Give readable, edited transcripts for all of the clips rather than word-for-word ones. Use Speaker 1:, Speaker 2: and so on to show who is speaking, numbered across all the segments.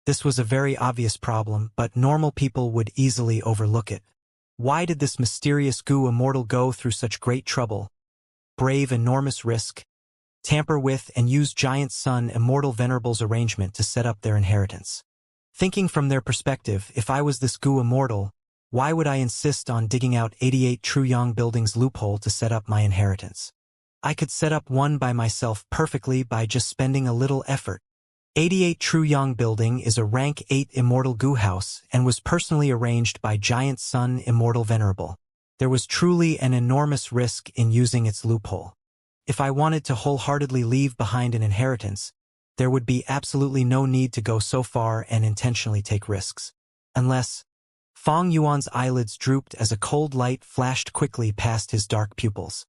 Speaker 1: This was a very obvious problem, but normal people would easily overlook it. Why did this mysterious goo immortal go through such great trouble, brave enormous risk, tamper with and use giant sun immortal venerables arrangement to set up their inheritance? Thinking from their perspective, if I was this goo immortal, why would I insist on digging out 88 true young buildings loophole to set up my inheritance? I could set up one by myself perfectly by just spending a little effort. 88 True Young Building is a rank 8 immortal goo house and was personally arranged by Giant Sun Immortal Venerable. There was truly an enormous risk in using its loophole. If I wanted to wholeheartedly leave behind an inheritance, there would be absolutely no need to go so far and intentionally take risks. Unless Fong Yuan's eyelids drooped as a cold light flashed quickly past his dark pupils.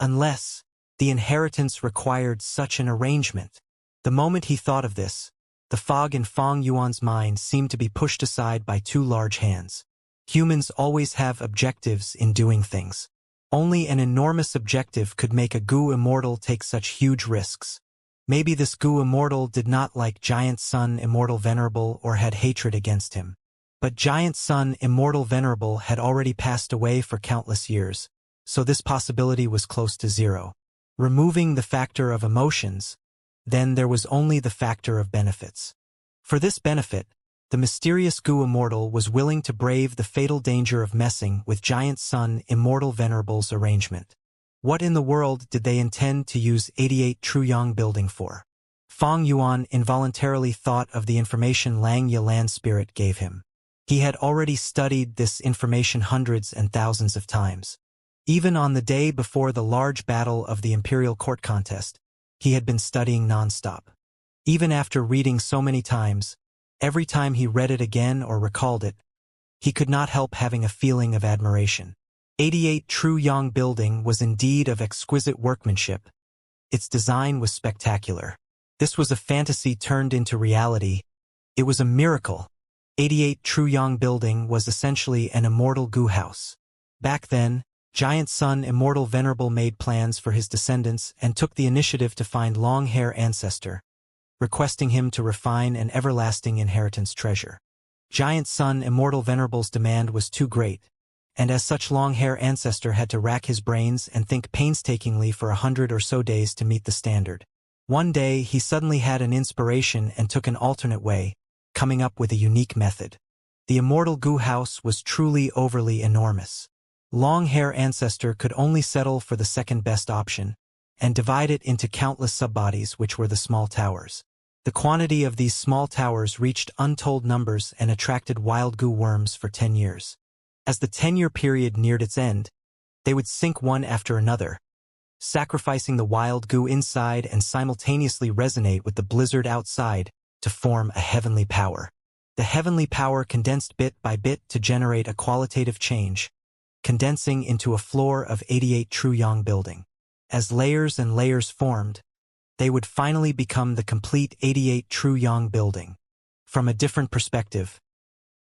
Speaker 1: Unless the inheritance required such an arrangement. The moment he thought of this, the fog in Fong Yuan's mind seemed to be pushed aside by two large hands. Humans always have objectives in doing things. Only an enormous objective could make a goo immortal take such huge risks. Maybe this goo immortal did not like Giant Sun Immortal Venerable or had hatred against him. But Giant Sun Immortal Venerable had already passed away for countless years, so this possibility was close to zero. Removing the factor of emotions, then there was only the factor of benefits. For this benefit, the mysterious goo immortal was willing to brave the fatal danger of messing with Giant Sun Immortal Venerable's arrangement. What in the world did they intend to use 88 True Young Building for? Fong Yuan involuntarily thought of the information Lang Yilan Spirit gave him. He had already studied this information hundreds and thousands of times. Even on the day before the large battle of the Imperial Court contest, he had been studying non-stop. Even after reading so many times, every time he read it again or recalled it, he could not help having a feeling of admiration. 88 True Young Building was indeed of exquisite workmanship. Its design was spectacular. This was a fantasy turned into reality. It was a miracle. 88 True Young Building was essentially an immortal goo house. Back then, Giant Sun Immortal Venerable made plans for his descendants and took the initiative to find long-hair ancestor, requesting him to refine an everlasting inheritance treasure. Giant Sun Immortal Venerable's demand was too great, and as such long-hair ancestor had to rack his brains and think painstakingly for 100 or so days to meet the standard. One day he suddenly had an inspiration and took an alternate way, coming up with a unique method. The immortal goo house was truly overly enormous. Long-hair ancestor could only settle for the second best option, and divide it into countless subbodies which were the small towers. The quantity of these small towers reached untold numbers and attracted wild goo worms for 10 years. As the 10-year period neared its end, they would sink one after another, sacrificing the wild goo inside and simultaneously resonate with the blizzard outside to form a heavenly power. The heavenly power condensed bit by bit to generate a qualitative change, condensing into a floor of 88 True Young Building. As layers and layers formed, they would finally become the complete 88 True Young Building. From a different perspective,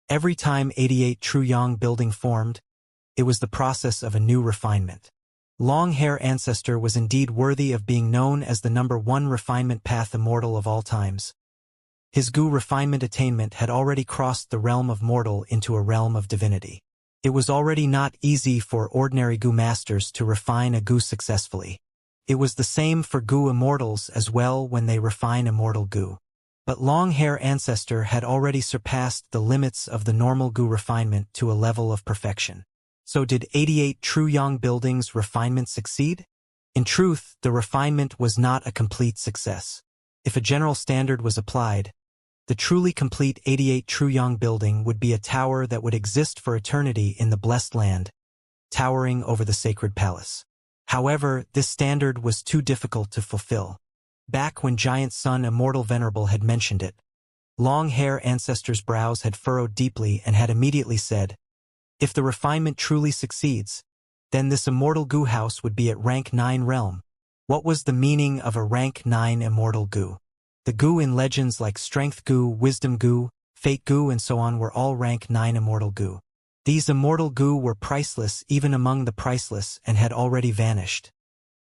Speaker 1: every time 88 True Young Building formed, it was the process of a new refinement. Long-hair ancestor was indeed worthy of being known as the #1 refinement path immortal of all times. His goo refinement attainment had already crossed the realm of mortal into a realm of divinity. It was already not easy for ordinary goo masters to refine a goo successfully. It was the same for goo immortals as well when they refine immortal goo. But long-hair ancestor had already surpassed the limits of the normal goo refinement to a level of perfection. So did 88 True Young Building's refinement succeed? In truth, the refinement was not a complete success. If a general standard was applied, the truly complete 88 True Young Building would be a tower that would exist for eternity in the blessed land, towering over the sacred palace. However, this standard was too difficult to fulfill. Back when Giant Sun Immortal Venerable had mentioned it, long-hair ancestor's brows had furrowed deeply and had immediately said, if the refinement truly succeeds, then this immortal goo house would be at rank 9 realm. What was the meaning of a rank 9 immortal goo? The goo in legends like Strength Goo, Wisdom Goo, Fate Goo and so on were all rank 9 immortal goo. These immortal goo were priceless even among the priceless and had already vanished,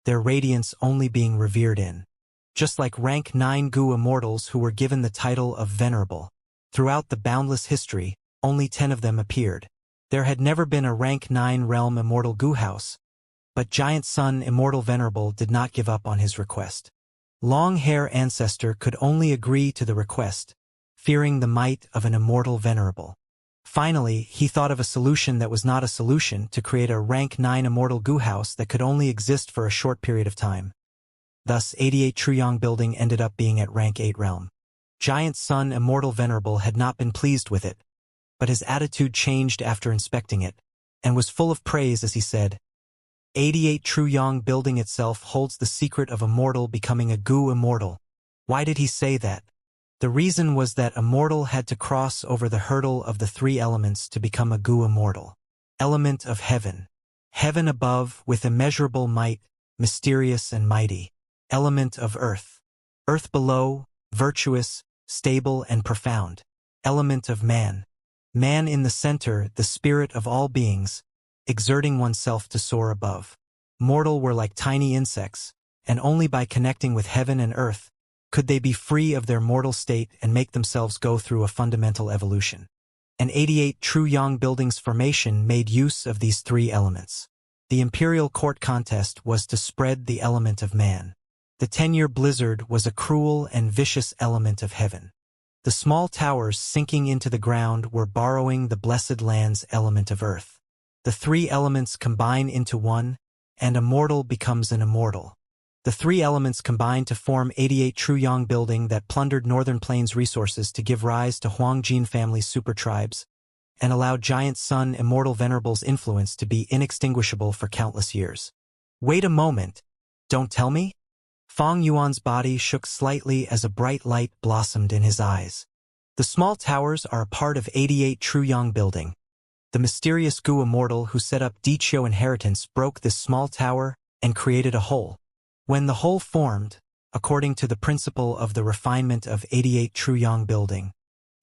Speaker 1: their radiance only being revered in. Just like rank 9 goo immortals who were given the title of Venerable. Throughout the boundless history, only 10 of them appeared. There had never been a rank 9 realm immortal goo house, but Giant Sun Immortal Venerable did not give up on his request. Long Hair Ancestor could only agree to the request, fearing the might of an immortal venerable. Finally, he thought of a solution that was not a solution to create a rank 9 immortal goo house that could only exist for a short period of time. Thus, 88 Truyong Building ended up being at rank 8 realm. Giant Sun Immortal Venerable had not been pleased with it, but his attitude changed after inspecting it, and was full of praise as he said, 88 Truyong Building itself holds the secret of immortal becoming a goo immortal. Why did he say that? The reason was that immortal had to cross over the hurdle of the 3 elements to become a goo immortal. Element of heaven. Heaven above with immeasurable might, mysterious and mighty. Element of earth. Earth below, virtuous, stable and profound. Element of man. Man in the center, the spirit of all beings, exerting oneself to soar above. Mortal were like tiny insects, and only by connecting with heaven and earth could they be free of their mortal state and make themselves go through a fundamental evolution. And 88 Truyong Building's formation made use of these 3 elements. The imperial court contest was to spread the element of man. The 10-year blizzard was a cruel and vicious element of heaven. The small towers sinking into the ground were borrowing the blessed land's element of earth. The 3 elements combine into one, and a mortal becomes an immortal. The 3 elements combined to form 88 Truyong Building that plundered Northern Plains resources to give rise to Huangjin family super tribes, and allowed Giant Sun Immortal Venerable's influence to be inextinguishable for countless years. Wait a moment. Don't tell me? Fang Yuan's body shook slightly as a bright light blossomed in his eyes. The small towers are a part of 88 Truyong Building. The mysterious Gu Immortal who set up Dichio Inheritance broke this small tower and created a hole. When the hole formed, according to the principle of the refinement of 88 Truyong Building,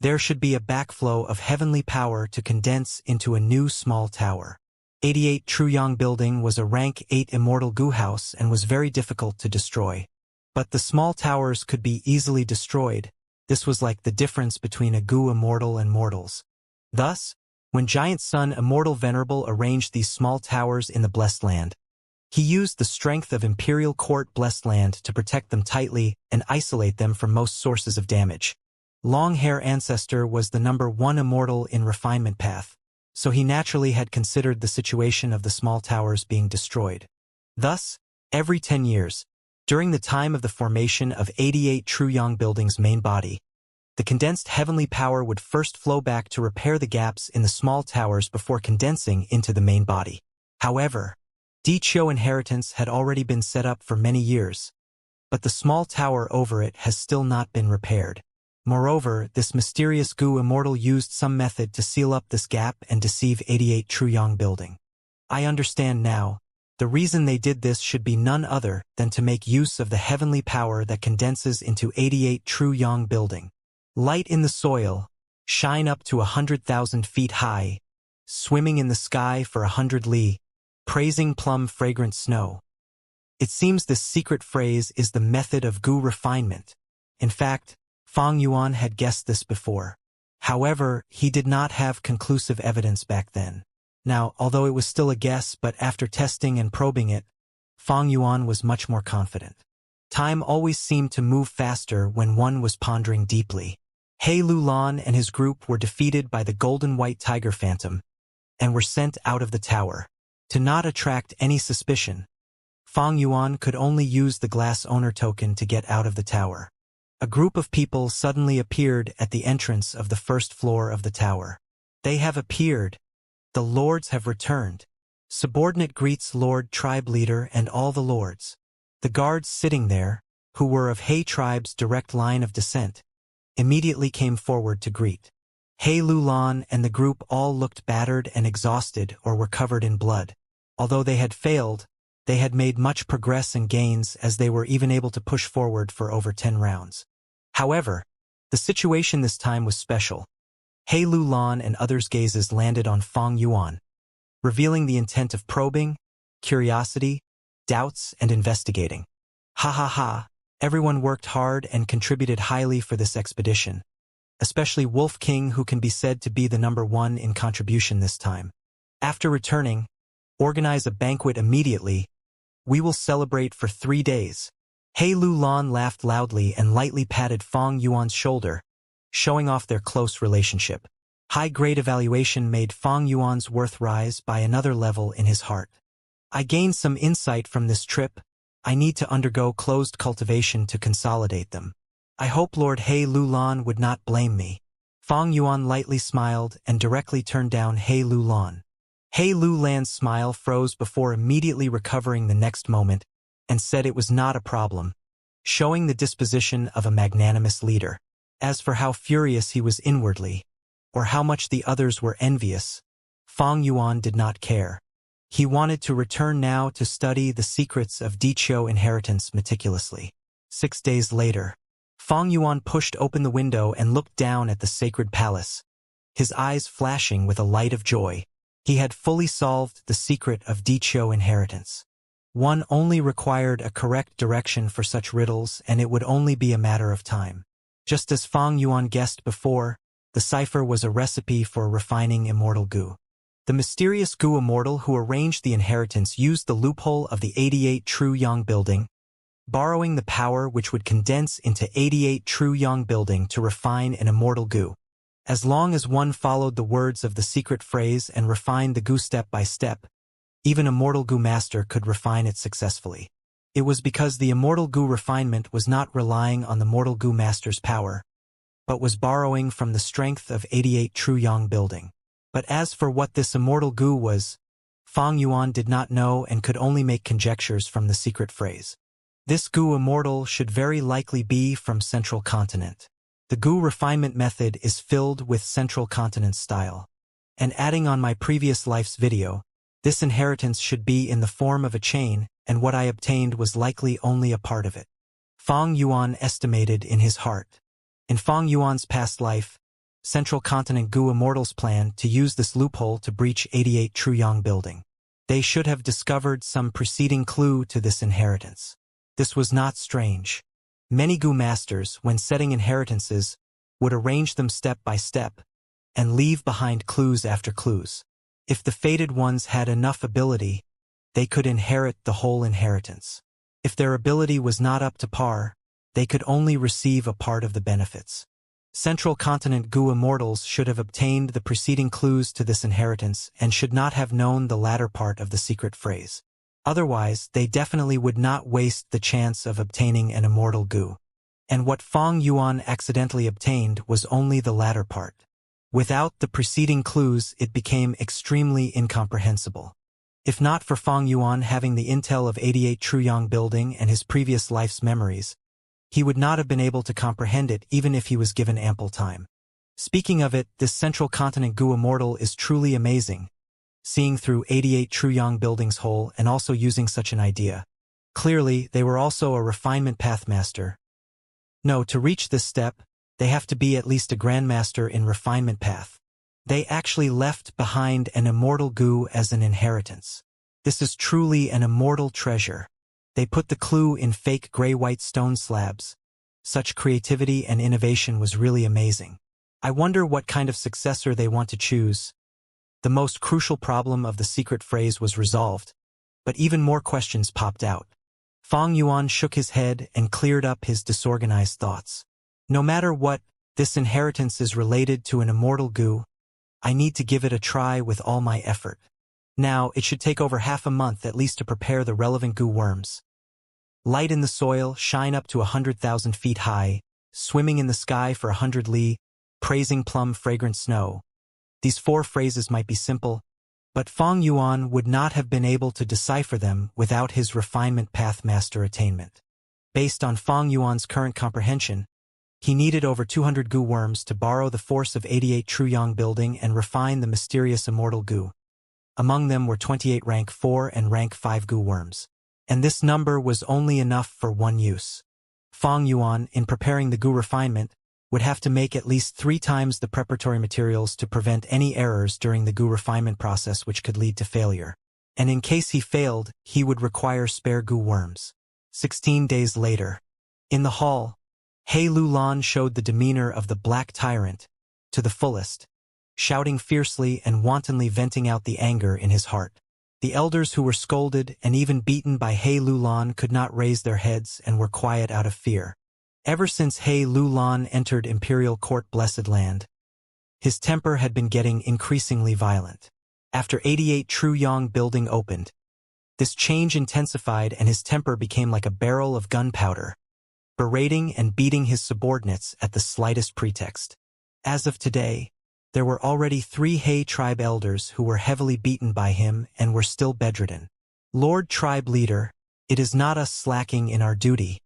Speaker 1: there should be a backflow of heavenly power to condense into a new small tower. 88 Truyong Building was a rank 8 immortal goo house and was very difficult to destroy. But the small towers could be easily destroyed. This was like the difference between a goo immortal and mortals. Thus, when Giant Sun Immortal Venerable arranged these small towers in the Blessed Land, he used the strength of Imperial Court Blessed Land to protect them tightly and isolate them from most sources of damage. Long Hair Ancestor was the number 1 immortal in refinement path, so he naturally had considered the situation of the small towers being destroyed. Thus, every 10 years, during the time of the formation of 88 Truyong Building's main body, the condensed heavenly power would first flow back to repair the gaps in the small towers before condensing into the main body. However, Dichio Inheritance had already been set up for many years, but the small tower over it has still not been repaired. Moreover, this mysterious Gu Immortal used some method to seal up this gap and deceive 88 Truyong Building. I understand now. The reason they did this should be none other than to make use of the heavenly power that condenses into 88 Truyong Building. Light in the soil, shine up to 100,000 feet high, swimming in the sky for 100 li, praising plum fragrant snow. It seems this secret phrase is the method of Gu refinement. In fact, Fang Yuan had guessed this before. However, he did not have conclusive evidence back then. Now, although it was still a guess, but after testing and probing it, Fang Yuan was much more confident. Time always seemed to move faster when one was pondering deeply. He Lulan and his group were defeated by the Golden White Tiger Phantom and were sent out of the tower. To not attract any suspicion, Fang Yuan could only use the glass owner token to get out of the tower. A group of people suddenly appeared at the entrance of the first floor of the tower. They have appeared. The lords have returned. Subordinate greets Lord Tribe Leader and all the lords. The guards sitting there, who were of He tribe's direct line of descent, immediately came forward to greet. He Lulan and the group all looked battered and exhausted or were covered in blood. Although they had failed, they had made much progress and gains as they were even able to push forward for over 10 rounds. However, the situation this time was special. He Lulan and others' gazes landed on Fang Yuan, revealing the intent of probing, curiosity, doubts, and investigating. Ha ha ha, everyone worked hard and contributed highly for this expedition. especially Wolf King, who can be said to be the #1 in contribution this time. After returning, organize a banquet immediately. We will celebrate for 3 days. He Lu Lan laughed loudly and lightly patted Fang Yuan's shoulder, showing off their close relationship. High-grade evaluation made Fang Yuan's worth rise by another level in his heart. I gained some insight from this trip. I need to undergo closed cultivation to consolidate them. I hope Lord He Lu Lan would not blame me. Fang Yuan lightly smiled and directly turned down He Lu Lan. He Lu Lan's smile froze before immediately recovering the next moment and said it was not a problem, showing the disposition of a magnanimous leader. As for how furious he was inwardly, or how much the others were envious, Fang Yuan did not care. He wanted to return now to study the secrets of Diqiu inheritance meticulously. 6 days later, Fang Yuan pushed open the window and looked down at the sacred palace, his eyes flashing with a light of joy. He had fully solved the secret of Diqiu inheritance. One only required a correct direction for such riddles, and it would only be a matter of time. Just as Fang Yuan guessed before, the cipher was a recipe for refining immortal goo. The mysterious goo immortal who arranged the inheritance used the loophole of the 88 True Yang building, borrowing the power which would condense into 88 True Yang building to refine an immortal goo. As long as one followed the words of the secret phrase and refined the goo step by step, even a mortal goo master could refine it successfully. It was because the immortal goo refinement was not relying on the mortal goo master's power, but was borrowing from the strength of 88 True Yang building. But as for what this immortal goo was, Fang Yuan did not know and could only make conjectures from the secret phrase. This goo immortal should very likely be from Central Continent. The goo refinement method is filled with Central Continent style. And adding on my previous life's video, this inheritance should be in the form of a chain, and what I obtained was likely only a part of it. Fang Yuan estimated in his heart. In Fang Yuan's past life, Central Continent Goo Immortals planned to use this loophole to breach 88 True Yang building. They should have discovered some preceding clue to this inheritance. This was not strange. Many Goo masters, when setting inheritances, would arrange them step by step and leave behind clues after clues. If the fated ones had enough ability, they could inherit the whole inheritance. If their ability was not up to par, they could only receive a part of the benefits. Central Continent Goo Immortals should have obtained the preceding clues to this inheritance and should not have known the latter part of the secret phrase. Otherwise, they definitely would not waste the chance of obtaining an immortal goo. And what Fang Yuan accidentally obtained was only the latter part. Without the preceding clues, it became extremely incomprehensible. If not for Fang Yuan having the intel of 88 True Yang building and his previous life's memories, he would not have been able to comprehend it even if he was given ample time. Speaking of it, this Central Continent Goo Immortal is truly amazing, seeing through 88 True Yang building's hole and also using such an idea. Clearly, they were also a refinement pathmaster. No, to reach this step, they have to be at least a grandmaster in refinement path. They actually left behind an immortal goo as an inheritance. This is truly an immortal treasure. They put the clue in fake gray-white stone slabs. Such creativity and innovation was really amazing. I wonder what kind of successor they want to choose. The most crucial problem of the secret phrase was resolved, but even more questions popped out. Fang Yuan shook his head and cleared up his disorganized thoughts. No matter what, this inheritance is related to an immortal goo. I need to give it a try with all my effort. Now, it should take over half a month at least to prepare the relevant goo worms. Light in the soil, shine up to 100,000 feet high, swimming in the sky for 100 li, praising plum fragrant snow. These 4 phrases might be simple, but Fang Yuan would not have been able to decipher them without his refinement pathmaster attainment. Based on Fang Yuan's current comprehension, he needed over 200 goo worms to borrow the force of 88 True Yang building and refine the mysterious immortal goo. Among them were 28 rank 4 and rank 5 goo worms. And this number was only enough for one use. Fang Yuan, in preparing the goo refinement, would have to make at least 3 times the preparatory materials to prevent any errors during the goo refinement process which could lead to failure. And in case he failed, he would require spare goo worms. 16 days later. In the hall, He Lulan showed the demeanor of the black tyrant to the fullest, shouting fiercely and wantonly venting out the anger in his heart. The elders who were scolded and even beaten by He Lulan could not raise their heads and were quiet out of fear. Ever since He Lulan entered Imperial Court Blessed Land, his temper had been getting increasingly violent. After 88 True Yong building opened, this change intensified and his temper became like a barrel of gunpowder, berating and beating his subordinates at the slightest pretext. As of today, there were already 3 He tribe elders who were heavily beaten by him and were still bedridden. Lord Tribe Leader, it is not us slacking in our duty,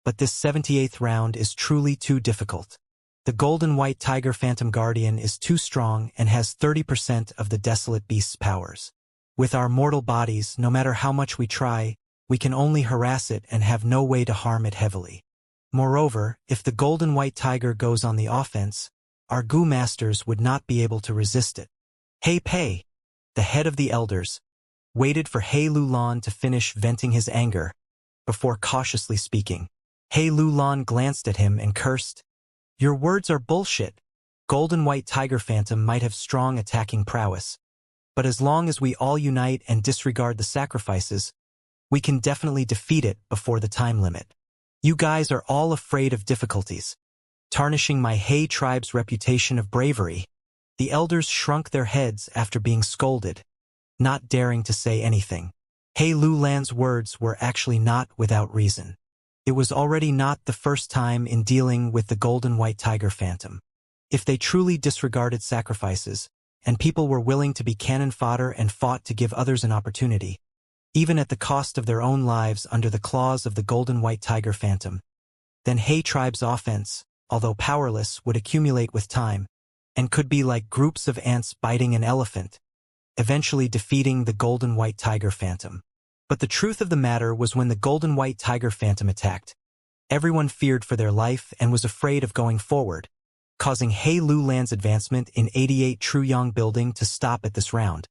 Speaker 1: but this 78th round is truly too difficult. The golden white tiger Phantom Guardian is too strong and has 30% of the desolate beast's powers. With our mortal bodies, no matter how much we try, we can only harass it and have no way to harm it heavily. Moreover, if the golden white tiger goes on the offense, our Gu masters would not be able to resist it. He Pei, the head of the elders, waited for He Lulan to finish venting his anger before cautiously speaking. He Lulan glanced at him and cursed, "Your words are bullshit. Golden White Tiger Phantom might have strong attacking prowess, but as long as we all unite and disregard the sacrifices, we can definitely defeat it before the time limit. You guys are all afraid of difficulties, tarnishing my He tribe's reputation of bravery." The elders shrunk their heads after being scolded, not daring to say anything. He Lulan's words were actually not without reason. It was already not the first time in dealing with the golden white tiger phantom. If they truly disregarded sacrifices, and people were willing to be cannon fodder and fought to give others an opportunity, even at the cost of their own lives under the claws of the golden white tiger phantom, then He tribe's offense, although powerless, would accumulate with time, and could be like groups of ants biting an elephant, eventually defeating the golden white tiger phantom. But the truth of the matter was when the golden white tiger phantom attacked, everyone feared for their life and was afraid of going forward, causing He Lulan's advancement in 88 True Yong building to stop at this round.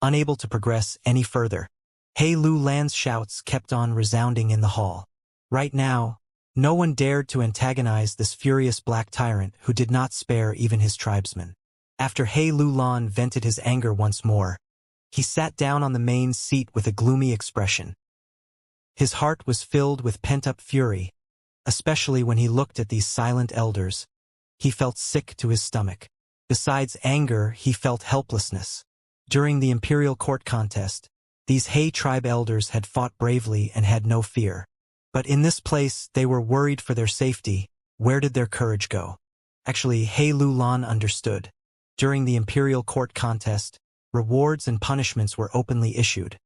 Speaker 1: Unable to progress any further, He Lulan's shouts kept on resounding in the hall. Right now, no one dared to antagonize this furious black tyrant who did not spare even his tribesmen. After He Lulan vented his anger once more, he sat down on the main seat with a gloomy expression. His heart was filled with pent-up fury, especially when he looked at these silent elders. He felt sick to his stomach. Besides anger, he felt helplessness. During the Imperial Court contest, these He tribe elders had fought bravely and had no fear. But in this place, they were worried for their safety. Where did their courage go? Actually, He Lulan understood. During the Imperial Court contest, rewards and punishments were openly issued.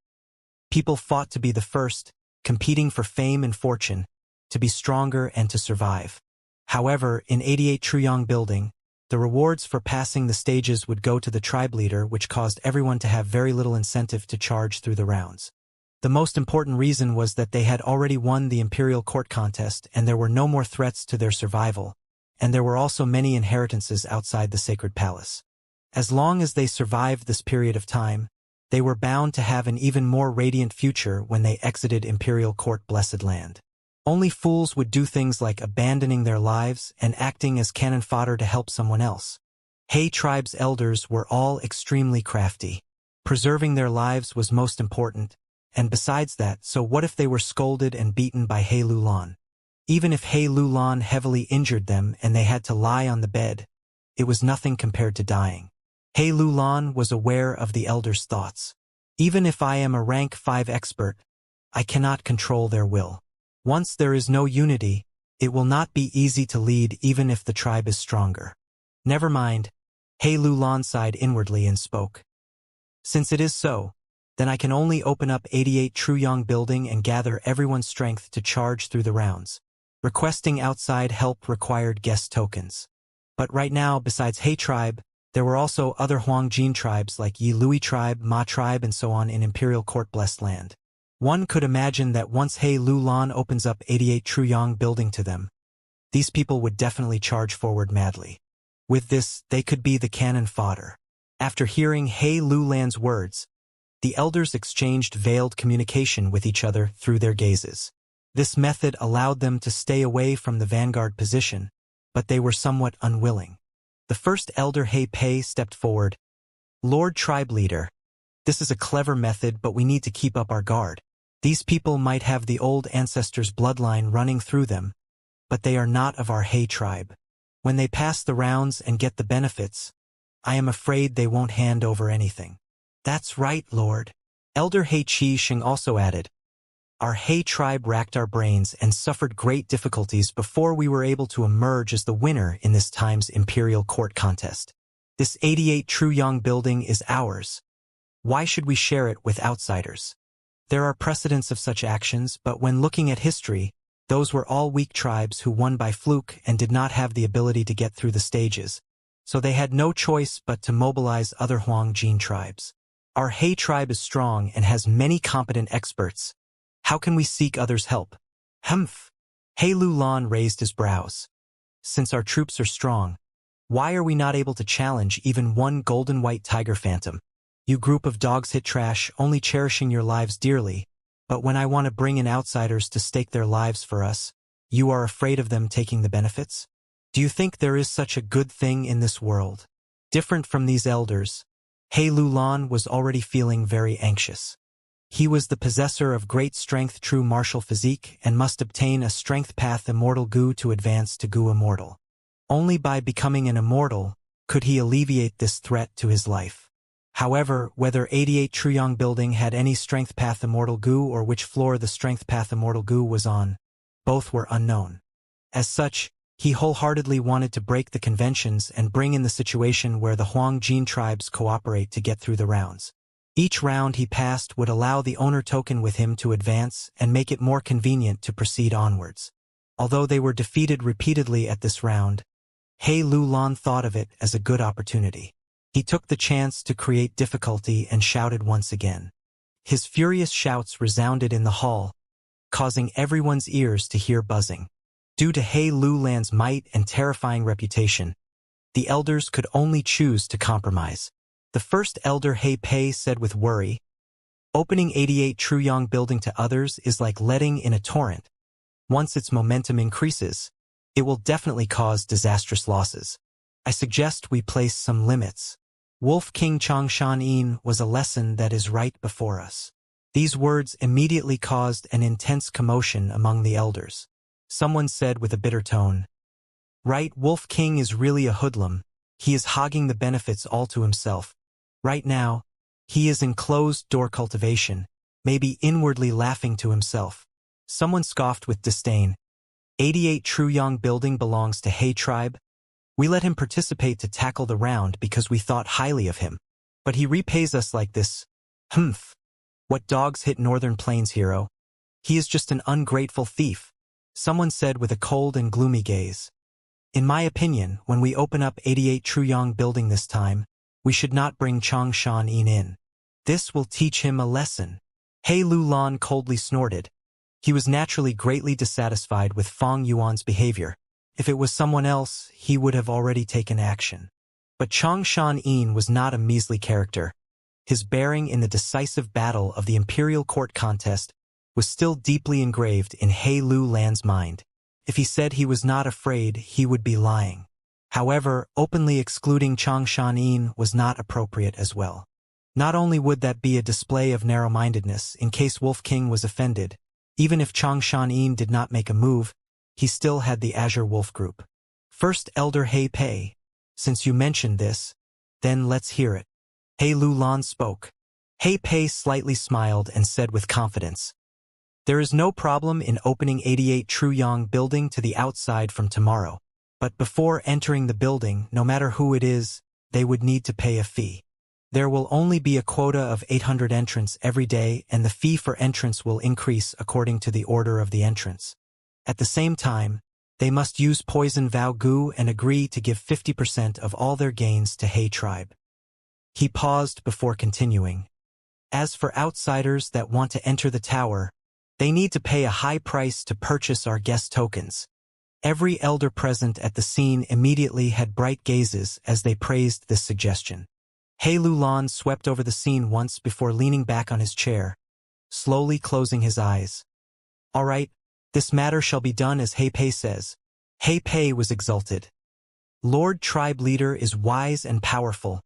Speaker 1: People fought to be the first, competing for fame and fortune, to be stronger and to survive. However, in 88 True Yong building, the rewards for passing the stages would go to the tribe leader, which caused everyone to have very little incentive to charge through the rounds. The most important reason was that they had already won the Imperial Court contest and there were no more threats to their survival, and there were also many inheritances outside the sacred palace. As long as they survived this period of time, they were bound to have an even more radiant future when they exited Imperial Court Blessed Land. Only fools would do things like abandoning their lives and acting as cannon fodder to help someone else. He tribe's elders were all extremely crafty. Preserving their lives was most important, and besides that, so what if they were scolded and beaten by He Lulan? Even if He Lulan heavily injured them and they had to lie on the bed, it was nothing compared to dying. He Lulan was aware of the elders' thoughts. Even if I am a rank 5 expert, I cannot control their will. Once there is no unity, it will not be easy to lead even if the tribe is stronger. Never mind, He Lulan sighed inwardly and spoke. Since it is so, then I can only open up 88 True Yong building and gather everyone's strength to charge through the rounds. Requesting outside help required guest tokens. But right now, besides He tribe, there were also other Huangjin tribes like Yi Lui tribe, Ma tribe, and so on in Imperial Court Blessed Land. One could imagine that once He Lulan opens up 88 True Yong building to them, these people would definitely charge forward madly. With this, they could be the cannon fodder. After hearing He Lulan's words, the elders exchanged veiled communication with each other through their gazes. This method allowed them to stay away from the vanguard position, but they were somewhat unwilling. The first elder He Pei stepped forward. Lord Tribe Leader, this is a clever method, but we need to keep up our guard. These people might have the old ancestors' bloodline running through them, but they are not of our He tribe. When they pass the rounds and get the benefits, I am afraid they won't hand over anything. That's right, Lord. Elder He Chi Shing also added. Our He tribe racked our brains and suffered great difficulties before we were able to emerge as the winner in this time's imperial court contest. This 88 Truyong building is ours. Why should we share it with outsiders? There are precedents of such actions, but when looking at history, those were all weak tribes who won by fluke and did not have the ability to get through the stages, so they had no choice but to mobilize other Huang Jin tribes. Our He tribe is strong and has many competent experts. How can we seek others' help? Humph. He Lu Lan raised his brows. Since our troops are strong, why are we not able to challenge even one golden white tiger phantom? You group of dogs hit trash, only cherishing your lives dearly, but when I want to bring in outsiders to stake their lives for us, you are afraid of them taking the benefits? Do you think there is such a good thing in this world? Different from these elders, He Lu Lan was already feeling very anxious. He was the possessor of great strength, true martial physique, and must obtain a strength path immortal Gu to advance to Gu Immortal. Only by becoming an immortal could he alleviate this threat to his life. However, whether 88 Truyong building had any strength path immortal Gu or which floor the strength path immortal Gu was on, both were unknown. As such, he wholeheartedly wanted to break the conventions and bring in the situation where the Huang Jin tribes cooperate to get through the rounds. Each round he passed would allow the owner token with him to advance and make it more convenient to proceed onwards. Although they were defeated repeatedly at this round, He Lu Lan thought of it as a good opportunity. He took the chance to create difficulty and shouted once again. His furious shouts resounded in the hall, causing everyone's ears to hear buzzing. Due to He Lu Lan's might and terrifying reputation, the elders could only choose to compromise. The first elder He Pei said with worry, opening 88 Truyong building to others is like letting in a torrent. Once its momentum increases, it will definitely cause disastrous losses. I suggest we place some limits. Wolf King Chongshan Yin was a lesson that is right before us. These words immediately caused an intense commotion among the elders. Someone said with a bitter tone, right, Wolf King is really a hoodlum. He is hogging the benefits all to himself. Right now, he is in closed-door cultivation, maybe inwardly laughing to himself. Someone scoffed with disdain. 88 Truyong building belongs to He tribe. We let him participate to tackle the round because we thought highly of him. But he repays us like this. Humph. What dogs hit Northern Plains hero? He is just an ungrateful thief. Someone said with a cold and gloomy gaze. In my opinion, when we open up 88 Truyong building this time, we should not bring Chongshan Yin in. This will teach him a lesson. He Lu Lan coldly snorted. He was naturally greatly dissatisfied with Fang Yuan's behavior. If it was someone else, he would have already taken action. But Chongshan Yin was not a measly character. His bearing in the decisive battle of the Imperial Court contest was still deeply engraved in He Lu Lan's mind. If he said he was not afraid, he would be lying. However, openly excluding Chongshan Yin was not appropriate as well. Not only would that be a display of narrow-mindedness in case Wolf King was offended, even if Chongshan Yin did not make a move, he still had the Azure Wolf Group. First Elder He Pei, since you mentioned this, then let's hear it. He Lu Lan spoke. He Pei slightly smiled and said with confidence, there is no problem in opening 88 Truyong building to the outside from tomorrow, but before entering the building, no matter who it is, they would need to pay a fee. There will only be a quota of 800 entrants every day, and the fee for entrance will increase according to the order of the entrance. At the same time, they must use poison vow Gu and agree to give 50% of all their gains to He tribe. He paused before continuing. As for outsiders that want to enter the tower, they need to pay a high price to purchase our guest tokens. Every elder present at the scene immediately had bright gazes as they praised this suggestion. He Lu Lan swept over the scene once before leaning back on his chair, slowly closing his eyes. All right, This matter shall be done as He Pei says. He Pei was exulted. Lord Tribe Leader is wise and powerful.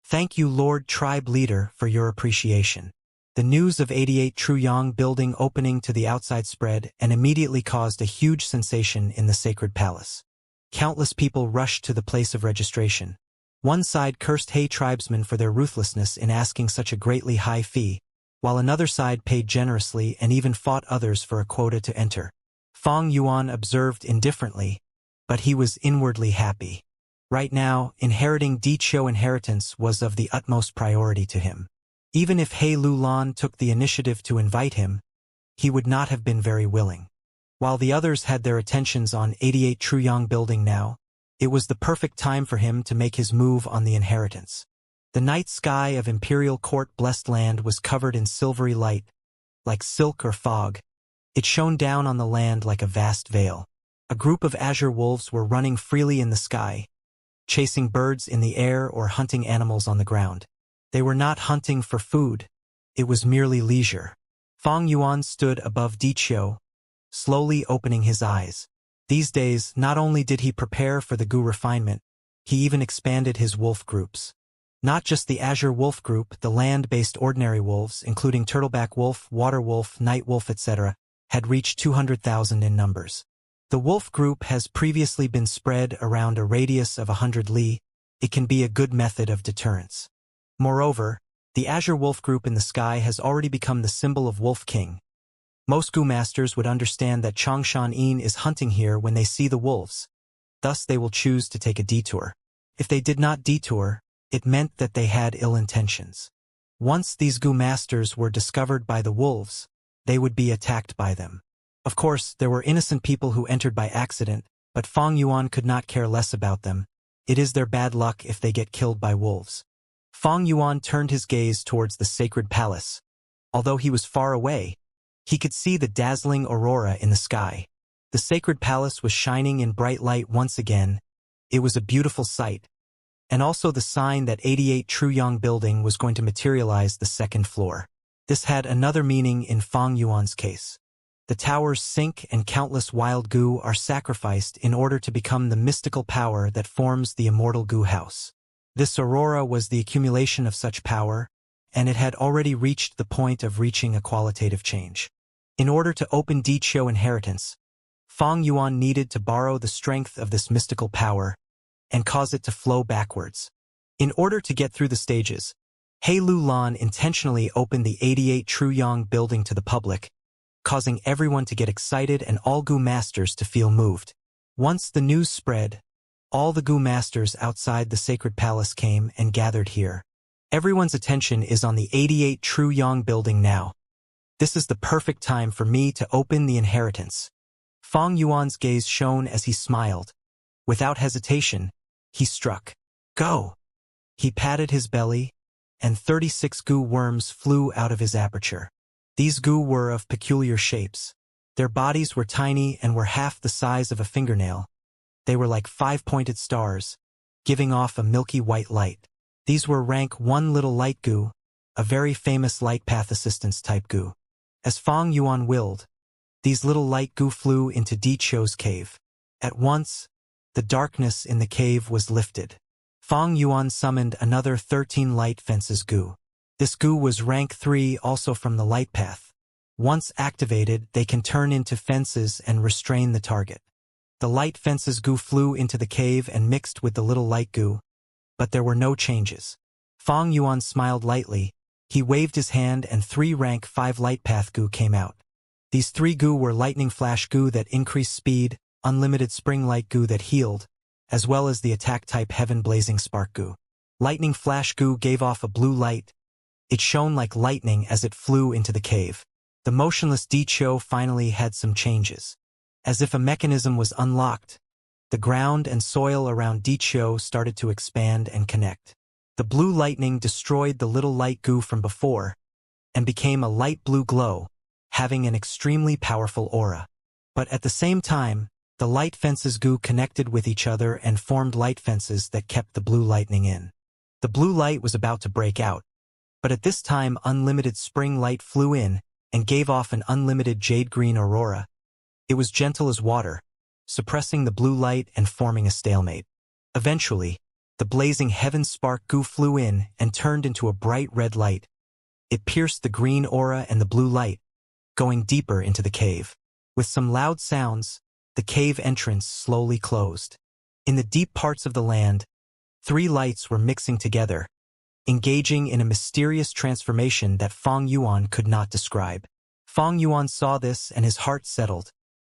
Speaker 1: Thank you, Lord Tribe Leader, for your appreciation. The news of 88 Truyong building opening to the outside spread and immediately caused a huge sensation in the sacred palace. Countless people rushed to the place of registration. One side cursed He tribesmen for their ruthlessness in asking such a greatly high fee, while another side paid generously and even fought others for a quota to enter. Fang Yuan observed indifferently, but he was inwardly happy. Right now, inheriting Dichou inheritance was of the utmost priority to him. Even if He Lulan took the initiative to invite him, he would not have been very willing. While the others had their attentions on 88 Truyong building now, it was the perfect time for him to make his move on the inheritance. The night sky of Imperial Court blessed land was covered in silvery light, like silk or fog. It shone down on the land like a vast veil. A group of azure wolves were running freely in the sky, chasing birds in the air or hunting animals on the ground. They were not hunting for food. It was merely leisure. Fang Yuan stood above Dichou, slowly opening his eyes. These days, not only did he prepare for the Gu refinement, he even expanded his wolf groups. Not just the azure wolf group, the land-based ordinary wolves, including turtleback wolf, water wolf, night wolf, etc., had reached 200,000 in numbers. The wolf group has previously been spread around a radius of 100 li. It can be a good method of deterrence. Moreover, the azure wolf group in the sky has already become the symbol of Wolf King. Most Gu masters would understand that Changshan Yin is hunting here when they see the wolves. Thus they will choose to take a detour. If they did not detour, it meant that they had ill intentions. Once these Gu masters were discovered by the wolves, they would be attacked by them. Of course, there were innocent people who entered by accident, but Fang Yuan could not care less about them. It is their bad luck if they get killed by wolves. Fang Yuan turned his gaze towards the sacred palace. Although he was far away, he could see the dazzling aurora in the sky. The sacred palace was shining in bright light once again. It was a beautiful sight, and also the sign that 88 Truyong building was going to materialize the second floor. This had another meaning in Fang Yuan's case. The towers sink and countless wild Gu are sacrificed in order to become the mystical power that forms the immortal Gu house. This aurora was the accumulation of such power, and it had already reached the point of reaching a qualitative change. In order to open Dichou inheritance, Fang Yuan needed to borrow the strength of this mystical power and cause it to flow backwards. In order to get through the stages, He Lulan intentionally opened the 88 Truyong building to the public, causing everyone to get excited and all Gu masters to feel moved. Once the news spread, all the Gu masters outside the sacred palace came and gathered here. Everyone's attention is on the 88 Truyong building now. This is the perfect time for me to open the inheritance. Fang Yuan's gaze shone as he smiled. Without hesitation, he struck. Go! He patted his belly, and 36 Gu worms flew out of his aperture. These Gu were of peculiar shapes. Their bodies were tiny and were half the size of a fingernail. They were like 5-pointed stars, giving off a milky white light. These were rank 1 little light Gu, a very famous light path assistance type Gu. As Fang Yuan willed, these little light Gu flew into Dichou's cave. At once, the darkness in the cave was lifted. Fang Yuan summoned another 13 light fences Gu. This Gu was rank 3 also from the light path. Once activated, they can turn into fences and restrain the target. The light fences Gu flew into the cave and mixed with the little light Gu, but there were no changes. Fang Yuan smiled lightly. He waved his hand and 3 rank 5 light path Gu came out. These 3 Gu were lightning flash Gu that increased speed, unlimited spring light Gu that healed, as well as the attack type heaven blazing spark Gu. Lightning flash Gu gave off a blue light. It shone like lightning as it flew into the cave. The motionless Dichou finally had some changes. As if a mechanism was unlocked, the ground and soil around Dichou started to expand and connect. The blue lightning destroyed the little light Gu from before, and became a light blue glow, having an extremely powerful aura. But at the same time, the light fences Gu connected with each other and formed light fences that kept the blue lightning in. The blue light was about to break out, but at this time unlimited spring light flew in and gave off an unlimited jade green aurora. It was gentle as water, suppressing the blue light and forming a stalemate. Eventually, the blazing heaven spark goo flew in and turned into a bright red light. It pierced the green aura and the blue light, going deeper into the cave. With some loud sounds, the cave entrance slowly closed. In the deep parts of the land, 3 lights were mixing together, engaging in a mysterious transformation that Feng Yuan could not describe. Feng Yuan saw this and his heart settled.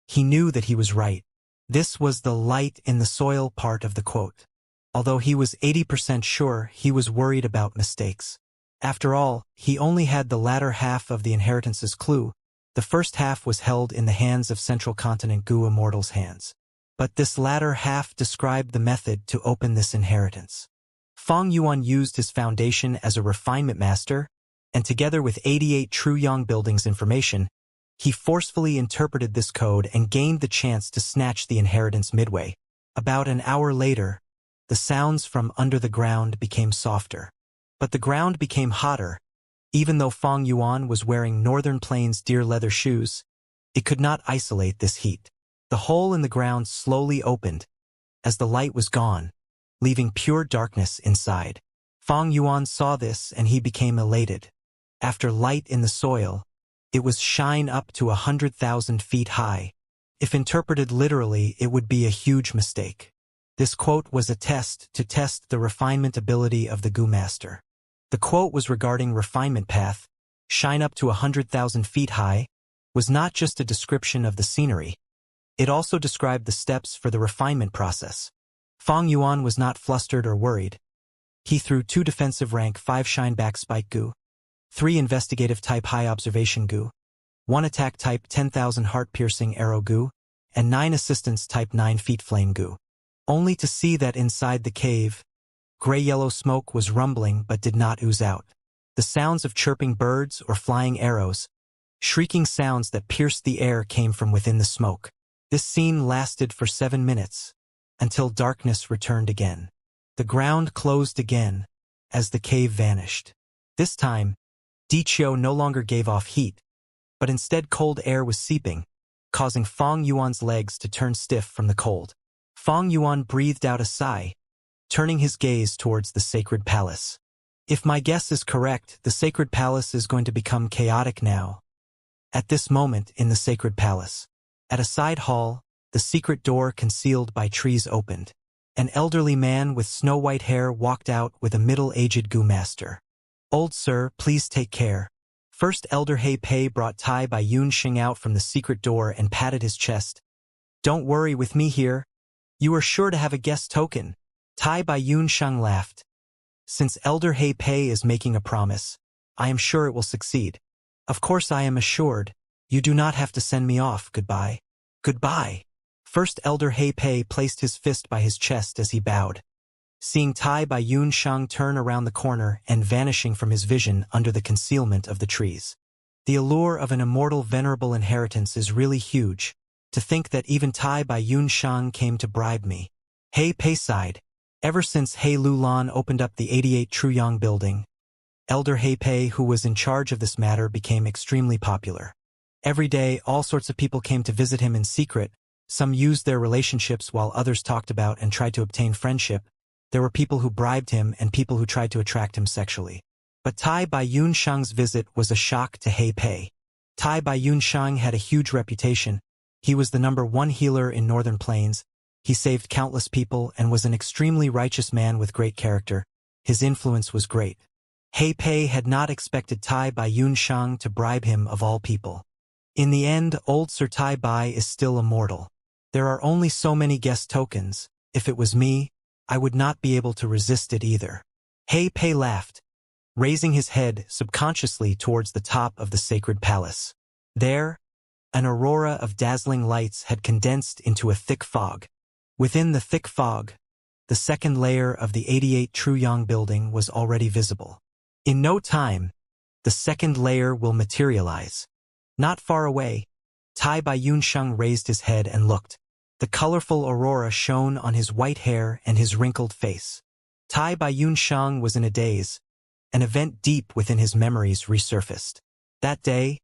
Speaker 1: He knew that he was right. This was the light in the soil part of the quote. Although he was 80% sure, he was worried about mistakes. After all, he only had the latter half of the inheritance's clue. The first half was held in the hands of Central Continent Gu Immortal's hands. But this latter half described the method to open this inheritance. Feng Yuan used his foundation as a refinement master, and together with 88 True Yang Building's information, he forcefully interpreted this code and gained the chance to snatch the inheritance midway. About an hour later, the sounds from under the ground became softer. But the ground became hotter. Even though Feng Yuan was wearing Northern Plains deer leather shoes, it could not isolate this heat. The hole in the ground slowly opened, as the light was gone, leaving pure darkness inside. Feng Yuan saw this and he became elated. After light in the soil, it was shine up to 100,000 feet high. If interpreted literally, it would be a huge mistake. This quote was a test to test the refinement ability of the Gu Master. The quote was regarding refinement path, shine up to 100,000 feet high, was not just a description of the scenery. It also described the steps for the refinement process. Feng Yuan was not flustered or worried. He threw 2 defensive rank 5 shine back spike Gu, 3 investigative type high observation Gu, 1 attack type 10,000 heart piercing arrow Gu, and 9 assistance type 9 feet flame Gu. Only to see that inside the cave, gray-yellow smoke was rumbling but did not ooze out. The sounds of chirping birds or flying arrows, shrieking sounds that pierced the air came from within the smoke. This scene lasted for 7 minutes, until darkness returned again. The ground closed again, as the cave vanished. This time, Dichio no longer gave off heat, but instead cold air was seeping, causing Feng Yuan's legs to turn stiff from the cold. Feng Yuan breathed out a sigh, turning his gaze towards the sacred palace. If my guess is correct, the sacred palace is going to become chaotic now. At this moment in the sacred palace, at a side hall, the secret door concealed by trees opened. An elderly man with snow-white hair walked out with a middle-aged Gu master. "Old sir, please take care." First Elder He Pei brought Tai Bai Yun Xing out from the secret door and patted his chest. "Don't worry with me here. You are sure to have a guest token." Tai Bai Yun Shang laughed. "Since Elder He Pei is making a promise, I am sure it will succeed. Of course I am assured. You do not have to send me off. Goodbye." "Goodbye." First Elder He Pei placed his fist by his chest as he bowed. Seeing Tai Bai Yun Shang turn around the corner and vanishing from his vision under the concealment of the trees. The allure of an immortal venerable inheritance is really huge. To think that even Tai Bai Yun Shang came to bribe me. He Pei sighed. Ever since He Lulan opened up the 88 True Yang building, Elder He Pei, who was in charge of this matter, became extremely popular. Every day, all sorts of people came to visit him in secret. Some used their relationships while others talked about and tried to obtain friendship. There were people who bribed him and people who tried to attract him sexually. But Tai Bai Yun Shang's visit was a shock to He Pei. Tai Bai Yun Shang had a huge reputation. He was the #1 healer in Northern Plains. He saved countless people and was an extremely righteous man with great character. His influence was great. He Pei had not expected Tai Bai Yun Shang to bribe him of all people. In the end, old Sir Tai Bai is still immortal. There are only so many guest tokens. If it was me, I would not be able to resist it either. He Pei laughed, raising his head subconsciously towards the top of the sacred palace. There, an aurora of dazzling lights had condensed into a thick fog. Within the thick fog, the second layer of the 88 True Yang building was already visible. In no time, the second layer will materialize. Not far away, Tai Bai Yun Shang raised his head and looked. The colorful aurora shone on his white hair and his wrinkled face. Tai Bai Yun Shang was in a daze. An event deep within his memories resurfaced. That day,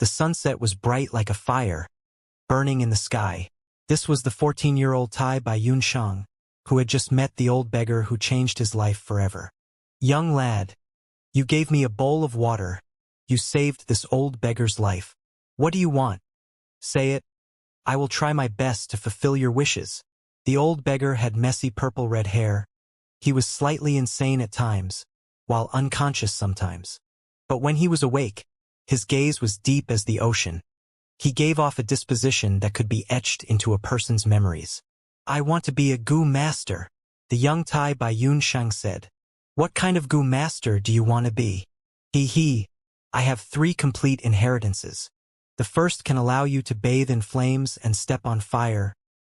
Speaker 1: the sunset was bright like a fire, burning in the sky. This was the 14-year-old Tai by Yunsheng, who had just met the old beggar who changed his life forever. Young lad, you gave me a bowl of water. You saved this old beggar's life. What do you want? Say it. I will try my best to fulfill your wishes. The old beggar had messy purple-red hair. He was slightly insane at times, while unconscious sometimes. But when he was awake, his gaze was deep as the ocean. He gave off a disposition that could be etched into a person's memories. I want to be a Gu master, the young Tai by Yunsheng said. What kind of Gu master do you want to be? I have 3 complete inheritances. The first can allow you to bathe in flames and step on fire,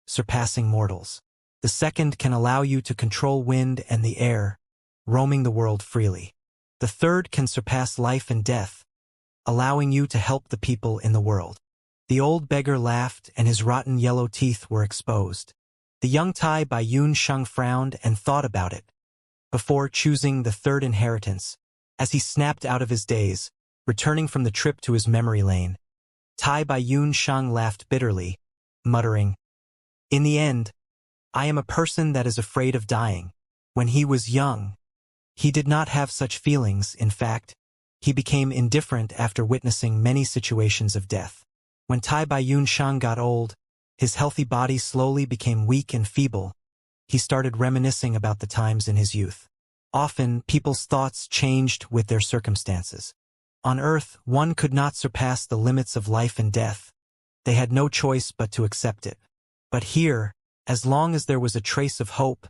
Speaker 1: surpassing mortals. The second can allow you to control wind and the air, roaming the world freely. The third can surpass life and death, allowing you to help the people in the world. The old beggar laughed and his rotten yellow teeth were exposed. The young Tai by Yunsheng frowned and thought about it before choosing the third inheritance. As he snapped out of his daze, returning from the trip to his memory lane, Tai by Yunsheng laughed bitterly, muttering, "In the end, I am a person that is afraid of dying." When he was young, he did not have such feelings. In fact, he became indifferent after witnessing many situations of death. When Tai by Yunsheng got old, his healthy body slowly became weak and feeble. He started reminiscing about the times in his youth. Often, people's thoughts changed with their circumstances. On Earth, one could not surpass the limits of life and death. They had no choice but to accept it. But here, as long as there was a trace of hope,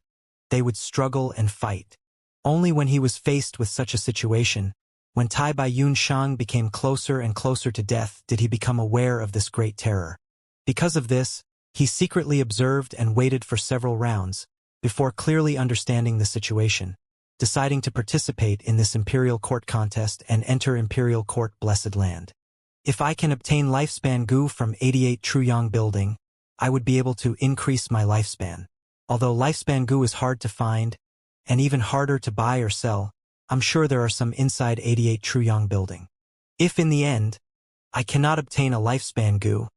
Speaker 1: they would struggle and fight. Only when he was faced with such a situation, when Tai by Yunsheng became closer and closer to death, did he become aware of this great terror. Because of this, he secretly observed and waited for several rounds, before clearly understanding the situation, deciding to participate in this Imperial Court contest and enter Imperial Court Blessed Land. If I can obtain lifespan Gu from 88 Truyong building, I would be able to increase my lifespan. Although lifespan Gu is hard to find, and even harder to buy or sell, I'm sure there are some inside 88 Truyong building. If in the end, I cannot obtain a lifespan Gu,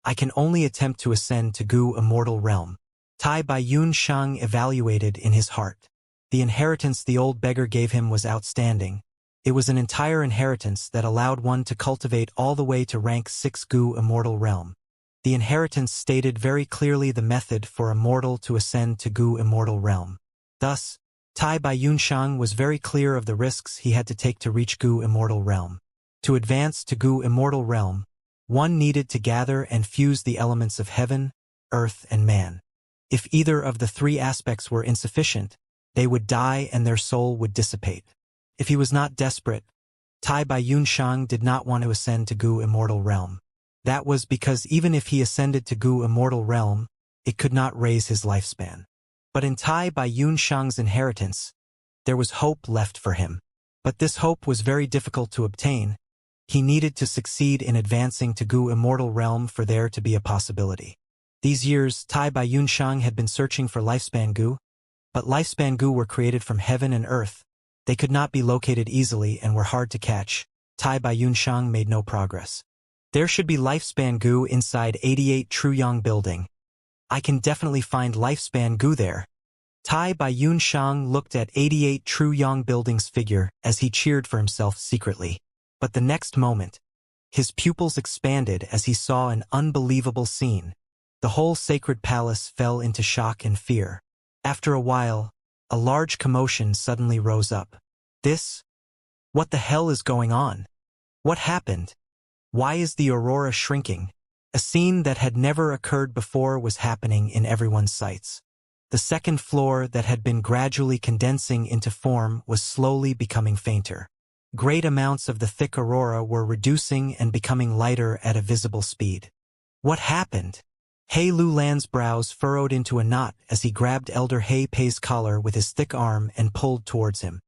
Speaker 1: I can only attempt to ascend to Gu Immortal Realm. Tai by Yunsheng evaluated in his heart. The inheritance the old beggar gave him was outstanding. It was an entire inheritance that allowed one to cultivate all the way to rank 6 Gu Immortal Realm. The inheritance stated very clearly the method for a mortal to ascend to Gu Immortal Realm. Thus, Tai by Yunsheng was very clear of the risks he had to take to reach Gu Immortal Realm. To advance to Gu Immortal Realm, one needed to gather and fuse the elements of heaven, earth, and man. If either of the 3 aspects were insufficient, they would die and their soul would dissipate. If he was not desperate, Tai by Yunsheng did not want to ascend to Gu Immortal Realm. That was because even if he ascended to Gu Immortal Realm, it could not raise his lifespan. But in Tai by Yunsheng's inheritance, there was hope left for him. But this hope was very difficult to obtain. He needed to succeed in advancing to Gu Immortal Realm for there to be a possibility. These years, Tai by Yunsheng had been searching for lifespan Gu, but lifespan Gu were created from heaven and earth. They could not be located easily and were hard to catch. Tai by Yunsheng made no progress. There should be lifespan Gu inside 88 Truyong building. I can definitely find lifespan Gu there. Tai by Yunsheng looked at 88 Truyong building's figure as he cheered for himself secretly. But the next moment, his pupils expanded as he saw an unbelievable scene. The whole sacred palace fell into shock and fear. After a while, a large commotion suddenly rose up. What the hell is going on? What happened? Why is the aurora shrinking? A scene that had never occurred before was happening in everyone's sights. The second floor that had been gradually condensing into form was slowly becoming fainter. Great amounts of the thick aurora were reducing and becoming lighter at a visible speed. What happened? He Lulan's brows furrowed into a knot as he grabbed Elder He Pei's collar with his thick arm and pulled towards him.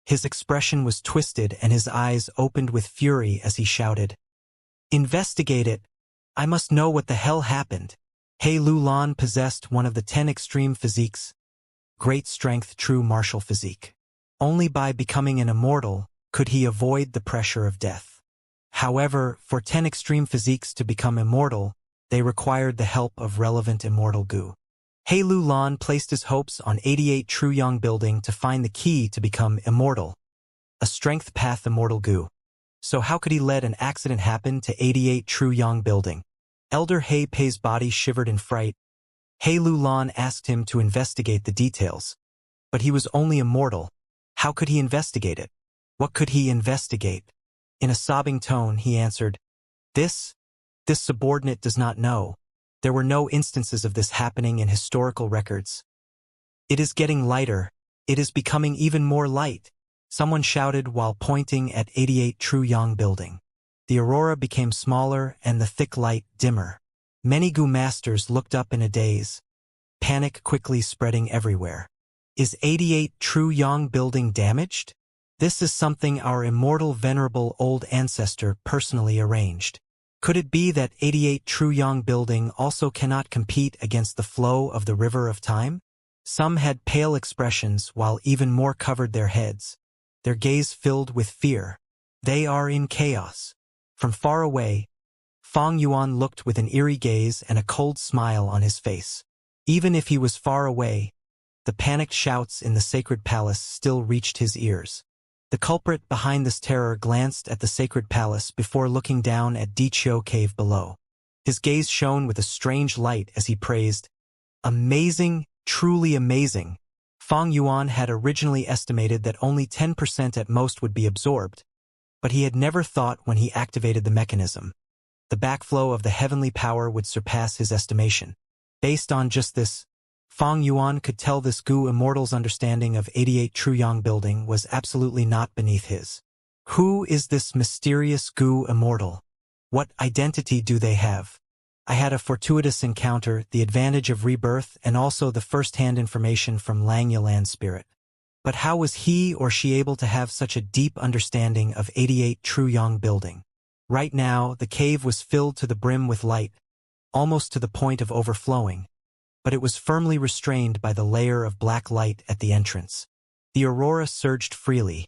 Speaker 1: His expression was twisted and his eyes opened with fury as he shouted, "Investigate it! I must know what the hell happened." He Lulan possessed one of the 10 extreme physiques, great strength, true martial physique. Only by becoming an immortal could he avoid the pressure of death. However, for 10 extreme physiques to become immortal, They required the help of relevant immortal goo. He Lu Lan placed his hopes on 88 True Young building to find the key to become immortal. A strength path immortal goo. So how could he let an accident happen to 88 True Young building? Elder He Pei's body shivered in fright. He Lu Lan asked him to investigate the details. But he was only immortal. How could he investigate it? What could he investigate? In a sobbing tone, he answered, This subordinate does not know. There were no instances of this happening in historical records. It is getting lighter. It is becoming even more light, someone shouted while pointing at 88 True Young building. The aurora became smaller and the thick light dimmer. Many Gu masters looked up in a daze, panic quickly spreading everywhere. Is 88 True Young building damaged? This is something our immortal venerable old ancestor personally arranged. Could it be that 88 True Young building also cannot compete against the flow of the river of time? Some had pale expressions while even more covered their heads, their gaze filled with fear. They are in chaos. From far away, Fang Yuan looked with an eerie gaze and a cold smile on his face. Even if he was far away, the panicked shouts in the sacred palace still reached his ears. The culprit behind this terror glanced at the sacred palace before looking down at Di Chio cave below. His gaze shone with a strange light as he praised, Amazing, truly amazing. Fang Yuan had originally estimated that only 10% at most would be absorbed, but he had never thought when he activated the mechanism. The backflow of the heavenly power would surpass his estimation. Based on just this, Fang Yuan could tell this Gu Immortal's understanding of 88 True Young building was absolutely not beneath his. Who is this mysterious Gu Immortal? What identity do they have? I had a fortuitous encounter, the advantage of rebirth and also the first-hand information from Lang Yilan's spirit. But how was he or she able to have such a deep understanding of 88 True Young building? Right now, the cave was filled to the brim with light, almost to the point of overflowing, but it was firmly restrained by the layer of black light at the entrance. The aurora surged freely.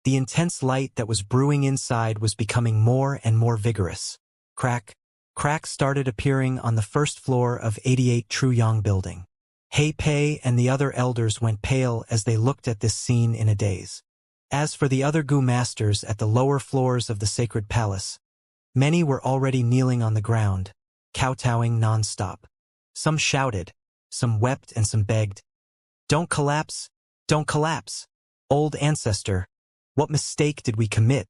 Speaker 1: The intense light that was brewing inside was becoming more and more vigorous. Cracks started appearing on the first floor of 88 True Young building. He Pei and the other elders went pale as they looked at this scene in a daze. As for the other Gu masters at the lower floors of the sacred palace, many were already kneeling on the ground, kowtowing non-stop. Some shouted, some wept and some begged. Don't collapse, don't collapse. Old ancestor, what mistake did we commit?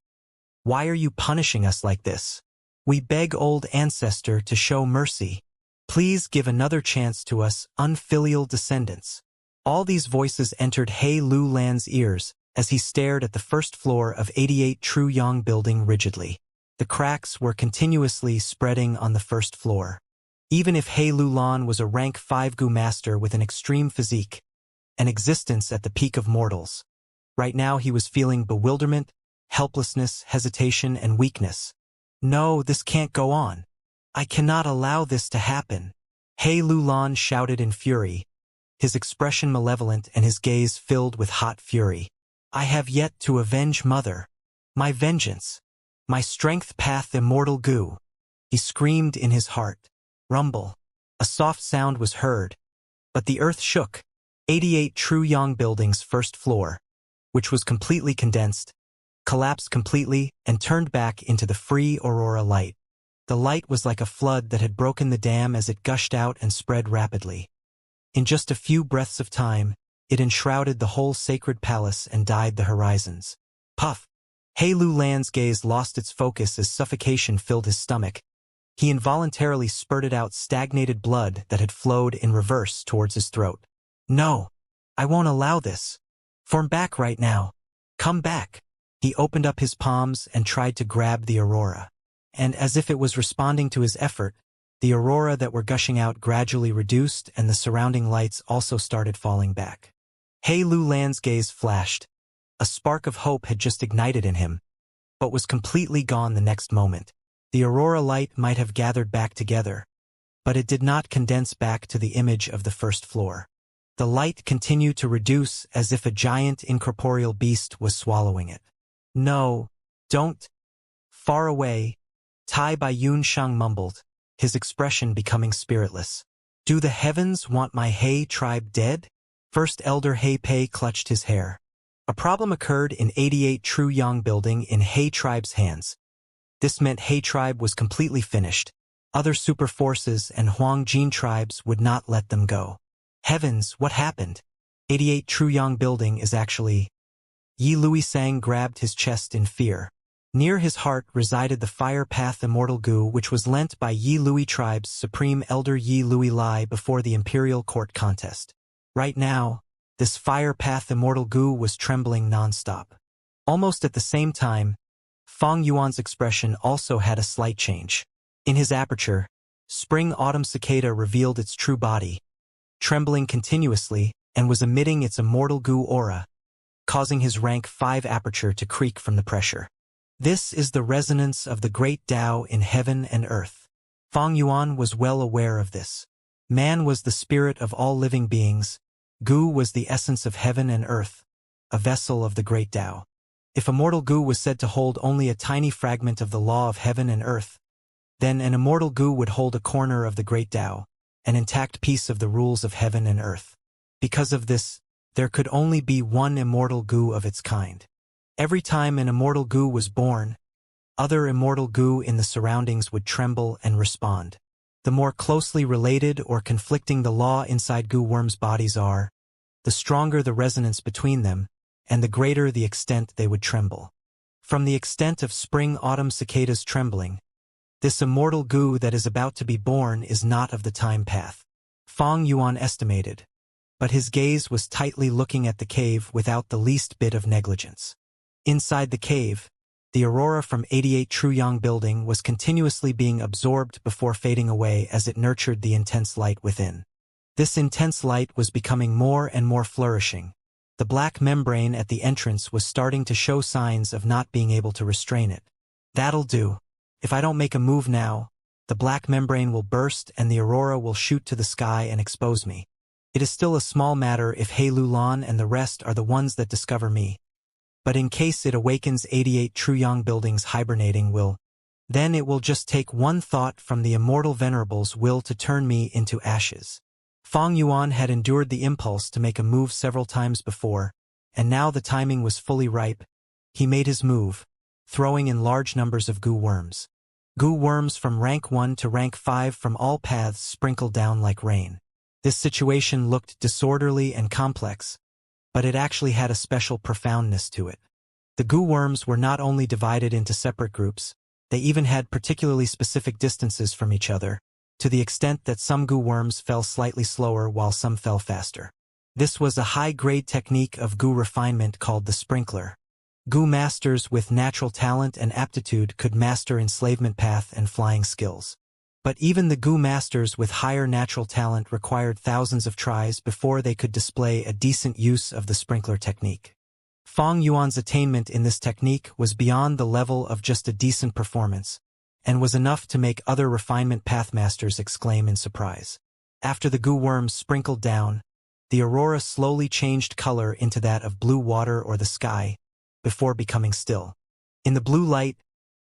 Speaker 1: Why are you punishing us like this? We beg old ancestor to show mercy. Please give another chance to us unfilial descendants. All these voices entered He Lu Lan's ears as he stared at the first floor of 88 True Young building rigidly. The cracks were continuously spreading on the first floor. Even if He Lu Lan was a rank 5 Gu master with an extreme physique, an existence at the peak of mortals, right now he was feeling bewilderment, helplessness, hesitation, and weakness. No, this can't go on. I cannot allow this to happen. He Lu Lan shouted in fury, his expression malevolent and his gaze filled with hot fury. I have yet to avenge Mother. My vengeance. My strength path immortal Gu. He screamed in his heart. Rumble. A soft sound was heard, but the earth shook. 88 True Young building's first floor, which was completely condensed, collapsed completely and turned back into the free aurora light. The light was like a flood that had broken the dam as it gushed out and spread rapidly. In just a few breaths of time, it enshrouded the whole sacred palace and dyed the horizons. Puff! He Lu Lan's gaze lost its focus as suffocation filled his stomach. He involuntarily spurted out stagnated blood that had flowed in reverse towards his throat. No! I won't allow this. Form back right now. Come back. He opened up his palms and tried to grab the aurora. And as if it was responding to his effort, the aurora that were gushing out gradually reduced and the surrounding lights also started falling back. He Lu Lan's gaze flashed. A spark of hope had just ignited in him, but was completely gone the next moment. The aurora light might have gathered back together, but it did not condense back to the image of the first floor. The light continued to reduce as if a giant incorporeal beast was swallowing it. No, don't. Far away, Tai Bai Yun Shang mumbled, his expression becoming spiritless. Do the heavens want my He tribe dead? First Elder He Pei clutched his hair. A problem occurred in 88 True Yang building in He tribe's hands. This meant He tribe was completely finished. Other super forces and Huang Jin tribes would not let them go. Heavens, what happened? 88 True Yang building is actually... Yi Lui Sang grabbed his chest in fear. Near his heart resided the Fire Path Immortal Gu, which was lent by Yi Lui tribe's supreme elder Yi Lui Lai before the imperial court contest. Right now, this Fire Path Immortal Gu was trembling non-stop. Almost at the same time, Fang Yuan's expression also had a slight change. In his aperture, spring-autumn cicada revealed its true body, trembling continuously, and was emitting its Immortal Gu aura, causing his rank 5 aperture to creak from the pressure. This is the resonance of the great Tao in heaven and earth. Fang Yuan was well aware of this. Man was the spirit of all living beings. Gu was the essence of heaven and earth, a vessel of the great Tao. If Immortal Gu was said to hold only a tiny fragment of the law of heaven and earth, then an Immortal Gu would hold a corner of the great Tao, an intact piece of the rules of heaven and earth. Because of this, there could only be one Immortal Gu of its kind. Every time an Immortal Gu was born, other Immortal Gu in the surroundings would tremble and respond. The more closely related or conflicting the law inside Gu worms' bodies are, the stronger the resonance between them, and the greater the extent they would tremble. From the extent of spring-autumn cicadas trembling, this Immortal Gu that is about to be born is not of the time path. Fang Yuan estimated, but his gaze was tightly looking at the cave without the least bit of negligence. Inside the cave, the aurora from 88 True Yang building was continuously being absorbed before fading away as it nurtured the intense light within. This intense light was becoming more and more flourishing. The black membrane at the entrance was starting to show signs of not being able to restrain it. That'll do. If I don't make a move now, the black membrane will burst and the aurora will shoot to the sky and expose me. It is still a small matter if He Lulan and the rest are the ones that discover me. But in case it awakens 88 True Yang buildings hibernating then it will just take one thought from the immortal venerables will to turn me into ashes. Fang Yuan had endured the impulse to make a move several times before, and now the timing was fully ripe. He made his move, throwing in large numbers of Gu worms. Gu worms from rank 1 to rank 5 from all paths sprinkled down like rain. This situation looked disorderly and complex, but it actually had a special profoundness to it. The Gu worms were not only divided into separate groups, they even had particularly specific distances from each other, to the extent that some Gu worms fell slightly slower while some fell faster. This was a high-grade technique of Gu refinement called the sprinkler. Gu masters with natural talent and aptitude could master enslavement path and flying skills. But even the Gu masters with higher natural talent required thousands of tries before they could display a decent use of the sprinkler technique. Fang Yuan's attainment in this technique was beyond the level of just a decent performance, and was enough to make other refinement pathmasters exclaim in surprise. After the Gu worms sprinkled down, the aurora slowly changed color into that of blue water or the sky, before becoming still. In the blue light,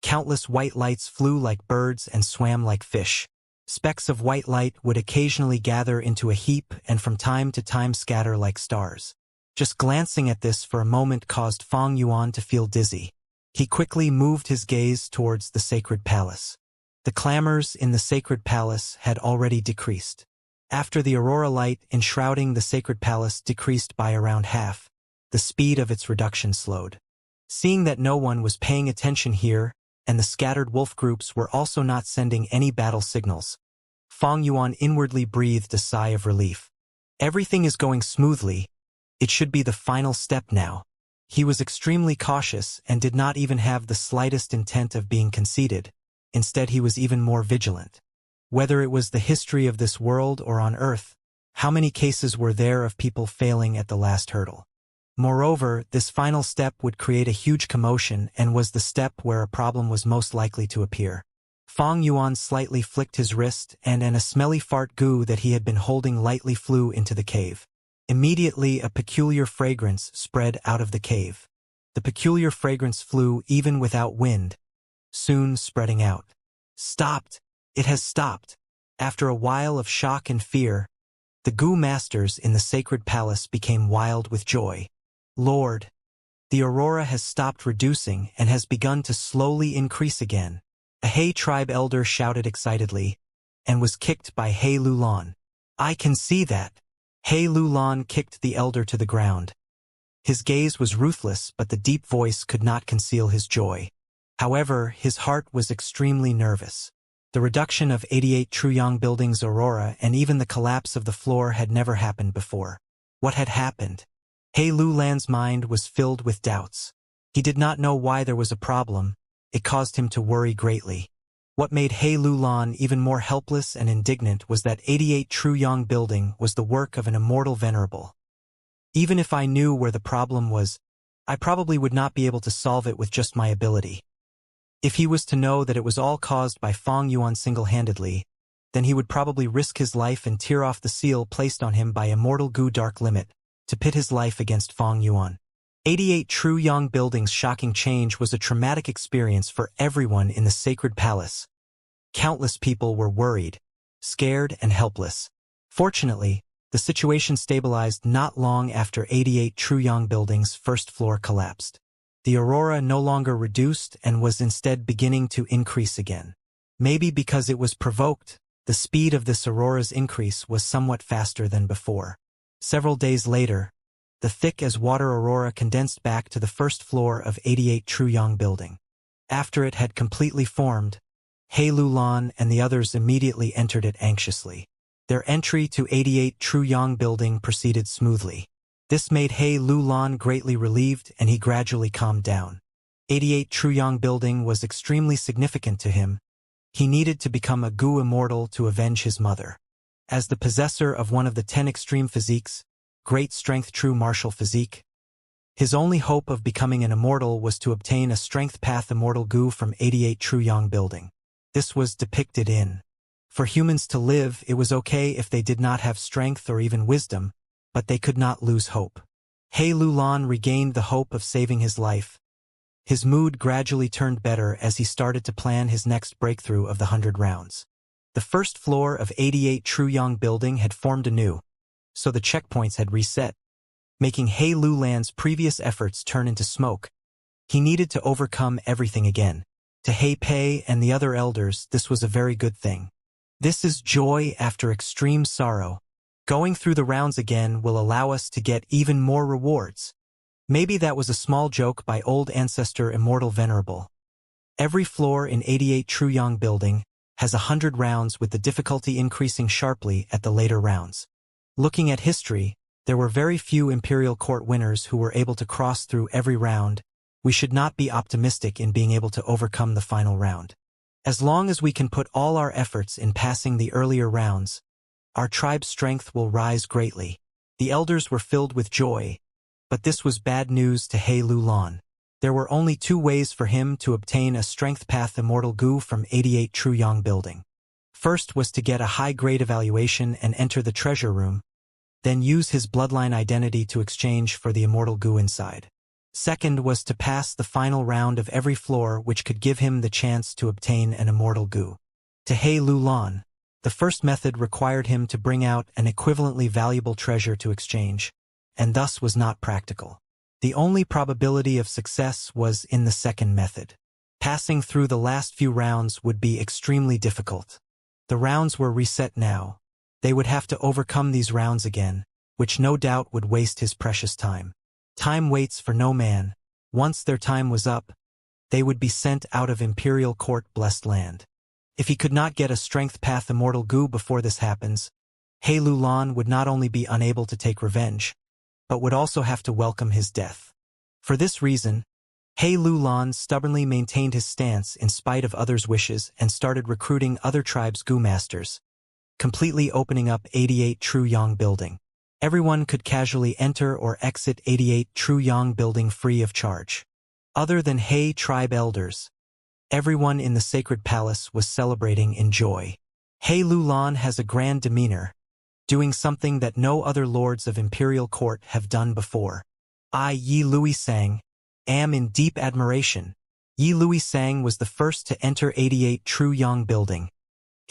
Speaker 1: countless white lights flew like birds and swam like fish. Specks of white light would occasionally gather into a heap and from time to time scatter like stars. Just glancing at this for a moment caused Fang Yuan to feel dizzy. He quickly moved his gaze towards the sacred palace. The clamors in the sacred palace had already decreased. After the aurora light enshrouding the sacred palace decreased by around half, the speed of its reduction slowed. Seeing that no one was paying attention here, and the scattered wolf groups were also not sending any battle signals, Fang Yuan inwardly breathed a sigh of relief. Everything is going smoothly. It should be the final step now. He was extremely cautious and did not even have the slightest intent of being conceited. Instead, he was even more vigilant. Whether it was the history of this world or on Earth, how many cases were there of people failing at the last hurdle? Moreover, this final step would create a huge commotion and was the step where a problem was most likely to appear. Fang Yuan slightly flicked his wrist and a smelly fart Gu that he had been holding lightly flew into the cave. Immediately a peculiar fragrance spread out of the cave. The peculiar fragrance flew even without wind, soon spreading out. Stopped! It has stopped. After a while of shock and fear, the Gu masters in the sacred palace became wild with joy. Lord, the aurora has stopped reducing and has begun to slowly increase again. A He tribe elder shouted excitedly, and was kicked by He Lulan. I can see that. He Lulan kicked the elder to the ground. His gaze was ruthless, but the deep voice could not conceal his joy. However, his heart was extremely nervous. The reduction of 88 Truyang Building's aurora and even the collapse of the floor had never happened before. What had happened? He Lulan's mind was filled with doubts. He did not know why there was a problem. It caused him to worry greatly. What made He Lulan even more helpless and indignant was that 88 Truyang Building was the work of an immortal venerable. Even if I knew where the problem was, I probably would not be able to solve it with just my ability. If he was to know that it was all caused by Feng Yuan single-handedly, then he would probably risk his life and tear off the seal placed on him by Immortal Gu Dark Limit to pit his life against Feng Yuan. 88 Truyang Building's shocking change was a traumatic experience for everyone in the sacred palace. Countless people were worried, scared, and helpless. Fortunately, the situation stabilized not long after 88 Truyang Building's first floor collapsed. The aurora no longer reduced and was instead beginning to increase again. Maybe because it was provoked, the speed of this aurora's increase was somewhat faster than before. Several days later, the thick-as-water aurora condensed back to the first floor of 88 Truyang Building. After it had completely formed, He Lulan and the others immediately entered it anxiously. Their entry to 88 Truyang Building proceeded smoothly. This made He Lulan greatly relieved and he gradually calmed down. 88 Truyang Building was extremely significant to him. He needed to become a Gu immortal to avenge his mother. As the possessor of one of the 10 extreme physiques, great strength true martial physique, his only hope of becoming an immortal was to obtain a strength path immortal Gu from 88 Truyang Building. This was depicted in. For humans to live, it was okay if they did not have strength or even wisdom, but they could not lose hope. He Lulan regained the hope of saving his life. His mood gradually turned better as he started to plan his next breakthrough of the 100 rounds. The first floor of 88 Truyang Building had formed anew, so the checkpoints had reset, making He Lulan's previous efforts turn into smoke. He needed to overcome everything again. To He Pei and the other elders, this was a very good thing. This is joy after extreme sorrow. Going through the rounds again will allow us to get even more rewards. Maybe that was a small joke by old ancestor Immortal Venerable. Every floor in 88 Truyang Building has 100 rounds with the difficulty increasing sharply at the later rounds. Looking at history, there were very few Imperial Court winners who were able to cross through every round. We should not be optimistic in being able to overcome the final round. As long as we can put all our efforts in passing the earlier rounds, our tribe's strength will rise greatly. The elders were filled with joy, but this was bad news to He Lulan. There were only 2 ways for him to obtain a strength path immortal Gu from 88 Truyang Building. First was to get a high-grade evaluation and enter the treasure room, then use his bloodline identity to exchange for the immortal Gu inside. Second was to pass the final round of every floor, which could give him the chance to obtain an immortal Gu. To He Lulan, the first method required him to bring out an equivalently valuable treasure to exchange, and thus was not practical. The only probability of success was in the second method. Passing through the last few rounds would be extremely difficult. The rounds were reset now. They would have to overcome these rounds again, which no doubt would waste his precious time. Time waits for no man. Once their time was up, they would be sent out of Imperial Court blessed land. If he could not get a strength path immortal Gu before this happens, He Lulan would not only be unable to take revenge, but would also have to welcome his death. For this reason, He Lulan stubbornly maintained his stance in spite of others' wishes and started recruiting other tribes' Gu masters, completely opening up 88 Truyang Building. Everyone could casually enter or exit 88 Truyang Building free of charge. Other than He tribe elders, everyone in the sacred palace was celebrating in joy. He Lulan has a grand demeanor, doing something that no other lords of Imperial Court have done before. I, Yi Louis Sang, am in deep admiration. Yi Louis Sang was the first to enter 88 Truyang Building.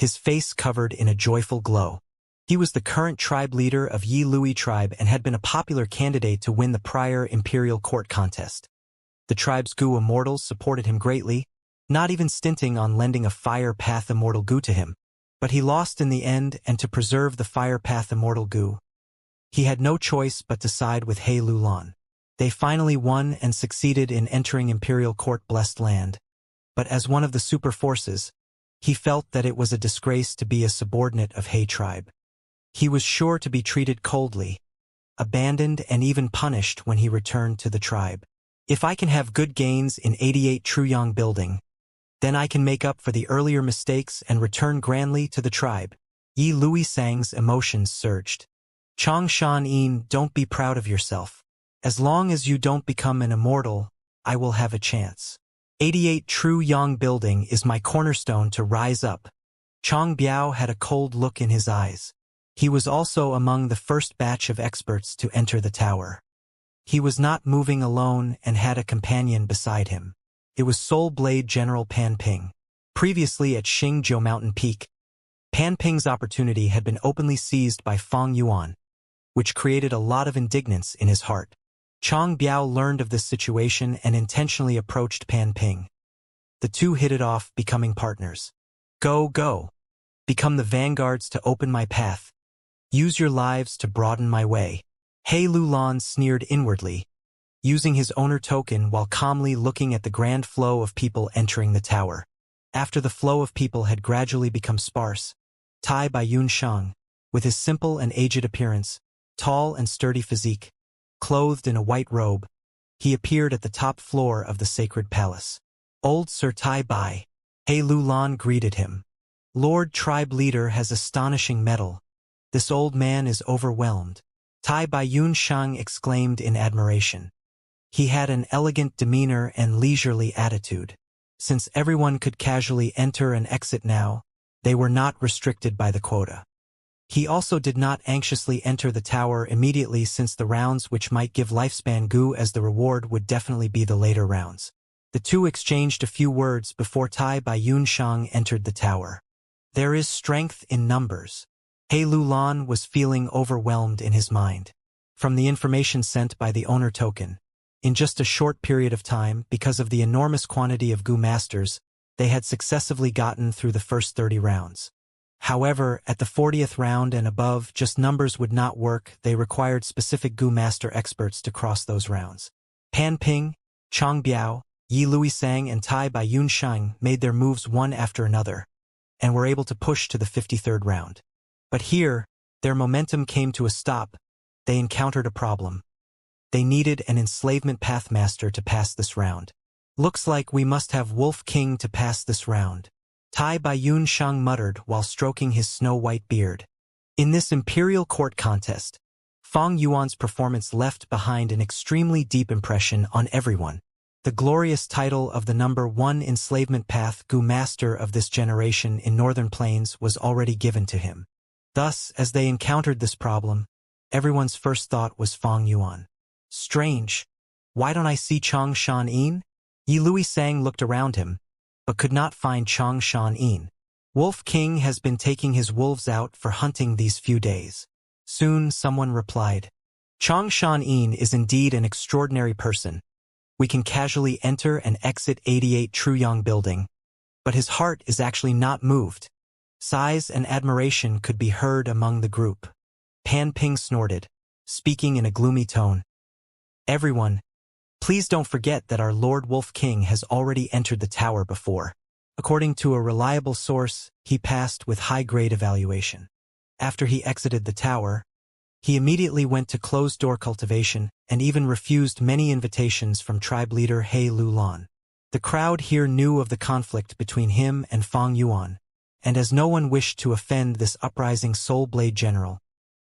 Speaker 1: his face covered in a joyful glow. He was the current tribe leader of Yi Lui tribe and had been a popular candidate to win the prior imperial court contest. The tribe's Gu immortals supported him greatly, not even stinting on lending a Fire Path Immortal Gu to him. But he lost in the end, and to preserve the Fire Path Immortal Gu, he had no choice but to side with He Lulan. They finally won and succeeded in entering Imperial Court Blessed Land. But as one of the super forces, he felt that it was a disgrace to be a subordinate of He tribe. He was sure to be treated coldly, abandoned and even punished when he returned to the tribe. If I can have good gains in 88 Truyong building, then I can make up for the earlier mistakes and return grandly to the tribe. Yi Lui Sang's emotions surged. Chong Shan Yin, don't be proud of yourself. As long as you don't become an immortal, I will have a chance. 88 Truyong building is my cornerstone to rise up. Chong Biao had a cold look in his eyes. He was also among the first batch of experts to enter the tower. He was not moving alone and had a companion beside him. It was Soul Blade General Pan Ping. Previously at Xingjiu Mountain Peak, Pan Ping's opportunity had been openly seized by Fang Yuan, which created a lot of indignance in his heart. Chong Biao learned of this situation and intentionally approached Pan Ping. The two hit it off, becoming partners. Go, go. Become the vanguards to open my path. Use your lives to broaden my way. He Lulan sneered inwardly, using his owner token while calmly looking at the grand flow of people entering the tower. After the flow of people had gradually become sparse, Tai Baiyun Shang, with his simple and aged appearance, tall and sturdy physique, clothed in a white robe, he appeared at the top floor of the sacred palace. Old Sir Tai Bai. He Lulan greeted him. Lord Tribe Leader has astonishing mettle. This old man is overwhelmed. Tai Baiyun Shang exclaimed in admiration. He had an elegant demeanor and leisurely attitude. Since everyone could casually enter and exit now, they were not restricted by the quota. He also did not anxiously enter the tower immediately, since the rounds which might give lifespan Gu as the reward would definitely be the later rounds. The two exchanged a few words before Tai Baiyun Shang entered the tower. There is strength in numbers. He Lulan was feeling overwhelmed in his mind. From the information sent by the owner token, in just a short period of time, because of the enormous quantity of Gu masters, they had successively gotten through the first 30 rounds. However, at the 40th round and above, just numbers would not work. They required specific Gu master experts to cross those rounds. Pan Ping, Chong Biao, Yi Lui Sang and Tai Baiyun Shang made their moves one after another, and were able to push to the 53rd round. But here, their momentum came to a stop. They encountered a problem. They needed an enslavement pathmaster to pass this round. Looks like we must have Wolf King to pass this round, Tai Baiyun Shang muttered while stroking his snow-white beard. In this imperial court contest, Fang Yuan's performance left behind an extremely deep impression on everyone. The glorious title of the #1 enslavement path Gu master of this generation in Northern Plains was already given to him. Thus, as they encountered this problem, everyone's first thought was Fang Yuan. Strange. Why don't I see Chong Shan Yin? Yi Lui Sang looked around him, but could not find Chong Shan Yin. Wolf King has been taking his wolves out for hunting these few days. Soon someone replied. Chong Shan Yin is indeed an extraordinary person. We can casually enter and exit 88 Truyong building, but his heart is actually not moved. Sighs and admiration could be heard among the group. Pan Ping snorted, speaking in a gloomy tone. Everyone, please don't forget that our Lord Wolf King has already entered the tower before. According to a reliable source, he passed with high-grade evaluation. After he exited the tower, he immediately went to closed-door cultivation and even refused many invitations from tribe leader He Lulan. The crowd here knew of the conflict between him and Fang Yuan, and as no one wished to offend this uprising Soul Blade General,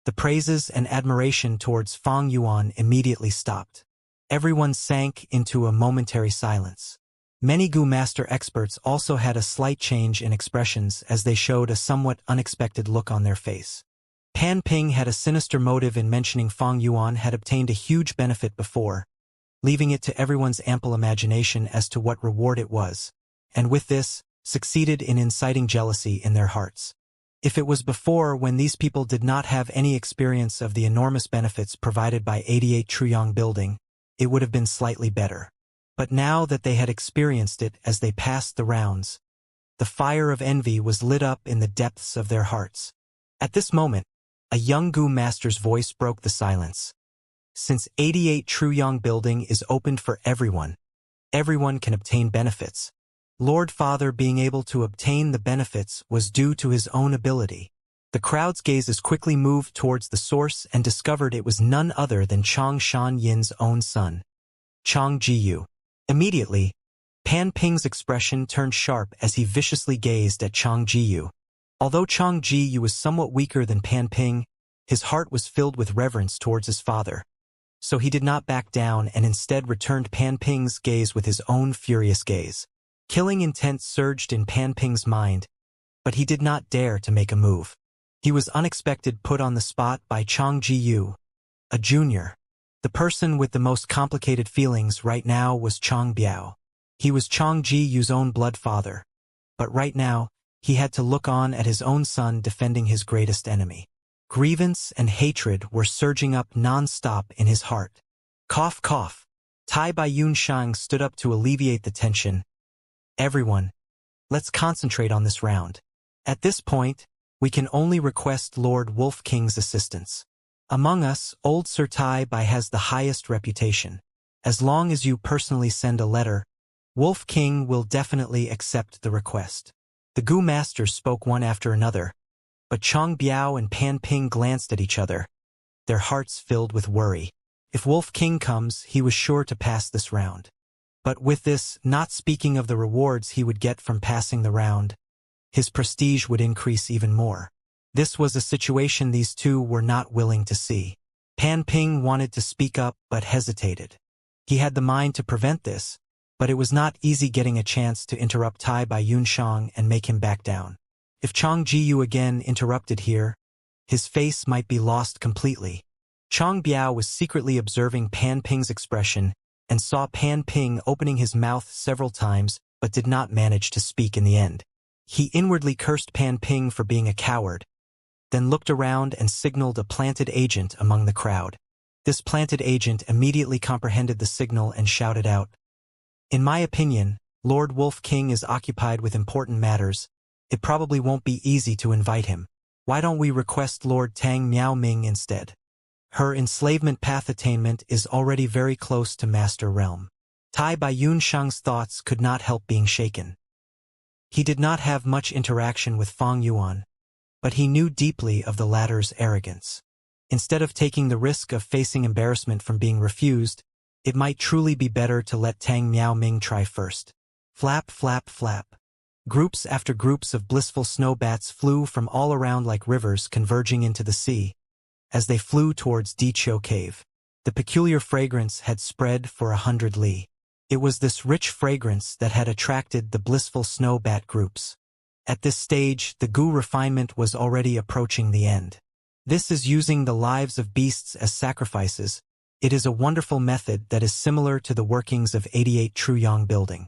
Speaker 1: the praises and admiration towards Fang Yuan immediately stopped. Everyone sank into a momentary silence. Many Gu master experts also had a slight change in expressions as they showed a somewhat unexpected look on their face. Pan Ping had a sinister motive in mentioning Fang Yuan had obtained a huge benefit before, leaving it to everyone's ample imagination as to what reward it was. And with this, succeeded in inciting jealousy in their hearts. If it was before, when these people did not have any experience of the enormous benefits provided by 88 Truyong building, it would have been slightly better. But now that they had experienced it as they passed the rounds, the fire of envy was lit up in the depths of their hearts. At this moment, a young Gu master's voice broke the silence. Since 88 Truyong building is opened for everyone, everyone can obtain benefits. Lord Father being able to obtain the benefits was due to his own ability. The crowd's gazes quickly moved towards the source and discovered it was none other than Chang Shan Yin's own son, Chang Jiyu. Immediately, Pan Ping's expression turned sharp as he viciously gazed at Chang Jiyu. Although Chang Jiyu was somewhat weaker than Pan Ping, his heart was filled with reverence towards his father. So he did not back down and instead returned Pan Ping's gaze with his own furious gaze. Killing intent surged in Pan Ping's mind, but he did not dare to make a move. He was unexpected put on the spot by Chang Jiyu, a junior. The person with the most complicated feelings right now was Chang Biao. He was Chang Jiyu's own blood father, but right now, he had to look on at his own son defending his greatest enemy. Grievance and hatred were surging up non-stop in his heart. Cough, cough. Tai Baiyun Shang stood up to alleviate the tension. Everyone, let's concentrate on this round. At this point, we can only request Lord Wolf King's assistance. Among us, old Sir Tai Bai has the highest reputation. As long as you personally send a letter, Wolf King will definitely accept the request. The Gu masters spoke one after another, but Chang Biao and Pan Ping glanced at each other, their hearts filled with worry. If Wolf King comes, he was sure to pass this round. But with this, not speaking of the rewards he would get from passing the round, his prestige would increase even more. This was a situation these two were not willing to see. Pan Ping wanted to speak up but hesitated. He had the mind to prevent this, but it was not easy getting a chance to interrupt Tai Baiyun Shang and make him back down. If Chang Jiyu again interrupted here, his face might be lost completely. Chang Biao was secretly observing Pan Ping's expression and saw Pan Ping opening his mouth several times but did not manage to speak in the end. He inwardly cursed Pan Ping for being a coward, then looked around and signaled a planted agent among the crowd. This planted agent immediately comprehended the signal and shouted out, "In my opinion, Lord Wolf King is occupied with important matters. It probably won't be easy to invite him. Why don't we request Lord Tang Miao Ming instead? Her enslavement path attainment is already very close to Master Realm." Tai Baiyun Shang's thoughts could not help being shaken. He did not have much interaction with Fang Yuan, but he knew deeply of the latter's arrogance. Instead of taking the risk of facing embarrassment from being refused, it might truly be better to let Tang Miao Ming try first. Flap, flap, flap. Groups after groups of blissful snow bats flew from all around like rivers converging into the sea, as they flew towards Diqiu Cave. The peculiar fragrance had spread for 100 li. It was this rich fragrance that had attracted the blissful snow bat groups. At this stage, the Gu refinement was already approaching the end. This is using the lives of beasts as sacrifices. It is a wonderful method that is similar to the workings of 88 Truyong building.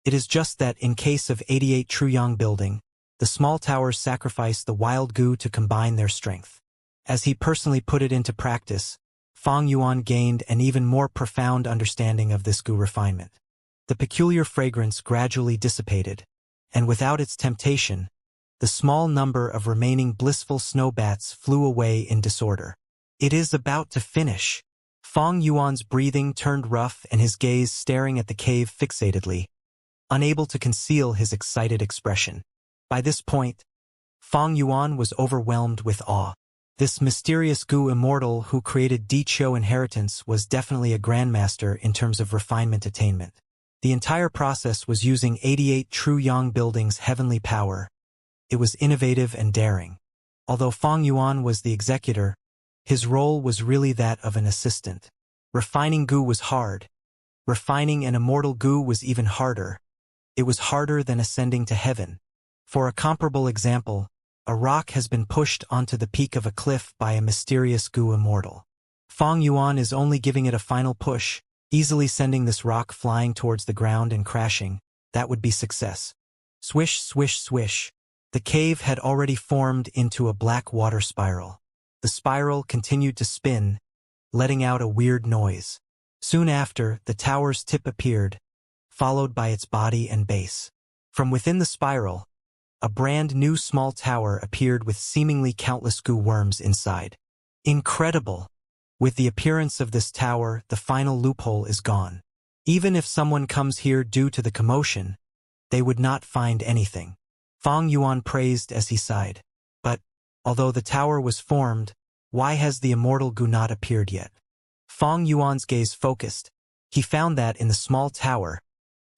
Speaker 1: It is just that in case of 88 Truyong building, the small towers sacrifice the wild Gu to combine their strength. As he personally put it into practice, Fang Yuan gained an even more profound understanding of this Gu refinement. The peculiar fragrance gradually dissipated, and without its temptation, the small number of remaining blissful snow bats flew away in disorder. It is about to finish. Fang Yuan's breathing turned rough and his gaze staring at the cave fixatedly, unable to conceal his excited expression. By this point, Fang Yuan was overwhelmed with awe. This mysterious Gu Immortal who created Diqiu Inheritance was definitely a grandmaster in terms of refinement attainment. The entire process was using 88 Truyong building's heavenly power. It was innovative and daring. Although Fang Yuan was the executor, his role was really that of an assistant. Refining Gu was hard. Refining an immortal Gu was even harder. It was harder than ascending to heaven. For a comparable example, a rock has been pushed onto the peak of a cliff by a mysterious Gu Immortal. Fang Yuan is only giving it a final push, easily sending this rock flying towards the ground and crashing. That would be success. Swish, swish, swish. The cave had already formed into a black water spiral. The spiral continued to spin, letting out a weird noise. Soon after, the tower's tip appeared, followed by its body and base. From within the spiral, a brand new small tower appeared with seemingly countless goo worms inside. Incredible! With the appearance of this tower, the final loophole is gone. Even if someone comes here due to the commotion, they would not find anything. Fang Yuan praised as he sighed. But, although the tower was formed, why has the immortal goo not appeared yet? Fang Yuan's gaze focused. He found that in the small tower,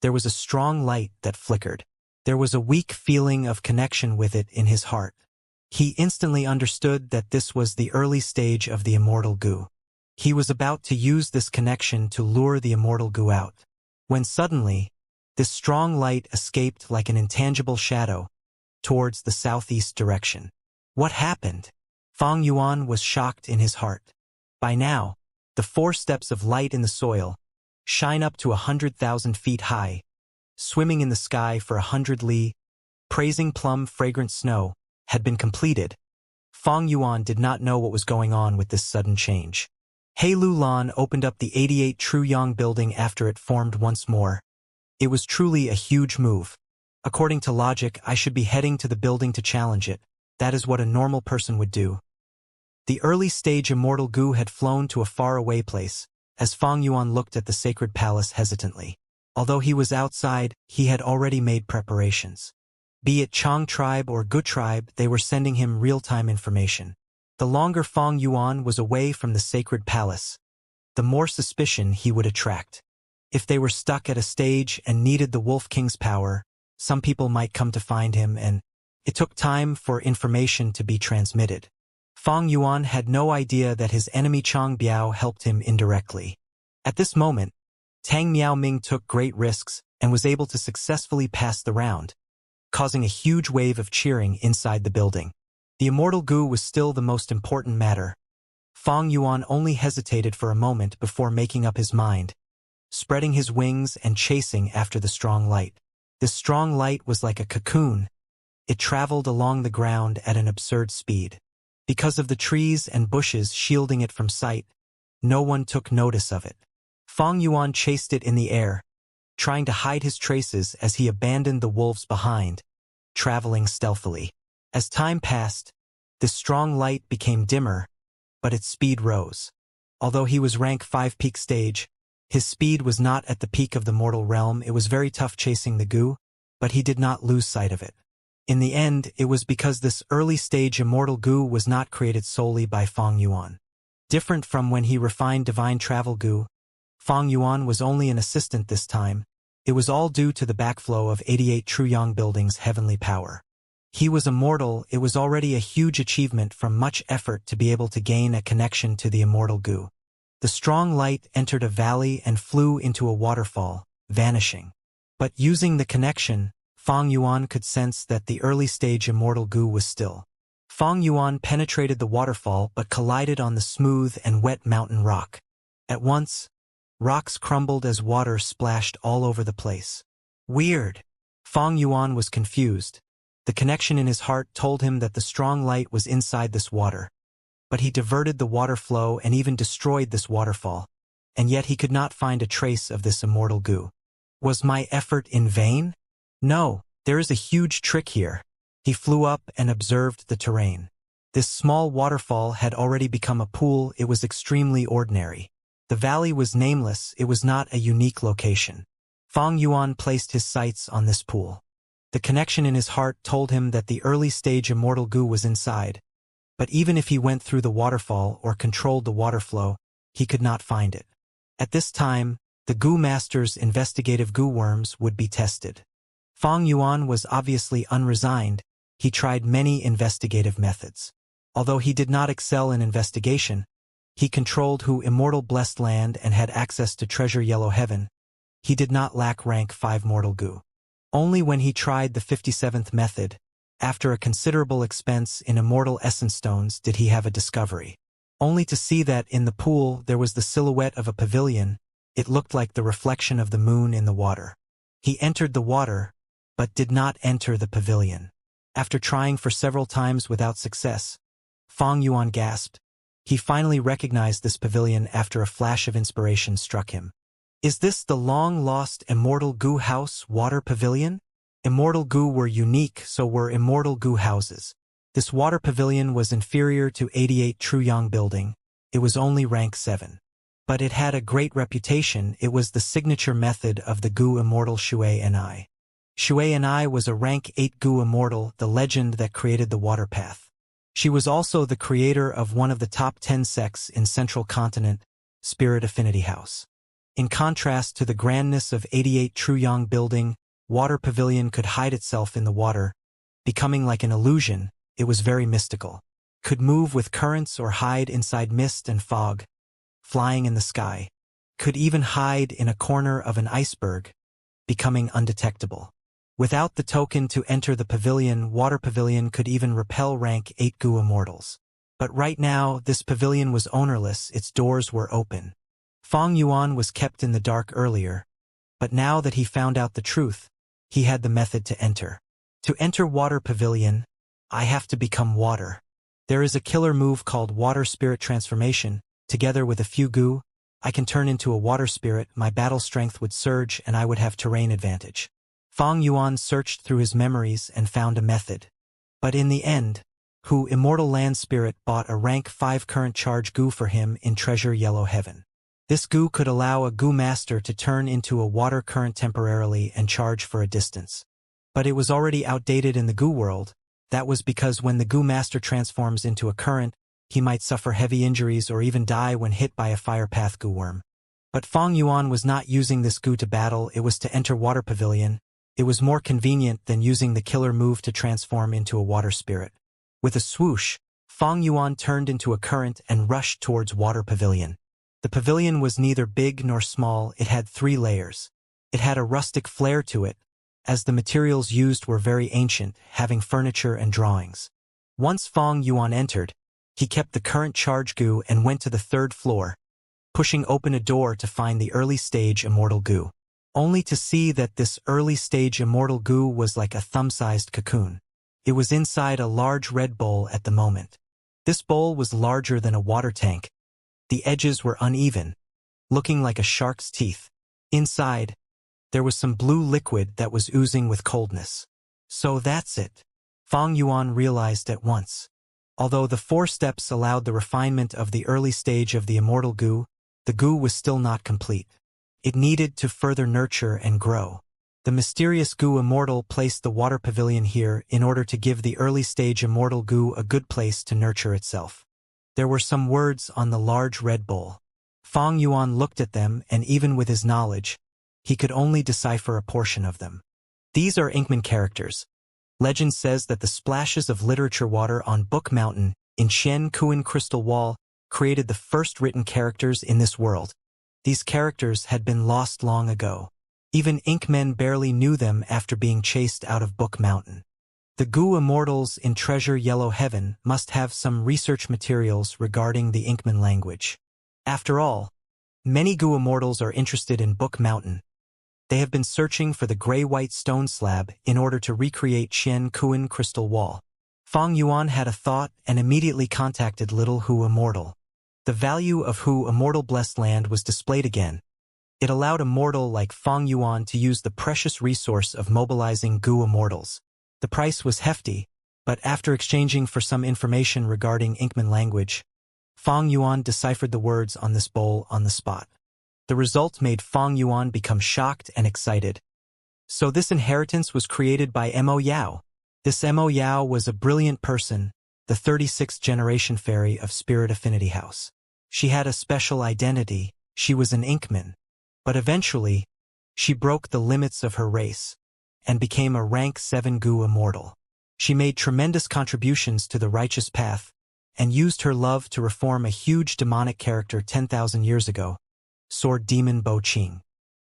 Speaker 1: there was a strong light that flickered. There was a weak feeling of connection with it in his heart. He instantly understood that this was the early stage of the immortal goo. He was about to use this connection to lure the immortal goo out. When suddenly, this strong light escaped like an intangible shadow towards the southeast direction. What happened? Fang Yuan was shocked in his heart. By now, the 4 steps of light in the soil shine up to 100,000 feet high, swimming in the sky for 100 li, praising plum fragrant snow, had been completed. Fang Yuan did not know what was going on with this sudden change. He Lulan opened up the 88 Truyong building after it formed once more. It was truly a huge move. According to logic, I should be heading to the building to challenge it. That is what a normal person would do. The early stage immortal goo had flown to a faraway place, as Fang Yuan looked at the sacred palace hesitantly. Although he was outside, he had already made preparations. Be it Chang tribe or Gu tribe, they were sending him real-time information. The longer Fang Yuan was away from the sacred palace, the more suspicion he would attract. If they were stuck at a stage and needed the Wolf King's power, some people might come to find him, and it took time for information to be transmitted. Fang Yuan had no idea that his enemy Chang Biao helped him indirectly. At this moment, Tang Miaoming took great risks and was able to successfully pass the round, causing a huge wave of cheering inside the building. The immortal goo was still the most important matter. Fang Yuan only hesitated for a moment before making up his mind, spreading his wings and chasing after the strong light. This strong light was like a cocoon. It traveled along the ground at an absurd speed. Because of the trees and bushes shielding it from sight, no one took notice of it. Fang Yuan chased it in the air, trying to hide his traces as he abandoned the wolves behind, traveling stealthily. As time passed, this strong light became dimmer, but its speed rose. Although he was rank 5 peak stage, his speed was not at the peak of the mortal realm. It was very tough chasing the goo, but he did not lose sight of it. In the end, it was because this early stage immortal goo was not created solely by Fang Yuan. Different from when he refined divine travel goo, Fang Yuan was only an assistant this time. It was all due to the backflow of 88 Truyong building's heavenly power. He was immortal. It was already a huge achievement from much effort to be able to gain a connection to the immortal goo. The strong light entered a valley and flew into a waterfall, vanishing. But using the connection, Fang Yuan could sense that the early stage immortal goo was still. Fang Yuan penetrated the waterfall but collided on the smooth and wet mountain rock. At once, rocks crumbled as water splashed all over the place. Weird. Fang Yuan was confused. The connection in his heart told him that the strong light was inside this water. But he diverted the water flow and even destroyed this waterfall, and yet he could not find a trace of this immortal goo. Was my effort in vain? No, there is a huge trick here. He flew up and observed the terrain. This small waterfall had already become a pool. It was extremely ordinary. The valley was nameless. It was not a unique location. Fang Yuan placed his sights on this pool. The connection in his heart told him that the early stage immortal goo was inside. But even if he went through the waterfall or controlled the water flow, he could not find it. At this time, the Goo Master's investigative goo worms would be tested. Fang Yuan was obviously unresigned. He tried many investigative methods. Although he did not excel in investigation, he controlled who immortal blessed land and had access to treasure yellow heaven. He did not lack rank 5 mortal goo. Only when he tried the 57th method, after a considerable expense in immortal essence stones, did he have a discovery. Only to see that in the pool there was the silhouette of a pavilion. It looked like the reflection of the moon in the water. He entered the water, but did not enter the pavilion. After trying for several times without success, Fang Yuan gasped. He finally recognized this pavilion after a flash of inspiration struck him. Is this the long-lost Immortal Gu House Water Pavilion? Immortal Gu were unique, so were Immortal Gu houses. This water pavilion was inferior to 88 Truyang building. It was only rank 7. But it had a great reputation. It was the signature method of the Gu Immortal Shui Ni. Shui Ni was a rank 8 Gu Immortal, the legend that created the water path. She was also the creator of one of the top 10 sects in Central Continent, Spirit Affinity House. In contrast to the grandness of 88 Truyang building, Water Pavilion could hide itself in the water, becoming like an illusion. It was very mystical. Could move with currents or hide inside mist and fog, flying in the sky. Could even hide in a corner of an iceberg, becoming undetectable. Without the token to enter the pavilion, Water Pavilion could even repel rank 8 Gu Immortals. But right now, this pavilion was ownerless, its doors were open. Fang Yuan was kept in the dark earlier, but now that he found out the truth, he had the method to enter. To enter Water Pavilion, I have to become water. There is a killer move called Water Spirit Transformation. Together with a few Gu, I can turn into a water spirit, my battle strength would surge and I would have terrain advantage. Fang Yuan searched through his memories and found a method. But in the end, Hu Immortal Land Spirit bought a rank 5 current charge Gu for him in Treasure Yellow Heaven. This Gu could allow a Gu master to turn into a water current temporarily and charge for a distance. But it was already outdated in the Gu world. That was because when the Gu master transforms into a current, he might suffer heavy injuries or even die when hit by a fire path Gu worm. But Fang Yuan was not using this Gu to battle, it was to enter Water Pavilion. It was more convenient than using the killer move to transform into a water spirit. With a swoosh, Fang Yuan turned into a current and rushed towards Water Pavilion. The pavilion was neither big nor small, it had 3 layers. It had a rustic flair to it, as the materials used were very ancient, having furniture and drawings. Once Fang Yuan entered, he kept the current charge Gu and went to the 3rd floor, pushing open a door to find the early stage Immortal Gu. Only to see that this early stage Immortal Gu was like a thumb-sized cocoon. It was inside a large red bowl at the moment. This bowl was larger than a water tank. The edges were uneven, looking like a shark's teeth. Inside, there was some blue liquid that was oozing with coldness. So that's it. Fang Yuan realized at once. Although the 4 steps allowed the refinement of the early stage of the Immortal Gu, the Gu was still not complete. It needed to further nurture and grow. The mysterious Gu Immortal placed the Water Pavilion here in order to give the early stage Immortal Gu a good place to nurture itself. There were some words on the large red bowl. Fang Yuan looked at them, and even with his knowledge, he could only decipher a portion of them. These are Inkman characters. Legend says that the splashes of literature water on Book Mountain in Qian Kuan Crystal Wall created the first written characters in this world. These characters had been lost long ago. Even Inkmen barely knew them after being chased out of Book Mountain. The Gu Immortals in Treasure Yellow Heaven must have some research materials regarding the Inkman language. After all, many Gu Immortals are interested in Book Mountain. They have been searching for the gray-white stone slab in order to recreate Qian Kuan Crystal Wall. Fang Yuan had a thought and immediately contacted Little Hu Immortal. The value of Hu Immortal Blessed Land was displayed again. It allowed a mortal like Fang Yuan to use the precious resource of mobilizing Gu Immortals. The price was hefty, but after exchanging for some information regarding Inkman language, Fang Yuan deciphered the words on this bowl on the spot. The result made Fang Yuan become shocked and excited. So this inheritance was created by Mo Yao. This Mo Yao was a brilliant person, the 36th generation fairy of Spirit Affinity House. She had a special identity, she was an Inkman. But eventually, she broke the limits of her race and became a rank 7 Gu Immortal. She made tremendous contributions to the righteous path and used her love to reform a huge demonic character 10,000 years ago, Sword Demon Bo Qing.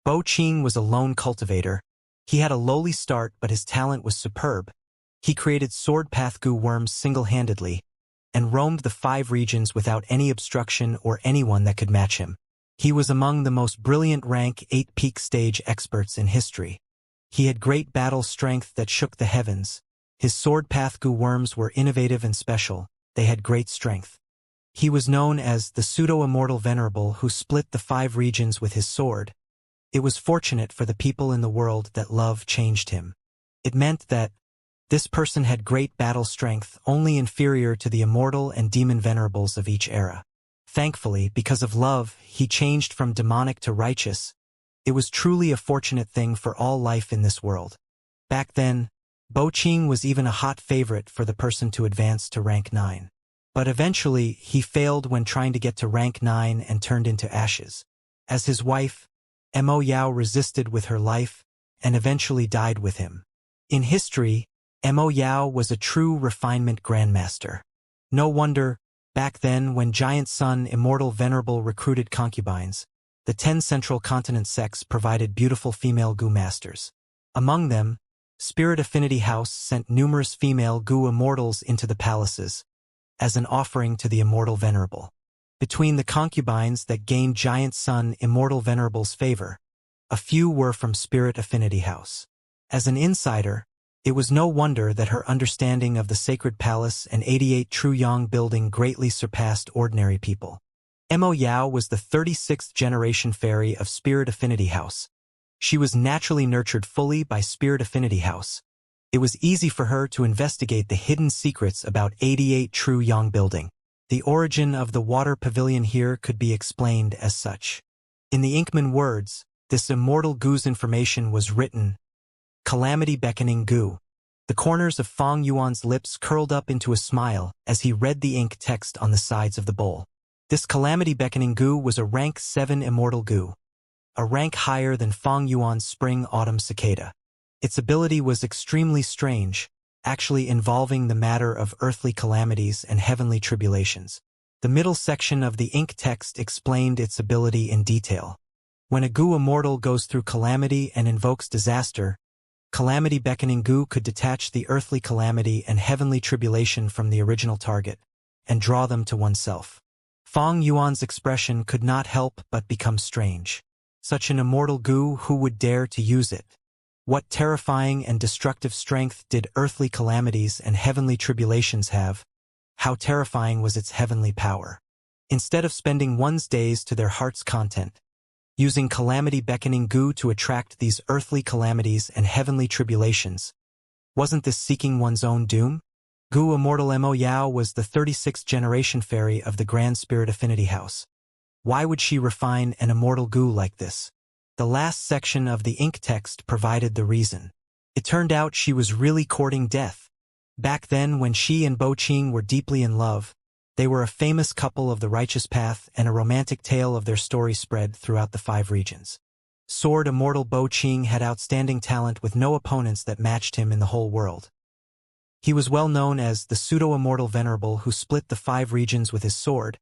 Speaker 1: Bo Qing was a lone cultivator. He had a lowly start, but his talent was superb. He created Sword Path Gu worms single-handedly and roamed the 5 regions without any obstruction or anyone that could match him. He was among the most brilliant rank 8 peak stage experts in history. He had great battle strength that shook the heavens. His sword path Gu worms were innovative and special. They had great strength. He was known as the pseudo-immortal venerable who split the 5 regions with his sword. It was fortunate for the people in the world that love changed him. It meant that this person had great battle strength, only inferior to the immortal and demon venerables of each era. Thankfully, because of love, he changed from demonic to righteous. It was truly a fortunate thing for all life in this world. Back then, Bo Qing was even a hot favorite for the person to advance to rank 9. But eventually, he failed when trying to get to rank 9 and turned into ashes. As his wife, Mo Yao resisted with her life and eventually died with him. In history, Mo Yao was a true refinement grandmaster. No wonder, back then when Giant Sun Immortal Venerable recruited concubines, the 10 Central Continent sects provided beautiful female Gu masters. Among them, Spirit Affinity House sent numerous female Gu immortals into the palaces as an offering to the Immortal Venerable. Between the concubines that gained Giant Sun Immortal Venerable's favor, a few were from Spirit Affinity House. As an insider, it was no wonder that her understanding of the Sacred Palace and 88 True Yang building greatly surpassed ordinary people. Mo Yao was the 36th generation fairy of Spirit Affinity House. She was naturally nurtured fully by Spirit Affinity House. It was easy for her to investigate the hidden secrets about 88 True Yang building. The origin of the water pavilion here could be explained as such. In the Inkman words, this immortal Gu's information was written, Calamity Beckoning Gu. The corners of Fong Yuan's lips curled up into a smile as he read the ink text on the sides of the bowl. This Calamity Beckoning Gu was a rank 7 immortal Gu, a rank higher than Fong Yuan's Spring-Autumn Cicada. Its ability was extremely strange, actually involving the matter of earthly calamities and heavenly tribulations. The middle section of the ink text explained its ability in detail. When a Gu immortal goes through calamity and invokes disaster, Calamity Beckoning Gu could detach the earthly calamity and heavenly tribulation from the original target and draw them to oneself. Fong Yuan's expression could not help but become strange. Such an immortal Gu, who would dare to use it? What terrifying and destructive strength did earthly calamities and heavenly tribulations have? How terrifying was its heavenly power? Instead of spending one's days to their heart's content, using Calamity Beckoning Gu to attract these earthly calamities and heavenly tribulations, wasn't this seeking one's own doom? Gu Immortal Mo Yao was the 36th generation fairy of the Grand Spirit Affinity House. Why would she refine an immortal Gu like this? The last section of the ink text provided the reason. It turned out she was really courting death. Back then, when she and Bo Qing were deeply in love, they were a famous couple of the righteous path, and a romantic tale of their story spread throughout the 5 regions. Sword Immortal Bo Qing had outstanding talent with no opponents that matched him in the whole world. He was well known as the pseudo-immortal venerable who split the 5 regions with his sword.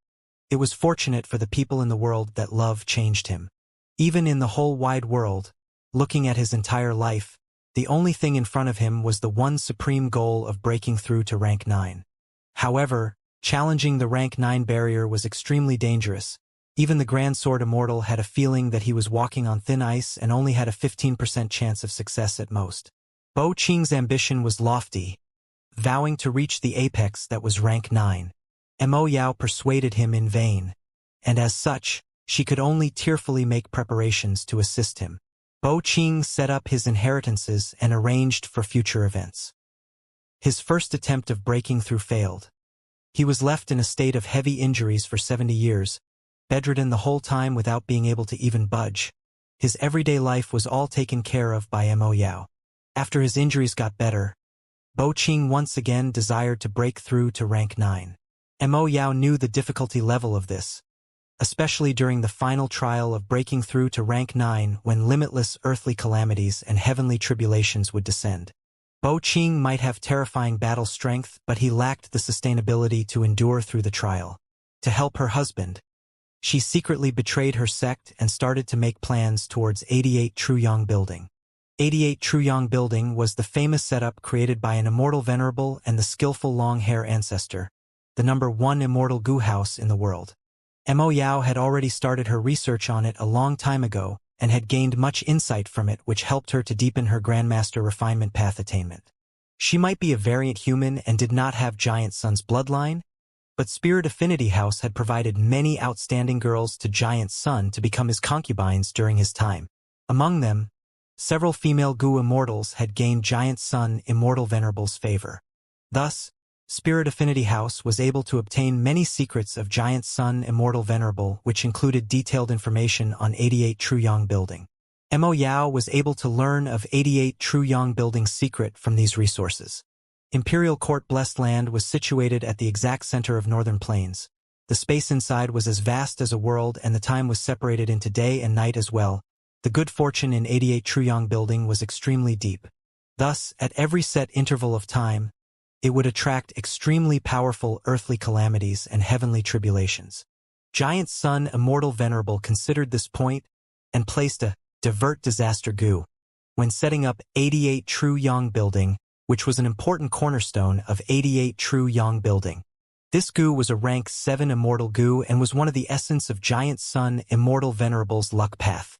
Speaker 1: It was fortunate for the people in the world that love changed him. Even in the whole wide world, looking at his entire life, the only thing in front of him was the one supreme goal of breaking through to rank 9. However, challenging the rank 9 barrier was extremely dangerous. Even the Grand Sword Immortal had a feeling that he was walking on thin ice and only had a 15% chance of success at most. Bo Qing's ambition was lofty, vowing to reach the apex that was rank 9. Mo Yao persuaded him in vain, and as such, she could only tearfully make preparations to assist him. Bo Qing set up his inheritances and arranged for future events. His first attempt of breaking through failed. He was left in a state of heavy injuries for 70 years, bedridden the whole time without being able to even budge. His everyday life was all taken care of by Mo Yao. After his injuries got better, Bo Qing once again desired to break through to rank 9. Mo Yao knew the difficulty level of this, especially during the final trial of breaking through to rank 9 when limitless earthly calamities and heavenly tribulations would descend. Bo Qing might have terrifying battle strength, but he lacked the sustainability to endure through the trial. To help her husband, she secretly betrayed her sect and started to make plans towards 88 True Yang building. 88 True Yang building was the famous setup created by an immortal venerable and the skillful long-hair ancestor, the number 1 immortal Gu house in the world. Mo Yao had already started her research on it a long time ago, and had gained much insight from it which helped her to deepen her Grandmaster refinement path attainment. She might be a variant human and did not have Giant Sun's bloodline, but Spirit Affinity House had provided many outstanding girls to Giant Sun to become his concubines during his time. Among them, several female Gu Immortals had gained Giant Sun Immortal Venerable's favor. Thus, Spirit Affinity House was able to obtain many secrets of Giant Sun Immortal Venerable, which included detailed information on 88 True Yang building. Mo Yao was able to learn of 88 True Yang building's secret from these resources. Imperial Court Blessed Land was situated at the exact center of Northern Plains. The space inside was as vast as a world, and the time was separated into day and night as well. The good fortune in 88 True Yang building was extremely deep. Thus, at every set interval of time, it would attract extremely powerful earthly calamities and heavenly tribulations. Giant Sun Immortal Venerable considered this point and placed a divert disaster Gu when setting up 88 True Yang building, which was an important cornerstone of 88 True Yang building. This Gu was a rank 7 Immortal Gu and was one of the essence of Giant Sun Immortal Venerable's luck path.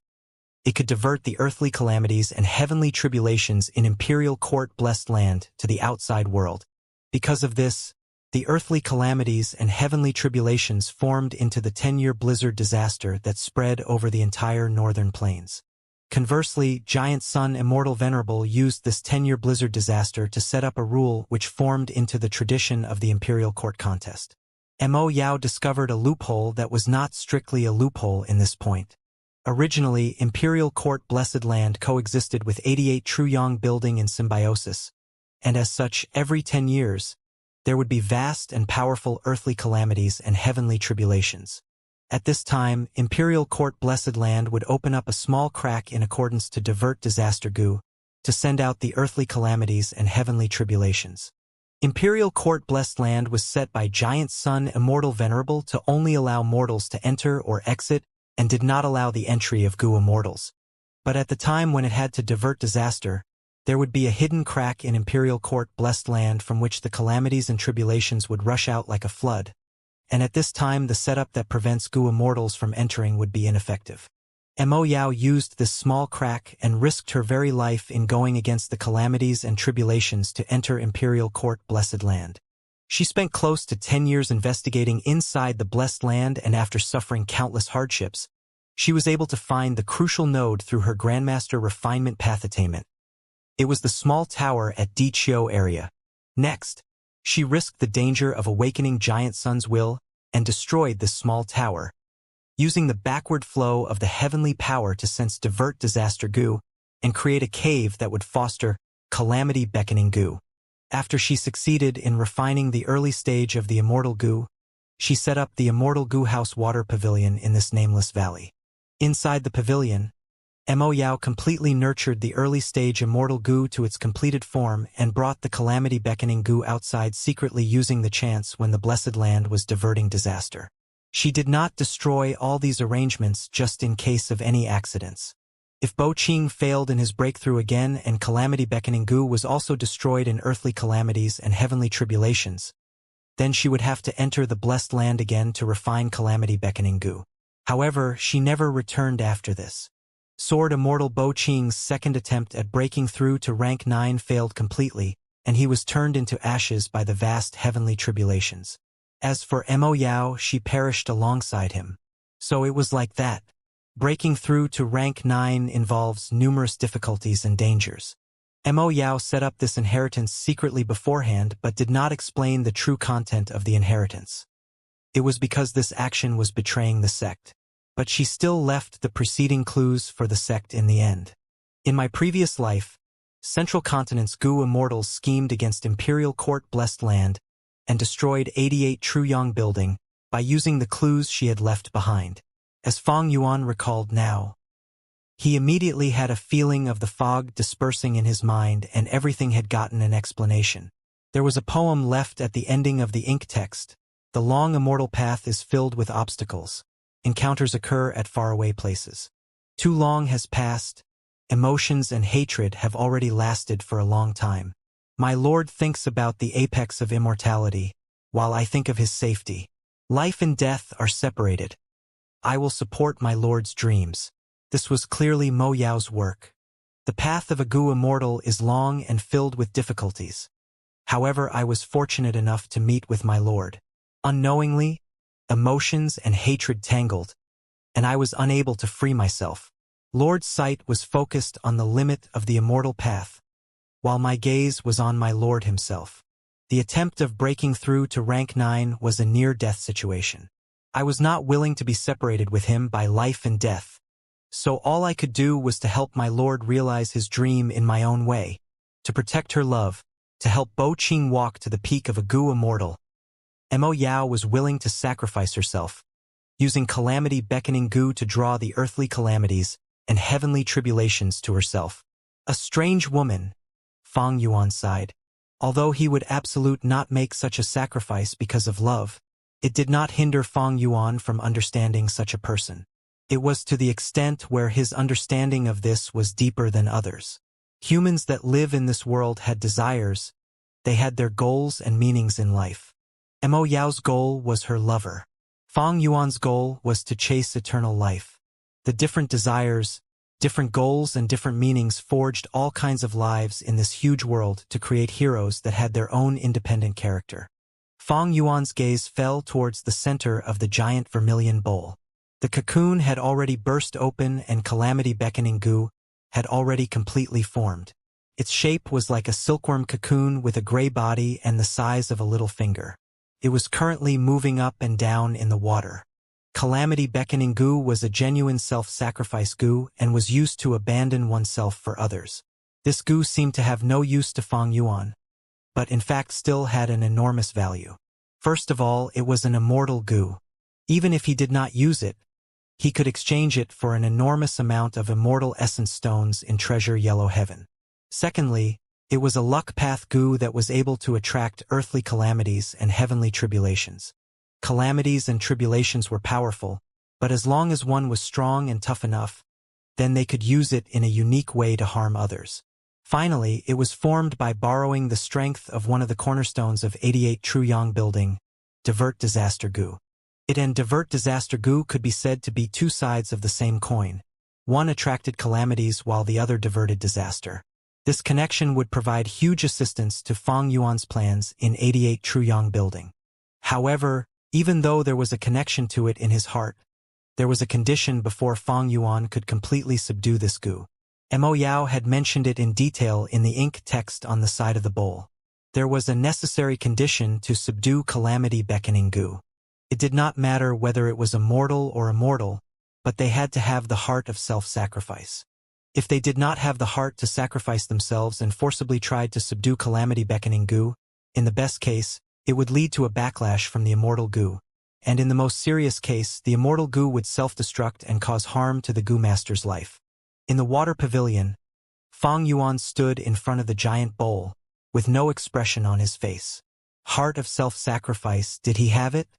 Speaker 1: It could divert the earthly calamities and heavenly tribulations in Imperial Court Blessed Land to the outside world. Because of this, the earthly calamities and heavenly tribulations formed into the 10-year blizzard disaster that spread over the entire northern plains. Conversely, Giant Sun Immortal Venerable used this 10-year blizzard disaster to set up a rule which formed into the tradition of the Imperial Court contest. Mo Yao discovered a loophole that was not strictly a loophole in this point. Originally, Imperial Court Blessed Land coexisted with 88 True Yang building in symbiosis, and as such, every 10 years, there would be vast and powerful earthly calamities and heavenly tribulations. At this time, Imperial Court Blessed Land would open up a small crack in accordance to divert disaster Gu, to send out the earthly calamities and heavenly tribulations. Imperial Court Blessed Land was set by Giant Sun Immortal Venerable to only allow mortals to enter or exit, and did not allow the entry of Gu Immortals. But at the time when it had to divert disaster, there would be a hidden crack in Imperial Court Blessed Land from which the calamities and tribulations would rush out like a flood, and at this time the setup that prevents Gu Immortals from entering would be ineffective. Mo Yao used this small crack and risked her very life in going against the calamities and tribulations to enter Imperial Court Blessed Land. She spent close to 10 years investigating inside the Blessed Land, and after suffering countless hardships, she was able to find the crucial node through her Grandmaster refinement path attainment. It was the small tower at Di Chio area. Next, she risked the danger of awakening Giant Sun's will and destroyed this small tower, using the backward flow of the heavenly power to sense divert disaster Gu and create a cave that would foster calamity beckoning Gu. After she succeeded in refining the early stage of the Immortal Gu, she set up the Immortal Gu House Water Pavilion in this nameless valley. Inside the pavilion, Mo Yao completely nurtured the early stage Immortal Gu to its completed form and brought the calamity beckoning Gu outside secretly, using the chance when the Blessed Land was diverting disaster. She did not destroy all these arrangements just in case of any accidents. If Bo Qing failed in his breakthrough again and calamity beckoning Gu was also destroyed in earthly calamities and heavenly tribulations, then she would have to enter the Blessed Land again to refine calamity beckoning Gu. However, she never returned after this. Sword Immortal Bo Qing's second attempt at breaking through to rank 9 failed completely, and he was turned into ashes by the vast heavenly tribulations. As for Mo Yao, she perished alongside him. So it was like that. Breaking through to rank 9 involves numerous difficulties and dangers. Mo Yao set up this inheritance secretly beforehand but did not explain the true content of the inheritance. It was because this action was betraying the sect. But she still left the preceding clues for the sect in the end. In my previous life, Central Continent's Gu Immortals schemed against Imperial Court Blessed Land and destroyed 88 True Yang building by using the clues she had left behind. As Fang Yuan recalled now, he immediately had a feeling of the fog dispersing in his mind, and everything had gotten an explanation. There was a poem left at the ending of the ink text. The long immortal path is filled with obstacles. Encounters occur at faraway places. Too long has passed. Emotions and hatred have already lasted for a long time. My Lord thinks about the apex of immortality, while I think of his safety. Life and death are separated. I will support my Lord's dreams. This was clearly Mo Yao's work. The path of a Gu immortal is long and filled with difficulties. However, I was fortunate enough to meet with my lord. Unknowingly, emotions and hatred tangled, and I was unable to free myself. Lord's sight was focused on the limit of the immortal path, while my gaze was on my lord himself. The attempt of breaking through to rank 9 was a near-death situation. I was not willing to be separated with him by life and death, so all I could do was to help my lord realize his dream in my own way, to protect her love, to help Bo Qing walk to the peak of a Gu immortal. Mo Yao was willing to sacrifice herself, using calamity beckoning Gu to draw the earthly calamities and heavenly tribulations to herself. A strange woman, Fang Yuan sighed. Although he would absolutely not make such a sacrifice because of love, it did not hinder Fang Yuan from understanding such a person. It was to the extent where his understanding of this was deeper than others. Humans that live in this world had desires, they had their goals and meanings in life. Mo Yao's goal was her lover. Fang Yuan's goal was to chase eternal life. The different desires, different goals and different meanings forged all kinds of lives in this huge world to create heroes that had their own independent character. Fang Yuan's gaze fell towards the center of the giant vermilion bowl. The cocoon had already burst open and calamity beckoning Gu had already completely formed. Its shape was like a silkworm cocoon with a gray body and the size of a little finger. It was currently moving up and down in the water. Calamity beckoning Gu was a genuine self-sacrifice Gu and was used to abandon oneself for others. This Gu seemed to have no use to Fang Yuan, but in fact still had an enormous value. First of all, it was an immortal Gu. Even if he did not use it, he could exchange it for an enormous amount of immortal essence stones in Treasure Yellow Heaven. Secondly, it was a luck path Gu that was able to attract earthly calamities and heavenly tribulations. Calamities and tribulations were powerful, but as long as one was strong and tough enough, then they could use it in a unique way to harm others. Finally, it was formed by borrowing the strength of one of the cornerstones of 88 Truyang Building, Divert Disaster Gu. It and Divert Disaster Gu could be said to be two sides of the same coin. One attracted calamities while the other diverted disaster. This connection would provide huge assistance to Fang Yuan's plans in 88 Truyang Building. However, even though there was a connection to it in his heart, there was a condition before Fang Yuan could completely subdue this Gu. Mo Yao had mentioned it in detail in the ink text on the side of the bowl. There was a necessary condition to subdue calamity beckoning Gu. It did not matter whether it was immortal or immortal, but they had to have the heart of self-sacrifice. If they did not have the heart to sacrifice themselves and forcibly tried to subdue calamity beckoning Gu, in the best case, it would lead to a backlash from the immortal Gu, and in the most serious case, the immortal Gu would self-destruct and cause harm to the Gu Master's life. In the water pavilion, Fang Yuan stood in front of the giant bowl, with no expression on his face. Heart of self-sacrifice, did he have it?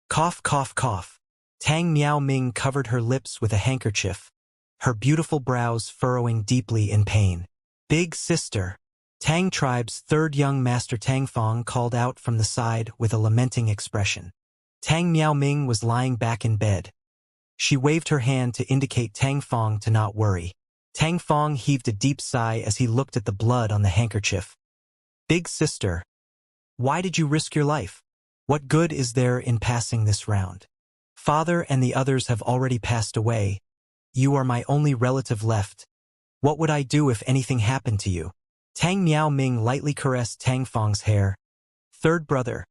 Speaker 1: Cough, cough, cough. Tang Miao Ming covered her lips with a handkerchief, her beautiful brows furrowing deeply in pain. Big sister. Tang tribe's third young master Tang Fong called out from the side with a lamenting expression. Tang Miao Ming was lying back in bed. She waved her hand to indicate Tang Fong to not worry. Tang Fong heaved a deep sigh as he looked at the blood on the handkerchief. Big sister. Why did you risk your life? What good is there in passing this round? Father and the others have already passed away. You are my only relative left. What would I do if anything happened to you? Tang Miao Ming lightly caressed Tang Fong's hair. Third brother.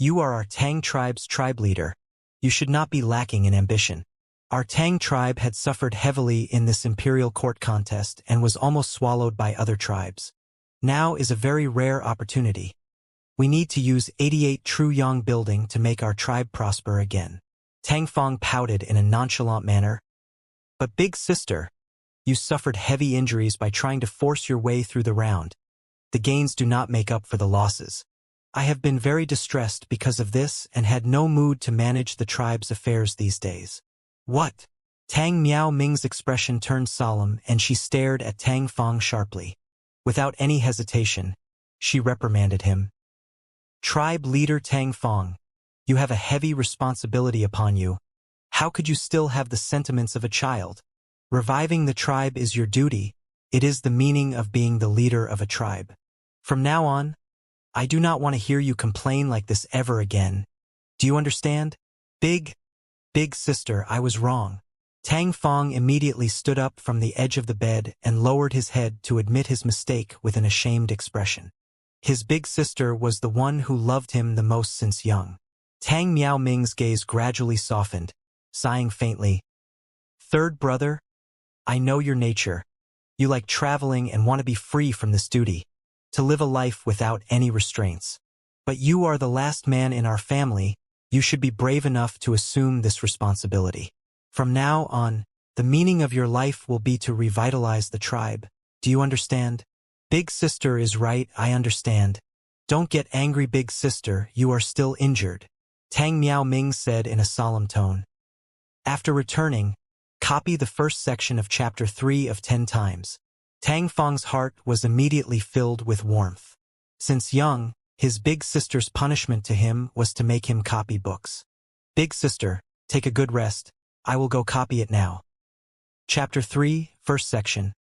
Speaker 1: You are our Tang tribe's tribe leader. You should not be lacking in ambition. Our Tang tribe had suffered heavily in this imperial court contest and was almost swallowed by other tribes. Now is a very rare opportunity. We need to use 88 Truyang Building to make our tribe prosper again. Tang Fong pouted in a nonchalant manner. But big sister, you suffered heavy injuries by trying to force your way through the round. The gains do not make up for the losses. I have been very distressed because of this and had no mood to manage the tribe's affairs these days. What? Tang Miao Ming's expression turned solemn and she stared at Tang Fong sharply. Without any hesitation, she reprimanded him. Tribe leader Tang Fong, you have a heavy responsibility upon you. How could you still have the sentiments of a child? Reviving the tribe is your duty. It is the meaning of being the leader of a tribe. From now on, I do not want to hear you complain like this ever again. Do you understand? Big sister, I was wrong. Tang Fong immediately stood up from the edge of the bed and lowered his head to admit his mistake with an ashamed expression. His big sister was the one who loved him the most since young. Tang Miao Ming's gaze gradually softened, sighing faintly. Third brother, I know your nature. You like traveling and want to be free from this duty, to live a life without any restraints. But you are the last man in our family. You should be brave enough to assume this responsibility. From now on, the meaning of your life will be to revitalize the tribe. Do you understand? Big sister is right, I understand. Don't get angry, big sister, you are still injured, Tang Miao Ming said in a solemn tone. After returning, copy the first section of chapter 3 of 10 times. Tang Fong's heart was immediately filled with warmth. Since young, his big sister's punishment to him was to make him copy books. Big sister, take a good rest. I will go copy it now. Chapter 3, first section.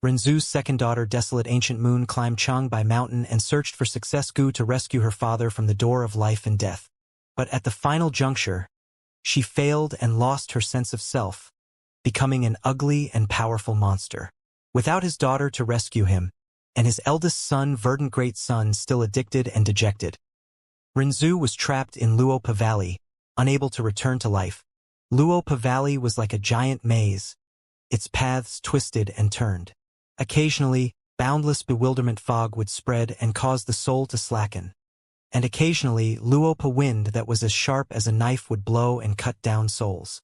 Speaker 1: Renzu's second daughter, Desolate Ancient Moon, climbed Changbai Mountain and searched for Success Gu to rescue her father from the door of life and death. But at the final juncture, she failed and lost her sense of self, becoming an ugly and powerful monster. Without his daughter to rescue him, and his eldest son, verdant great son, still addicted and dejected, Renzu was trapped in Luopa Valley, unable to return to life. Luopa Valley was like a giant maze, its paths twisted and turned. Occasionally, boundless bewilderment fog would spread and cause the soul to slacken. And occasionally, Luopa wind that was as sharp as a knife would blow and cut down souls.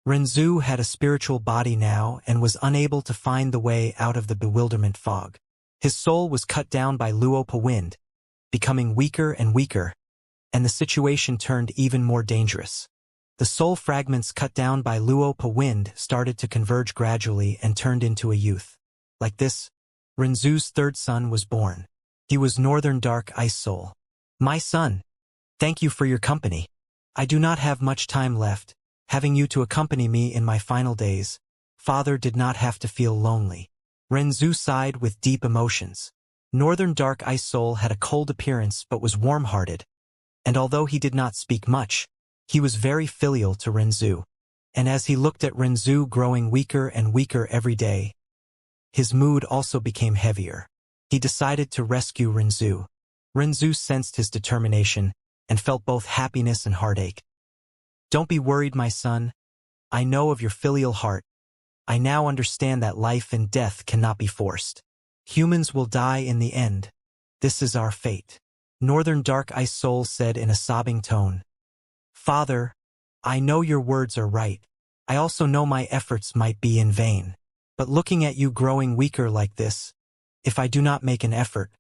Speaker 1: Renzu had a spiritual body now and was unable to find the way out of the bewilderment fog. His soul was cut down by Luopa wind, becoming weaker and weaker, and the situation turned even more dangerous. The soul fragments cut down by Luopa wind started to converge gradually and turned into a youth. Like this, Renzu's third son was born. He was Northern Dark Ice Soul. My son, thank you for your company. I do not have much time left, having you to accompany me in my final days. Father did not have to feel lonely. Renzu sighed with deep emotions. Northern Dark Ice Soul had a cold appearance but was warm-hearted, and although he did not speak much, he was very filial to Renzu. And as he looked at Renzu growing weaker and weaker every day, his mood also became heavier. He decided to rescue Renzu. Renzu sensed his determination and felt both happiness and heartache. Don't be worried, my son. I know of your filial heart. I now understand that life and death cannot be forced. Humans will die in the end. This is our fate. Northern Dark Ice Soul said in a sobbing tone. Father, I know your words are right. I also know my efforts might be in vain. But looking at you growing weaker like this, if I do not make an effort,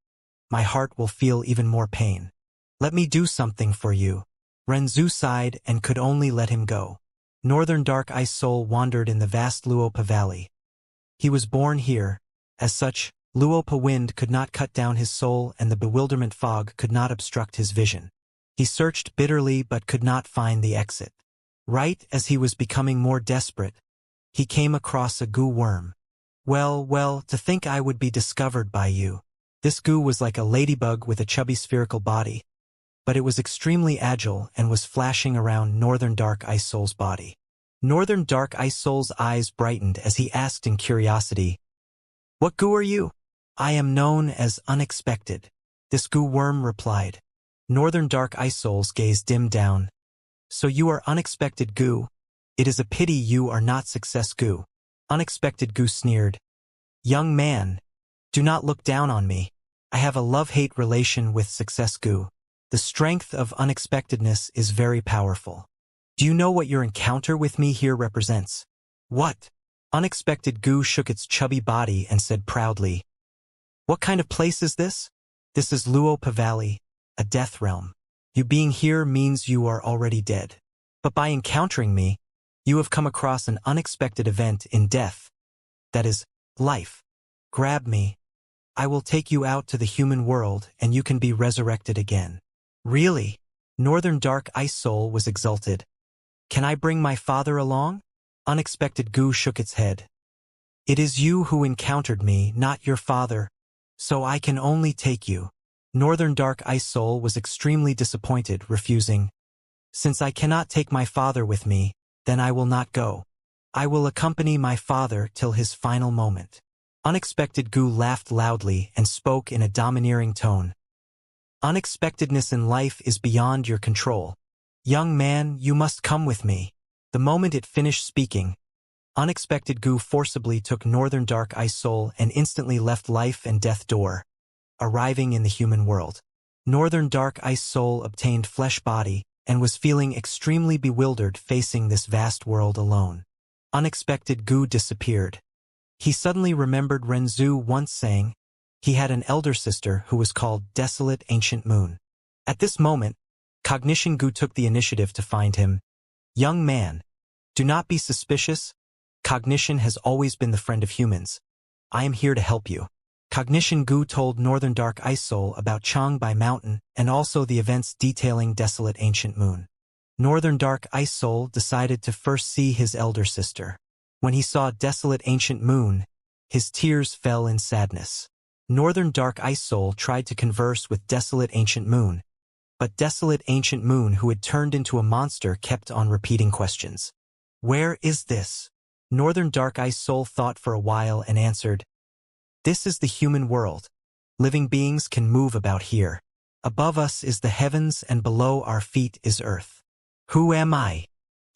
Speaker 1: my heart will feel even more pain. Let me do something for you. Renzu sighed and could only let him go. Northern Dark Ice Soul wandered in the vast Luopa Valley. He was born here. As such, Luopa wind could not cut down his soul and the bewilderment fog could not obstruct his vision. He searched bitterly but could not find the exit. Right as he was becoming more desperate, he came across a goo worm. Well, to think I would be discovered by you. This goo was like a ladybug with a chubby spherical body, but it was extremely agile and was flashing around Northern Dark Ice Soul's body. Northern Dark Ice Soul's eyes brightened as he asked in curiosity, What goo are you? I am known as Unexpected. This goo worm replied. Northern Dark Ice Soul's gaze dimmed down. So you are Unexpected Goo? It is a pity you are not Success Goo. Unexpected Goo sneered. Young man, do not look down on me. I have a love-hate relation with Success Goo. The strength of unexpectedness is very powerful. Do you know what your encounter with me here represents? What? Unexpected Goo shook its chubby body and said proudly. What kind of place is this? This is Luopa Valley, a death realm. You being here means you are already dead. But by encountering me, you have come across an unexpected event in death. That is, life. Grab me. I will take you out to the human world and you can be resurrected again. Really? Northern Dark Ice Soul was exulted. Can I bring my father along? Unexpected Goo shook its head. It is you who encountered me, not your father, so I can only take you. Northern Dark Ice Soul was extremely disappointed, refusing. Since I cannot take my father with me, then I will not go. I will accompany my father till his final moment. Unexpected Gu laughed loudly and spoke in a domineering tone. Unexpectedness in life is beyond your control. Young man, you must come with me. The moment it finished speaking, Unexpected Gu forcibly took Northern Dark Ice Soul and instantly left life and death door, arriving in the human world. Northern Dark Ice Soul obtained flesh body and was feeling extremely bewildered facing this vast world alone. Unexpected Gu disappeared. He suddenly remembered Renzu once saying he had an elder sister who was called Desolate Ancient Moon. At this moment, Cognition Gu took the initiative to find him. Young man, do not be suspicious. Cognition has always been the friend of humans. I am here to help you. Cognition Gu told Northern Dark Ice Soul about Changbai Mountain and also the events detailing Desolate Ancient Moon. Northern Dark Ice Soul decided to first see his elder sister. When he saw Desolate Ancient Moon, his tears fell in sadness. Northern Dark Ice Soul tried to converse with Desolate Ancient Moon, but Desolate Ancient Moon, who had turned into a monster, kept on repeating questions. Where is this? Northern Dark Ice Soul thought for a while and answered, this is the human world. Living beings can move about here. Above us is the heavens and below our feet is earth. Who am I?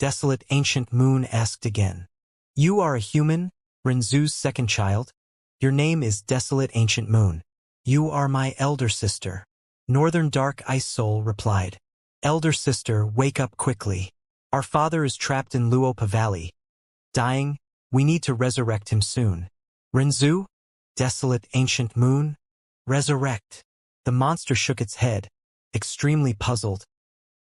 Speaker 1: Desolate Ancient Moon asked again. You are a human, Renzu's second child. Your name is Desolate Ancient Moon. You are my elder sister. Northern Dark Ice Soul replied. Elder sister, wake up quickly. Our father is trapped in Luopa Valley. Dying, we need to resurrect him soon. Renzu? Desolate Ancient Moon? Resurrect. The monster shook its head, extremely puzzled.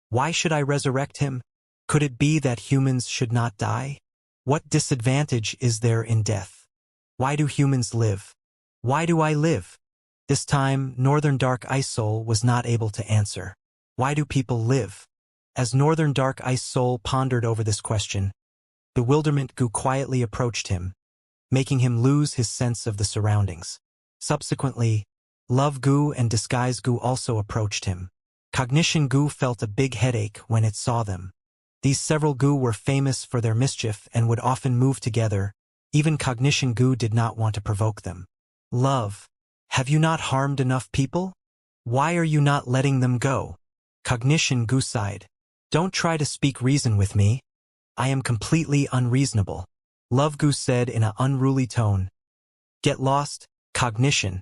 Speaker 1: Why should I resurrect him? Could it be that humans should not die? What disadvantage is there in death? Why do humans live? Why do I live? This time, Northern Dark Ice Soul was not able to answer. Why do people live? As Northern Dark Ice Soul pondered over this question, bewilderment Gu quietly approached him, making him lose his sense of the surroundings. Subsequently, Love Gu and Disguise Gu also approached him. Cognition Gu felt a big headache when it saw them. These several Gu were famous for their mischief and would often move together. Even Cognition Gu did not want to provoke them. Love, have you not harmed enough people? Why are you not letting them go? Cognition Gu sighed. Don't try to speak reason with me. I am completely unreasonable. Love Gu said in an unruly tone. Get lost, Cognition.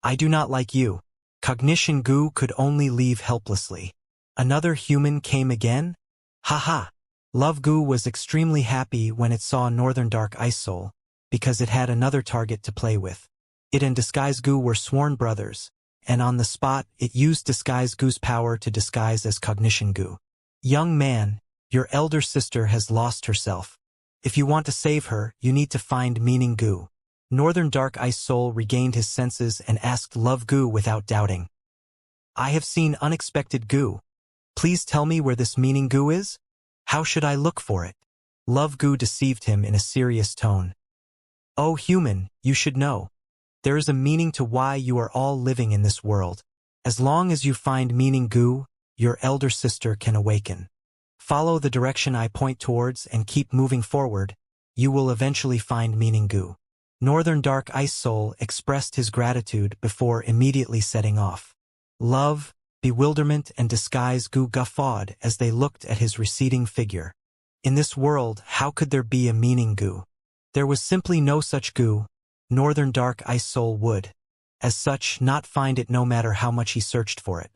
Speaker 1: I do not like you. Cognition Gu could only leave helplessly. Another human came again? Haha. Love Gu was extremely happy when it saw Northern Dark Ice Soul, because it had another target to play with. It and Disguise Gu were sworn brothers, and on the spot it used Disguise Gu's power to disguise as Cognition Gu. Young man, your elder sister has lost herself. If you want to save her, you need to find Meaning Gu. Northern Dark Ice Soul regained his senses and asked Love Gu without doubting. I have seen Unexpected Gu. Please tell me where this Meaning Gu is? How should I look for it? Love Gu deceived him in a serious tone. Oh human, you should know. There is a meaning to why you are all living in this world. As long as you find Meaning Gu, your elder sister can awaken. Follow the direction I point towards and keep moving forward. You will eventually find Meaning Gu. Northern Dark Ice Soul expressed his gratitude before immediately setting off. Love, bewilderment, and Disguise Gu guffawed as they looked at his receding figure. In this world, how could there be a Meaning Gu? There was simply no such Gu. Northern Dark Ice Soul would, as such, not find it no matter how much he searched for it.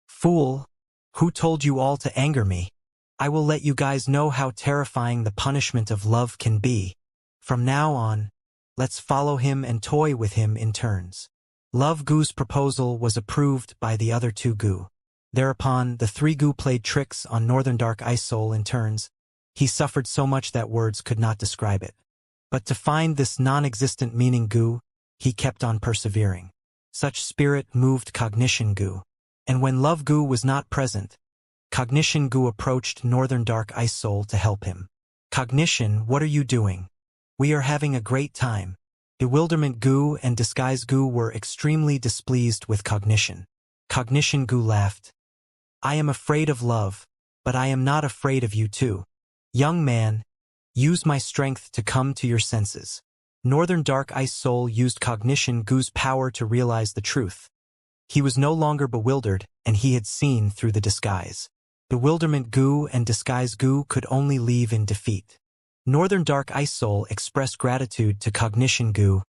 Speaker 1: Fool! Who told you all to anger me? I will let you guys know how terrifying the punishment of love can be. From now on, let's follow him and toy with him in turns. Love Gu's proposal was approved by the other two Gu. Thereupon, the three Gu played tricks on Northern Dark Ice Soul in turns. He suffered so much that words could not describe it. But to find this non-existent Meaning Gu, he kept on persevering. Such spirit moved Cognition Gu. And when Love Gu was not present, Cognition Gu approached Northern Dark Ice Soul to help him. Cognition, what are you doing? We are having a great time. Bewilderment goo and disguise goo were extremely displeased with cognition. Cognition goo laughed. I am afraid of love, but I am not afraid of you too. Young man, use my strength to come to your senses. Northern Dark Ice Soul used cognition goo's power to realize the truth. He was no longer bewildered, and he had seen through the disguise. Bewilderment goo and disguise goo could only leave in defeat. Northern Dark Ice Soul expressed gratitude to cognition goo.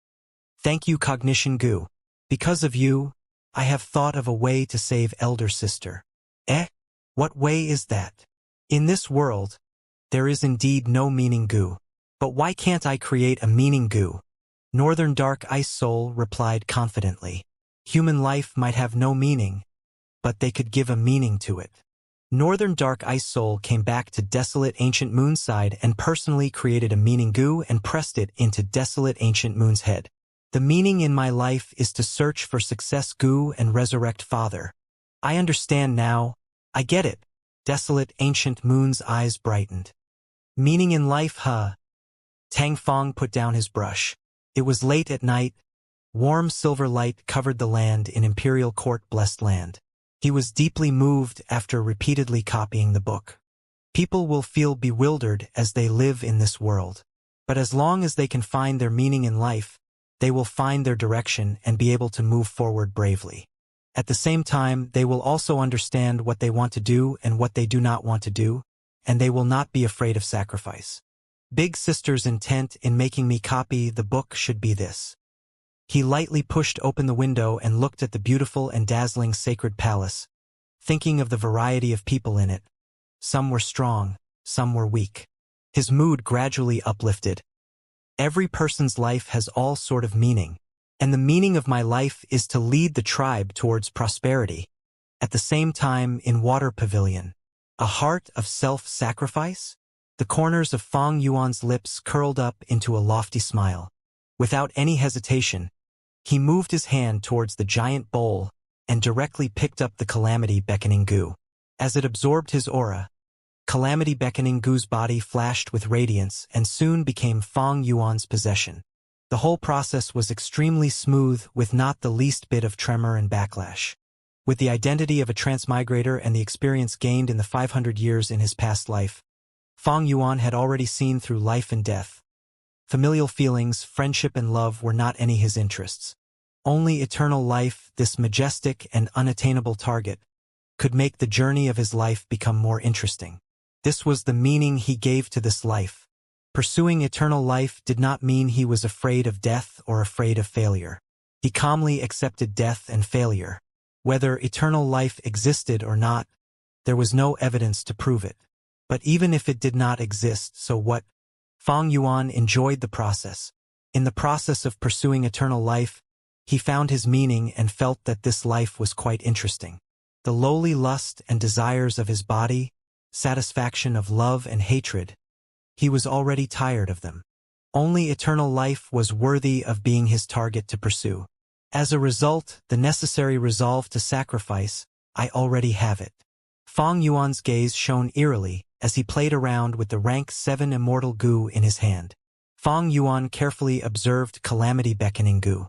Speaker 1: Thank you, cognition goo. Because of you, I have thought of a way to save elder sister. Eh? What way is that? In this world, there is indeed no meaning goo. But why can't I create a meaning goo? Northern Dark Ice Soul replied confidently. Human life might have no meaning, but they could give a meaning to it. Northern Dark Ice Soul came back to Desolate Ancient Moon's side and personally created a meaning goo and pressed it into Desolate Ancient Moon's head. The meaning in my life is to search for success goo and resurrect father. I understand now. I get it. Desolate Ancient Moon's eyes brightened. Meaning in life, huh? Tang Fong put down his brush. It was late at night. Warm silver light covered the land in Imperial Court blessed land. He was deeply moved after repeatedly copying the book. People will feel bewildered as they live in this world. But as long as they can find their meaning in life, they will find their direction and be able to move forward bravely. At the same time, they will also understand what they want to do and what they do not want to do, and they will not be afraid of sacrifice. Big Sister's intent in making me copy the book should be this. He lightly pushed open the window and looked at the beautiful and dazzling sacred palace, thinking of the variety of people in it. Some were strong, some were weak. His mood gradually uplifted. Every person's life has all sort of meaning, and the meaning of my life is to lead the tribe towards prosperity. At the same time, in Water Pavilion, a heart of self-sacrifice? The corners of Fong Yuan's lips curled up into a lofty smile. Without any hesitation, he moved his hand towards the giant bowl and directly picked up the Calamity Beckoning Goo. As it absorbed his aura, Calamity Beckoning Goo's body flashed with radiance and soon became Fong Yuan's possession. The whole process was extremely smooth with not the least bit of tremor and backlash. With the identity of a transmigrator and the experience gained in the 500 years in his past life, Fong Yuan had already seen through life and death. Familial feelings, friendship and love were not any his interests. Only eternal life, this majestic and unattainable target, could make the journey of his life become more interesting. This was the meaning he gave to this life. Pursuing eternal life did not mean he was afraid of death or afraid of failure. He calmly accepted death and failure. Whether eternal life existed or not, there was no evidence to prove it. But even if it did not exist, so what? Fong Yuan enjoyed the process. In the process of pursuing eternal life, he found his meaning and felt that this life was quite interesting. The lowly lust and desires of his body, satisfaction of love and hatred, he was already tired of them. Only eternal life was worthy of being his target to pursue. As a result, the necessary resolve to sacrifice, I already have it. Fong Yuan's gaze shone eerily as he played around with the rank 7 Immortal Goo in his hand. Fong Yuan carefully observed Calamity Beckoning Goo.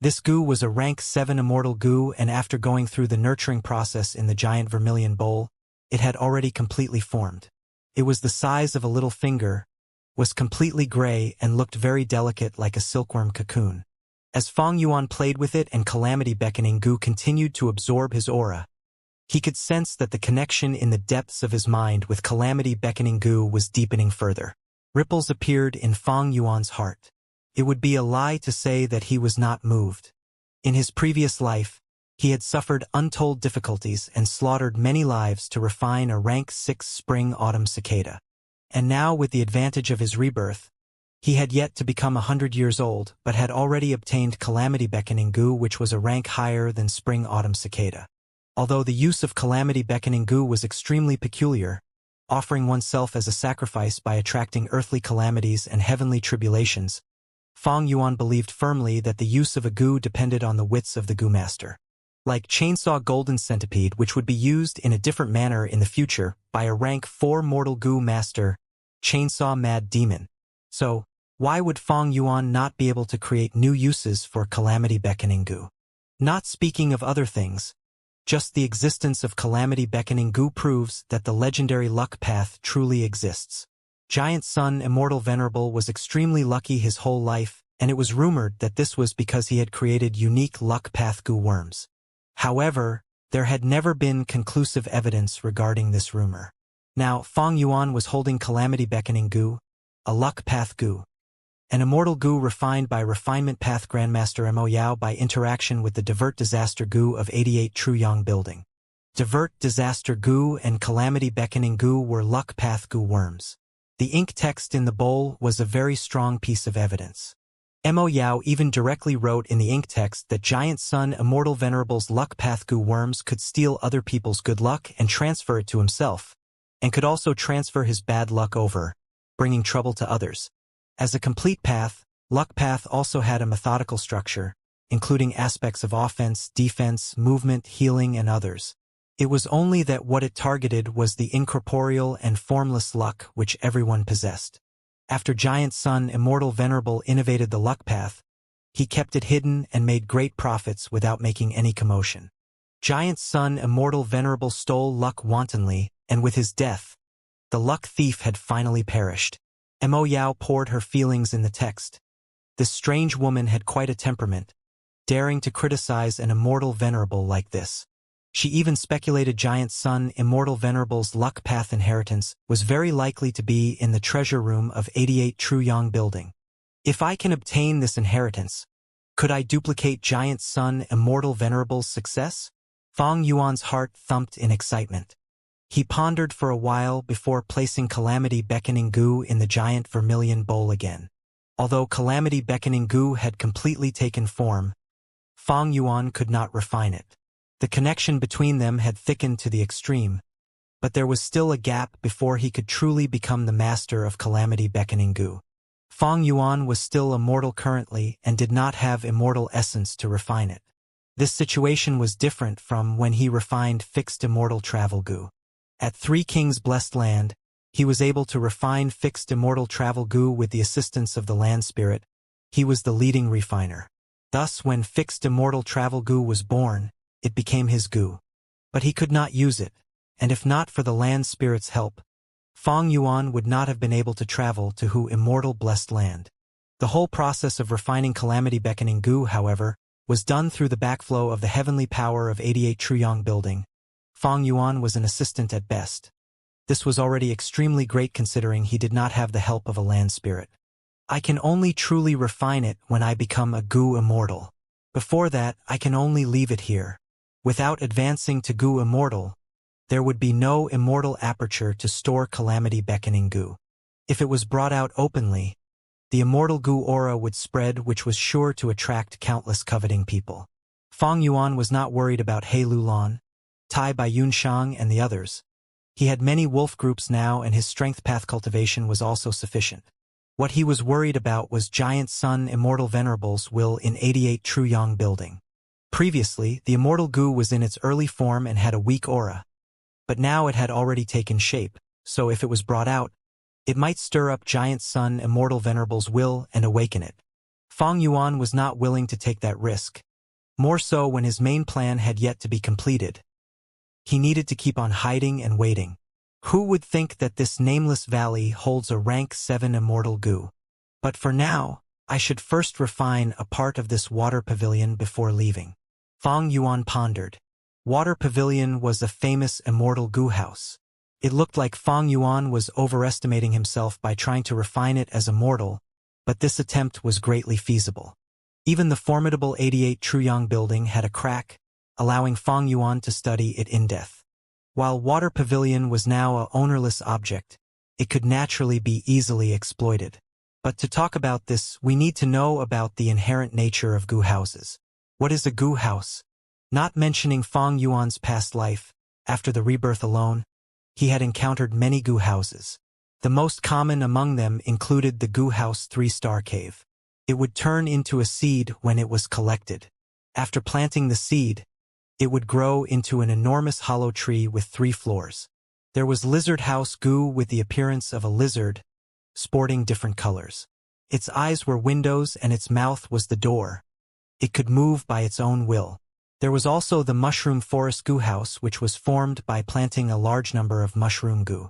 Speaker 1: This goo was a rank 7 Immortal Goo, and after going through the nurturing process in the giant vermilion bowl, it had already completely formed. It was the size of a little finger, was completely gray and looked very delicate like a silkworm cocoon. As Fong Yuan played with it and Calamity Beckoning Goo continued to absorb his aura, he could sense that the connection in the depths of his mind with Calamity Beckoning Goo was deepening further. Ripples appeared in Fong Yuan's heart. It would be a lie to say that he was not moved. In his previous life, he had suffered untold difficulties and slaughtered many lives to refine a rank 6 spring-autumn cicada. And now, with the advantage of his rebirth, he had yet to become 100 years old, but had already obtained Calamity Beckoning Goo, which was a rank higher than spring-autumn cicada. Although the use of Calamity Beckoning Goo was extremely peculiar, offering oneself as a sacrifice by attracting earthly calamities and heavenly tribulations, Fong Yuan believed firmly that the use of a goo depended on the wits of the goo master. Like Chainsaw Golden Centipede, which would be used in a different manner in the future by a rank 4 Mortal Goo master, Chainsaw Mad Demon. So, Why would Fong Yuan not be able to create new uses for calamity beckoning goo? Not speaking of other things, just the existence of calamity beckoning goo proves that the legendary luck path truly exists. Giant Sun Immortal Venerable was extremely lucky his whole life, and it was rumored that this was because he had created unique luck path goo worms. However, there had never been conclusive evidence regarding this rumor. Now, Fong Yuan was holding calamity beckoning goo, a luck path goo. An immortal goo refined by Refinement Path Grandmaster Mo Yao by interaction with the Divert Disaster goo of 88 Truyong Building. Divert Disaster goo and Calamity Beckoning goo were luck path goo worms. The ink text in the bowl was a very strong piece of evidence. Mo Yao even directly wrote in the ink text that Giant Sun Immortal Venerable's luck path goo worms could steal other people's good luck and transfer it to himself, and could also transfer his bad luck over, bringing trouble to others. As a complete path, luck path also had a methodical structure, including aspects of offense, defense, movement, healing, and others. It was only that what it targeted was the incorporeal and formless luck which everyone possessed. After Giant Sun Immortal Venerable innovated the luck path, he kept it hidden and made great profits without making any commotion. Giant Sun Immortal Venerable stole luck wantonly, and with his death, the luck thief had finally perished. Mo Yao poured her feelings in the text. This strange woman had quite a temperament, daring to criticize an immortal venerable like this. She even speculated Giant Sun Immortal Venerable's luck path inheritance was very likely to be in the treasure room of 88 Truyong Building. If I can obtain this inheritance, could I duplicate Giant Sun Immortal Venerable's success? Fong Yuan's heart thumped in excitement. He pondered for a while before placing Calamity Beckoning goo in the giant vermilion bowl again. Although Calamity Beckoning goo had completely taken form, Fong Yuan could not refine it. The connection between them had thickened to the extreme, but there was still a gap before he could truly become the master of Calamity Beckoning goo. Fong Yuan was still immortal currently and did not have immortal essence to refine it. This situation was different from when he refined Fixed Immortal Travel goo. At Three Kings Blessed Land, he was able to refine Fixed Immortal Travel goo with the assistance of the land spirit. He was the leading refiner. Thus, when Fixed Immortal Travel goo was born, it became his goo. But he could not use it, and if not for the land spirit's help, Fong Yuan would not have been able to travel to Hu Immortal Blessed Land. The whole process of refining Calamity Beckoning goo, however, was done through the backflow of the heavenly power of 88 Truyong Building. Fong Yuan was an assistant at best. This was already extremely great considering he did not have the help of a land spirit. I can only truly refine it when I become a goo immortal. Before that, I can only leave it here. Without advancing to goo immortal, there would be no immortal aperture to store Calamity Beckoning goo. If it was brought out openly, the immortal goo aura would spread, which was sure to attract countless coveting people. Fong Yuan was not worried about He Lulan, Tai Bai Yunshang, and the others. He had many wolf groups now, and his strength path cultivation was also sufficient. What he was worried about was Giant Sun Immortal Venerable's will in 88 Truyong Building. Previously, the immortal goo was in its early form and had a weak aura. But now it had already taken shape, so if it was brought out, it might stir up Giant Sun Immortal Venerable's will and awaken it. Fong Yuan was not willing to take that risk, more so when his main plan had yet to be completed. He needed to keep on hiding and waiting. Who would think that this nameless valley holds a rank 7 immortal goo? But for now, I should first refine a part of this water pavilion before leaving. Fong Yuan pondered. Water Pavilion was a famous immortal goo house. It looked like Fong Yuan was overestimating himself by trying to refine it as immortal, but this attempt was greatly feasible. Even the formidable 88 Truyong Building had a crack, allowing Fong Yuan to study it in depth. While Water Pavilion was now a ownerless object, it could naturally be easily exploited. But to talk about this, we need to know about the inherent nature of goo houses. What is a goo house? Not mentioning Fong Yuan's past life, after the rebirth alone, he had encountered many goo houses. The most common among them included the goo house 3-star cave. It would turn into a seed when it was collected. After planting the seed, it would grow into an enormous hollow tree with 3 floors. There was lizard house goo with the appearance of a lizard, sporting different colors. Its eyes were windows and its mouth was the door. It could move by its own will. There was also the mushroom forest goo house, which was formed by planting a large number of mushroom goo.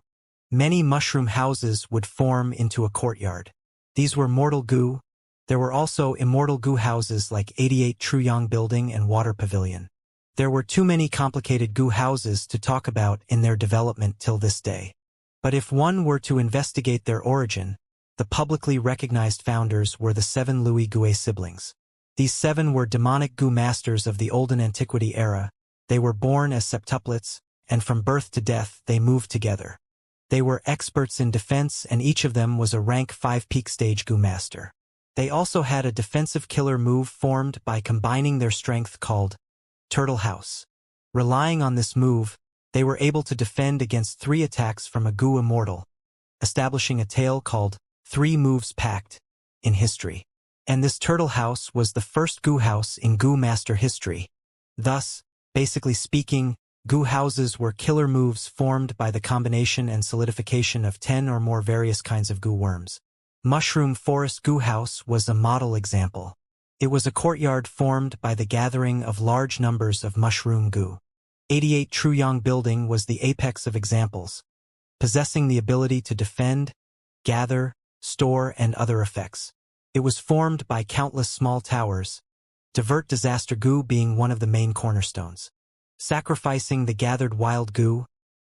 Speaker 1: Many mushroom houses would form into a courtyard. These were mortal goo. There were also immortal goo houses like 88 Truyong Building and Water Pavilion. There were too many complicated goo houses to talk about in their development till this day. But if one were to investigate their origin, the publicly recognized founders were the 7 Louis Gouet siblings. These 7 were demonic goo masters of the olden antiquity era. They were born as septuplets, and from birth to death they moved together. They were experts in defense, and each of them was a rank 5 peak stage goo master. They also had a defensive killer move formed by combining their strength called Turtle House. Relying on this move, they were able to defend against 3 attacks from a goo immortal, establishing a tale called 3 Moves Pact in history. And this Turtle House was the first goo house in goo master history. Thus, basically speaking, goo houses were killer moves formed by the combination and solidification of 10 or more various kinds of goo worms. Mushroom Forest Goo House was a model example. It was a courtyard formed by the gathering of large numbers of mushroom goo. 88 Truyong Building was the apex of examples, possessing the ability to defend, gather, store, and other effects. It was formed by countless small towers, divert disaster goo being one of the main cornerstones. Sacrificing the gathered wild goo,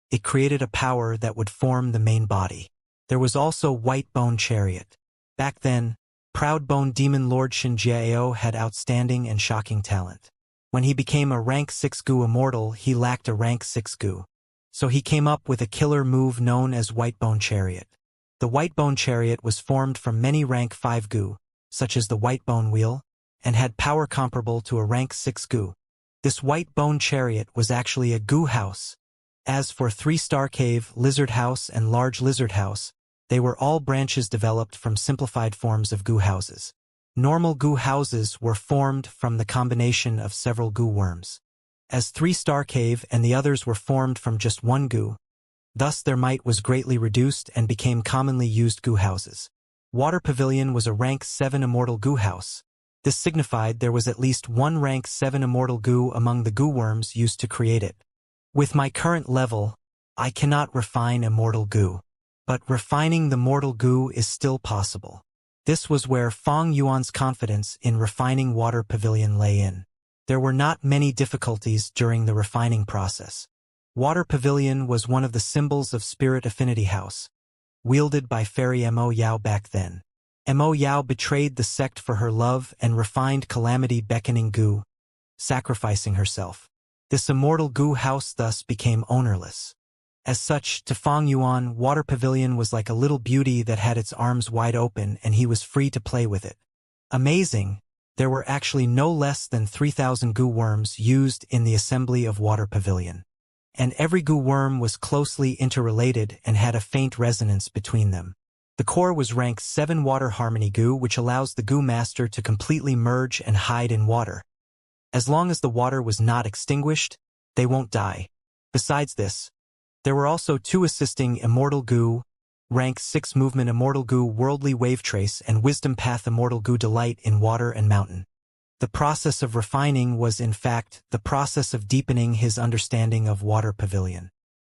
Speaker 1: it created a power that would form the main body. There was also White Bone Chariot. Back then, Proud Bone Demon Lord Shin Jiao had outstanding and shocking talent. When he became a rank 6 goo immortal, he lacked a rank 6 goo. So he came up with a killer move known as White Bone Chariot. The White Bone Chariot was formed from many rank 5 goo, such as the White Bone Wheel, and had power comparable to a rank 6 goo. This White Bone Chariot was actually a goo house. As for 3-Star Cave, Lizard House, and Large Lizard House, they were all branches developed from simplified forms of goo houses. Normal goo houses were formed from the combination of several goo worms. As 3-Star Cave and the others were formed from just one goo. Thus their might was greatly reduced and became commonly used goo houses. Water Pavilion was a rank 7 immortal goo house. This signified there was at least one rank 7 immortal goo among the goo worms used to create it. With my current level, I cannot refine immortal goo. But refining the mortal goo is still possible. This was where Fong Yuan's confidence in refining Water Pavilion lay in. There were not many difficulties during the refining process. Water Pavilion was one of the symbols of Spirit Affinity House, wielded by Fairy Mo Yao back then. Mo Yao betrayed the sect for her love and refined Calamity Beckoning Goo, sacrificing herself. This immortal goo house thus became ownerless. As such, to Fong Yuan, Water Pavilion was like a little beauty that had its arms wide open and he was free to play with it. Amazing, there were actually no less than 3,000 goo worms used in the assembly of Water Pavilion. And every goo worm was closely interrelated and had a faint resonance between them. The core was rank 7 Water Harmony Goo, which allows the goo master to completely merge and hide in water. As long as the water was not extinguished, they won't die. Besides this, there were also 2 assisting Immortal Goo, rank 6 Movement Immortal Goo Worldly Wave Trace and Wisdom Path Immortal Goo Delight in Water and Mountain. The process of refining was in fact the process of deepening his understanding of Water Pavilion.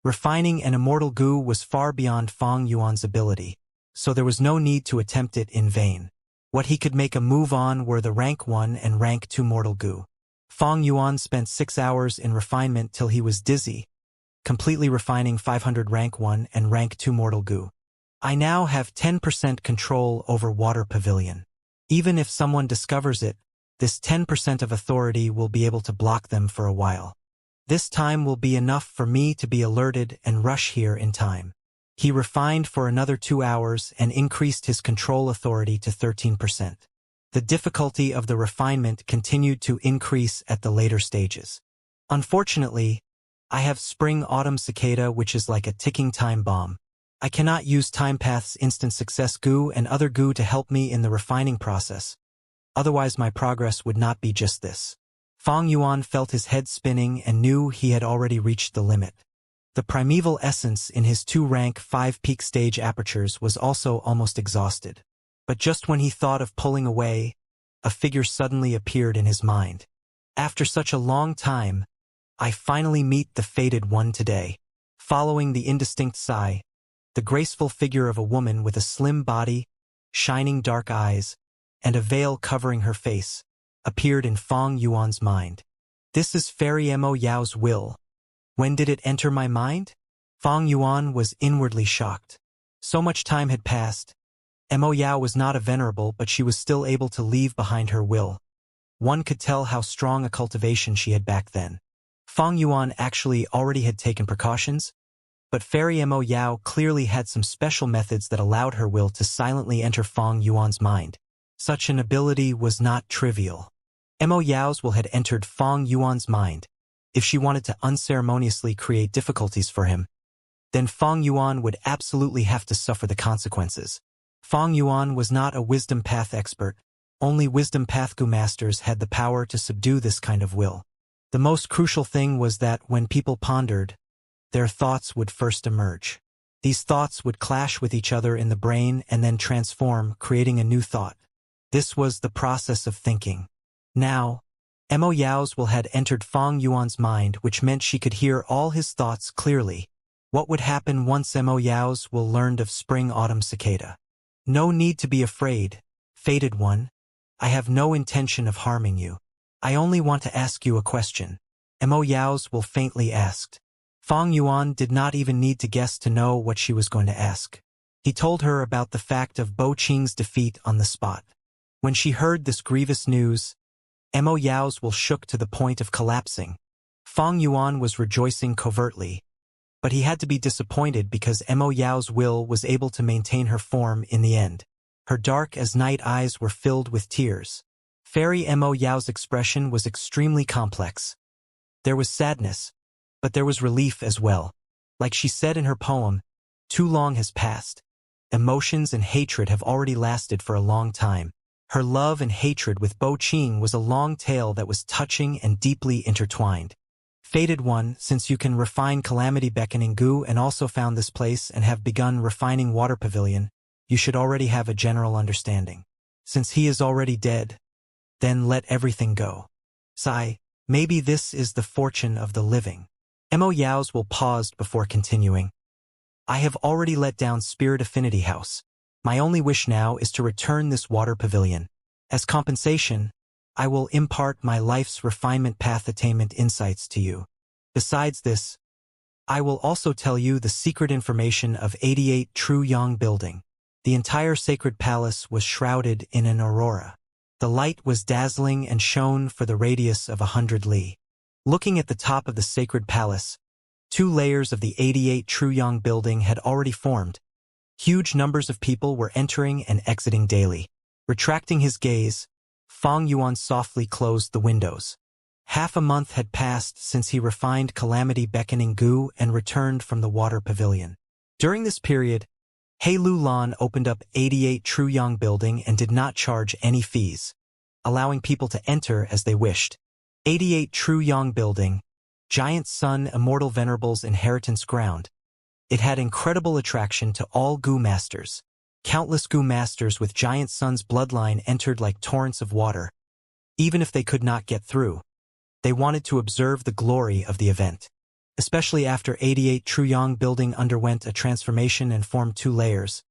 Speaker 1: Refining an Immortal Goo was far beyond Fong Yuan's ability, so there was no need to attempt it in vain. What he could make a move on were the rank 1 and rank 2 Mortal Goo. Fong Yuan spent 6 hours in refinement till he was dizzy, completely refining 500 rank 1 and rank 2 Mortal Goo. I now have 10% control over Water Pavilion. Even if someone discovers it, this 10% of authority will be able to block them for a while. This time will be enough for me to be alerted and rush here in time. He refined for another 2 hours and increased his control authority to 13%. The difficulty of the refinement continued to increase at the later stages. Unfortunately, I have Spring-Autumn Cicada, which is like a ticking time bomb. I cannot use Time Path's Instant Success Goo and other goo to help me in the refining process. Otherwise my progress would not be just this. Fong Yuan felt his head spinning and knew he had already reached the limit. The primeval essence in his 2 rank 5 peak stage apertures was also almost exhausted. But just when he thought of pulling away, a figure suddenly appeared in his mind. After such a long time, I finally meet the fated one today. Following the indistinct sigh, the graceful figure of a woman with a slim body, shining dark eyes, and a veil covering her face, appeared in Fong Yuan's mind. This is Fairy Mo Yao's will. When did it enter my mind? Fong Yuan was inwardly shocked. So much time had passed. Mo Yao was not a venerable, but she was still able to leave behind her will. One could tell how strong a cultivation she had back then. Fong Yuan actually already had taken precautions, but Fairy Mo Yao clearly had some special methods that allowed her will to silently enter Fong Yuan's mind. Such an ability was not trivial. Mo Yao's will had entered Fong Yuan's mind. If she wanted to unceremoniously create difficulties for him, then Fong Yuan would absolutely have to suffer the consequences. Fong Yuan was not a wisdom path expert. Only wisdom path Gu masters had the power to subdue this kind of will. The most crucial thing was that when people pondered, their thoughts would first emerge. These thoughts would clash with each other in the brain and then transform, creating a new thought. This was the process of thinking. Now, Mo Yao's will had entered Fong Yuan's mind, which meant she could hear all his thoughts clearly. What would happen once Mo Yao's will learned of spring-autumn cicada? No need to be afraid, fated one. I have no intention of harming you. I only want to ask you a question. Mo Yao's will faintly asked. Fong Yuan did not even need to guess to know what she was going to ask. He told her about the fact of Bo Qing's defeat on the spot. When she heard this grievous news, Mo Yao's will shook to the point of collapsing. Fong Yuan was rejoicing covertly, but he had to be disappointed because Mo Yao's will was able to maintain her form in the end. Her dark as night eyes were filled with tears. Fairy Mo Yao's expression was extremely complex. There was sadness, but there was relief as well. Like she said in her poem, too long has passed. Emotions and hatred have already lasted for a long time. Her love and hatred with Bo Qing was a long tale that was touching and deeply intertwined. Fated one, since you can refine Calamity Beckoning Gu and also found this place and have begun refining Water Pavilion, you should already have a general understanding. Since he is already dead, then let everything go. Sigh, maybe this is the fortune of the living. Mo Yao's will paused before continuing. I have already let down Spirit Affinity House. My only wish now is to return this Water Pavilion. As compensation, I will impart my life's refinement path attainment insights to you. Besides this, I will also tell you the secret information of 88 True Yang Building. The entire sacred palace was shrouded in an aurora. The light was dazzling and shone for the radius of 100 li. Looking at the top of the sacred palace, 2 layers of the 88 True Yang Building had already formed. Huge numbers of people were entering and exiting daily. Retracting his gaze, Fong Yuan softly closed the windows. Half a month had passed since he refined Calamity Beckoning Gu and returned from the Water Pavilion. During this period, He Lu Lan opened up 88 True Yang Building and did not charge any fees, allowing people to enter as they wished. 88 True Yang Building, Giant Sun Immortal Venerable's inheritance ground. It had incredible attraction to all Gu masters. Countless Gu masters with Giant Sun's bloodline entered like torrents of water. Even if they could not get through, they wanted to observe the glory of the event. Especially after 88 True Yang Building underwent a transformation and formed 2 layers.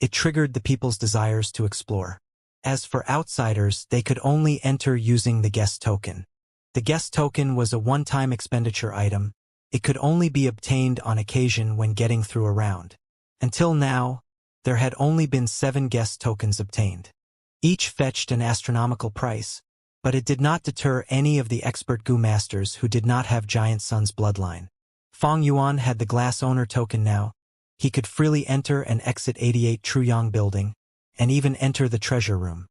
Speaker 1: It triggered the people's desires to explore. As for outsiders, they could only enter using the guest token. The guest token was a one-time expenditure item. It could only be obtained on occasion when getting through a round. Until now, there had only been 7 guest tokens obtained. Each fetched an astronomical price, but it did not deter any of the expert Gu masters who did not have Giant Sun's bloodline. Fong Yuan had the glass owner token now. He could freely enter and exit 88 True Yang Building, and even enter the treasure room.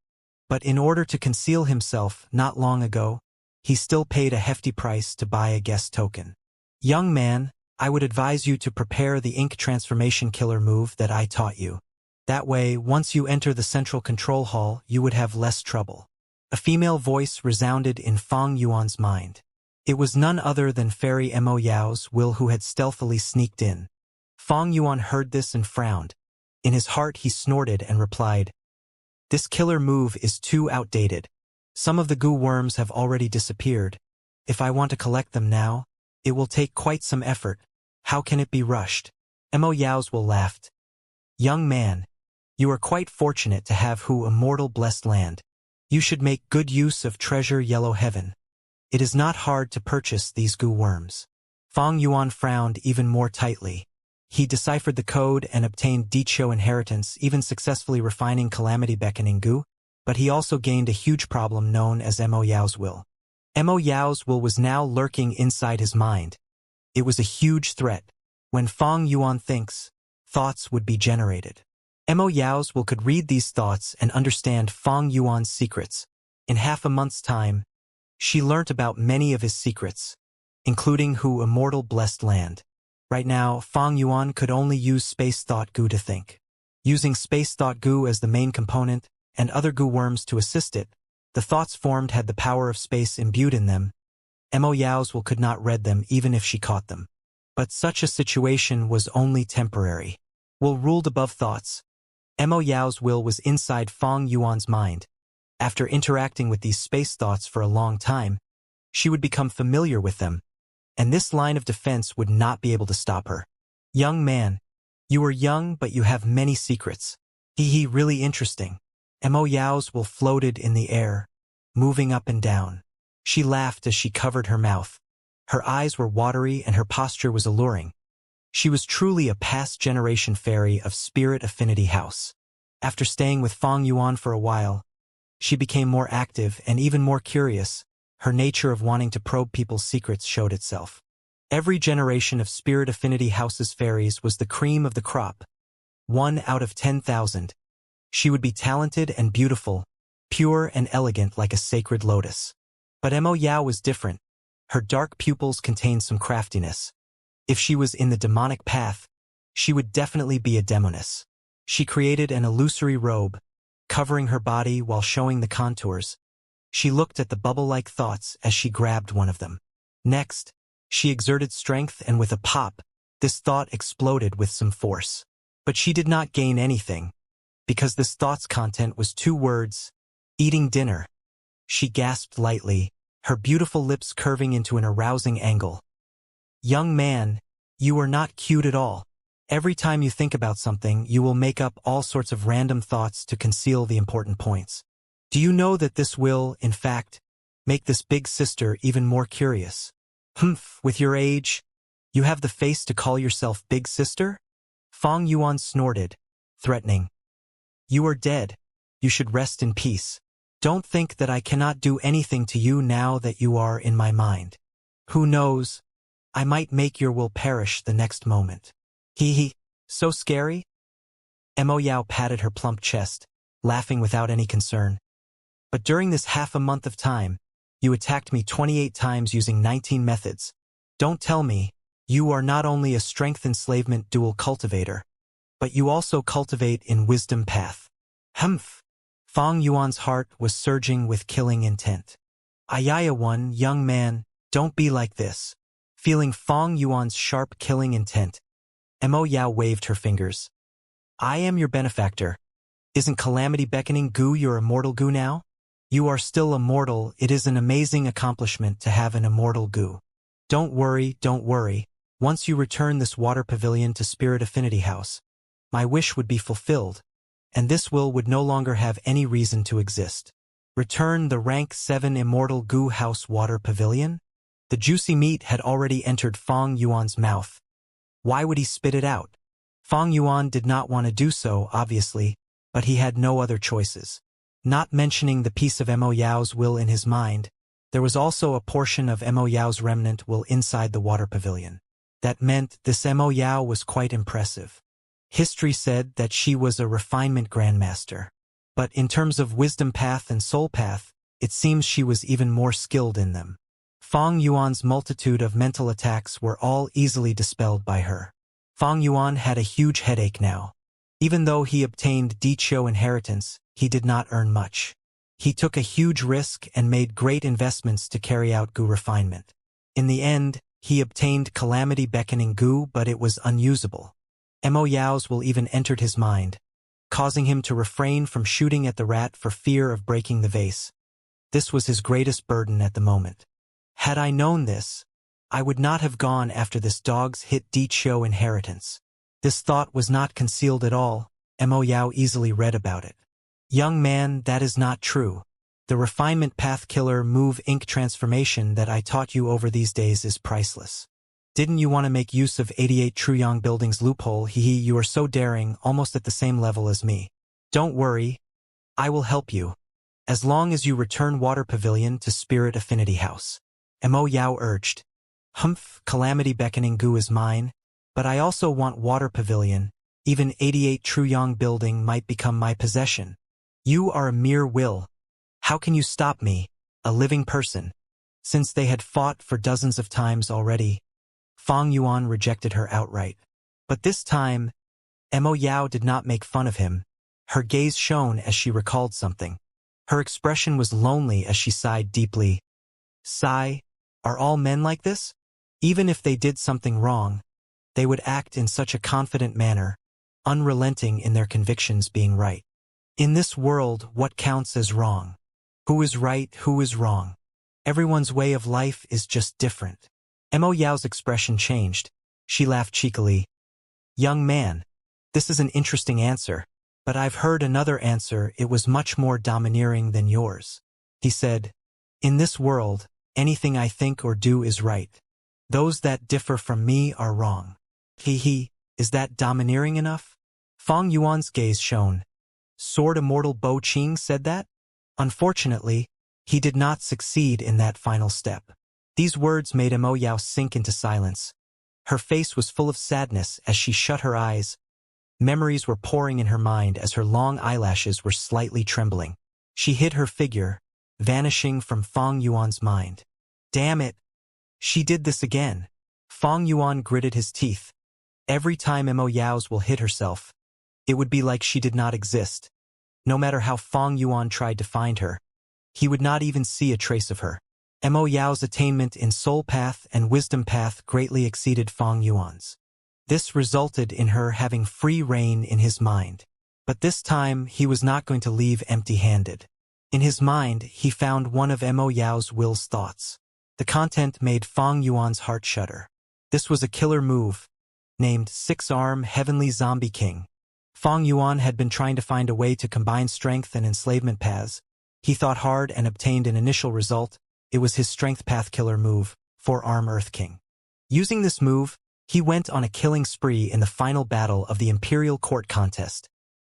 Speaker 1: But in order to conceal himself not long ago, he still paid a hefty price to buy a guest token. Young man, I would advise you to prepare the ink transformation killer move that I taught you. That way, once you enter the central control hall, you would have less trouble. A female voice resounded in Fong Yuan's mind. It was none other than Fairy Mo Yao's will who had stealthily sneaked in. Fong Yuan heard this and frowned. In his heart he snorted and replied, This killer move is too outdated. Some of the goo worms have already disappeared. If I want to collect them now, it will take quite some effort. How can it be rushed? Mo Yao's laughed. Young man, you are quite fortunate to have who Immortal blessed land. You should make good use of treasure yellow heaven. It is not hard to purchase these goo worms. Fang Yuan frowned even more tightly. He deciphered the code and obtained Dicho inheritance, even successfully refining calamity beckoning goo, but he also gained a huge problem known as Mo Yao's will. Mo Yao's will was now lurking inside his mind. It was a huge threat. When Fang Yuan thinks, thoughts would be generated. Mo Yao's will could read these thoughts and understand Fang Yuan's secrets. In half a month's time, she learnt about many of his secrets, including who Immortal blessed land. Right now, Fang Yuan could only use space thought goo to think. Using space thought goo as the main component, and other goo worms to assist it, the thoughts formed had the power of space imbued in them. Mo Yao's will could not read them even if she caught them. But such a situation was only temporary. Will ruled above thoughts. Mo Yao's will was inside Fang Yuan's mind. After interacting with these space thoughts for a long time, she would become familiar with them, and this line of defense would not be able to stop her. Young man, you are young but you have many secrets. Really interesting. Mo Yao's will floated in the air, moving up and down. She laughed as she covered her mouth. Her eyes were watery and her posture was alluring. She was truly a past generation fairy of Spirit Affinity House. After staying with Fang Yuan for a while, she became more active and even more curious. Her nature of wanting to probe people's secrets showed itself. Every generation of Spirit Affinity House's fairies was the cream of the crop. 1 out of 10,000. She would be talented and beautiful, pure and elegant like a sacred lotus. But Mo Yao was different. Her dark pupils contained some craftiness. If she was in the demonic path, she would definitely be a demoness. She created an illusory robe, covering her body while showing the contours. She looked at the bubble-like thoughts as she grabbed one of them. Next, she exerted strength and with a pop, this thought exploded with some force. But she did not gain anything, because this thought's content was 2 words, eating dinner. She gasped lightly, her beautiful lips curving into an arousing angle. Young man, you are not cute at all. Every time you think about something, you will make up all sorts of random thoughts to conceal the important points. Do you know that this will, in fact, make this big sister even more curious? With your age, you have the face to call yourself big sister? Fang Yuan snorted, threatening. You are dead. You should rest in peace. Don't think that I cannot do anything to you now that you are in my mind. Who knows? I might make your will perish the next moment. So scary? Mo Yao patted her plump chest, laughing without any concern. But during this half a month of time, you attacked me 28 times using 19 methods. Don't tell me, you are not only a strength enslavement dual cultivator, but you also cultivate in wisdom path. Fang Yuan's heart was surging with killing intent. Ayaya one, young man, don't be like this. Feeling Fang Yuan's sharp killing intent, Mo Yao waved her fingers. I am your benefactor. Isn't calamity beckoning goo your immortal goo now? You are still immortal. It is an amazing accomplishment to have an immortal goo. Don't worry. Once you return this water pavilion to Spirit Affinity House, my wish would be fulfilled, and this will would no longer have any reason to exist. Return the rank 7 Immortal Goo House Water Pavilion? The juicy meat had already entered Fang Yuan's mouth. Why would he spit it out? Fang Yuan did not want to do so, obviously, but he had no other choices. Not mentioning the piece of Mo Yao's will in his mind, there was also a portion of Mo Yao's remnant will inside the water pavilion. That meant this Mo Yao was quite impressive. History said that she was a refinement grandmaster. But in terms of wisdom path and soul path, it seems she was even more skilled in them. Fang Yuan's multitude of mental attacks were all easily dispelled by her. Fang Yuan had a huge headache now. Even though he obtained Dicho inheritance, he did not earn much. He took a huge risk and made great investments to carry out goo refinement. In the end, he obtained calamity beckoning goo, but it was unusable. Mo Yao's will even entered his mind. causing him to refrain from shooting at the rat for fear of breaking the vase. This was his greatest burden at the moment. Had I known this, I would not have gone after this dog's hit deed show inheritance. This thought was not concealed at all. Mo Yao easily read about it. Young man, that is not true. The refinement path killer move ink transformation that I taught you over these days is priceless. Didn't you want to make use of 88 Truyong Building's loophole? Hehe, you are so daring, almost at the same level as me. Don't worry. I will help you. As long as you return Water Pavilion to Spirit Affinity House. Mo Yao urged. Humph, Calamity Beckoning Gu is mine, but I also want Water Pavilion. Even 88 Truyong Building might become my possession. You are a mere will. How can you stop me, a living person? Since they had fought for dozens of times already, Fang Yuan rejected her outright. But this time, Mo Yao did not make fun of him. Her gaze shone as she recalled something. Her expression was lonely as she sighed deeply. Sigh, are all men like this? Even if they did something wrong, they would act in such a confident manner, unrelenting in their convictions being right. In this world, what counts as wrong? Who is right, who is wrong? Everyone's way of life is just different. Mo Yao's expression changed. She laughed cheekily. Young man, this is an interesting answer, but I've heard another answer. It was much more domineering than yours. He said, in this world, anything I think or do is right. Those that differ from me are wrong. Is that domineering enough? Fang Yuan's gaze shone. Sword Immortal Bo Qing said that? Unfortunately, he did not succeed in that final step. These words made Mo Yao sink into silence. Her face was full of sadness as she shut her eyes. Memories were pouring in her mind as her long eyelashes were slightly trembling. She hid her figure, vanishing from Fang Yuan's mind. Damn it! She did this again. Fang Yuan gritted his teeth. Every time Mo Yao's will hit herself, it would be like she did not exist. No matter how Fang Yuan tried to find her, he would not even see a trace of her. Mo Yao's attainment in Soul Path and Wisdom Path greatly exceeded Fang Yuan's. This resulted in her having free rein in his mind. But this time, he was not going to leave empty-handed. In his mind, he found one of Mo Yao's will's thoughts. The content made Fang Yuan's heart shudder. This was a killer move, named Six-Arm Heavenly Zombie King. Fang Yuan had been trying to find a way to combine strength and enslavement paths. He thought hard and obtained an initial result. It was his strength path killer move, Four-Arm Earth King. Using this move, he went on a killing spree in the final battle of the Imperial Court contest,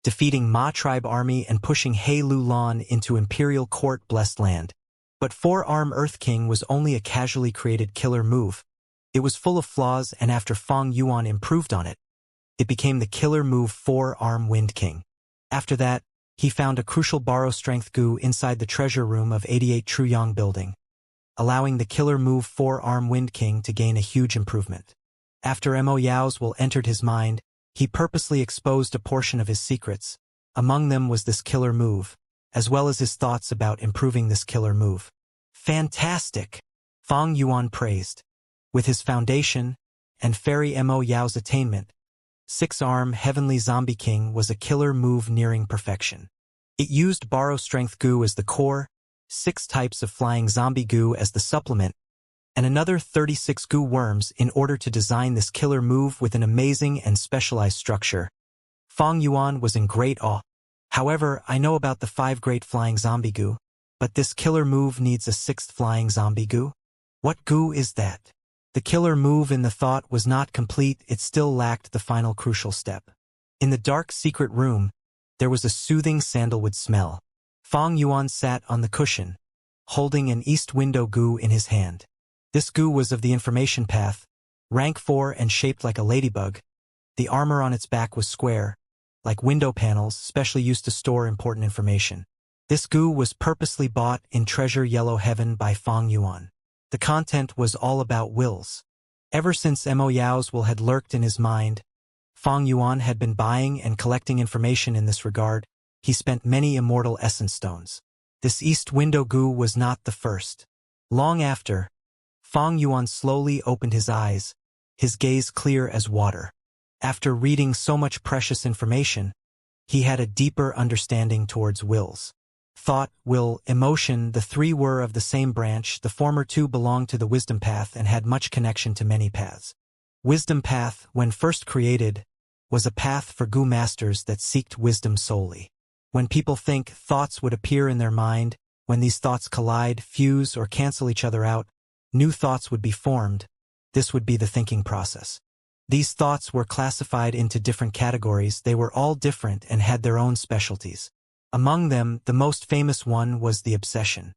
Speaker 1: defeating Ma Tribe Army and pushing He Lu Lan into Imperial Court Blessed Land. But Four-Arm Earth King was only a casually created killer move. It was full of flaws, and after Fang Yuan improved on it, it became the killer move Four-Arm Wind King. After that, he found a crucial borrow strength goo inside the treasure room of 88 Truyong Building, allowing the killer move Four-Arm Wind King to gain a huge improvement. After Mo Yao's will entered his mind, he purposely exposed a portion of his secrets. Among them was this killer move, as well as his thoughts about improving this killer move. Fantastic! Fang Yuan praised. With his foundation, and Fairy Mo Yao's attainment, Six-Arm Heavenly Zombie King was a killer move nearing perfection. It used Borrow Strength Goo as the core, 6 types of Flying Zombie Goo as the supplement, and another 36 goo worms in order to design this killer move with an amazing and specialized structure. Fang Yuan was in great awe. However, I know about the 5 great Flying Zombie Goo, but this killer move needs a 6th Flying Zombie Goo? What goo is that? The killer move in the thought was not complete. It still lacked the final crucial step. In the dark secret room, there was a soothing sandalwood smell. Fang Yuan sat on the cushion, holding an east window goo in his hand. This goo was of the information path, rank 4 and shaped like a ladybug. The armor on its back was square, like window panels specially used to store important information. This goo was purposely bought in Treasure Yellow Heaven by Fang Yuan. The content was all about wills. Ever since Mo Yao's will had lurked in his mind, Fang Yuan had been buying and collecting information in this regard. He spent many immortal essence stones. This east window goo was not the first. Long after, Fang Yuan slowly opened his eyes, his gaze clear as water. After reading so much precious information, He had a deeper understanding towards wills. Thought, will, emotion, the three were of the same branch. The former two belonged to the wisdom path and had much connection to many paths. Wisdom path, when first created, was a path for Gu masters that seeked wisdom solely. When people think, thoughts would appear in their mind. When these thoughts collide, fuse, or cancel each other out, new thoughts would be formed. This would be the thinking process. These thoughts were classified into different categories. They were all different and had their own specialties. Among them, the most famous one was the obsession.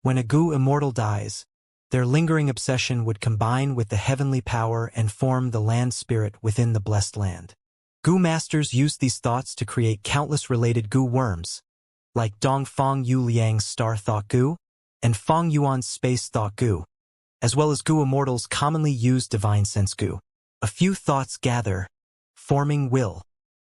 Speaker 1: When a Gu immortal dies, their lingering obsession would combine with the heavenly power and form the land spirit within the blessed land. Gu masters used these thoughts to create countless related Gu worms, like Dong Fong Yu Liang's Star Thought Gu and Fong Yuan's Space Thought Gu, as well as Gu immortals commonly use Divine Sense Gu. A few thoughts gather, forming will.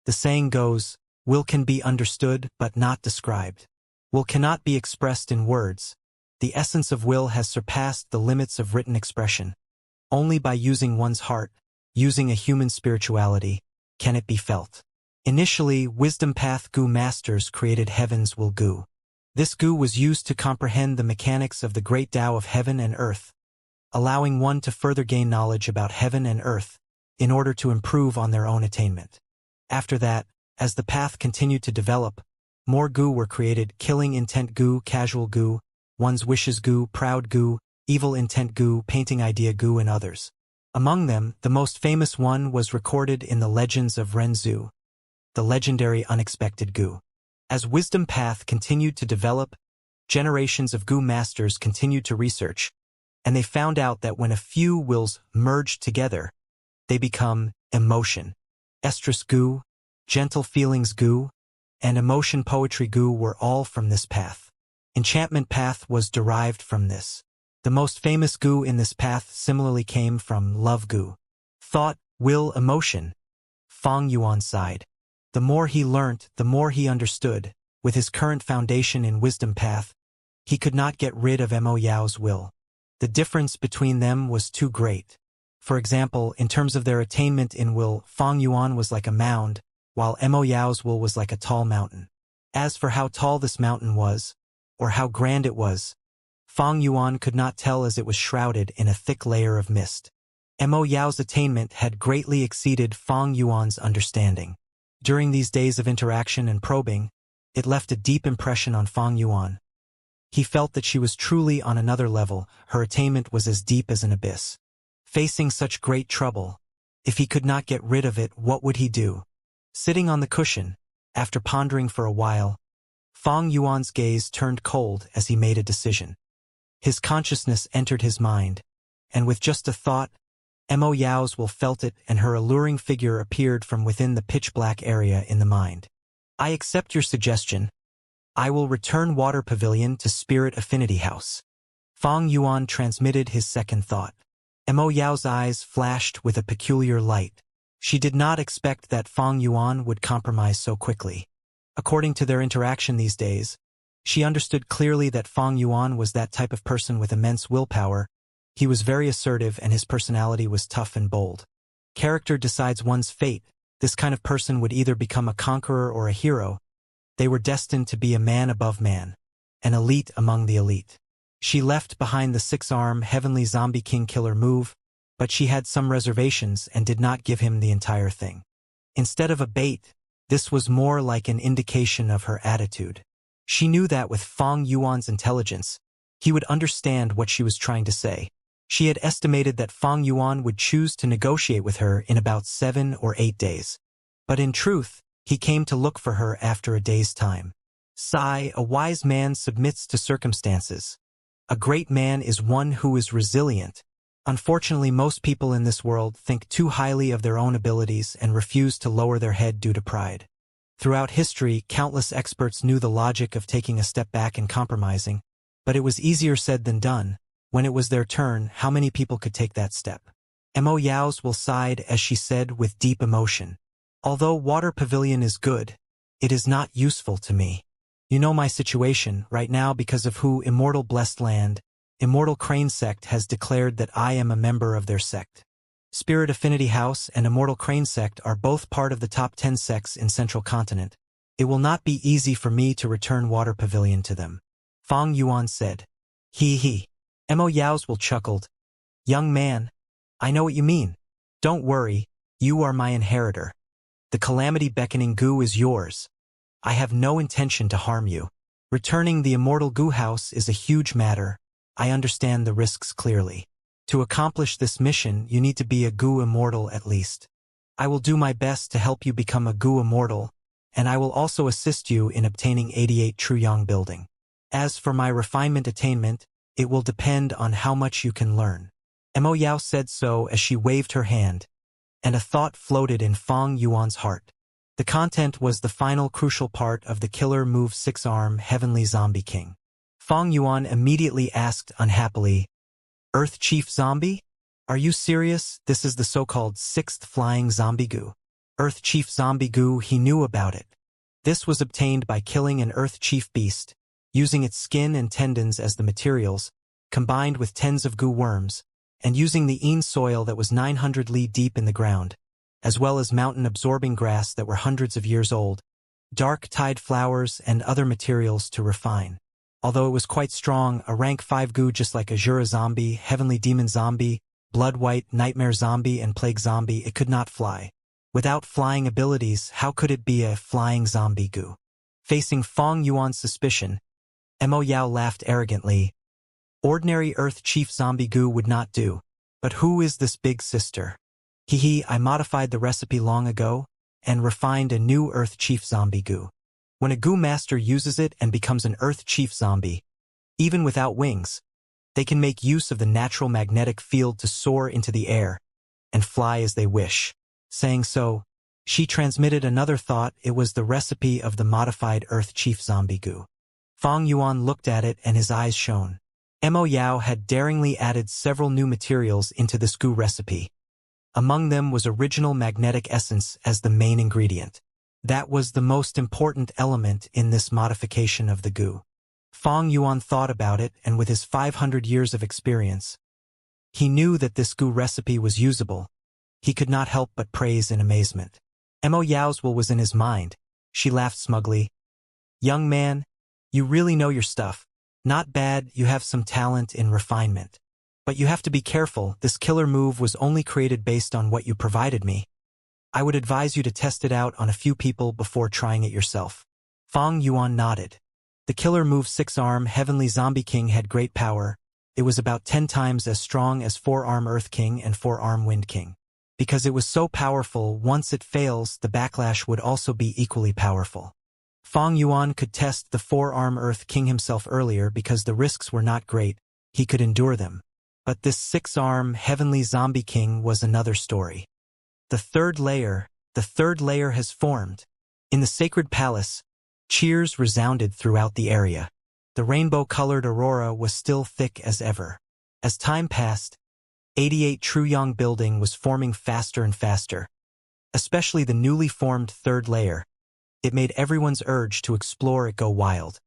Speaker 1: The saying goes, will can be understood but not described. Will cannot be expressed in words. The essence of will has surpassed the limits of written expression. Only by using one's heart, using a human spirituality, can it be felt. Initially, Wisdom Path Gu masters created Heaven's Will Gu. This Gu was used to comprehend the mechanics of the great Tao of heaven and earth, allowing one to further gain knowledge about heaven and earth in order to improve on their own attainment. After that, as the path continued to develop, more Gu were created: killing intent Gu, casual Gu, one's wishes Gu, proud Gu, evil intent Gu, painting idea Gu, and others. Among them, the most famous one was recorded in the legends of Renzu, the legendary unexpected Gu. As Wisdom Path continued to develop, generations of Gu masters continued to research, and they found out that when a few wills merge together, they become emotion. Estrus Gu, gentle feelings Gu, and emotion poetry Gu were all from this path. Enchantment path was derived from this. The most famous Gu in this path similarly came from love Gu. Thought, will, emotion. Fong Yuan sighed. The more he learnt, the more he understood. With his current foundation in Wisdom Path, he could not get rid of Mo Yao's will. The difference between them was too great. For example, in terms of their attainment in will, Fong Yuan was like a mound, while Mo Yao's will was like a tall mountain. As for how tall this mountain was, or how grand it was, Fong Yuan could not tell as it was shrouded in a thick layer of mist. Mo Yao's attainment had greatly exceeded Fong Yuan's understanding. During these days of interaction and probing, it left a deep impression on Fong Yuan. He felt that she was truly on another level. Her attainment was as deep as an abyss. Facing such great trouble, if he could not get rid of it, what would he do? Sitting on the cushion, after pondering for a while, Fong Yuan's gaze turned cold as he made a decision. His consciousness entered his mind, and with just a thought, Mo Yao's will felt it, and her alluring figure appeared from within the pitch-black area in the mind. I accept your suggestion. I will return Water Pavilion to Spirit Affinity House. Fong Yuan transmitted his second thought. Mo Yao's eyes flashed with a peculiar light. She did not expect that Fong Yuan would compromise so quickly. According to their interaction these days, she understood clearly that Fong Yuan was that type of person with immense willpower. He was very assertive and his personality was tough and bold. Character decides one's fate. This kind of person would either become a conqueror or a hero. They were destined to be a man above man, an elite among the elite. She left behind the six-arm heavenly zombie king killer move, but she had some reservations and did not give him the entire thing. Instead of a bait, this was more like an indication of her attitude. She knew that with Fong Yuan's intelligence, he would understand what she was trying to say. She had estimated that Fong Yuan would choose to negotiate with her in about 7 or 8 days. But in truth, he came to look for her after a day's time. Sigh, a wise man submits to circumstances. A great man is one who is resilient. Unfortunately, most people in this world think too highly of their own abilities and refuse to lower their head due to pride. Throughout history, countless experts knew the logic of taking a step back and compromising, but it was easier said than done. When it was their turn, how many people could take that step? Mo Yao's will sighed as she said with deep emotion, "Although Water Pavilion is good, it is not useful to me. You know my situation right now because of who Immortal Blessed Land, Immortal Crane Sect has declared that I am a member of their sect. Spirit Affinity House and Immortal Crane Sect are both part of the top 10 sects in Central Continent. It will not be easy for me to return Water Pavilion to them. Fang Yuan said. He he. Mo Yao's will chuckled. Young man, I know what you mean. Don't worry, you are my inheritor. The calamity beckoning goo is yours. I have no intention to harm you. Returning the immortal goo house is a huge matter. I understand the risks clearly. To accomplish this mission, you need to be a goo immortal at least. I will do my best to help you become a goo immortal, and I will also assist you in obtaining 88 Truyong building. As for my refinement attainment, it will depend on how much you can learn. Mo Yao said so as she waved her hand, and a thought floated in Fang Yuan's heart. The content was the final crucial part of the Killer Move 6-arm Heavenly Zombie King. Fang Yuan immediately asked unhappily, Earth Chief Zombie? Are you serious? This is the so-called 6th flying zombie goo. Earth Chief Zombie Goo, he knew about it. This was obtained by killing an Earth Chief beast, using its skin and tendons as the materials, combined with tens of goo worms, and using the Een soil that was 900 li deep in the ground, as well as mountain-absorbing grass that were hundreds of years old, dark tide flowers and other materials to refine. Although it was quite strong, a rank 5 goo just like Azura Zombie, Heavenly Demon Zombie, Blood White, Nightmare Zombie, and Plague Zombie, it could not fly. Without flying abilities, how could it be a flying zombie goo? Facing Fang Yuan's suspicion, Mo Yao laughed arrogantly. Ordinary Earth Chief Zombie Goo would not do. But who is this big sister? Hehe, I modified the recipe long ago, and refined a new Earth Chief Zombie Goo. When a Goo Master uses it and becomes an Earth Chief Zombie, even without wings, they can make use of the natural magnetic field to soar into the air and fly as they wish. Saying so, she transmitted another thought. It was the recipe of the modified Earth Chief Zombie Goo. Fang Yuan looked at it and his eyes shone. Mo Yao had daringly added several new materials into this goo recipe. Among them was original magnetic essence as the main ingredient. That was the most important element in this modification of the goo. Fang Yuan thought about it, and with his 500 years of experience, he knew that this goo recipe was usable. He could not help but praise in amazement. Mo Yao's will was in his mind. She laughed smugly. Young man, you really know your stuff. Not bad, you have some talent in refinement. But you have to be careful, this killer move was only created based on what you provided me. I would advise you to test it out on a few people before trying it yourself. Fang Yuan nodded. The killer move 6-arm Heavenly Zombie King had great power. It was about 10 times as strong as 4-arm Earth King and 4-arm Wind King. Because it was so powerful, once it fails, the backlash would also be equally powerful. Fang Yuan could test the 4-arm Earth King himself earlier because the risks were not great. He could endure them. But this 6-arm Heavenly Zombie King was another story. The third layer has formed. In the Sacred Palace, cheers resounded throughout the area. The rainbow-colored aurora was still thick as ever. As time passed, 88 Truyong building was forming faster and faster. Especially the newly formed third layer. It made everyone's urge to explore it go wild.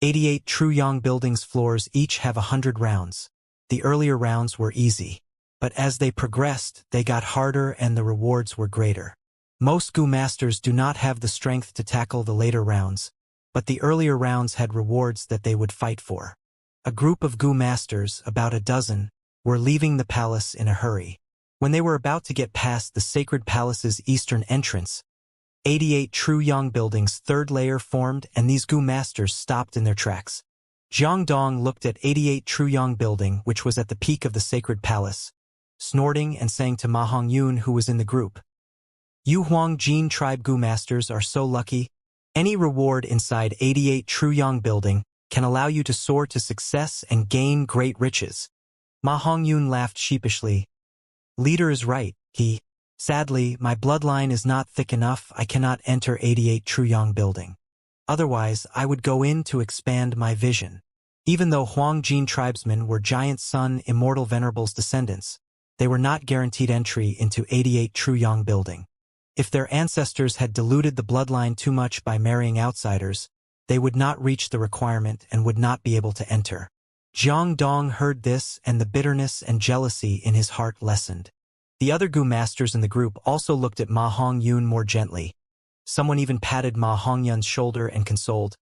Speaker 1: 88 Truyong buildings floors each have 100 rounds. The earlier rounds were easy. But as they progressed, they got harder and the rewards were greater. Most goo masters do not have the strength to tackle the later rounds, but the earlier rounds had rewards that they would fight for. A group of goo masters, about a dozen, were leaving the palace in a hurry. When they were about to get past the Sacred Palace's eastern entrance, 88 Truyong buildings' third layer formed and these goo masters stopped in their tracks. Jiang Dong looked at 88 Truyong building, which was at the peak of the Sacred Palace, snorting and saying to Ma Hongyun, who was in the group, You Huang Jin tribe goo masters are so lucky. Any reward inside 88 Truyong building can allow you to soar to success and gain great riches. Ma Hongyun laughed sheepishly. Leader is right, he. Sadly, my bloodline is not thick enough. I cannot enter 88 Truyong building. Otherwise, I would go in to expand my vision. Even though Huang Jin tribesmen were Giant Sun Immortal Venerable's descendants, they were not guaranteed entry into 88 Truyong building. If their ancestors had diluted the bloodline too much by marrying outsiders, they would not reach the requirement and would not be able to enter. Jiang Dong heard this, and the bitterness and jealousy in his heart lessened. The other goo masters in the group also looked at Ma Hongyun more gently. Someone even patted Ma Hongyun's shoulder and consoled.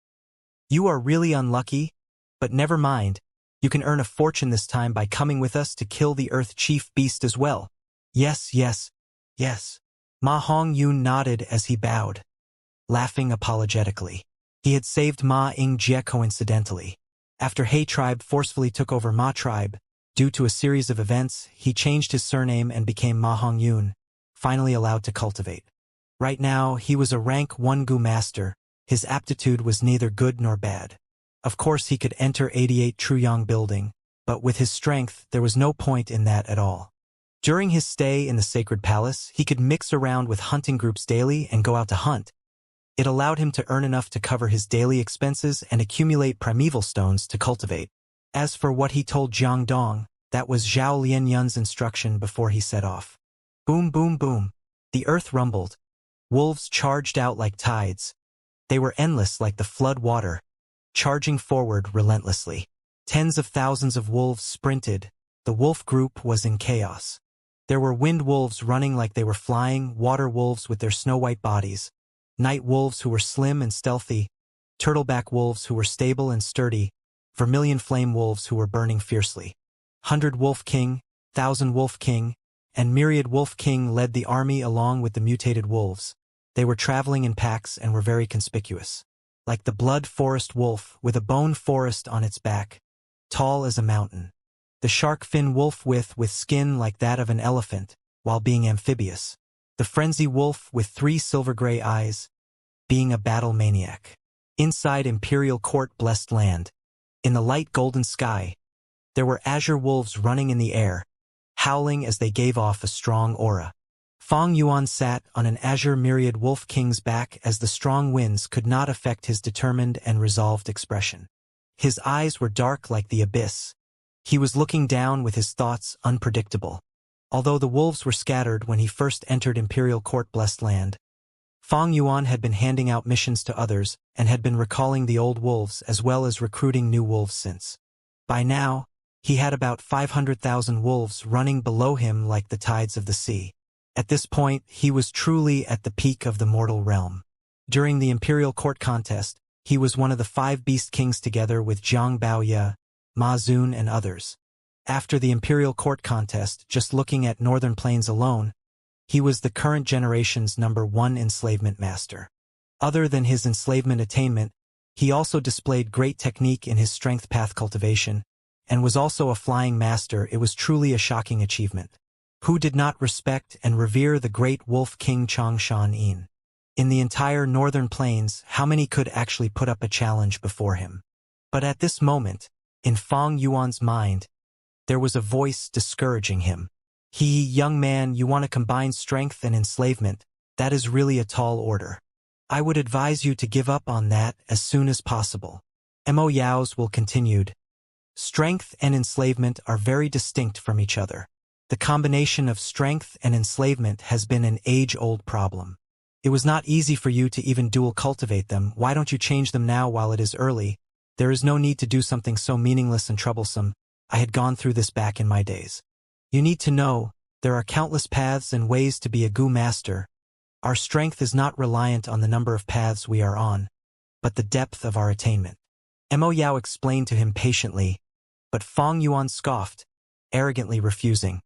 Speaker 1: You are really unlucky, but never mind. You can earn a fortune this time by coming with us to kill the Earth Chief Beast as well. Yes, yes, yes. Ma Hongyun nodded as he bowed, laughing apologetically. He had saved Ma Ying-jie coincidentally. After He tribe forcefully took over Ma tribe, due to a series of events, he changed his surname and became Ma Hongyun, finally allowed to cultivate. Right now, he was a rank 1 Gu master. His aptitude was neither good nor bad. Of course he could enter 88 Truyang building, but with his strength there was no point in that at all. During his stay in the sacred palace, he could mix around with hunting groups daily and go out to hunt. It allowed him to earn enough to cover his daily expenses and accumulate primeval stones to cultivate. As for what he told Jiang Dong, that was Zhao Lianyun's instruction before he set off. Boom, boom, boom. The earth rumbled. Wolves charged out like tides. They were endless like the flood water, charging forward relentlessly. Tens of thousands of wolves sprinted. The wolf group was in chaos. There were wind wolves running like they were flying, water wolves with their snow-white bodies, night wolves who were slim and stealthy, turtleback wolves who were stable and sturdy, vermilion flame wolves who were burning fiercely. 100 Wolf King, 1,000 Wolf King, and myriad Wolf King led the army along with the mutated wolves. They were traveling in packs and were very conspicuous. Like the blood forest wolf with a bone forest on its back, tall as a mountain. The shark fin wolf with skin like that of an elephant, while being amphibious. The frenzy wolf with 3 silver-gray eyes, being a battle maniac. Inside Imperial Court blessed land, in the light golden sky, there were azure wolves running in the air, howling as they gave off a strong aura. Fong Yuan sat on an azure myriad wolf king's back as the strong winds could not affect his determined and resolved expression. His eyes were dark like the abyss. He was looking down with his thoughts unpredictable. Although the wolves were scattered when he first entered Imperial Court blessed land, Fong Yuan had been handing out missions to others and had been recalling the old wolves as well as recruiting new wolves since. By now, he had about 500,000 wolves running below him like the tides of the sea. At this point, he was truly at the peak of the mortal realm. During the Imperial Court contest, he was one of the 5 Beast Kings together with Zhang Baoye, Ma Zun and others. After the Imperial Court contest, just looking at Northern Plains alone, he was the current generation's #1 enslavement master. Other than his enslavement attainment, he also displayed great technique in his strength path cultivation, and was also a flying master. It was truly a shocking achievement. Who did not respect and revere the great Wolf King Changshan Yin? In the entire Northern Plains, how many could actually put up a challenge before him? But at this moment, in Fong Yuan's mind, there was a voice discouraging him. Young man, you want to combine strength and enslavement. That is really a tall order. I would advise you to give up on that as soon as possible. Mo Yao's will continued. Strength and enslavement are very distinct from each other. The combination of strength and enslavement has been an age-old problem. It was not easy for you to even dual cultivate them. Why don't you change them now while it is early? There is no need to do something so meaningless and troublesome. I had gone through this back in my days. You need to know, there are countless paths and ways to be a Gu master. Our strength is not reliant on the number of paths we are on, but the depth of our attainment. Mo Yao explained to him patiently, but Fong Yuan scoffed, arrogantly refusing.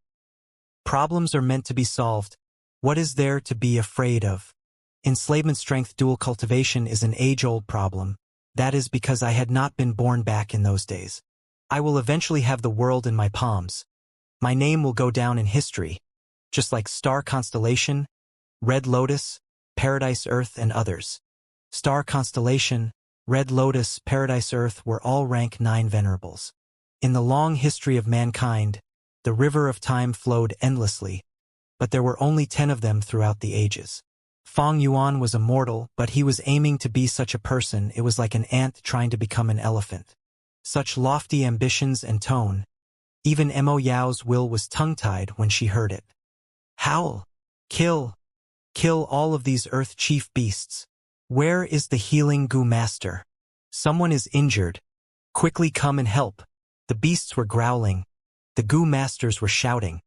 Speaker 1: Problems are meant to be solved. What is there to be afraid of? Enslavement strength dual cultivation is an age-old problem. That is because I had not been born back in those days. I will eventually have the world in my palms. My name will go down in history, just like Star Constellation, Red Lotus, Paradise Earth and others. Star Constellation, Red Lotus, Paradise Earth were all rank 9 venerables. In the long history of mankind, the river of time flowed endlessly, but there were only 10 of them throughout the ages. Fong Yuan was immortal, but he was aiming to be such a person. It was like an ant trying to become an elephant. Such lofty ambitions and tone. Even Mo Yao's will was tongue-tied when she heard it. Howl! Kill! Kill all of these Earth Chief Beasts. Where is the healing Gu Master? Someone is injured. Quickly come and help. The beasts were growling. The Gu Masters were shouting.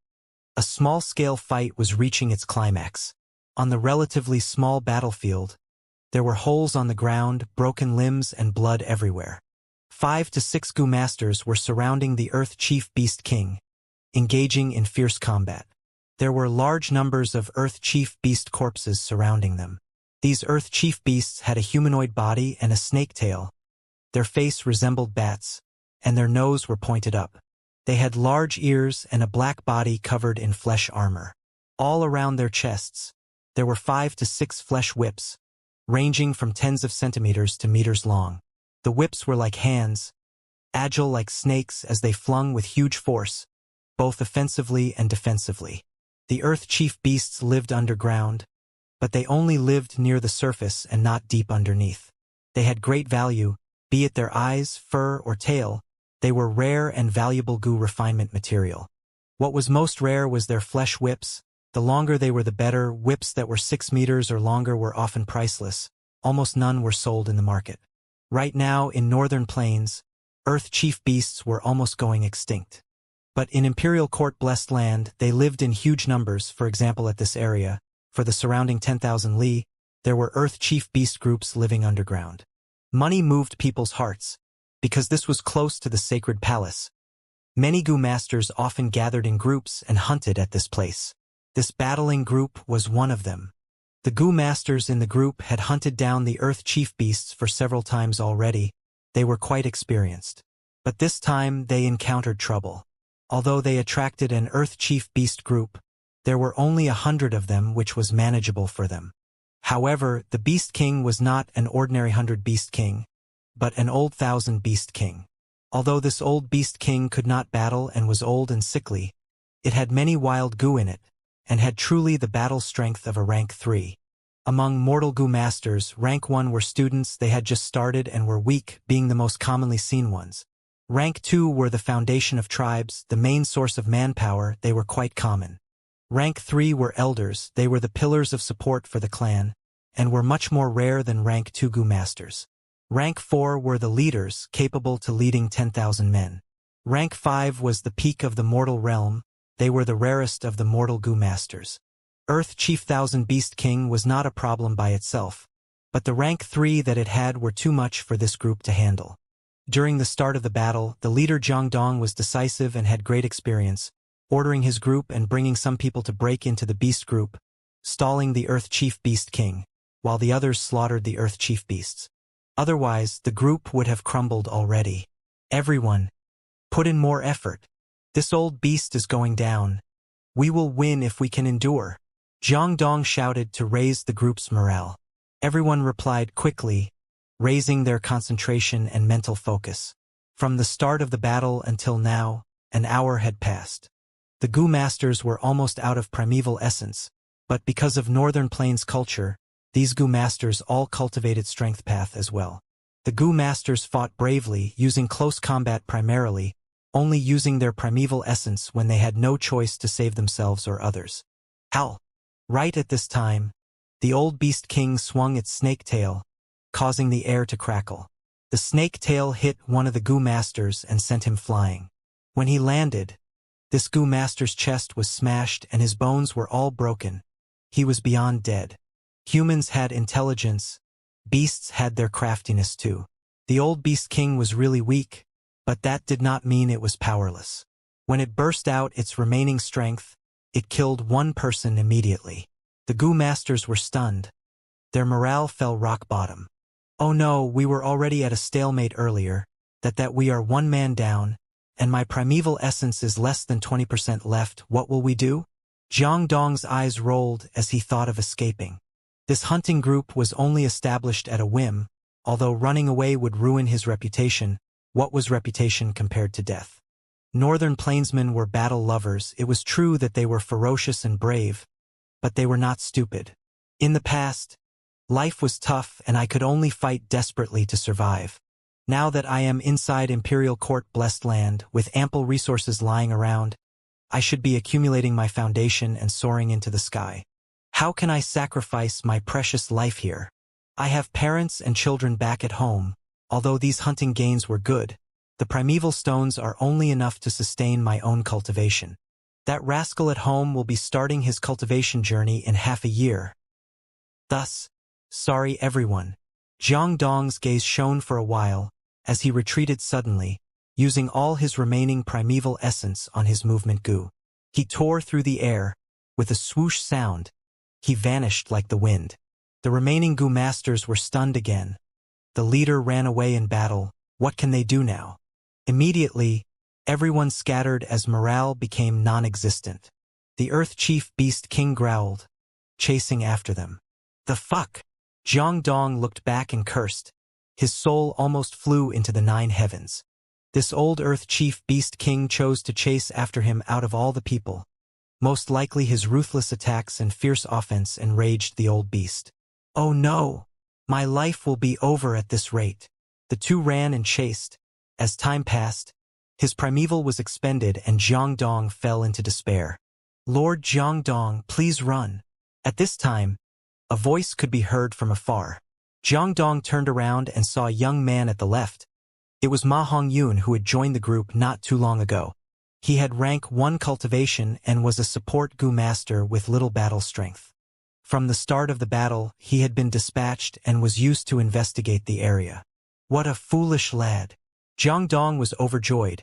Speaker 1: A small-scale fight was reaching its climax. On the relatively small battlefield, There were holes on the ground, broken limbs, and blood everywhere. 5 to 6 Gu masters were surrounding the Earth Chief Beast King, engaging in fierce combat. There were large numbers of Earth Chief Beast corpses surrounding them. These Earth Chief Beasts had a humanoid body and a snake tail. Their face resembled bats, and their nose were pointed up. They had large ears and a black body covered in flesh armor. All around their chests, there were 5 to 6 flesh whips, ranging from tens of centimeters to meters long. The whips were like hands, agile like snakes as they flung with huge force, both offensively and defensively. The Earth Chief Beasts lived underground, but they only lived near the surface and not deep underneath. They had great value, be it their eyes, fur, or tail. They were rare and valuable Gu refinement material. What was most rare was their flesh whips. The longer they were the better. Whips that were 6 meters or longer were often priceless. Almost none were sold in the market. Right now, in northern plains, Earth Chief Beasts were almost going extinct. But in Imperial Court Blessed Land, they lived in huge numbers. For example, at this area, for the surrounding 10,000 li, there were Earth Chief Beast groups living underground. Money moved people's hearts, because this was close to the sacred palace. Many Gu masters often gathered in groups and hunted at this place. This battling group was one of them. The Gu masters in the group had hunted down the Earth Chief Beasts for several times already. They were quite experienced. But this time they encountered trouble. Although they attracted an Earth Chief Beast group, there were only 100 of them, which was manageable for them. However, the Beast King was not an ordinary 100 Beast King, but an old 1,000 Beast King. Although this old Beast King could not battle and was old and sickly, it had many wild Gu in it, and had truly the battle strength of a rank 3. Among mortal Gu masters, rank 1 were students. They had just started and were weak, being the most commonly seen ones. Rank 2 were the foundation of tribes, the main source of manpower. They were quite common. Rank 3 were elders. They were the pillars of support for the clan, and were much more rare than rank 2 Gu masters. Rank 4 were the leaders, capable to leading 10,000 men. Rank 5 was the peak of the mortal realm. They were the rarest of the mortal Gu masters. Earth Chief 1,000 Beast King was not a problem by itself, but the rank 3 that it had were too much for this group to handle. During the start of the battle, the leader Jiang Dong was decisive and had great experience, ordering his group and bringing some people to break into the beast group, stalling the Earth Chief Beast King, while the others slaughtered the Earth Chief Beasts. Otherwise, the group would have crumbled already. Everyone, put in more effort. This old beast is going down. We will win if we can endure. Jiang Dong shouted to raise the group's morale. Everyone replied quickly, raising their concentration and mental focus. From the start of the battle until now, an hour had passed. The Gu masters were almost out of primeval essence, but because of Northern Plains culture, these Gu masters all cultivated strength path as well. The Gu masters fought bravely, using close combat primarily, only using their primeval essence when they had no choice to save themselves or others. Howl! Right at this time, the old Beast King swung its snake tail, causing the air to crackle. The snake tail hit one of the Gu masters and sent him flying. When he landed, this Gu master's chest was smashed and his bones were all broken. He was beyond dead. Humans had intelligence. Beasts had their craftiness too. The old Beast King was really weak, but that did not mean it was powerless. When it burst out its remaining strength, it killed one person immediately. The Gu masters were stunned. Their morale fell rock bottom. Oh no, we were already at a stalemate earlier, that we are one man down, and my primeval essence is less than 20% left. What will we do? Jiang Dong's eyes rolled as he thought of escaping. This hunting group was only established at a whim. Although running away would ruin his reputation, what was reputation compared to death? Northern plainsmen were battle lovers. It was true that they were ferocious and brave, but they were not stupid. In the past, life was tough and I could only fight desperately to survive. Now that I am inside Imperial Court Blessed Land, with ample resources lying around, I should be accumulating my foundation and soaring into the sky. How can I sacrifice my precious life here? I have parents and children back at home. Although these hunting gains were good, the primeval stones are only enough to sustain my own cultivation. That rascal at home will be starting his cultivation journey in half a year. Thus, Sorry everyone. Jiang Dong's gaze shone for a while, as he retreated suddenly, using all his remaining primeval essence on his movement goo. He tore through the air. With a swoosh sound, he vanished like the wind. The remaining goo masters were stunned again. The leader ran away in battle. What can they do now? Immediately, everyone scattered as morale became non-existent. The Earth Chief Beast King growled, chasing after them. The fuck? Jiang Dong looked back and cursed. His soul almost flew into the 9 heavens. This old Earth Chief Beast King chose to chase after him out of all the people. Most likely his ruthless attacks and fierce offense enraged the old beast. Oh no! My life will be over at this rate. The two ran and chased. As time passed, his primeval was expended and Jiang Dong fell into despair. Lord Jiang Dong, please run. At this time, a voice could be heard from afar. Jiang Dong turned around and saw a young man at the left. It was Ma Hongyun who had joined the group not too long ago. He had rank 1 cultivation and was a support goo master with little battle strength. From the start of the battle, he had been dispatched and was used to investigate the area. What a foolish lad. Jiang Dong was overjoyed.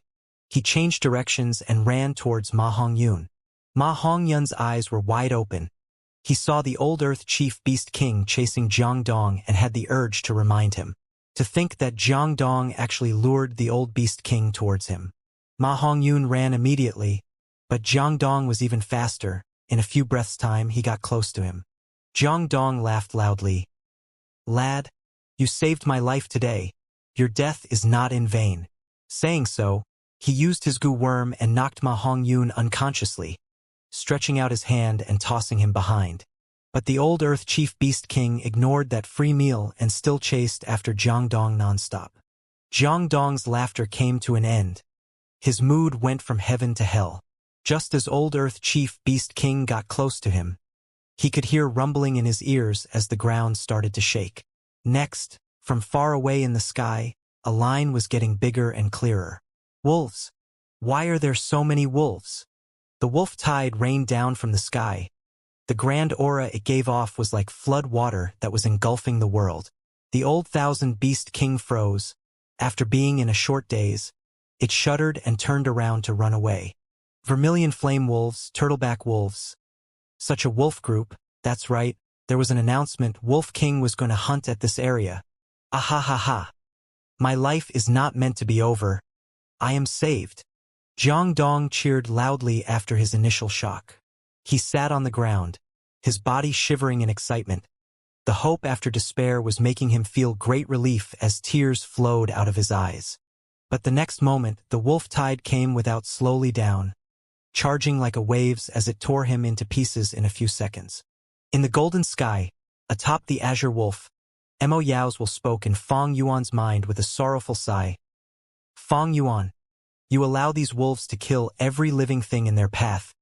Speaker 1: He changed directions and ran towards Ma Hongyun. Ma Hongyun's eyes were wide open. He saw the old Earth Chief Beast King chasing Jiang Dong and had the urge to remind him. To think that Jiang Dong actually lured the old Beast King towards him. Ma Hongyun ran immediately, but Jiang Dong was even faster. In a few breaths' time, he got close to him. Jiang Dong laughed loudly. Lad, you saved my life today. Your death is not in vain. Saying so, he used his goo worm and knocked Ma Hongyun unconsciously, stretching out his hand and tossing him behind. But the old Earth Chief Beast King ignored that free meal and still chased after Jiang Dong nonstop. Jiang Dong's laughter came to an end. His mood went from heaven to hell. Just as old Earth Chief Beast King got close to him, he could hear rumbling in his ears as the ground started to shake. Next, from far away in the sky, a line was getting bigger and clearer. Wolves! Why are there so many wolves? The wolf tide rained down from the sky. The grand aura it gave off was like flood water that was engulfing the world. The old 1000 Beast King froze. After being in a short daze, it shuddered and turned around to run away. Vermilion flame wolves, turtleback wolves. Such a wolf group, that's right, there was an announcement Wolf King was going to hunt at this area. Ah ha ha. My life is not meant to be over. I am saved. Jiang Dong cheered loudly after his initial shock. He sat on the ground, his body shivering in excitement. The hope after despair was making him feel great relief as tears flowed out of his eyes. But the next moment, the wolf tide came without slowly down, charging like a waves as it tore him into pieces in a few seconds. In the golden sky, atop the azure wolf, Mo Yao's will spoke in Fong Yuan's mind with a sorrowful sigh. Fong Yuan, you allow these wolves to kill every living thing in their path,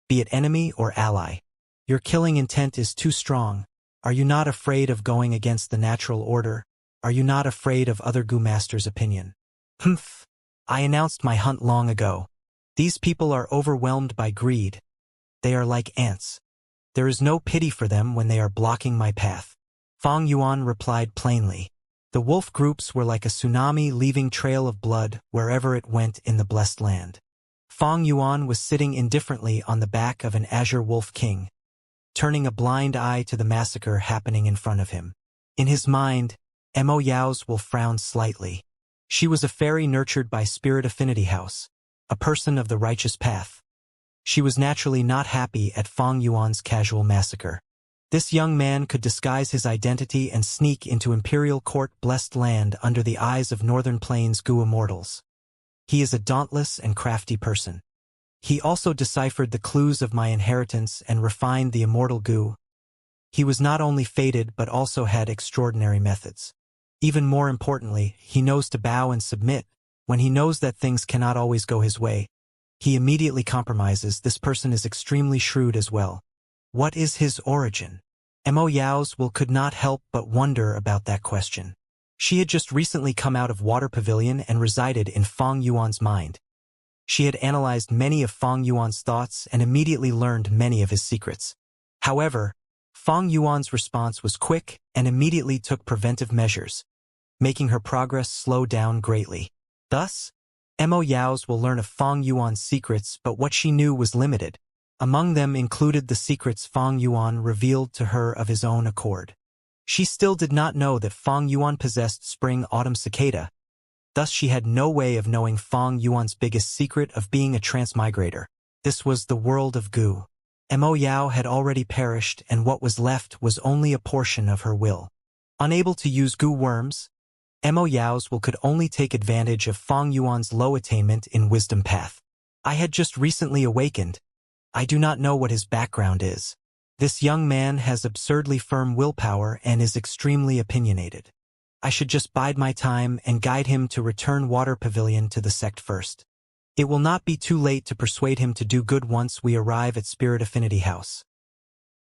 Speaker 1: be it enemy or ally. Your killing intent is too strong. Are you not afraid of going against the natural order? Are you not afraid of other goo masters' opinion? Humph. I announced my hunt long ago. These people are overwhelmed by greed. They are like ants. There is no pity for them when they are blocking my path. Fong Yuan replied plainly. The wolf groups were like a tsunami leaving trail of blood wherever it went in the blessed land. Fong Yuan was sitting indifferently on the back of an azure wolf king, turning a blind eye to the massacre happening in front of him. In his mind, Mo Yao's will frowned slightly. She was a fairy nurtured by Spirit Affinity House, a person of the righteous path. She was naturally not happy at Fong Yuan's casual massacre. This young man could disguise his identity and sneak into Imperial Court blessed land under the eyes of Northern Plains goo immortals. He is a dauntless and crafty person. He also deciphered the clues of my inheritance and refined the immortal goo. He was not only fated but also had extraordinary methods. Even more importantly, he knows to bow and submit. When he knows that things cannot always go his way, he immediately compromises. This person is extremely shrewd as well. What is his origin? Mo Yao's will could not help but wonder about that question. She had just recently come out of Water Pavilion and resided in Fong Yuan's mind. She had analyzed many of Fong Yuan's thoughts and immediately learned many of his secrets. However, Fang Yuan's response was quick and immediately took preventive measures, making her progress slow down greatly. Thus, Mo Yao's will learn of Fang Yuan's secrets, but what she knew was limited. Among them included the secrets Fang Yuan revealed to her of his own accord. She still did not know that Fang Yuan possessed spring-autumn cicada, thus she had no way of knowing Fang Yuan's biggest secret of being a transmigrator. This was the world of Gu. Mo Yao had already perished, and what was left was only a portion of her will. Unable to use Gu worms, Mo Yao's will could only take advantage of Fang Yuan's low attainment in wisdom path. I had just recently awakened. I do not know what his background is. This young man has absurdly firm willpower and is extremely opinionated. I should just bide my time and guide him to return Water Pavilion to the sect first. It will not be too late to persuade him to do good once we arrive at Spirit Affinity House.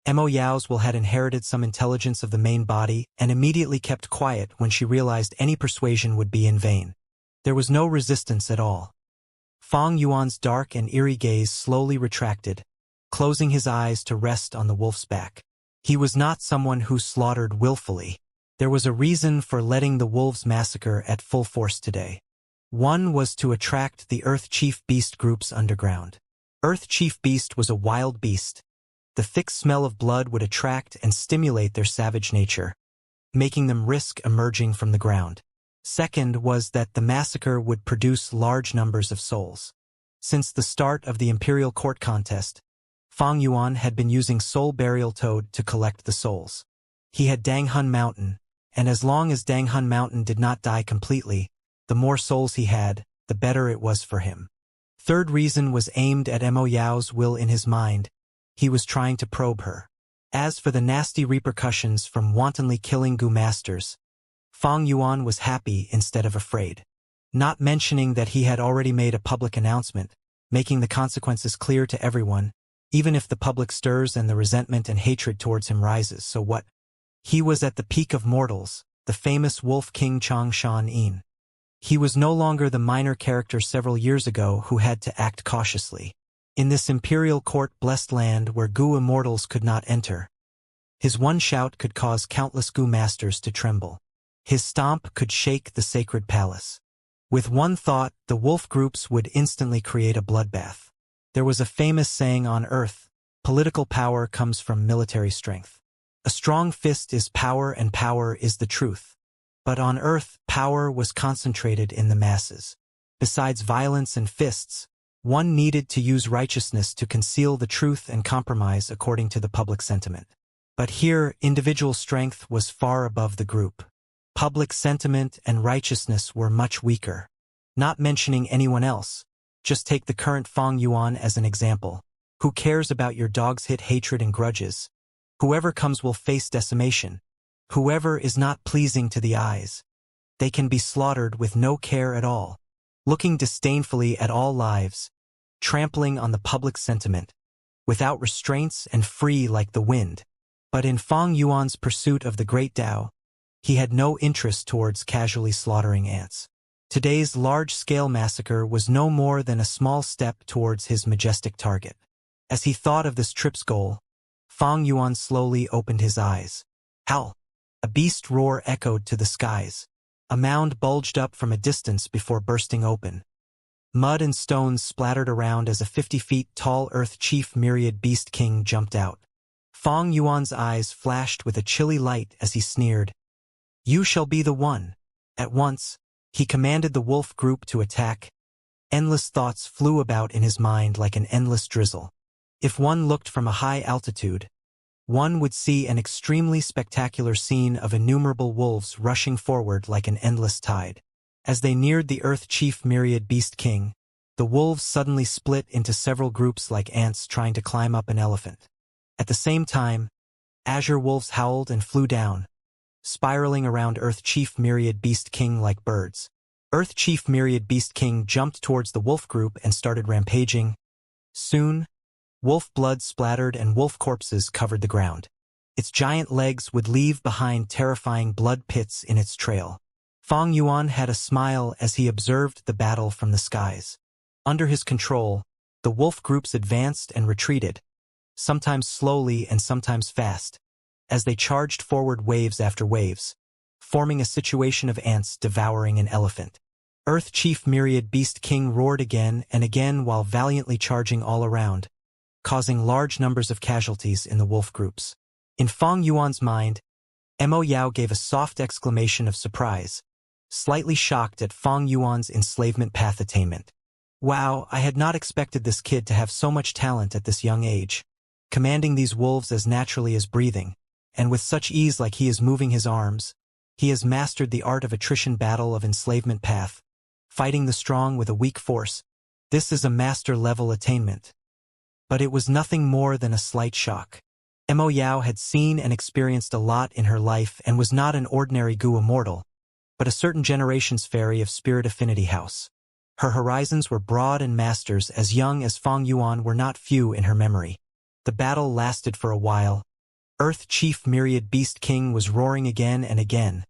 Speaker 1: Mo Yao's will had inherited some intelligence of the main body and immediately kept quiet when she realized any persuasion would be in vain. There was no resistance at all. Fang Yuan's dark and eerie gaze slowly retracted, closing his eyes to rest on the wolf's back. He was not someone who slaughtered willfully. There was a reason for letting the wolves massacre at full force today. One was to attract the Earth Chief Beast group's underground. Earth Chief Beast was a wild beast. The thick smell of blood would attract and stimulate their savage nature, making them risk emerging from the ground. Second was that the massacre would produce large numbers of souls. Since the start of the Imperial Court contest, Fang Yuan had been using Soul Burial Toad to collect the souls. He had Danghun Mountain, and as long as Danghun Mountain did not die completely, the more souls he had, the better it was for him. Third reason was aimed at Mo Yao's will in his mind. He was trying to probe her. As for the nasty repercussions from wantonly killing Gu masters, Fang Yuan was happy instead of afraid. Not mentioning that he had already made a public announcement, making the consequences clear to everyone, even if the public stirs and the resentment and hatred towards him rises, so what? He was at the peak of mortals, the famous Wolf King Chang Shan Yin. He was no longer the minor character several years ago who had to act cautiously. In this imperial court blessed land where Gu immortals could not enter, his one shout could cause countless Gu masters to tremble. His stomp could shake the sacred palace. With one thought, the wolf groups would instantly create a bloodbath. There was a famous saying on Earth, political power comes from military strength. A strong fist is power and power is the truth. But on Earth, power was concentrated in the masses. Besides violence and fists, one needed to use righteousness to conceal the truth and compromise according to the public sentiment. But here, individual strength was far above the group. Public sentiment and righteousness were much weaker. Not mentioning anyone else, just take the current Fang Yuan as an example. Who cares about your dog's hatred and grudges? Whoever comes will face decimation. Whoever is not pleasing to the eyes, they can be slaughtered with no care at all, looking disdainfully at all lives, trampling on the public sentiment, without restraints and free like the wind. But in Fang Yuan's pursuit of the great Tao, he had no interest towards casually slaughtering ants. Today's large-scale massacre was no more than a small step towards his majestic target. As he thought of this trip's goal, Fang Yuan slowly opened his eyes. Howl! A beast roar echoed to the skies. A mound bulged up from a distance before bursting open. Mud and stones splattered around as a 50 feet tall Earth Chief Myriad Beast King jumped out. Fang Yuan's eyes flashed with a chilly light as he sneered. You shall be the one. At once, he commanded the wolf group to attack. Endless thoughts flew about in his mind like an endless drizzle. If one looked from a high altitude, one would see an extremely spectacular scene of innumerable wolves rushing forward like an endless tide. As they neared the Earth Chief Myriad Beast King, the wolves suddenly split into several groups like ants trying to climb up an elephant. At the same time, azure wolves howled and flew down, spiraling around Earth Chief Myriad Beast King like birds. Earth Chief Myriad Beast King jumped towards the wolf group and started rampaging. Soon, wolf blood splattered and wolf corpses covered the ground. Its giant legs would leave behind terrifying blood pits in its trail. Fang Yuan had a smile as he observed the battle from the skies. Under his control, the wolf groups advanced and retreated, sometimes slowly and sometimes fast, as they charged forward waves after waves, forming a situation of ants devouring an elephant. Earth Chief Myriad Beast King roared again and again while valiantly charging all around, causing large numbers of casualties in the wolf groups. In Fang Yuan's mind, Mo Yao gave a soft exclamation of surprise, slightly shocked at Fang Yuan's enslavement path attainment. Wow, I had not expected this kid to have so much talent at this young age, commanding these wolves as naturally as breathing, and with such ease like he is moving his arms. He has mastered the art of attrition battle of enslavement path, fighting the strong with a weak force. This is a master-level attainment. But it was nothing more than a slight shock. Mo Yao had seen and experienced a lot in her life and was not an ordinary Gu Immortal, but a certain generation's fairy of Spirit Affinity House. Her horizons were broad and masters as young as Fang Yuan were not few in her memory. The battle lasted for a while. Earth Chief Myriad Beast King was roaring again and again.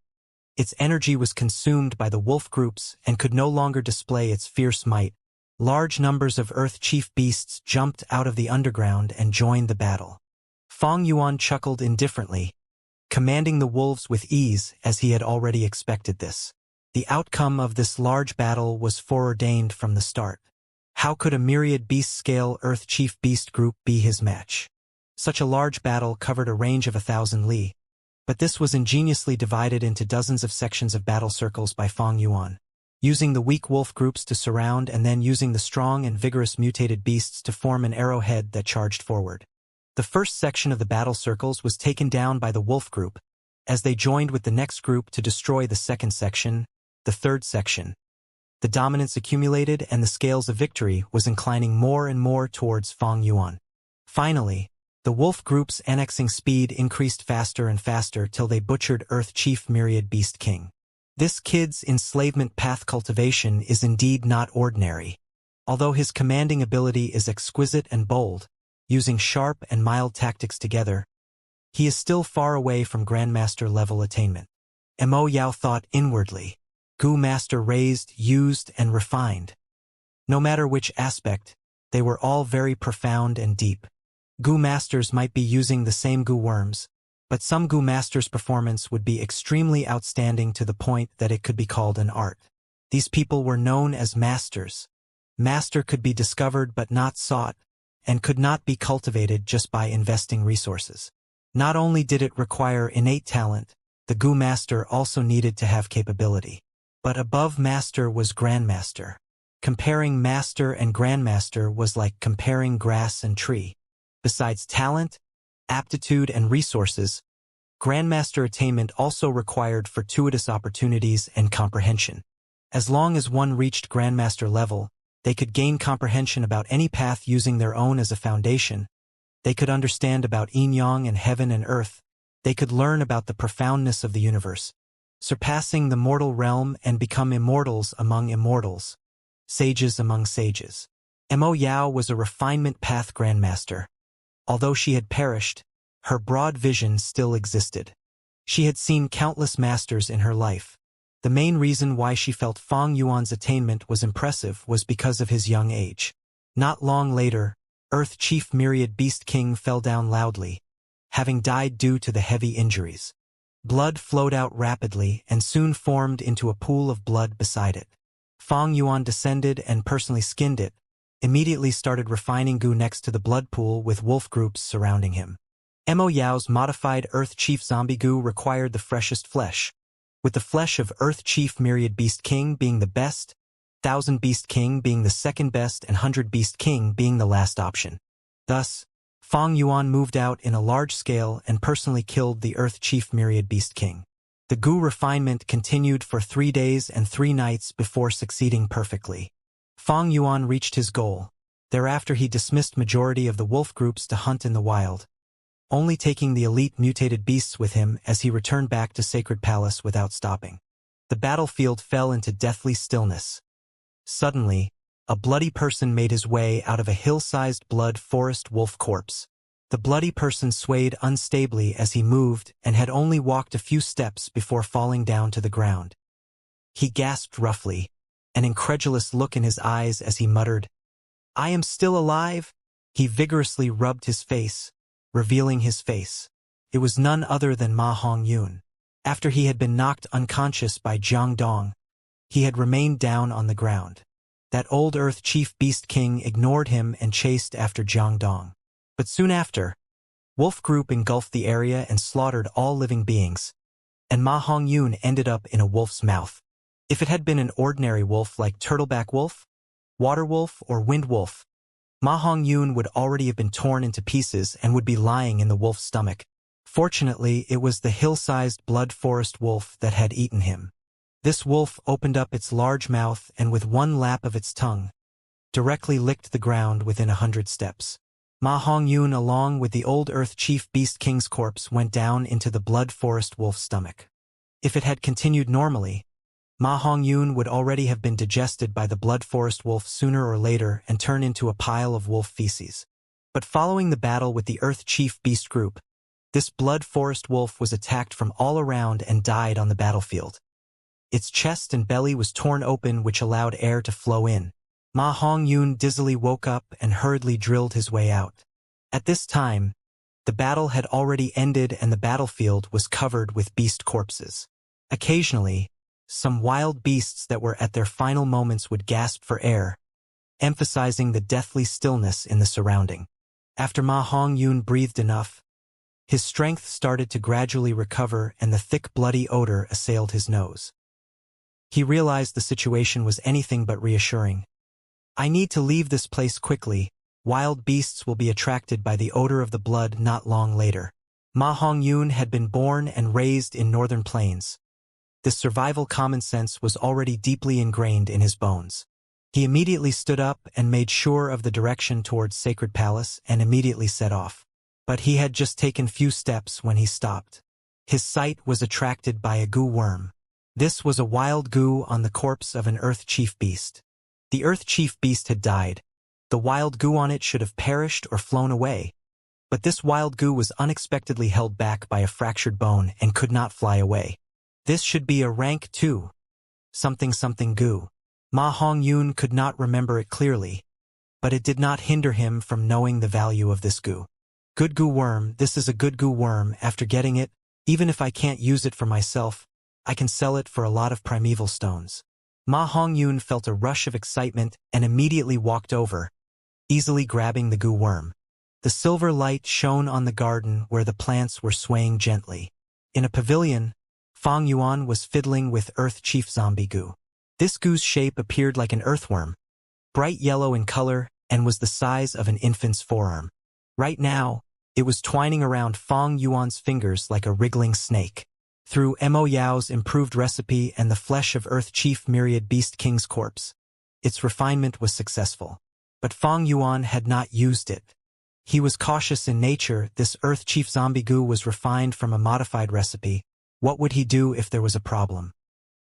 Speaker 1: Its energy was consumed by the wolf groups and could no longer display its fierce might. Large numbers of Earth Chief beasts jumped out of the underground and joined the battle. Fang Yuan chuckled indifferently, commanding the wolves with ease as he had already expected this. The outcome of this large battle was foreordained from the start. How could a myriad beast-scale Earth Chief beast group be his match? Such a large battle covered a range of 1,000 li. But this was ingeniously divided into dozens of sections of battle circles by Fang Yuan, using the weak wolf groups to surround and then using the strong and vigorous mutated beasts to form an arrowhead that charged forward. The first section of the battle circles was taken down by the wolf group, as they joined with the next group to destroy the second section, the third section. The dominance accumulated and the scales of victory was inclining more and more towards Fang Yuan. Finally, the wolf group's annexing speed increased faster and faster till they butchered Earth Chief Myriad Beast King. This kid's enslavement path cultivation is indeed not ordinary. Although his commanding ability is exquisite and bold, using sharp and mild tactics together, he is still far away from Grandmaster level attainment. Mo Yao thought inwardly. Gu Master raised, used, and refined. No matter which aspect, they were all very profound and deep. Gu Masters might be using the same Gu worms, but some Gu Masters' performance would be extremely outstanding to the point that it could be called an art. These people were known as masters. Master could be discovered but not sought, and could not be cultivated just by investing resources. Not only did it require innate talent, the Gu Master also needed to have capability. But above Master was Grandmaster. Comparing Master and Grandmaster was like comparing grass and tree. Besides talent, aptitude, and resources, Grandmaster attainment also required fortuitous opportunities and comprehension. As long as one reached Grandmaster level, they could gain comprehension about any path using their own as a foundation. They could understand about yin-yang and heaven and earth. They could learn about the profoundness of the universe, surpassing the mortal realm and become immortals among immortals, sages among sages. Mo Yao was a refinement path Grandmaster. Although she had perished, her broad vision still existed. She had seen countless masters in her life. The main reason why she felt Fang Yuan's attainment was impressive was because of his young age. Not long later, Earth Chief Myriad Beast King fell down loudly, having died due to the heavy injuries. Blood flowed out rapidly and soon formed into a pool of blood beside it. Fang Yuan descended and personally skinned it, immediately started refining Gu next to the blood pool with wolf groups surrounding him. Mo Yao's modified Earth Chief Zombie Gu required the freshest flesh, with the flesh of Earth Chief Myriad Beast King being the best, 1,000 Beast King being the second best, and 100 Beast King being the last option. Thus, Fang Yuan moved out in a large scale and personally killed the Earth Chief Myriad Beast King. The Gu refinement continued for 3 days and 3 nights before succeeding perfectly. Fang Yuan reached his goal. Thereafter he dismissed majority of the wolf groups to hunt in the wild, only taking the elite mutated beasts with him as he returned back to Sacred Palace without stopping. The battlefield fell into deathly stillness. Suddenly, a bloody person made his way out of a hill-sized blood forest wolf corpse. The bloody person swayed unstably as he moved and had only walked a few steps before falling down to the ground. He gasped roughly, an incredulous look in his eyes as he muttered, "I am still alive?" He vigorously rubbed his face, revealing his face. It was none other than Ma Hongyun. After he had been knocked unconscious by Jiang Dong, he had remained down on the ground. That old Earth Chief Beast King ignored him and chased after Jiang Dong. But soon after, Wolf Group engulfed the area and slaughtered all living beings, and Ma Hongyun ended up in a wolf's mouth. If it had been an ordinary wolf like Turtleback Wolf, Water Wolf, or Wind Wolf, Ma Hongyun would already have been torn into pieces and would be lying in the wolf's stomach. Fortunately, it was the hill-sized blood forest wolf that had eaten him. This wolf opened up its large mouth and with one lap of its tongue, directly licked the ground within 100 steps. Ma Hongyun along with the old Earth Chief Beast King's corpse went down into the blood forest wolf's stomach. If it had continued normally, Ma Hongyun would already have been digested by the blood forest wolf sooner or later and turned into a pile of wolf feces. But following the battle with the Earth Chief Beast Group, this blood forest wolf was attacked from all around and died on the battlefield. Its chest and belly was torn open, which allowed air to flow in. Ma Hongyun dizzily woke up and hurriedly drilled his way out. At this time, the battle had already ended and the battlefield was covered with beast corpses. Occasionally, some wild beasts that were at their final moments would gasp for air, emphasizing the deathly stillness in the surrounding. After Ma Hongyun breathed enough, his strength started to gradually recover and the thick bloody odor assailed his nose. He realized the situation was anything but reassuring. I need to leave this place quickly. Wild beasts will be attracted by the odor of the blood not long later. Ma Hongyun had been born and raised in northern plains. This survival common sense was already deeply ingrained in his bones. He immediately stood up and made sure of the direction towards Sacred Palace and immediately set off. But he had just taken few steps when he stopped. His sight was attracted by a goo worm. This was a wild goo on the corpse of an Earth Chief Beast. The Earth Chief Beast had died. The wild goo on it should have perished or flown away. But this wild goo was unexpectedly held back by a fractured bone and could not fly away. This should be a rank 2. Something goo. Ma Hongyun could not remember it clearly, but it did not hinder him from knowing the value of this goo. Good goo worm, this is a good goo worm. After getting it, even if I can't use it for myself, I can sell it for a lot of primeval stones. Ma Hongyun felt a rush of excitement and immediately walked over, easily grabbing the goo worm. The silver light shone on the garden where the plants were swaying gently. In a pavilion, Fang Yuan was fiddling with Earth Chief Zombie Goo. This goo's shape appeared like an earthworm, bright yellow in color, and was the size of an infant's forearm. Right now, it was twining around Fang Yuan's fingers like a wriggling snake. Through Mo Yao's improved recipe and the flesh of Earth Chief Myriad Beast King's corpse, its refinement was successful. But Fang Yuan had not used it. He was cautious in nature. This Earth Chief Zombie Goo was refined from a modified recipe. What would he do if there was a problem?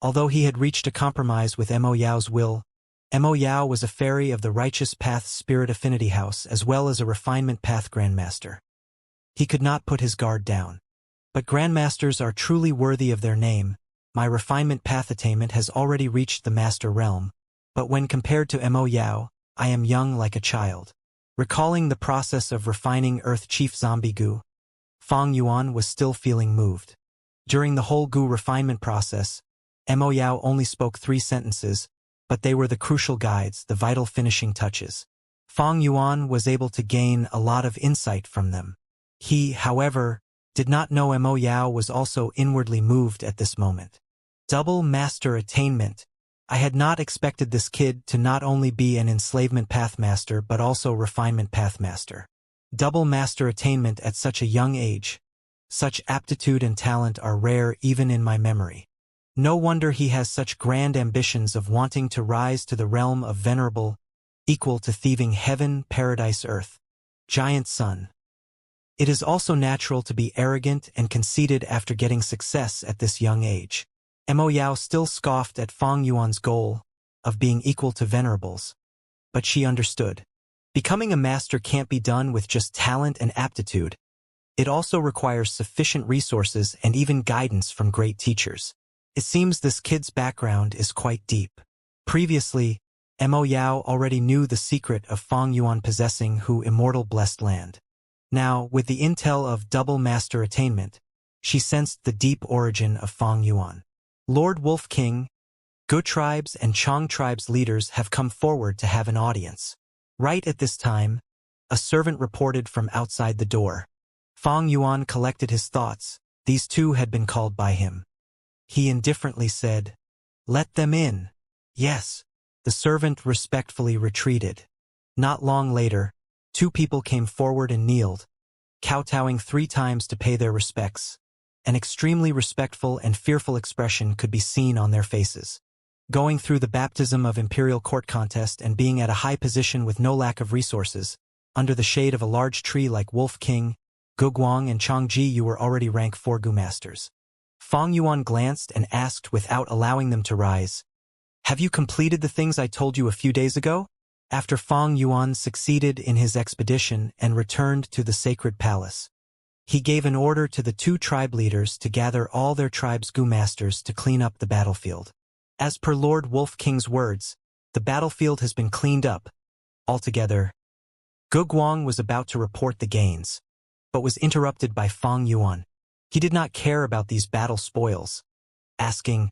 Speaker 1: Although he had reached a compromise with Mo Yao's will, Mo Yao was a fairy of the Righteous Path Spirit Affinity House as well as a Refinement Path Grandmaster. He could not put his guard down. But Grandmasters are truly worthy of their name. My Refinement Path attainment has already reached the Master Realm, but when compared to Mo Yao, I am young like a child. Recalling the process of refining Earth Chief Zombie Goo, Fang Yuan was still feeling moved. During the whole Goo refinement process, Mo Yao only spoke 3 sentences, but they were the crucial guides, the vital finishing touches. Fang Yuan was able to gain a lot of insight from them. He, however, did not know Mo Yao was also inwardly moved at this moment. Double Master Attainment. I had not expected this kid to not only be an Enslavement Pathmaster but also Refinement Pathmaster. Double Master Attainment at such a young age. Such aptitude and talent are rare even in my memory. No wonder he has such grand ambitions of wanting to rise to the realm of venerable, equal to thieving heaven, paradise, earth. Giant Sun. It is also natural to be arrogant and conceited after getting success at this young age. Mo Yao still scoffed at Fang Yuan's goal of being equal to venerables. But she understood. Becoming a master can't be done with just talent and aptitude. It also requires sufficient resources and even guidance from great teachers. It seems this kid's background is quite deep. Previously, Mo Yao already knew the secret of Fang Yuan possessing Immortal blessed land. Now, with the intel of double master attainment, she sensed the deep origin of Fang Yuan. Lord Wolf King, Gu tribes and Chong tribes leaders have come forward to have an audience. Right at this time, a servant reported from outside the door. Fang Yuan collected his thoughts. These two had been called by him. He indifferently said, "Let them in." Yes. The servant respectfully retreated. Not long later, two people came forward and kneeled, kowtowing 3 times to pay their respects. An extremely respectful and fearful expression could be seen on their faces. Going through the baptism of imperial court contest and being at a high position with no lack of resources, under the shade of a large tree like Wolf King, Gu Guang and Chang Ji, you were already rank 4 Gu masters. Fang Yuan glanced and asked without allowing them to rise, "Have you completed the things I told you a few days ago?" After Fang Yuan succeeded in his expedition and returned to the sacred palace, he gave an order to the 2 tribe leaders to gather all their tribe's Gu masters to clean up the battlefield. As per Lord Wolf King's words, the battlefield has been cleaned up. Altogether, Gu Guang was about to report the gains, but was interrupted by Fang Yuan. He did not care about these battle spoils, asking,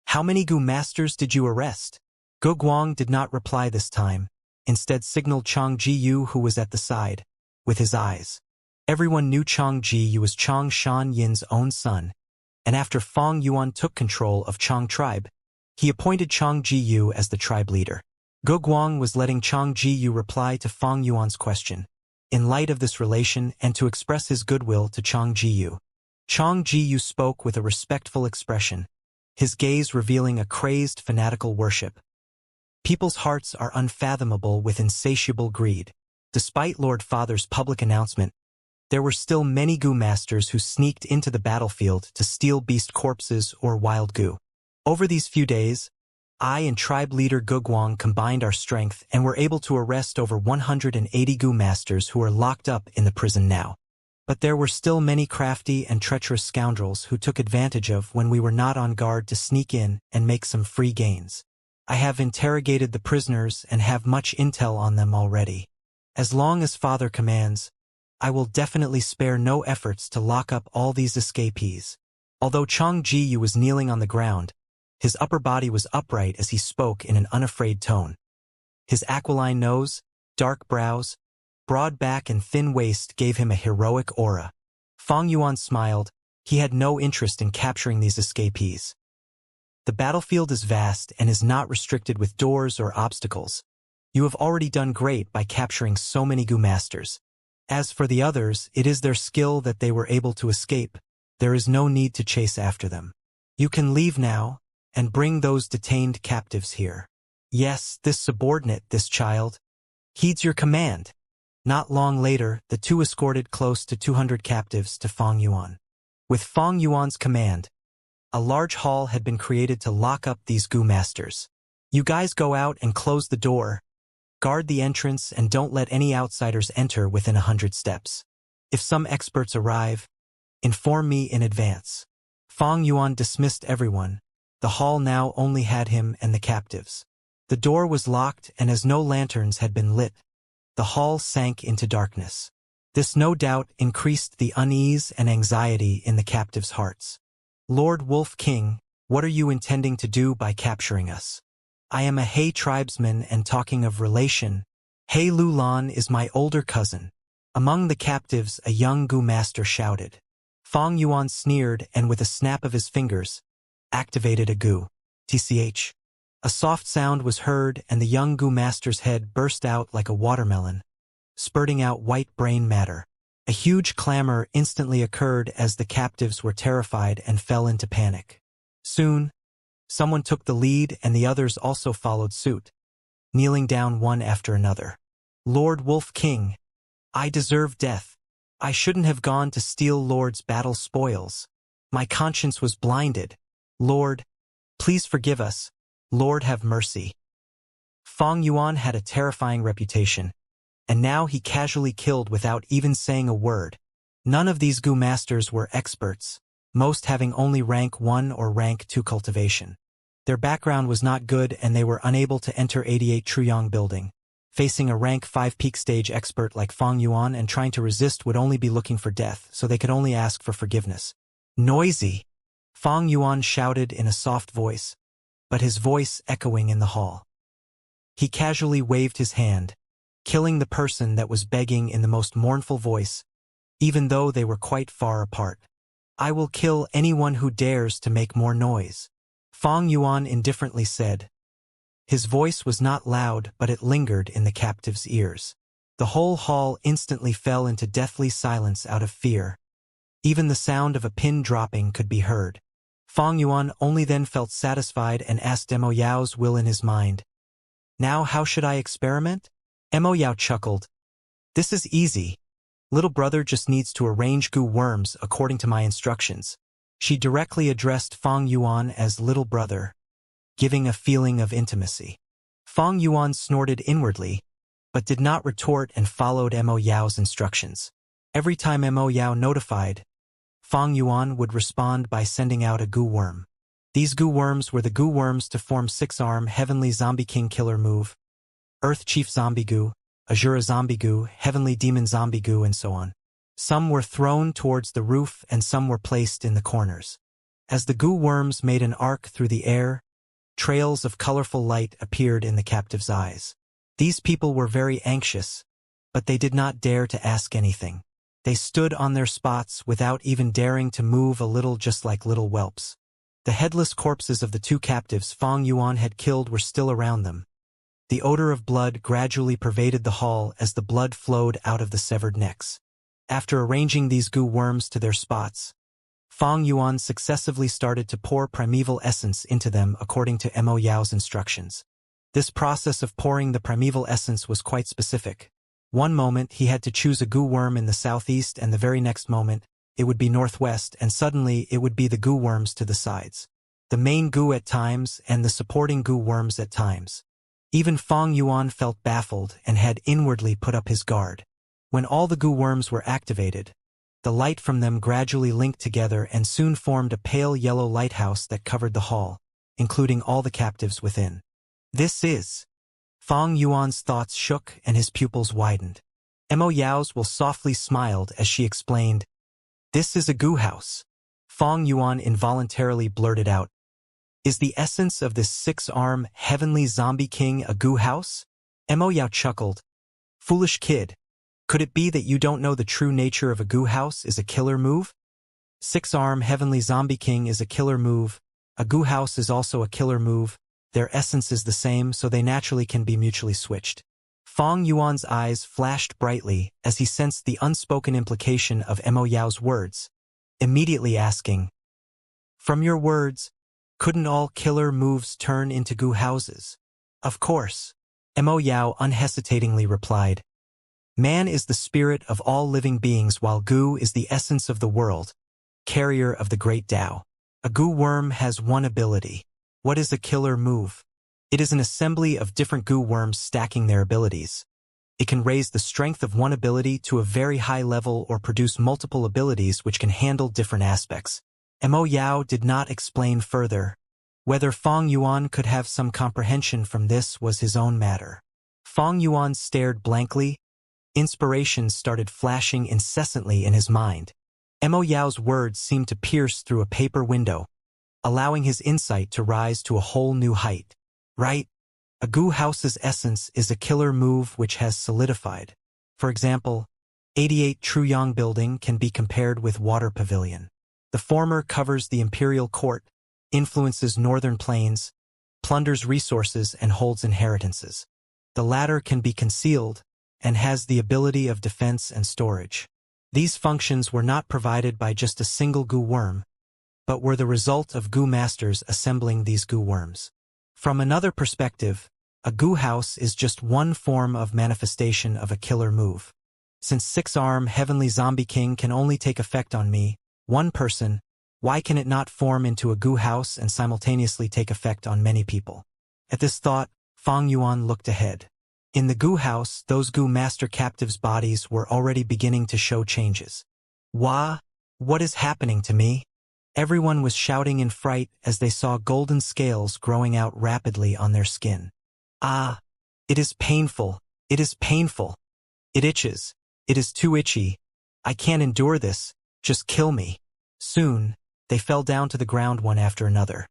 Speaker 1: "How many Gu masters did you arrest?" Gu Guang did not reply this time, instead signaled Chang Ji Yu, who was at the side, with his eyes. Everyone knew Chang Ji Yu was Chang Shan Yin's own son, and after Fang Yuan took control of Chang tribe, he appointed Chang Ji Yu as the tribe leader. Gu Guang was letting Chang Ji Yu reply to Fang Yuan's question, in light of this relation and to express his goodwill to Chang Ji Yu. Chang Ji Yu spoke with a respectful expression, his gaze revealing a crazed fanatical worship. People's hearts are unfathomable with insatiable greed. Despite Lord Father's public announcement, there were still many Gu masters who sneaked into the battlefield to steal beast corpses or wild Gu. Over these few days, I and tribe leader Gu Guang combined our strength and were able to arrest over 180 Gu masters who are locked up in the prison now. But there were still many crafty and treacherous scoundrels who took advantage of when we were not on guard to sneak in and make some free gains. I have interrogated the prisoners and have much intel on them already. As long as Father commands, I will definitely spare no efforts to lock up all these escapees. Although Chang Ji Yu was kneeling on the ground, his upper body was upright as he spoke in an unafraid tone. His aquiline nose, dark brows, broad back and thin waist gave him a heroic aura. Fang Yuan smiled. He had no interest in capturing these escapees. The battlefield is vast and is not restricted with doors or obstacles. You have already done great by capturing so many Gu masters. As for the others, it is their skill that they were able to escape. There is no need to chase after them. You can leave now and bring those detained captives here. Yes, this subordinate, this child, heeds your command. Not long later, the 2 escorted close to 200 captives to Fang Yuan. With Fang Yuan's command, a large hall had been created to lock up these Gu masters. You guys go out and close the door, guard the entrance, and don't let any outsiders enter within 100 steps. If some experts arrive, inform me in advance. Fang Yuan dismissed everyone. The hall now only had him and the captives. The door was locked, and as no lanterns had been lit, the hall sank into darkness. This no doubt increased the unease and anxiety in the captives' hearts. Lord Wolf King, what are you intending to do by capturing us? I am a He tribesman, and talking of relation, He Lulan is my older cousin. Among the captives, a young Gu master shouted. Fang Yuan sneered and with a snap of his fingers, activated a Gu. TCH. A soft sound was heard and the young Gu master's head burst out like a watermelon, spurting out white brain matter. A huge clamor instantly occurred as the captives were terrified and fell into panic. Soon, someone took the lead and the others also followed suit, kneeling down one after another. Lord Wolf King, I deserve death. I shouldn't have gone to steal Lord's battle spoils. My conscience was blinded. Lord, please forgive us. Lord, have mercy. Fang Yuan had a terrifying reputation, and now he casually killed without even saying a word. None of these Gu masters were experts, most having only rank 1 or rank 2 cultivation. Their background was not good and they were unable to enter 88 Truyong building. Facing a rank 5 peak stage expert like Fang Yuan and trying to resist would only be looking for death, so they could only ask for forgiveness. Noisy! Fang Yuan shouted in a soft voice, but his voice echoing in the hall. He casually waved his hand, killing the person that was begging in the most mournful voice, even though they were quite far apart. I will kill anyone who dares to make more noise, Fang Yuan indifferently said. His voice was not loud, but it lingered in the captive's ears. The whole hall instantly fell into deathly silence out of fear. Even the sound of a pin dropping could be heard. Fang Yuan only then felt satisfied and asked Mo Yao's will in his mind. Now how should I experiment? Mo Yao chuckled. This is easy. Little brother just needs to arrange goo worms according to my instructions. She directly addressed Fang Yuan as little brother, giving a feeling of intimacy. Fang Yuan snorted inwardly, but did not retort and followed Mo Yao's instructions. Every time Mo Yao notified, Fang Yuan would respond by sending out a goo worm. These goo worms were the goo worms to form 6-arm Heavenly Zombie King Killer move, Earth Chief Zombie Goo, Azura Zombie Goo, Heavenly Demon Zombie Goo, and so on. Some were thrown towards the roof and some were placed in the corners. As the goo worms made an arc through the air, trails of colorful light appeared in the captive's eyes. These people were very anxious, but they did not dare to ask anything. They stood on their spots without even daring to move a little, just like little whelps. The headless corpses of the 2 captives Fang Yuan had killed were still around them. The odor of blood gradually pervaded the hall as the blood flowed out of the severed necks. After arranging these goo worms to their spots, Fang Yuan successively started to pour primeval essence into them according to Mo Yao's instructions. This process of pouring the primeval essence was quite specific. One moment he had to choose a goo worm in the southeast, and the very next moment it would be northwest, and suddenly it would be the goo worms to the sides. The main goo at times and the supporting goo worms at times. Even Fang Yuan felt baffled and had inwardly put up his guard. When all the goo worms were activated, the light from them gradually linked together and soon formed a pale yellow lighthouse that covered the hall, including all the captives within. This is... Fang Yuan's thoughts shook and his pupils widened. Mo Yao's will softly smiled as she explained, This is a goo house. Fang Yuan involuntarily blurted out, Is the essence of this 6-arm Heavenly Zombie King a goo house? Mo Yao chuckled. Foolish kid. Could it be that you don't know the true nature of a goo house is a killer move? 6-arm Heavenly Zombie King is a killer move. A goo house is also a killer move. Their essence is the same, so they naturally can be mutually switched. Fang Yuan's eyes flashed brightly as he sensed the unspoken implication of Mo Yao's words, immediately asking, From your words, couldn't all killer moves turn into goo houses? Of course. Mo Yao unhesitatingly replied, Man is the spirit of all living beings while goo is the essence of the world, carrier of the great Tao. A goo worm has one ability. What is a killer move? It is an assembly of different goo worms stacking their abilities. It can raise the strength of one ability to a very high level or produce multiple abilities which can handle different aspects. Mo Yao did not explain further. Whether Fang Yuan could have some comprehension from this was his own matter. Fang Yuan stared blankly. Inspirations started flashing incessantly in his mind. Mo Yao's words seemed to pierce through a paper window, allowing his insight to rise to a whole new height. Right? A goo house's essence is a killer move which has solidified. For example, 88 Truyong Building can be compared with Water Pavilion. The former covers the imperial court, influences northern plains, plunders resources and holds inheritances. The latter can be concealed and has the ability of defense and storage. These functions were not provided by just a single goo worm, but were the result of goo masters assembling these goo worms. From another perspective, a goo house is just one form of manifestation of a killer move. Since 6-arm Heavenly Zombie King can only take effect on me, one person, why can it not form into a goo house and simultaneously take effect on many people? At this thought, Fang Yuan looked ahead. In the goo house, those goo master captives' bodies were already beginning to show changes. What is happening to me? Everyone was shouting in fright as they saw golden scales growing out rapidly on their skin. It is painful, It is painful. It itches. It is too itchy. I can't endure this. Just kill me. Soon, they fell down to the ground one after another.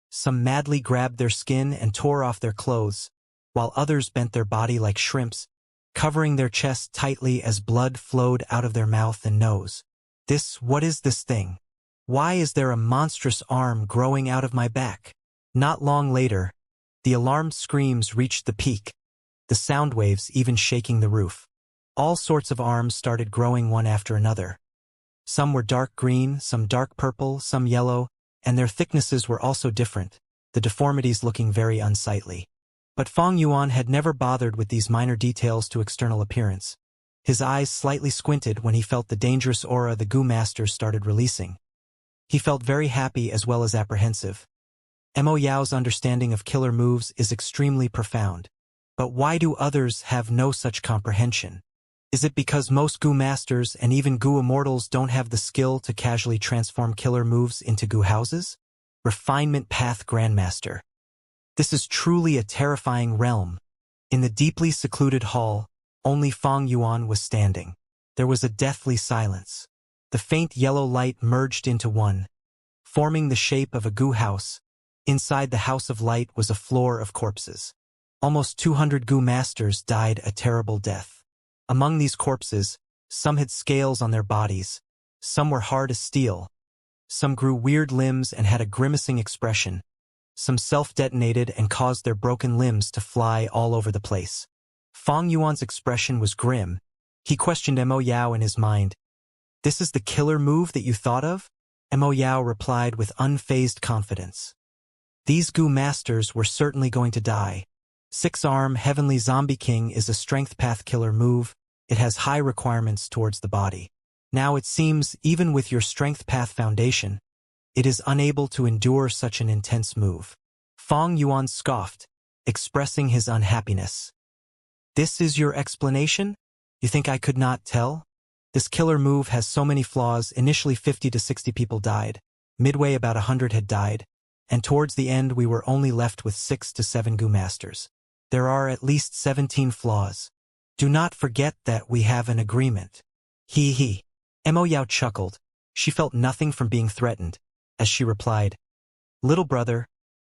Speaker 1: Some madly grabbed their skin and tore off their clothes, while others bent their body like shrimps, covering their chests tightly as blood flowed out of their mouth and nose. What is this thing? Why is there a monstrous arm growing out of my back? Not long later, the alarmed screams reached the peak, the sound waves even shaking the roof. All sorts of arms started growing one after another. Some were dark green, some dark purple, some yellow, and their thicknesses were also different, the deformities looking very unsightly. But Feng Yuan had never bothered with these minor details to external appearance. His eyes slightly squinted when he felt the dangerous aura the Gu Masters started releasing. He felt very happy as well as apprehensive. Mo Yao's understanding of killer moves is extremely profound. But why do others have no such comprehension? Is it because most Gu Masters and even Gu Immortals don't have the skill to casually transform killer moves into Gu houses? Refinement Path Grandmaster. This is truly a terrifying realm. In the deeply secluded hall, only Feng Yuan was standing. There was a deathly silence. The faint yellow light merged into one, forming the shape of a Gu house. Inside the House of Light was a floor of corpses. Almost 200 Gu Masters died a terrible death. Among these corpses, some had scales on their bodies, some were hard as steel, some grew weird limbs and had a grimacing expression, some self-detonated and caused their broken limbs to fly all over the place. Feng Yuan's expression was grim. He questioned Mo Yao in his mind. "This is the killer move that you thought of?" Mo Yao replied with unfazed confidence. These Gu Masters were certainly going to die. Six-arm Heavenly Zombie King is a strength path killer move. It has high requirements towards the body. Now it seems, even with your strength path foundation, it is unable to endure such an intense move. Feng Yuan scoffed, expressing his unhappiness. "This is your explanation? You think I could not tell? This killer move has so many flaws. Initially 50 to 60 people died. Midway about 100 had died. And towards the end we were only left with 6 to 7 Gu Masters. There are at least 17 flaws. Do not forget that we have an agreement." He. Mo Yao chuckled. She felt nothing from being threatened, as she replied, "Little brother,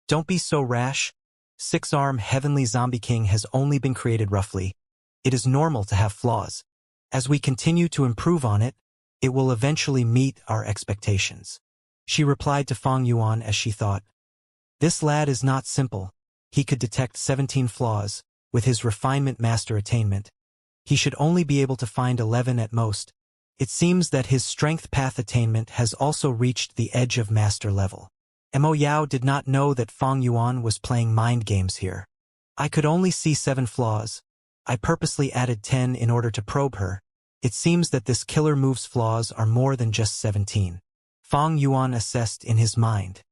Speaker 1: don't be so rash. Six-arm Heavenly Zombie King has only been created roughly. It is normal to have flaws. As we continue to improve on it, it will eventually meet our expectations." She replied to Feng Yuan as she thought, "This lad is not simple. He could detect 17 flaws. With his refinement master attainment, he should only be able to find 11 at most. It seems that his strength path attainment has also reached the edge of master level." Mo Yao did not know that Feng Yuan was playing mind games here. "I could only see 7 flaws. I purposely added 10 in order to probe her. It seems that this killer move's flaws are more than just 17. Feng Yuan assessed in his mind.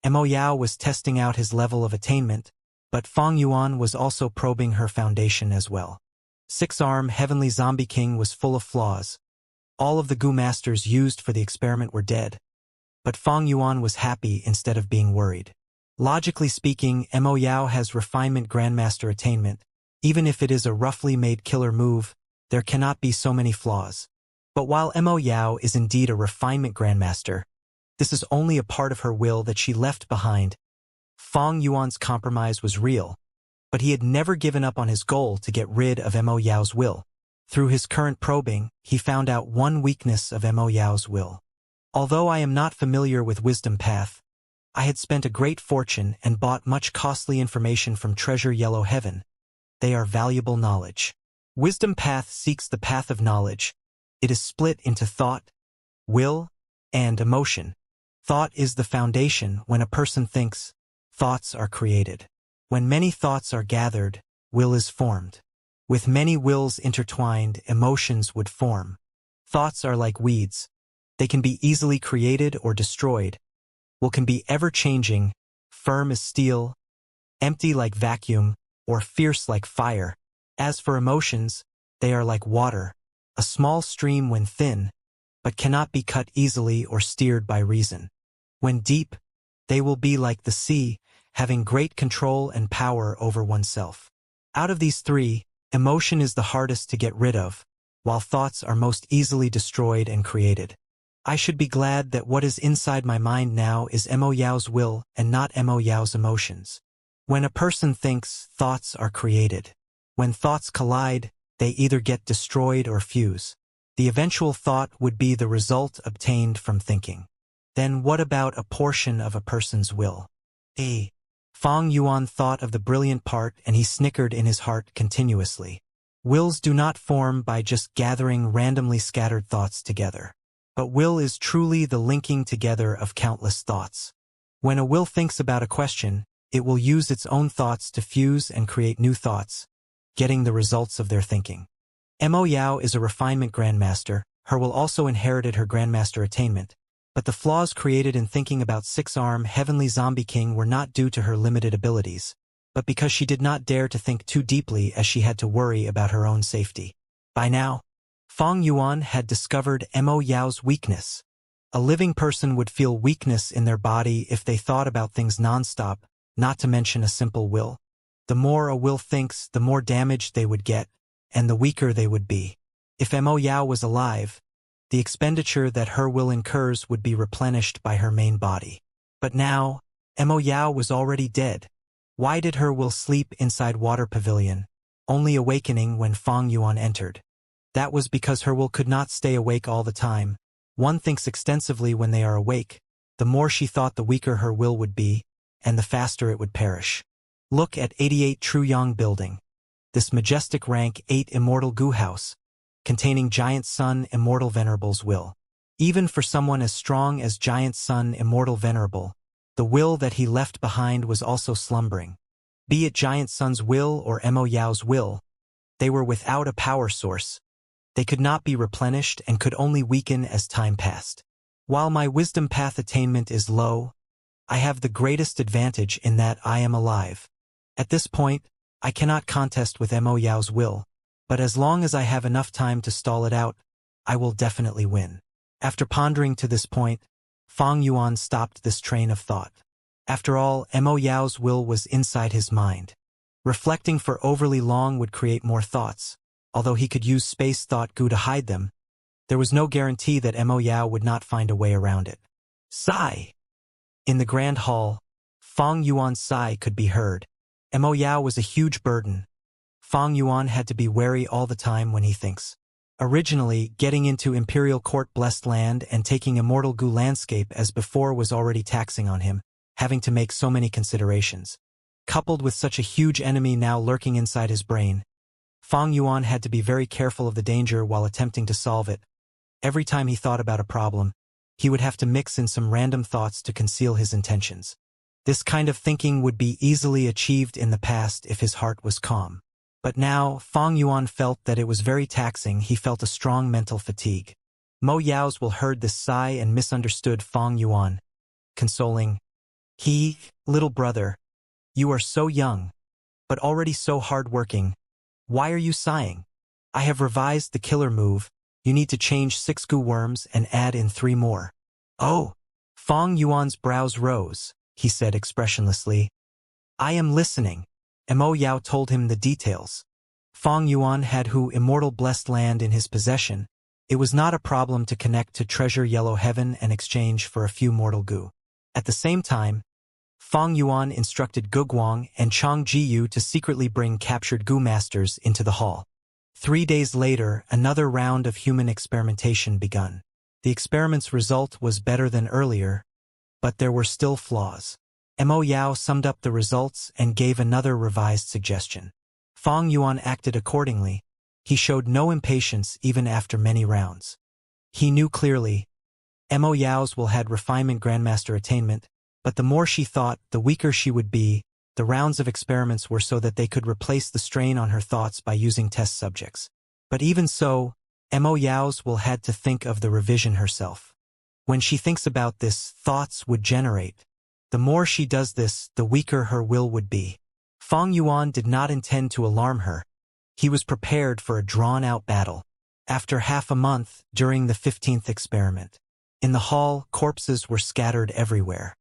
Speaker 1: Mo Yao was testing out his level of attainment, but Feng Yuan was also probing her foundation as well. Six-arm Heavenly Zombie King was full of flaws. All of the Gu Masters used for the experiment were dead. But Feng Yuan was happy instead of being worried. Logically speaking, Mo Yao has refinement grandmaster attainment. Even if it is a roughly made killer move, there cannot be so many flaws. But while Mo Yao is indeed a refinement grandmaster, this is only a part of her will that she left behind. Feng Yuan's compromise was real, but he had never given up on his goal to get rid of Mo Yao's will. Through his current probing, he found out one weakness of Mo Yao's will. "Although I am not familiar with Wisdom Path, I had spent a great fortune and bought much costly information from Treasure Yellow Heaven. They are valuable knowledge. Wisdom Path seeks the path of knowledge. It is split into thought, will, and emotion. Thought is the foundation. When a person thinks, thoughts are created. When many thoughts are gathered, will is formed. With many wills intertwined, emotions would form. Thoughts are like weeds. They can be easily created or destroyed. Will can be ever-changing, firm as steel, empty like vacuum, or fierce like fire. As for emotions, they are like water, a small stream when thin, but cannot be cut easily or steered by reason. When deep, they will be like the sea, having great control and power over oneself. Out of these three, Emotion is the hardest to get rid of, while thoughts are most easily destroyed and created. I should be glad that what is inside my mind now is Mo Yao's will and not Mo Yao's emotions. When a person thinks, thoughts are created. When thoughts collide, they either get destroyed or fuse. The eventual thought would be the result obtained from thinking. Then what about a portion of a person's will? Fang Yuan thought of the brilliant part and he snickered in his heart continuously. Wills do not form by just gathering randomly scattered thoughts together. But will is truly the linking together of countless thoughts. When a will thinks about a question, it will use its own thoughts to fuse and create new thoughts, getting the results of their thinking. Mo Yao is a refinement grandmaster. Her will also inherited her grandmaster attainment, but the flaws created in thinking about six-arm heavenly zombie king were not due to her limited abilities, but because she did not dare to think too deeply as she had to worry about her own safety. By now, Fang Yuan had discovered Mo Yao's weakness. A living person would feel weakness in their body if they thought about things nonstop, not to mention a simple will. The more a will thinks, the more damaged they would get, and the weaker they would be. If Mo Yao was alive, the expenditure that her will incurs would be replenished by her main body. But now, Mo Yao was already dead. Why did her will sleep inside Water Pavilion, only awakening when Fang Yuan entered? That was because her will could not stay awake all the time. One thinks extensively when they are awake. The more she thought, the weaker her will would be, and the faster it would perish. Look at 88 Truyang Building. This majestic rank 8 Immortal Gu House, containing Giant Sun Immortal Venerable's will. Even for someone as strong as Giant Sun Immortal Venerable, the will that he left behind was also slumbering. Be it Giant Sun's will or Mo Yao's will, they were without a power source. They could not be replenished and could only weaken as time passed. While my wisdom path attainment is low, I have the greatest advantage in that I am alive. At this point, I cannot contest with Mo Yao's will, but as long as I have enough time to stall it out, I will definitely win. After pondering to this point, Fang Yuan stopped this train of thought. After all, Mo Yao's will was inside his mind. Reflecting for overly long would create more thoughts. Although he could use space thought Gu to hide them, there was no guarantee that Mo Yao would not find a way around it. Sigh! In the grand hall, Fang Yuan's sigh could be heard. Mo Yao was a huge burden. Fang Yuan had to be wary all the time when he thinks. Originally, getting into Imperial Court Blessed Land and taking Immortal Gu landscape as before was already taxing on him, having to make so many considerations. Coupled with such a huge enemy now lurking inside his brain, Fang Yuan had to be very careful of the danger while attempting to solve it. Every time he thought about a problem, he would have to mix in some random thoughts to conceal his intentions. This kind of thinking would be easily achieved in the past if his heart was calm. But now, Fang Yuan felt that it was very taxing. He felt a strong mental fatigue. Mo Yao's will heard this sigh and misunderstood Fang Yuan, consoling, little brother, you are so young, but already so hard-working. Why are you sighing? I have revised the killer move. You need to change 6 Gu worms and add in 3 more. Oh! Fang Yuan's brows rose. He said expressionlessly. I am listening. Mo Yao told him the details. Fang Yuan had Immortal Blessed Land in his possession. It was not a problem to connect to Treasure Yellow Heaven and exchange for a few mortal Gu. At the same time, Fang Yuan instructed Gu Guang and Chang Jiyu to secretly bring captured Gu masters into the hall. 3 days later, another round of human experimentation begun. The experiment's result was better than earlier, but there were still flaws. Mo Yao summed up the results and gave another revised suggestion. Fang Yuan acted accordingly. He showed no impatience even after many rounds. He knew clearly, Mo Yao's will had refinement grandmaster attainment, but the more she thought, the weaker she would be. The rounds of experiments were so that they could replace the strain on her thoughts by using test subjects. But even so, Mo Yao's will had to think of the revision herself. When she thinks about this, thoughts would generate. The more she does this, the weaker her will would be. Fang Yuan did not intend to alarm her. He was prepared for a drawn-out battle. After half a month, during the 15th experiment, in the hall, corpses were scattered everywhere.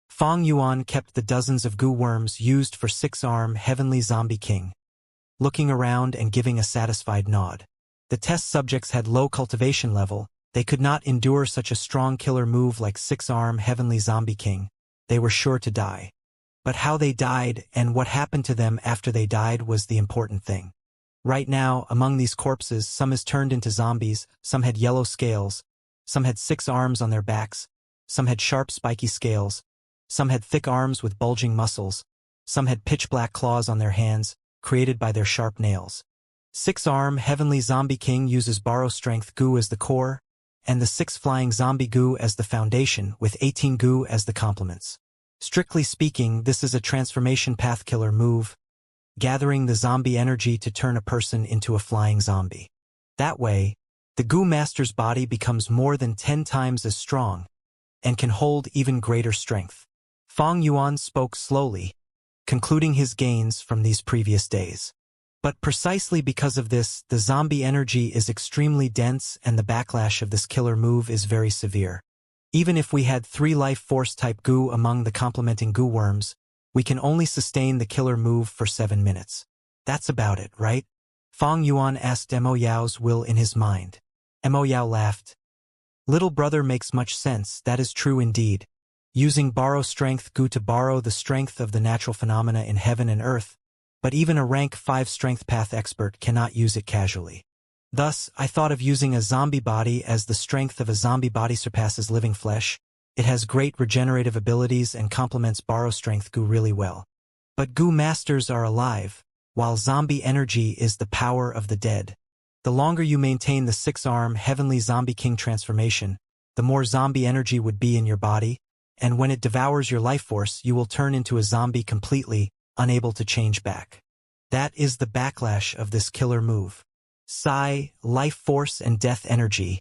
Speaker 1: Fang Yuan kept the dozens of Gu worms used for 6-arm Heavenly Zombie King. looking around and giving a satisfied nod. The test subjects had low cultivation level. They could not endure such a strong killer move like six-arm Heavenly Zombie King. They were sure to die. But how they died and what happened to them after they died was the important thing. Right now, among these corpses, some is turned into zombies, some had yellow scales, some had 6 arms on their backs, some had sharp spiky scales, some had thick arms with bulging muscles, some had pitch-black claws on their hands, created by their sharp nails. 6-arm Heavenly Zombie King uses borrow strength goo as the core, and the 6 flying zombie goo as the foundation, with 18 goo as the complements. Strictly speaking, this is a transformation path killer move, gathering the zombie energy to turn a person into a flying zombie. That way, the goo master's body becomes more than 10 times as strong, and can hold even greater strength. Fang Yuan spoke slowly, concluding his gains from these previous days. But precisely because of this, the zombie energy is extremely dense and the backlash of this killer move is very severe. Even if we had 3 life force type goo among the complementing goo worms, we can only sustain the killer move for 7 minutes. That's about it, right? Fang Yuan asked Mo Yao's will in his mind. Mo Yao laughed. Little brother makes much sense, that is true indeed. Using borrow strength goo to borrow the strength of the natural phenomena in heaven and earth, but even a rank 5 strength path expert cannot use it casually. Thus, I thought of using a zombie body as the strength of a zombie body surpasses living flesh. It has great regenerative abilities and complements borrow strength goo really well. But goo masters are alive, while zombie energy is the power of the dead. The longer you maintain the 6-arm Heavenly Zombie King transformation, the more zombie energy would be in your body, and when it devours your life force, you will turn into a zombie completely, unable to change back. That is the backlash of this killer move. Psi, life force and death energy.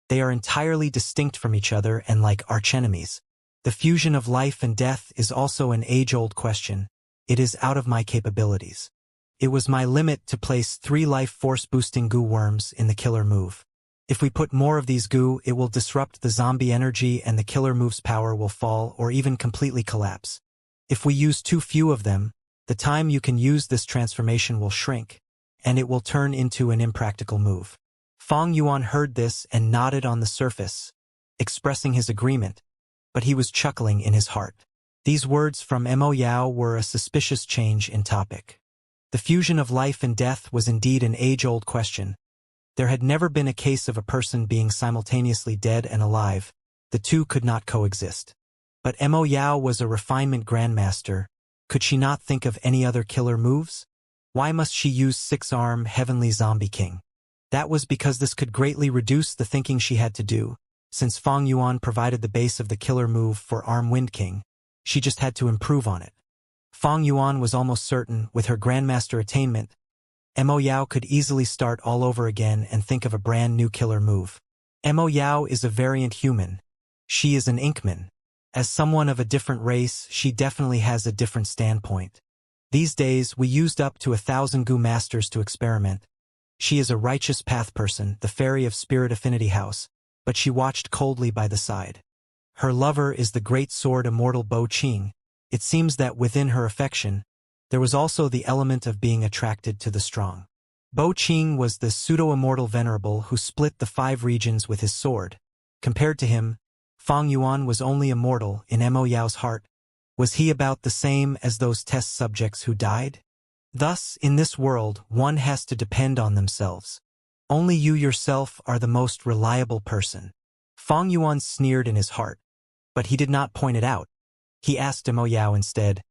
Speaker 1: They are entirely distinct from each other and like archenemies. The fusion of life and death is also an age-old question. It is out of my capabilities. It was my limit to place 3 life force-boosting goo worms in the killer move. If we put more of these goo, it will disrupt the zombie energy and the killer move's power will fall or even completely collapse. If we use too few of them, the time you can use this transformation will shrink, and it will turn into an impractical move. Fang Yuan heard this and nodded on the surface, expressing his agreement, but he was chuckling in his heart. These words from Mo Yao were a suspicious change in topic. The fusion of life and death was indeed an age-old question. There had never been a case of a person being simultaneously dead and alive. The two could not coexist. But Mo Yao was a refinement grandmaster. Could she not think of any other killer moves? Why must she use 6-arm Heavenly Zombie King? That was because this could greatly reduce the thinking she had to do. Since Fang Yuan provided the base of the killer move for Arm Wind King, she just had to improve on it. Fang Yuan was almost certain, with her grandmaster attainment, Mo Yao could easily start all over again and think of a brand new killer move. Mo Yao is a variant human. She is an Inkman. As someone of a different race, she definitely has a different standpoint. These days, we used up to 1,000 goo masters to experiment. She is a righteous path person, the fairy of Spirit Affinity House, but she watched coldly by the side. Her lover is the great sword immortal Bo Qing. It seems that within her affection, there was also the element of being attracted to the strong. Bo Qing was the pseudo-immortal venerable who split the 5 regions with his sword. Compared to him, Fang Yuan was only immortal in Mo Yao's heart. Was he about the same as those test subjects who died? Thus, in this world, one has to depend on themselves. Only you yourself are the most reliable person. Fang Yuan sneered in his heart, but he did not point it out. He asked Mo Yao instead,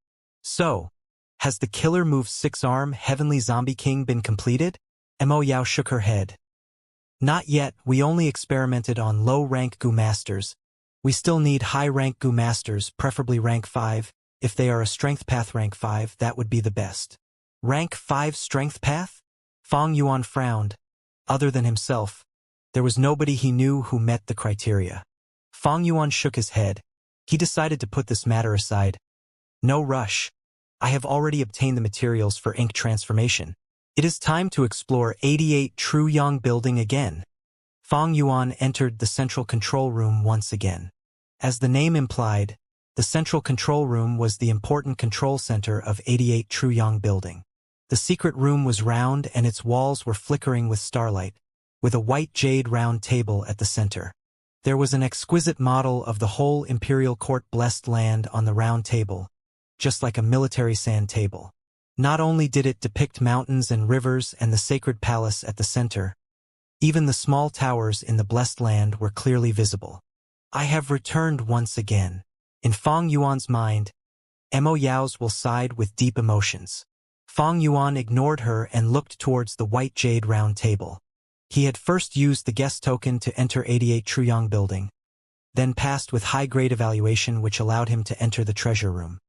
Speaker 1: "So, has the killer move 6-arm Heavenly Zombie King been completed?" Mo Yao shook her head. "Not yet, we only experimented on low-rank goo masters. We still need high-rank goo masters, preferably rank 5. If they are a strength path rank 5, that would be the best." Rank 5 strength path? Fang Yuan frowned. Other than himself, there was nobody he knew who met the criteria. Fang Yuan shook his head. He decided to put this matter aside. "No rush. I have already obtained the materials for ink transformation. It is time to explore 88 True Yang Building again." Fang Yuan entered the central control room once again. As the name implied, the central control room was the important control center of 88 True Yang Building. The secret room was round and its walls were flickering with starlight, with a white jade round table at the center. There was an exquisite model of the whole imperial court blessed land on the round table, just like a military sand table. Not only did it depict mountains and rivers and the sacred palace at the center, even the small towers in the blessed land were clearly visible. I have returned once again. In Feng Yuan's mind, Mo Yao's will side with deep emotions. Feng Yuan ignored her and looked towards the white jade round table. He had first used the guest token to enter 88 Truyang building, then passed with high-grade evaluation which allowed him to enter the treasure room.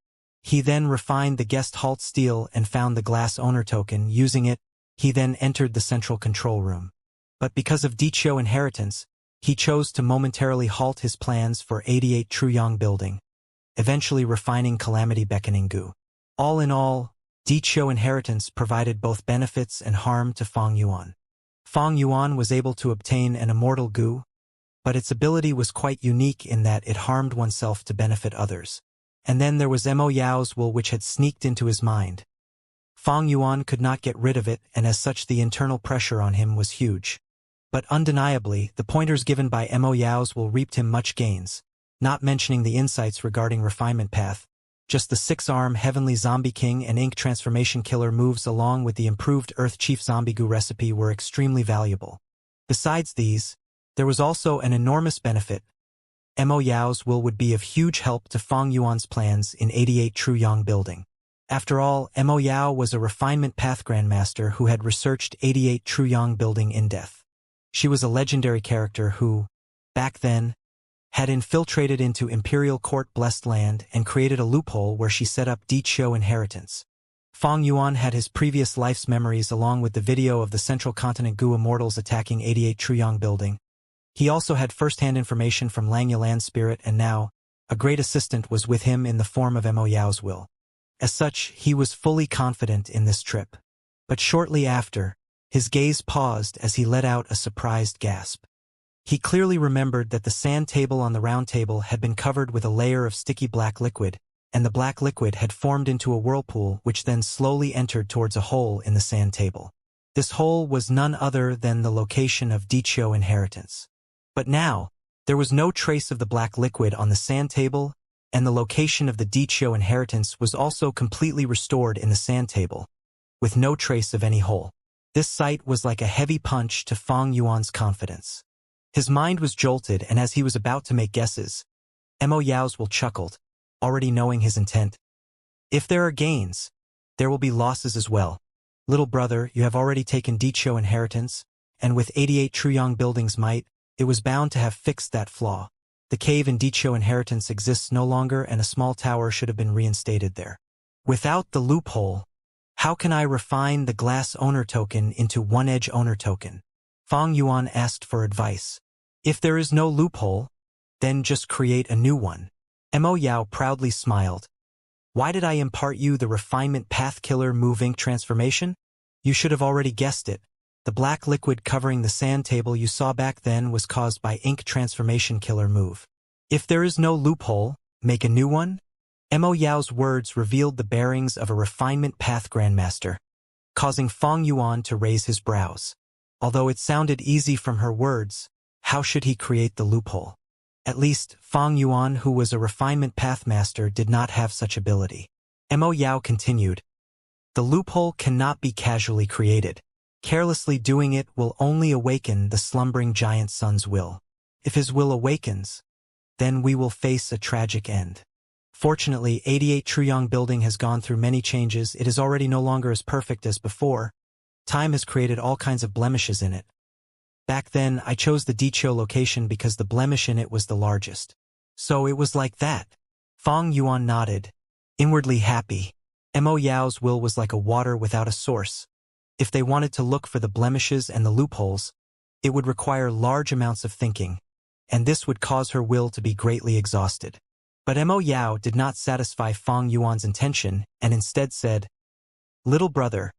Speaker 1: He then refined the guest halt steal and found the glass owner token. Using it, he then entered the central control room. But because of Dichio inheritance, he chose to momentarily halt his plans for 88 Truyang building, eventually refining Calamity Beckoning Gu. All in all, Dichio inheritance provided both benefits and harm to Feng Yuan. Feng Yuan was able to obtain an immortal Gu, but its ability was quite unique in that it harmed oneself to benefit others. And then there was Mo Yao's will which had sneaked into his mind. Feng Yuan could not get rid of it, and as such the internal pressure on him was huge. But undeniably, the pointers given by Mo Yao's will reaped him much gains, not mentioning the insights regarding refinement path. Just the 6-arm Heavenly Zombie King and Ink Transformation Killer moves along with the improved Earth Chief Zombie Goo recipe were extremely valuable. Besides these, there was also an enormous benefit. Mo Yao's will would be of huge help to Feng Yuan's plans in 88 Truyang building. After all, Mo Yao was a refinement path grandmaster who had researched 88 Truyang building in depth. She was a legendary character who, back then, had infiltrated into Imperial Court Blessed Land and created a loophole where she set up Dichio inheritance. Feng Yuan had his previous life's memories along with the video of the Central Continent Gu Immortals attacking 88 Truyang building. He also had first-hand information from Langya Land Spirit, and now, a great assistant was with him in the form of Mo Yao's will. As such, he was fully confident in this trip. But shortly after, his gaze paused as he let out a surprised gasp. He clearly remembered that the sand table on the round table had been covered with a layer of sticky black liquid, and the black liquid had formed into a whirlpool which then slowly entered towards a hole in the sand table. This hole was none other than the location of Dichio inheritance. But now, there was no trace of the black liquid on the sand table, and the location of the Dichio inheritance was also completely restored in the sand table, with no trace of any hole. This sight was like a heavy punch to Feng Yuan's confidence. His mind was jolted, and as he was about to make guesses, Mo Yao's will chuckled, already knowing his intent. If there are gains, there will be losses as well. Little brother, you have already taken Dichio inheritance, and with 88 Truyang building's might, it was bound to have fixed that flaw. The cave in Dichio inheritance exists no longer, and a small tower should have been reinstated there. Without the loophole, how can I refine the glass owner token into one-edge owner token? Feng Yuan asked for advice. If there is no loophole, then just create a new one. Mo Yao proudly smiled. Why did I impart you the refinement path killer move ink transformation? You should have already guessed it. The black liquid covering the sand table you saw back then was caused by ink transformation killer move. If there is no loophole, make a new one? Mo Yao's words revealed the bearings of a refinement path grandmaster, causing Feng Yuan to raise his brows. Although it sounded easy from her words, how should he create the loophole? At least, Feng Yuan, who was a refinement pathmaster, did not have such ability. Mo Yao continued. The loophole cannot be casually created. Carelessly doing it will only awaken the slumbering giant sun's will. If his will awakens, then we will face a tragic end. Fortunately, 88 Truyang building has gone through many changes. It is already no longer as perfect as before. Time has created all kinds of blemishes in it. Back then, I chose the Dichio location because the blemish in it was the largest. So it was like that. Feng Yuan nodded, inwardly happy. Mo Yao's will was like a water without a source. If they wanted to look for the blemishes and the loopholes, it would require large amounts of thinking, and this would cause her will to be greatly exhausted. But Mo Yao did not satisfy Feng Yuan's intention and instead said, Little brother,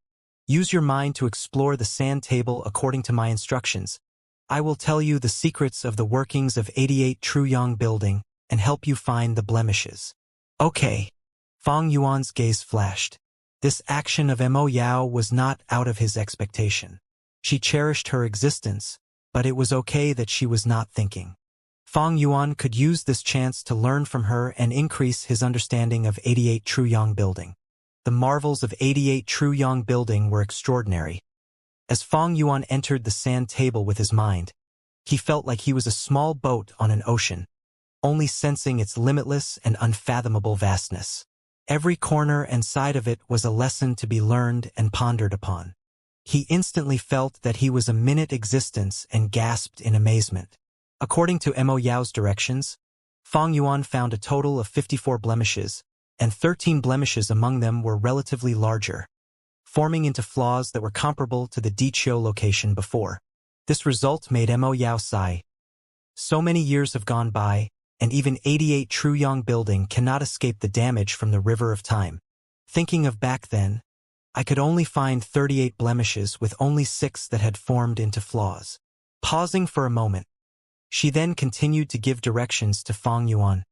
Speaker 1: use your mind to explore the sand table according to my instructions. I will tell you the secrets of the workings of 88 Truyang building and help you find the blemishes. Okay. Feng Yuan's gaze flashed. This action of Mo Yao was not out of his expectation. She cherished her existence, but it was okay that she was not thinking. Fang Yuan could use this chance to learn from her and increase his understanding of 88 Truyong Building. The marvels of 88 Truyong Building were extraordinary. As Fang Yuan entered the sand table with his mind, he felt like he was a small boat on an ocean, only sensing its limitless and unfathomable vastness. Every corner and side of it was a lesson to be learned and pondered upon. He instantly felt that he was a minute existence and gasped in amazement. According to Mo Yao's directions, Fang Yuan found a total of 54 blemishes, and 13 blemishes among them were relatively larger, forming into flaws that were comparable to the Dichio location before. This result made Mo Yao sigh. So many years have gone by, and even 88 Truyong Building cannot escape the damage from the river of time. Thinking of back then, I could only find 38 blemishes with only 6 that had formed into flaws. Pausing for a moment, she then continued to give directions to Fang Yuan.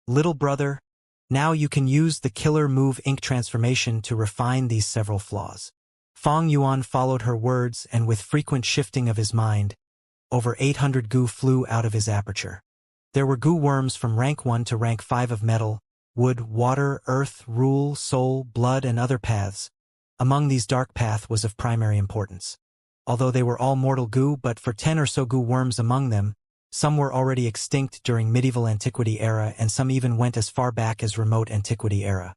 Speaker 1: Little brother, now you can use the killer move ink transformation to refine these several flaws. Fang Yuan followed her words, and with frequent shifting of his mind, over 800 goo flew out of his aperture. There were goo worms from rank 1 to rank 5 of metal, wood, water, earth, rule, soul, blood, and other paths. Among these dark path was of primary importance. Although they were all mortal goo, but for 10 or so goo worms among them, some were already extinct during medieval antiquity era, and some even went as far back as remote antiquity era.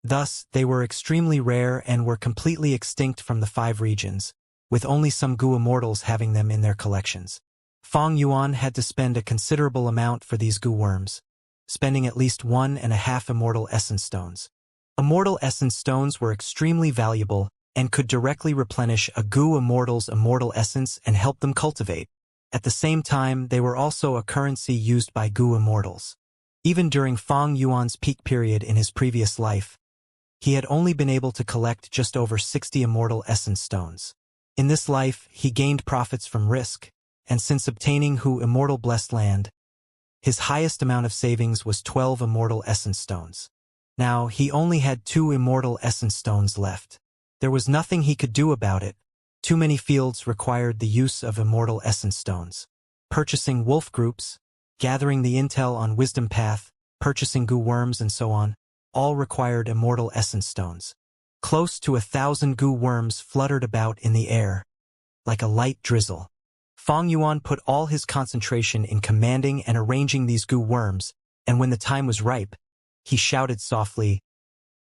Speaker 1: Thus, they were extremely rare and were completely extinct from the 5 regions, with only some goo immortals having them in their collections. Fang Yuan had to spend a considerable amount for these goo worms, spending at least 1.5 immortal essence stones. Immortal essence stones were extremely valuable and could directly replenish a goo immortal's immortal essence and help them cultivate. At the same time, they were also a currency used by goo immortals. Even during Fang Yuan's peak period in his previous life, he had only been able to collect just over 60 immortal essence stones. In this life, he gained profits from risk, and since obtaining Hu Immortal Blessed Land, his highest amount of savings was 12 immortal essence stones. Now, he only had 2 immortal essence stones left. There was nothing he could do about it. Too many fields required the use of immortal essence stones. Purchasing wolf groups, gathering the intel on wisdom path, purchasing goo worms and so on, all required immortal essence stones. Close to 1,000 goo worms fluttered about in the air, like a light drizzle. Fang Yuan put all his concentration in commanding and arranging these goo worms, and when the time was ripe, he shouted softly,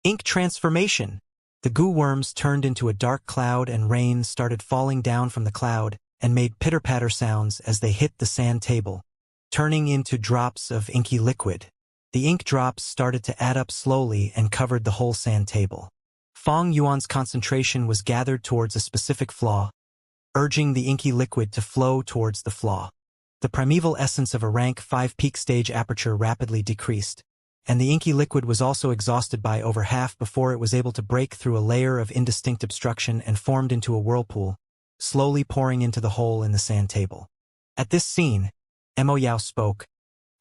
Speaker 1: "Ink transformation!" The goo worms turned into a dark cloud, and rain started falling down from the cloud and made pitter-patter sounds as they hit the sand table, turning into drops of inky liquid. The ink drops started to add up slowly and covered the whole sand table. Fang Yuan's concentration was gathered towards a specific flaw, urging the inky liquid to flow towards the flaw. The primeval essence of a rank 5 peak stage aperture rapidly decreased, and the inky liquid was also exhausted by over half before it was able to break through a layer of indistinct obstruction and formed into a whirlpool, slowly pouring into the hole in the sand table. At this scene, Mo Yao spoke,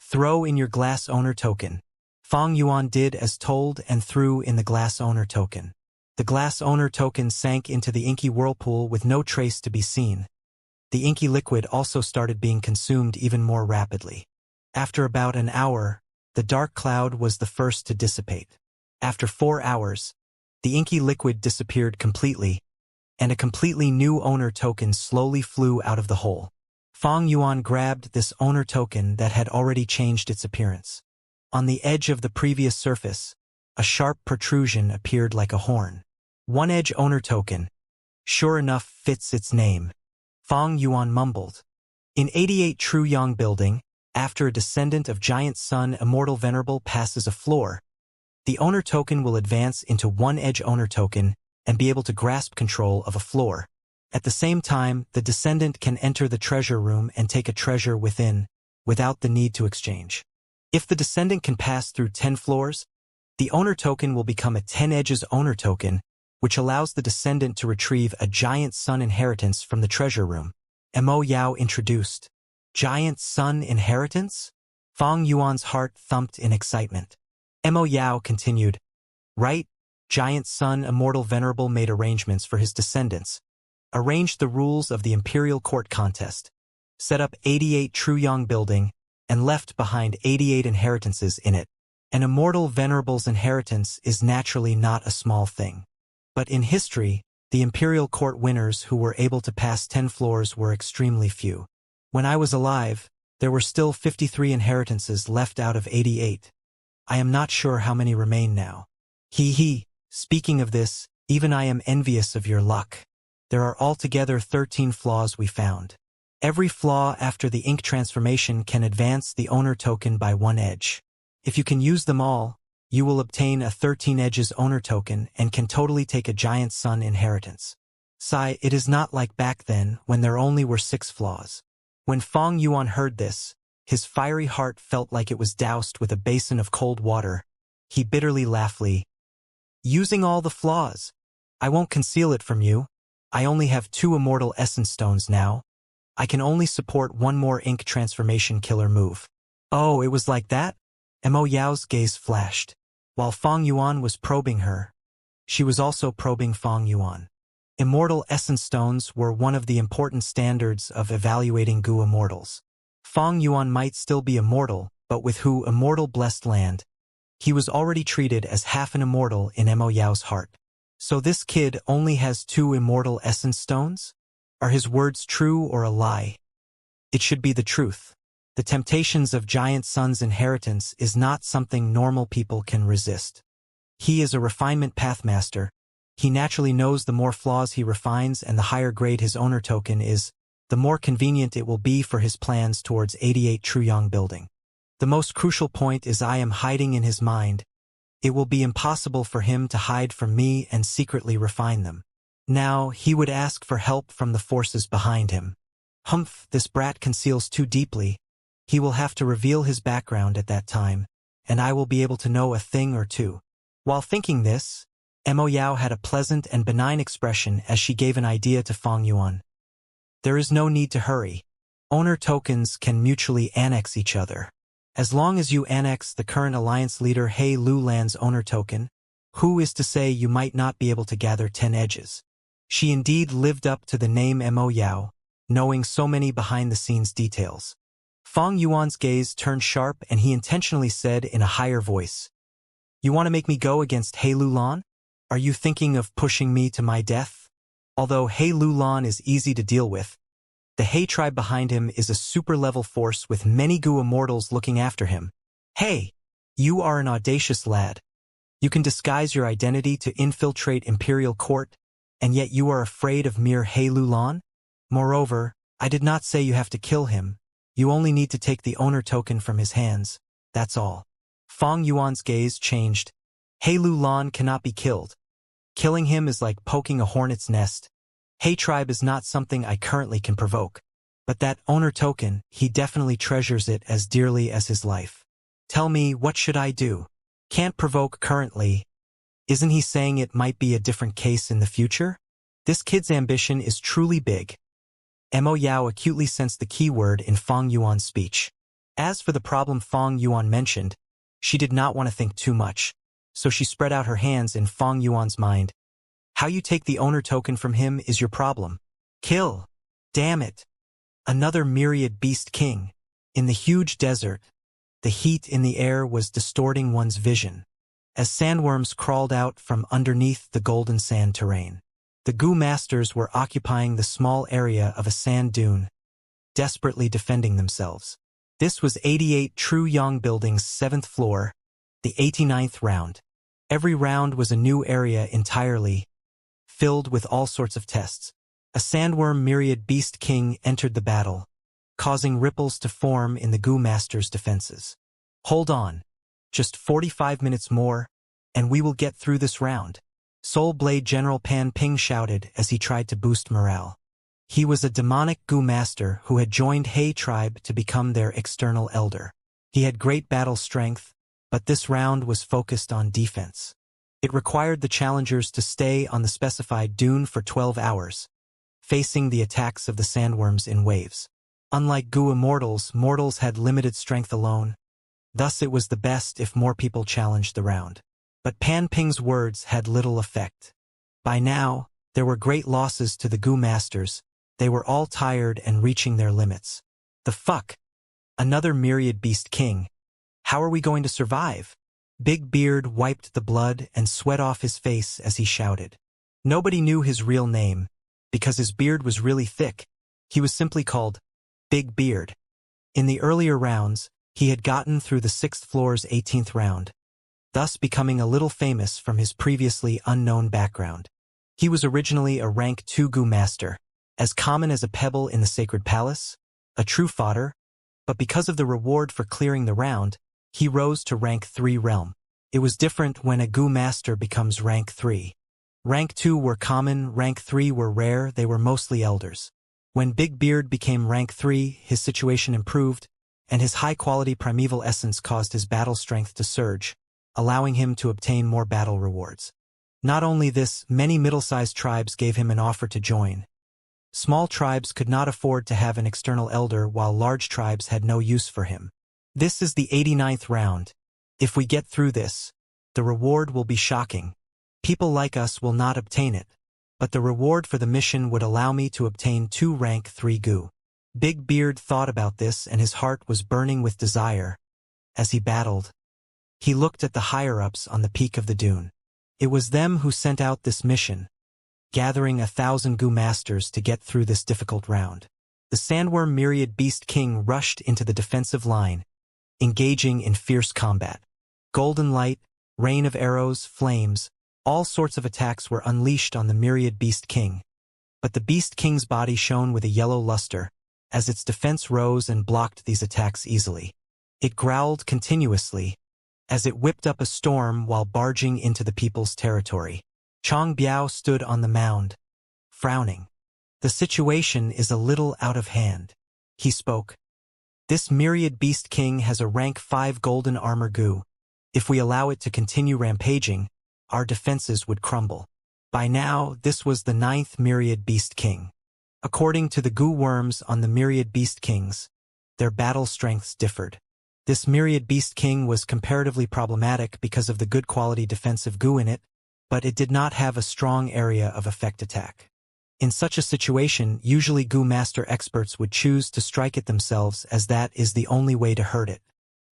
Speaker 1: "Throw in your glass owner token." Fang Yuan did as told and threw in the glass owner token. The glass owner token sank into the inky whirlpool with no trace to be seen. The inky liquid also started being consumed even more rapidly. After about an hour, the dark cloud was the first to dissipate. After 4 hours, the inky liquid disappeared completely, and a completely new owner token slowly flew out of the hole. Fang Yuan grabbed this owner token that had already changed its appearance. On the edge of the previous surface, a sharp protrusion appeared like a horn. One edge owner token, sure enough, fits its name. Fang Yuan mumbled. In 88 Truyong Building, after a descendant of Giant Sun Immortal Venerable passes a floor, the owner token will advance into one edge owner token and be able to grasp control of a floor. At the same time, the descendant can enter the treasure room and take a treasure within, without the need to exchange. If the descendant can pass through 10 floors, the owner token will become a 10 edges owner token, which allows the descendant to retrieve a Giant Sun inheritance from the treasure room. Mo Yao introduced. Giant Sun inheritance? Fang Yuan's heart thumped in excitement. Mo Yao continued. Right? Giant Sun Immortal Venerable made arrangements for his descendants, arranged the rules of the Imperial Court contest, set up 88 Truyong building, and left behind 88 inheritances in it. An Immortal Venerable's inheritance is naturally not a small thing. But in history, the Imperial Court winners who were able to pass 10 floors were extremely few. When I was alive, there were still 53 inheritances left out of 88. I am not sure how many remain now. Speaking of this, even I am envious of your luck. There are altogether 13 flaws we found. Every flaw after the ink transformation can advance the owner token by 1 edge. If you can use them all, you will obtain a 13 edges owner token and can totally take a Giant Sun inheritance. It is not like back then when there only were 6 flaws. When Fong Yuan heard this, his fiery heart felt like it was doused with a basin of cold water. He bitterly laughed. Using all the flaws. I won't conceal it from you. I only have 2 immortal essence stones now. I can only support 1 more ink transformation killer move. Oh, it was like that? Mo Yao's gaze flashed. While Fong Yuan was probing her, she was also probing Fong Yuan. Immortal essence stones were one of the important standards of evaluating Gu immortals. Fong Yuan might still be immortal, but with Hu immortal blessed land, he was already treated as half an immortal in Mo Yao's heart. So this kid only has 2 immortal essence stones? Are his words true or a lie? It should be the truth. The temptations of Giant Sun's inheritance is not something normal people can resist. He is a refinement pathmaster. He naturally knows the more flaws he refines and the higher grade his owner token is, the more convenient it will be for his plans towards 88 Truyong building. The most crucial point is I am hiding in his mind. It will be impossible for him to hide from me and secretly refine them. Now, he would ask for help from the forces behind him. Humph, this brat conceals too deeply. He will have to reveal his background at that time, and I will be able to know a thing or two. While thinking this, Mo Yao had a pleasant and benign expression as she gave an idea to Fong Yuan. There is no need to hurry. Owner tokens can mutually annex each other. As long as you annex the current alliance leader He Lulan's owner token, who is to say you might not be able to gather 10 edges? She indeed lived up to the name Mo Yao, knowing so many behind-the-scenes details. Fong Yuan's gaze turned sharp and he intentionally said in a higher voice, "You want to make me go against He Lulan? Are you thinking of pushing me to my death?" Although He Lulan is easy to deal with, the He tribe behind him is a super-level force with many Gu immortals looking after him. Hey, you are an audacious lad. You can disguise your identity to infiltrate Imperial Court, and yet you are afraid of mere He Lulan? Moreover, I did not say you have to kill him. You only need to take the owner token from his hands, that's all. Fong Yuan's gaze changed. He Lulan cannot be killed. Killing him is like poking a hornet's nest. He tribe is not something I currently can provoke. But that owner token, he definitely treasures it as dearly as his life. Tell me, what should I do? Can't provoke currently. Isn't he saying it might be a different case in the future? This kid's ambition is truly big. Mo Yao acutely sensed the key word in Fong Yuan's speech. As for the problem Fong Yuan mentioned, she did not want to think too much, so she spread out her hands in Fong Yuan's mind. How you take the owner token from him is your problem. Kill. Damn it. Another myriad beast king. In the huge desert, the heat in the air was distorting one's vision, as sandworms crawled out from underneath the golden sand terrain. The Gu masters were occupying the small area of a sand dune, desperately defending themselves. This was 88 Truyong Building's 7th floor, the 89th round. Every round was a new area entirely, filled with all sorts of tests. A sandworm myriad beast king entered the battle, causing ripples to form in the Gu Master's defenses. Hold on. Just 45 minutes more, and we will get through this round. Soul Blade General Pan Ping shouted as he tried to boost morale. He was a demonic Gu Master who had joined He tribe to become their external elder. He had great battle strength, but this round was focused on defense. It required the challengers to stay on the specified dune for 12 hours, facing the attacks of the sandworms in waves. Unlike Gu immortals, mortals had limited strength alone. Thus it was the best if more people challenged the round. But Pan Ping's words had little effect. By now, there were great losses to the Gu masters. They were all tired and reaching their limits. The fuck? Another myriad beast king. How are we going to survive? Big Beard wiped the blood and sweat off his face as he shouted. Nobody knew his real name, because his beard was really thick. He was simply called Big Beard. In the earlier rounds, he had gotten through the 6th floor's 18th round, thus becoming a little famous from his previously unknown background. He was originally a rank 2 Gu master, as common as a pebble in the sacred palace, a true fodder, but because of the reward for clearing the round, he rose to rank 3 realm. It was different when a Gu master becomes rank 3. Rank 2 were common, rank 3 were rare, they were mostly elders. When Big Beard became rank 3, his situation improved, and his high-quality primeval essence caused his battle strength to surge, allowing him to obtain more battle rewards. Not only this, many middle-sized tribes gave him an offer to join. Small tribes could not afford to have an external elder while large tribes had no use for him. This is the 89th round. If we get through this, the reward will be shocking. People like us will not obtain it, but the reward for the mission would allow me to obtain 2 rank 3 Gu. Big Beard thought about this and his heart was burning with desire. As he battled, he looked at the higher-ups on the peak of the dune. It was them who sent out this mission, gathering 1,000 Gu masters to get through this difficult round. The Sandworm Myriad Beast King rushed into the defensive line, engaging in fierce combat. Golden light, rain of arrows, flames, all sorts of attacks were unleashed on the Myriad Beast King. But the Beast King's body shone with a yellow luster, as its defense rose and blocked these attacks easily. It growled continuously, as it whipped up a storm while barging into the people's territory. Chong Biao stood on the mound, frowning. The situation is a little out of hand. He spoke. This Myriad Beast King has a rank 5 golden armor Gu. If we allow it to continue rampaging, our defenses would crumble. By now, this was the 9th Myriad Beast King. According to the Gu worms on the Myriad Beast Kings, their battle strengths differed. This Myriad Beast King was comparatively problematic because of the good quality defensive Gu in it, but it did not have a strong area of effect attack. In such a situation, usually Gu master experts would choose to strike it themselves as that is the only way to hurt it.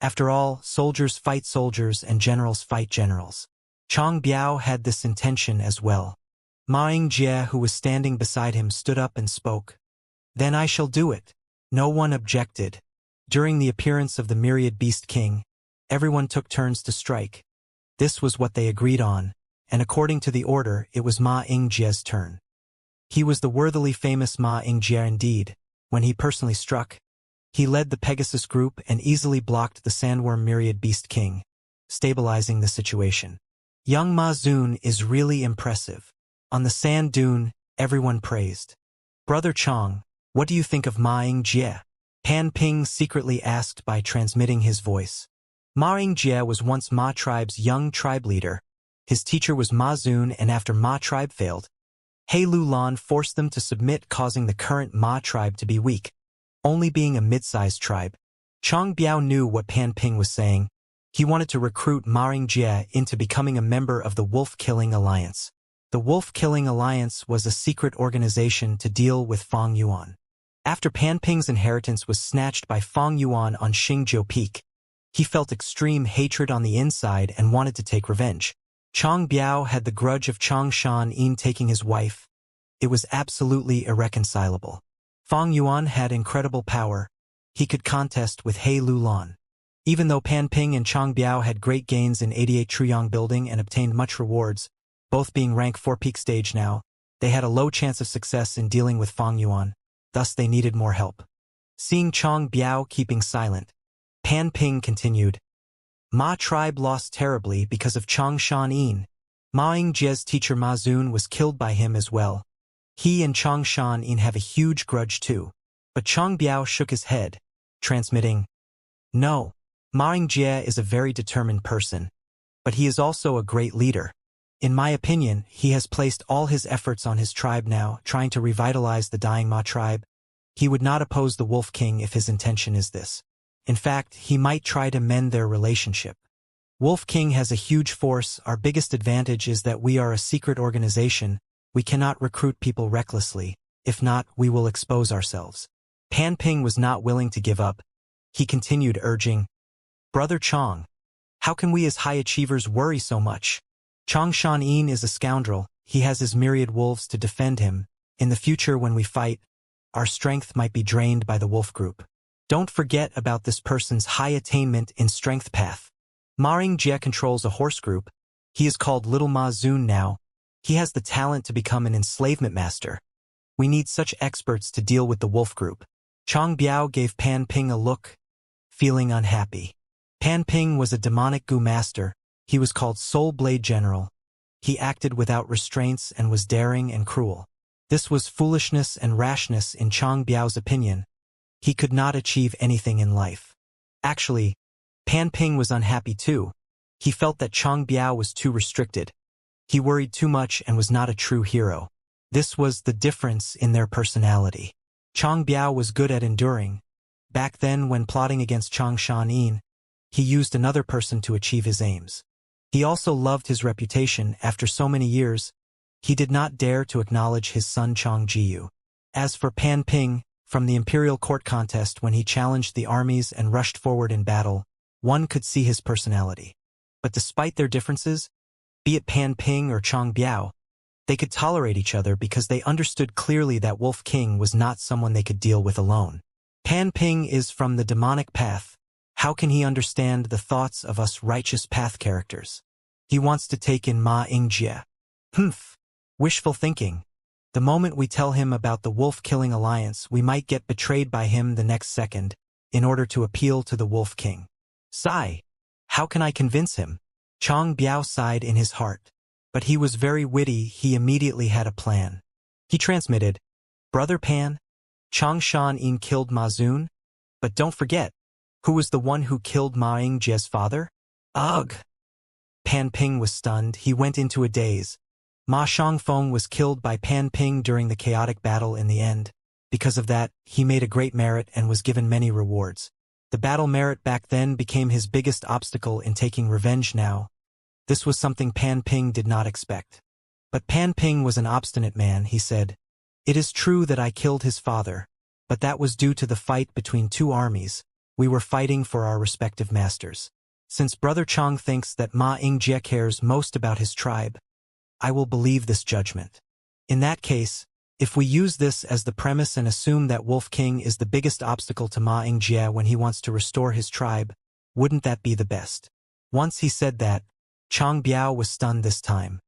Speaker 1: After all, soldiers fight soldiers and generals fight generals. Chong Biao had this intention as well. Ma Yingjie, who was standing beside him, stood up and spoke. Then I shall do it. No one objected. During the appearance of the Myriad Beast King, everyone took turns to strike. This was what they agreed on, and according to the order, it was Ma Yingjie's turn. He was the worthily famous Ma Yingjie indeed. When he personally struck, he led the Pegasus group and easily blocked the Sandworm Myriad Beast King, stabilizing the situation. Young Ma Zun is really impressive. On the sand dune, everyone praised. Brother Chong, what do you think of Ma Yingjie? Pan Ping secretly asked by transmitting his voice. Ma Yingjie was once Ma tribe's young tribe leader. His teacher was Ma Zun, and after Ma tribe failed, He Lulan forced them to submit, causing the current Ma tribe to be weak, only being a mid-sized tribe. Chong Biao knew what Pan Ping was saying. He wanted to recruit Ma Yingjie into becoming a member of the Wolf-Killing Alliance. The Wolf-Killing Alliance was a secret organization to deal with Feng Yuan. After Pan Ping's inheritance was snatched by Feng Yuan on Xingjiu Peak, he felt extreme hatred on the inside and wanted to take revenge. Chong Biao had the grudge of Chong Shan Yin taking his wife. It was absolutely irreconcilable. Feng Yuan had incredible power. He could contest with He Lulan. Even though Pan Ping and Chong Biao had great gains in 88 Truyong building and obtained much rewards, both being rank 4 peak stage now, they had a low chance of success in dealing with Feng Yuan. Thus they needed more help. Seeing Chong Biao keeping silent, Pan Ping continued. Ma tribe lost terribly because of Chong Shan Yin. Ma Yingjie's teacher Ma Zun was killed by him as well. He and Chong Shan Yin have a huge grudge too. But Chong Biao shook his head, transmitting, No, Ma Yingjie is a very determined person, but he is also a great leader. In my opinion, he has placed all his efforts on his tribe now, trying to revitalize the dying Ma tribe. He would not oppose the Wolf King if his intention is this. In fact, he might try to mend their relationship. Wolf King has a huge force. Our biggest advantage is that we are a secret organization. We cannot recruit people recklessly. If not, we will expose ourselves. Pan Ping was not willing to give up. He continued urging, Brother Chong, how can we as high achievers worry so much? Chong Shan-in is a scoundrel. He has his myriad wolves to defend him. In the future when we fight, our strength might be drained by the wolf group. Don't forget about this person's high attainment in strength path. Ma Ying-jie controls a horse group. He is called Little Ma Zun now. He has the talent to become an enslavement master. We need such experts to deal with the wolf group. Chong Biao gave Pan Ping a look, feeling unhappy. Pan Ping was a demonic gu master. He was called Soul Blade General. He acted without restraints and was daring and cruel. This was foolishness and rashness in Chong Biao's opinion. He could not achieve anything in life. Actually, Pan Ping was unhappy too. He felt that Chong Biao was too restricted. He worried too much and was not a true hero. This was the difference in their personality. Chong Biao was good at enduring. Back then when plotting against Chong Shan-in, he used another person to achieve his aims. He also loved his reputation. After so many years, he did not dare to acknowledge his son Chong Jiyu. As for Pan Ping, from the imperial court contest when he challenged the armies and rushed forward in battle, one could see his personality. But despite their differences, be it Pan Ping or Chong Biao, they could tolerate each other because they understood clearly that Wolf King was not someone they could deal with alone. Pan Ping is from the demonic path. How can he understand the thoughts of us righteous path characters? He wants to take in Ma Ying-jie. Wishful thinking. The moment we tell him about the wolf-killing alliance, we might get betrayed by him the next second, in order to appeal to the Wolf King. Sigh. How can I convince him? Chong Biao sighed in his heart. But he was very witty. He immediately had a plan. He transmitted, Brother Pan, Chong Shan-in killed Ma Zun, but don't forget, who was the one who killed Ma Ying-jie's father? Ugh! Pan Ping was stunned. He went into a daze. Ma Shangfeng was killed by Pan Ping during the chaotic battle in the end. Because of that, he made a great merit and was given many rewards. The battle merit back then became his biggest obstacle in taking revenge now. This was something Pan Ping did not expect. But Pan Ping was an obstinate man. He said, It is true that I killed his father, but that was due to the fight between two armies. We were fighting for our respective masters. Since Brother Chong thinks that Ma Ying-jie cares most about his tribe, I will believe this judgment. In that case, if we use this as the premise and assume that Wolf King is the biggest obstacle to Ma Ying-jie when he wants to restore his tribe, wouldn't that be the best? Once he said that, Chong Biao was stunned this time.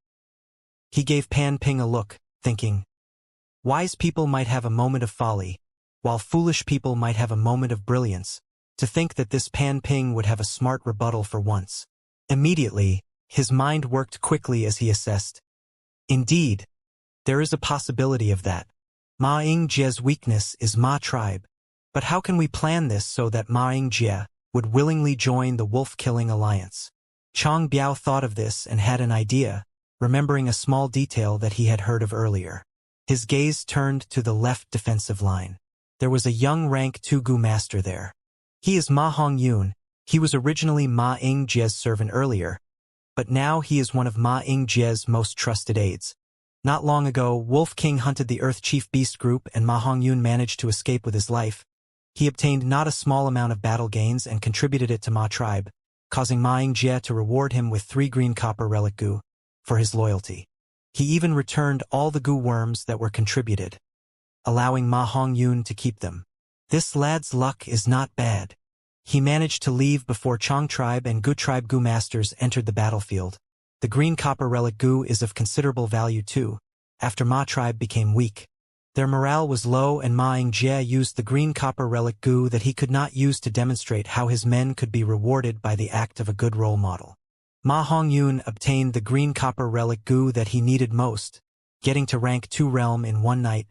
Speaker 1: He gave Pan Ping a look, thinking, Wise people might have a moment of folly, while foolish people might have a moment of brilliance. To think that this Pan Ping would have a smart rebuttal for once. Immediately, his mind worked quickly as he assessed. Indeed, there is a possibility of that. Ma Ying-jie's weakness is Ma tribe. But how can we plan this so that Ma Ying-jie would willingly join the wolf-killing alliance? Chong Biao thought of this and had an idea, remembering a small detail that he had heard of earlier. His gaze turned to the left defensive line. There was a young rank 2 gu master there. He is Ma Hongyun. He was originally Ma Ying-jie's servant earlier, but now he is one of Ma Ying-jie's most trusted aides. Not long ago, Wolf King hunted the Earth Chief Beast Group and Ma Hongyun managed to escape with his life. He obtained not a small amount of battle gains and contributed it to Ma tribe, causing Ma Ying-jie to reward him with 3 green copper relic gu for his loyalty. He even returned all the gu worms that were contributed, allowing Ma Hongyun to keep them. This lad's luck is not bad. He managed to leave before Chong tribe and Gu tribe gu masters entered the battlefield. The green copper relic gu is of considerable value too, after Ma tribe became weak. Their morale was low and Ma Ying-jie used the green copper relic gu that he could not use to demonstrate how his men could be rewarded by the act of a good role model. Ma Hongyun obtained the green copper relic gu that he needed most, getting to rank 2 realm in one night.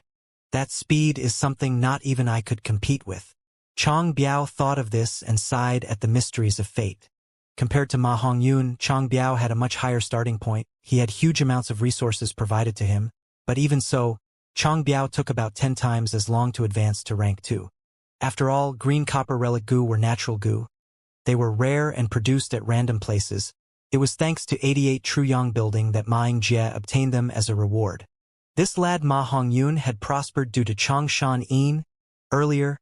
Speaker 1: That speed is something not even I could compete with. Chong Biao thought of this and sighed at the mysteries of fate. Compared to Ma Hongyun, Chong Biao had a much higher starting point. He had huge amounts of resources provided to him, but even so, Chong Biao took about 10 times as long to advance to rank 2. After all, green copper relic gu were natural gu. They were rare and produced at random places. It was thanks to 88 Truyong building that Ma Yingjie obtained them as a reward. This lad Ma Hongyun had prospered due to Chongshan Yin. Earlier,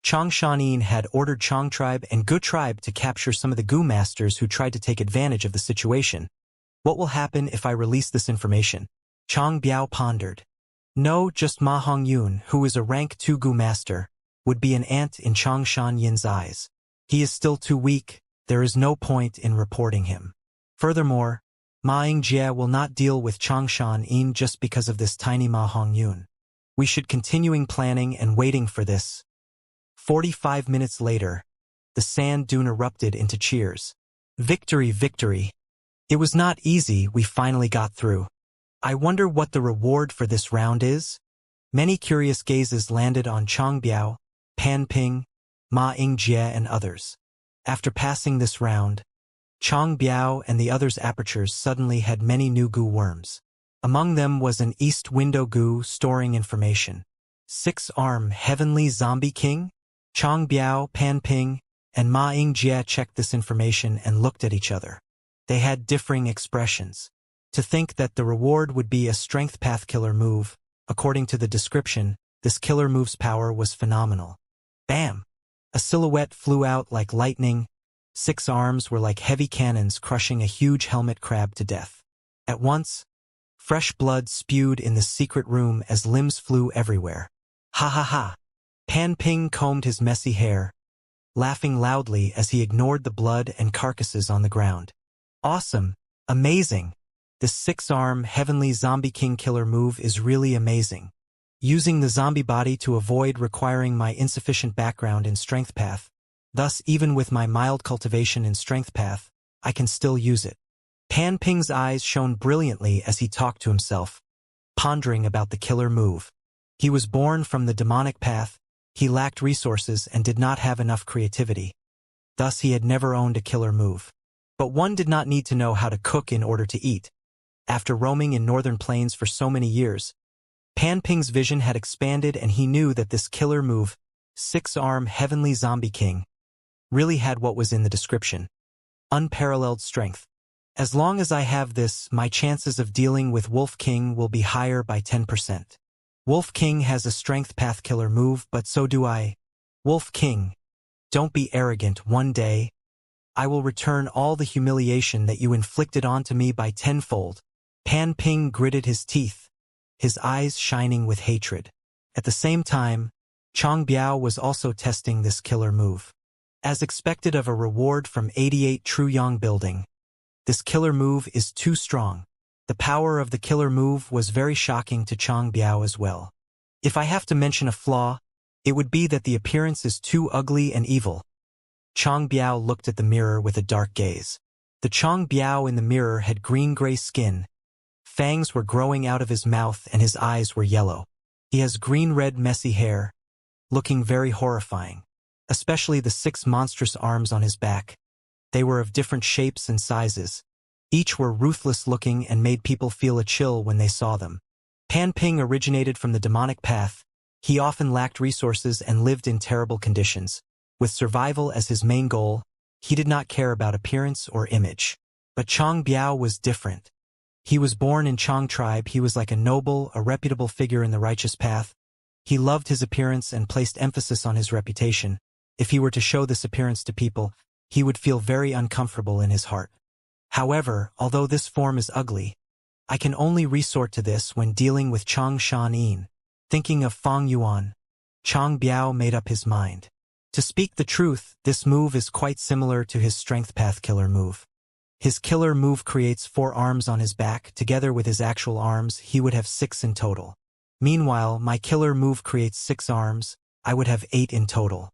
Speaker 1: Chongshan Yin had ordered Chong tribe and Gu tribe to capture some of the Gu masters who tried to take advantage of the situation. What will happen if I release this information? Chong Biao pondered. No, just Ma Hongyun, who is a rank 2 Gu master, would be an ant in Chongshan Yin's eyes. He is still too weak, there is no point in reporting him. Furthermore, Ma Yingjie will not deal with Chongshan Yin just because of this tiny Ma Hongyun. We should continuing planning and waiting for this. 45 minutes later, the sand dune erupted into cheers. Victory, victory. It was not easy, we finally got through. I wonder what the reward for this round is? Many curious gazes landed on Chong Biao, Pan Ping, Ma Yingjie and others. After passing this round, Chong Biao and the others' apertures suddenly had many new Gu worms. Among them was an East Window Gu storing information. 6-arm Heavenly Zombie King? Chong Biao, Pan Ping, and Ma Yingjie checked this information and looked at each other. They had differing expressions. To think that the reward would be a strength path killer move, according to the description, this killer move's power was phenomenal. Bam! A silhouette flew out like lightning. 6 arms were like heavy cannons crushing a huge helmet crab to death. At once, fresh blood spewed in the secret room as limbs flew everywhere. Ha ha ha! Pan Ping combed his messy hair, laughing loudly as he ignored the blood and carcasses on the ground. Awesome! Amazing! This 6-arm Heavenly Zombie King killer move is really amazing. Using the zombie body to avoid requiring my insufficient background in strength path. Thus, even with my mild cultivation in strength path, I can still use it. Pan Ping's eyes shone brilliantly as he talked to himself, pondering about the killer move. He was born from the demonic path, he lacked resources and did not have enough creativity. Thus, he had never owned a killer move. But one did not need to know how to cook in order to eat. After roaming in northern plains for so many years, Pan Ping's vision had expanded and he knew that this killer move, 6-arm Heavenly Zombie King, really had what was in the description. Unparalleled strength. As long as I have this, my chances of dealing with Wolf King will be higher by 10%. Wolf King has a strength path killer move, but so do I. Wolf King, don't be arrogant. One day, I will return all the humiliation that you inflicted onto me by 10-fold. Pan Ping gritted his teeth, his eyes shining with hatred. At the same time, Chong Biao was also testing this killer move. As expected of a reward from 88 Truyong building, this killer move is too strong. The power of the killer move was very shocking to Chong Biao as well. If I have to mention a flaw, it would be that the appearance is too ugly and evil. Chong Biao looked at the mirror with a dark gaze. The Chong Biao in the mirror had green-gray skin. Fangs were growing out of his mouth and his eyes were yellow. He has green-red messy hair, looking very horrifying. Especially the 6 monstrous arms on his back. They were of different shapes and sizes. Each were ruthless-looking and made people feel a chill when they saw them. Pan Ping originated from the demonic path. He often lacked resources and lived in terrible conditions. With survival as his main goal, he did not care about appearance or image. But Chong Biao was different. He was born in Chong tribe. He was like a noble, a reputable figure in the righteous path. He loved his appearance and placed emphasis on his reputation. If he were to show this appearance to people, he would feel very uncomfortable in his heart. However, although this form is ugly, I can only resort to this when dealing with Chongshan Yin. Thinking of Fong Yuan, Chong Biao made up his mind. To speak the truth, this move is quite similar to his strength path killer move. His killer move creates 4 arms on his back. Together with his actual arms, he would have 6 in total. Meanwhile, my killer move creates 6 arms. I would have 8 in total.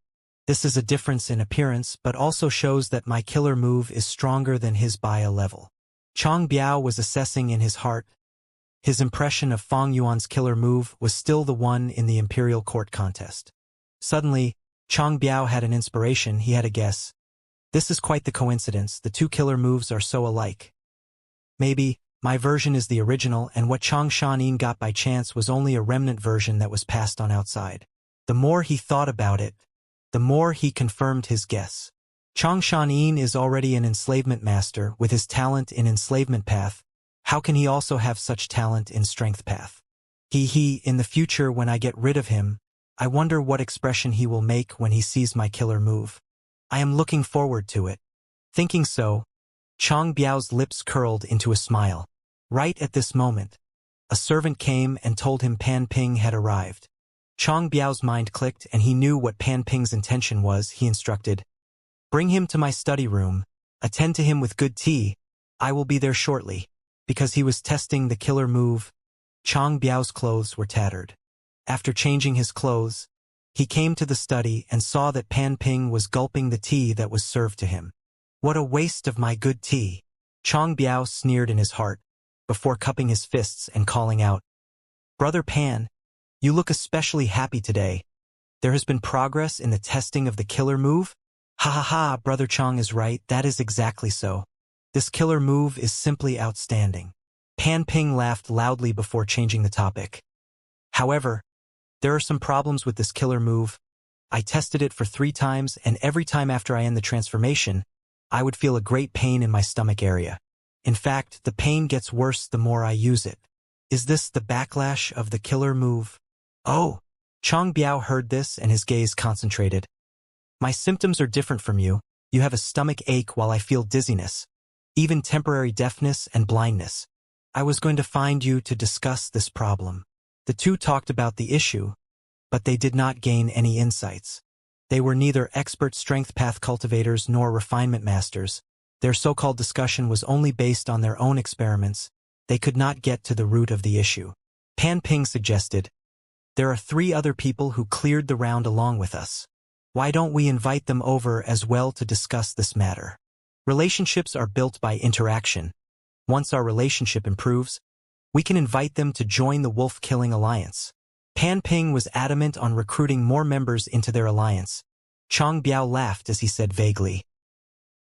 Speaker 1: This is a difference in appearance, but also shows that my killer move is stronger than his by a level. Chong Biao was assessing in his heart. His impression of Fong Yuan's killer move was still the one in the Imperial Court contest. Suddenly, Chong Biao had an inspiration. He had a guess. This is quite the coincidence. The 2 killer moves are so alike. Maybe my version is the original, and what Chongshan Yin got by chance was only a remnant version that was passed on outside. The more he thought about it, the more he confirmed his guess. Chang Shan-yin is already an enslavement master with his talent in enslavement path. How can he also have such talent in strength path? In the future when I get rid of him, I wonder what expression he will make when he sees my killer move. I am looking forward to it. Thinking so, Chang Biao's lips curled into a smile. Right at this moment, a servant came and told him Pan Ping had arrived. Chang Biao's mind clicked and he knew what Pan Ping's intention was. He instructed, "Bring him to my study room, attend to him with good tea, I will be there shortly." Because he was testing the killer move, Chang Biao's clothes were tattered. After changing his clothes, he came to the study and saw that Pan Ping was gulping the tea that was served to him. "What a waste of my good tea," Chang Biao sneered in his heart, before cupping his fists and calling out, "Brother Pan, you look especially happy today. There has been progress in the testing of the killer move?" "Ha ha ha, Brother Chang is right, that is exactly so. This killer move is simply outstanding." Pan Ping laughed loudly before changing the topic. "However, there are some problems with this killer move. I tested it for 3 times and every time after I end the transformation, I would feel a great pain in my stomach area. In fact, the pain gets worse the more I use it. Is this the backlash of the killer move?" "Oh!" Chang Biao heard this and his gaze concentrated. "My symptoms are different from you. You have a stomach ache while I feel dizziness, even temporary deafness and blindness. I was going to find you to discuss this problem." The two talked about the issue, but they did not gain any insights. They were neither expert strength path cultivators nor refinement masters. Their so-called discussion was only based on their own experiments. They could not get to the root of the issue. Pan Ping suggested, "There are 3 other people who cleared the round along with us. Why don't we invite them over as well to discuss this matter? Relationships are built by interaction. Once our relationship improves, we can invite them to join the wolf-killing alliance." Pan Ping was adamant on recruiting more members into their alliance. Chang Biao laughed as he said vaguely,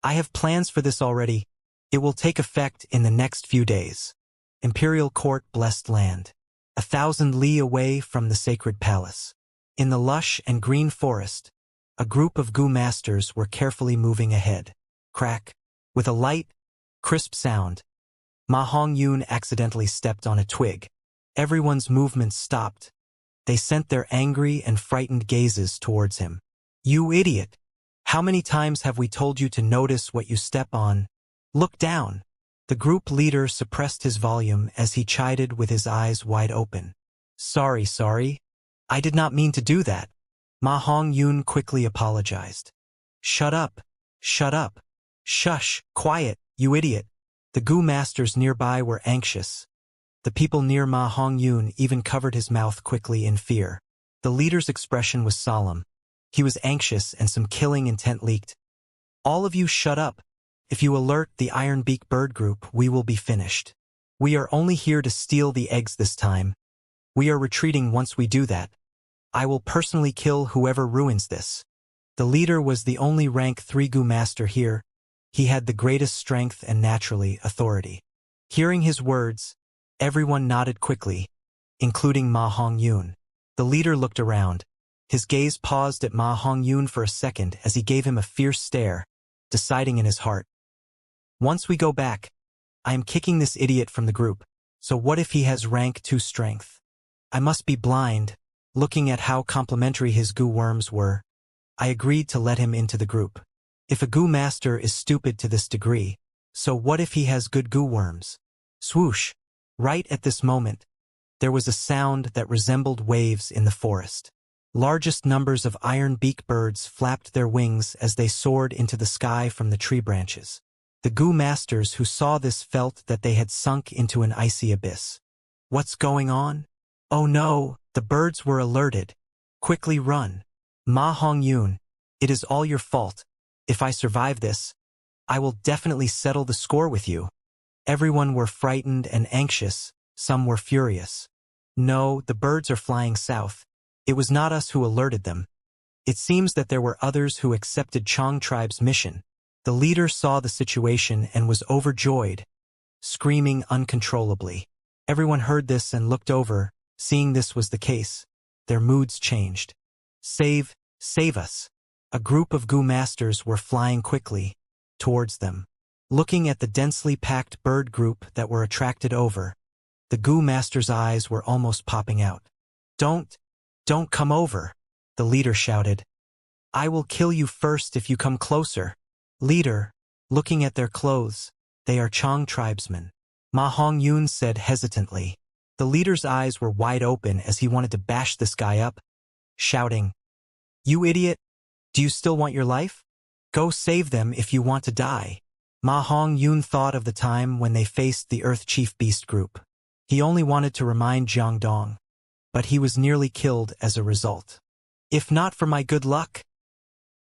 Speaker 1: "I have plans for this already. It will take effect in the next few days. Imperial Court, blessed land. 1,000 li away from the sacred palace. In the lush and green forest, a group of Gu masters were carefully moving ahead. Crack. With a light, crisp sound, Ma Hongyun accidentally stepped on a twig. Everyone's movements stopped. They sent their angry and frightened gazes towards him. "You idiot! How many times have we told you to notice what you step on? Look down!" The group leader suppressed his volume as he chided with his eyes wide open. Sorry. I did not mean to do that." Ma Hongyun quickly apologized. Shut up. Shush, quiet, you idiot." The Gu masters nearby were anxious. The people near Ma Hongyun even covered his mouth quickly in fear. The leader's expression was solemn. He was anxious and some killing intent leaked. "All of you shut up. If you alert the Iron-beak bird group, we will be finished. We are only here to steal the eggs this time. We are retreating once we do that. I will personally kill whoever ruins this." The leader was the only rank 3 Gu master here. He had the greatest strength and naturally authority. Hearing his words, everyone nodded quickly, including Ma Hongyun. The leader looked around. His gaze paused at Ma Hongyun for a second as he gave him a fierce stare, deciding in his heart, "Once we go back, I am kicking this idiot from the group. So what if he has rank 2 strength? I must be blind." Looking at how complimentary his Gu worms were, I agreed to let him into the group. If a Gu master is stupid to this degree, so what if he has good Gu worms? Swoosh! Right at this moment, there was a sound that resembled waves in the forest. Largest numbers of iron-beak birds flapped their wings as they soared into the sky from the tree branches. The Gu masters who saw this felt that they had sunk into an icy abyss. What's going on? Oh no, the birds were alerted. Quickly run. Ma Hongyun, it is all your fault. If I survive this, I will definitely settle the score with you. Everyone were frightened and anxious, some were furious. No, the birds are flying south. It was not us who alerted them. It seems that there were others who accepted Chang tribe's mission. The leader saw the situation and was overjoyed, screaming uncontrollably. Everyone heard this and looked over, seeing this was the case. Their moods changed. Save us. A group of Gu masters were flying quickly towards them. Looking at the densely packed bird group that were attracted over, the Gu masters' eyes were almost popping out. Don't come over, the leader shouted. I will kill you first if you come closer. Leader, looking at their clothes, they are Chong tribesmen, Ma Hongyun said hesitantly. The leader's eyes were wide open as he wanted to bash this guy up, shouting, You idiot! Do you still want your life? Go save them if you want to die. Ma Hongyun thought of the time when they faced the Earth Chief Beast group. He only wanted to remind Jiangdong, but he was nearly killed as a result. If not for my good luck?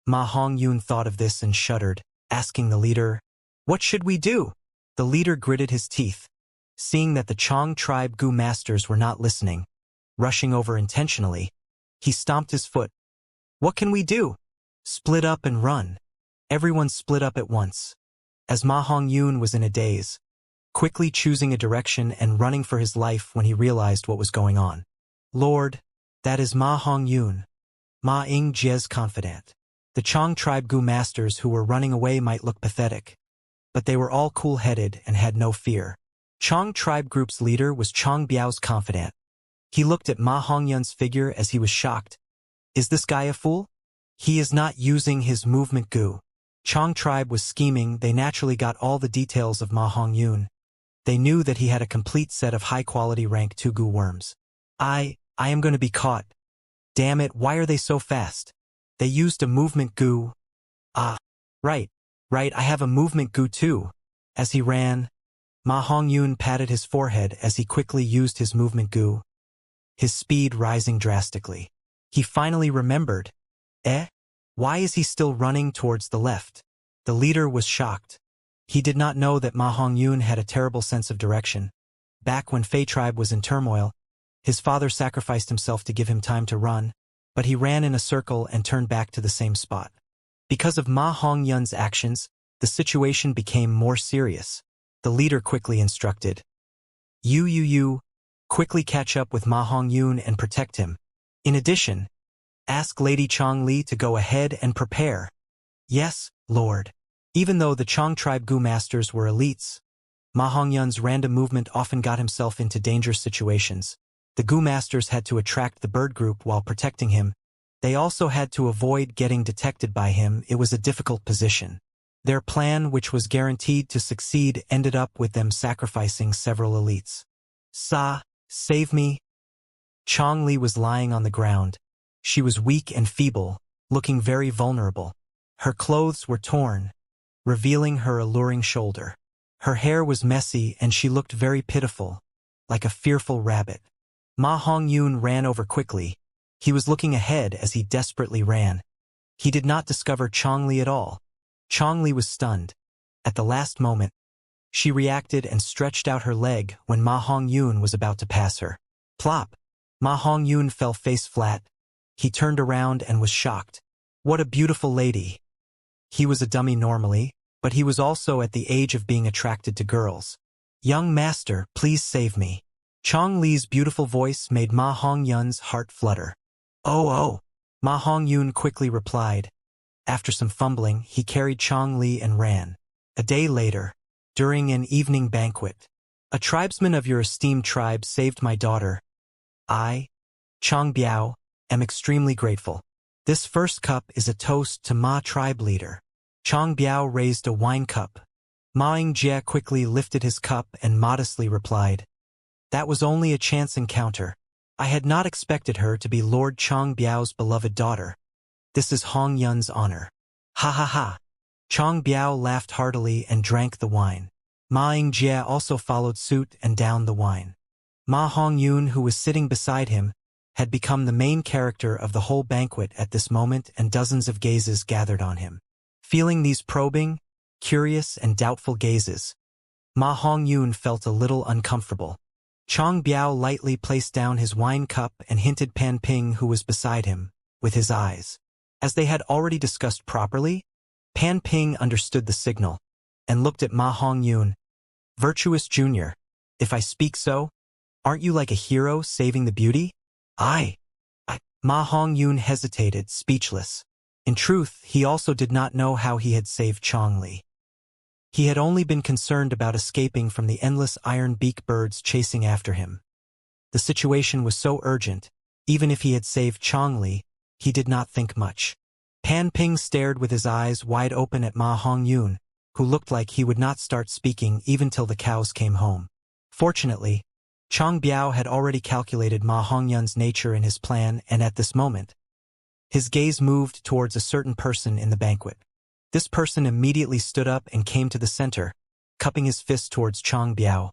Speaker 1: Ma Hongyun thought of this and shuddered, asking the leader, What should we do? The leader gritted his teeth, seeing that the Chong tribe Gu masters were not listening. Rushing over intentionally, he stomped his foot. What can we do? Split up and run. Everyone split up at once. As Ma Hongyun was in a daze, quickly choosing a direction and running for his life when he realized what was going on. Lord, that is Ma Hongyun. Ma Ing Jie's confidant. The Chong tribe Gu masters who were running away might look pathetic, but they were all cool-headed and had no fear. Chong tribe group's leader was Chong Biao's confidant. He looked at Ma Hongyun's figure as he was shocked. Is this guy a fool? He is not using his movement Gu. Chong tribe was scheming. They naturally got all the details of Ma Hongyun. They knew that he had a complete set of high-quality rank 2 Gu worms. I am going to be caught. Damn it, why are they so fast? They used a movement Gu. Ah, right, I have a movement Gu too. As he ran, Ma Hongyun patted his forehead as he quickly used his movement Gu, his speed rising drastically. He finally remembered. Why is he still running towards the left? The leader was shocked. He did not know that Ma Hongyun had a terrible sense of direction. Back when Fei tribe was in turmoil, his father sacrificed himself to give him time to run, but he ran in a circle and turned back to the same spot. Because of Ma Hongyun's actions, the situation became more serious. The leader quickly instructed. You, quickly catch up with Ma Hongyun and protect him. In addition, ask Lady Chong Li to go ahead and prepare. Yes, Lord. Even though the Chong tribe Gu masters were elites, Ma Hongyun's random movement often got himself into dangerous situations. The Gu masters had to attract the bird group while protecting him. They also had to avoid getting detected by him. It was a difficult position. Their plan, which was guaranteed to succeed, ended up with them sacrificing several elites. Save me. Chong Li was lying on the ground. She was weak and feeble, looking very vulnerable. Her clothes were torn, revealing her alluring shoulder. Her hair was messy and she looked very pitiful, like a fearful rabbit. Ma Hongyun ran over quickly. He was looking ahead as he desperately ran. He did not discover Chong Li at all. Chong Li was stunned. At the last moment, she reacted and stretched out her leg when Ma Hongyun was about to pass her. Plop! Ma Hongyun fell face flat. He turned around and was shocked. What a beautiful lady. He was a dummy normally, but he was also at the age of being attracted to girls. Young master, please save me. Chong Li's beautiful voice made Ma Hongyun's heart flutter. Oh. Ma Hongyun quickly replied. After some fumbling, he carried Chong Li and ran. A day later, during an evening banquet, a tribesman of your esteemed tribe saved my daughter. I, Chong Biao, am extremely grateful. This first cup is a toast to Ma tribe leader. Chong Biao raised a wine cup. Ma Yingjie quickly lifted his cup and modestly replied. That was only a chance encounter. I had not expected her to be Lord Chong Biao's beloved daughter. This is Hongyun's honor. Ha ha ha. Chong Biao laughed heartily and drank the wine. Ma Yingjie also followed suit and downed the wine. Ma Hongyun, who was sitting beside him, had become the main character of the whole banquet at this moment, and dozens of gazes gathered on him. Feeling these probing, curious, and doubtful gazes, Ma Hongyun felt a little uncomfortable. Chong Biao lightly placed down his wine cup and hinted Pan Ping, who was beside him, with his eyes. As they had already discussed properly, Pan Ping understood the signal, and looked at Ma Hongyun. Virtuous Junior, if I speak so, aren't you like a hero saving the beauty? Ma Hongyun hesitated, speechless. In truth, he also did not know how he had saved Chong-li. He had only been concerned about escaping from the endless iron-beak birds chasing after him. The situation was so urgent, even if he had saved Chong-li, he did not think much. Pan Ping stared with his eyes wide open at Ma Hongyun, who looked like he would not start speaking even till the cows came home. Fortunately, Chong Biao had already calculated Ma Hongyun's nature in his plan, and at this moment, his gaze moved towards a certain person in the banquet. This person immediately stood up and came to the center, cupping his fist towards Chong Biao.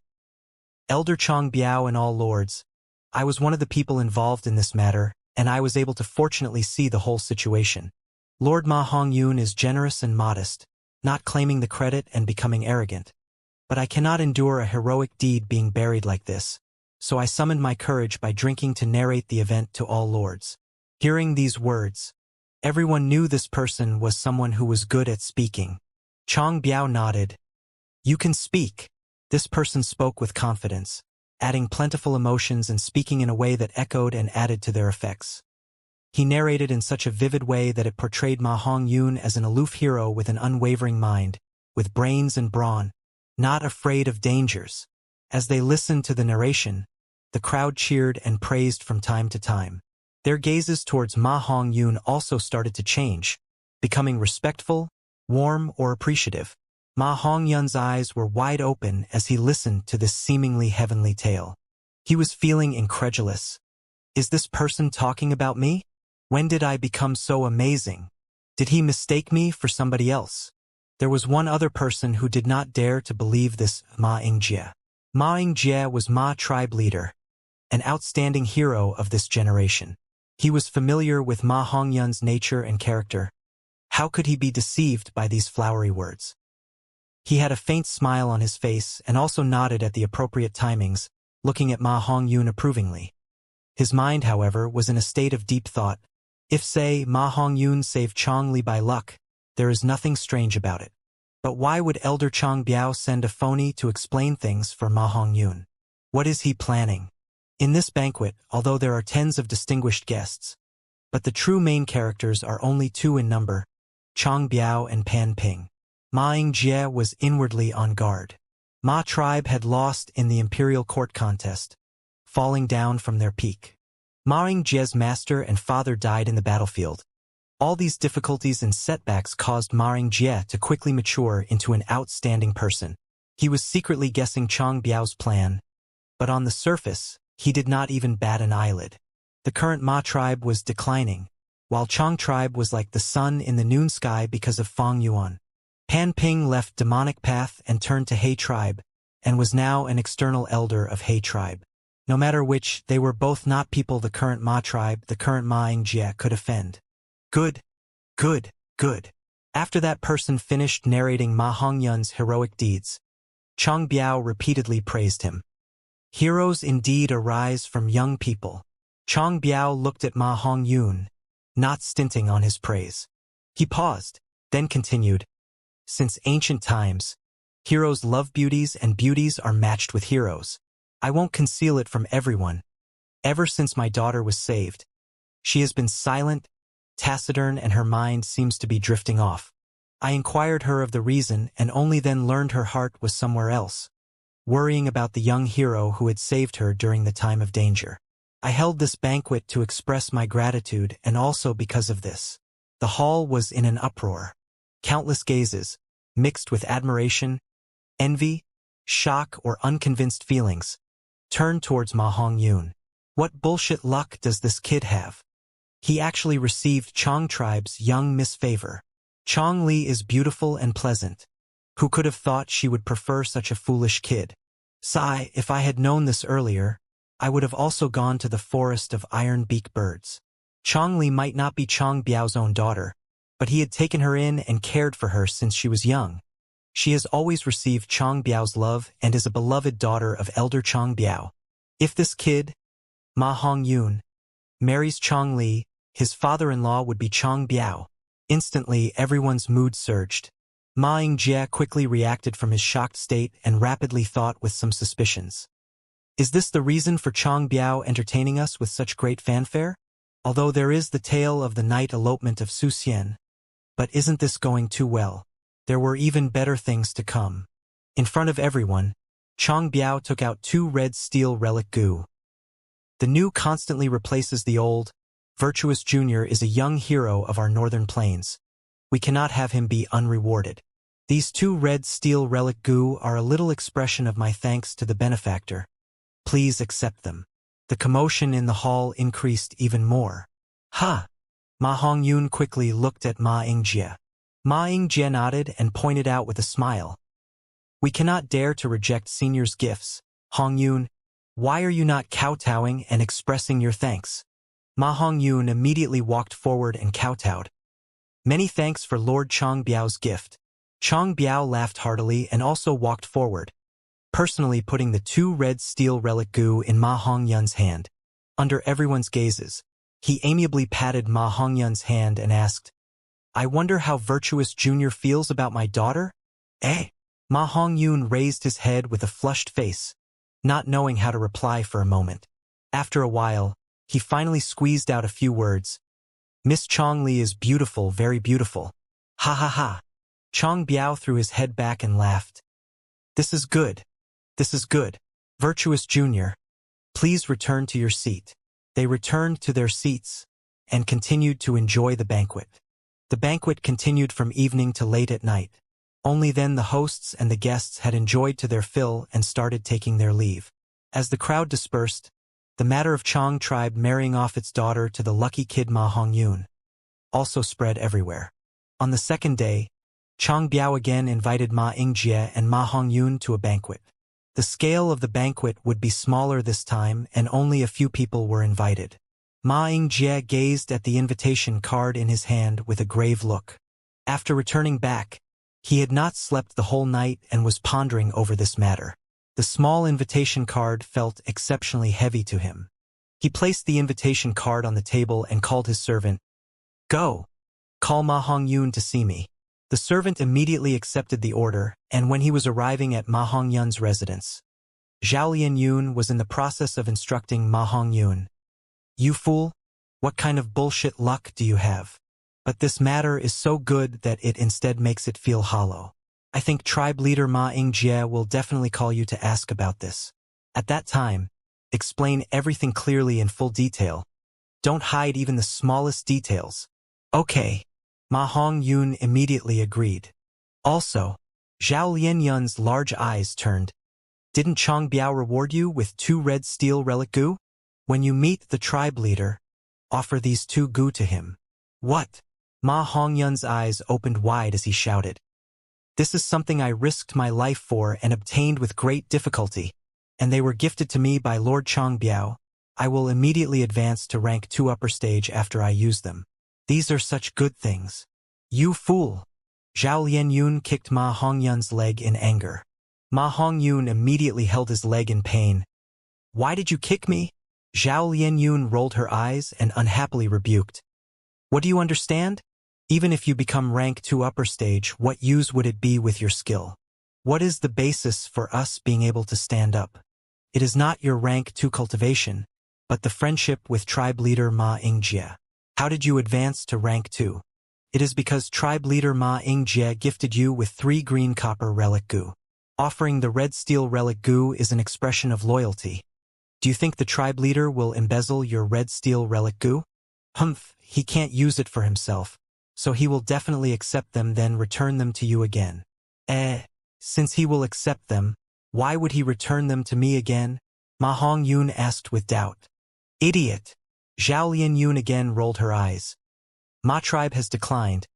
Speaker 1: Elder Chong Biao and all lords, I was one of the people involved in this matter, and I was able to fortunately see the whole situation. Lord Ma Hongyun is generous and modest, not claiming the credit and becoming arrogant. But I cannot endure a heroic deed being buried like this, so I summoned my courage by drinking to narrate the event to all lords. Hearing these words, everyone knew this person was someone who was good at speaking. Chong Biao nodded. You can speak. This person spoke with confidence, adding plentiful emotions and speaking in a way that echoed and added to their effects. He narrated in such a vivid way that it portrayed Ma Hongyun as an aloof hero with an unwavering mind, with brains and brawn, not afraid of dangers. As they listened to the narration, the crowd cheered and praised from time to time. Their gazes towards Ma Hongyun also started to change, becoming respectful, warm, or appreciative. Ma Hongyun's eyes were wide open as he listened to this seemingly heavenly tale. He was feeling incredulous. Is this person talking about me? When did I become so amazing? Did he mistake me for somebody else? There was one other person who did not dare to believe this, Ma Yingjie. Ma Yingjie was Ma tribe leader, an outstanding hero of this generation. He was familiar with Ma Hongyun's nature and character. How could he be deceived by these flowery words? He had a faint smile on his face and also nodded at the appropriate timings, looking at Ma Hongyun approvingly. His mind, however, was in a state of deep thought. If, say, Ma Hongyun saved Chong-li by luck, there is nothing strange about it. But why would Elder Chong Biao send a phony to explain things for Ma Hongyun? What is he planning? In this banquet, although there are tens of distinguished guests, but the true main characters are only two in number, Chong Biao and Pan Ping. Ma Yingjie was inwardly on guard. Ma tribe had lost in the imperial court contest, falling down from their peak. Ma Yingjie's master and father died in the battlefield. All these difficulties and setbacks caused Ma Yingjie to quickly mature into an outstanding person. He was secretly guessing Chong Biao's plan, but on the surface, he did not even bat an eyelid. The current Ma tribe was declining, while Chong tribe was like the sun in the noon sky because of Feng Yuan. Pan Ping left demonic path and turned to He tribe, and was now an external elder of He tribe. No matter which, they were both not people the current Ma tribe, the current Ma Yingjie could offend. Good, good, good. After that person finished narrating Ma Hongyun's heroic deeds, Chong Biao repeatedly praised him. Heroes indeed arise from young people. Chong Biao looked at Ma Hongyun, not stinting on his praise. He paused, then continued. Since ancient times, heroes love beauties and beauties are matched with heroes. I won't conceal it from everyone. Ever since my daughter was saved, she has been silent, taciturn, and her mind seems to be drifting off. I inquired her of the reason and only then learned her heart was somewhere else, worrying about the young hero who had saved her during the time of danger. I held this banquet to express my gratitude and also because of this. The hall was in an uproar. Countless gazes, mixed with admiration, envy, shock, or unconvinced feelings, turned towards Ma Hongyun. What bullshit luck does this kid have? He actually received Chong tribe's young misfavor. Chong-li is beautiful and pleasant. Who could have thought she would prefer such a foolish kid? Sigh, if I had known this earlier, I would have also gone to the forest of iron-beak birds. Chong-li might not be Chong Biao's own daughter, but he had taken her in and cared for her since she was young. She has always received Chong Biao's love and is a beloved daughter of Elder Chong Biao. If this kid, Ma Hongyun, marries Chong-li, his father-in-law would be Chong Biao. Instantly, everyone's mood surged. Ma Yingjie quickly reacted from his shocked state and rapidly thought with some suspicions. Is this the reason for Chong Biao entertaining us with such great fanfare? Although there is the tale of the night elopement of Su Xian. But isn't this going too well? There were even better things to come. In front of everyone, Chang Biao took out 2 red steel relic gu. The new constantly replaces the old. Virtuous Junior is a young hero of our northern plains. We cannot have him be unrewarded. These 2 red steel relic gu are a little expression of my thanks to the benefactor. Please accept them. The commotion in the hall increased even more. Ha! Ma Hongyun quickly looked at Ma Yingjie. Ma Yingjie nodded and pointed out with a smile. We cannot dare to reject seniors' gifts. Hongyun, why are you not kowtowing and expressing your thanks? Ma Hongyun immediately walked forward and kowtowed. Many thanks for Lord Chang Biao's gift. Chang Biao laughed heartily and also walked forward, personally putting the 2 red steel relic gu in Ma Hongyun's hand. Under everyone's gazes, he amiably patted Ma Hongyun's hand and asked, I wonder how Virtuous Junior feels about my daughter? Eh? Ma Hongyun raised his head with a flushed face, not knowing how to reply for a moment. After a while, he finally squeezed out a few words. Miss Chongli is beautiful, very beautiful. Ha ha ha. Chang Biao threw his head back and laughed. This is good. This is good. Virtuous Junior, please return to your seat. They returned to their seats and continued to enjoy the banquet. The banquet continued from evening to late at night. Only then the hosts and the guests had enjoyed to their fill and started taking their leave. As the crowd dispersed, the matter of Chang tribe marrying off its daughter to the lucky kid Ma Hongyun also spread everywhere. On the second day, Chang Biao again invited Ma Yingjie and Ma Hongyun to a banquet. The scale of the banquet would be smaller this time and only a few people were invited. Ma Yingjie gazed at the invitation card in his hand with a grave look. After returning back, he had not slept the whole night and was pondering over this matter. The small invitation card felt exceptionally heavy to him. He placed the invitation card on the table and called his servant. Go! Call Ma Hongyun to see me. The servant immediately accepted the order, and when he was arriving at Ma Hongyun's residence, Zhao Lianyun was in the process of instructing Ma Hongyun. You fool! What kind of bullshit luck do you have? But this matter is so good that it instead makes it feel hollow. I think tribe leader Ma Yingjie will definitely call you to ask about this. At that time, explain everything clearly in full detail. Don't hide even the smallest details. Okay. Ma Hongyun immediately agreed. Also, Zhao Lianyun's large eyes turned. Didn't Chang Biao reward you with 2 red steel relic gu? When you meet the tribe leader, offer these 2 gu to him. What? Ma Hongyun's eyes opened wide as he shouted. This is something I risked my life for and obtained with great difficulty, and they were gifted to me by Lord Chang Biao. I will immediately advance to rank 2 upper stage after I use them. These are such good things. You fool! Zhao Lianyun kicked Ma Hongyun's leg in anger. Ma Hongyun immediately held his leg in pain. Why did you kick me? Zhao Lianyun rolled her eyes and unhappily rebuked. What do you understand? Even if you become rank 2 upper stage, what use would it be with your skill? What is the basis for us being able to stand up? It is not your rank 2 cultivation, but the friendship with tribe leader Ma Yingjie. How did you advance to rank 2? It is because tribe leader Ma Yingjie gifted you with 3 green copper relic gu. Offering the red steel relic gu is an expression of loyalty. Do you think the tribe leader will embezzle your red steel relic gu? Humph, he can't use it for himself, so he will definitely accept them then return them to you again. Since he will accept them, why would he return them to me again? Ma Hongyun asked with doubt. Idiot! Zhao Lianyun again rolled her eyes. Ma tribe has declined.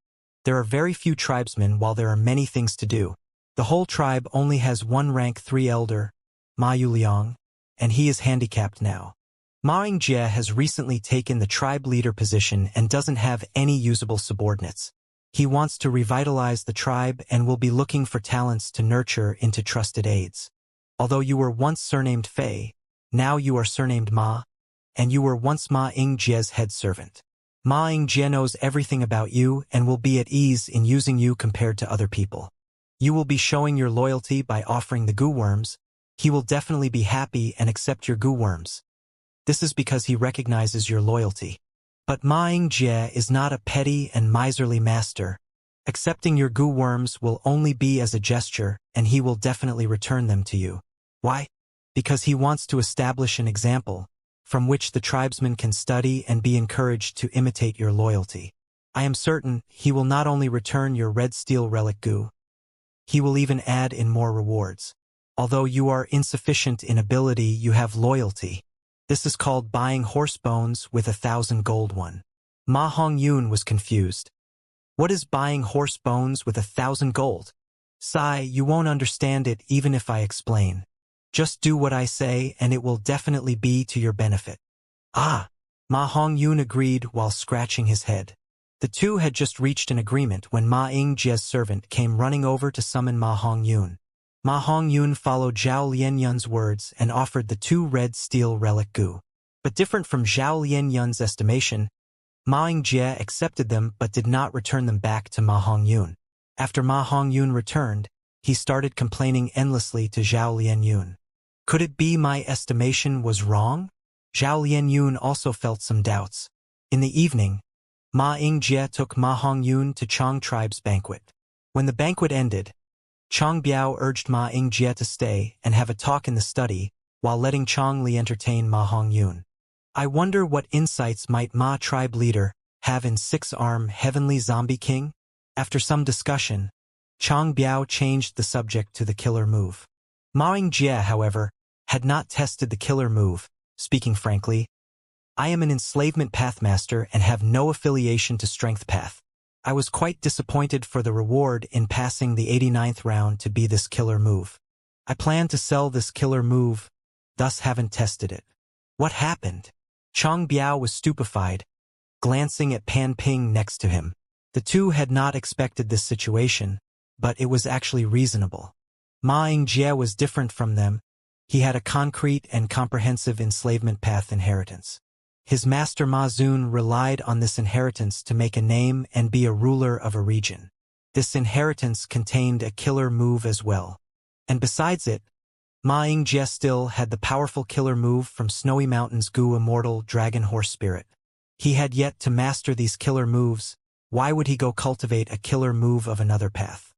Speaker 1: There are very few tribesmen while there are many things to do. The whole tribe only has 1 rank 3 elder, Ma Yuliang, and he is handicapped now. Ma Yingjie has recently taken the tribe leader position and doesn't have any usable subordinates. He wants to revitalize the tribe and will be looking for talents to nurture into trusted aides. Although you were once surnamed Fei, now you are surnamed Ma, and you were once Ma Yingjie's head servant. Ma Yingjie knows everything about you and will be at ease in using you compared to other people. You will be showing your loyalty by offering the gu worms. He will definitely be happy and accept your gu worms. This is because he recognizes your loyalty. But Ma Ying-jie is not a petty and miserly master. Accepting your gu worms will only be as a gesture, and he will definitely return them to you. Why? Because he wants to establish an example, from which the tribesmen can study and be encouraged to imitate your loyalty. I am certain he will not only return your red steel relic gu, he will even add in more rewards. Although you are insufficient in ability, you have loyalty. This is called buying horse bones with 1,000 gold one. Ma Hongyun was confused. What is buying horse bones with 1,000 gold? Sai, you won't understand it even if I explain. Just do what I say and it will definitely be to your benefit. Ah! Ma Hongyun agreed while scratching his head. The two had just reached an agreement when Ma Ying-jie's servant came running over to summon Ma Hongyun. Ma Hongyun followed Zhao Lianyun's words and offered the 2 red steel relic gu. But different from Zhao Lianyun's estimation, Ma Ying-jie accepted them but did not return them back to Ma Hongyun. After Ma Hongyun returned, he started complaining endlessly to Zhao Lianyun. Could it be my estimation was wrong? Zhao Lianyun also felt some doubts. In the evening, Ma Ying-jie took Ma Hongyun to Chong tribe's banquet. When the banquet ended, Chong Biao urged Ma Ying-jie to stay and have a talk in the study while letting Chong Li entertain Ma Hongyun. I wonder what insights might Ma tribe leader have in 6-arm heavenly zombie king? After some discussion, Chong Biao changed the subject to the killer move. Ma Ying-jie, however, had not tested the killer move. Speaking frankly, I am an enslavement pathmaster and have no affiliation to strength path. I was quite disappointed for the reward in passing the 89th round to be this killer move. I plan to sell this killer move, thus haven't tested it. What happened? Chong Biao was stupefied, glancing at Pan Ping next to him. The two had not expected this situation, but it was actually reasonable. Ma Ying-jie was different from them. He had a concrete and comprehensive enslavement path inheritance. His master Ma Zun relied on this inheritance to make a name and be a ruler of a region. This inheritance contained a killer move as well. And besides it, Ma Ying-jie still had the powerful killer move from Snowy Mountain's Gu Immortal Dragon Horse Spirit. He had yet to master these killer moves. Why would he go cultivate a killer move of another path?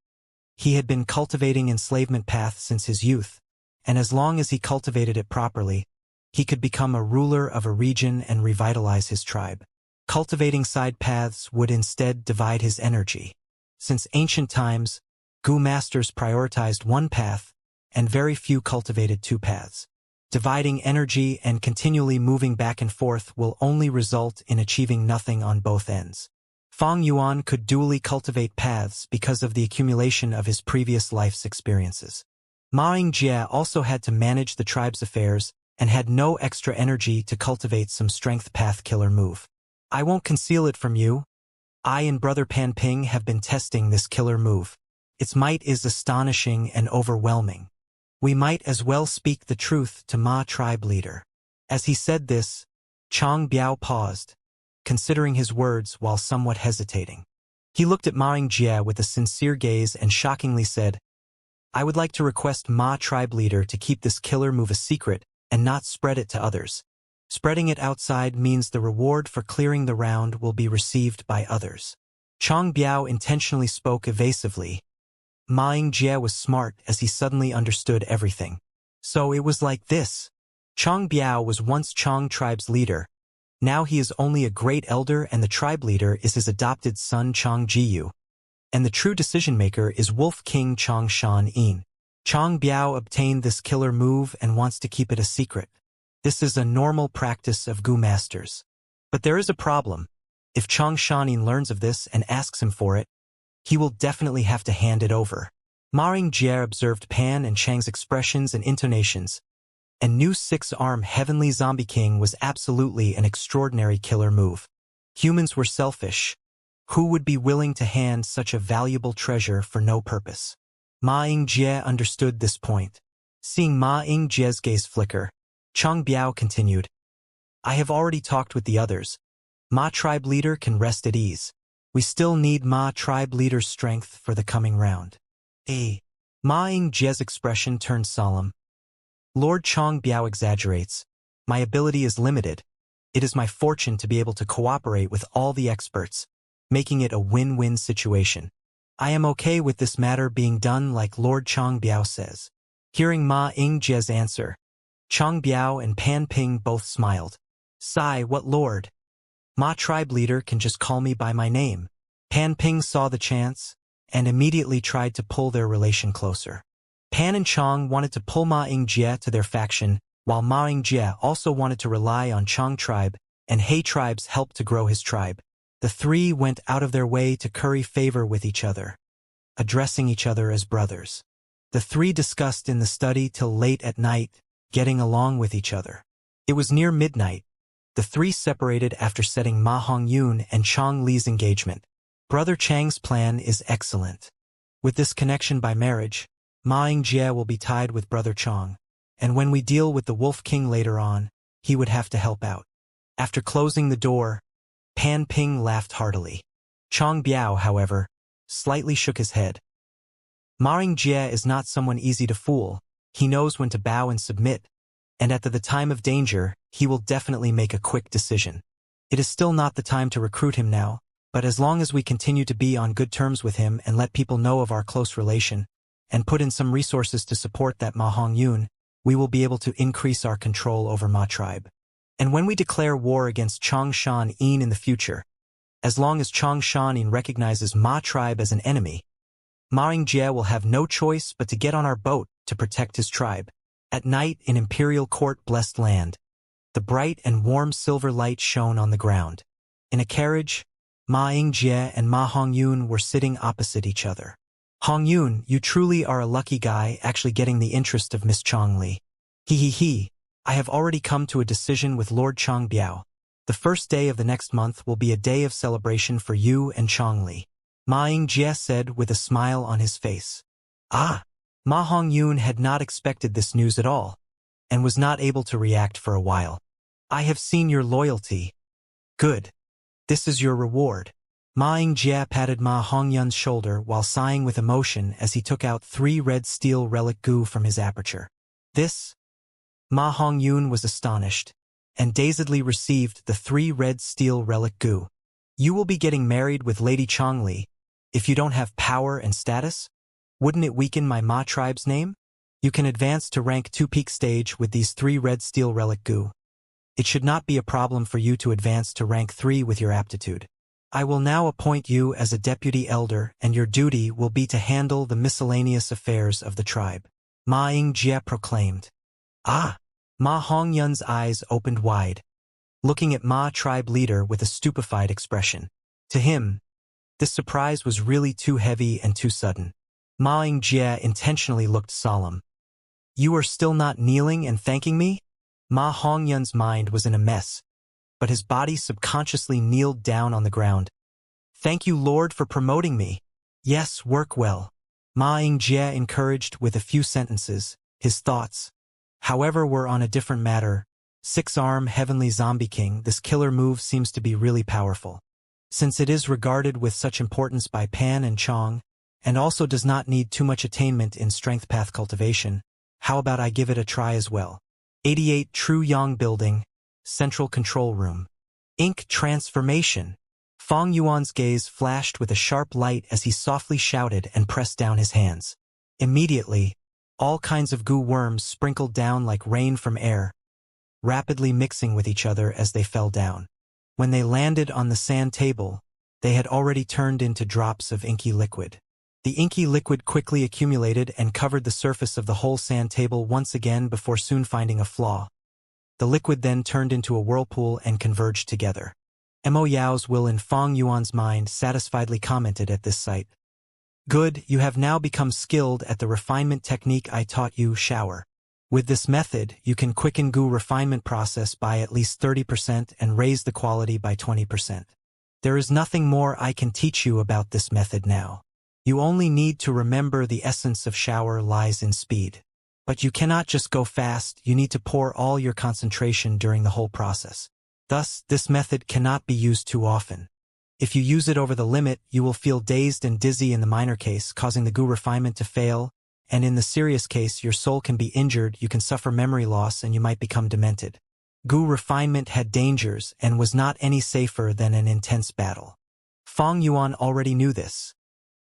Speaker 1: He had been cultivating enslavement path since his youth, and as long as he cultivated it properly, he could become a ruler of a region and revitalize his tribe. Cultivating side paths would instead divide his energy. Since ancient times, Gu masters prioritized one path, and very few cultivated 2 paths. Dividing energy and continually moving back and forth will only result in achieving nothing on both ends. Fang Yuan could dually cultivate paths because of the accumulation of his previous life's experiences. Ma Ying-jie also had to manage the tribe's affairs and had no extra energy to cultivate some strength path killer move. I won't conceal it from you. I and Brother Pan Ping have been testing this killer move. Its might is astonishing and overwhelming. We might as well speak the truth to Ma tribe leader. As he said this, Chong Biao paused, considering his words while somewhat hesitating. He looked at Ma Ying-jie with a sincere gaze and shockingly said, I would like to request Ma tribe leader to keep this killer move a secret and not spread it to others. Spreading it outside means the reward for clearing the round will be received by others. Chong Biao intentionally spoke evasively. Ma Ying-jie was smart as he suddenly understood everything. So it was like this. Chong Biao was once Chong tribe's leader. Now he is only a great elder and the tribe leader is his adopted son Chong Jiyu. And the true decision-maker is Wolf King Chong Shan Yin. Chong Biao obtained this killer move and wants to keep it a secret. This is a normal practice of Gu masters. But there is a problem. If Chong Shanin learns of this and asks him for it, he will definitely have to hand it over. Ma Ying-jie observed Pan and Chang's expressions and intonations, and knew 6-arm Heavenly Zombie King was absolutely an extraordinary killer move. Humans were selfish. Who would be willing to hand such a valuable treasure for no purpose? Ma Ying-jie understood this point. Seeing Ma Ying-jie's gaze flicker, Chong Biao continued, I have already talked with the others. Ma tribe leader can rest at ease. We still need Ma tribe leader's strength for the coming round. Ma Ying-jie's expression turned solemn. Lord Chong Biao exaggerates. My ability is limited. It is my fortune to be able to cooperate with all the experts, making it a win-win situation. I am okay with this matter being done like Lord Chang Biao says. Hearing Ma Yingjie's answer, Chang Biao and Pan Ping both smiled. Sigh, what lord? Ma tribe leader can just call me by my name. Pan Ping saw the chance and immediately tried to pull their relation closer. Pan and Chang wanted to pull Ma Yingjie to their faction, while Ma Yingjie also wanted to rely on Chang tribe and He tribe's help to grow his tribe. The three went out of their way to curry favor with each other, addressing each other as brothers. The three discussed in the study till late at night, getting along with each other. It was near midnight. The three separated after setting Ma Hongyun and Chang Li's engagement. Brother Chang's plan is excellent. With this connection by marriage, Ma Yingjie will be tied with Brother Chang, and when we deal with the Wolf King later on, he would have to help out. After closing the door, Pan Ping laughed heartily. Chang Biao, however, slightly shook his head. Ma Yingjie is not someone easy to fool. He knows when to bow and submit, and at the time of danger, he will definitely make a quick decision. It is still not the time to recruit him now, but as long as we continue to be on good terms with him and let people know of our close relation, and put in some resources to support that Ma Hongyun, we will be able to increase our control over Ma tribe. And when we declare war against Chang Shan Yin in the future, as long as Chang Shan Yin recognizes Ma tribe as an enemy, Ma Yingjie will have no choice but to get on our boat to protect his tribe. At night in Imperial Court blessed land, the bright and warm silver light shone on the ground. In a carriage, Ma Yingjie and Ma Hongyun were sitting opposite each other. Hongyun, you truly are a lucky guy actually getting the interest of Miss Changli. He. I have already come to a decision with Lord Chang Biao. The first day of the next month will be a day of celebration for you and Changli. Ma Yingjie said with a smile on his face. Ah! Ma Hongyun had not expected this news at all, and was not able to react for a while. I have seen your loyalty. Good. This is your reward. Ma Yingjie patted Ma Hongyun's shoulder while sighing with emotion as he took out 3 red steel relic goo from his aperture. This? Ma Hongyun was astonished, and dazedly received the 3 red steel relic goo. You will be getting married with Lady Changli. If you don't have power and status, wouldn't it weaken my Ma tribe's name? You can advance to rank 2 peak stage with these 3 red steel relic goo. It should not be a problem for you to advance to rank 3 with your aptitude. I will now appoint you as a deputy elder, and your duty will be to handle the miscellaneous affairs of the tribe. Ma Yingjie proclaimed. Ah! Ma Hongyun's eyes opened wide, looking at Ma tribe leader with a stupefied expression. To him, this surprise was really too heavy and too sudden. Ma Yingjie intentionally looked solemn. You are still not kneeling and thanking me? Ma Hongyun's mind was in a mess, but his body subconsciously kneeled down on the ground. Thank you, Lord, for promoting me. Yes, work well. Ma Yingjie encouraged with a few sentences. His thoughts, however, were on a different matter. 6-arm Heavenly Zombie King, this killer move seems to be really powerful. Since it is regarded with such importance by Pan and Chang, and also does not need too much attainment in strength path cultivation, how about I give it a try as well? 88 True Yang Building, Central Control Room. Ink Transformation. Fong Yuan's gaze flashed with a sharp light as he softly shouted and pressed down his hands. Immediately, all kinds of goo worms sprinkled down like rain from air, rapidly mixing with each other as they fell down. When they landed on the sand table, they had already turned into drops of inky liquid. The inky liquid quickly accumulated and covered the surface of the whole sand table once again before soon finding a flaw. The liquid then turned into a whirlpool and converged together. Mo Yao's will in Fong Yuan's mind satisfiedly commented at this sight. Good, you have now become skilled at the refinement technique I taught you, shower. With this method, you can quicken goo refinement process by at least 30% and raise the quality by 20%. There is nothing more I can teach you about this method now. You only need to remember the essence of shower lies in speed. But you cannot just go fast, you need to pour all your concentration during the whole process. Thus, this method cannot be used too often. If you use it over the limit, you will feel dazed and dizzy in the minor case, causing the goo refinement to fail, and in the serious case, your soul can be injured, you can suffer memory loss, and you might become demented. Gu refinement had dangers and was not any safer than an intense battle. Fang Yuan already knew this.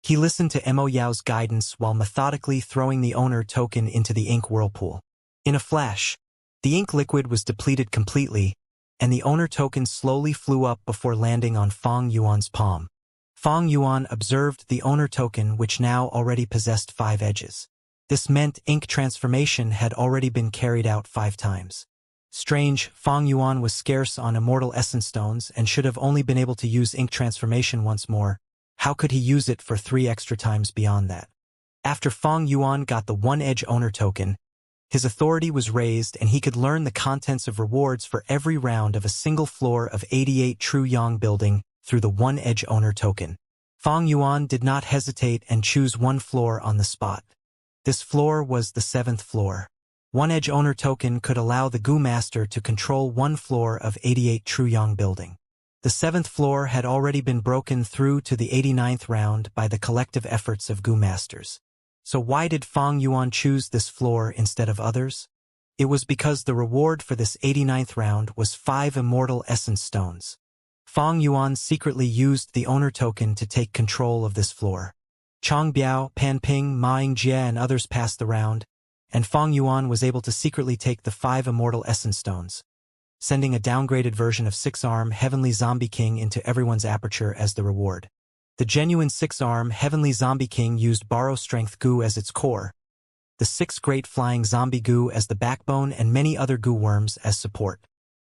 Speaker 1: He listened to Mo Yao's guidance while methodically throwing the owner token into the ink whirlpool. In a flash, the ink liquid was depleted completely, and the owner token slowly flew up before landing on Fang Yuan's palm. Fang Yuan observed the owner token, which now already possessed 5 edges. This meant ink transformation had already been carried out 5 times. Strange, Fang Yuan was scarce on immortal essence stones and should have only been able to use ink transformation once more. How could he use it for 3 extra times beyond that? After Fang Yuan got the 1-edge owner token, his authority was raised and he could learn the contents of rewards for every round of a single floor of 88 True Yang building through the 1-edge owner token. Fang Yuan did not hesitate and choose 1 floor on the spot. This floor was the 7th floor. 1-edge owner token could allow the Gu Master to control 1 floor of 88 True Yang building. The 7th floor had already been broken through to the 89th round by the collective efforts of Gu Masters. So why did Fang Yuan choose this floor instead of others? It was because the reward for this 89th round was 5 immortal essence stones. Fang Yuan secretly used the owner token to take control of this floor. Chang Biao, Pan Ping, Ma Yingjie and others passed the round, and Fang Yuan was able to secretly take the 5 immortal essence stones, sending a downgraded version of 6-arm Heavenly Zombie King into everyone's aperture as the reward. The genuine 6-arm Heavenly Zombie King used Borrow Strength Gu as its core, the 6 Great Flying Zombie Gu as the backbone and many other Gu worms as support.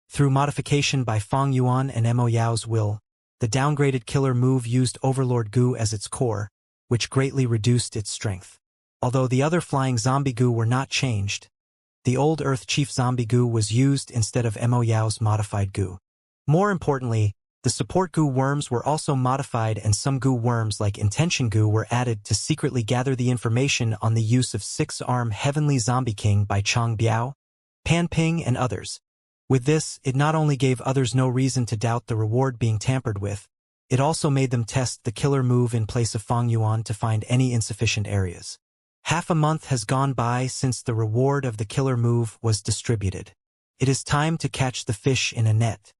Speaker 1: Through modification by Fang Yuan and Mo Yao's will, the downgraded killer move used Overlord Gu as its core, which greatly reduced its strength. Although the other flying zombie Gu were not changed, the old Earth Chief Zombie Gu was used instead of Mo Yao's modified Gu. More importantly, the support Gu worms were also modified and some Gu worms like Intention Gu were added to secretly gather the information on the use of 6-arm Heavenly Zombie King by Chang Biao, Pan Ping and others. With this, it not only gave others no reason to doubt the reward being tampered with, it also made them test the killer move in place of Fang Yuan to find any insufficient areas. Half a month has gone by since the reward of the killer move was distributed. It is time to catch the fish in a net.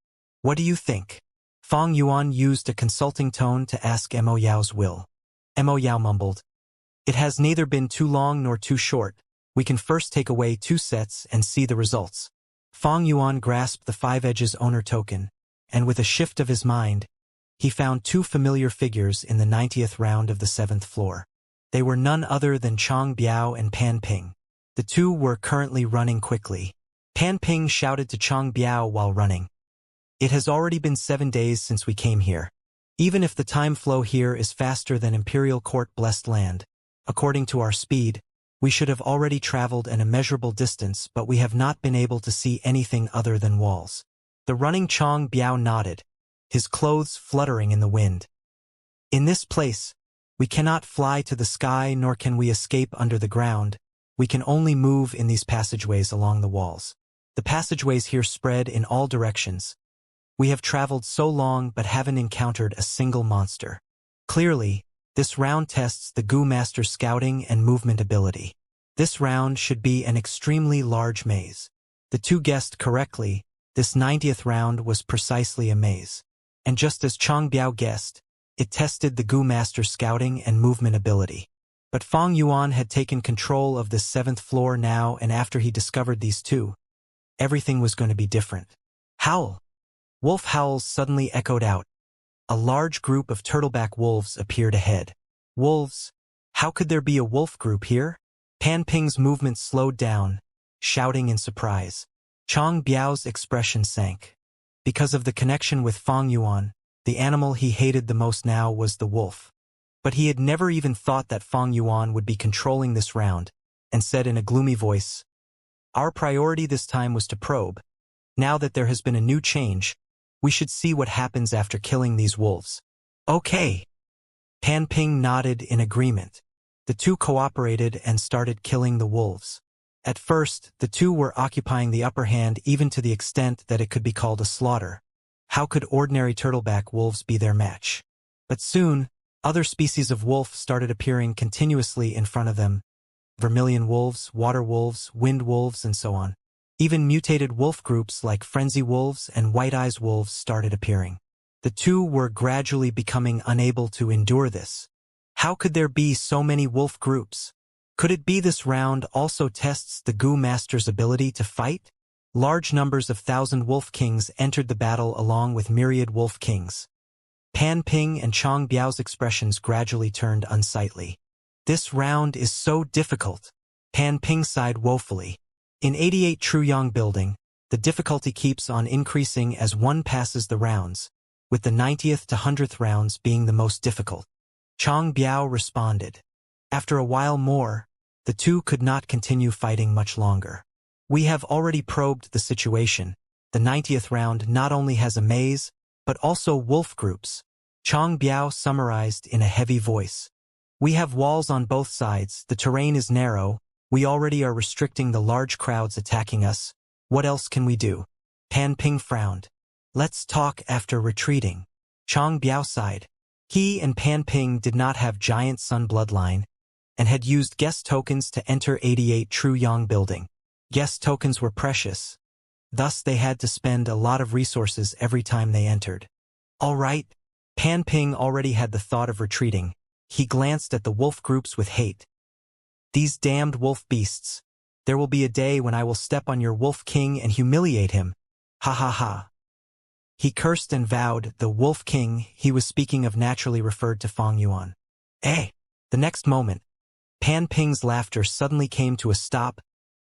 Speaker 1: What do you think? Fang Yuan used a consulting tone to ask Mo Yao's will. Mo Yao mumbled, "It has neither been too long nor too short. We can first take away 2 sets and see the results." Fang Yuan grasped the 5 edges owner token, and with a shift of his mind, he found 2 familiar figures in the 90th round of the 7th floor. They were none other than Chang Biao and Pan Ping. The 2 were currently running quickly. Pan Ping shouted to Chang Biao while running, "It has already been 7 days since we came here. Even if the time flow here is faster than Imperial Court Blessed Land, according to our speed, we should have already traveled an immeasurable distance, but we have not been able to see anything other than walls." The running Chang Biao nodded, his clothes fluttering in the wind. "In this place, we cannot fly to the sky nor can we escape under the ground. We can only move in these passageways along the walls. The passageways here spread in all directions. We have traveled so long but haven't encountered a single monster. Clearly, this round tests the Gu Master's scouting and movement ability. This round should be an extremely large maze." The 2 guessed correctly. This 90th round was precisely a maze. And just as Chang Biao guessed, it tested the Gu Master's scouting and movement ability. But Fang Yuan had taken control of this 7th floor now, and after he discovered these 2, everything was going to be different. Howl! Wolf howls suddenly echoed out. A large group of turtleback wolves appeared ahead. Wolves? How could there be a wolf group here? Pan Ping's movement slowed down, shouting in surprise. Chang Biao's expression sank. Because of the connection with Fang Yuan, the animal he hated the most now was the wolf. But he had never even thought that Fang Yuan would be controlling this round, and said in a gloomy voice, "Our priority this time was to probe. Now that there has been a new change, we should see what happens after killing these wolves." "Okay." Pan Ping nodded in agreement. The 2 cooperated and started killing the wolves. At first, the 2 were occupying the upper hand even to the extent that it could be called a slaughter. How could ordinary turtleback wolves be their match? But soon, other species of wolf started appearing continuously in front of them. Vermilion wolves, water wolves, wind wolves, and so on. Even mutated wolf groups like frenzy wolves and white eyes wolves started appearing. The two were gradually becoming unable to endure this. How could there be so many wolf groups? Could it be this round also tests the Goo Master's ability to fight? Large numbers of thousand wolf kings entered the battle along with myriad wolf kings. Pan Ping and Chong Biao's expressions gradually turned unsightly. This round is so difficult. Pan Ping sighed woefully. In 88 True Yang building, the difficulty keeps on increasing as one passes the rounds, with the 90th to 100th rounds being the most difficult. Chong Biao responded. After a while more, the two could not continue fighting much longer. We have already probed the situation. The 90th round not only has a maze, but also wolf groups. Chong Biao summarized in a heavy voice. We have walls on both sides, the terrain is narrow, we already are restricting the large crowds attacking us. What else can we do? Pan Ping frowned. Let's talk after retreating. Chong Biao sighed. He and Pan Ping did not have giant sun bloodline, and had used guest tokens to enter 88 True Yang building. Guest tokens were precious. Thus they had to spend a lot of resources every time they entered. All right. Pan Ping already had the thought of retreating. He glanced at the wolf groups with hate. These damned wolf beasts. There will be a day when I will step on your wolf king and humiliate him. Ha ha ha. He cursed and vowed, the wolf king he was speaking of naturally referred to Fang Yuan. Eh! The next moment, Pan Ping's laughter suddenly came to a stop,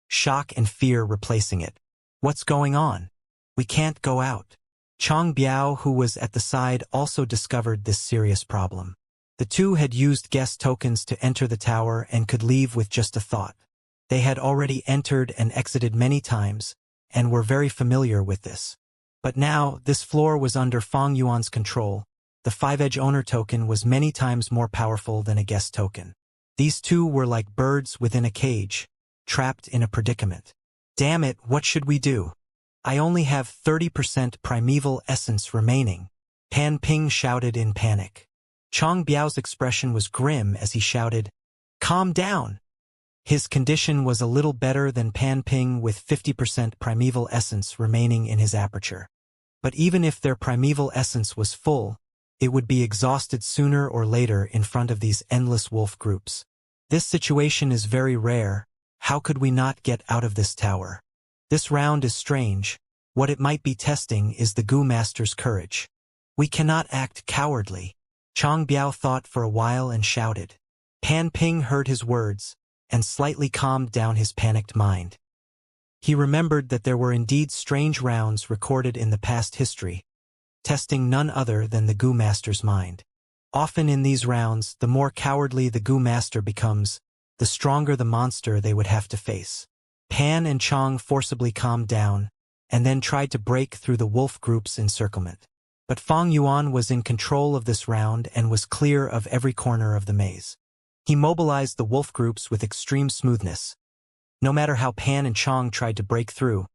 Speaker 1: shock and fear replacing it. What's going on? We can't go out. Chong Biao, who was at the side, also discovered this serious problem. The two had used guest tokens to enter the tower and could leave with just a thought. They had already entered and exited many times, and were very familiar with this. But now, this floor was under Fang Yuan's control. The 5-edge owner token was many times more powerful than a guest token. These two were like birds within a cage, trapped in a predicament. Damn it, what should we do? I only have 30% primeval essence remaining. Pan Ping shouted in panic. Chong Biao's expression was grim as he shouted, "Calm down!" His condition was a little better than Pan Ping with 50% primeval essence remaining in his aperture. But even if their primeval essence was full, it would be exhausted sooner or later in front of these endless wolf groups. This situation is very rare. How could we not get out of this tower? This round is strange. What it might be testing is the Goo Master's courage. We cannot act cowardly. Chong Biao thought for a while and shouted. Pan Ping heard his words, and slightly calmed down his panicked mind. He remembered that there were indeed strange rounds recorded in the past history, testing none other than the Goo Master's mind. Often in these rounds, the more cowardly the Goo Master becomes, the stronger the monster they would have to face. Pan and Chong forcibly calmed down, and then tried to break through the wolf group's encirclement. But Fang Yuan was in control of this round and was clear of every corner of the maze. He mobilized the wolf groups with extreme smoothness. No matter how Pan and Chong tried to break through,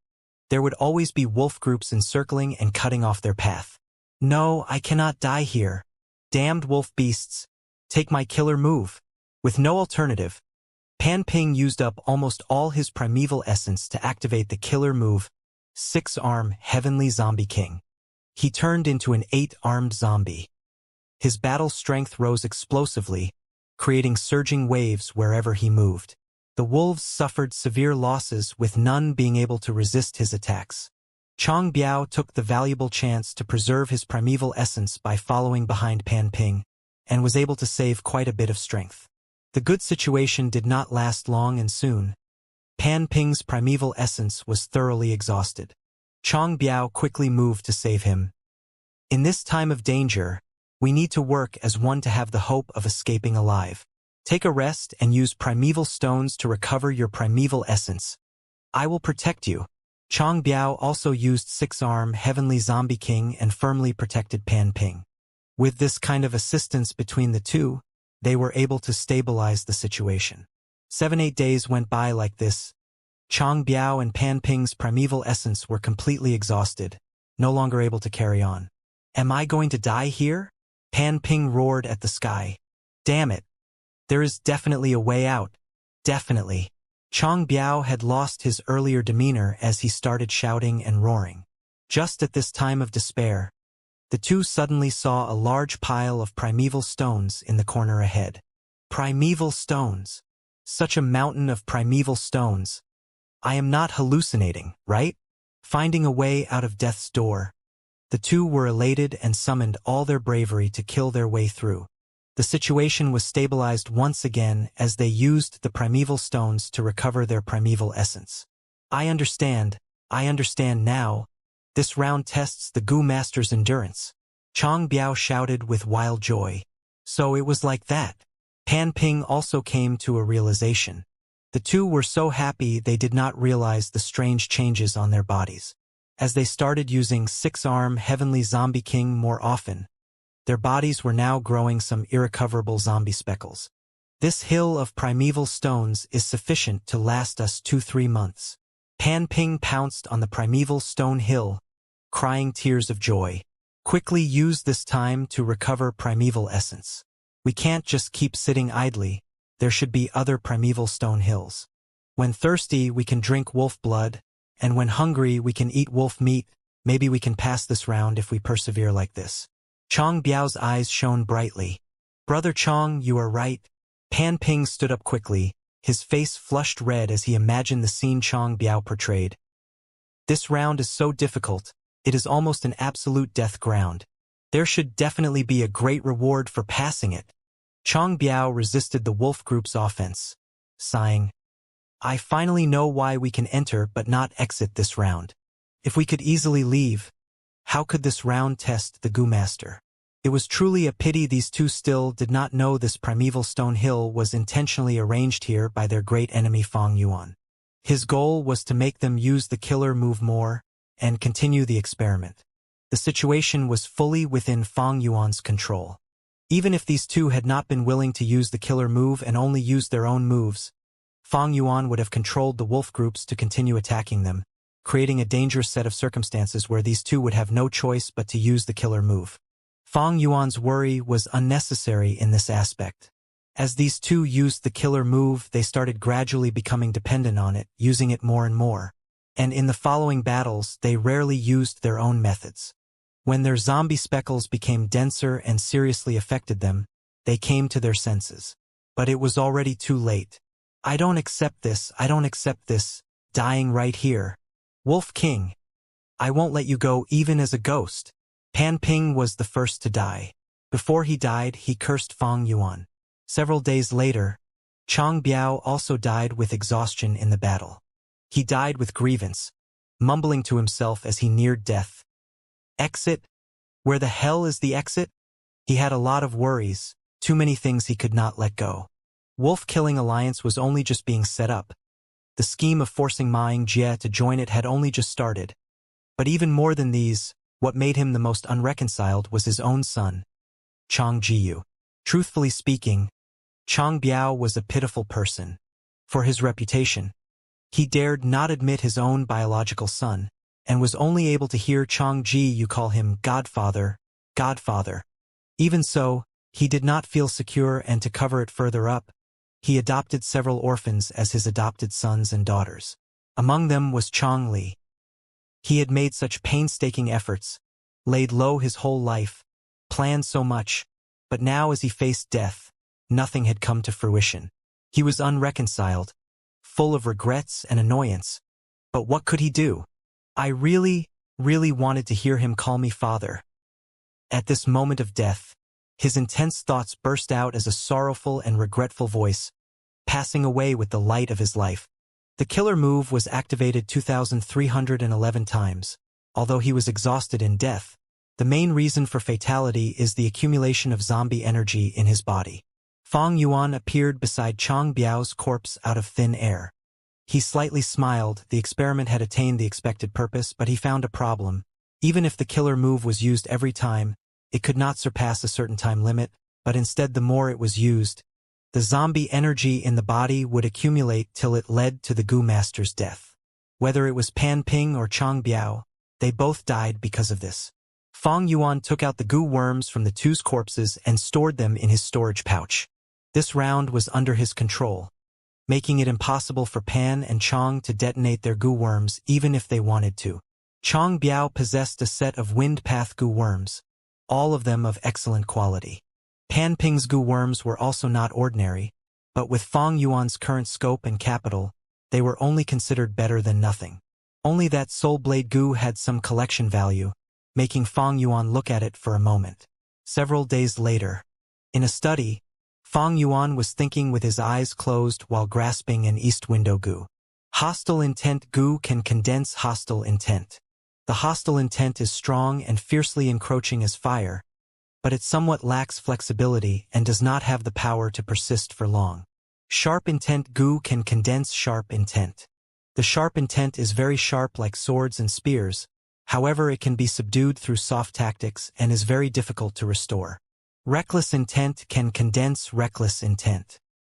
Speaker 1: there would always be wolf groups encircling and cutting off their path. No, I cannot die here. Damned wolf beasts, take my killer move. With no alternative, Pan Ping used up almost all his primeval essence to activate the killer move, 6-arm Heavenly Zombie King. He turned into an 8-armed zombie. His battle strength rose explosively, creating surging waves wherever he moved. The wolves suffered severe losses, with none being able to resist his attacks. Chong Biao took the valuable chance to preserve his primeval essence by following behind Pan Ping, and was able to save quite a bit of strength. The good situation did not last long, and soon, Pan Ping's primeval essence was thoroughly exhausted. Chong Biao quickly moved to save him. In this time of danger, we need to work as one to have the hope of escaping alive. Take a rest and use primeval stones to recover your primeval essence. I will protect you. Chong Biao also used 6-arm Heavenly Zombie King and firmly protected Pan Ping. With this kind of assistance between the two, they were able to stabilize the situation. 7-8 days went by like this. Chong Biao and Pan Ping's primeval essence were completely exhausted, no longer able to carry on. Am I going to die here? Pan Ping roared at the sky. Damn it. There is definitely a way out. Definitely. Chang Biao had lost his earlier demeanor as he started shouting and roaring. Just at this time of despair, the two suddenly saw a large pile of primeval stones in the corner ahead. Primeval stones. Such a mountain of primeval stones. I am not hallucinating, right? Finding a way out of death's door. The two were elated and summoned all their bravery to kill their way through. The situation was stabilized once again as they used the primeval stones to recover their primeval essence. I understand now. This round tests the Gu Master's endurance. Chang Biao shouted with wild joy. So it was like that. Pan Ping also came to a realization. The two were so happy they did not realize the strange changes on their bodies. As they started using six-arm Heavenly Zombie King more often, their bodies were now growing some irrecoverable zombie speckles. This hill of primeval stones is sufficient to last us 2-3 months. Pan Ping pounced on the primeval stone hill, crying tears of joy. Quickly use this time to recover primeval essence. We can't just keep sitting idly. There should be other primeval stone hills. When thirsty, we can drink wolf blood, and when hungry, we can eat wolf meat. Maybe we can pass this round if we persevere like this. Chang Biao's eyes shone brightly. Brother Chang, you are right. Pan Ping stood up quickly, his face flushed red as he imagined the scene Chang Biao portrayed. This round is so difficult, it is almost an absolute death ground. There should definitely be a great reward for passing it. Chang Biao resisted the wolf group's offense, sighing. I finally know why we can enter but not exit this round. If we could easily leave, how could this round test the Gu Master? It was truly a pity these two still did not know this primeval stone hill was intentionally arranged here by their great enemy Fang Yuan. His goal was to make them use the killer move more and continue the experiment. The situation was fully within Fang Yuan's control. Even if these two had not been willing to use the killer move and only used their own moves, Fang Yuan would have controlled the wolf groups to continue attacking them, creating a dangerous set of circumstances where these two would have no choice but to use the killer move. Fang Yuan's worry was unnecessary in this aspect. As these two used the killer move, they started gradually becoming dependent on it, using it more and more. And in the following battles, they rarely used their own methods. When their zombie speckles became denser and seriously affected them, they came to their senses. But it was already too late. I don't accept this, dying right here. Wolf King, I won't let you go even as a ghost. Pan Ping was the first to die. Before he died, he cursed Fang Yuan. Several days later, Chang Biao also died with exhaustion in the battle. He died with grievance, mumbling to himself as he neared death. Exit? Where the hell is the exit? He had a lot of worries, too many things he could not let go. Wolf-killing alliance was only just being set up. The scheme of forcing Ma Yingjie to join it had only just started. But even more than these, what made him the most unreconciled was his own son, Chang Jiyu. Truthfully speaking, Chang Biao was a pitiful person. For his reputation, he dared not admit his own biological son, and was only able to hear Chang Jiyu call him Godfather, Godfather. Even so, he did not feel secure, and to cover it further up, he adopted several orphans as his adopted sons and daughters. Among them was Chang Li. He had made such painstaking efforts, laid low his whole life, planned so much, but now as he faced death, nothing had come to fruition. He was unreconciled, full of regrets and annoyance. But what could he do? I really wanted to hear him call me father. At this moment of death, his intense thoughts burst out as a sorrowful and regretful voice, passing away with the light of his life. The killer move was activated 2,311 times. Although he was exhausted in death, the main reason for fatality is the accumulation of zombie energy in his body. Fang Yuan appeared beside Chang Biao's corpse out of thin air. He slightly smiled. The experiment had attained the expected purpose, but he found a problem. Even if the killer move was used every time, it could not surpass a certain time limit, but instead the more it was used, the zombie energy in the body would accumulate till it led to the Gu Master's death. Whether it was Pan Ping or Chang Biao, they both died because of this. Fang Yuan took out the Gu worms from the two's corpses and stored them in his storage pouch. This round was under his control. making it impossible for Pan and Chong to detonate their goo worms even if they wanted to. Chong Biao possessed a set of wind path goo worms, all of them of excellent quality. Pan Ping's goo worms were also not ordinary, but with Fong Yuan's current scope and capital, they were only considered better than nothing. Only that Soul Blade goo had some collection value, making Fong Yuan look at it for a moment. Several days later, in a study, Fong Yuan was thinking with his eyes closed while grasping an east window goo. Hostile intent goo can condense hostile intent. The hostile intent is strong and fiercely encroaching as fire, but it somewhat lacks flexibility and does not have the power to persist for long. Sharp intent goo can condense sharp intent. The sharp intent is very sharp like swords and spears, however it can be subdued through soft tactics and is very difficult to restore. Reckless intent can condense reckless intent.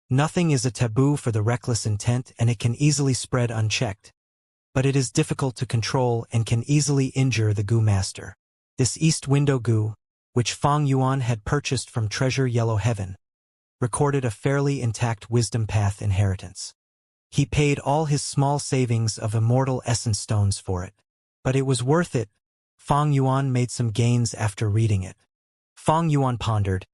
Speaker 1: Nothing is a taboo for the reckless intent and it can easily spread unchecked, but it is difficult to control and can easily injure the goo master. This east window goo, which Fong Yuan had purchased from Treasure Yellow Heaven, recorded a fairly intact wisdom path inheritance. He paid all his small savings of immortal essence stones for it. But it was worth it. Fong Yuan made some gains after reading it. Fong Yuan pondered.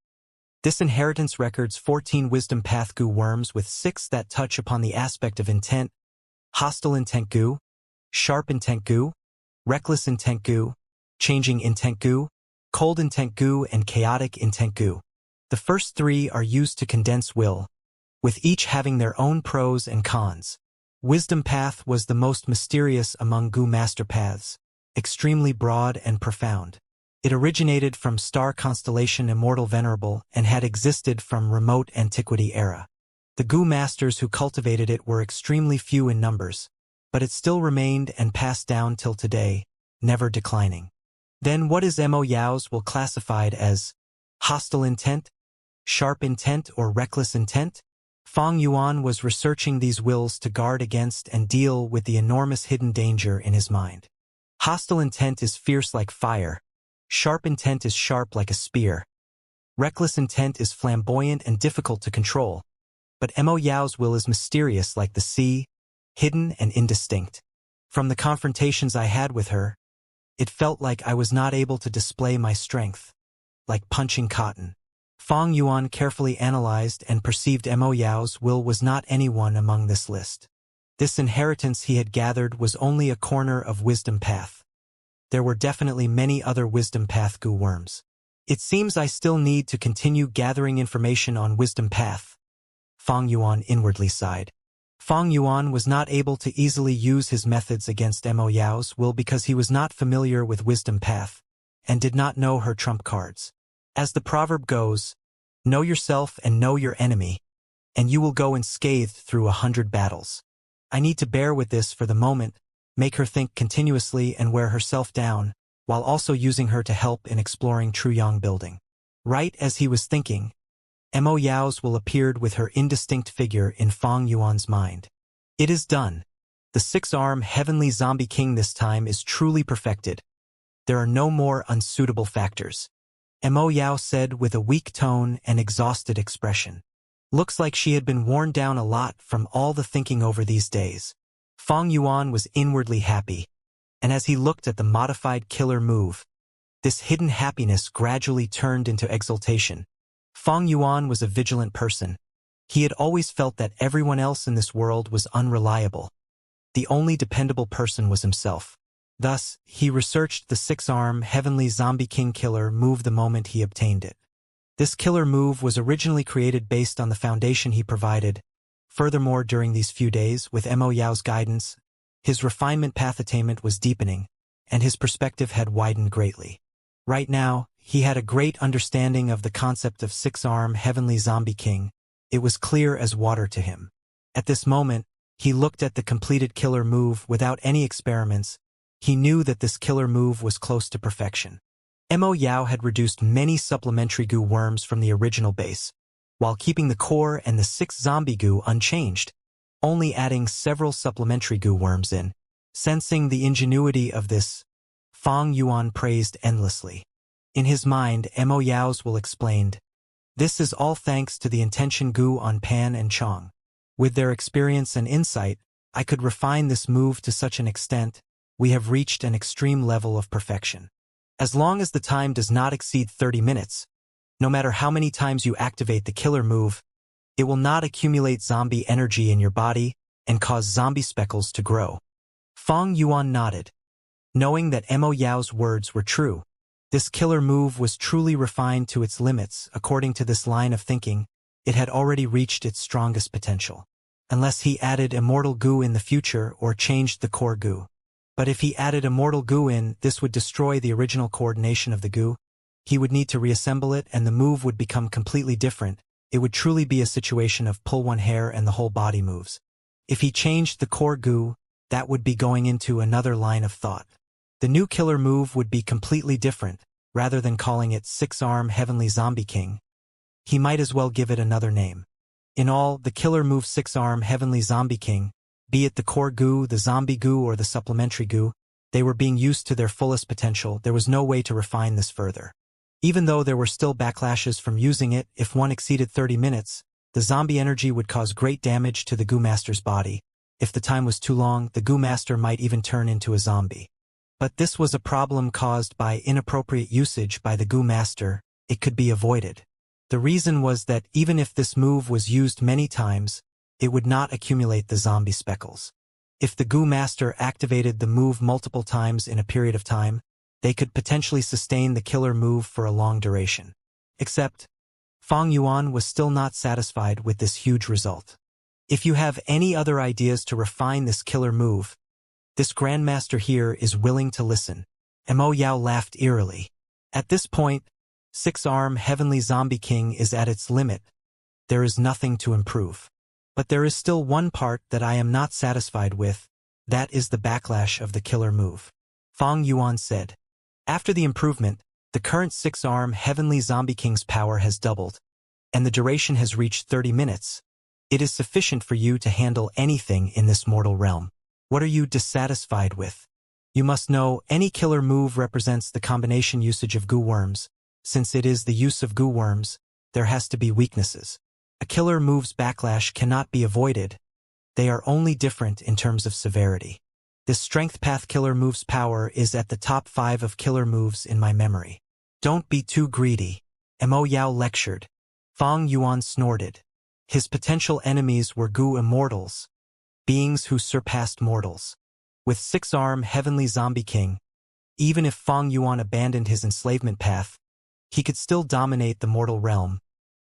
Speaker 1: This inheritance records 14 wisdom path goo worms with 6 that touch upon the aspect of intent, hostile intent goo, sharp intent goo, reckless intent goo, changing intent goo, cold intent goo, and chaotic intent goo. The first 3 are used to condense will, with each having their own pros and cons. Wisdom Path was the most mysterious among goo master paths, extremely broad and profound. It originated from star constellation Immortal Venerable and had existed from remote antiquity era. The goo masters who cultivated it were extremely few in numbers, but it still remained and passed down till today, never declining. Then what is Mo Yao's will classified as hostile intent, sharp intent, or reckless intent? Fong Yuan was researching these wills to guard against and deal with the enormous hidden danger in his mind. Hostile intent is fierce like fire. Sharp intent is sharp like a spear. Reckless intent is flamboyant and difficult to control. But Mo Yao's will is mysterious like the sea, hidden and indistinct. From the confrontations I had with her, it felt like I was not able to display my strength, like punching cotton. Fong Yuan carefully analyzed and perceived Mo Yao's will was not anyone among this list. This inheritance he had gathered was only a corner of Wisdom Path. There were definitely many other Wisdom Path goo worms. It seems I still need to continue gathering information on Wisdom Path. Fong Yuan inwardly sighed. Fong Yuan was not able to easily use his methods against Mo Yao's will because he was not familiar with Wisdom Path and did not know her trump cards. As the proverb goes, know yourself and know your enemy, and you will go unscathed through 100 battles. I need to bear with this for the moment, make her think continuously and wear herself down, while also using her to help in exploring Truyong building. Right as he was thinking, Mo Yao's will appeared with her indistinct figure in Fong Yuan's mind. It is done. The 6-arm heavenly zombie king this time is truly perfected. There are no more unsuitable factors. Mo Yao said with a weak tone and exhausted expression. Looks like she had been worn down a lot from all the thinking over these days. Fong Yuan was inwardly happy, and as he looked at the modified killer move, this hidden happiness gradually turned into exultation. Fong Yuan was a vigilant person. He had always felt that everyone else in this world was unreliable. The only dependable person was himself. Thus, he researched the 6-arm heavenly zombie king killer move the moment he obtained it. This killer move was originally created based on the foundation he provided. Furthermore, during these few days, with Mo Yao's guidance, his refinement path attainment was deepening, and his perspective had widened greatly. Right now, he had a great understanding of the concept of 6-arm heavenly zombie king. It was clear as water to him. At this moment, he looked at the completed killer move without any experiments. He knew that this killer move was close to perfection. Mo Yao had reduced many supplementary goo worms from the original base, while keeping the core and the 6 zombie goo unchanged, only adding several supplementary goo worms in. Sensing the ingenuity of this, Fong Yuan praised endlessly. In his mind, Mo Yao's will explained, "This is all thanks to the intention goo on Pan and Chong. With their experience and insight, I could refine this move to such an extent, we have reached an extreme level of perfection. As long as the time does not exceed 30 minutes, no matter how many times you activate the killer move, it will not accumulate zombie energy in your body and cause zombie speckles to grow. Fang Yuan nodded, knowing that Mo Yao's words were true. This killer move was truly refined to its limits. According to this line of thinking, it had already reached its strongest potential. Unless he added immortal goo in the future or changed the core goo. But if he added immortal goo in, this would destroy the original coordination of the goo. He would need to reassemble it and the move would become completely different. It would truly be a situation of pull one hair and the whole body moves. If he changed the core goo, that would be going into another line of thought. The new killer move would be completely different. Rather than calling it Six-Arm Heavenly Zombie King, he might as well give it another name. In all, the killer move Six-Arm Heavenly Zombie King, be it the core goo, the zombie goo, or the supplementary goo, they were being used to their fullest potential. There was no way to refine this further. Even though there were still backlashes from using it, if one exceeded 30 minutes, the zombie energy would cause great damage to the goo master's body. If the time was too long, the goo master might even turn into a zombie. But this was a problem caused by inappropriate usage by the goo master. It could be avoided. The reason was that even if this move was used many times, it would not accumulate the zombie speckles. If the goo master activated the move multiple times in a period of time, they could potentially sustain the killer move for a long duration. Except, Fang Yuan was still not satisfied with this huge result. If you have any other ideas to refine this killer move, this Grandmaster here is willing to listen. Mo Yao laughed eerily. At this point, Six-Arm Heavenly Zombie King is at its limit. There is nothing to improve. But there is still one part that I am not satisfied with. That is the backlash of the killer move. Fang Yuan said. After the improvement, the current Six-Arm Heavenly Zombie King's power has doubled, and the duration has reached 30 minutes. It is sufficient for you to handle anything in this mortal realm. What are you dissatisfied with? You must know any killer move represents the combination usage of goo worms. Since it is the use of goo worms, there has to be weaknesses. A killer move's backlash cannot be avoided. They are only different in terms of severity. This Strength Path killer move's power is at the top 5 of killer moves in my memory. Don't be too greedy. Mo Yao lectured. Fang Yuan snorted. His potential enemies were goo immortals, beings who surpassed mortals. With Six-Arm Heavenly Zombie King, even if Fang Yuan abandoned his enslavement path, he could still dominate the mortal realm,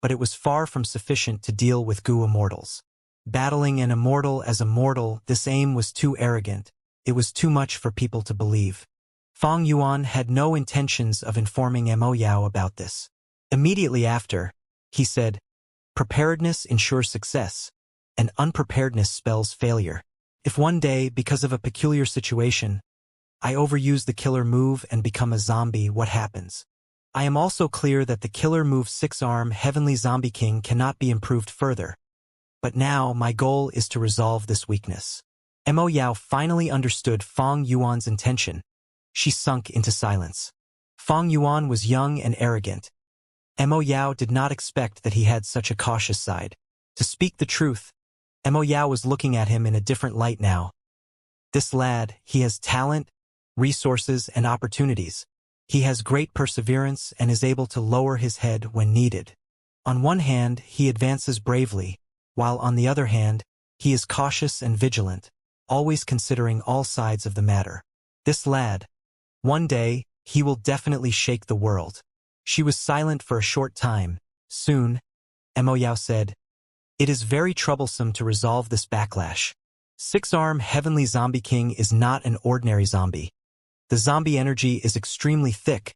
Speaker 1: but it was far from sufficient to deal with goo immortals. Battling an immortal as a mortal, this aim was too arrogant. It was too much for people to believe. Fang Yuan had no intentions of informing Mo Yao about this. Immediately after, he said, "Preparedness ensures success, and unpreparedness spells failure. If one day, because of a peculiar situation, I overuse the killer move and become a zombie, what happens? I am also clear that the killer move Six-Arm Heavenly Zombie King cannot be improved further. But now, my goal is to resolve this weakness." Mo Yao finally understood Fang Yuan's intention. She sunk into silence. Fang Yuan was young and arrogant. Mo Yao did not expect that he had such a cautious side. To speak the truth, Mo Yao was looking at him in a different light now. This lad, he has talent, resources, and opportunities. He has great perseverance and is able to lower his head when needed. On one hand, he advances bravely, while on the other hand, he is cautious and vigilant, always considering all sides of the matter. This lad, one day, he will definitely shake the world. She was silent for a short time. Soon, Mo Yao said, "It is very troublesome to resolve this backlash. Six-Arm Heavenly Zombie King is not an ordinary zombie. The zombie energy is extremely thick.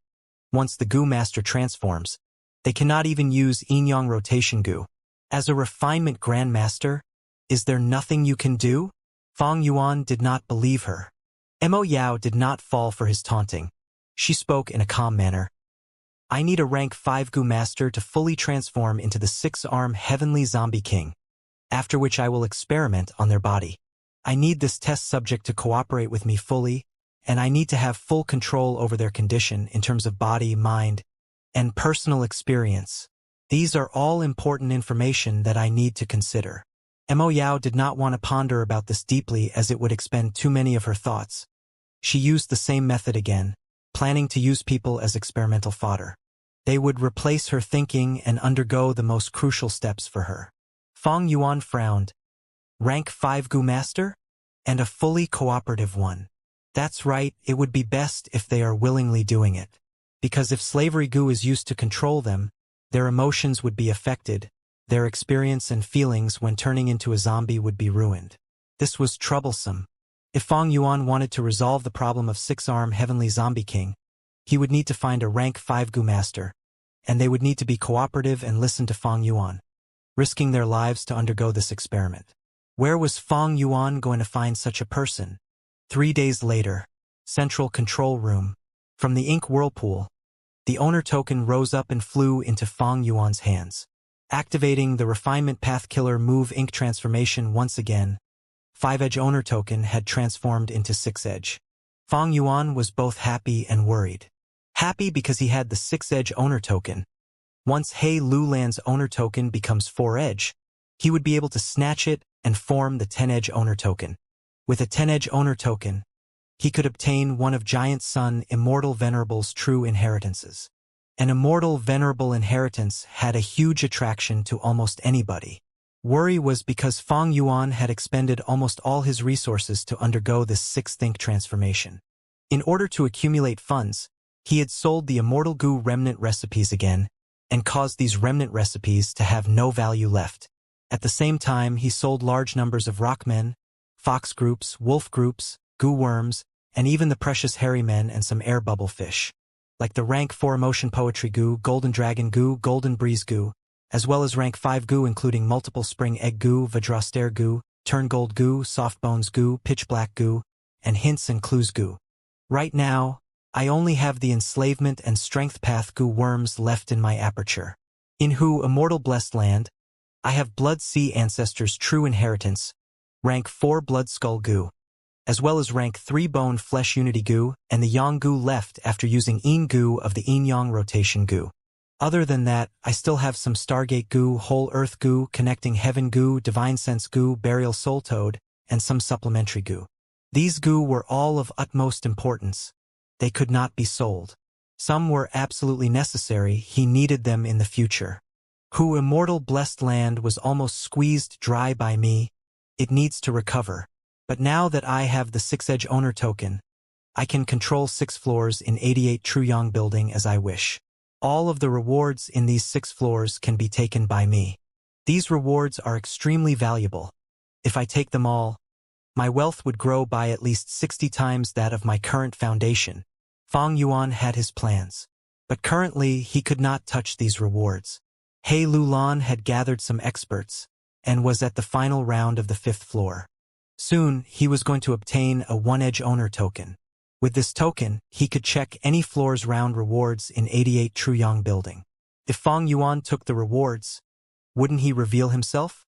Speaker 1: Once the goo master transforms, they cannot even use yin-yang rotation goo. As a refinement grandmaster, is there nothing you can do?" Fang Yuan did not believe her. Mo Yao did not fall for his taunting. She spoke in a calm manner. "I need a rank 5 goo master to fully transform into the Six-Arm Heavenly Zombie King, after which I will experiment on their body. I need this test subject to cooperate with me fully, and I need to have full control over their condition in terms of body, mind, and personal experience. These are all important information that I need to consider." Mo Yao did not want to ponder about this deeply as it would expend too many of her thoughts. She used the same method again, planning to use people as experimental fodder. They would replace her thinking and undergo the most crucial steps for her. Fong Yuan frowned. Rank 5 Gu Master? And a fully cooperative one. That's right, it would be best if they are willingly doing it. Because if slavery Gu is used to control them, their emotions would be affected, their experience and feelings when turning into a zombie would be ruined. This was troublesome. If Fong Yuan wanted to resolve the problem of six-arm Heavenly Zombie King, he would need to find a rank 5 Gu Master, and they would need to be cooperative and listen to Fong Yuan, risking their lives to undergo this experiment. Where was Fong Yuan going to find such a person? 3 days later, Central Control Room. From the ink whirlpool, the owner token rose up and flew into Fong Yuan's hands. Activating the Refinement Path Killer Move Ink transformation once again, 5-edge owner token had transformed into 6-edge. Fong Yuan was both happy and worried. Happy because he had the 6-edge owner token. Once He Lulan's owner token becomes 4-edge, he would be able to snatch it and form the 10-edge owner token. With a 10-edge owner token, he could obtain one of Giant Sun Immortal Venerable's true inheritances. An Immortal Venerable inheritance had a huge attraction to almost anybody. Worry was because Fong Yuan had expended almost all his resources to undergo this 6-think transformation. In order to accumulate funds, he had sold the Immortal Gu remnant recipes again, and caused these remnant recipes to have no value left. At the same time, he sold large numbers of rockmen, fox groups, wolf groups, goo worms, and even the precious hairy men and some air bubble fish, like the rank 4 emotion poetry goo, golden dragon goo, golden breeze goo, as well as rank 5 goo including multiple spring egg goo, Vajraster goo, turn gold goo, soft bones goo, pitch black goo, and hints and clues goo. Right now, I only have the enslavement and strength path goo worms left in my aperture. In Hu Immortal Blessed Land, I have Blood Sea Ancestors' true inheritance, rank 4 Blood Skull goo, as well as rank 3 Bone Flesh Unity goo and the Yang goo left after using Yin goo of the Yin Yang rotation goo. Other than that, I still have some Stargate goo, Whole Earth goo, Connecting Heaven goo, Divine Sense goo, Burial Soul Toad, and some supplementary goo. These goo were all of utmost importance. They could not be sold. Some were absolutely necessary, he needed them in the future. Hu Immortal Blessed Land was almost squeezed dry by me. It needs to recover. But now that I have the 6-edge owner token, I can control 6 floors in 88 Truyong building as I wish. All of the rewards in these 6 floors can be taken by me. These rewards are extremely valuable. If I take them all, my wealth would grow by at least 60 times that of my current foundation. Fong Yuan had his plans. But currently, he could not touch these rewards. He Lulan had gathered some experts, and was at the final round of the 5th floor. Soon, he was going to obtain a 1-edge owner token. With this token, he could check any floor's round rewards in 88 Truyong building. If Fong Yuan took the rewards, wouldn't he reveal himself?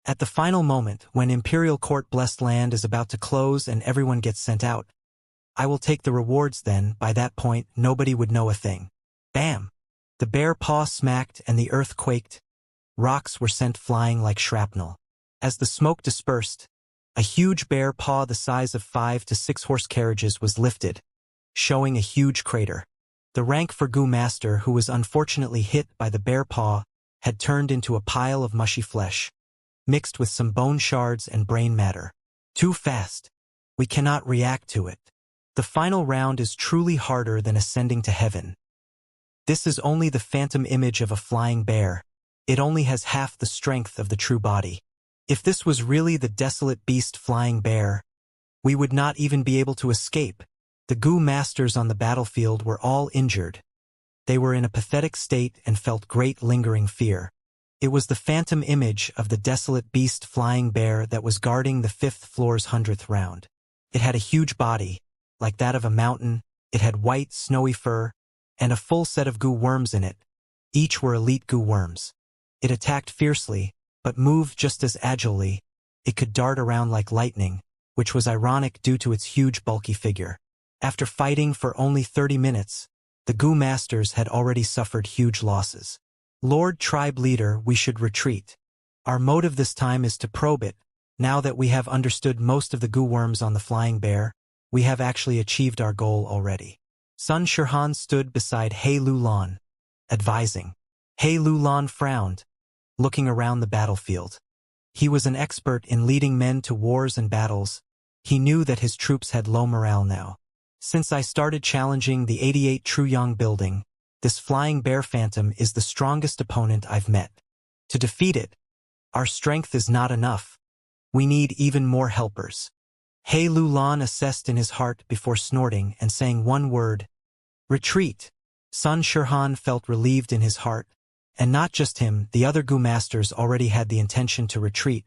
Speaker 1: At the final moment, when Imperial Court Blessed Land is about to close and everyone gets sent out, I will take the rewards then. By that point, nobody would know a thing. Bam! The bear paw smacked and the earth quaked. Rocks were sent flying like shrapnel. As the smoke dispersed, a huge bear paw the size of 5 to 6 horse carriages was lifted, showing a huge crater. The rank for Gu Master, who was unfortunately hit by the bear paw, had turned into a pile of mushy flesh, mixed with some bone shards and brain matter. Too fast. We cannot react to it. The final round is truly harder than ascending to heaven. This is only the phantom image of a flying bear. It only has half the strength of the true body. If this was really the desolate beast flying bear, we would not even be able to escape. The Gu Masters on the battlefield were all injured. They were in a pathetic state and felt great lingering fear. It was the phantom image of the desolate beast flying bear that was guarding the 5th floor's 100th round. It had a huge body, like that of a mountain. It had white, snowy fur, and a full set of goo worms in it. Each were elite goo worms. It attacked fiercely, but moved just as agilely. It could dart around like lightning, which was ironic due to its huge bulky figure. After fighting for only 30 minutes, the Gu Masters had already suffered huge losses. Lord Tribe Leader, we should retreat. Our motive this time is to probe it. Now that we have understood most of the goo worms on the flying bear, we have actually achieved our goal already. Sun Shirhan stood beside He Lulan, advising. He Lulan frowned, looking around the battlefield. He was an expert in leading men to wars and battles. He knew that his troops had low morale now. Since I started challenging the 88 Truyong building, this flying bear phantom is the strongest opponent I've met. To defeat it, our strength is not enough. We need even more helpers. He Lulan assessed in his heart before snorting and saying one word. Retreat. Sun Shirhan felt relieved in his heart, and not just him, the other goo masters already had the intention to retreat.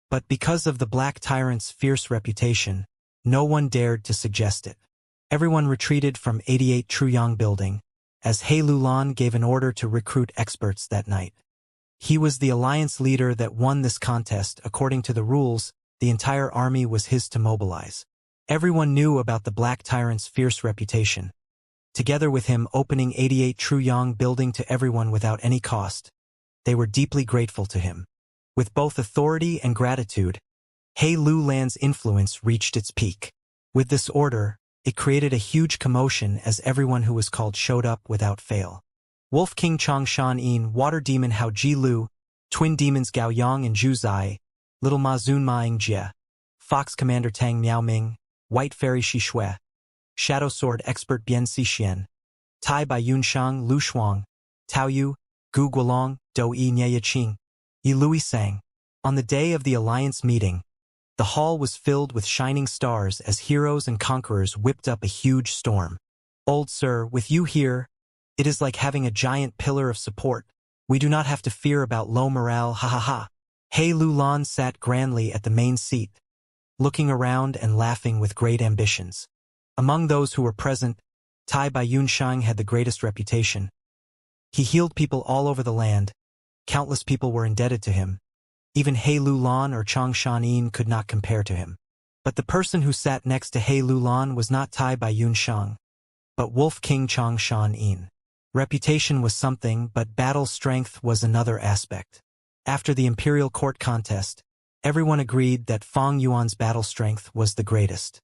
Speaker 1: But because of the Black Tyrant's fierce reputation, no one dared to suggest it. Everyone retreated from 88 Truyong building, as He Lulan gave an order to recruit experts that night. He was the alliance leader that won this contest. According to the rules, the entire army was his to mobilize. Everyone knew about the Black Tyrant's fierce reputation. Together with him opening 88 Truyong building to everyone without any cost, they were deeply grateful to him. With both authority and gratitude, He Lulan's influence reached its peak. With this order, it created a huge commotion as everyone who was called showed up without fail. Wolf King Chang Shan Yin, Water Demon Hao Ji Lu, Twin Demons Gao Yang and Zhu Zai, Little Ma Zun Ma Ying Jie, Fox Commander Tang Miao Ming, White Fairy Shi Shui, Shadow Sword Expert Bian Xixian, Tai Bai Yunshang Lu Shuang, Tao Yu, Gu Guolong, Do Yi Nye Qing, Yi Lui Sang. On the day of the alliance meeting, the hall was filled with shining stars as heroes and conquerors whipped up a huge storm. Old sir, with you here, it is like having a giant pillar of support. We do not have to fear about low morale, ha ha ha. He Lulan sat grandly at the main seat, looking around and laughing with great ambitions. Among those who were present, Tai Bai Yunshang had the greatest reputation. He healed people all over the land. Countless people were indebted to him. Even He Lulan or Chang Shan Yin could not compare to him. But the person who sat next to He Lulan was not Tai Bai Yunshang, but Wolf King Chang Shan Yin. Reputation was something, but battle strength was another aspect. After the Imperial Court contest, everyone agreed that Fang Yuan's battle strength was the greatest.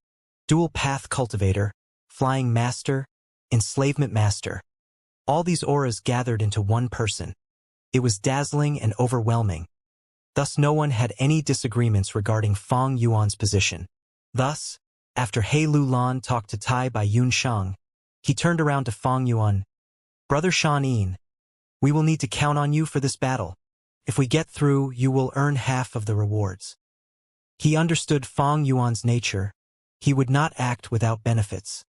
Speaker 1: Dual Path Cultivator, Flying Master, Enslavement Master. All these auras gathered into one person. It was dazzling and overwhelming. Thus no one had any disagreements regarding Fang Yuan's position. Thus, after He Lulan talked to Tai Bai Yunshang, he turned around to Fang Yuan. Brother Shan Yin, we will need to count on you for this battle. If we get through, you will earn half of the rewards. He understood Fang Yuan's nature. He would not act without benefits.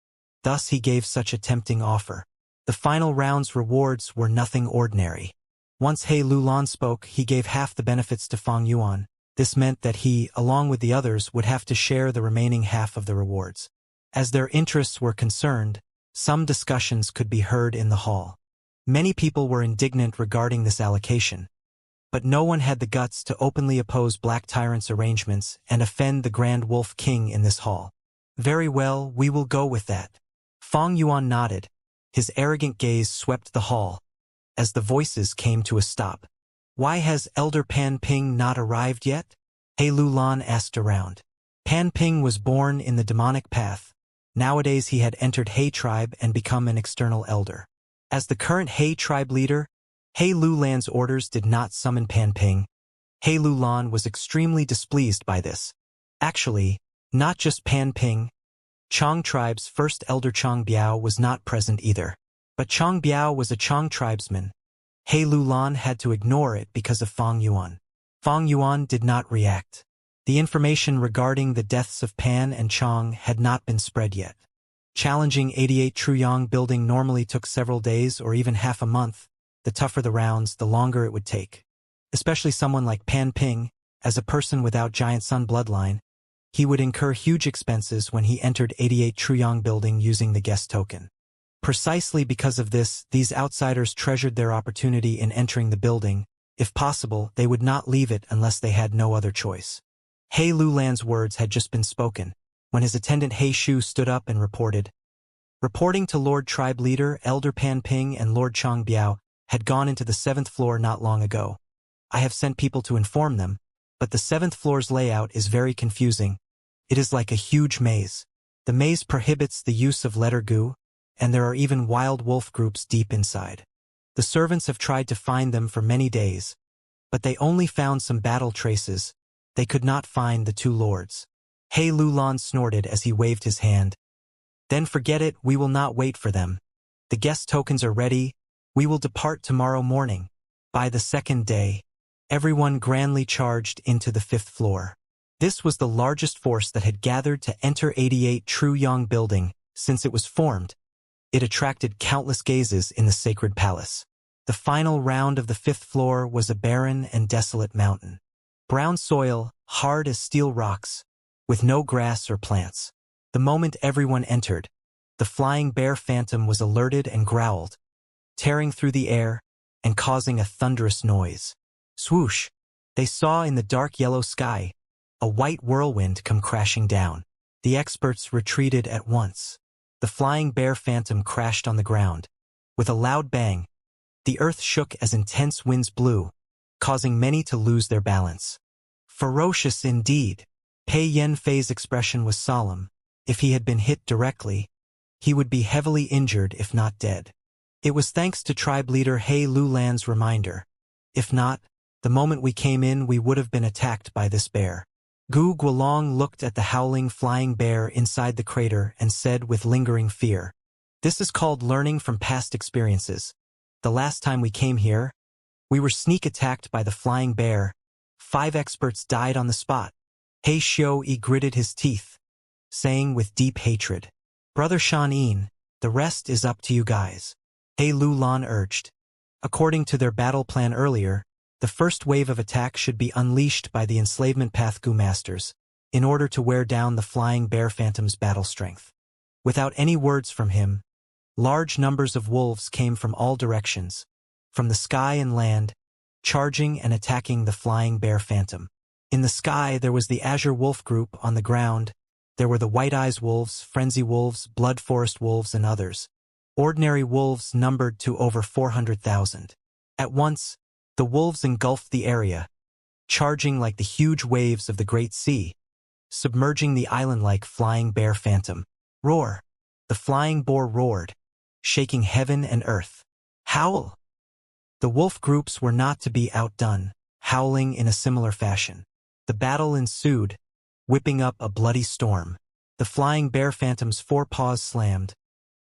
Speaker 1: Thus he gave such a tempting offer. The final round's rewards were nothing ordinary. Once He Lulan spoke, he gave half the benefits to Fang Yuan. This meant that he, along with the others, would have to share the remaining half of the rewards. As their interests were concerned, some discussions could be heard in the hall. Many people were indignant regarding this allocation. But no one had the guts to openly oppose Black Tyrant's arrangements and offend the Grand Wolf King in this hall. Very well, we will go with that. Fang Yuan nodded. His arrogant gaze swept the hall, as the voices came to a stop. Why has Elder Pan Ping not arrived yet? He Lulan asked around. Pan Ping was born in the demonic path. Nowadays he had entered He tribe and become an external elder. As the current He tribe leader, He Lulan's orders did not summon Pan Ping. He Lulan was extremely displeased by this. Actually, not just Pan Ping. Chang tribe's first elder Chang Biao was not present either. But Chang Biao was a Chang tribesman. He Lulan had to ignore it because of Fang Yuan. Fang Yuan did not react. The information regarding the deaths of Pan and Chang had not been spread yet. Challenging 88 Truyong building normally took several days or even half a month. The tougher the rounds, the longer it would take. Especially someone like Pan Ping, as a person without Giant Sun bloodline, he would incur huge expenses when he entered 88 Truyong building using the guest token. Precisely because of this, these outsiders treasured their opportunity in entering the building. If possible, they would not leave it unless they had no other choice. He Lulan's words had just been spoken, when his attendant He Shu stood up and reported. Reporting to Lord Tribe Leader, Elder Pan Ping and Lord Chang Biao had gone into the 7th floor not long ago. I have sent people to inform them, but the 7th floor's layout is very confusing. It is like a huge maze. The maze prohibits the use of letter goo, and there are even wild wolf groups deep inside. The servants have tried to find them for many days, but they only found some battle traces. They could not find the 2 lords. He Lulan snorted as he waved his hand. Then forget it, we will not wait for them. The guest tokens are ready. We will depart tomorrow morning. By the 2nd day, everyone grandly charged into the 5th floor. This was the largest force that had gathered to enter 88 True Yong building since it was formed. It attracted countless gazes in the sacred palace. The final round of the 5th floor was a barren and desolate mountain. Brown soil, hard as steel rocks, with no grass or plants. The moment everyone entered, the flying bear phantom was alerted and growled, tearing through the air and causing a thunderous noise. Swoosh! They saw in the dark yellow sky a white whirlwind come crashing down. The experts retreated at once. The flying bear phantom crashed on the ground. With a loud bang, the earth shook as intense winds blew, causing many to lose their balance. Ferocious indeed. Pei Yanfei's expression was solemn. If he had been hit directly, he would be heavily injured if not dead. It was thanks to tribe leader He Lulan's reminder. If not, the moment we came in we would have been attacked by this bear. Gu Guolong looked at the howling flying bear inside the crater and said with lingering fear, "This is called learning from past experiences. The last time we came here, we were sneak attacked by the flying bear. 5 experts died on the spot." He Xiu-Yi gritted his teeth, saying with deep hatred, "Brother Shan-In, the rest is up to you guys." He Lulan urged. According to their battle plan earlier, the first wave of attack should be unleashed by the enslavement path Gu masters, in order to wear down the flying bear phantom's battle strength. Without any words from him, large numbers of wolves came from all directions, from the sky and land, charging and attacking the flying bear phantom. In the sky there was the azure wolf group. On the ground there were the white eyes wolves, frenzy wolves, blood forest wolves, and others. Ordinary wolves numbered to over 400,000. At once, the wolves engulfed the area, charging like the huge waves of the Great Sea, submerging the island like flying bear phantom. Roar! The flying boar roared, shaking heaven and earth. Howl! The wolf groups were not to be outdone, howling in a similar fashion. The battle ensued, whipping up a bloody storm. The flying bear phantom's 4 paws slammed,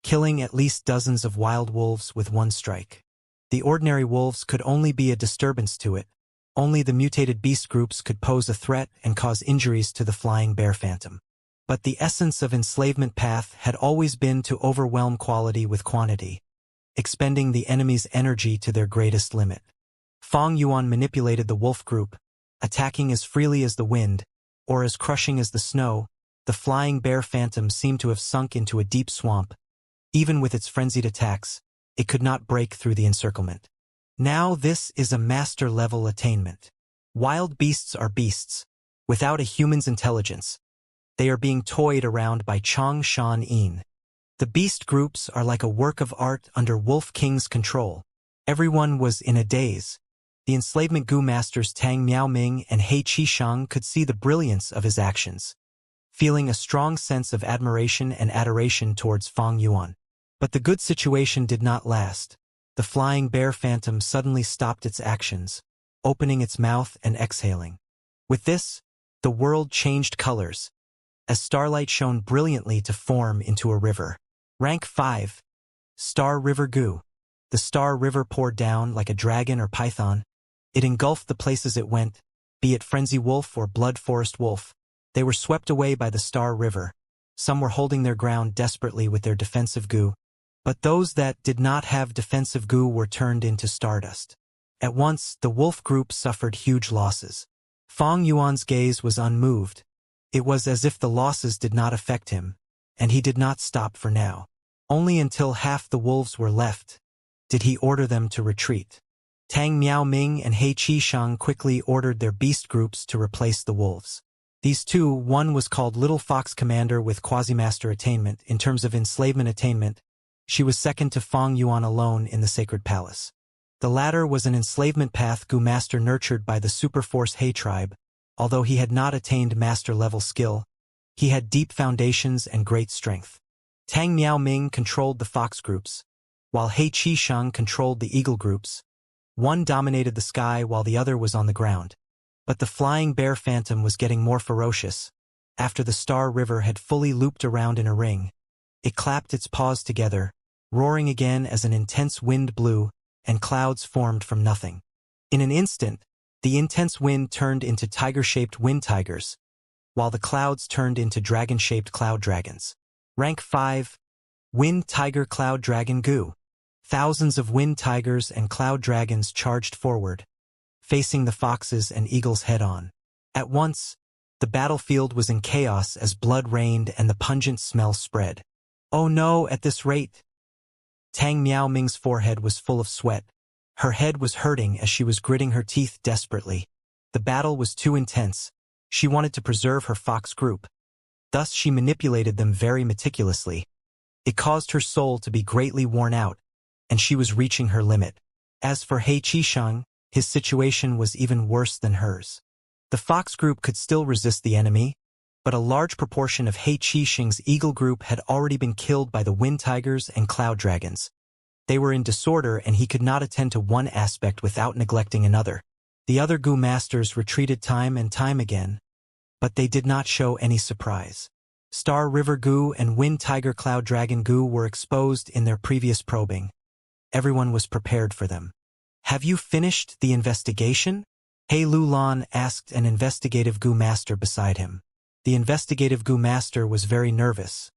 Speaker 1: killing at least dozens of wild wolves with one strike. The ordinary wolves could only be a disturbance to it. Only the mutated beast groups could pose a threat and cause injuries to the flying bear phantom. But the essence of enslavement path had always been to overwhelm quality with quantity, expending the enemy's energy to their greatest limit. Fong Yuan manipulated the wolf group, attacking as freely as the wind, or as crushing as the snow. The flying bear phantom seemed to have sunk into a deep swamp. Even with its frenzied attacks, it could not break through the encirclement. Now this is a master-level attainment. Wild beasts are beasts, without a human's intelligence. They are being toyed around by Chong Shan-In. The beast groups are like a work of art under Wolf King's control. Everyone was in a daze. The enslavement Gu masters Tang Miaoming and He Qishang could see the brilliance of his actions, feeling a strong sense of admiration and adoration towards Fong Yuan. But the good situation did not last. The flying bear phantom suddenly stopped its actions, opening its mouth and exhaling. With this, the world changed colors, as starlight shone brilliantly to form into a river. Rank 5. Star River Gu. The Star River poured down like a dragon or python. It engulfed the places it went, be it frenzy wolf or blood forest wolf. They were swept away by the Star River. Some were holding their ground desperately with their defensive Gu, but those that did not have defensive Gu were turned into stardust. At once, the wolf group suffered huge losses. Fong Yuan's gaze was unmoved. It was as if the losses did not affect him, and he did not stop for now. Only until half the wolves were left did he order them to retreat. Tang Miaoming and He Qishang quickly ordered their beast groups to replace the wolves. These two, one was called Little Fox Commander with Quasi-Master Attainment. In terms of enslavement attainment, she was second to Fong Yuan alone in the Sacred Palace. The latter was an enslavement path Gu master nurtured by the Superforce He tribe. Although he had not attained master-level skill, he had deep foundations and great strength. Tang Miao Ming controlled the fox groups, while He Qisheng controlled the eagle groups. One dominated the sky while the other was on the ground. But the flying bear phantom was getting more ferocious. After the Star River had fully looped around in a ring, it clapped its paws together, roaring again as an intense wind blew, and clouds formed from nothing. In an instant, the intense wind turned into tiger-shaped wind tigers, while the clouds turned into dragon-shaped cloud dragons. Rank 5. Wind Tiger Cloud Dragon Gu. Thousands of wind tigers and cloud dragons charged forward, facing the foxes and eagles head-on. At once, the battlefield was in chaos as blood rained and the pungent smell spread. Oh no, at this rate! Tang Miao Ming's forehead was full of sweat. Her head was hurting as she was gritting her teeth desperately. The battle was too intense. She wanted to preserve her fox group. Thus she manipulated them very meticulously. It caused her soul to be greatly worn out, and she was reaching her limit. As for He Qisheng, his situation was even worse than hers. The fox group could still resist the enemy, but a large proportion of He Qisheng's eagle group had already been killed by the wind tigers and cloud dragons. They were in disorder and he could not attend to one aspect without neglecting another. The other Gu masters retreated time and time again, but they did not show any surprise. Star River Gu and Wind Tiger Cloud Dragon Gu were exposed in their previous probing. Everyone was prepared for them. Have you finished the investigation? He Lulan asked an investigative Gu master beside him. The investigative Gu master was very nervous.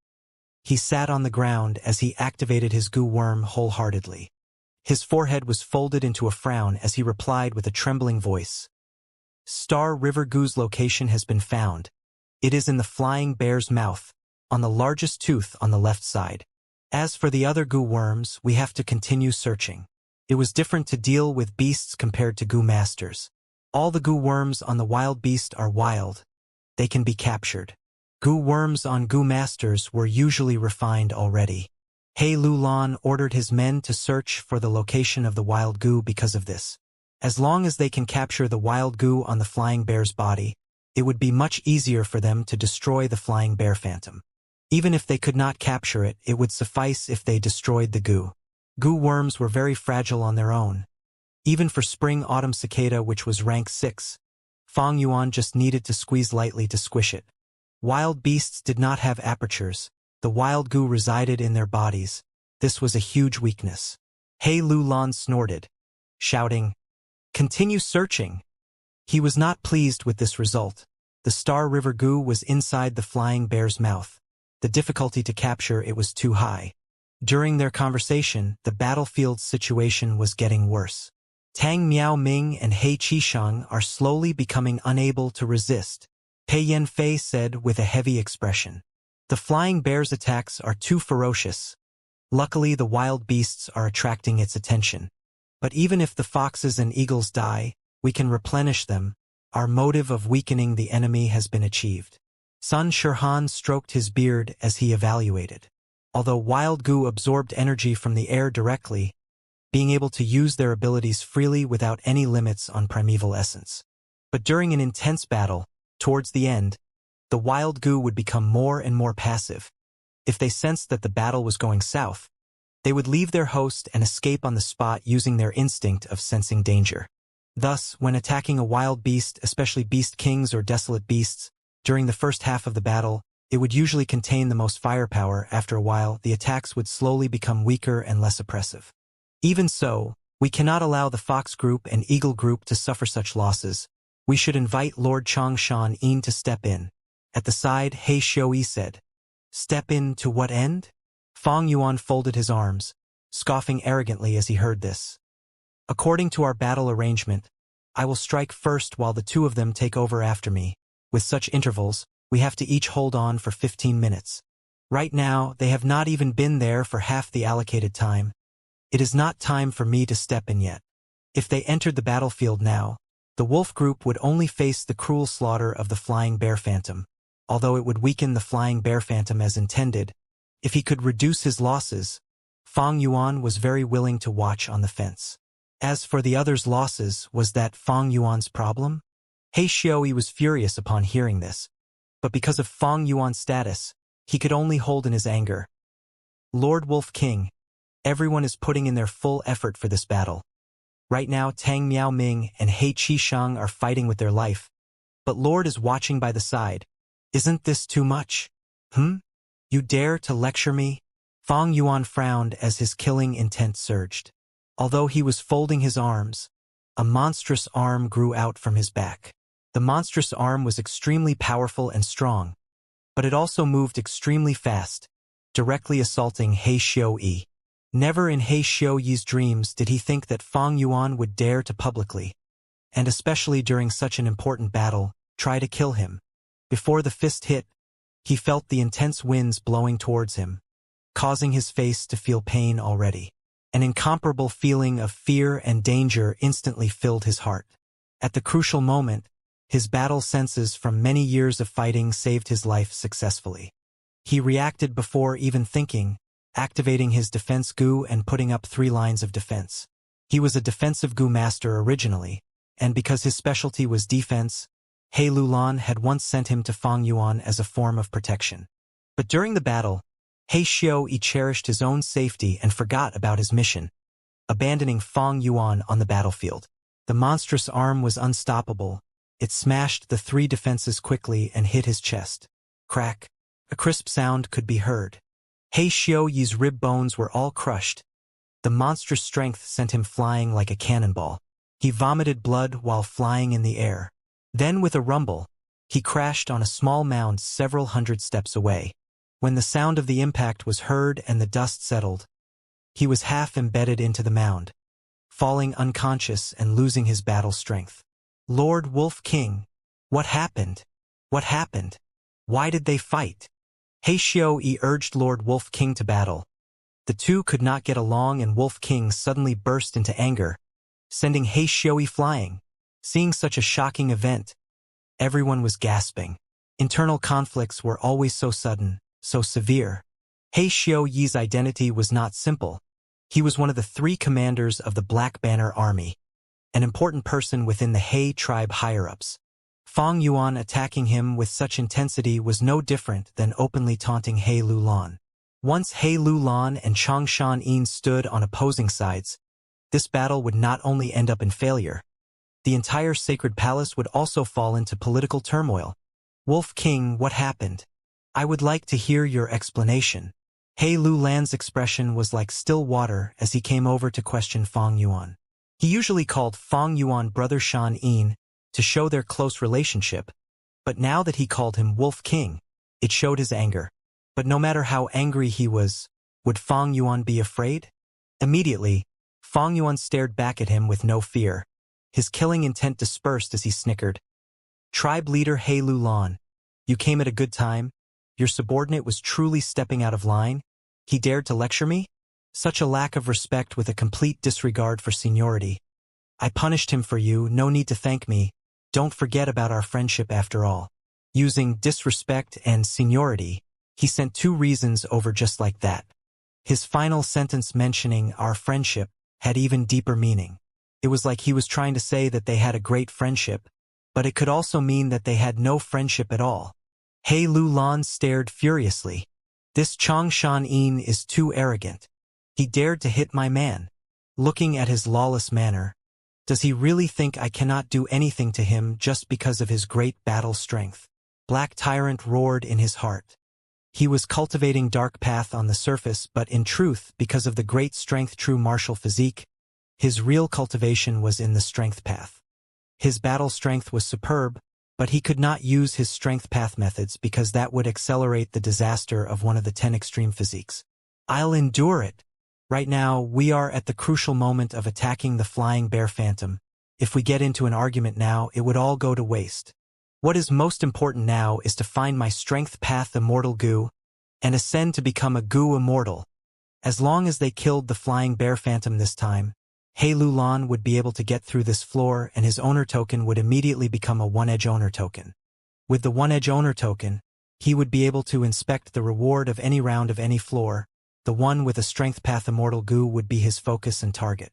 Speaker 1: He sat on the ground as he activated his Gu worm wholeheartedly. His forehead was folded into a frown as he replied with a trembling voice. Star River Gu's location has been found. It is in the flying bear's mouth, on the largest tooth on the left side. As for the other Gu worms, we have to continue searching. It was different to deal with beasts compared to Gu masters. All the Gu worms on the wild beast are wild. They can be captured. Gu worms on Gu masters were usually refined already. He Lulan ordered his men to search for the location of the wild Gu because of this. As long as they can capture the wild Gu on the flying bear's body, it would be much easier for them to destroy the flying bear phantom. Even if they could not capture it, it would suffice if they destroyed the Gu. Gu worms were very fragile on their own. Even for spring-autumn cicada, which was rank 6, Fang Yuan just needed to squeeze lightly to squish it. Wild beasts did not have apertures. The wild Gu resided in their bodies. This was a huge weakness. He Lulan snorted, shouting, "Continue searching." He was not pleased with this result. The Star River Gu was inside the flying bear's mouth. The difficulty to capture it was too high. During their conversation, the battlefield situation was getting worse. Tang Miao Ming and He Qisheng are slowly becoming unable to resist, Pei Yanfei said with a heavy expression. The flying bear's attacks are too ferocious. Luckily, the wild beasts are attracting its attention. But even if the foxes and eagles die, we can replenish them. Our motive of weakening the enemy has been achieved. Sun Shirhan stroked his beard as he evaluated. Although wild Gu absorbed energy from the air directly, being able to use their abilities freely without any limits on primeval essence. But during an intense battle, towards the end, the wild Gu would become more and more passive. If they sensed that the battle was going south, they would leave their host and escape on the spot using their instinct of sensing danger. Thus, when attacking a wild beast, especially beast kings or desolate beasts, during the first half of the battle, it would usually contain the most firepower. After a while, the attacks would slowly become weaker and less oppressive. Even so, we cannot allow the fox group and eagle group to suffer such losses. We should invite Lord Changshan Yin to step in. At the side, He Xiui said. Step in to what end? Fang Yuan folded his arms, scoffing arrogantly as he heard this. According to our battle arrangement, I will strike first while the two of them take over after me. With such intervals, we have to each hold on for 15 minutes. Right now, they have not even been there for half the allocated time. It is not time for me to step in yet. If they entered the battlefield now, the wolf group would only face the cruel slaughter of the flying bear phantom. Although it would weaken the flying bear phantom as intended, if he could reduce his losses, Fang Yuan was very willing to watch on the fence. As for the other's losses, was that Fang Yuan's problem? He Xiaoyi was furious upon hearing this, but because of Fang Yuan's status, he could only hold in his anger. Lord Wolf King, everyone is putting in their full effort for this battle. Right now Tang Miaoming and He Qishang are fighting with their life, but Lord is watching by the side. Isn't this too much? You dare to lecture me? Fang Yuan frowned as his killing intent surged. Although he was folding his arms, a monstrous arm grew out from his back. The monstrous arm was extremely powerful and strong, but it also moved extremely fast, directly assaulting He Xiaoyi. Never in He Xiaoyi's dreams did he think that Fang Yuan would dare to publicly, and especially during such an important battle, try to kill him. Before the fist hit, he felt the intense winds blowing towards him, causing his face to feel pain already. An incomparable feeling of fear and danger instantly filled his heart. At the crucial moment, his battle senses from many years of fighting saved his life successfully. He reacted before even thinking, activating his defense Gu and putting up 3 lines of defense. He was a defensive Gu master originally, and because his specialty was defense, He Lulan had once sent him to Fang Yuan as a form of protection. But during the battle, He Xiaoyi cherished his own safety and forgot about his mission, abandoning Fang Yuan on the battlefield. The monstrous arm was unstoppable. It smashed the 3 defenses quickly and hit his chest. Crack. A crisp sound could be heard. He Xiaoyi's rib bones were all crushed. The monstrous strength sent him flying like a cannonball. He vomited blood while flying in the air. Then with a rumble, he crashed on a small mound several hundred steps away. When the sound of the impact was heard and the dust settled, he was half embedded into the mound, falling unconscious and losing his battle strength. Lord Wolf King, what happened? What happened? Why did they fight? He Xiaoyi urged Lord Wolf King to battle. The two could not get along and Wolf King suddenly burst into anger, sending He Xiaoyi flying. Seeing such a shocking event, everyone was gasping. Internal conflicts were always so sudden, so severe. He Xiaoyi's identity was not simple. He was one of the 3 commanders of the Black Banner Army, an important person within the He tribe higher-ups. Fang Yuan attacking him with such intensity was no different than openly taunting He Lulan. Once He Lulan and Changshan Yin stood on opposing sides, this battle would not only end up in failure, the entire sacred palace would also fall into political turmoil. Wolf King, what happened? I would like to hear your explanation. He Lulan's expression was like still water as he came over to question Fang Yuan. He usually called Fang Yuan brother Shan Yin to show their close relationship, but now that he called him Wolf King, it showed his anger. But no matter how angry he was, would Fang Yuan be afraid? Immediately, Fang Yuan stared back at him with no fear. His killing intent dispersed as he snickered. Tribe leader He Lulan, you came at a good time. Your subordinate was truly stepping out of line. He dared to lecture me? Such a lack of respect with a complete disregard for seniority. I punished him for you, no need to thank me. Don't forget about our friendship after all. Using disrespect and seniority, he sent 2 reasons over just like that. His final sentence mentioning our friendship had even deeper meaning. It was like he was trying to say that they had a great friendship, but it could also mean that they had no friendship at all. He Lulan stared furiously. This Changshan Yin is too arrogant. He dared to hit my man. Looking at his lawless manner, does he really think I cannot do anything to him just because of his great battle strength? Black Tyrant roared in his heart. He was cultivating dark path on the surface, but in truth, because of the great strength true martial physique, his real cultivation was in the strength path. His battle strength was superb, but he could not use his strength path methods because that would accelerate the disaster of one of the 10 extreme physiques. I'll endure it. Right now, we are at the crucial moment of attacking the flying bear phantom. If we get into an argument now, it would all go to waste. What is most important now is to find my strength path immortal Gu, and ascend to become a Gu immortal. As long as they killed the flying bear phantom this time, He Lulan would be able to get through this floor and his owner token would immediately become a one-edge owner token. With the one-edge owner token, he would be able to inspect the reward of any round of any floor. The one with a strength path immortal Gu would be his focus and target.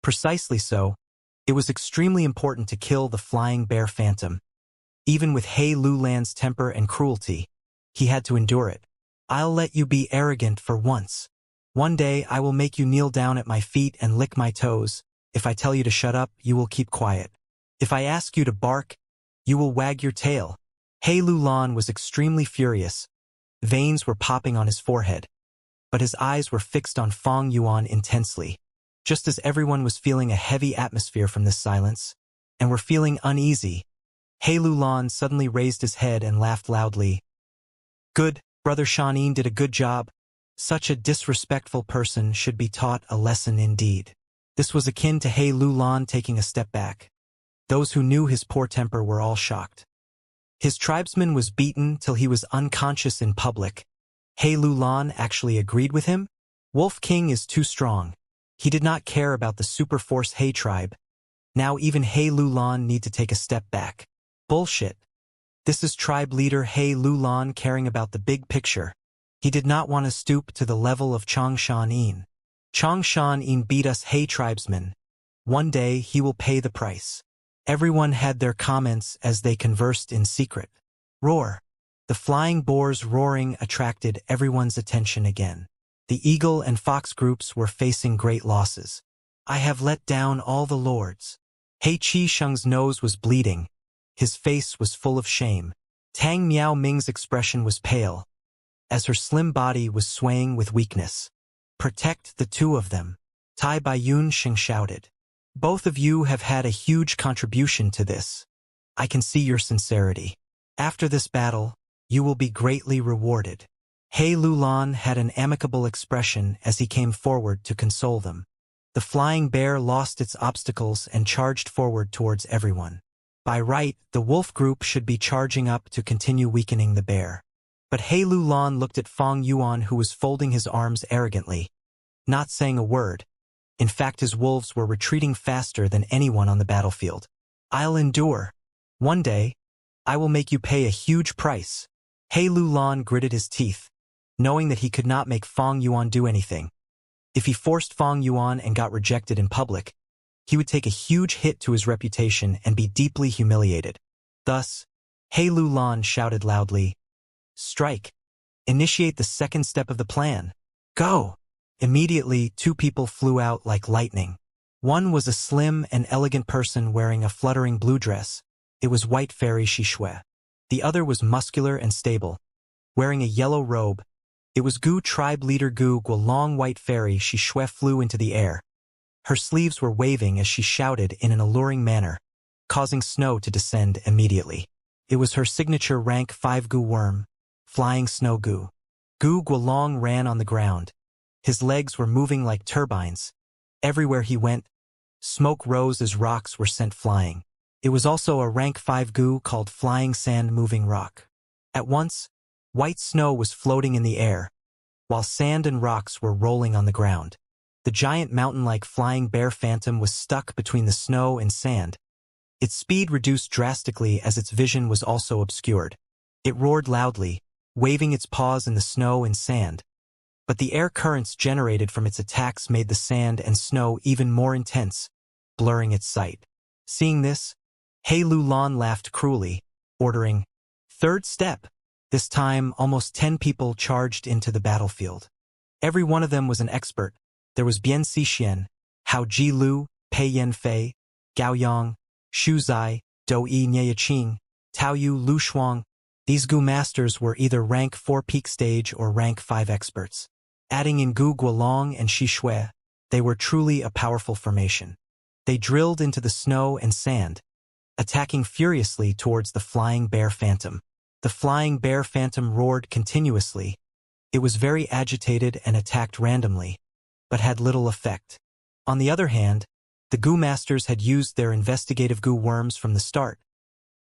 Speaker 1: Precisely so. It was extremely important to kill the flying bear phantom. Even with He Lulan's temper and cruelty, he had to endure it. I'll let you be arrogant for once. One day I will make you kneel down at my feet and lick my toes. If I tell you to shut up, you will keep quiet. If I ask you to bark, you will wag your tail. He Lulan was extremely furious. Veins were popping on his forehead, but his eyes were fixed on Fong Yuan intensely. Just as everyone was feeling a heavy atmosphere from this silence, and were feeling uneasy, He Lulan suddenly raised his head and laughed loudly. Good, Brother Shanin did a good job. Such a disrespectful person should be taught a lesson indeed. This was akin to He Lulan taking a step back. Those who knew his poor temper were all shocked. His tribesman was beaten till he was unconscious in public. He Lulan actually agreed with him? Wolf King is too strong. He did not care about the superforce He tribe. Now even He Lulan need to take a step back. Bullshit. This is tribe leader He Lulan caring about the big picture. He did not want to stoop to the level of Chang Shan-in. Chang Shan-in beat us He tribesmen. One day he will pay the price. Everyone had their comments as they conversed in secret. Roar. The flying boar's roaring attracted everyone's attention again. The eagle and fox groups were facing great losses. I have let down all the lords. He Chi Sheng's nose was bleeding. His face was full of shame. Tang Miao Ming's expression was pale, as her slim body was swaying with weakness. Protect the two of them. Tai Baiyun Sheng shouted. Both of you have had a huge contribution to this. I can see your sincerity. After this battle, you will be greatly rewarded. He Lulan had an amicable expression as he came forward to console them. The flying bear lost its obstacles and charged forward towards everyone. By right, the wolf group should be charging up to continue weakening the bear. But He Lulan looked at Fong Yuan, who was folding his arms arrogantly, not saying a word. In fact, his wolves were retreating faster than anyone on the battlefield. I'll endure. One day, I will make you pay a huge price. He Lulan gritted his teeth, knowing that he could not make Fong Yuan do anything. If he forced Fong Yuan and got rejected in public, he would take a huge hit to his reputation and be deeply humiliated. Thus, He Lulan shouted loudly, Strike! Initiate the second step of the plan. Go! Immediately, two people flew out like lightning. One was a slim and elegant person wearing a fluttering blue dress. It was White Fairy Shishue. The other was muscular and stable, wearing a yellow robe. It was Gu tribe leader Gu Guolong. White Fairy Shishue flew into the air. Her sleeves were waving as she shouted in an alluring manner, causing snow to descend immediately. It was her signature rank 5 Gu worm, Flying Snow Gu. Gu Guolong ran on the ground. His legs were moving like turbines. Everywhere he went, smoke rose as rocks were sent flying. It was also a rank 5 Gu called Flying Sand Moving Rock. At once, white snow was floating in the air, while sand and rocks were rolling on the ground. The giant mountain-like flying bear phantom was stuck between the snow and sand. Its speed reduced drastically as its vision was also obscured. It roared loudly, waving its paws in the snow and sand. But the air currents generated from its attacks made the sand and snow even more intense, blurring its sight. Seeing this, He Lulan laughed cruelly, ordering, Third step! This time, almost 10 people charged into the battlefield. Every one of them was an expert. There was Bian Xixian, Hao Ji Lu, Pei Yanfei, Gao Yang, Xu Zai, Dou Yi Nieyaqing, Tao Yu Lu Shuang. These Gu masters were either rank 4 peak stage or rank 5 experts. Adding in Gu Guolong and Shishue, they were truly a powerful formation. They drilled into the snow and sand, attacking furiously towards the flying bear phantom. The flying bear phantom roared continuously. It was very agitated and attacked randomly, but had little effect. On the other hand, the Gu masters had used their investigative Gu worms from the start.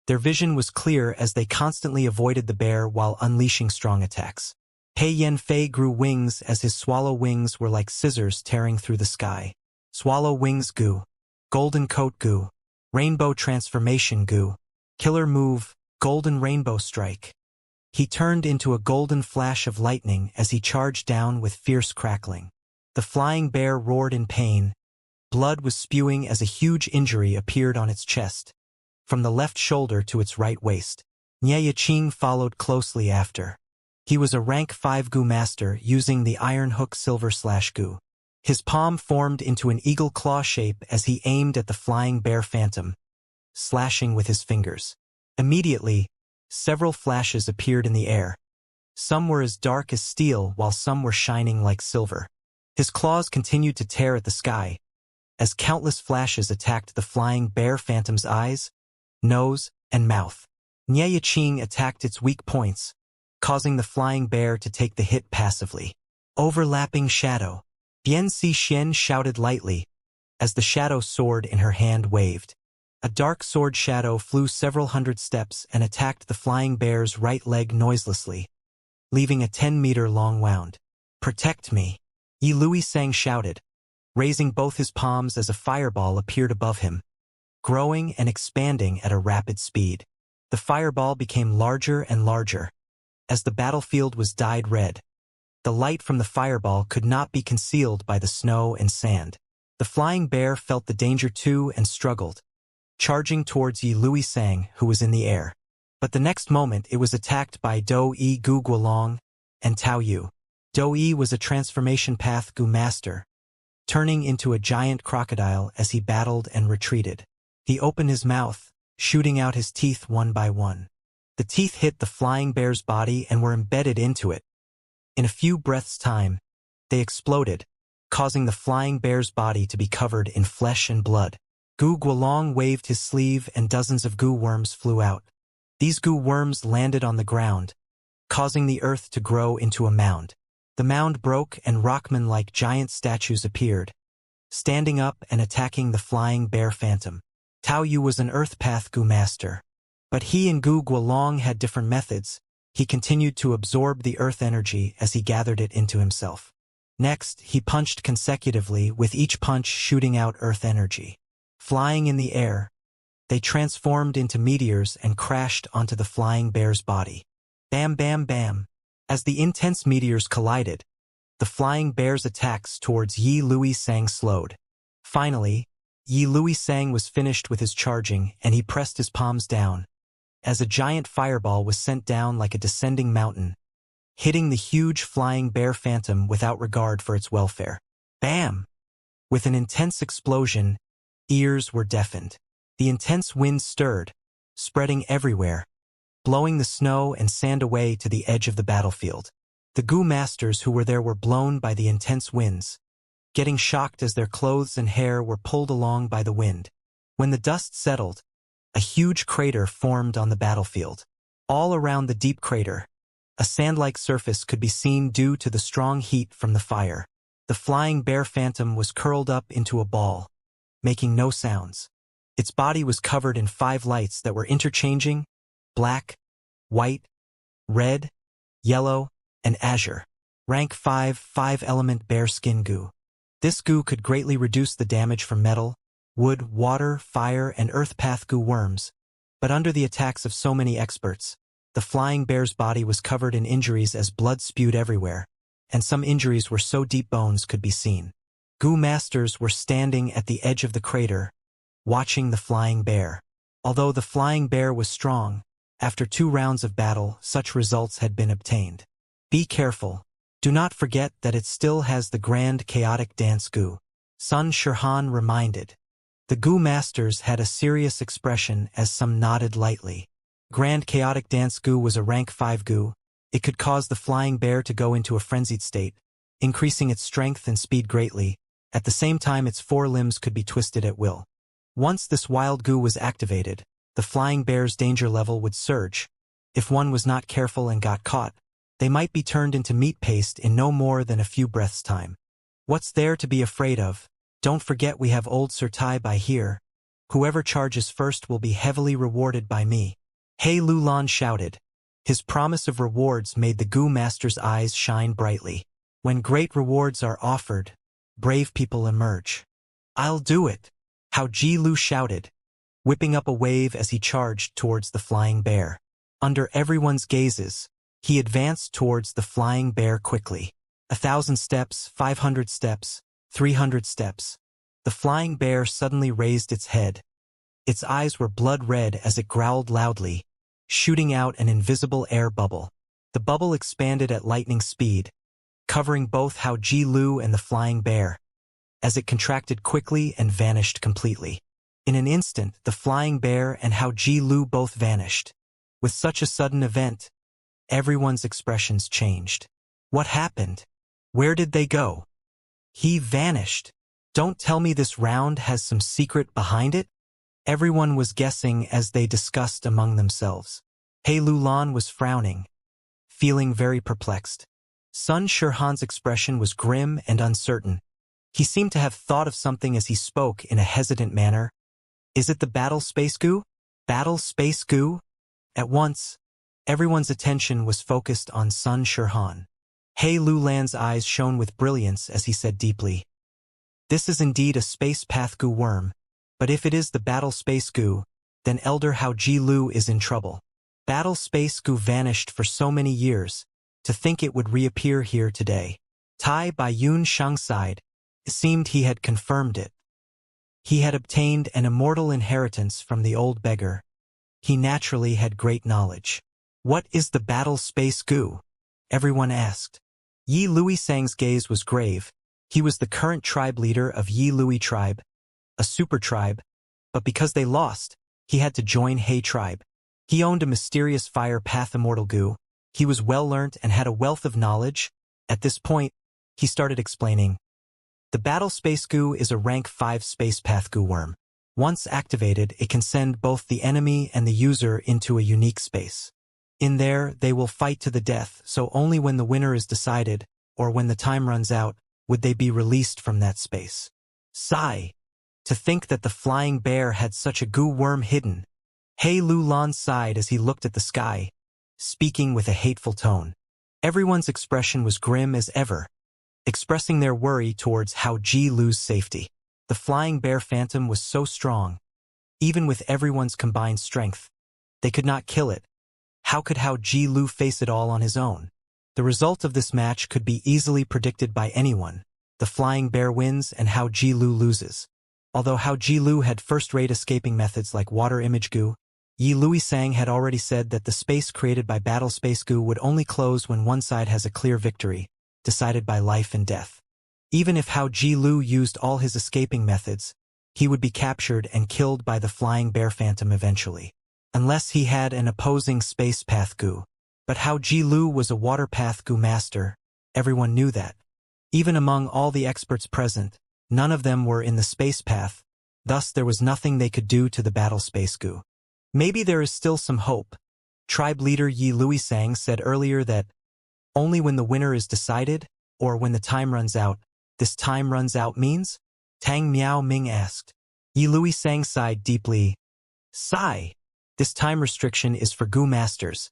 Speaker 1: Their vision was clear as they constantly avoided the bear while unleashing strong attacks. Pei Yanfei grew wings as his swallow wings were like scissors tearing through the sky. Swallow Wings Gu, Golden Coat Gu, Rainbow Transformation Gu, Killer Move, Golden Rainbow Strike. He turned into a golden flash of lightning as he charged down with fierce crackling. The flying bear roared in pain, Blood was spewing as a huge injury appeared on its chest, from the left shoulder to its right waist. Nye Qing followed closely after. He was a rank 5 Gu master using the Iron Hook Silver Slash Gu. His palm formed into an eagle claw shape as he aimed at the flying bear phantom, slashing with his fingers. Immediately, several flashes appeared in the air. Some were as dark as steel while some were shining like silver. His claws continued to tear at the sky, as countless flashes attacked the flying bear phantom's eyes, nose, and mouth. Nye Qing attacked its weak points, causing the flying bear to take the hit passively. Overlapping shadow. Bian Xian shouted lightly, as the shadow sword in her hand waved. A dark sword shadow flew several hundred steps and attacked the flying bear's right leg noiselessly, leaving a 10-meter-long wound. "Protect me," Yi Luisang shouted, raising both his palms as a fireball appeared above him, growing and expanding at a rapid speed. The fireball became larger and larger, as the battlefield was dyed red. The light from the fireball could not be concealed by the snow and sand. The flying bear felt the danger too and struggled, charging towards Yi Luisang, who was in the air. But the next moment it was attacked by Do Yi Gu Guolong and Tao Yu. Do Yi was a transformation path Gu master, turning into a giant crocodile as he battled and retreated. He opened his mouth, shooting out his teeth one by one. The teeth hit the flying bear's body and were embedded into it. In a few breaths' time, they exploded, causing the flying bear's body to be covered in flesh and blood. Gu Guolong waved his sleeve and dozens of gu worms flew out. These gu worms landed on the ground, causing the earth to grow into a mound. The mound broke and rockman-like giant statues appeared, standing up and attacking the flying bear phantom. Tao Yu was an earth path gu master, but he and Gu Guolong had different methods. He continued to absorb the earth energy as he gathered it into himself. Next, he punched consecutively, with each punch shooting out earth energy. Flying in the air, they transformed into meteors and crashed onto the flying bear's body. Bam bam bam. As the intense meteors collided, the flying bear's attacks towards Yi Luisang slowed. Finally, Yi Luisang was finished with his charging and he pressed his palms down, as a giant fireball was sent down like a descending mountain, hitting the huge flying bear phantom without regard for its welfare. Bam! With an intense explosion, ears were deafened. The intense wind stirred, spreading everywhere, blowing the snow and sand away to the edge of the battlefield. The Gu masters who were there were blown by the intense winds, getting shocked as their clothes and hair were pulled along by the wind. When the dust settled, a huge crater formed on the battlefield. All around the deep crater, a sand-like surface could be seen due to the strong heat from the fire. The flying bear phantom was curled up into a ball, making no sounds. Its body was covered in 5 lights that were interchanging: black, white, red, yellow, and azure. Rank 5, 5-element bear skin goo. This goo could greatly reduce the damage from metal, wood, water, fire, and earth path goo worms, but under the attacks of so many experts, the flying bear's body was covered in injuries as blood spewed everywhere, and some injuries were so deep bones could be seen. Gu masters were standing at the edge of the crater, watching the flying bear. Although the flying bear was strong, after 2 rounds of battle, such results had been obtained. Be careful. Do not forget that it still has the grand chaotic dance Gu. Sun Shirhan reminded. The Gu masters had a serious expression as some nodded lightly. Grand chaotic dance Gu was a rank 5 Gu. It could cause the flying bear to go into a frenzied state, increasing its strength and speed greatly. At the same time, its 4 limbs could be twisted at will. Once this wild Gu was activated, the flying bear's danger level would surge. If one was not careful and got caught, they might be turned into meat paste in no more than a few breaths' time. What's there to be afraid of? Don't forget we have old Sir Tai by here. Whoever charges first will be heavily rewarded by me. He Lulan shouted. His promise of rewards made the Gu master's eyes shine brightly. When great rewards are offered, brave people emerge. I'll do it. Hao Ji Lu shouted, whipping up a wave as he charged towards the flying bear. Under everyone's gazes, he advanced towards the flying bear quickly. 1,000 steps, 500 steps, 300 steps. The flying bear suddenly raised its head. Its eyes were blood red as it growled loudly, shooting out an invisible air bubble. The bubble expanded at lightning speed, covering both Hao Ji Lu and the flying bear, as it contracted quickly and vanished completely. In an instant, the flying bear and Hao Ji Lu both vanished. With such a sudden event, everyone's expressions changed. What happened? Where did they go? He vanished. Don't tell me this round has some secret behind it? Everyone was guessing as they discussed among themselves. He Lulan was frowning, feeling very perplexed. Sun Shirhan's expression was grim and uncertain. He seemed to have thought of something as he spoke in a hesitant manner. Is it the battle space goo? Battle space goo? At once, everyone's attention was focused on Sun Shirhan. He Lulan's eyes shone with brilliance as he said deeply, "This is indeed a space path goo worm, but if it is the battle space goo, then Elder Hao Ji Lu is in trouble. Battle space goo vanished for so many years, to think it would reappear here today." Tai Baiyun Shang sighed. It seemed he had confirmed it. He had obtained an immortal inheritance from the old beggar. He naturally had great knowledge. What is the battle space goo? Everyone asked. Yi Luisang's gaze was grave. He was the current tribe leader of Yi Lui tribe, a super tribe, but because they lost, he had to join He tribe. He owned a mysterious fire path immortal goo. He was well-learned and had a wealth of knowledge. At this point, he started explaining. The battle space goo is a rank 5 space path goo worm. Once activated, it can send both the enemy and the user into a unique space. In there, they will fight to the death, so only when the winner is decided, or when the time runs out, would they be released from that space. Sigh. To think that the flying bear had such a goo worm hidden. He Lulan sighed as he looked at the sky, speaking with a hateful tone. Everyone's expression was grim as ever, expressing their worry towards Hao Ji Lu's safety. The flying bear phantom was so strong. Even with everyone's combined strength, they could not kill it. How could Hao Ji Lu face it all on his own? The result of this match could be easily predicted by anyone. The flying bear wins and Hao Ji Lu loses. Although Hao Ji Lu had first-rate escaping methods like water image goo, Yi Luisang had already said that the space created by battle space goo would only close when one side has a clear victory, decided by life and death. Even if Hao Ji Lu used all his escaping methods, he would be captured and killed by the flying bear phantom eventually. Unless he had an opposing space path goo. But Hao Ji Lu was a water path goo master. Everyone knew that. Even among all the experts present, none of them were in the space path, thus there was nothing they could do to the battle space goo. Maybe there is still some hope. Tribe leader Yi Luisang said earlier that only when the winner is decided, or when the time runs out. This time runs out means? Tang Miao Ming asked. Yi Luisang sighed deeply. Sigh. This time restriction is for goo masters.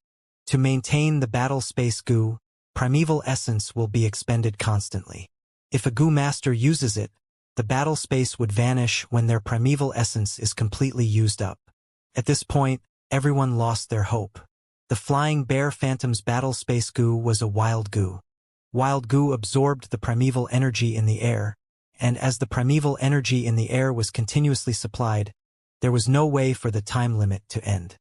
Speaker 1: To maintain the battle space goo, primeval essence will be expended constantly. If a goo master uses it, the battle space would vanish when their primeval essence is completely used up. At this point, everyone lost their hope. The flying bear phantom's battle space goo was a wild goo. Wild goo absorbed the primeval energy in the air, and as the primeval energy in the air was continuously supplied, there was no way for the time limit to end.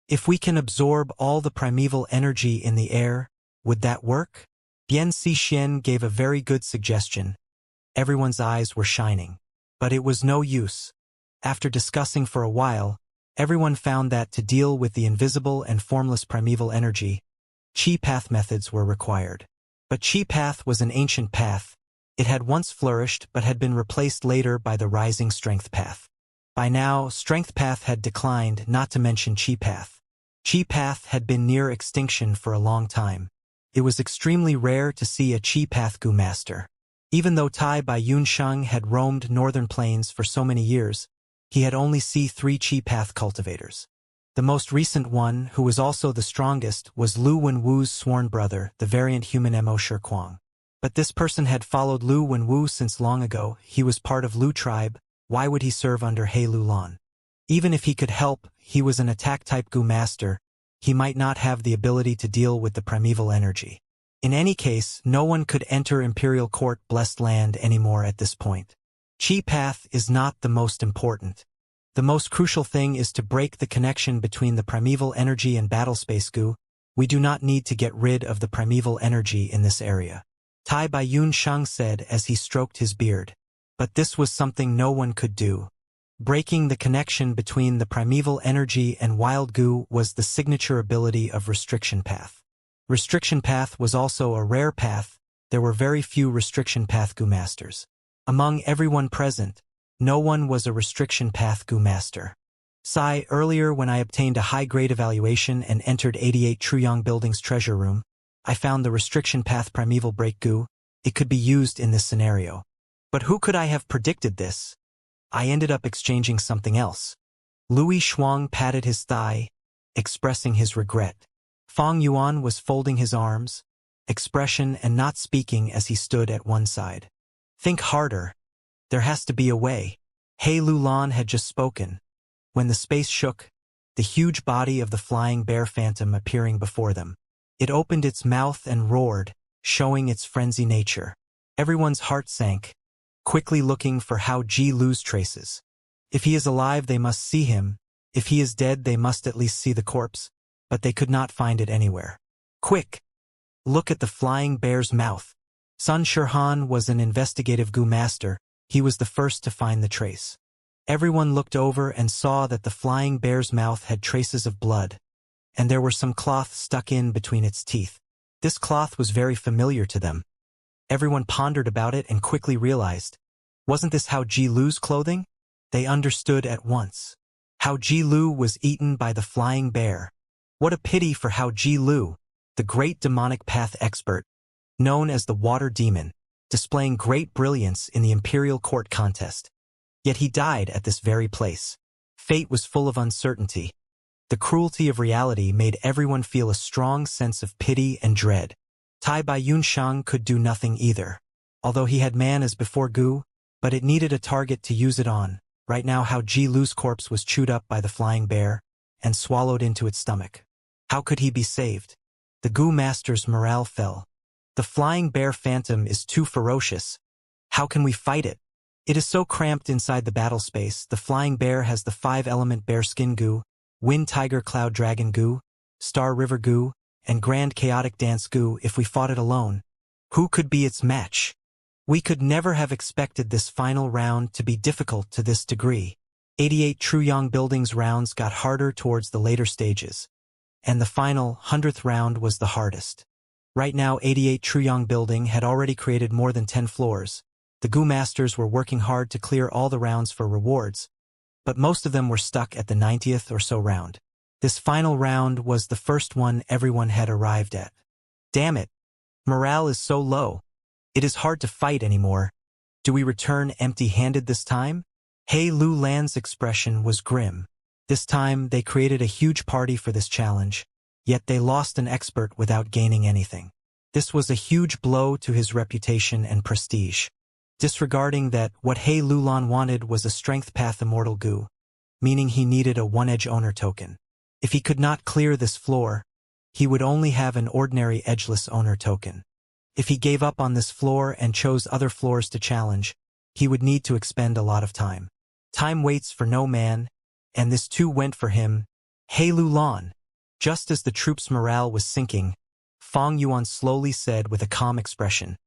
Speaker 1: If we can absorb all the primeval energy in the air, would that work? Bian Xixien gave a very good suggestion. Everyone's eyes were shining. But it was no use. After discussing for a while, everyone found that to deal with the invisible and formless primeval energy, Chi path methods were required. But Chi path was an ancient path. It had once flourished but had been replaced later by the rising strength path. By now, strength path had declined, not to mention Chi path. Chi path had been near extinction for a long time. It was extremely rare to see a Chi path goo master. Even though Tai Baiyun Shang had roamed northern plains for so many years, he had only seen 3 Chi path cultivators. The most recent one, who was also the strongest, was Lu Wenwu's sworn brother, the variant human Mo Shirquang. But this person had followed Lu Wenwu since long ago. He was part of Lu tribe. Why would he serve under He Lulan? Even if he could help, he was an attack-type goo master. He might not have the ability to deal with the primeval energy. In any case, no one could enter Imperial Court Blessed Land anymore at this point. Chi path is not the most important. The most crucial thing is to break the connection between the primeval energy and battlespace goo. We do not need to get rid of the primeval energy in this area. Tai Baiyun Shang said as he stroked his beard. But this was something no one could do. Breaking the connection between the primeval energy and wild goo was the signature ability of Restriction Path. Restriction Path was also a rare path. There were very few Restriction Path goo masters. Among everyone present, no one was a Restriction Path goo master. Earlier when I obtained a high-grade evaluation and entered 88 Truyong Building's treasure room, I found the Restriction Path primeval break goo. It could be used in this scenario. But who could I have predicted this? I ended up exchanging something else. Louis Shuang patted his thigh, expressing his regret. Fong Yuan was folding his arms, expression and not speaking as he stood at one side. Think harder. There has to be a way. He Lulan had just spoken. When the space shook, the huge body of the flying bear phantom appearing before them. It opened its mouth and roared, showing its frenzy nature. Everyone's heart sank, quickly looking for Hao Ji Lu's traces. If he is alive, they must see him. If he is dead, they must at least see the corpse, but they could not find it anywhere. Quick! Look at the flying bear's mouth. Sun Shirhan was an investigative goo master. He was the first to find the trace. Everyone looked over and saw that the flying bear's mouth had traces of blood, and there were some cloth stuck in between its teeth. This cloth was very familiar to them. Everyone pondered about it and quickly realized, wasn't this Hao Ji Lu's clothing? They understood at once. Hao Ji Lu was eaten by the flying bear. What a pity for Hao Ji Lu, the great demonic path expert, known as the Water Demon, displaying great brilliance in the Imperial Court contest. Yet he died at this very place. Fate was full of uncertainty. The cruelty of reality made everyone feel a strong sense of pity and dread. Tai Baiyun Shang could do nothing either. Although he had man as before goo, but it needed a target to use it on. Right now Hao Ji Lu's corpse was chewed up by the flying bear and swallowed into its stomach. How could he be saved? The goo master's morale fell. The flying bear phantom is too ferocious. How can we fight it? It is so cramped inside the battle space. The flying bear has the 5-element bearskin goo, wind tiger cloud dragon goo, star river goo, and grand chaotic dance goo. If we fought it alone, who could be its match? We could never have expected this final round to be difficult to this degree. 88 Truyong Building's rounds got harder towards the later stages, and the final 100th round was the hardest. Right now 88 Truyong Building had already created more than 10 floors. The goo masters were working hard to clear all the rounds for rewards, but most of them were stuck at the 90th or so round. This final round was the first one everyone had arrived at. Damn it! Morale is so low. It is hard to fight anymore. Do we return empty-handed this time? He Lulan's expression was grim. This time they created a huge party for this challenge, yet they lost an expert without gaining anything. This was a huge blow to his reputation and prestige. Disregarding that, what He Lulan wanted was a strength path immortal goo, meaning he needed a one-edge owner token. If he could not clear this floor, he would only have an ordinary edgeless owner token. If he gave up on this floor and chose other floors to challenge, he would need to expend a lot of time. Time waits for no man, and this too went for him. He Lulan. Just as the troops' morale was sinking, Fong Yuan slowly said with a calm expression,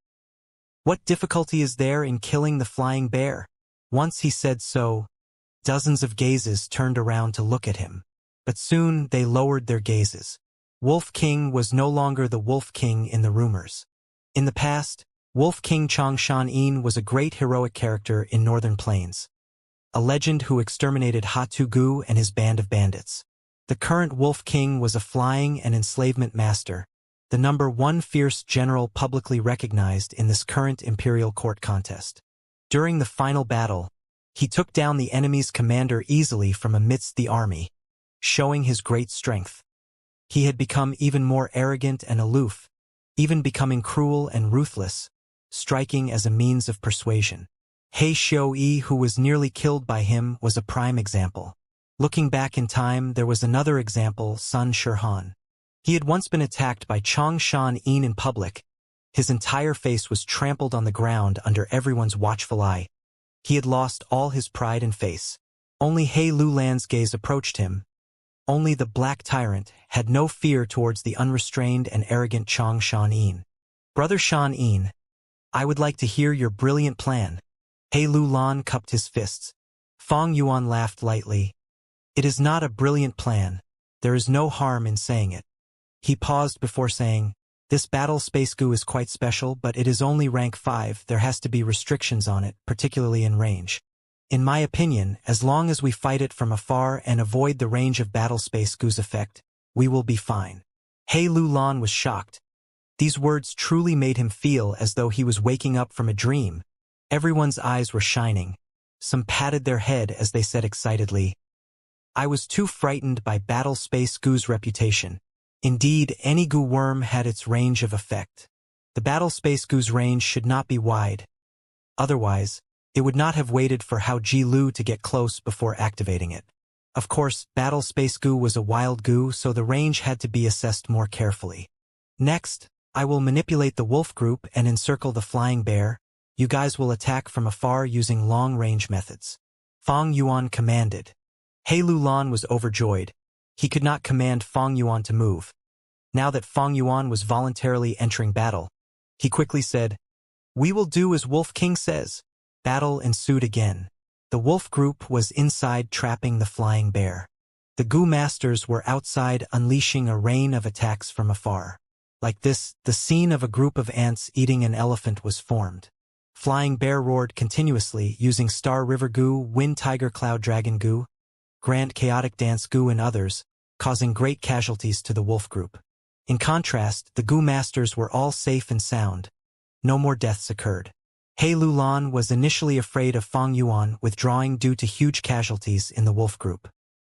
Speaker 1: "What difficulty is there in killing the flying bear?" Once he said so, dozens of gazes turned around to look at him. But soon they lowered their gazes. Wolf King was no longer the Wolf King in the rumors. In the past, Wolf King Changshan Yin was a great heroic character in Northern Plains, a legend who exterminated Hatugu and his band of bandits. The current Wolf King was a flying and enslavement master, the #1 fierce general publicly recognized in this current Imperial Court contest. During the final battle, he took down the enemy's commander easily from amidst the army, showing his great strength. He had become even more arrogant and aloof, even becoming cruel and ruthless, striking as a means of persuasion. He Xiuyi, who was nearly killed by him, was a prime example. Looking back in time, there was another example, Sun Shirhan. He had once been attacked by Changshan Yin in public. His entire face was trampled on the ground under everyone's watchful eye. He had lost all his pride and face. Only He Lulan's gaze approached him. Only the Black Tyrant had no fear towards the unrestrained and arrogant Chong Shan-in. Brother Shan-in, I would like to hear your brilliant plan. He Lulan cupped his fists. Fong Yuan laughed lightly. It is not a brilliant plan. There is no harm in saying it. He paused before saying, this battle space goo is quite special, but it is only rank 5. There has to be restrictions on it, particularly in range. In my opinion, as long as we fight it from afar and avoid the range of battle space goo's effect, we will be fine. He Lulan was shocked. These words truly made him feel as though he was waking up from a dream. Everyone's eyes were shining. Some patted their head as they said excitedly, I was too frightened by battle space goo's reputation. Indeed, any goo worm had its range of effect. The battle space goo's range should not be wide. Otherwise, it would not have waited for Hao Ji Lu to get close before activating it. Of course, battle space goo was a wild goo, so the range had to be assessed more carefully. Next, I will manipulate the wolf group and encircle the flying bear. You guys will attack from afar using long-range methods. Fong Yuan commanded. He Lulan was overjoyed. He could not command Fong Yuan to move. Now that Fong Yuan was voluntarily entering battle, he quickly said, we will do as Wolf King says. Battle ensued again. The wolf group was inside trapping the flying bear. The goo masters were outside unleashing a rain of attacks from afar. Like this, the scene of a group of ants eating an elephant was formed. Flying bear roared continuously using Star River goo, Wind Tiger Cloud Dragon goo, Grand Chaotic Dance goo and others, causing great casualties to the wolf group. In contrast, the goo masters were all safe and sound. No more deaths occurred. He Lulan was initially afraid of Fong Yuan withdrawing due to huge casualties in the wolf group.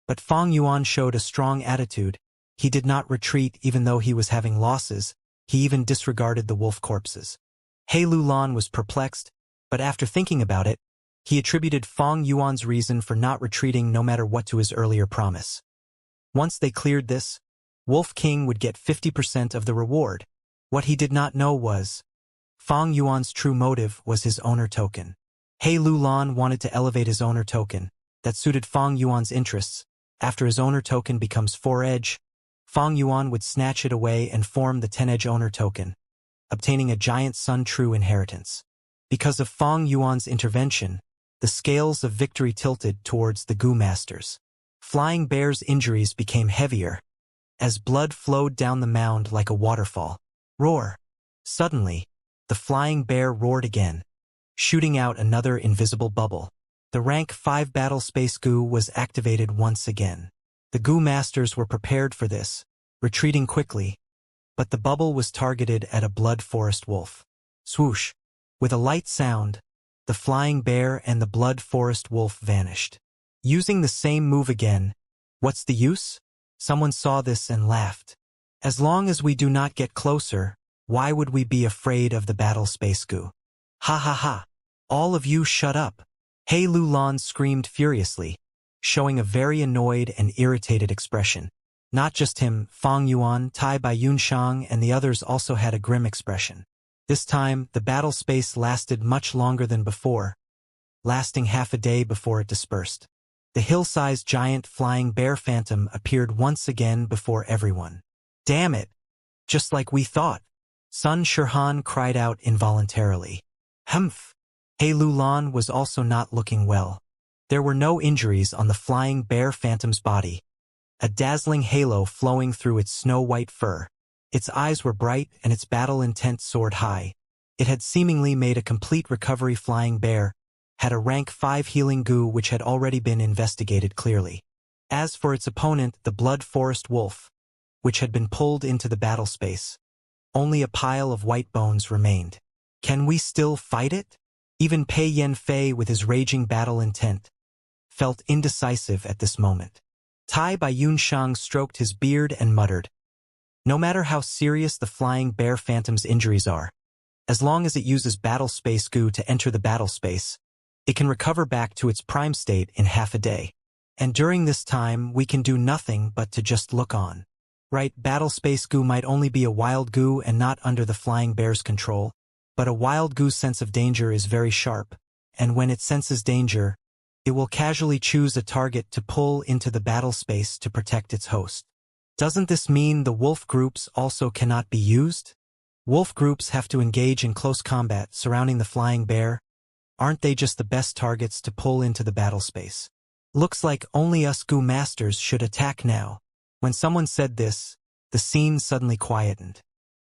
Speaker 1: But Fong Yuan showed a strong attitude. He did not retreat even though he was having losses. He even disregarded the wolf corpses. He Lulan was perplexed, but after thinking about it, he attributed Fong Yuan's reason for not retreating no matter what to his earlier promise. Once they cleared this, Wolf King would get 50% of the reward. What he did not know was, Fong Yuan's true motive was his owner token. He Lulan wanted to elevate his owner token. That suited Fong Yuan's interests. After his owner token becomes 4-edge, Fong Yuan would snatch it away and form the 10-edge owner token, obtaining a giant Sun True inheritance. Because of Fong Yuan's intervention, the scales of victory tilted towards the goo masters. Flying Bear's injuries became heavier, as blood flowed down the mound like a waterfall. Roar! Suddenly, the Flying Bear roared again, shooting out another invisible bubble. The rank 5 battle space goo was activated once again. The goo masters were prepared for this, retreating quickly, but the bubble was targeted at a blood forest wolf. Swoosh! With a light sound, the Flying Bear and the blood forest wolf vanished. Using the same move again, what's the use? Someone saw this and laughed. As long as we do not get closer, why would we be afraid of the battle space goo? Ha ha ha! All of you shut up! He Lulan screamed furiously, showing a very annoyed and irritated expression. Not just him, Fong Yuan, Tai Bai Yunshang, and the others also had a grim expression. This time, the battle space lasted much longer than before, lasting half a day before it dispersed. The hill-sized giant Flying Bear Phantom appeared once again before everyone. Damn it! Just like we thought! Sun Shirhan cried out involuntarily. Humph! He Lulan was also not looking well. There were no injuries on the Flying Bear Phantom's body, a dazzling halo flowing through its snow-white fur. Its eyes were bright and its battle intent soared high. It had seemingly made a complete recovery. Flying Bear had a rank 5 healing goo which had already been investigated clearly. As for its opponent, the Blood Forest Wolf, which had been pulled into the battle space, only a pile of white bones remained. Can we still fight it? Even Pei Yan-fei, with his raging battle intent, felt indecisive at this moment. Tai Bai Yunshang stroked his beard and muttered, no matter how serious the Flying Bear Phantom's injuries are, as long as it uses battle space goo to enter the battle space, it can recover back to its prime state in half a day. And during this time, we can do nothing but to just look on. Right, battle space goo might only be a wild goo and not under the Flying Bear's control, but a wild goo's sense of danger is very sharp, and when it senses danger, it will casually choose a target to pull into the battle space to protect its host. Doesn't this mean the wolf groups also cannot be used? Wolf groups have to engage in close combat surrounding the flying bear. Aren't they just the best targets to pull into the battle space? Looks like only us Goo Masters should attack now. When someone said this, the scene suddenly quietened.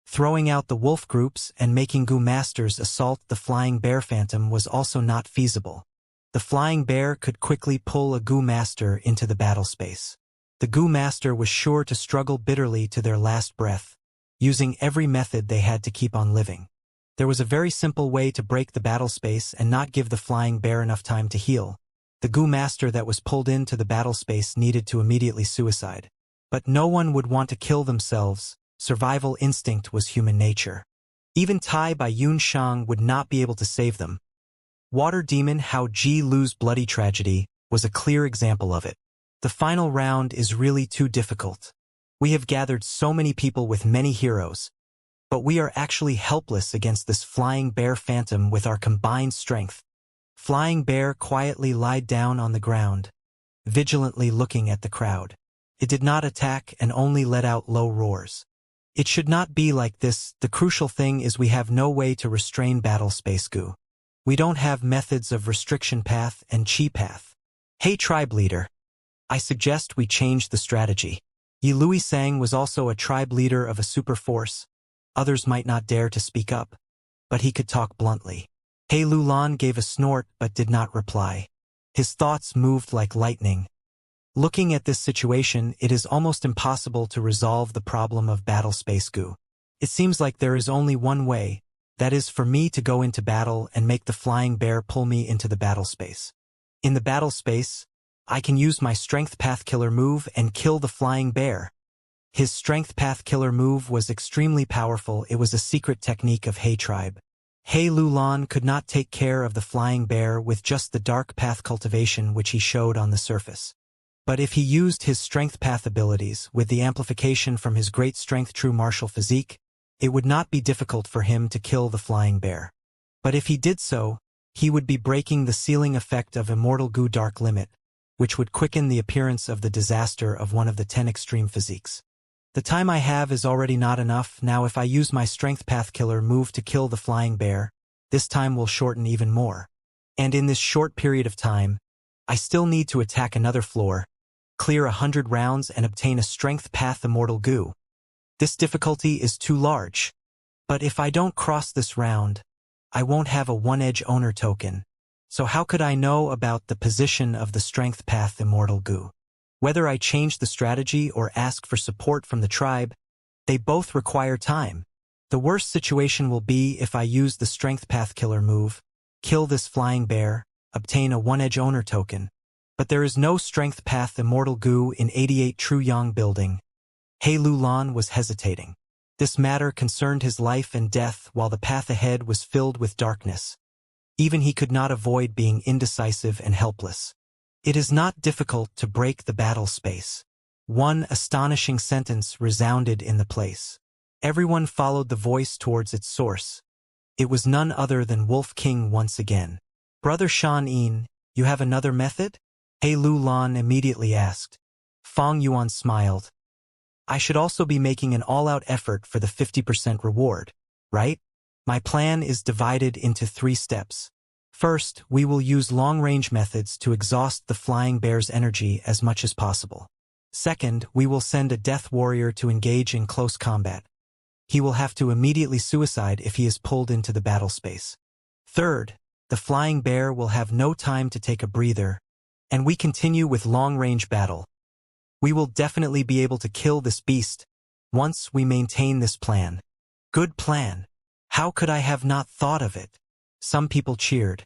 Speaker 1: Throwing out the wolf groups and making Goo Masters assault the flying bear phantom was also not feasible. The flying bear could quickly pull a Goo Master into the battle space. The Goo Master was sure to struggle bitterly to their last breath, using every method they had to keep on living. There was a very simple way to break the battle space and not give the flying bear enough time to heal. The Goo Master that was pulled into the battle space needed to immediately suicide. But no one would want to kill themselves. Survival instinct was human nature. Even Tai by Yun Shang would not be able to save them. Water Demon How Ji Lu's bloody tragedy was a clear example of it. The final round is really too difficult. We have gathered so many people with many heroes, but we are actually helpless against this flying bear phantom with our combined strength. Flying Bear quietly lied down on the ground, vigilantly looking at the crowd. It did not attack and only let out low roars. It should not be like this. The crucial thing is we have no way to restrain battle space goo. We don't have methods of restriction path and chi path. Hey tribe leader, I suggest we change the strategy. Yi Lui Sang was also a tribe leader of a super force. Others might not dare to speak up, but he could talk bluntly. He Lulan gave a snort but did not reply. His thoughts moved like lightning. Looking at this situation, it is almost impossible to resolve the problem of battle space goo. It seems like there is only one way, that is for me to go into battle and make the flying bear pull me into the battle space. In the battle space, I can use my Strength Path Killer move and kill the flying bear. His Strength Path Killer move was extremely powerful. It was a secret technique of He tribe. He Lulan could not take care of the flying bear with just the Dark Path Cultivation which he showed on the surface. But if he used his Strength Path abilities with the amplification from his Great Strength True Martial Physique, it would not be difficult for him to kill the flying bear. But if he did so, he would be breaking the ceiling effect of Immortal Goo Dark Limit, which would quicken the appearance of the disaster of one of the 10 extreme physiques. The time I have is already not enough. Now if I use my Strength Path Killer move to kill the flying bear, this time will shorten even more. And in this short period of time, I still need to attack another floor, clear 100 rounds and obtain a Strength Path Immortal Goo. This difficulty is too large. But if I don't cross this round, I won't have a one-edge owner token. So how could I know about the position of the Strength Path Immortal Goo? Whether I change the strategy or ask for support from the tribe, they both require time. The worst situation will be if I use the Strength Path Killer move, kill this flying bear, obtain a one-edge owner token. But there is no Strength Path Immortal Goo in 88 True Yang building. He Lulan was hesitating. This matter concerned his life and death while the path ahead was filled with darkness. Even he could not avoid being indecisive and helpless. It is not difficult to break the battle space. One astonishing sentence resounded in the place. Everyone followed the voice towards its source. It was none other than Wolf King once again. Brother Shan Yin, you have another method? He Lulan immediately asked. Fong Yuan smiled. I should also be making an all-out effort for the 50% reward, right? My plan is divided into 3 steps. First, we will use long-range methods to exhaust the flying bear's energy as much as possible. Second, we will send a death warrior to engage in close combat. He will have to immediately suicide if he is pulled into the battle space. Third, the flying bear will have no time to take a breather, and we continue with long-range battle. We will definitely be able to kill this beast once we maintain this plan. Good plan. How could I have not thought of it? Some people cheered.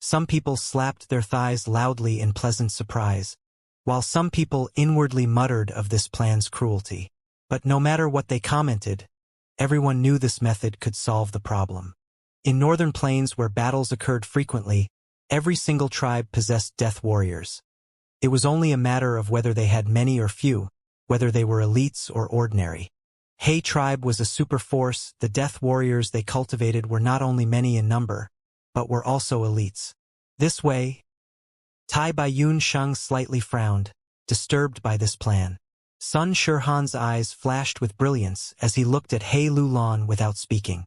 Speaker 1: Some people slapped their thighs loudly in pleasant surprise, while some people inwardly muttered of this plan's cruelty. But no matter what they commented, everyone knew this method could solve the problem. In northern plains where battles occurred frequently, every single tribe possessed death warriors. It was only a matter of whether they had many or few, whether they were elites or ordinary. He tribe was a super force. The death warriors they cultivated were not only many in number, but were also elites. This way, Tai Baiyun Sheng slightly frowned, disturbed by this plan. Sun Shirhan's eyes flashed with brilliance as he looked at He Lulan without speaking.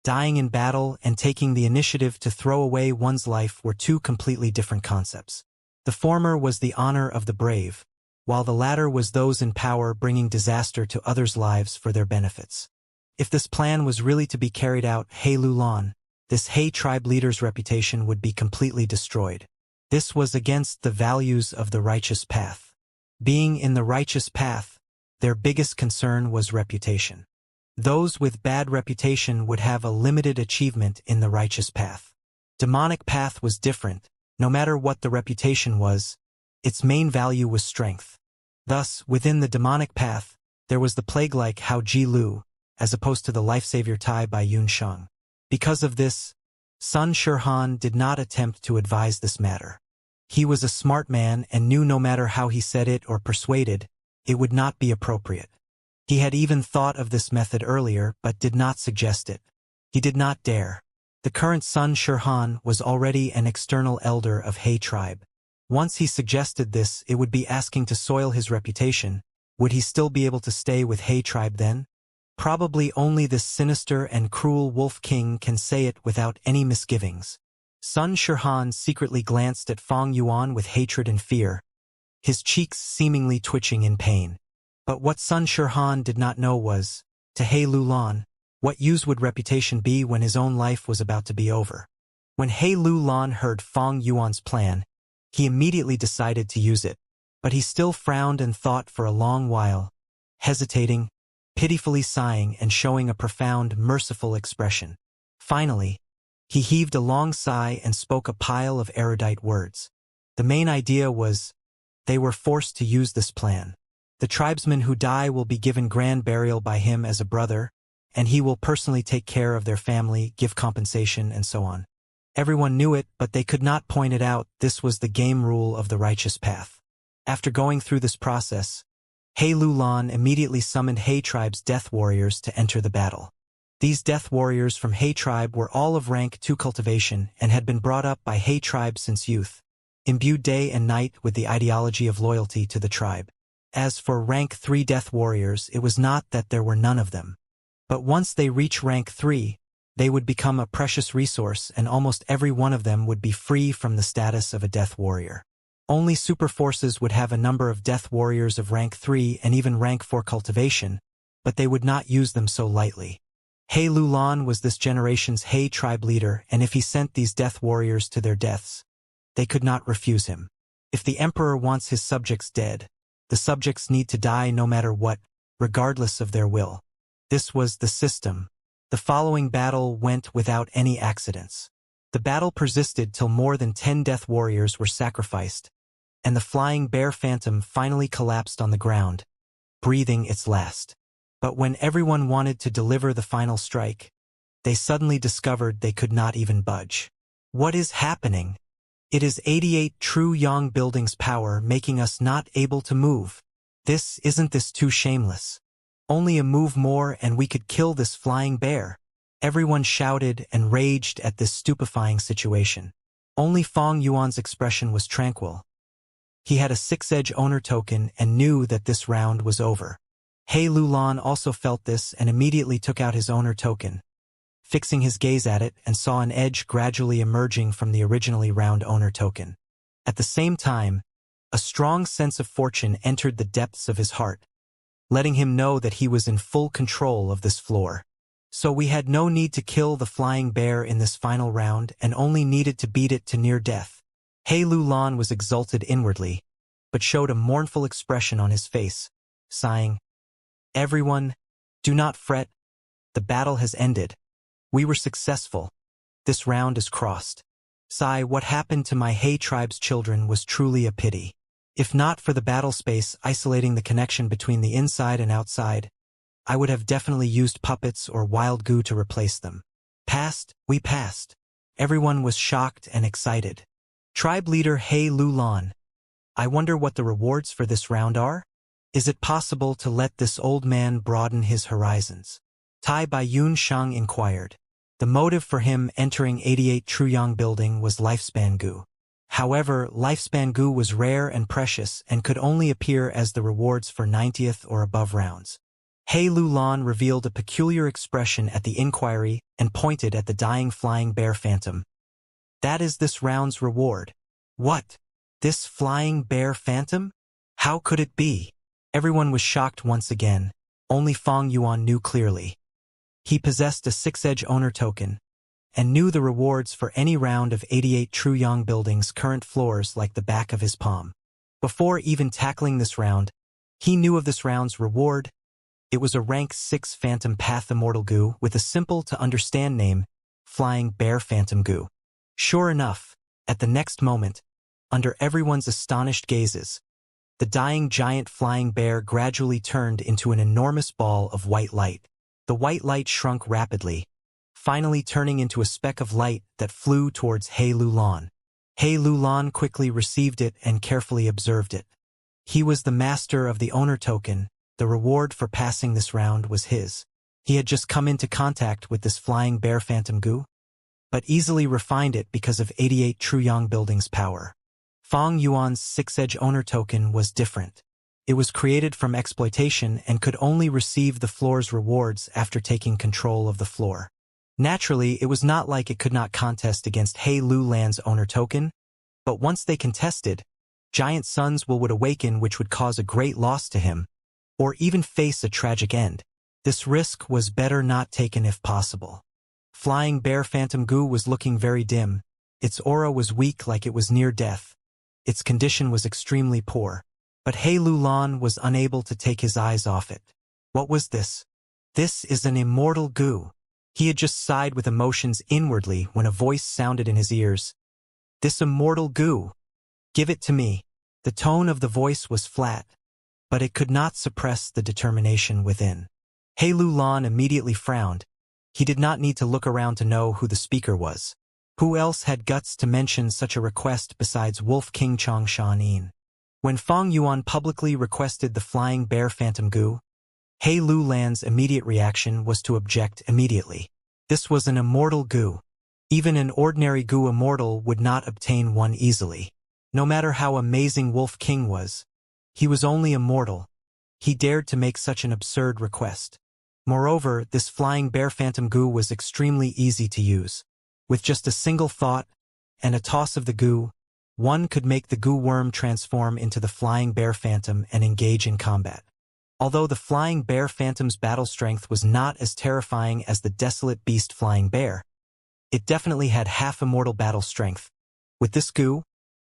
Speaker 1: Dying in battle and taking the initiative to throw away one's life were two completely different concepts. The former was the honor of the brave, while the latter was those in power bringing disaster to others' lives for their benefits. If this plan was really to be carried out, He Lulan, this He tribe leader's reputation would be completely destroyed. This was against the values of the righteous path. Being in the righteous path, their biggest concern was reputation. Those with bad reputation would have a limited achievement in the righteous path. Demonic path was different. No matter what the reputation was, its main value was strength. Thus, within the demonic path, there was the plague-like Hao Ji Lu, as opposed to the lifesavior Tai Baiyun Sheng. Because of this, Sun Shirhan did not attempt to advise this matter. He was a smart man and knew no matter how he said it or persuaded, it would not be appropriate. He had even thought of this method earlier but did not suggest it. He did not dare. The current Sun Shirhan was already an external elder of He tribe. Once he suggested this, it would be asking to soil his reputation. Would he still be able to stay with He tribe then? Probably only this sinister and cruel Wolf King can say it without any misgivings. Sun Shirhan secretly glanced at Fong Yuan with hatred and fear, his cheeks seemingly twitching in pain. But what Sun Shirhan did not know was, to He Lulan, what use would reputation be when his own life was about to be over? When He Lulan heard Fong Yuan's plan, he immediately decided to use it, but he still frowned and thought for a long while, hesitating, pitifully sighing and showing a profound, merciful expression. Finally, he heaved a long sigh and spoke a pile of erudite words. The main idea was, they were forced to use this plan. The tribesmen who die will be given grand burial by him as a brother, and he will personally take care of their family, give compensation, and so on. Everyone knew it, but they could not point it out. This was the game rule of the righteous path. After going through this process, He Lulan immediately summoned He tribe's death warriors to enter the battle. These death warriors from He tribe were all of rank 2 cultivation and had been brought up by He tribe since youth, imbued day and night with the ideology of loyalty to the tribe. As for rank 3 death warriors, it was not that there were none of them. But once they reach rank 3, they would become a precious resource and almost every one of them would be free from the status of a death warrior. Only super forces would have a number of death warriors of rank 3 and even rank 4 cultivation, but they would not use them so lightly. He Lulan was this generation's He tribe leader, and if he sent these death warriors to their deaths, they could not refuse him. If the emperor wants his subjects dead, the subjects need to die no matter what, regardless of their will. This was the system. The following battle went without any accidents. The battle persisted till more than 10 death warriors were sacrificed, and the flying bear phantom finally collapsed on the ground, breathing its last. But when everyone wanted to deliver the final strike, they suddenly discovered they could not even budge. What is happening? It is 88 true Yang buildings power making us not able to move. Isn't this too shameless? Only a move more and we could kill this flying bear. Everyone shouted and raged at this stupefying situation. Only Fong Yuan's expression was tranquil. He had a 6-edge owner token and knew that this round was over. He Lulan also felt this and immediately took out his owner token, fixing his gaze at it and saw an edge gradually emerging from the originally round owner token. At the same time, a strong sense of fortune entered the depths of his heart, letting him know that he was in full control of this floor. So we had no need to kill the flying bear in this final round and only needed to beat it to near death. He Lulan was exulted inwardly, but showed a mournful expression on his face, sighing, "Everyone, do not fret. The battle has ended. We were successful. This round is crossed. Sigh, what happened to my He tribe's children was truly a pity. If not for the battle space isolating the connection between the inside and outside, I would have definitely used puppets or wild goo to replace them. We passed. Everyone was shocked and excited. Tribe leader He Lulan. I wonder what the rewards for this round are? Is it possible to let this old man broaden his horizons? Tai Baiyun Sheng inquired. The motive for him entering 88 Truyang building was lifespan goo. However, lifespan goo was rare and precious and could only appear as the rewards for 90th or above rounds. He Lulan revealed a peculiar expression at the inquiry and pointed at the dying flying bear phantom. That is this round's reward. What? This flying bear phantom? How could it be? Everyone was shocked once again. Only Fong Yuan knew clearly. He possessed a 6-edge owner token, and knew the rewards for any round of 88 Truyong Building's current floors like the back of his palm. Before even tackling this round, he knew of this round's reward. It was a rank 6 Phantom Path Immortal Goo with a simple-to-understand name, Flying Bear Phantom Goo. Sure enough, at the next moment, under everyone's astonished gazes, the dying giant flying bear gradually turned into an enormous ball of white light. The white light shrunk rapidly, finally turning into a speck of light that flew towards He Lulan. He Lulan quickly received it and carefully observed it. He was the master of the owner token. The reward for passing this round was his. He had just come into contact with this flying bear phantom goo, but easily refined it because of 88 Truyong Building's power. Fong Yuan's 6-edge owner token was different. It was created from exploitation and could only receive the floor's rewards after taking control of the floor. Naturally, it was not like it could not contest against He Lulan's owner token, but once they contested, giant suns would awaken which would cause a great loss to him, or even face a tragic end. This risk was better not taken if possible. Flying Bear Phantom Goo was looking very dim. Its aura was weak like it was near death. Its condition was extremely poor. But He Lulan was unable to take his eyes off it. What was this? This is an immortal goo. He had just sighed with emotions inwardly when a voice sounded in his ears. This immortal goo. Give it to me. The tone of the voice was flat, but it could not suppress the determination within. He Lulan immediately frowned. He did not need to look around to know who the speaker was. Who else had guts to mention such a request besides Wolf King Changshan? When Fong Yuan publicly requested the flying bear phantom goo, He Lulan's immediate reaction was to object immediately. This was an immortal goo. Even an ordinary goo immortal would not obtain one easily. No matter how amazing Wolf King was, he was only immortal. He dared to make such an absurd request. Moreover, this flying bear phantom goo was extremely easy to use. With just a single thought and a toss of the goo, one could make the goo worm transform into the flying bear phantom and engage in combat. Although the flying bear phantom's battle strength was not as terrifying as the desolate beast flying bear, it definitely had half immortal battle strength. With this goo,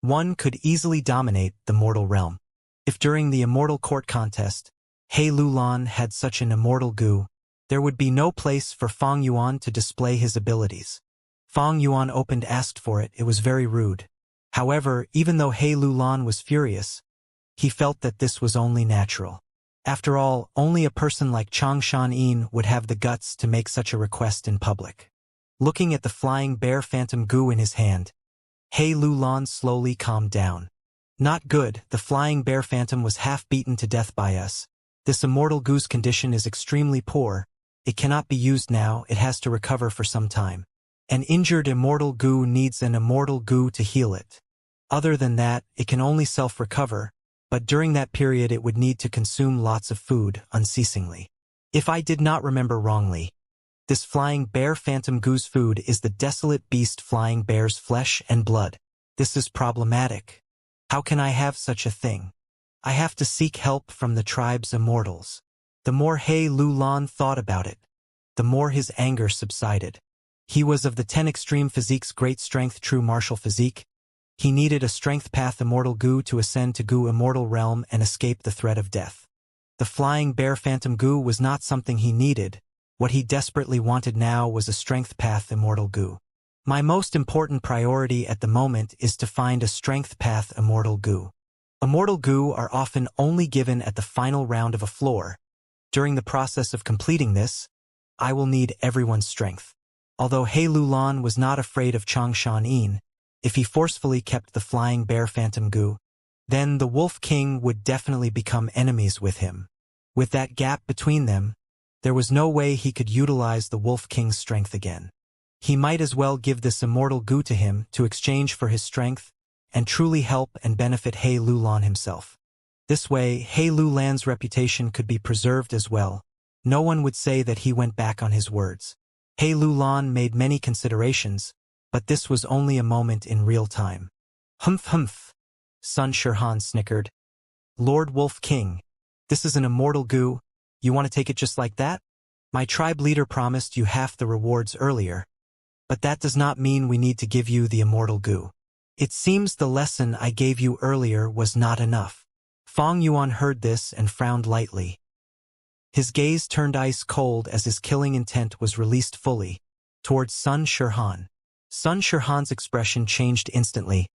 Speaker 1: one could easily dominate the mortal realm. If during the immortal court contest, He Lulan had such an immortal goo, there would be no place for Fong Yuan to display his abilities. Fong Yuan asked for it. It was very rude. However, even though He Lulan was furious, he felt that this was only natural. After all, only a person like Changshan would have the guts to make such a request in public. Looking at the flying bear phantom goo in his hand, He Lulan slowly calmed down. Not good, the flying bear phantom was half beaten to death by us. This immortal goo's condition is extremely poor. It cannot be used now, it has to recover for some time. An injured immortal goo needs an immortal goo to heal it. Other than that, it can only self-recover, but during that period it would need to consume lots of food unceasingly. If I did not remember wrongly, this flying bear phantom goo's food is the desolate beast flying bear's flesh and blood. This is problematic. How can I have such a thing? I have to seek help from the tribe's immortals. The more He Lulan thought about it, the more his anger subsided. He was of the 10 extreme physique's great strength true martial physique. He needed a strength path immortal goo to ascend to goo immortal realm and escape the threat of death. The flying bear phantom goo was not something he needed. What he desperately wanted now was a strength path immortal goo. My most important priority at the moment is to find a strength path immortal goo. Immortal goo are often only given at the final round of a floor. During the process of completing this, I will need everyone's strength. Although He Lulan was not afraid of Changshan, if he forcefully kept the flying bear phantom goo, then the Wolf King would definitely become enemies with him. With that gap between them, there was no way he could utilize the Wolf King's strength again. He might as well give this immortal goo to him to exchange for his strength, and truly help and benefit He Lulan himself. This way, He Lulan's reputation could be preserved as well. No one would say that he went back on his words. He Lulan made many considerations, but this was only a moment in real time. Humph humph, Sun Shirhan snickered. Lord Wolf King, this is an immortal goo. You want to take it just like that? My tribe leader promised you half the rewards earlier, but that does not mean we need to give you the immortal goo. It seems the lesson I gave you earlier was not enough. Fang Yuan heard this and frowned lightly. His gaze turned ice cold as his killing intent was released fully, towards Sun Shirhan. Sun Shirhan's expression changed instantly,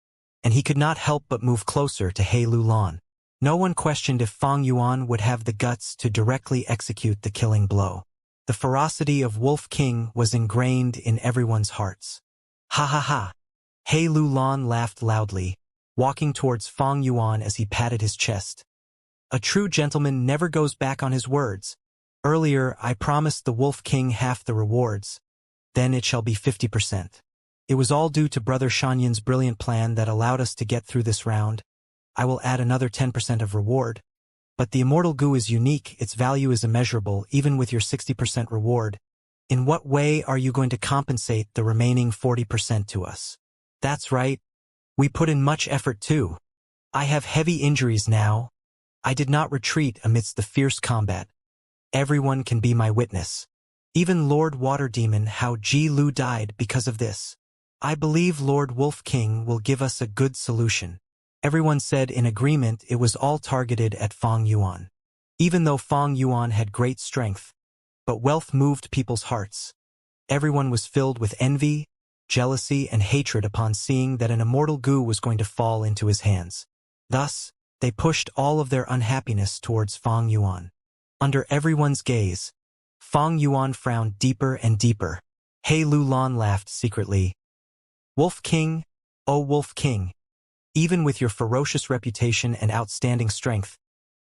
Speaker 1: and he could not help but move closer to He Lulan. No one questioned if Fang Yuan would have the guts to directly execute the killing blow. The ferocity of Wolf King was ingrained in everyone's hearts. Ha ha ha! He Lulan laughed loudly, walking towards Fang Yuan as he patted his chest. A true gentleman never goes back on his words. Earlier, I promised the Wolf King half the rewards. Then it shall be 50%. It was all due to Brother Shanyan's brilliant plan that allowed us to get through this round. I will add another 10% of reward. But the immortal goo is unique, its value is immeasurable, even with your 60% reward. In what way are you going to compensate the remaining 40% to us? That's right. We put in much effort too. I have heavy injuries now. I did not retreat amidst the fierce combat. Everyone can be my witness. Even Lord Water Demon Hao Ji Lu died because of this. I believe Lord Wolf King will give us a good solution. Everyone said in agreement it was all targeted at Fang Yuan. Even though Fang Yuan had great strength, but wealth moved people's hearts. Everyone was filled with envy, jealousy, and hatred upon seeing that an immortal goo was going to fall into his hands. Thus, they pushed all of their unhappiness towards Fang Yuan. Under everyone's gaze, Fang Yuan frowned deeper and deeper. He Lulan laughed secretly. Wolf King, oh Wolf King, even with your ferocious reputation and outstanding strength,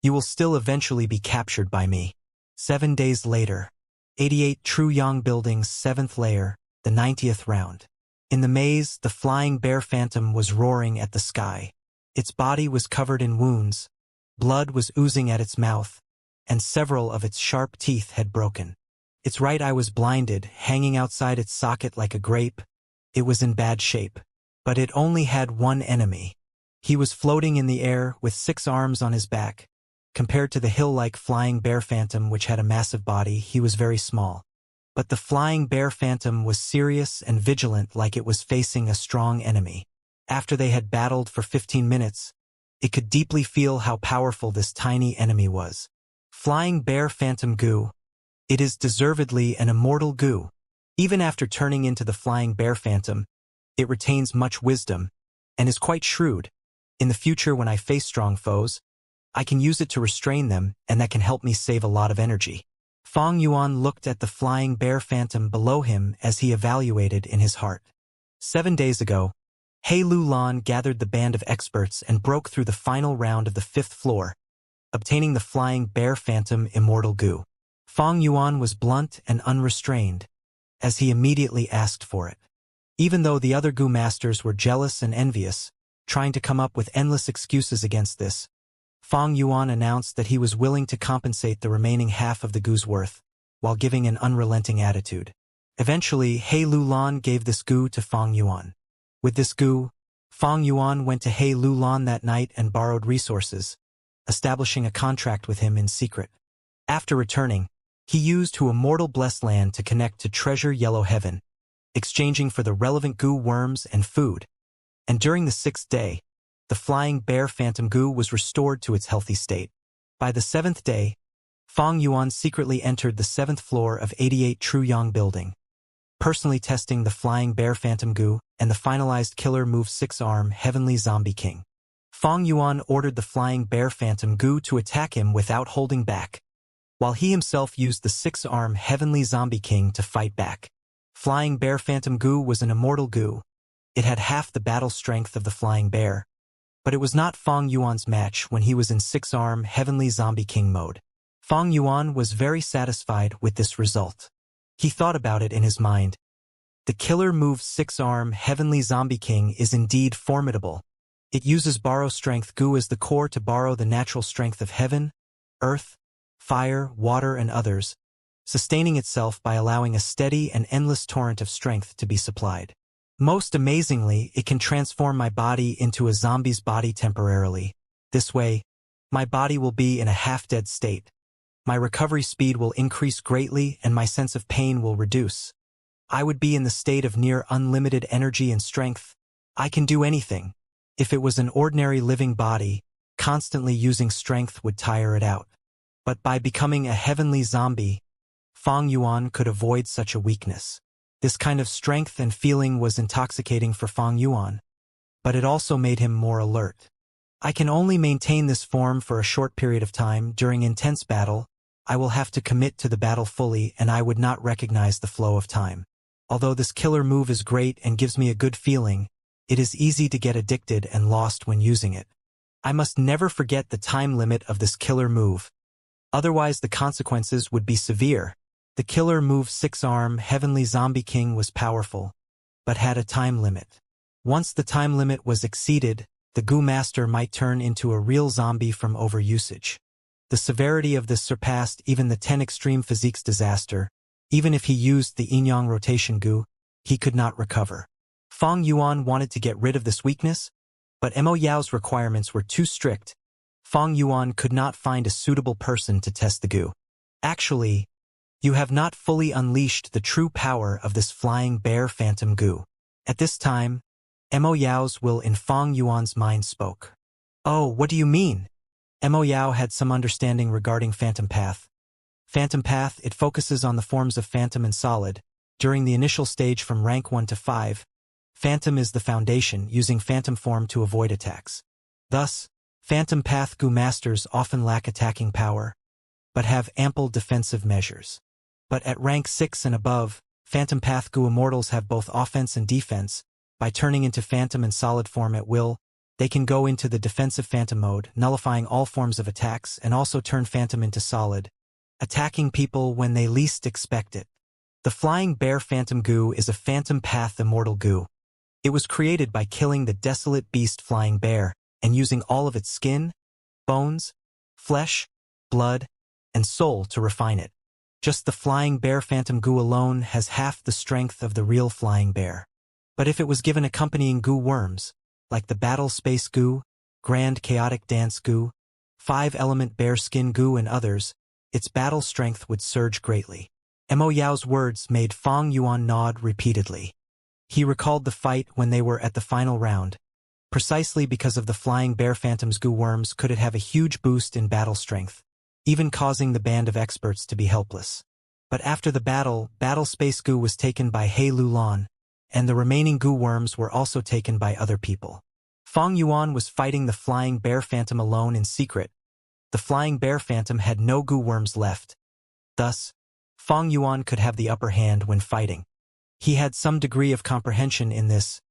Speaker 1: you will still eventually be captured by me. 7 days later, 88 True Yang Building's 7th layer, the 90th round. In the maze, the flying bear phantom was roaring at the sky. Its body was covered in wounds, blood was oozing at its mouth, and several of its sharp teeth had broken. Its right eye was blinded, hanging outside its socket like a grape. It was in bad shape. But it only had one enemy. He was floating in the air with 6 arms on his back. Compared to the hill-like flying bear phantom which had a massive body, he was very small. But the flying bear phantom was serious and vigilant like it was facing a strong enemy. After they had battled for 15 minutes, it could deeply feel how powerful this tiny enemy was. Flying bear phantom goo. It is deservedly an immortal goo. Even after turning into the flying bear phantom, it retains much wisdom, and is quite shrewd. In the future when I face strong foes, I can use it to restrain them, and that can help me save a lot of energy. Fang Yuan looked at the flying bear phantom below him as he evaluated in his heart. 7 days ago, He Lulan gathered the band of experts and broke through the final round of the 5th floor, obtaining the flying bear phantom immortal goo. Fang Yuan was blunt and unrestrained, as he immediately asked for it. Even though the other goo masters were jealous and envious, trying to come up with endless excuses against this, Fang Yuan announced that he was willing to compensate the remaining half of the goo's worth, while giving an unrelenting attitude. Eventually, He Lulan gave this goo to Fang Yuan. With this goo, Fang Yuan went to He Lulan that night and borrowed resources, establishing a contract with him in secret. After returning, he used Hu Immortal Blessed Land to connect to Treasure Yellow Heaven, exchanging for the relevant goo worms and food. And during the 6th day, the flying bear phantom goo was restored to its healthy state. By the 7th day, Fang Yuan secretly entered the 7th floor of 88 True Yang Building, personally testing the flying bear phantom goo and the finalized killer move 6-arm Heavenly Zombie King. Fang Yuan ordered the flying bear phantom goo to attack him without holding back, while he himself used the 6-arm Heavenly Zombie King to fight back. Flying bear phantom goo was an immortal goo. It had half the battle strength of the flying bear, but it was not Fang Yuan's match when he was in 6-arm Heavenly Zombie King mode. Fang Yuan was very satisfied with this result. He thought about it in his mind. The killer move 6-arm Heavenly Zombie King is indeed formidable, It uses borrow strength goo as the core to borrow the natural strength of heaven, earth, fire, water, and others, sustaining itself by allowing a steady and endless torrent of strength to be supplied. Most amazingly, it can transform my body into a zombie's body temporarily. This way, my body will be in a half-dead state. My recovery speed will increase greatly and my sense of pain will reduce. I would be in the state of near unlimited energy and strength. I can do anything. If it was an ordinary living body, constantly using strength would tire it out. But by becoming a heavenly zombie, Fang Yuan could avoid such a weakness. This kind of strength and feeling was intoxicating for Fang Yuan, but it also made him more alert. I can only maintain this form for a short period of time. During intense battle, I will have to commit to the battle fully and I would not recognize the flow of time. Although this killer move is great and gives me a good feeling, it is easy to get addicted and lost when using it. I must never forget the time limit of this killer move. Otherwise the consequences would be severe. The killer move 6-arm Heavenly Zombie King was powerful, but had a time limit. Once the time limit was exceeded, the Goo Master might turn into a real zombie from overusage. The severity of this surpassed even the 10 extreme physiques disaster. Even if he used the yin yang rotation Goo, he could not recover. Fang Yuan wanted to get rid of this weakness, but Mo Yao's requirements were too strict. Fang Yuan could not find a suitable person to test the Goo. Actually, you have not fully unleashed the true power of this flying bear phantom Goo. At this time, Mo Yao's will in Fang Yuan's mind spoke. Oh, what do you mean? Mo Yao had some understanding regarding Phantom Path. Phantom Path, it focuses on the forms of Phantom and Solid. During the initial stage from rank 1 to 5, Phantom is the foundation, using Phantom form to avoid attacks. Thus, Phantom Path Goo Masters often lack attacking power, but have ample defensive measures. But at rank 6 and above, Phantom Path Goo Immortals have both offense and defense. By turning into Phantom and Solid form at will, they can go into the defensive Phantom mode, nullifying all forms of attacks, and also turn Phantom into Solid, attacking people when they least expect it. The Flying Bear Phantom Goo is a Phantom Path Immortal Goo. It was created by killing the desolate beast Flying Bear, and using all of its skin, bones, flesh, blood, and soul to refine it. Just the Flying Bear Phantom Goo alone has half the strength of the real Flying Bear. But if it was given accompanying Goo worms, like the Battle Space Goo, Grand Chaotic Dance Goo, 5-element Bear Skin Goo and others, its battle strength would surge greatly. Mo Yao's words made Fang Yuan nod repeatedly. He recalled the fight when they were at the final round. Precisely because of the Flying Bear Phantom's Goo worms could it have a huge boost in battle strength, even causing the band of experts to be helpless. But after the battle, Battle Space Goo was taken by He Lulan, and the remaining Goo worms were also taken by other people. Fang Yuan was fighting the Flying Bear Phantom alone in secret. The Flying Bear Phantom had no Goo worms left. Thus, Fang Yuan could have the upper hand when fighting. He had some degree of comprehension in this.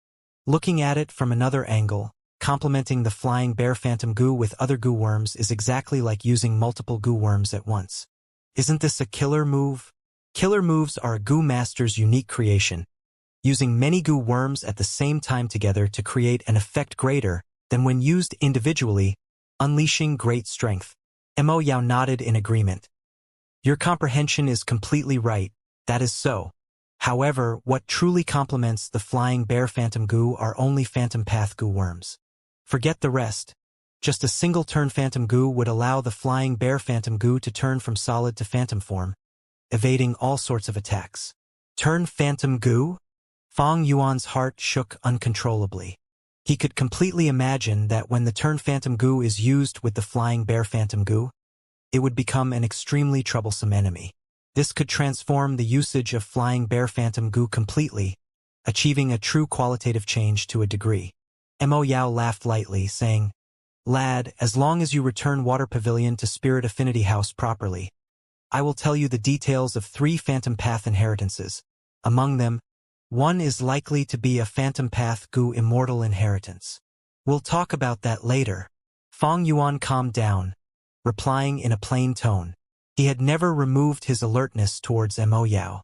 Speaker 1: Looking at it from another angle, complementing the Flying Bear Phantom Goo with other Goo worms is exactly like using multiple Goo worms at once. Isn't this a killer move? Killer moves are a Goo Master's unique creation, using many Goo worms at the same time together to create an effect greater than when used individually, unleashing great strength. Mo Yao nodded in agreement. Your comprehension is completely right, that is so. However, what truly complements the Flying Bear Phantom Goo are only Phantom Path Goo worms. Forget the rest. Just a single turn Phantom Goo would allow the Flying Bear Phantom Goo to turn from Solid to Phantom form, evading all sorts of attacks. Turn Phantom Goo? Fang Yuan's heart shook uncontrollably. He could completely imagine that when the turn Phantom Goo is used with the Flying Bear Phantom Goo, it would become an extremely troublesome enemy. This could transform the usage of Flying Bear Phantom Goo completely, achieving a true qualitative change to a degree. Mo Yao laughed lightly, saying, Lad, as long as you return Water Pavilion to Spirit Affinity House properly, I will tell you the details of 3 Phantom Path inheritances. Among them, one is likely to be a Phantom Path Goo Immortal inheritance. We'll talk about that later. Fang Yuan calmed down, replying in a plain tone. He had never removed his alertness towards Mo Yao.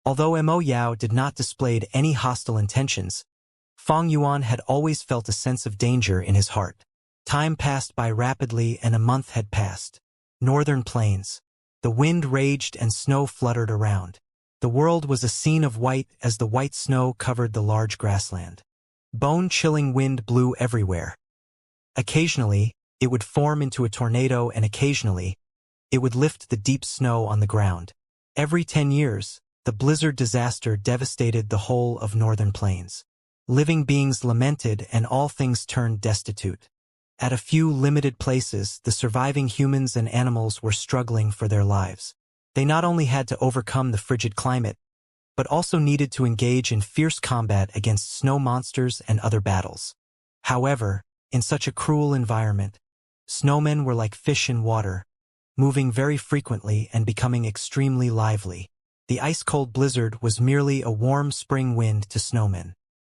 Speaker 1: Although Mo Yao did not display any hostile intentions, Fong Yuan had always felt a sense of danger in his heart. Time passed by rapidly and a month had passed. Northern plains. The wind raged and snow fluttered around. The world was a scene of white as the white snow covered the large grassland. Bone-chilling wind blew everywhere. Occasionally, it would form into a tornado and occasionally, it would lift the deep snow on the ground. Every 10 years, the blizzard disaster devastated the whole of northern plains. Living beings lamented and all things turned destitute. At a few limited places, the surviving humans and animals were struggling for their lives. They not only had to overcome the frigid climate, but also needed to engage in fierce combat against snow monsters and other battles. However, in such a cruel environment, snowmen were like fish in water, moving very frequently and becoming extremely lively. The ice-cold blizzard was merely a warm spring wind to snowmen.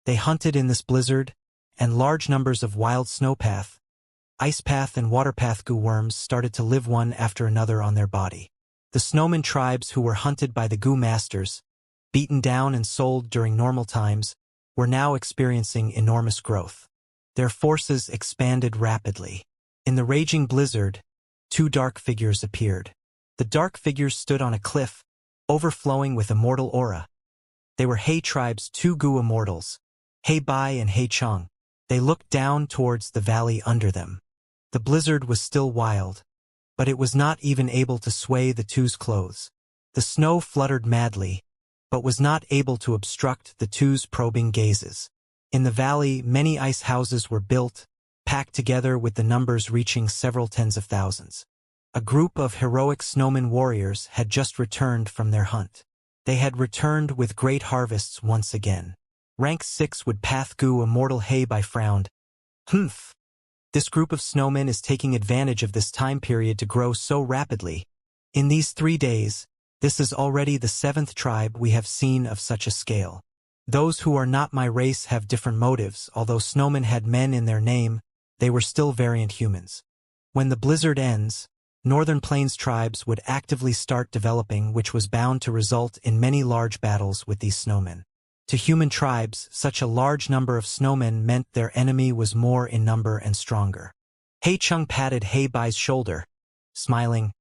Speaker 1: They hunted in this blizzard, and large numbers of wild snowpath, icepath and waterpath goo worms started to live one after another on their body. The snowman tribes who were hunted by the goo masters, beaten down and sold during normal times, were now experiencing enormous growth. Their forces expanded rapidly. In the raging blizzard, two dark figures appeared. The dark figures stood on a cliff, overflowing with immortal aura. They were He tribe's two goo immortals, He Bai and He Cheng. They looked down towards the valley under them. The blizzard was still wild, but it was not even able to sway the two's clothes. The snow fluttered madly, but was not able to obstruct the two's probing gazes. In the valley, many ice houses were built, packed together with the numbers reaching several tens of thousands. A group of heroic snowman warriors had just returned from their hunt. They had returned with great harvests once again. Rank 6 would path goo immortal He Bai frowned. Humph. This group of snowmen is taking advantage of this time period to grow so rapidly. In these 3 days, this is already the 7th tribe we have seen of such a scale. Those who are not my race have different motives. Although snowmen had men in their name, they were still variant humans. When the blizzard ends, Northern Plains tribes would actively start developing, which was bound to result in many large battles with these snowmen. To human tribes, such a large number of snowmen meant their enemy was more in number and stronger. He Cheng patted He Bai's shoulder, smiling.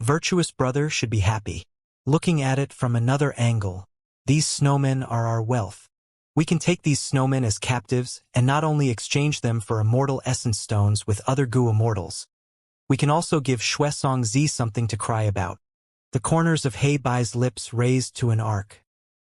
Speaker 1: Virtuous brother should be happy. Looking at it from another angle, these snowmen are our wealth. We can take these snowmen as captives and not only exchange them for immortal essence stones with other goo immortals. We can also give Shuesong Zi something to cry about. The corners of He Bai's lips raised to an arc.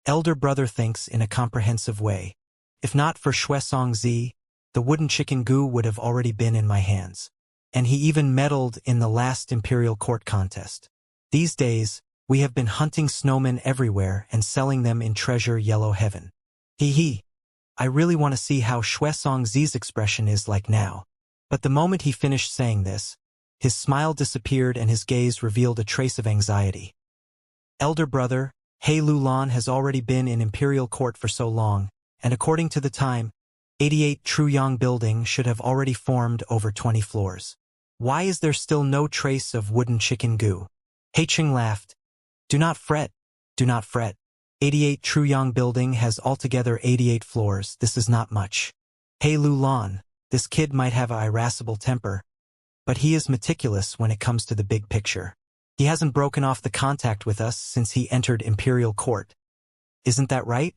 Speaker 1: Elder brother thinks in a comprehensive way. If not for Shuesong Zi, the wooden chicken goo would have already been in my hands. And he even meddled in the last Imperial Court contest. These days, we have been hunting snowmen everywhere and selling them in treasure yellow heaven. Hee. I really want to see how Shuesong Zi's expression is like now. But the moment he finished saying this, his smile disappeared and his gaze revealed a trace of anxiety. Elder brother, He Lulan has already been in Imperial Court for so long, and according to the time, 88 Truyong building should have already formed over 20 floors. Why is there still no trace of wooden chicken goo? He Cheng laughed. Do not fret, do not fret. 88 Truyong building has altogether 88 floors, this is not much. He Lulan, this kid might have an irascible temper, but he is meticulous when it comes to the big picture. He hasn't broken off the contact with us since he entered Imperial Court. Isn't that right?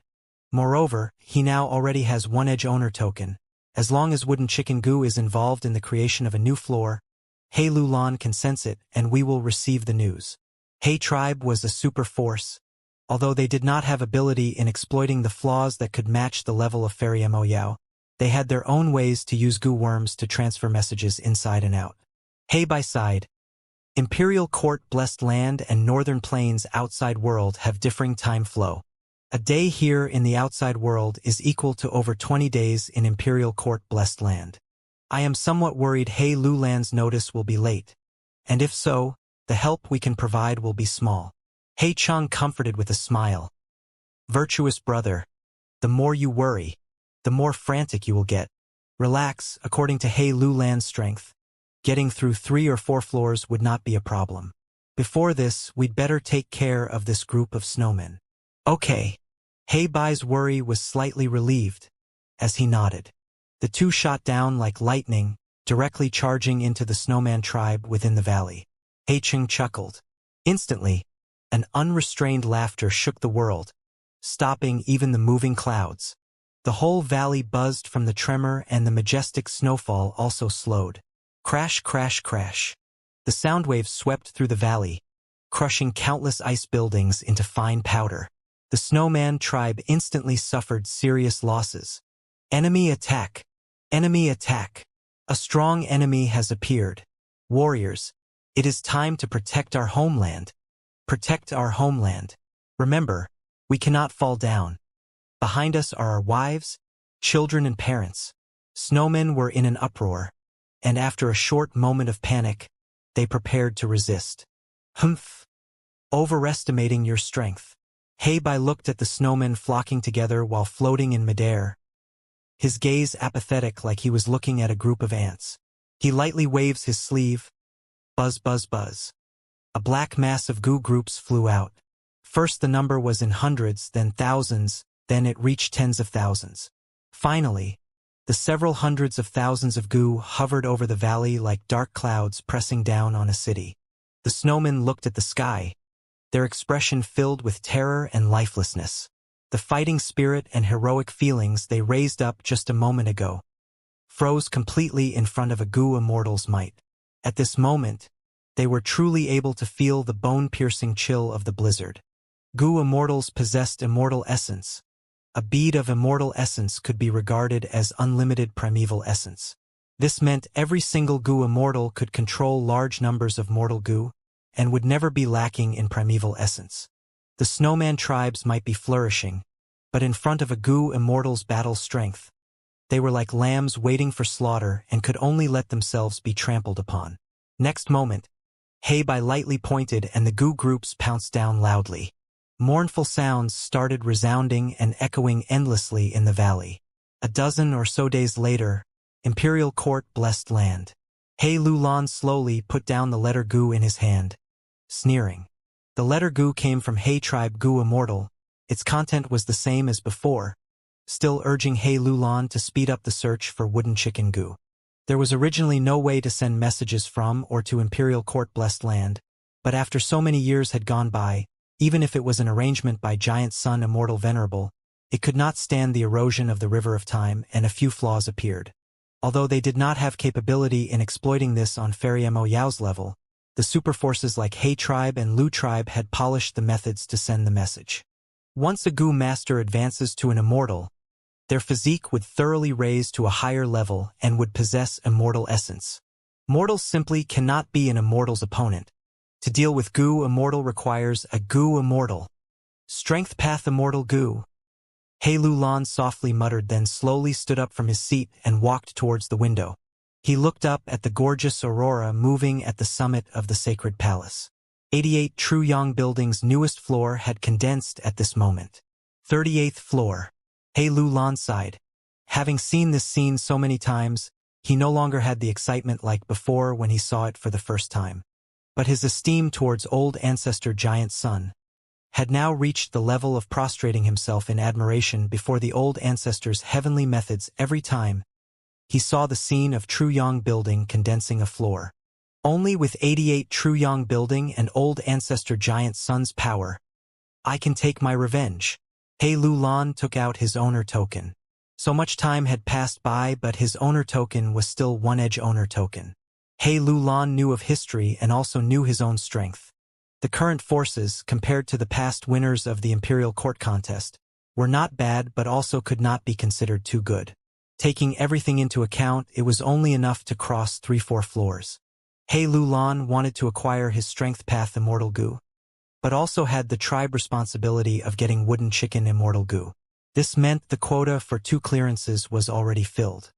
Speaker 1: Moreover, he now already has one edge owner token. As long as wooden chicken goo is involved in the creation of a new floor, He Lulan can sense it and we will receive the news. He tribe was a super force. Although they did not have ability in exploiting the flaws that could match the level of Fairy Mo Yao, they had their own ways to use goo worms to transfer messages inside and out. He Bai sighed. Imperial Court blessed land and Northern Plains outside world have differing time flow. A day here in the outside world is equal to over 20 days in Imperial Court blessed land. I am somewhat worried He Lulan's notice will be late. And if so, the help we can provide will be small. He Cheng comforted with a smile. Virtuous brother, the more you worry, the more frantic you will get. Relax, according to He Lulan's strength. Getting through 3 or 4 floors would not be a problem. Before this, we'd better take care of this group of snowmen. Okay. He Bai's worry was slightly relieved, as he nodded. The two shot down like lightning, directly charging into the snowman tribe within the valley. Hei-Cheng chuckled. Instantly, an unrestrained laughter shook the world, stopping even the moving clouds. The whole valley buzzed from the tremor, and the majestic snowfall also slowed. Crash, crash, crash. The sound waves swept through the valley, crushing countless ice buildings into fine powder. The snowman tribe instantly suffered serious losses. Enemy attack! Enemy attack! A strong enemy has appeared. Warriors, it is time to protect our homeland. Protect our homeland. Remember, we cannot fall down. Behind us are our wives, children, and parents. Snowmen were in an uproar, and after a short moment of panic, they prepared to resist. Humph! Overestimating your strength. Hei-Bai looked at the snowmen flocking together while floating in midair, his gaze apathetic like he was looking at a group of ants. He lightly waves his sleeve. Buzz, buzz, buzz. A black mass of goo groups flew out. First the number was in hundreds, then thousands, then it reached tens of thousands. Finally, the several hundreds of thousands of goo hovered over the valley like dark clouds pressing down on a city. The snowmen looked at the sky, their expression filled with terror and lifelessness. The fighting spirit and heroic feelings they raised up just a moment ago froze completely in front of a goo immortal's might. At this moment, they were truly able to feel the bone-piercing chill of the blizzard. Goo immortals possessed immortal essence. A bead of immortal essence could be regarded as unlimited primeval essence. This meant every single goo immortal could control large numbers of mortal goo, and would never be lacking in primeval essence. The snowman tribes might be flourishing, but in front of a goo immortal's battle strength, they were like lambs waiting for slaughter and could only let themselves be trampled upon. Next moment, Hei-Bai lightly pointed and the goo groups pounced down loudly. Mournful sounds started resounding and echoing endlessly in the valley. A dozen or so days later, Imperial Court blessed land. Hei Lulan slowly put down the letter goo in his hand, sneering. The letter goo came from Hei tribe goo immortal. Its content was the same as before, still urging Hei Lulan to speed up the search for wooden chicken goo. There was originally no way to send messages from or to Imperial Court blessed land, but after so many years had gone by, even if it was an arrangement by Giant Sun Immortal Venerable, it could not stand the erosion of the River of Time, and a few flaws appeared. Although they did not have capability in exploiting this on Feriemo Yao's level, the superforces like Hei tribe and Lu tribe had polished the methods to send the message. Once a goo master advances to an immortal, their physique would thoroughly raise to a higher level and would possess immortal essence. Mortals simply cannot be an immortal's opponent. To deal with goo immortal requires a goo immortal. Strength path immortal goo. Hei Lulan softly muttered, then slowly stood up from his seat and walked towards the window. He looked up at the gorgeous aurora moving at the summit of the sacred palace. 88 Truyong Building's newest floor had condensed at this moment. 38th floor. Hei Lulan sighed. Having seen this scene so many times, he no longer had the excitement like before when he saw it for the first time. But his esteem towards old ancestor Giant Sun had now reached the level of prostrating himself in admiration before the old ancestor's heavenly methods every time he saw the scene of Truyong Building condensing a floor. Only with 88 Truyong Building and old ancestor Giant Sun's power, I can take my revenge. Hei Lulan took out his owner token. So much time had passed by, but his owner token was still one-edge owner token. Hei Lulan knew of history and also knew his own strength. The current forces, compared to the past winners of the Imperial Court contest, were not bad but also could not be considered too good. Taking everything into account, it was only enough to cross 3-4 floors. Hei Lulan wanted to acquire his strength path immortal goo, but also had the tribe responsibility of getting wooden chicken immortal goo. This meant the quota for 2 clearances was already filled.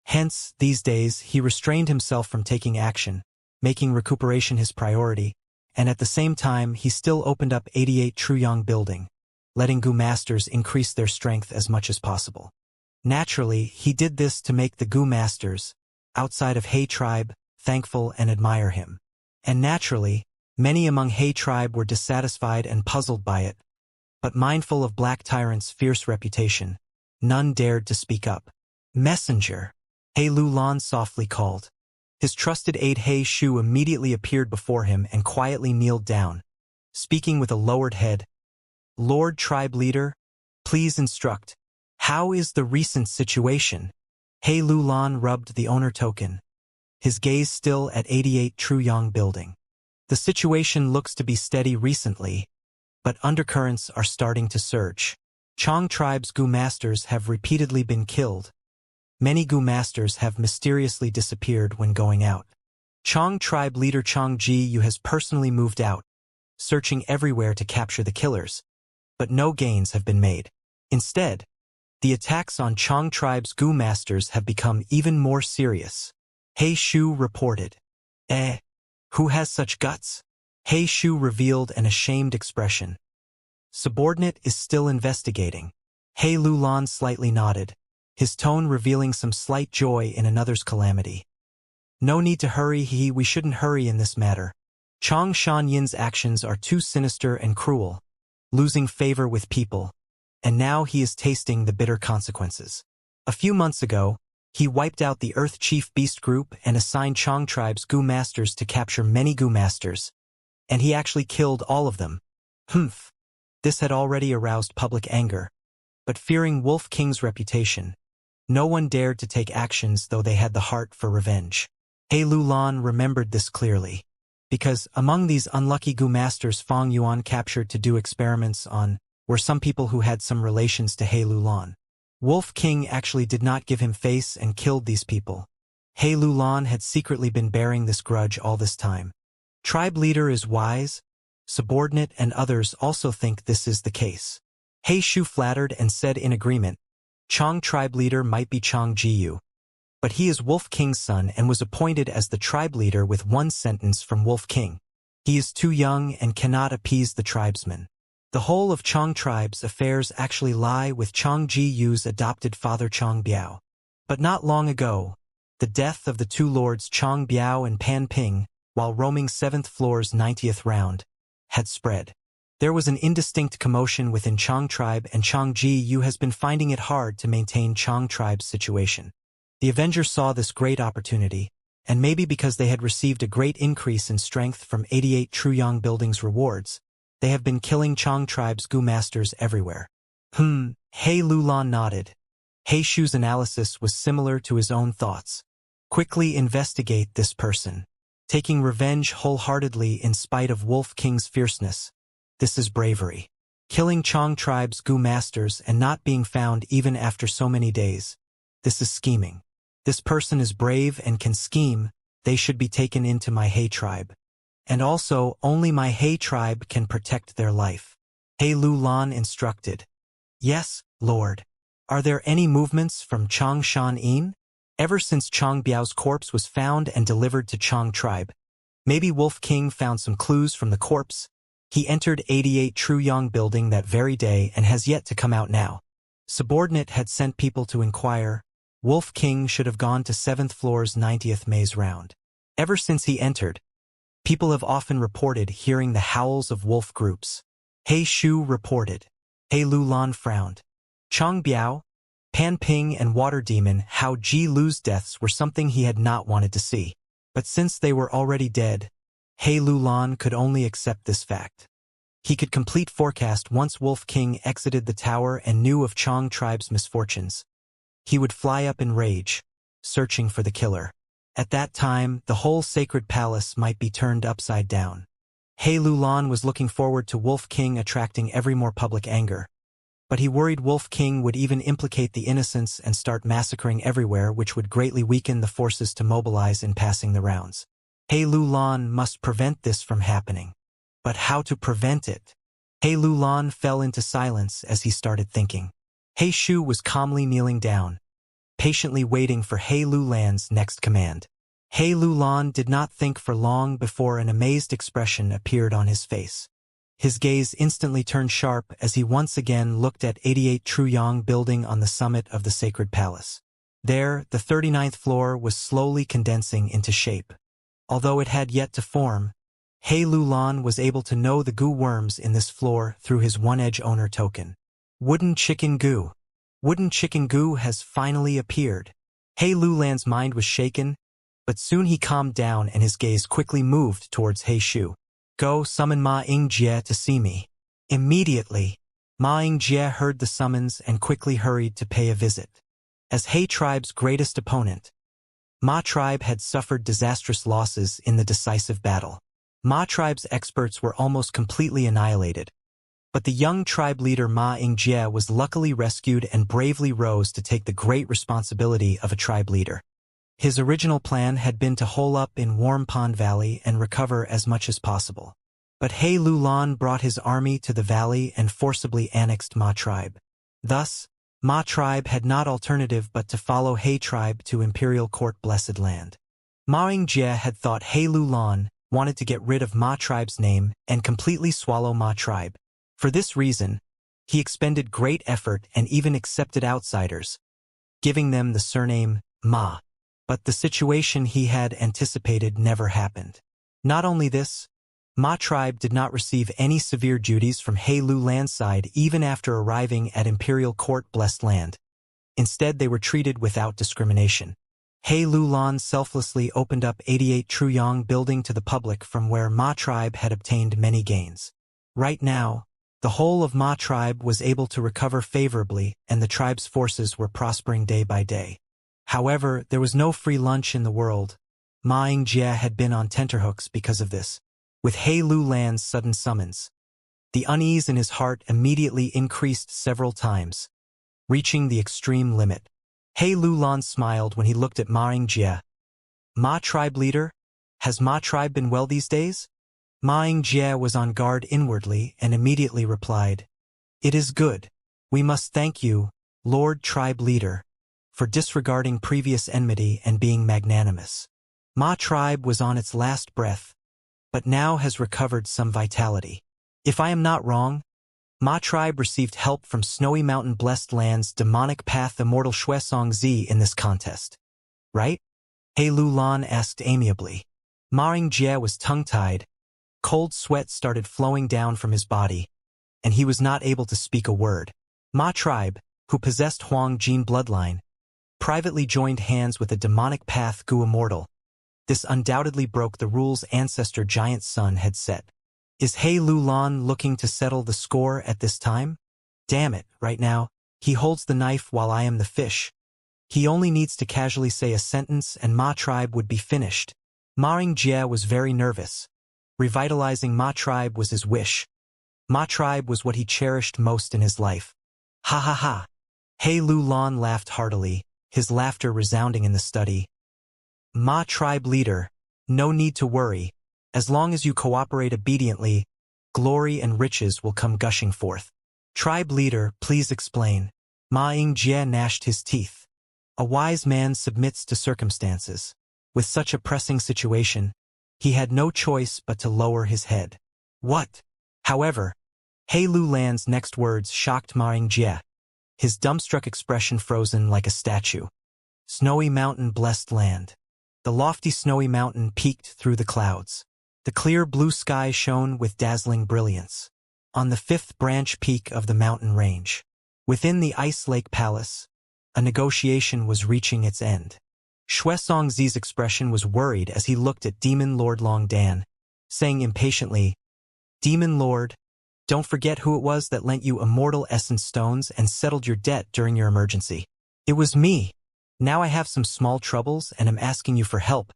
Speaker 1: Hence, these days, he restrained himself from taking action, making recuperation his priority, and at the same time he still opened up 88 Truyong Building, letting goo masters increase their strength as much as possible. Naturally, he did this to make the goo masters, outside of Hei tribe, thankful and admire him. And naturally, many among Hei tribe were dissatisfied and puzzled by it, but mindful of Black Tyrant's fierce reputation, None dared to speak up. Messenger. He Lulan softly called. His trusted aide He Shu immediately appeared before him and quietly kneeled down, speaking with a lowered head. Lord Tribe Leader, please instruct. How is the recent situation? He Lulan rubbed the owner token, his gaze still at 88 Truyong building. The situation looks to be steady recently, but undercurrents are starting to surge. Chong tribe's Gu masters have repeatedly been killed. Many Gu masters have mysteriously disappeared when going out. Chong tribe leader Chong Ji-yu has personally moved out, searching everywhere to capture the killers, but no gains have been made. Instead, the attacks on Chong tribe's Gu masters have become even more serious. He Shu reported. Who has such guts? He Shu revealed an ashamed expression. Subordinate is still investigating. He Lulan slightly nodded, his tone revealing some slight joy in another's calamity. No need to hurry, we shouldn't hurry in this matter. Chong Shan Yin's actions are too sinister and cruel, losing favor with people, and now he is tasting the bitter consequences. A few months ago, he wiped out the Earth Chief Beast Group and assigned Chong Tribe's Gu Masters to capture many Gu Masters, and he actually killed all of them. This had already aroused public anger, but fearing Wolf King's reputation, no one dared to take actions though they had the heart for revenge. He Lulan remembered this clearly, because among these unlucky Gu Masters Fong Yuan captured to do experiments on were some people who had some relations to He Lulan. Wolf King actually did not give him face and killed these people. He Lulan had secretly been bearing this grudge all this time. Tribe leader is wise, subordinate and others also think this is the case. He Shu flattered and said in agreement, Chong tribe leader might be Chong Ji-yu, but he is Wolf King's son and was appointed as the tribe leader with one sentence from Wolf King. He is too young and cannot appease the tribesmen. The whole of Chong tribe's affairs actually lie with Chong Ji-yu's adopted father Chong Biao. But not long ago, the death of the two lords Chong Biao and Pan Ping, while roaming 7th floor's 90th round, had spread. There was an indistinct commotion within Chong tribe, and Chong Ji-yu has been finding it hard to maintain Chong tribe's situation. The Avengers saw this great opportunity, and maybe because they had received a great increase in strength from 88 Truyong Building's rewards, they have been killing Chong tribe's Gu masters everywhere. He Lulan nodded. He Shu's analysis was similar to his own thoughts. Quickly investigate this person. Taking revenge wholeheartedly in spite of Wolf King's fierceness. This is bravery. Killing Chong tribe's Gu masters and not being found even after so many days. This is scheming. This person is brave and can scheme. They should be taken into my He tribe. And also, only my He tribe can protect their life. He Lulan instructed. Yes, Lord. Are there any movements from Chong Shan Yin? Ever since Chong Biao's corpse was found and delivered to Chong tribe. Maybe Wolf King found some clues from the corpse. He entered 88 Truyong Building that very day and has yet to come out now. Subordinate had sent people to inquire. Wolf King should have gone to 7th floor's 90th maze round. Ever since he entered, people have often reported hearing the howls of wolf groups. He Shu reported. He Lulan frowned. Chong Biao, Pan Ping and Water Demon Hao Ji Lu's deaths were something he had not wanted to see. But since they were already dead, He Lulan could only accept this fact. He could complete forecast once Wolf King exited the tower and knew of Chong tribe's misfortunes. He would fly up in rage, searching for the killer. At that time, the whole sacred palace might be turned upside down. He Lulan was looking forward to Wolf King attracting every more public anger. But he worried Wolf King would even implicate the innocents and start massacring everywhere, which would greatly weaken the forces to mobilize in passing the rounds. He Lulan must prevent this from happening. But how to prevent it? He Lulan fell into silence as he started thinking. He Shu was calmly kneeling down, patiently waiting for He Lulan's next command. He Lulan did not think for long before an amazed expression appeared on his face. His gaze instantly turned sharp as he once again looked at 88 Truyong Building on the summit of the sacred palace. There, the 39th floor was slowly condensing into shape. Although it had yet to form, He Lulan was able to know the Gu worms in this floor through his one-edge owner token. Wooden chicken Gu. Wooden chicken goo has finally appeared. He Lulan's mind was shaken, but soon he calmed down and his gaze quickly moved towards He Shu. Go summon Ma Yingjie to see me. Immediately, Ma Yingjie heard the summons and quickly hurried to pay a visit. As He tribe's greatest opponent, Ma tribe had suffered disastrous losses in the decisive battle. Ma tribe's experts were almost completely annihilated, but the young tribe leader Ma Yingjie was luckily rescued and bravely rose to take the great responsibility of a tribe leader. His original plan had been to hole up in Warm Pond Valley and recover as much as possible. But He Lulan brought his army to the valley and forcibly annexed Ma tribe. Thus, Ma tribe had not alternative but to follow He tribe to Imperial Court Blessed Land. Ma Yingjie had thought He Lulan wanted to get rid of Ma tribe's name and completely swallow Ma tribe. For this reason, he expended great effort and even accepted outsiders, giving them the surname Ma. But the situation he had anticipated never happened. Not only this, Ma tribe did not receive any severe duties from He Lulan's side even after arriving at Imperial Court Blessed Land. Instead, they were treated without discrimination. He Lulan selflessly opened up 88 Truyong building to the public from where Ma tribe had obtained many gains. Right now, the whole of Ma tribe was able to recover favorably and the tribe's forces were prospering day by day. However, there was no free lunch in the world. Ma Yingjie had been on tenterhooks because of this. With He Lulan's sudden summons, the unease in his heart immediately increased several times, reaching the extreme limit. He Lulan smiled when he looked at Ma Yingjie. Ma tribe leader, has Ma tribe been well these days? Ma Yingjie was on guard inwardly and immediately replied, It is good. We must thank you, Lord tribe leader, for disregarding previous enmity and being magnanimous. Ma tribe was on its last breath, but now has recovered some vitality. If I am not wrong, Ma tribe received help from Snowy Mountain Blessed Land's demonic path Immortal Shuesong Zi in this contest. Right? He Lulan asked amiably. Ma Yingjie was tongue-tied. Cold sweat started flowing down from his body, and he was not able to speak a word. Ma tribe, who possessed Huang Jin bloodline, privately joined hands with a demonic path Gu Immortal. This undoubtedly broke the rules ancestor Giant Sun had set. Is He Lulan looking to settle the score at this time? Damn it, right now, he holds the knife while I am the fish. He only needs to casually say a sentence and Ma tribe would be finished. Ma Yingjie was very nervous. Revitalizing Ma tribe was his wish. Ma tribe was what he cherished most in his life. Ha ha ha. He Lulan laughed heartily, his laughter resounding in the study. Ma tribe leader, no need to worry. As long as you cooperate obediently, glory and riches will come gushing forth. Tribe leader, please explain. Ma Yingjie gnashed his teeth. A wise man submits to circumstances. With such a pressing situation, he had no choice but to lower his head. What? However, He Lulan's next words shocked Ma Yingjie. His dumbstruck expression frozen like a statue. Snowy Mountain Blessed Land. The lofty snowy mountain peeked through the clouds. The clear blue sky shone with dazzling brilliance. On the fifth branch peak of the mountain range, within the Ice Lake Palace, a negotiation was reaching its end. Shuesong Zi's expression was worried as he looked at Demon Lord Long Dan, saying impatiently, Demon Lord, don't forget who it was that lent you immortal essence stones and settled your debt during your emergency. It was me. Now I have some small troubles and am asking you for help.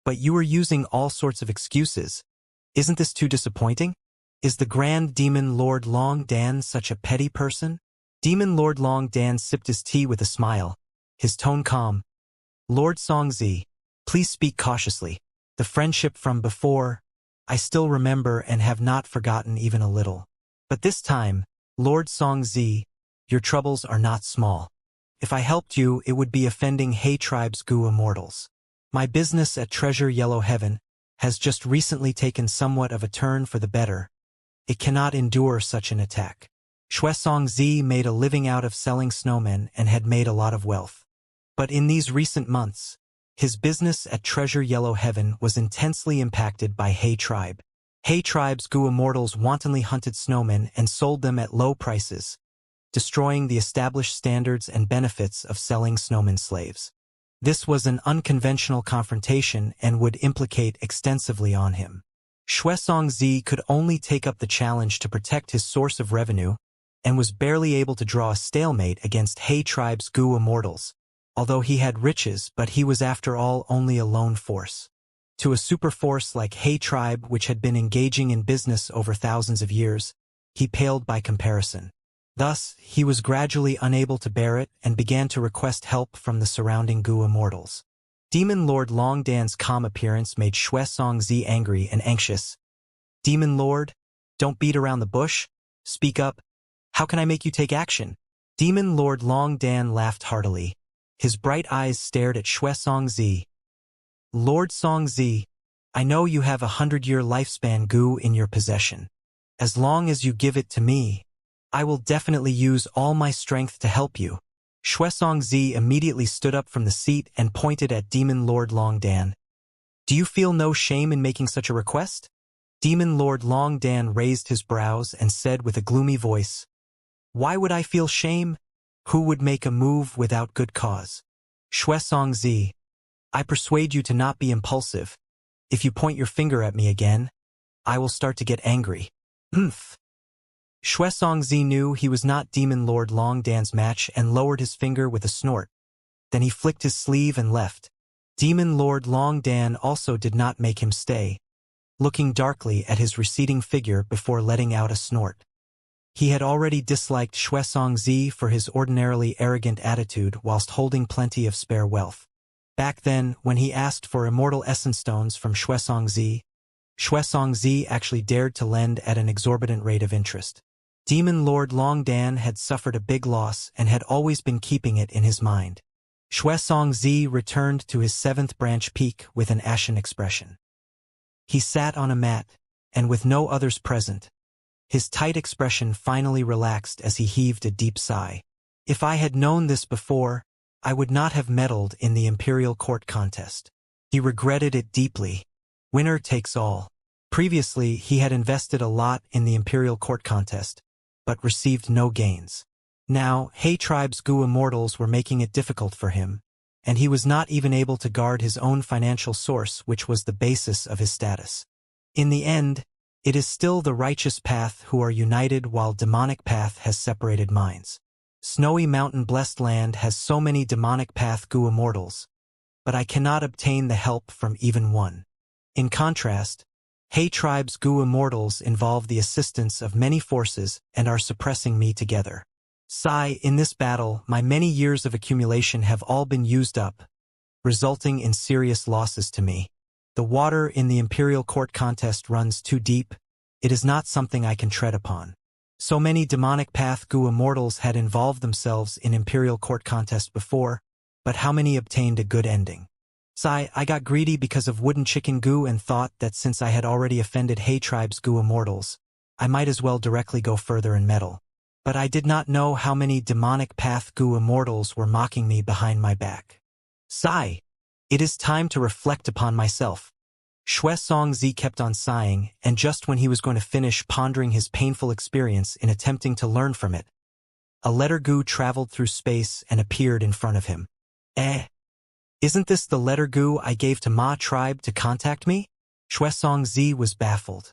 Speaker 1: But you are using all sorts of excuses. Isn't this too disappointing? Is the Grand Demon Lord Long Dan such a petty person? Demon Lord Long Dan sipped his tea with a smile, his tone calm. Lord Songzi, please speak cautiously. The friendship from before, I still remember and have not forgotten even a little. But this time, Lord Songzi, your troubles are not small. If I helped you, it would be offending He tribe's Gu immortals. My business at Treasure Yellow Heaven has just recently taken somewhat of a turn for the better. It cannot endure such an attack. Shuesong Zi made a living out of selling snowmen and had made a lot of wealth. But in these recent months, his business at Treasure Yellow Heaven was intensely impacted by He tribe. He tribe's Gu immortals wantonly hunted snowmen and sold them at low prices, destroying the established standards and benefits of selling snowman slaves. This was an unconventional confrontation and would implicate extensively on him. Xuesongzi could only take up the challenge to protect his source of revenue and was barely able to draw a stalemate against He Tribe's Gu Immortals, although he had riches, but he was after all only a lone force. To a superforce like He Tribe, which had been engaging in business over thousands of years, he paled by comparison. Thus, he was gradually unable to bear it and began to request help from the surrounding Gu Immortals. Demon Lord Longdan's calm appearance made Xuesongzi angry and anxious. "Demon Lord, don't beat around the bush. Speak up. How can I make you take action?" Demon Lord Longdan laughed heartily. His bright eyes stared at Xuesongzi. "Lord Songzi, I know you have 100-year lifespan Gu in your possession. As long as you give it to me, I will definitely use all my strength to help you." Xuesongzi immediately stood up from the seat and pointed at Demon Lord Longdan. "Do you feel no shame in making such a request?" Demon Lord Longdan raised his brows and said with a gloomy voice, "Why would I feel shame? Who would make a move without good cause?" "Xuesongzi, I persuade you to not be impulsive. If you point your finger at me again, I will start to get angry." "Humph." Xuesongzi knew he was not Demon Lord Longdan's match and lowered his finger with a snort. Then he flicked his sleeve and left. Demon Lord Longdan also did not make him stay, looking darkly at his receding figure before letting out a snort. He had already disliked Xuesongzi for his ordinarily arrogant attitude whilst holding plenty of spare wealth. Back then, when he asked for immortal essence stones from Xuesongzi actually dared to lend at an exorbitant rate of interest. Demon Lord Longdan had suffered a big loss and had always been keeping it in his mind. Xuesongzi returned to his 7th branch peak with an ashen expression. He sat on a mat, and with no others present, his tight expression finally relaxed as he heaved a deep sigh. "If I had known this before, I would not have meddled in the Imperial Court contest." He regretted it deeply. Winner takes all. Previously, he had invested a lot in the Imperial Court contest, but received no gains. Now, He Tribe's Gu Immortals were making it difficult for him, and he was not even able to guard his own financial source, which was the basis of his status. In the end, it is still the righteous path who are united while demonic path has separated minds. Snowy Mountain Blessed Land has so many demonic path Gu Immortals, but I cannot obtain the help from even one. In contrast, He Tribe's Gu Immortals involve the assistance of many forces and are suppressing me together. In this battle, my many years of accumulation have all been used up, resulting in serious losses to me. The water in the Imperial Court contest runs too deep. It is not something I can tread upon. So many demonic path Gu Immortals had involved themselves in Imperial Court contest before, but how many obtained a good ending? I got greedy because of wooden chicken Gu and thought that since I had already offended He Tribe's Gu Immortals, I might as well directly go further and meddle. But I did not know how many demonic path Gu Immortals were mocking me behind my back. It is time to reflect upon myself. Xuesongzi kept on sighing, and just when he was going to finish pondering his painful experience in attempting to learn from it, a letter Gu traveled through space and appeared in front of him. Isn't this the letter Gu I gave to Ma Tribe to contact me? Xuesongzi was baffled.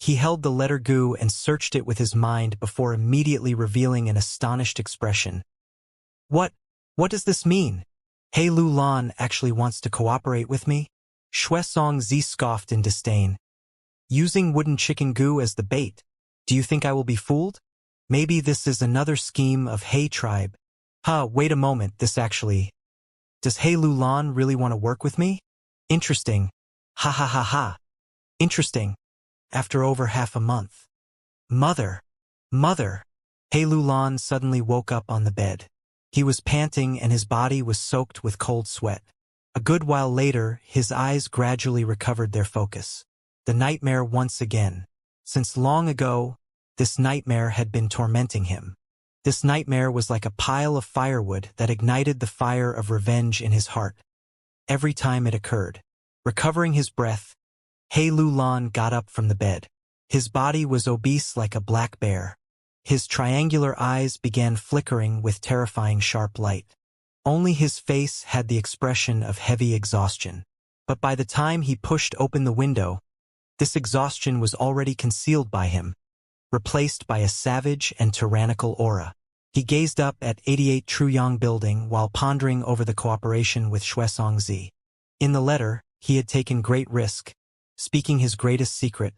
Speaker 1: He held the letter Gu and searched it with his mind before immediately revealing an astonished expression. What does this mean? He Lulan actually wants to cooperate with me? Xuesongzi scoffed in disdain. Using wooden chicken Gu as the bait. Do you think I will be fooled? Maybe this is another scheme of He Tribe. Wait a moment, does He Lulan really want to work with me? Interesting. Ha. Interesting. After over half a month. Mother. He Lulan suddenly woke up on the bed. He was panting and his body was soaked with cold sweat. A good while later, his eyes gradually recovered their focus. The nightmare once again. Since long ago, this nightmare had been tormenting him. This nightmare was like a pile of firewood that ignited the fire of revenge in his heart. Every time it occurred. Recovering his breath, He Lulan got up from the bed. His body was obese like a black bear. His triangular eyes began flickering with terrifying sharp light. Only his face had the expression of heavy exhaustion. But by the time he pushed open the window, this exhaustion was already concealed by him, replaced by a savage and tyrannical aura. He gazed up at 88 Truyong Building while pondering over the cooperation with Xuesongzi. In the letter, he had taken great risk, speaking his greatest secret,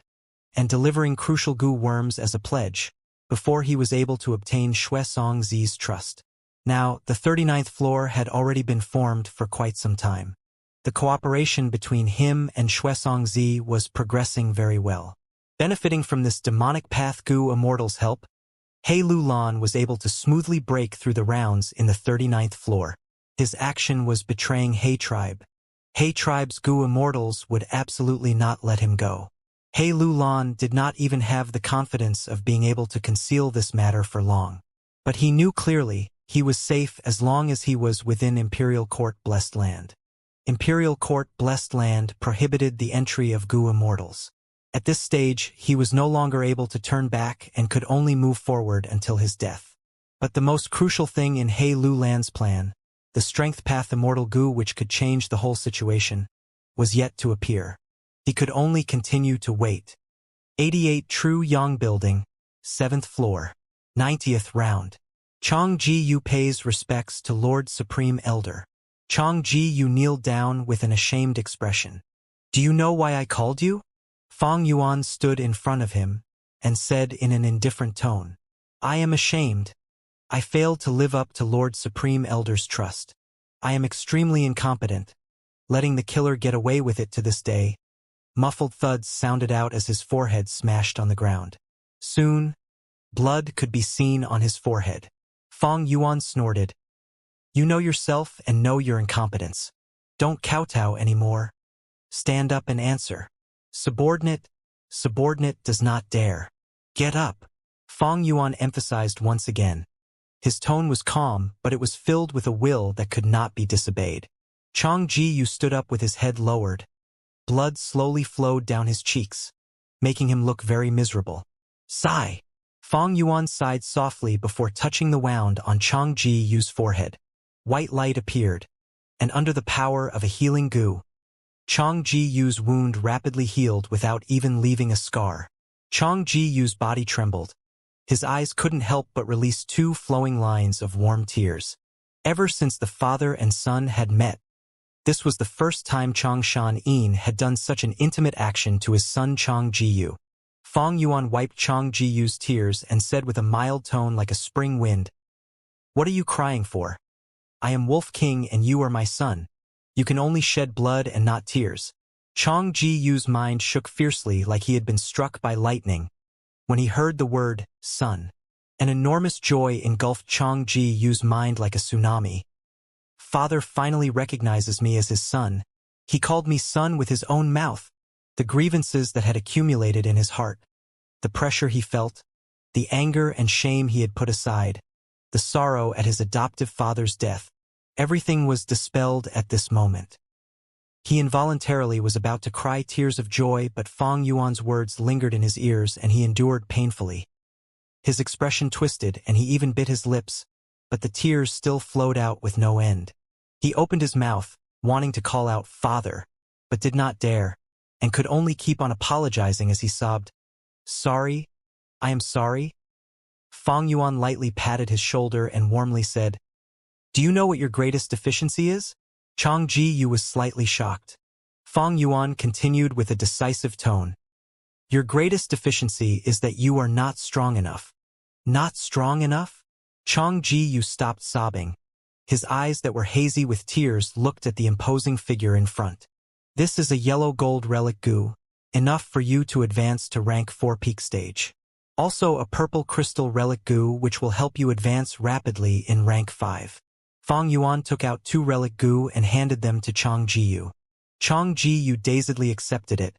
Speaker 1: and delivering crucial goo worms as a pledge, before he was able to obtain Xuesongzi's trust. Now, the 39th floor had already been formed for quite some time. The cooperation between him and Xuesongzi was progressing very well. Benefiting from this demonic path goo Immortal's help, He Lulan was able to smoothly break through the rounds in the 39th floor. His action was betraying He Tribe. He Tribe's goo Immortals would absolutely not let him go. He Lulan did not even have the confidence of being able to conceal this matter for long. But he knew clearly he was safe as long as he was within Imperial Court Blessed Land. Imperial Court Blessed Land prohibited the entry of goo Immortals. At this stage, he was no longer able to turn back and could only move forward until his death. But the most crucial thing in He Lulan's plan, the strength path Immortal goo which could change the whole situation, was yet to appear. He could only continue to wait. 88 Truyong Building, 7th floor, 90th round. Chong Ji Yu pays respects to Lord Supreme Elder. Chong Ji Yu kneeled down with an ashamed expression. "Do you know why I called you?" Fong Yuan stood in front of him and said in an indifferent tone, "I am ashamed. I failed to live up to Lord Supreme Elder's trust. I am extremely incompetent, letting the killer get away with it to this day." Muffled thuds sounded out as his forehead smashed on the ground. Soon, blood could be seen on his forehead. Fong Yuan snorted. "You know yourself and know your incompetence. Don't kowtow anymore. Stand up and answer. Subordinate does not dare. Get up." Fong Yuan emphasized once again. His tone was calm, but it was filled with a will that could not be disobeyed. Chong Ji Yu stood up with his head lowered. Blood slowly flowed down his cheeks, making him look very miserable. "Sigh." Fong Yuan sighed softly before touching the wound on Chong Ji Yu's forehead. White light appeared, and under the power of a healing goo, Chong Ji Yu's wound rapidly healed without even leaving a scar. Chong Ji Yu's body trembled. His eyes couldn't help but release 2 flowing lines of warm tears. Ever since the father and son had met, this was the first time Chong Shan-in had done such an intimate action to his son Chong Ji Yu. Fong Yuan wiped Chong Ji Yu's tears and said with a mild tone like a spring wind, "What are you crying for? I am Wolf King and you are my son. You can only shed blood and not tears." Chong Ji Yu's mind shook fiercely like he had been struck by lightning when he heard the word son. An enormous joy engulfed Chong Ji Yu's mind like a tsunami. Father finally recognizes me as his son. He called me son with his own mouth. The grievances that had accumulated in his heart, the pressure he felt, the anger and shame he had put aside, the sorrow at his adoptive father's death, everything was dispelled at this moment. He involuntarily was about to cry tears of joy, but Fong Yuan's words lingered in his ears and he endured painfully. His expression twisted and he even bit his lips, but the tears still flowed out with no end. He opened his mouth, wanting to call out "Father," but did not dare, and could only keep on apologizing as he sobbed, "Sorry, I am sorry." Fong Yuan lightly patted his shoulder and warmly said, "Do you know what your greatest deficiency is?" Chong Ji Yu was slightly shocked. Fong Yuan continued with a decisive tone. "Your greatest deficiency is that you are not strong enough." "Not strong enough?" Chong Ji Yu stopped sobbing. His eyes that were hazy with tears looked at the imposing figure in front. "This is a yellow gold relic goo, enough for you to advance to rank 4 peak stage. Also a purple crystal relic goo which will help you advance rapidly in rank 5. Fong Yuan took out 2 relic goo and handed them to Chong Ji Yu. Chong Ji Yu dazedly accepted it.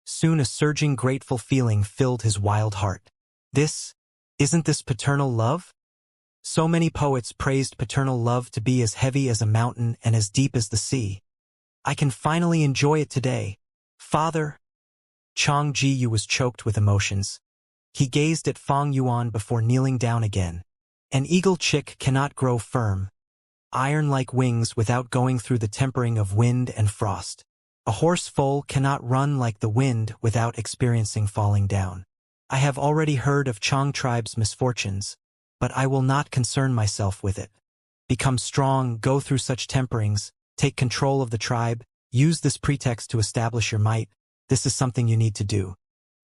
Speaker 1: Soon a surging grateful feeling filled his wild heart. Isn't this paternal love? So many poets praised paternal love to be as heavy as a mountain and as deep as the sea. I can finally enjoy it today. Father. Chong Ji Yu was choked with emotions. He gazed at Fang Yuan before kneeling down again. An eagle chick cannot grow firm, iron-like wings without going through the tempering of wind and frost. A horse foal cannot run like the wind without experiencing falling down. I have already heard of Chang tribe's misfortunes, but I will not concern myself with it. Become strong, go through such temperings, take control of the tribe, use this pretext to establish your might. This is something you need to do.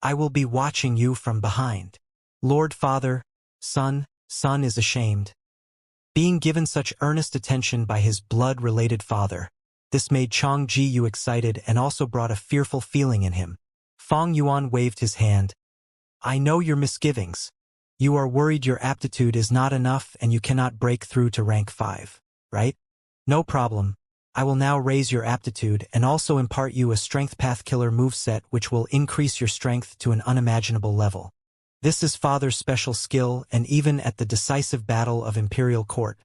Speaker 1: I will be watching you from behind. Lord Father, son is ashamed. Being given such earnest attention by his blood-related father, this made Chang Ji-yu excited and also brought a fearful feeling in him. Fang Yuan waved his hand. I know your misgivings. You are worried your aptitude is not enough and you cannot break through to rank 5, right? No problem. I will now raise your aptitude and also impart you a strength path killer moveset which will increase your strength to an unimaginable level. This is Father's special skill, and even at the decisive battle of Imperial Court,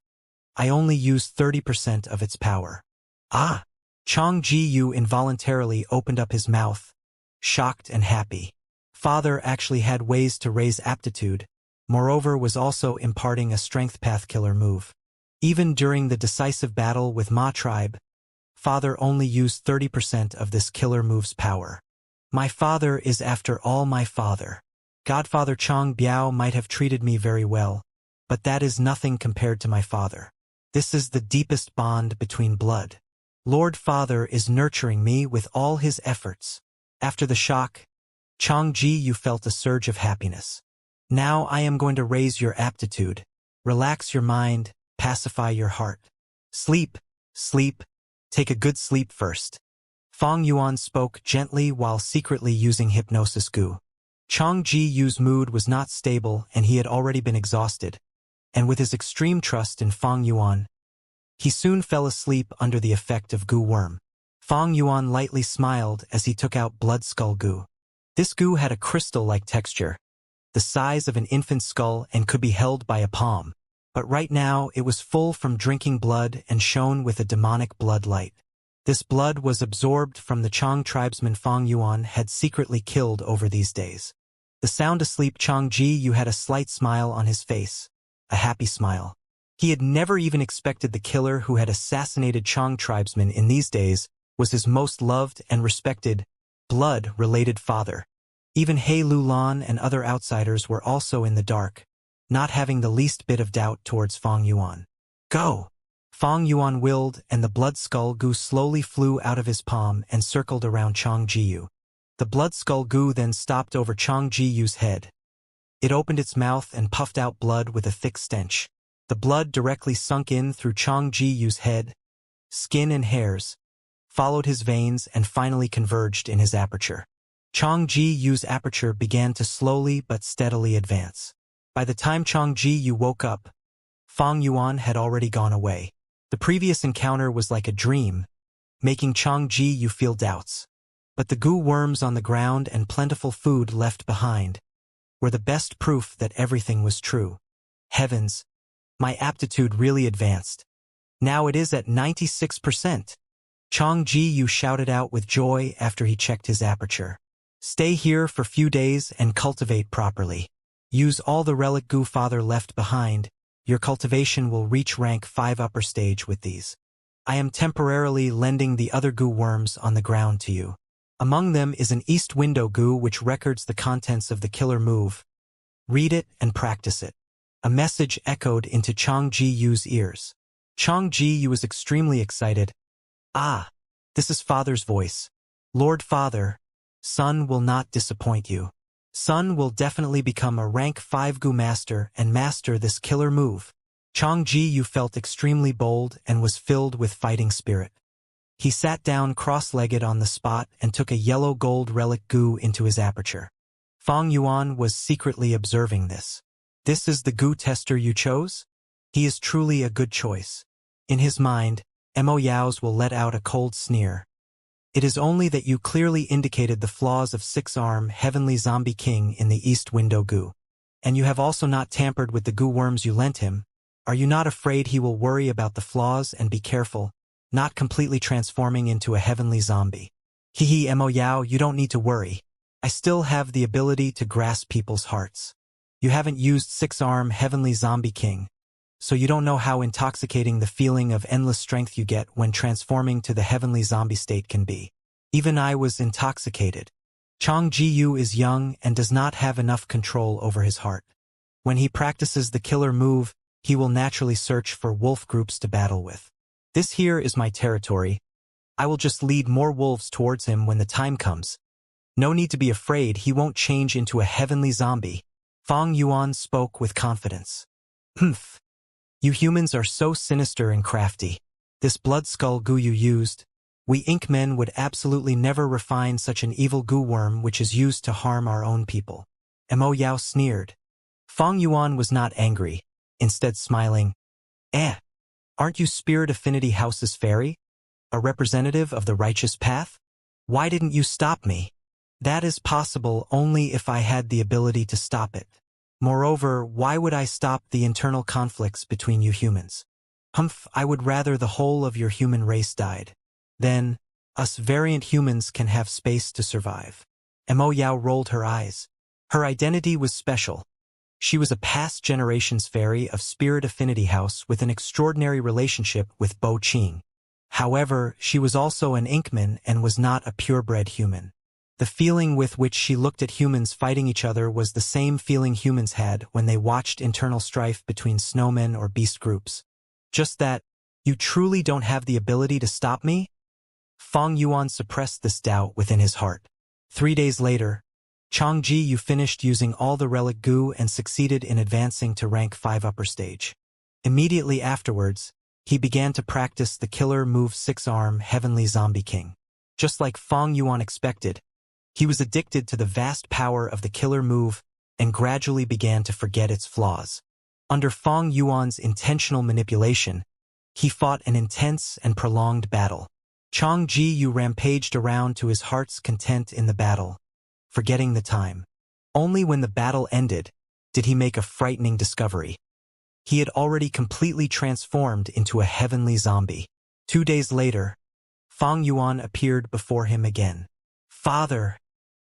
Speaker 1: I only used 30% of its power. Ah! Chang Ji-yu involuntarily opened up his mouth, shocked and happy. Father actually had ways to raise aptitude, moreover was also imparting a strength path killer move. Even during the decisive battle with Ma tribe, Father only used 30% of this killer move's power. My father is after all my father. Godfather Chang Biao might have treated me very well, but that is nothing compared to my father. This is the deepest bond between blood. Lord Father is nurturing me with all his efforts. After the shock, Chang Ji-yu felt a surge of happiness. Now I am going to raise your aptitude. Relax your mind, pacify your heart. Sleep, sleep, take a good sleep first. Fang Yuan spoke gently while secretly using hypnosis goo. Chang Ji-yu's mood was not stable and he had already been exhausted, and with his extreme trust in Fang Yuan, he soon fell asleep under the effect of goo worm. Fang Yuan lightly smiled as he took out blood skull goo. This goo had a crystal-like texture, the size of an infant's skull and could be held by a palm, but right now it was full from drinking blood and shone with a demonic blood light. This blood was absorbed from the Chang tribesman Fang Yuan had secretly killed over these days. The sound-asleep Chang Ji-yu had a slight smile on his face, a happy smile. He had never even expected the killer who had assassinated Chang tribesmen in these days was his most loved and respected, blood-related father. Even He Lulan and other outsiders were also in the dark, not having the least bit of doubt towards Fang Yuan. Go! Fang Yuan willed, and the blood skull goo slowly flew out of his palm and circled around Chang Ji-yu. The blood skull goo then stopped over Chang Ji-yu's head. It opened its mouth and puffed out blood with a thick stench. The blood directly sunk in through Chang Ji-yu's head, skin and hairs, followed his veins and finally converged in his aperture. Chang Ji-yu's aperture began to slowly but steadily advance. By the time Chang Ji-yu woke up, Fang Yuan had already gone away. The previous encounter was like a dream, making Chang Ji-yu feel doubts. But the goo worms on the ground and plentiful food left behind were the best proof that everything was true. Heavens, my aptitude really advanced. Now it is at 96%. Chang Ji-yu shouted out with joy after he checked his aperture. Stay here for few days and cultivate properly. Use all the relic goo father left behind. Your cultivation will reach rank 5 upper stage with these. I am temporarily lending the other goo worms on the ground to you. Among them is an east window goo which records the contents of the killer move. Read it and practice it. A message echoed into Chang Ji-yu's ears. Chang Ji-yu was extremely excited. Ah, this is Father's voice. Lord Father, son will not disappoint you. Son will definitely become a rank 5 goo master and master this killer move. Chang Ji-yu felt extremely bold and was filled with fighting spirit. He sat down cross-legged on the spot and took a yellow gold relic goo into his aperture. Fang Yuan was secretly observing this. This is the goo tester you chose? He is truly a good choice. In his mind, Mo Yao's will let out a cold sneer. It is only that you clearly indicated the flaws of Six-Arm Heavenly Zombie King in the East Window goo. And you have also not tampered with the goo worms you lent him. Are you not afraid he will worry about the flaws and be careful, not completely transforming into a heavenly zombie? Mo Yao, you don't need to worry. I still have the ability to grasp people's hearts. You haven't used six-arm Heavenly Zombie King, so you don't know how intoxicating the feeling of endless strength you get when transforming to the Heavenly Zombie state can be. Even I was intoxicated. Chang Ji-yu is young and does not have enough control over his heart. When he practices the killer move, he will naturally search for wolf groups to battle with. This here is my territory. I will just lead more wolves towards him when the time comes. No need to be afraid, he won't change into a heavenly zombie. Fang Yuan spoke with confidence. Humph. You humans are so sinister and crafty. This blood skull goo you used, we ink men would absolutely never refine such an evil goo worm which is used to harm our own people. Mo Yao sneered. Fang Yuan was not angry, instead smiling. Aren't you Spirit Affinity House's fairy? A representative of the righteous path? Why didn't you stop me? That is possible only if I had the ability to stop it. Moreover, why would I stop the internal conflicts between you humans? Humph, I would rather the whole of your human race died. Then, us variant humans can have space to survive. Mo Yao rolled her eyes. Her identity was special. She was a past generation's fairy of Spirit Affinity House with an extraordinary relationship with Bo Qing. However, she was also an Inkman and was not a purebred human. The feeling with which she looked at humans fighting each other was the same feeling humans had when they watched internal strife between snowmen or beast groups. Just that, you truly don't have the ability to stop me? Fang Yuan suppressed this doubt within his heart. 3 days later, Chang Ji-yu finished using all the relic goo and succeeded in advancing to rank 5 upper stage. Immediately afterwards, he began to practice the killer move 6-arm Heavenly Zombie King. Just like Fang Yuan expected, he was addicted to the vast power of the killer move and gradually began to forget its flaws. Under Fang Yuan's intentional manipulation, he fought an intense and prolonged battle. Chang Ji-yu rampaged around to his heart's content in the battle, forgetting the time. Only when the battle ended did he make a frightening discovery. He had already completely transformed into a heavenly zombie. 2 days later, Fang Yuan appeared before him again. Father,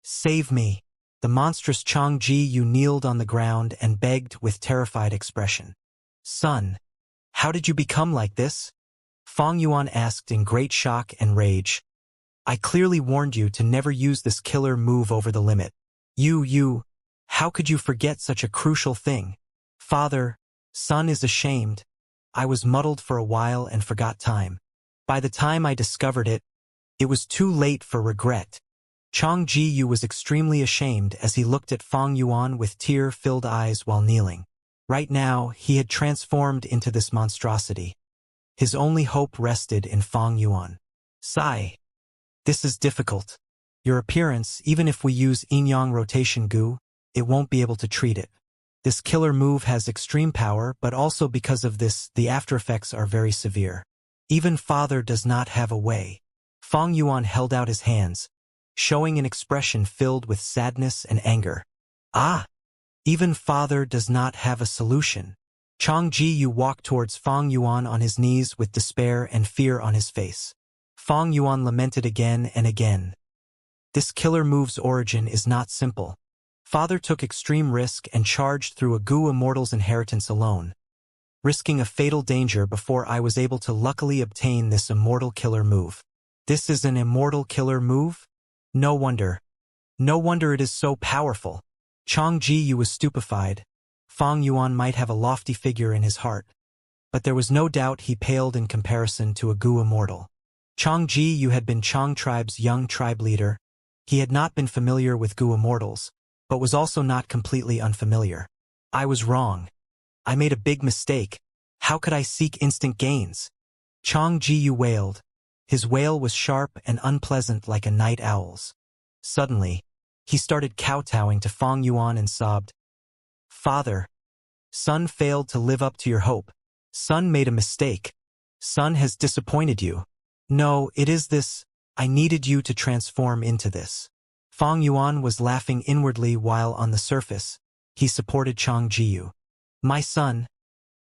Speaker 1: save me. The monstrous Chang Ji-yu kneeled on the ground and begged with terrified expression. Son, how did you become like this? Fang Yuan asked in great shock and rage. I clearly warned you to never use this killer move over the limit. How could you forget such a crucial thing? Father, son is ashamed. I was muddled for a while and forgot time. By the time I discovered it, it was too late for regret. Chang Ji-yu was extremely ashamed as he looked at Fang Yuan with tear-filled eyes while kneeling. Right now, he had transformed into this monstrosity. His only hope rested in Fang Yuan. Sigh. This is difficult. Your appearance, even if we use yin-yang rotation goo, it won't be able to treat it. This killer move has extreme power, but also because of this, the aftereffects are very severe. Even Father does not have a way. Fang Yuan held out his hands, showing an expression filled with sadness and anger. Even Father does not have a solution. Chang Ji-yu walked towards Fang Yuan on his knees with despair and fear on his face. Fang Yuan lamented again and again. This killer move's origin is not simple. Father took extreme risk and charged through a goo immortal's inheritance alone, risking a fatal danger before I was able to luckily obtain this immortal killer move. This is an immortal killer move? No wonder. No wonder it is so powerful. Chang Ji-yu was stupefied. Fang Yuan might have a lofty figure in his heart, but there was no doubt he paled in comparison to a goo immortal. Chang Ji-yu had been Chang tribe's young tribe leader. He had not been familiar with goo immortals, but was also not completely unfamiliar. I was wrong. I made a big mistake. How could I seek instant gains? Chang Ji-yu wailed. His wail was sharp and unpleasant like a night owl's. Suddenly, he started kowtowing to Fang Yuan and sobbed. Father, son failed to live up to your hope. Son made a mistake. Son has disappointed you. No, it is this. I needed you to transform into this. Fang Yuan was laughing inwardly while on the surface, he supported Chang Ji-yu. My son,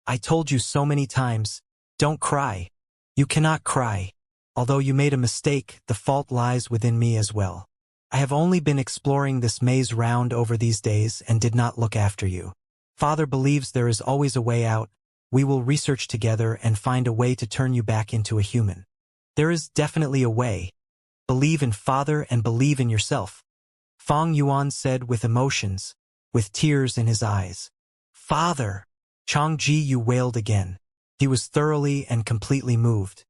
Speaker 1: I told you so many times, don't cry. You cannot cry. Although you made a mistake, the fault lies within me as well. I have only been exploring this maze round over these days and did not look after you. Father believes there is always a way out. We will research together and find a way to turn you back into a human. There is definitely a way. Believe in Father and believe in yourself. Fang Yuan said with emotions, with tears in his eyes. Father! Chang Ji-yu wailed again. He was thoroughly and completely moved.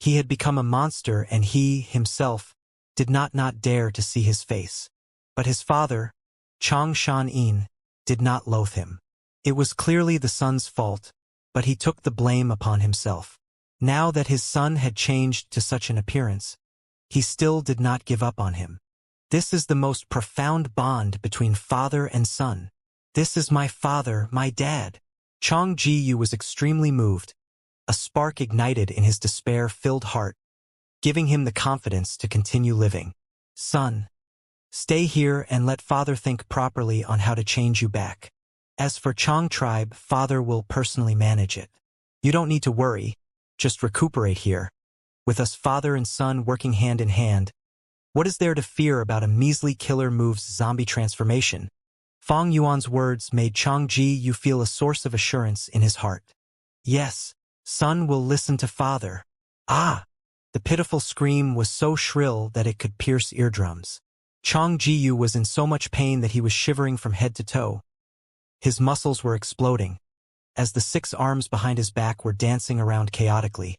Speaker 1: He had become a monster and he, himself, did not dare to see his face. But his father, Chang Shan-in, did not loathe him. It was clearly the son's fault, but he took the blame upon himself. Now that his son had changed to such an appearance, he still did not give up on him. This is the most profound bond between father and son. This is my father, my dad. Chang Ji-yu was extremely moved. A spark ignited in his despair-filled heart, giving him the confidence to continue living. Son, stay here and let father think properly on how to change you back. As for Chang tribe, father will personally manage it. You don't need to worry, just recuperate here. With us father and son working hand in hand, what is there to fear about a measly killer move's zombie transformation? Fang Yuan's words made Chang Ji-yu feel a source of assurance in his heart. Yes, son will listen to father. Ah! The pitiful scream was so shrill that it could pierce eardrums. Chang Ji-yu was in so much pain that he was shivering from head to toe. His muscles were exploding, as the 6 arms behind his back were dancing around chaotically,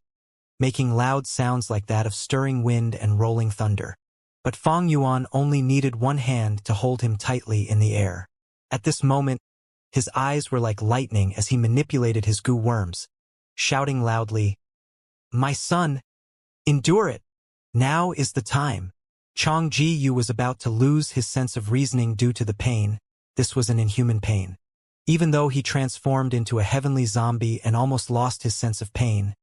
Speaker 1: making loud sounds like that of stirring wind and rolling thunder. But Fang Yuan only needed one hand to hold him tightly in the air. At this moment, his eyes were like lightning as he manipulated his goo worms, shouting loudly, "My son, endure it! Now is the time." Chang Ji-yu was about to lose his sense of reasoning due to the pain. This was an inhuman pain. Even though he transformed into a heavenly zombie and almost lost his sense of pain,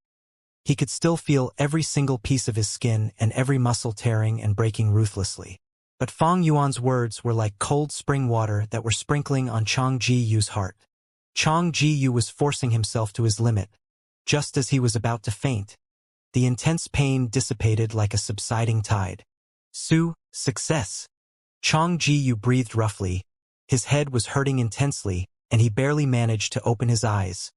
Speaker 1: he could still feel every single piece of his skin and every muscle tearing and breaking ruthlessly. But Fang Yuan's words were like cold spring water that were sprinkling on Chang Ji-yu's heart. Chang Ji-yu was forcing himself to his limit. Just as he was about to faint, the intense pain dissipated like a subsiding tide. Success! Chang Ji-yu breathed roughly. His head was hurting intensely, and he barely managed to open his eyes,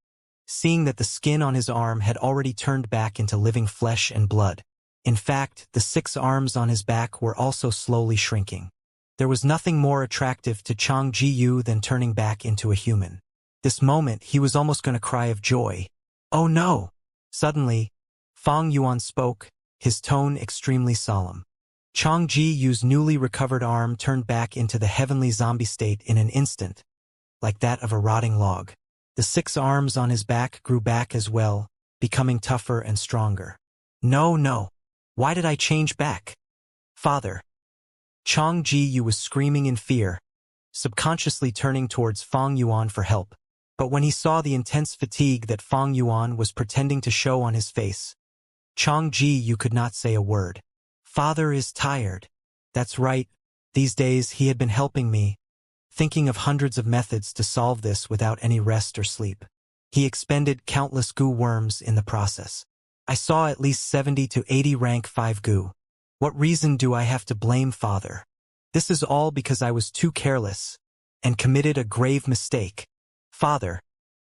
Speaker 1: seeing that the skin on his arm had already turned back into living flesh and blood. In fact, the 6 arms on his back were also slowly shrinking. There was nothing more attractive to Chang Ji-yu than turning back into a human. This moment, he was almost going to cry of joy. Oh no! Suddenly, Fang Yuan spoke, his tone extremely solemn. Chang Ji-yu's newly recovered arm turned back into the heavenly zombie state in an instant, like that of a rotting log. The 6 arms on his back grew back as well, becoming tougher and stronger. No. Why did I change back? Father. Chang Ji-yu was screaming in fear, subconsciously turning towards Fang Yuan for help. But when he saw the intense fatigue that Fang Yuan was pretending to show on his face, Chang Ji-yu could not say a word. Father is tired. That's right. These days he had been helping me, thinking of hundreds of methods to solve this without any rest or sleep. He expended countless goo worms in the process. I saw at least 70 to 80 rank 5 goo. What reason do I have to blame father? This is all because I was too careless and committed a grave mistake. Father,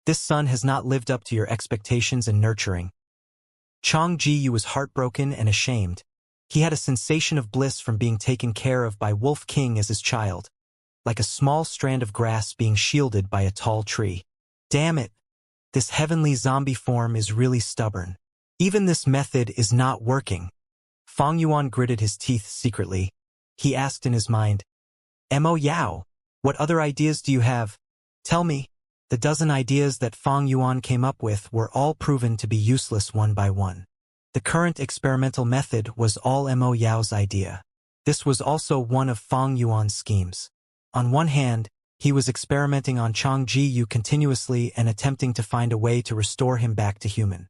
Speaker 1: this son has not lived up to your expectations and nurturing. Chang Ji-yu was heartbroken and ashamed. He had a sensation of bliss from being taken care of by Wolf King as his child, like a small strand of grass being shielded by a tall tree. Damn it! This heavenly zombie form is really stubborn. Even this method is not working. Fang Yuan gritted his teeth secretly. He asked in his mind, Mo Yao, what other ideas do you have? Tell me. The dozen ideas that Fang Yuan came up with were all proven to be useless one by one. The current experimental method was all Mo Yao's idea. This was also one of Fang Yuan's schemes. On one hand, he was experimenting on Chang Ji-yu continuously and attempting to find a way to restore him back to human.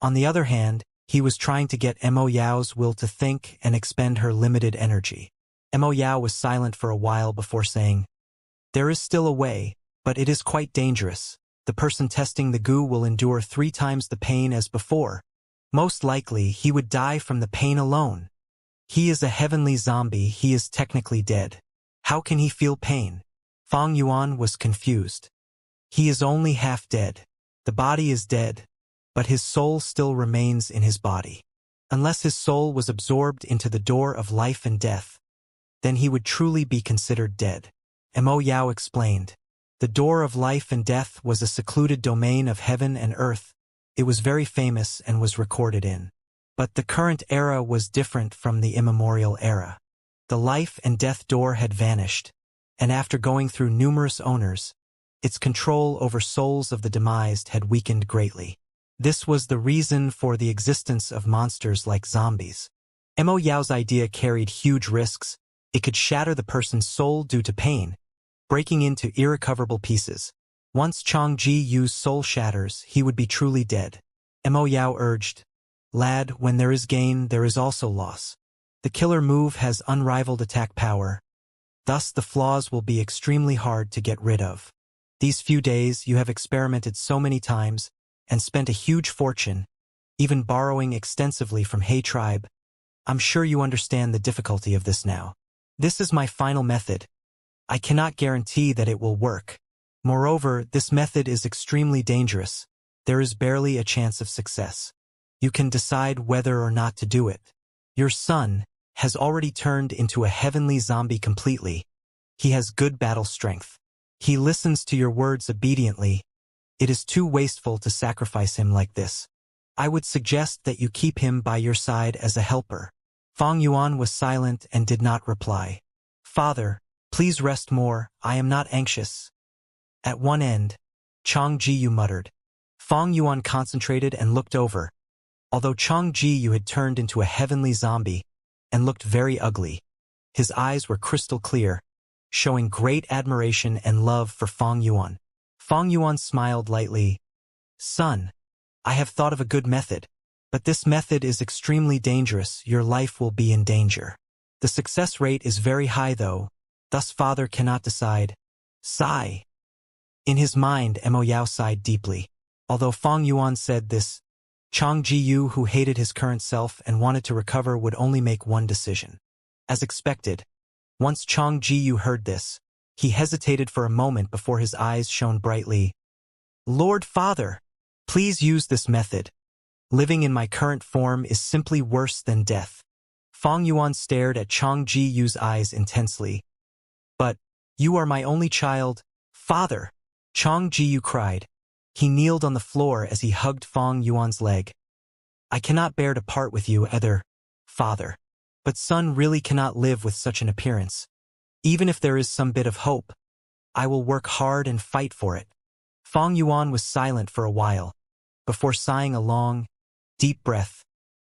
Speaker 1: On the other hand, he was trying to get Mo Yao's will to think and expend her limited energy. Mo Yao was silent for a while before saying, There is still a way, but it is quite dangerous. The person testing the goo will endure 3 times the pain as before. Most likely, he would die from the pain alone. He is a heavenly zombie, he is technically dead. How can he feel pain? Fang Yuan was confused. He is only half dead. The body is dead, but his soul still remains in his body. Unless his soul was absorbed into the door of life and death, then he would truly be considered dead. Mo Yao explained. The door of life and death was a secluded domain of heaven and earth. It was very famous and was recorded in. But the current era was different from the immemorial era. The life and death door had vanished, and after going through numerous owners, its control over souls of the demised had weakened greatly. This was the reason for the existence of monsters like zombies. Mo Yao's idea carried huge risks. It could shatter the person's soul due to pain, breaking into irrecoverable pieces. Once Chang Ji Yu's soul shatters, he would be truly dead. Mo Yao urged, "Lad, when there is gain, there is also loss. The killer move has unrivaled attack power. Thus the flaws will be extremely hard to get rid of. These few days you have experimented so many times and spent a huge fortune, even borrowing extensively from Hay Tribe. I'm sure you understand the difficulty of this now. This is my final method. I cannot guarantee that it will work. Moreover, this method is extremely dangerous. There is barely a chance of success. You can decide whether or not to do it. Your son has already turned into a heavenly zombie completely. He has good battle strength. He listens to your words obediently. It is too wasteful to sacrifice him like this. I would suggest that you keep him by your side as a helper." Fang Yuan was silent and did not reply. "Father, please rest more, I am not anxious." At one end, Chang Ji-yu muttered. Fang Yuan concentrated and looked over. Although Chang Ji-yu had turned into a heavenly zombie and looked very ugly, his eyes were crystal clear, showing great admiration and love for Fang Yuan. Fang Yuan smiled lightly. "Son, I have thought of a good method, but this method is extremely dangerous. Your life will be in danger. The success rate is very high though, thus father cannot decide." Sigh. In his mind, Mo Yao sighed deeply. Although Fang Yuan said this, Chang Ji-yu, who hated his current self and wanted to recover, would only make one decision. As expected, once Chang Ji-yu heard this, he hesitated for a moment before his eyes shone brightly. "Lord Father, please use this method. Living in my current form is simply worse than death." Fang Yuan stared at Chang Ji-yu's eyes intensely. "But, you are my only child, Father!" Chang Ji-yu cried. He kneeled on the floor as he hugged Fang Yuan's leg. "I cannot bear to part with you either, Father. But son really cannot live with such an appearance. Even if there is some bit of hope, I will work hard and fight for it." Fang Yuan was silent for a while, before sighing a long, deep breath.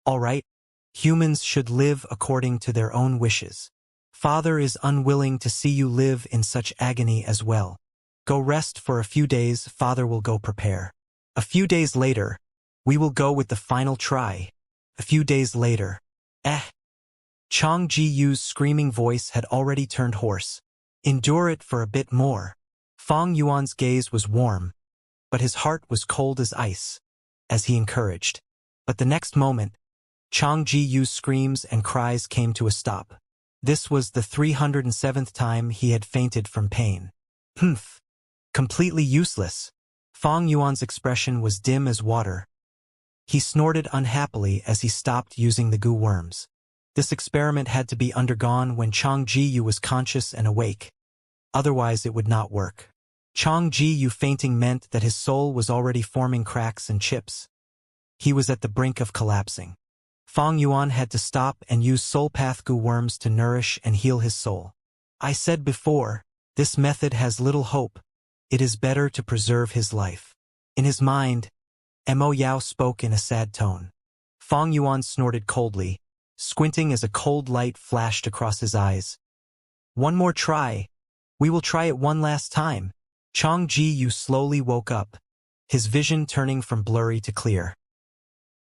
Speaker 1: "All right, humans should live according to their own wishes. Father is unwilling to see you live in such agony as well. Go rest for a few days, father will go prepare. A few days later, we will go with the final try. A few days later. Chang Ji-yu's screaming voice had already turned hoarse. "Endure it for a bit more." Fang Yuan's gaze was warm, but his heart was cold as ice, as he encouraged. But the next moment, Chang Ji-yu's screams and cries came to a stop. This was the 307th time he had fainted from pain. "Humph. Completely useless." Fang Yuan's expression was dim as water. He snorted unhappily as he stopped using the goo worms. This experiment had to be undergone when Chang Ji-yu was conscious and awake. Otherwise it would not work. Chang Ji-yu fainting meant that his soul was already forming cracks and chips. He was at the brink of collapsing. Fang Yuan had to stop and use soul path goo worms to nourish and heal his soul. "I said before, this method has little hope. It is better to preserve his life." In his mind, Mo Yao spoke in a sad tone. Fang Yuan snorted coldly, squinting as a cold light flashed across his eyes. "One more try. We will try it one last time." Chang Ji-yu slowly woke up, his vision turning from blurry to clear.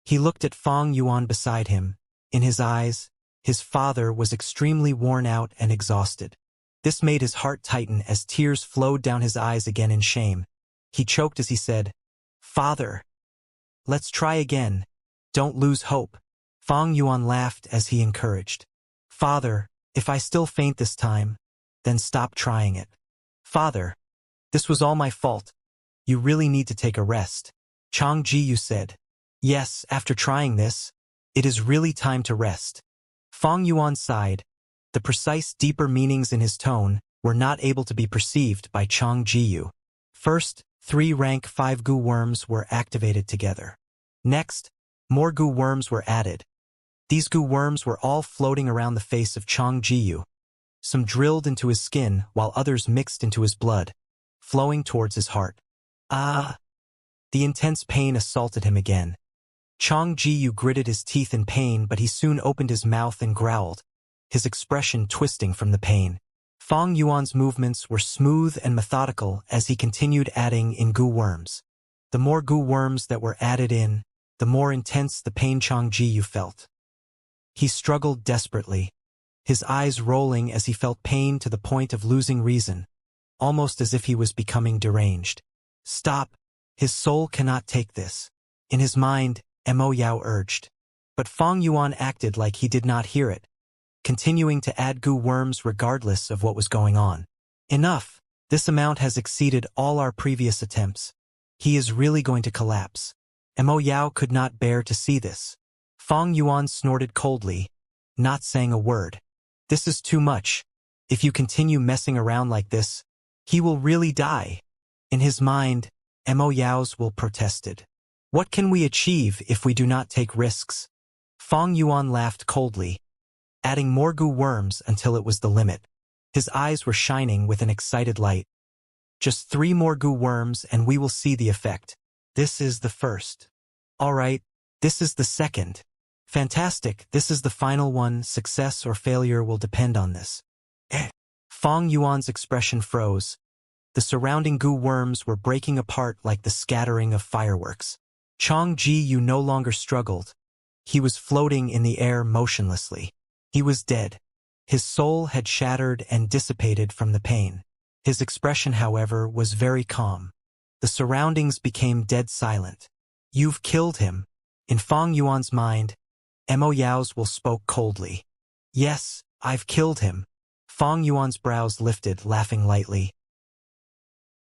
Speaker 1: He looked at Fang Yuan beside him. In his eyes, his father was extremely worn out and exhausted. This made his heart tighten as tears flowed down his eyes again in shame. He choked as he said, "Father, let's try again. Don't lose hope." Fang Yuan laughed as he encouraged. Father, if I still faint this time, then stop trying it. Father, this was all my fault. You really need to take a rest. Chang Ji said. Yes, after trying this, it is really time to rest. Fang Yuan sighed. The precise, deeper meanings in his tone were not able to be perceived by Chang Ji. First, 3 rank 5 goo worms were activated together. Next, more goo worms were added. These goo worms were all floating around the face of Chang Ji. Some drilled into his skin while others mixed into his blood, flowing towards his heart. Ah! The intense pain assaulted him again. Chang Ji gritted his teeth in pain, but he soon opened his mouth and growled, his expression twisting from the pain. Fang Yuan's movements were smooth and methodical as he continued adding in goo worms. The more goo worms that were added in, the more intense the pain Chang Ji felt. He struggled desperately, his eyes rolling as he felt pain to the point of losing reason, almost as if he was becoming deranged. Stop! His soul cannot take this. In his mind, Mo Yao urged. But Fang Yuan acted like he did not hear it, continuing to add goo worms regardless of what was going on. Enough! This amount has exceeded all our previous attempts. He is really going to collapse. Mo Yao could not bear to see this. Fang Yuan snorted coldly, not saying a word. This is too much. If you continue messing around like this, he will really die. In his mind, Mo Yao's will protested. What can we achieve if we do not take risks? Fang Yuan laughed coldly, adding more goo worms until it was the limit. His eyes were shining with an excited light. Just 3 more goo worms and we will see the effect. This is the first. All right, this is the second. Fantastic, this is the final one. Success or failure will depend on this. Fang Yuan's expression froze. The surrounding goo worms were breaking apart like the scattering of fireworks. Chang Ji no longer struggled. He was floating in the air motionlessly. He was dead. His soul had shattered and dissipated from the pain. His expression, however, was very calm. The surroundings became dead silent. You've killed him. In Fang Yuan's mind, Mo Yao's will spoke coldly. Yes, I've killed him. Fang Yuan's brows lifted, laughing lightly.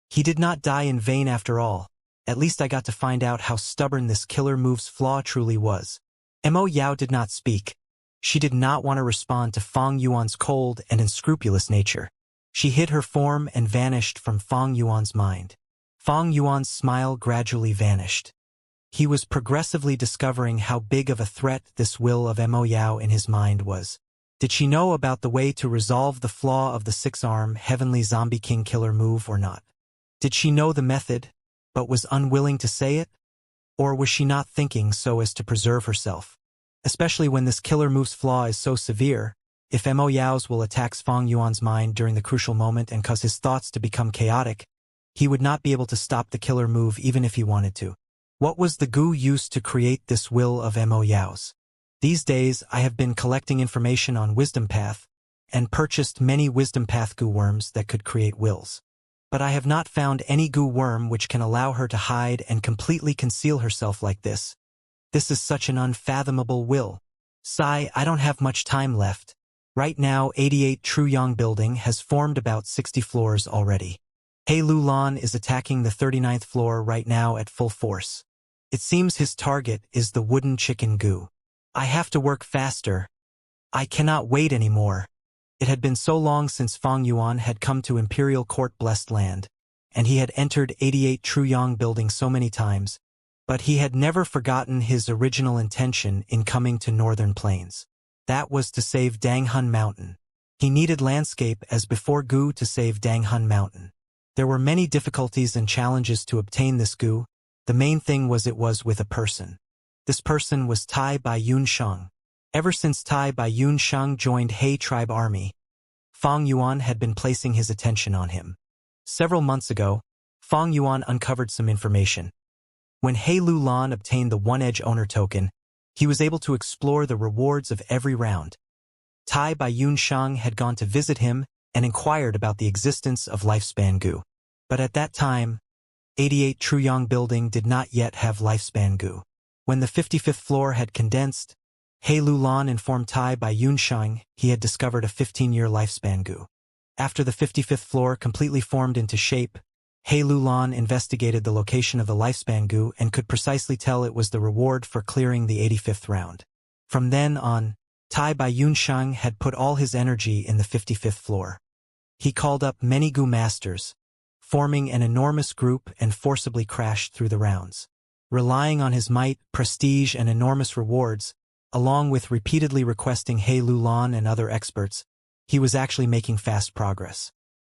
Speaker 1: He did not die in vain after all. At least I got to find out how stubborn this killer move's flaw truly was. Mo Yao did not speak. She did not want to respond to Fang Yuan's cold and unscrupulous nature. She hid her form and vanished from Fang Yuan's mind. Fang Yuan's smile gradually vanished. He was progressively discovering how big of a threat this will of Mo Yao in his mind was. Did she know about the way to resolve the flaw of the 6-arm Heavenly Zombie King killer move or not? Did she know the method, but was unwilling to say it? Or was she not thinking so as to preserve herself? Especially when this killer move's flaw is so severe, if Mo Yao's will attacks Fang Yuan's mind during the crucial moment and cause his thoughts to become chaotic, he would not be able to stop the killer move even if he wanted to. What was the goo used to create this will of Mo Yao's? These days I have been collecting information on Wisdom Path, and purchased many Wisdom Path goo worms that could create wills. But I have not found any goo worm which can allow her to hide and completely conceal herself like this. This is such an unfathomable will. Sigh, I don't have much time left. Right now 88 Truyong building has formed about 60 floors already. He Lulan is attacking the 39th floor right now at full force. It seems his target is the wooden chicken goo. I have to work faster. I cannot wait anymore. It had been so long since Fang Yuan had come to Imperial Court Blessed Land, and he had entered 88 Truyong building so many times, but he had never forgotten his original intention in coming to Northern Plains. That was to save Danghun Mountain. He needed landscape as before goo to save Danghun Mountain. There were many difficulties and challenges to obtain this goo. The main thing was it was with a person. This person was Tai Bai Yun Sheng. Ever since Tai Bai Yun Sheng joined He tribe army, Fang Yuan had been placing his attention on him. Several months ago, Fang Yuan uncovered some information. When He Lulan obtained the one-edge owner token, he was able to explore the rewards of every round. Tai Bai Yun Sheng had gone to visit him and inquired about the existence of Lifespan goo. But at that time, 88 Truyong building did not yet have Lifespan goo. When the 55th floor had condensed, He Lulan informed Tai by Yunsheng he had discovered a 15-year lifespan goo. After the 55th floor completely formed into shape, He Lulan investigated the location of the lifespan goo and could precisely tell it was the reward for clearing the 85th round. From then on, Tai by Yunsheng had put all his energy in the 55th floor. He called up many goo masters, forming an enormous group and forcibly crashed through the rounds. Relying on his might, prestige, and enormous rewards, along with repeatedly requesting He Lulan and other experts, he was actually making fast progress.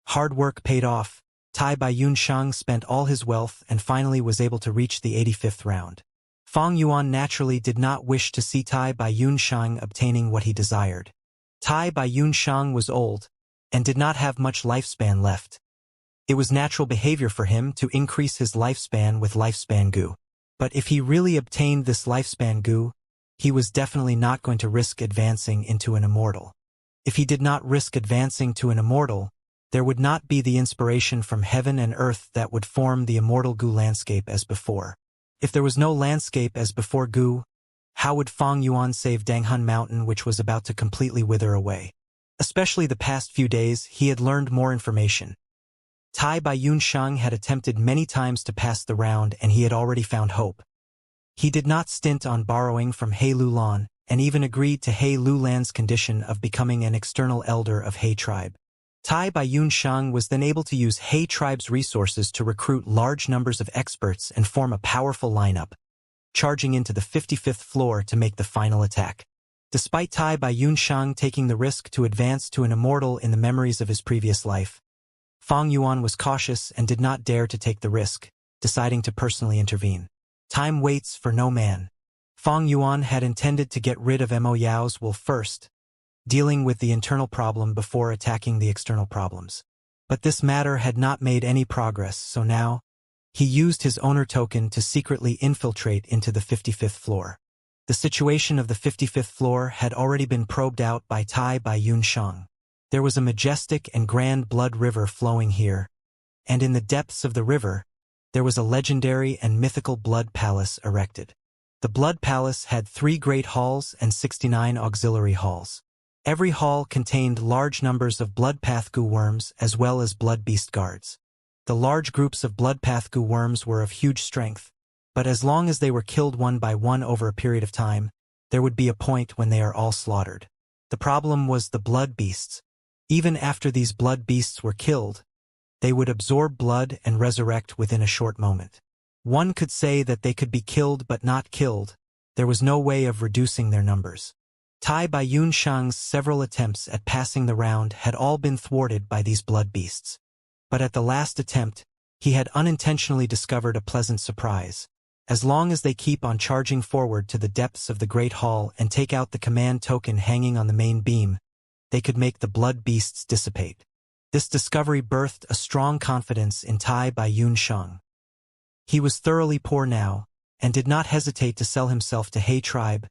Speaker 1: Hard work paid off. Tai by Yunsheng spent all his wealth and finally was able to reach the 85th round. Fang Yuan naturally did not wish to see Tai by Yunsheng obtaining what he desired. Tai by Yunsheng was old and did not have much lifespan left. It was natural behavior for him to increase his lifespan with lifespan goo. But if he really obtained this lifespan goo, he was definitely not going to risk advancing into an immortal. If he did not risk advancing to an immortal, there would not be the inspiration from heaven and earth that would form the immortal goo landscape as before. If there was no landscape as before goo, how would Fang Yuan save Danghun Mountain, which was about to completely wither away? Especially the past few days, he had learned more information. Tai by Yunsheng had attempted many times to pass the round and he had already found hope. He did not stint on borrowing from He Lulan, and even agreed to He Lulan's condition of becoming an external elder of He tribe. Tai by Yunsheng was then able to use He tribe's resources to recruit large numbers of experts and form a powerful lineup, charging into the 55th floor to make the final attack. Despite Tai by Yunsheng taking the risk to advance to an immortal in the memories of his previous life, Fang Yuan was cautious and did not dare to take the risk, deciding to personally intervene. Time waits for no man. Fang Yuan had intended to get rid of Mo Yao's will first, dealing with the internal problem before attacking the external problems. But this matter had not made any progress, so now, he used his owner token to secretly infiltrate into the 55th floor. The situation of the 55th floor had already been probed out by Tai by Yunsheng. There was a majestic and grand blood river flowing here, and in the depths of the river, there was a legendary and mythical blood palace erected. The blood palace had 3 great halls and 69 auxiliary halls. Every hall contained large numbers of bloodpath goo worms as well as blood beast guards. The large groups of bloodpath goo worms were of huge strength, but as long as they were killed one by one over a period of time, there would be a point when they are all slaughtered. The problem was the blood beasts. Even after these blood beasts were killed, they would absorb blood and resurrect within a short moment. One could say that they could be killed but not killed. There was no way of reducing their numbers. Tai by Yunsheng's several attempts at passing the round had all been thwarted by these blood beasts. But at the last attempt, he had unintentionally discovered a pleasant surprise. As long as they keep on charging forward to the depths of the Great Hall and take out the command token hanging on the main beam, they could make the blood beasts dissipate. This discovery birthed a strong confidence in Tai by Yunsheng. He was thoroughly poor now, and did not hesitate to sell himself to He tribe,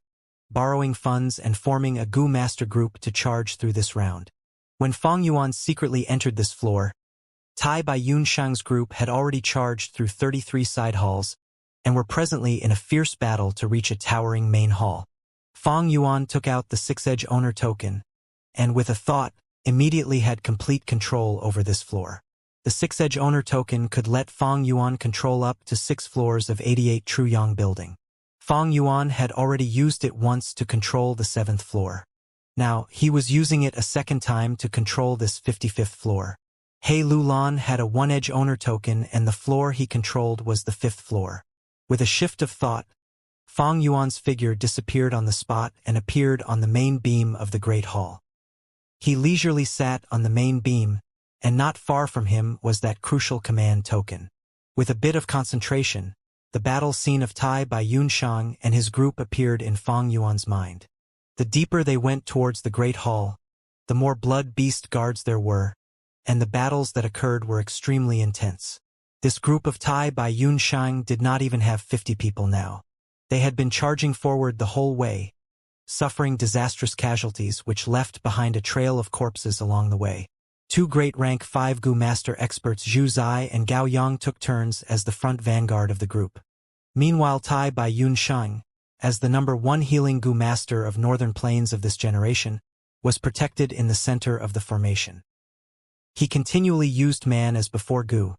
Speaker 1: borrowing funds and forming a goo master group to charge through this round. When Fang Yuan secretly entered this floor, Tai by Yunsheng's group had already charged through 33 side halls, and were presently in a fierce battle to reach a towering main hall. Fang Yuan took out the 6-edge owner token, and with a thought, immediately had complete control over this floor. The 6-edge owner token could let Fang Yuan control up to 6 floors of 88 Truyang building. Fang Yuan had already used it once to control the 7th floor. Now, he was using it a second time to control this 55th floor. He Lulan had a 1-edge owner token and the floor he controlled was the 5th floor. With a shift of thought, Fang Yuan's figure disappeared on the spot and appeared on the main beam of the Great Hall. He leisurely sat on the main beam, and not far from him was that crucial command token. With a bit of concentration, the battle scene of Tai by Yunsheng and his group appeared in Fang Yuan's mind. The deeper they went towards the Great Hall, the more blood beast guards there were, and the battles that occurred were extremely intense. This group of Tai by Yunsheng did not even have 50 people now. They had been charging forward the whole way, suffering disastrous casualties which left behind a trail of corpses along the way. 2 great rank 5 goo master experts Zhu Zai and Gao Yang took turns as the front vanguard of the group. Meanwhile Tai by Yunsheng, as the #1 healing goo master of northern plains of this generation, was protected in the center of the formation. He continually used man as before goo,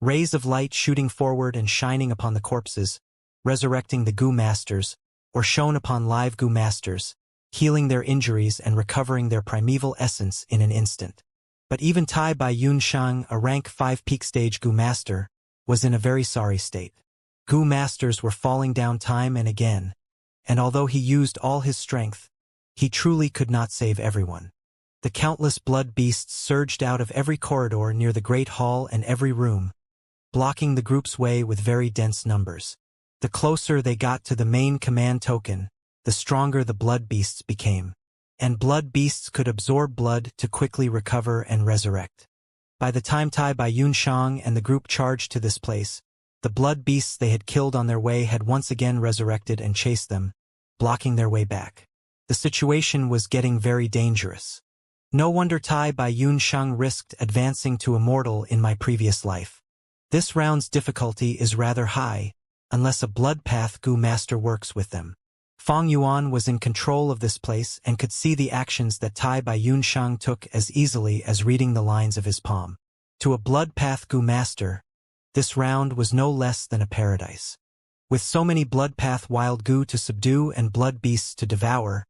Speaker 1: rays of light shooting forward and shining upon the corpses, resurrecting the goo masters, or shone upon live goo masters, healing their injuries and recovering their primeval essence in an instant. But even Tai Bai Yun Shang, a rank 5 peak stage goo master, was in a very sorry state. Goo masters were falling down time and again, and although he used all his strength, he truly could not save everyone. The countless blood beasts surged out of every corridor near the great hall and every room, blocking the group's way with very dense numbers. The closer they got to the main command token, the stronger the blood beasts became, and blood beasts could absorb blood to quickly recover and resurrect. By the time Tai Bai Yun Shang and the group charged to this place, the blood beasts they had killed on their way had once again resurrected and chased them, blocking their way back. The situation was getting very dangerous. No wonder Tai Bai Yun Shang risked advancing to Immortal in my previous life. This round's difficulty is rather high, unless a blood path goo master works with them. Fang Yuan was in control of this place and could see the actions that Tai Bai Yun Shang took as easily as reading the lines of his palm. To a blood path goo master, this round was no less than a paradise. With so many blood path wild goo to subdue and blood beasts to devour,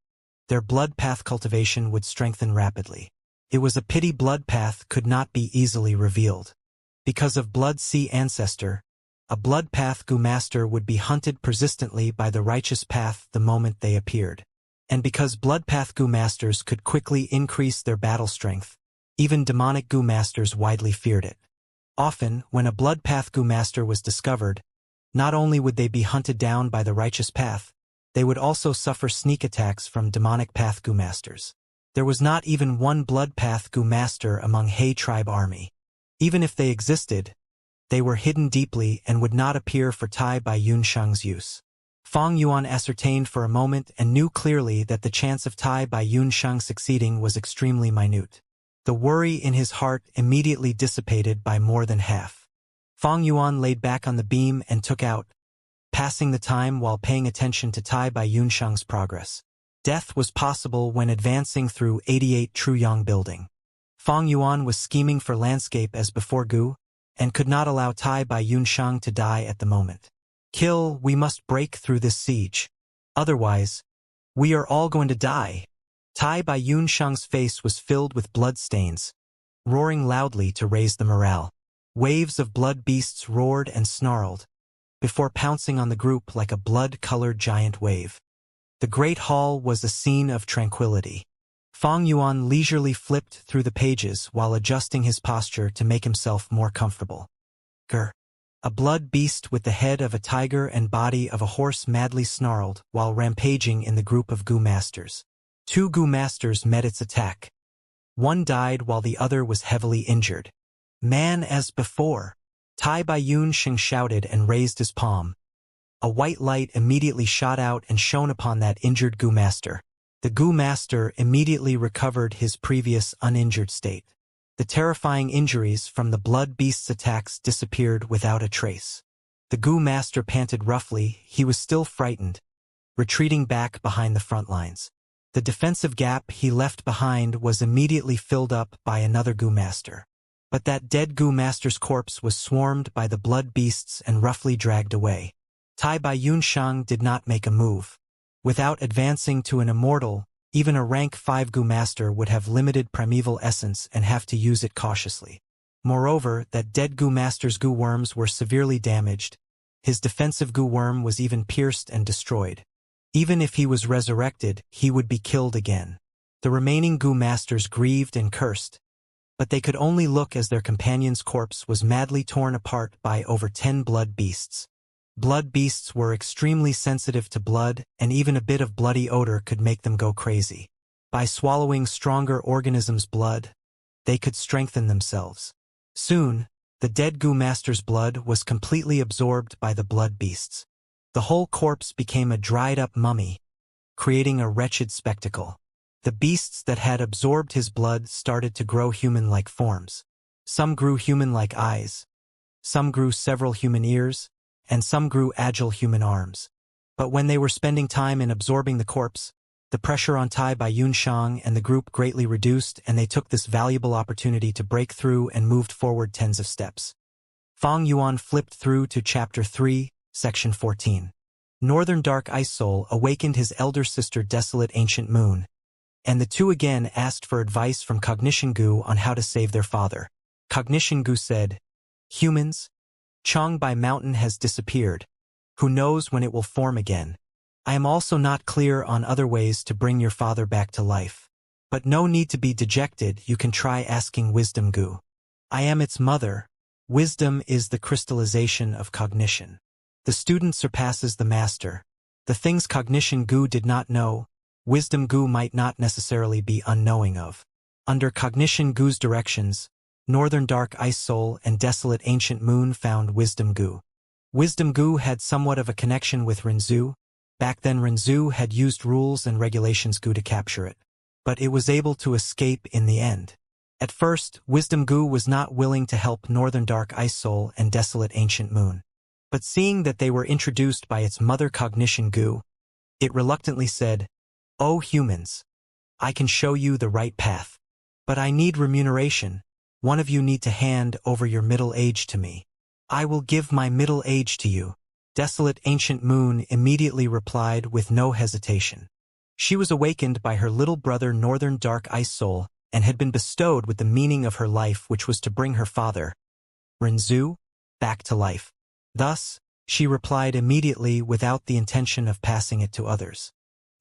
Speaker 1: their blood path cultivation would strengthen rapidly. It was a pity blood path could not be easily revealed. Because of blood sea ancestor, a blood path goo master would be hunted persistently by the righteous path the moment they appeared. And because blood path goo masters could quickly increase their battle strength, even demonic goo masters widely feared it. Often, when a blood path goo master was discovered, not only would they be hunted down by the righteous path, they would also suffer sneak attacks from demonic path goo masters. There was not even one blood path goo master among He tribe army. Even if they existed, they were hidden deeply and would not appear for Tai Bai Yun Shang's use. Fang Yuan ascertained for a moment and knew clearly that the chance of Tai Bai Yun Shang succeeding was extremely minute. The worry in his heart immediately dissipated by more than half. Fang Yuan laid back on the beam and took out, passing the time while paying attention to Tai Bai Yun Shang's progress. Death was possible when advancing through 88 Truyang building. Fang Yuan was scheming for landscape as before Gu, and could not allow Tai Bai Yun Shang to die at the moment. Kill, we must break through this siege. Otherwise, we are all going to die. Tai Bai Yun Shang's face was filled with blood stains, roaring loudly to raise the morale. Waves of blood beasts roared and snarled, before pouncing on the group like a blood-colored giant wave. The great hall was a scene of tranquility. Fang Yuan leisurely flipped through the pages while adjusting his posture to make himself more comfortable. Grr. A blood beast with the head of a tiger and body of a horse madly snarled while rampaging in the group of Gu Masters. 2 Gu Masters met its attack. One died while the other was heavily injured. Man as before. Tai Bai Yun Shang shouted and raised his palm. A white light immediately shot out and shone upon that injured Gu Master. The Gu Master immediately recovered his previous uninjured state. The terrifying injuries from the blood beast's attacks disappeared without a trace. The Gu Master panted roughly. He was still frightened, retreating back behind the front lines. The defensive gap he left behind was immediately filled up by another Gu Master. But that dead Gu Master's corpse was swarmed by the blood beasts and roughly dragged away. Tai Bai Yun Shang did not make a move. Without advancing to an immortal, even a rank 5 Gu Master would have limited primeval essence and have to use it cautiously. Moreover, that dead Gu Master's Gu worms were severely damaged. His defensive Gu worm was even pierced and destroyed. Even if he was resurrected, he would be killed again. The remaining Gu Masters grieved and cursed, but they could only look as their companion's corpse was madly torn apart by over 10 blood beasts. Blood beasts were extremely sensitive to blood, and even a bit of bloody odor could make them go crazy. By swallowing stronger organisms' blood, they could strengthen themselves. Soon, the dead Gu Master's blood was completely absorbed by the blood beasts. The whole corpse became a dried-up mummy, creating a wretched spectacle. The beasts that had absorbed his blood started to grow human-like forms. Some grew human-like eyes, some grew several human ears, and some grew agile human arms. But when they were spending time in absorbing the corpse, the pressure on Tai by Yunshang and the group greatly reduced, and they took this valuable opportunity to break through and moved forward tens of steps. Fang Yuan flipped through to Chapter 3, Section 14. Northern Dark Ice Soul awakened his elder sister Desolate Ancient Moon, and the two again asked for advice from Cognition Gu on how to save their father. Cognition Gu said, "Humans, Changbai Mountain has disappeared. Who knows when it will form again? I am also not clear on other ways to bring your father back to life. But no need to be dejected, you can try asking Wisdom Gu. I am its mother. Wisdom is the crystallization of cognition. The student surpasses the master. The things Cognition Gu did not know, Wisdom Gu might not necessarily be unknowing of." Under Cognition Gu's directions, Northern Dark Ice Soul and Desolate Ancient Moon found Wisdom Gu. Wisdom Gu had somewhat of a connection with Rinzhu. Back then Rinzhu had used rules and regulations Gu to capture it. But it was able to escape in the end. At first, Wisdom Gu was not willing to help Northern Dark Ice Soul and Desolate Ancient Moon. But seeing that they were introduced by its mother Cognition Gu, it reluctantly said, "Oh humans, I can show you the right path. But I need remuneration. One of you need to hand over your middle age to me. I will give my middle age to you." Desolate Ancient Moon immediately replied with no hesitation. She was awakened by her little brother Northern Dark Ice Soul and had been bestowed with the meaning of her life, which was to bring her father, Rinzhu, back to life. Thus, she replied immediately without the intention of passing it to others.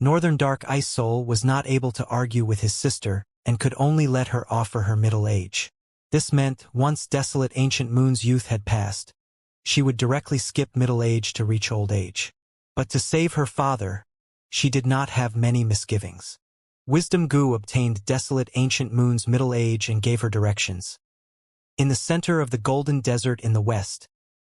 Speaker 1: Northern Dark Ice Soul was not able to argue with his sister and could only let her offer her middle age. This meant once Desolate Ancient Moon's youth had passed, she would directly skip middle age to reach old age. But to save her father, she did not have many misgivings. Wisdom Gu obtained Desolate Ancient Moon's middle age and gave her directions. In the center of the Golden Desert in the west,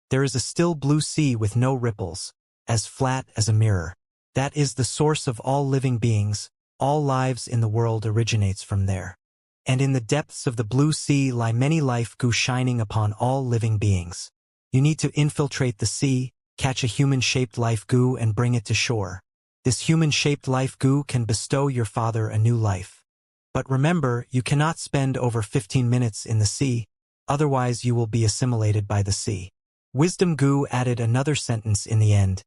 Speaker 1: there is a still blue sea with no ripples, as flat as a mirror. That is the source of all living beings. All lives in the world originates from there. And in the depths of the blue sea lie many life Gu shining upon all living beings. You need to infiltrate the sea, catch a human-shaped life Gu and bring it to shore. This human-shaped life Gu can bestow your father a new life. But remember, you cannot spend over 15 minutes in the sea, otherwise you will be assimilated by the sea. Wisdom Gu added another sentence in the end.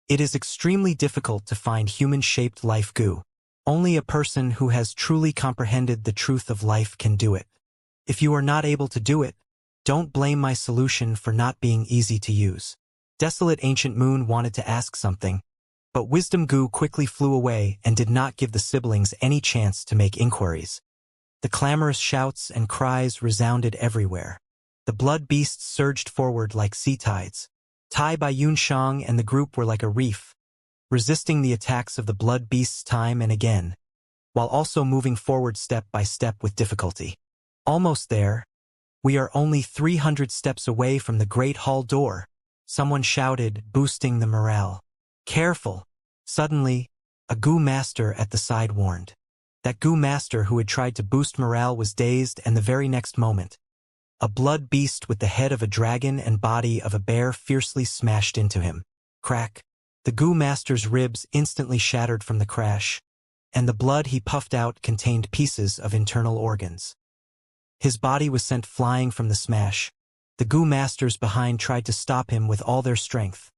Speaker 1: It is extremely difficult to find human-shaped life Gu. Only a person who has truly comprehended the truth of life can do it. If you are not able to do it, don't blame my solution for not being easy to use. Desolate Ancient Moon wanted to ask something, but Wisdom Gu quickly flew away and did not give the siblings any chance to make inquiries. The clamorous shouts and cries resounded everywhere. The blood beasts surged forward like sea tides. Tai by Yunshang and the group were like a reef, resisting the attacks of the blood beasts time and again, while also moving forward step by step with difficulty. Almost there. We are only 300 steps away from the Great Hall door, someone shouted, boosting the morale. Careful! Suddenly, a Gu master at the side warned. That Gu master who had tried to boost morale was dazed, and the very next moment, a blood beast with the head of a dragon and body of a bear fiercely smashed into him. Crack! The Gu master's ribs instantly shattered from the crash, and the blood he puffed out contained pieces of internal organs. His body was sent flying from the smash. The Gu masters behind tried to stop him with all their strength.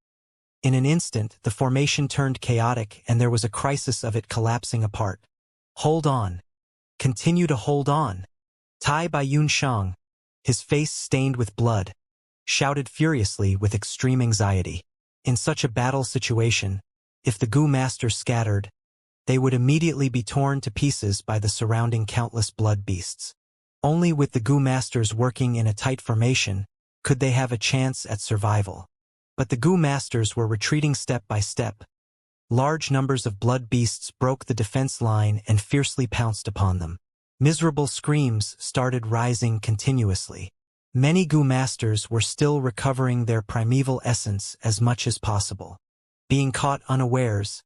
Speaker 1: In an instant, the formation turned chaotic and there was a crisis of it collapsing apart. Hold on. Continue to hold on. Tai by Yunshang, his face stained with blood, shouted furiously with extreme anxiety. In such a battle situation, if the Gu masters scattered, they would immediately be torn to pieces by the surrounding countless blood beasts. Only with the Gu masters working in a tight formation could they have a chance at survival. But the Gu masters were retreating step by step. Large numbers of blood beasts broke the defense line and fiercely pounced upon them. Miserable screams started rising continuously. Many Gu masters were still recovering their primeval essence as much as possible. Being caught unawares,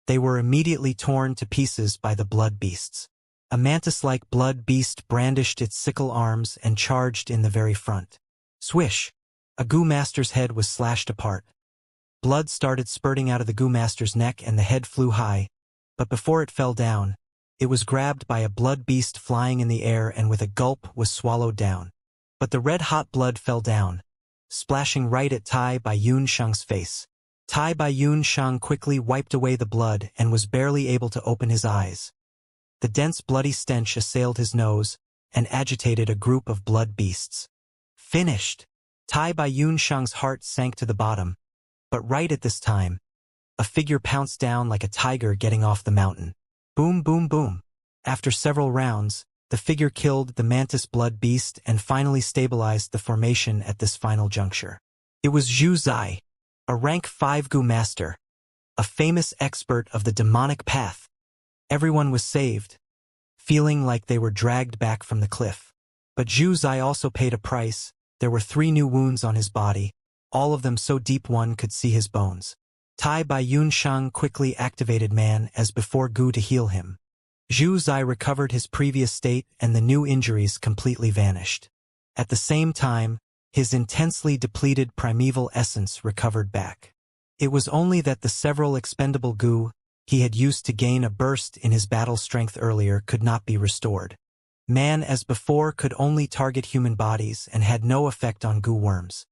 Speaker 1: they were immediately torn to pieces by the blood beasts. A mantis-like blood beast brandished its sickle arms and charged in the very front. Swish! A Gu master's head was slashed apart. Blood started spurting out of the goo master's neck and the head flew high, but before it fell down, it was grabbed by a blood beast flying in the air and with a gulp was swallowed down. But the red-hot blood fell down, splashing right at Tai Bai-Yun Shang's face. Tai Bai-Yun Shang quickly wiped away the blood and was barely able to open his eyes. The dense bloody stench assailed his nose and agitated a group of blood beasts. Finished! Tai Bai-Yun Shang's heart sank to the bottom, but right at this time, a figure pounced down like a tiger getting off the mountain. Boom, boom, boom. After several rounds, the figure killed the mantis blood beast and finally stabilized the formation at this final juncture. It was Zhu Zai, a rank 5 goo master, a famous expert of the demonic path. Everyone was saved, feeling like they were dragged back from the cliff. But Zhu Zai also paid a price. There were 3 new wounds on his body, all of them so deep one could see his bones. Tai Bai-Yun Shang quickly activated man as before goo to heal him. Zhu Zai recovered his previous state and the new injuries completely vanished. At the same time, his intensely depleted primeval essence recovered back. It was only that the several expendable goo he had used to gain a burst in his battle strength earlier could not be restored. Man as before could only target human bodies and had no effect on goo worms.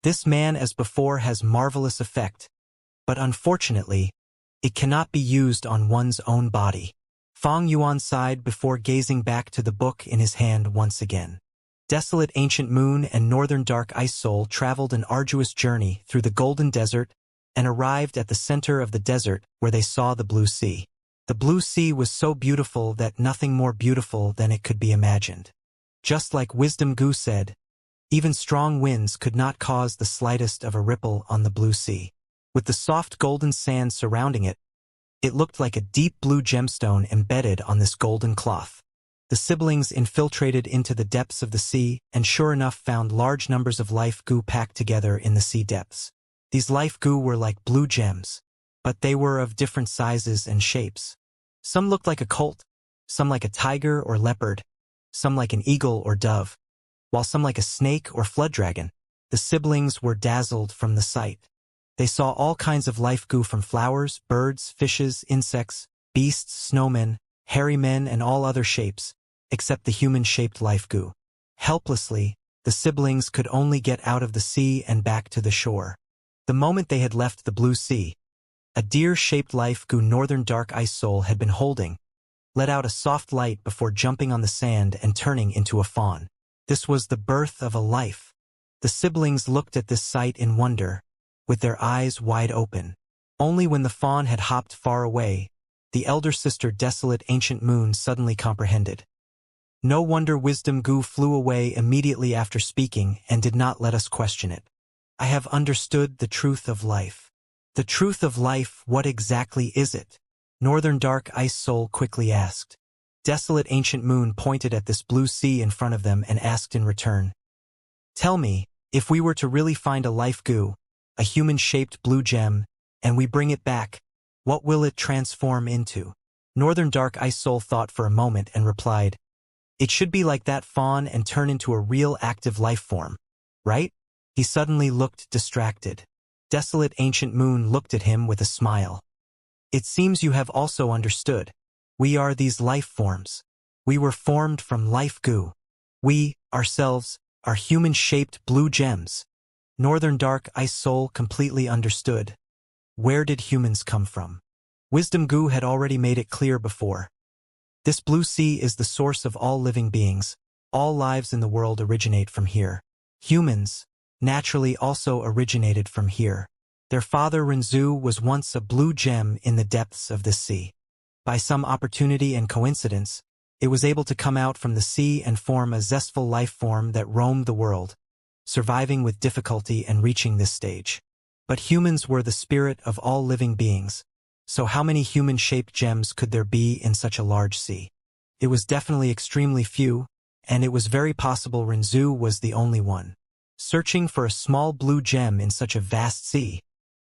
Speaker 1: This man as before has marvelous effect, but unfortunately, it cannot be used on one's own body. Fang Yuan sighed before gazing back to the book in his hand once again. Desolate Ancient Moon and Northern Dark Ice Soul traveled an arduous journey through the Golden Desert and arrived at the center of the desert where they saw the blue sea. The blue sea was so beautiful that nothing more beautiful than it could be imagined. Just like Wisdom Goo said, even strong winds could not cause the slightest of a ripple on the blue sea. With the soft golden sand surrounding it, it looked like a deep blue gemstone embedded on this golden cloth. The siblings infiltrated into the depths of the sea and sure enough found large numbers of life goo packed together in the sea depths. These life goo were like blue gems, but they were of different sizes and shapes. Some looked like a colt, some like a tiger or leopard, some like an eagle or dove, while some like a snake or flood dragon. The siblings were dazzled from the sight. They saw all kinds of life goo from flowers, birds, fishes, insects, beasts, snowmen, hairy men and all other shapes, except the human-shaped life goo. Helplessly, the siblings could only get out of the sea and back to the shore. The moment they had left the blue sea, a deer-shaped life goo Northern Dark Ice Soul had been holding, let out a soft light before jumping on the sand and turning into a fawn. This was the birth of a life. The siblings looked at this sight in wonder, with their eyes wide open. Only when the fawn had hopped far away, the elder sister Desolate Ancient Moon suddenly comprehended. No wonder Wisdom Goo flew away immediately after speaking and did not let us question it. I have understood the truth of life. The truth of life, what exactly is it? Northern Dark Ice Soul quickly asked. Desolate Ancient Moon pointed at this blue sea in front of them and asked in return. Tell me, if we were to really find a life goo, a human-shaped blue gem, and we bring it back, what will it transform into? Northern Dark Ice Soul thought for a moment and replied, it should be like that fawn and turn into a real active life form, right? He suddenly looked distracted. Desolate Ancient Moon looked at him with a smile. It seems you have also understood. We are these life forms. We were formed from life goo. We, ourselves, are human-shaped blue gems. Northern Dark Ice Soul completely understood. Where did humans come from? Wisdom Goo had already made it clear before. This blue sea is the source of all living beings. All lives in the world originate from here. Humans, naturally, also originated from here. Their father Renzu was once a blue gem in the depths of this sea. By some opportunity and coincidence, it was able to come out from the sea and form a zestful life form that roamed the world, surviving with difficulty and reaching this stage. But humans were the spirit of all living beings, so how many human-shaped gems could there be in such a large sea? It was definitely extremely few, and it was very possible Renzu was the only one. Searching for a small blue gem in such a vast sea.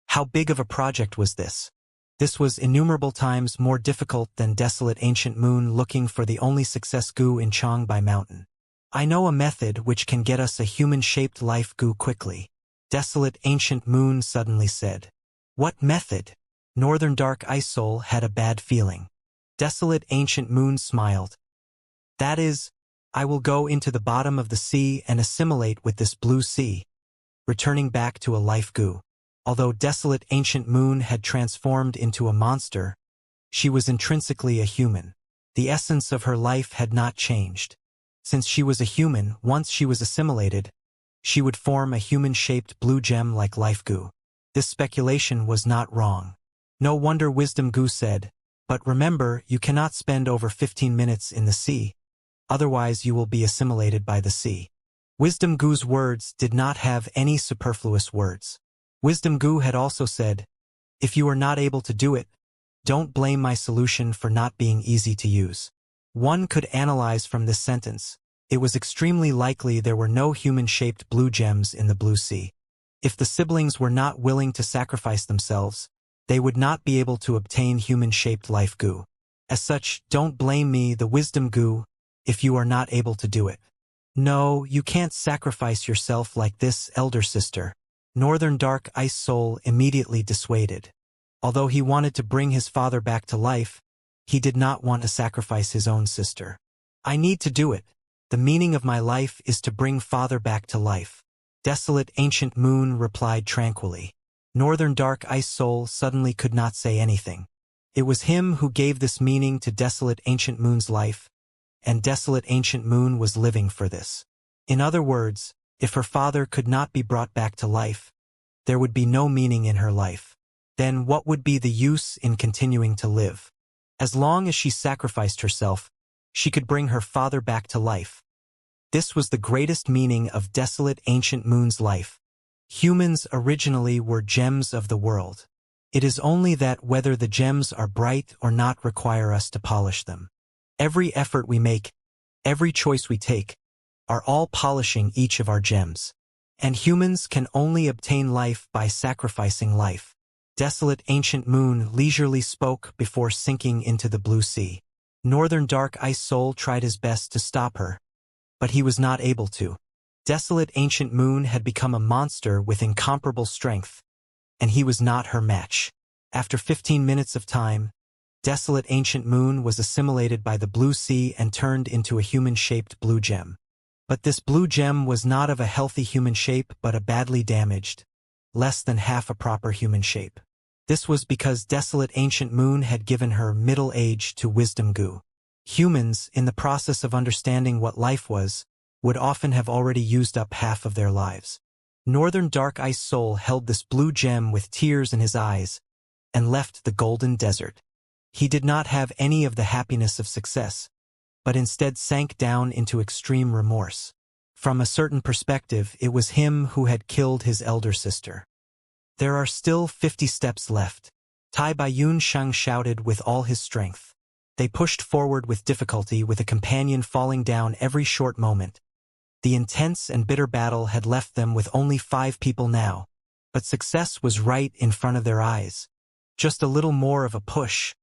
Speaker 1: How big of a project was this? This was innumerable times more difficult than Desolate Ancient Moon looking for the only success goo in Changbai Mountain. I know a method which can get us a human-shaped life goo quickly. Desolate Ancient Moon suddenly said. What method? Northern Dark Ice Soul had a bad feeling. Desolate Ancient Moon smiled. That is, I will go into the bottom of the sea and assimilate with this blue sea, returning back to a life goo. Although Desolate Ancient Moon had transformed into a monster, she was intrinsically a human. The essence of her life had not changed. Since she was a human, once she was assimilated, she would form a human-shaped blue gem like life goo. This speculation was not wrong. No wonder Wisdom Goo said, but remember, you cannot spend over 15 minutes in the sea, otherwise you will be assimilated by the sea. Wisdom Goo's words did not have any superfluous words. Wisdom Goo had also said, if you are not able to do it, don't blame my solution for not being easy to use. One could analyze from this sentence, it was extremely likely there were no human-shaped blue gems in the blue sea. If the siblings were not willing to sacrifice themselves, they would not be able to obtain human-shaped life goo. As such, don't blame me, the Wisdom Goo, if you are not able to do it. No, you can't sacrifice yourself like this, elder sister. Northern Dark Ice Soul immediately dissuaded. Although he wanted to bring his father back to life, he did not want to sacrifice his own sister. I need to do it. The meaning of my life is to bring father back to life. Desolate Ancient Moon replied tranquilly. Northern Dark Ice Soul suddenly could not say anything. It was him who gave this meaning to Desolate Ancient Moon's life, and Desolate Ancient Moon was living for this. In other words, if her father could not be brought back to life, there would be no meaning in her life. Then what would be the use in continuing to live? As long as she sacrificed herself, she could bring her father back to life. This was the greatest meaning of Desolate Ancient Moon's life. Humans originally were gems of the world. It is only that whether the gems are bright or not require us to polish them. Every effort we make, every choice we take, are all polishing each of our gems. And humans can only obtain life by sacrificing life. Desolate Ancient Moon leisurely spoke before sinking into the blue sea. Northern Dark Ice Soul tried his best to stop her, but he was not able to. Desolate Ancient Moon had become a monster with incomparable strength, and he was not her match. After 15 minutes of time, Desolate Ancient Moon was assimilated by the blue sea and turned into a human-shaped blue gem. But this blue gem was not of a healthy human shape but a badly damaged, less than half a proper human shape. This was because Desolate Ancient Moon had given her middle age to Wisdom Goo. Humans, in the process of understanding what life was, would often have already used up half of their lives. Northern Dark Ice Soul held this blue gem with tears in his eyes and left the golden desert. He did not have any of the happiness of success, but instead sank down into extreme remorse. From a certain perspective, it was him who had killed his elder sister. There are still 50 steps left. Tai Baiyun Sheng shouted with all his strength. They pushed forward with difficulty, with a companion falling down every short moment. The intense and bitter battle had left them with only 5 people now, but success was right in front of their eyes. Just a little more of a push.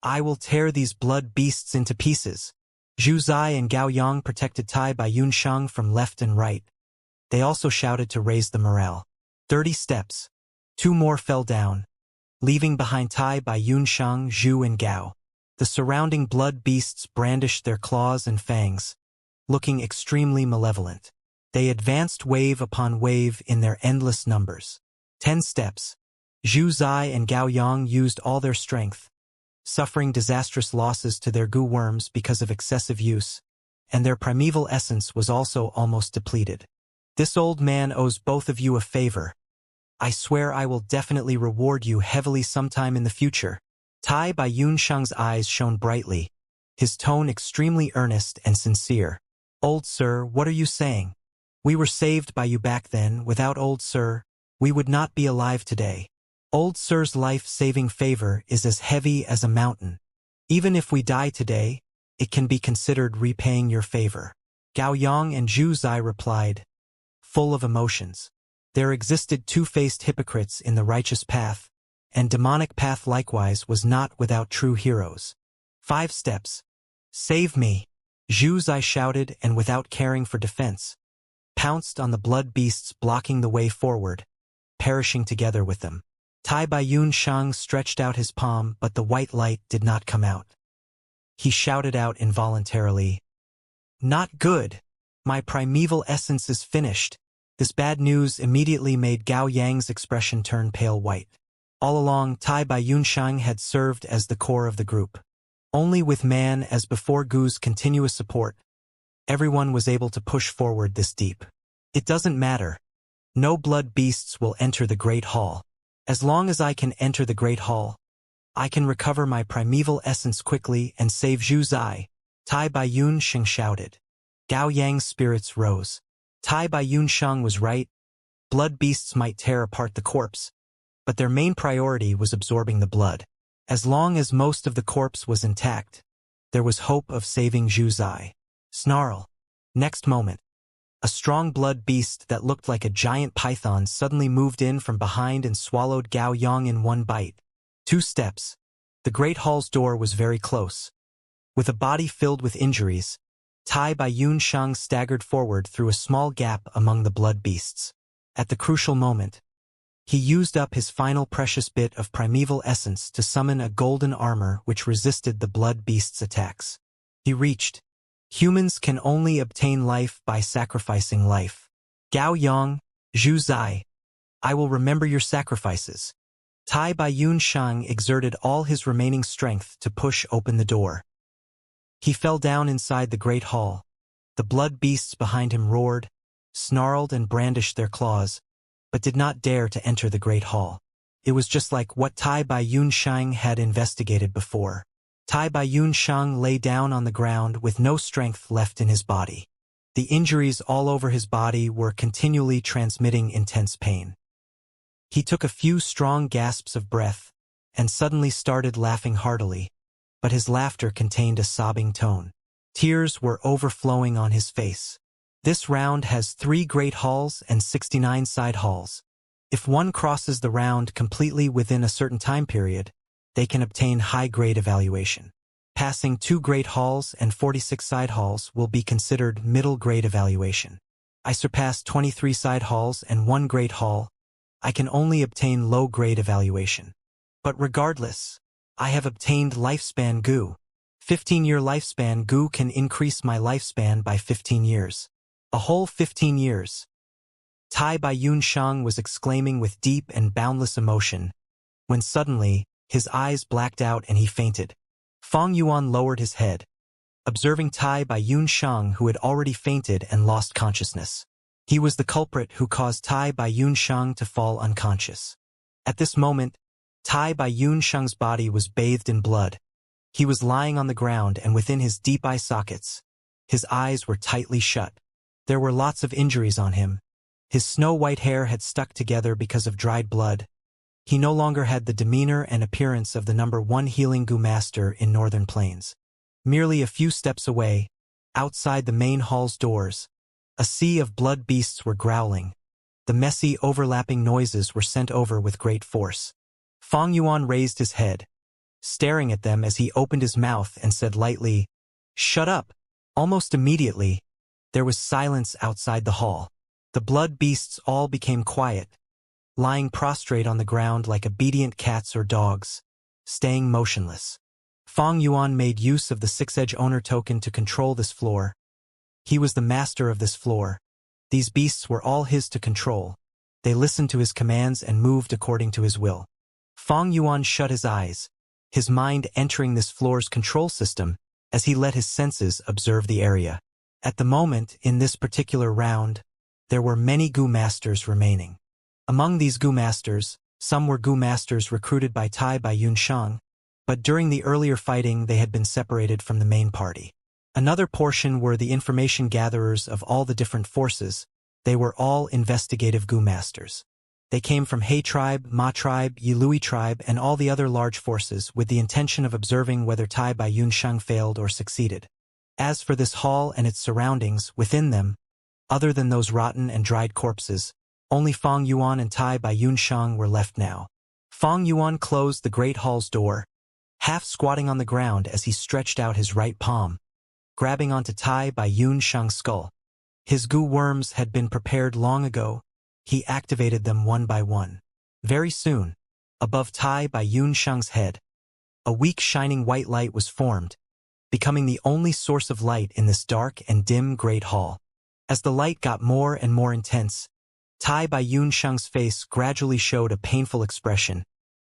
Speaker 1: I will tear these blood beasts into pieces. Zhu Zai and Gao Yang protected Tai Baiyun Sheng from left and right. They also shouted to raise the morale. 30 steps. 2 more fell down, leaving behind Tai Baiyun Sheng, Zhu and Gao. The surrounding blood beasts brandished their claws and fangs, looking extremely malevolent. They advanced wave upon wave in their endless numbers. 10 steps. Zhu Zai and Gao Yang used all their strength, suffering disastrous losses to their goo worms because of excessive use, and their primeval essence was also almost depleted. This old man owes both of you a favor. I swear I will definitely reward you heavily sometime in the future. Tai Baiyun Sheng's eyes shone brightly, his tone extremely earnest and sincere. Old sir, what are you saying? We were saved by you back then. Without old sir, we would not be alive today. Old sir's life-saving favor is as heavy as a mountain. Even if we die today, it can be considered repaying your favor. Gao Yang and Zhu Zai replied, full of emotions. There existed two-faced hypocrites in the righteous path, and demonic path likewise was not without true heroes. 5 steps. Save me! Zhu Zai shouted, and without caring for defense, pounced on the blood beasts blocking the way forward, perishing together with them. Tai Baiyun Shang stretched out his palm, but the white light did not come out. He shouted out involuntarily, "Not good! My primeval essence is finished." This bad news immediately made Gao Yang's expression turn pale white. All along, Tai Baiyun Shang had served as the core of the group. Only with man, as before Gu's continuous support, everyone was able to push forward this deep. It doesn't matter. No blood beasts will enter the Great Hall. As long as I can enter the Great Hall, I can recover my primeval essence quickly and save Zhu Zai, Tai Baiyun Shang shouted. Gao Yang's spirits rose. Tai Baiyun Shang was right. Blood beasts might tear apart the corpse, but their main priority was absorbing the blood. As long as most of the corpse was intact, there was hope of saving Zhu Zai. Snarl. Next moment, a strong blood beast that looked like a giant python suddenly moved in from behind and swallowed Gao Yang in one bite. 2 steps. The Great Hall's door was very close. With a body filled with injuries, Tai Baiyun Shang staggered forward through a small gap among the blood beasts. At the crucial moment, he used up his final precious bit of primeval essence to summon a golden armor which resisted the blood beast's attacks. He reached. Humans can only obtain life by sacrificing life. Gao Yang, Zhu Zai, I will remember your sacrifices. Tai Baiyun Shang exerted all his remaining strength to push open the door. He fell down inside the Great Hall. The blood beasts behind him roared, snarled and brandished their claws, but did not dare to enter the Great Hall. It was just like what Tai Baiyun Shang had investigated before. Tai Baiyun Shang lay down on the ground with no strength left in his body. The injuries all over his body were continually transmitting intense pain. He took a few strong gasps of breath and suddenly started laughing heartily, but his laughter contained a sobbing tone. Tears were overflowing on his face. This round has 3 great halls and 69 side halls. If one crosses the round completely within a certain time period, they can obtain high-grade evaluation. Passing 2 great halls and 46 side halls will be considered middle-grade evaluation. I surpassed 23 side halls and 1 great hall. I can only obtain low-grade evaluation. But regardless, I have obtained lifespan Gu. 15-year lifespan Gu can increase my lifespan by 15 years. A whole 15 years. Tai Baiyun Shang was exclaiming with deep and boundless emotion, when suddenly, his eyes blacked out and he fainted. Fang Yuan lowered his head, observing Tai Baiyun Shang, who had already fainted and lost consciousness. He was the culprit who caused Tai Baiyun Shang to fall unconscious. At this moment, Tai Baiyun Shang's body was bathed in blood. He was lying on the ground and within his deep eye sockets. His eyes were tightly shut. There were lots of injuries on him. His snow-white hair had stuck together because of dried blood. He no longer had the demeanor and appearance of the #1 healing Gu master in Northern Plains. Merely a few steps away, outside the main hall's doors, a sea of blood beasts were growling. The messy, overlapping noises were sent over with great force. Fang Yuan raised his head, staring at them as he opened his mouth and said lightly, "Shut up." Almost immediately, there was silence outside the hall. The blood beasts all became quiet, lying prostrate on the ground like obedient cats or dogs, staying motionless. Fang Yuan made use of the 6-edge owner token to control this floor. He was the master of this floor. These beasts were all his to control. They listened to his commands and moved according to his will. Fang Yuan shut his eyes, his mind entering this floor's control system as he let his senses observe the area. At the moment, in this particular round, there were many Gu masters remaining. Among these Gu masters, some were Gu masters recruited by Tai Baiyun Shang, but during the earlier fighting they had been separated from the main party. Another portion were the information gatherers of all the different forces. They were all investigative Gu masters. They came from He tribe, Ma tribe, Yilui tribe, and all the other large forces with the intention of observing whether Tai Baiyun Shang failed or succeeded. As for this hall and its surroundings, within them, other than those rotten and dried corpses, only Fang Yuan and Tai Baiyun Shang were left now. Fang Yuan closed the great hall's door, half squatting on the ground as he stretched out his right palm, grabbing onto Tai Baiyun Shang's skull. His goo worms had been prepared long ago. He activated them one by one. Very soon, above Tai Bai Yunshang's head, a weak shining white light was formed, becoming the only source of light in this dark and dim great hall. As the light got more and more intense, Tai Bai Yunshang's face gradually showed a painful expression,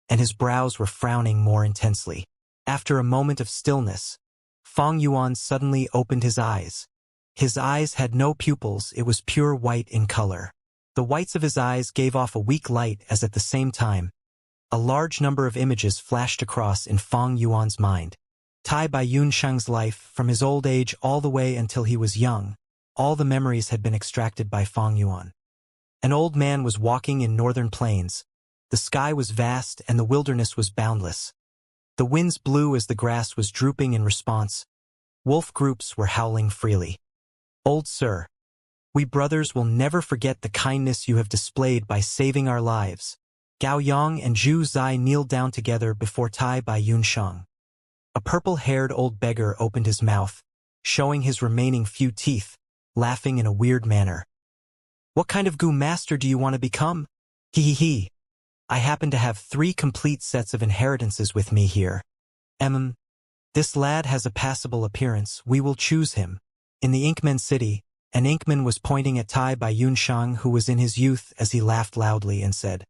Speaker 1: and his brows were frowning more intensely. After a moment of stillness, Fang Yuan suddenly opened his eyes. His eyes had no pupils, it was pure white in color. The whites of his eyes gave off a weak light as at the same time, a large number of images flashed across in Fang Yuan's mind. Tai Bai Yunshang's life, from his old age all the way until he was young, all the memories had been extracted by Fang Yuan. An old man was walking in northern plains. The sky was vast and the wilderness was boundless. The winds blew as the grass was drooping in response. Wolf groups were howling freely. Old sir, we brothers will never forget the kindness you have displayed by saving our lives. Gao Yang and Zhu Zai kneeled down together before Tai Bai Yunshang. A purple-haired old beggar opened his mouth, showing his remaining few teeth, laughing in a weird manner. What kind of goo master do you want to become? He. I happen to have 3 complete sets of inheritances with me here. This lad has a passable appearance, we will choose him. In the Inkman city, an Inkman was pointing at Tai Bai Yunshang, who was in his youth, as he laughed loudly and said,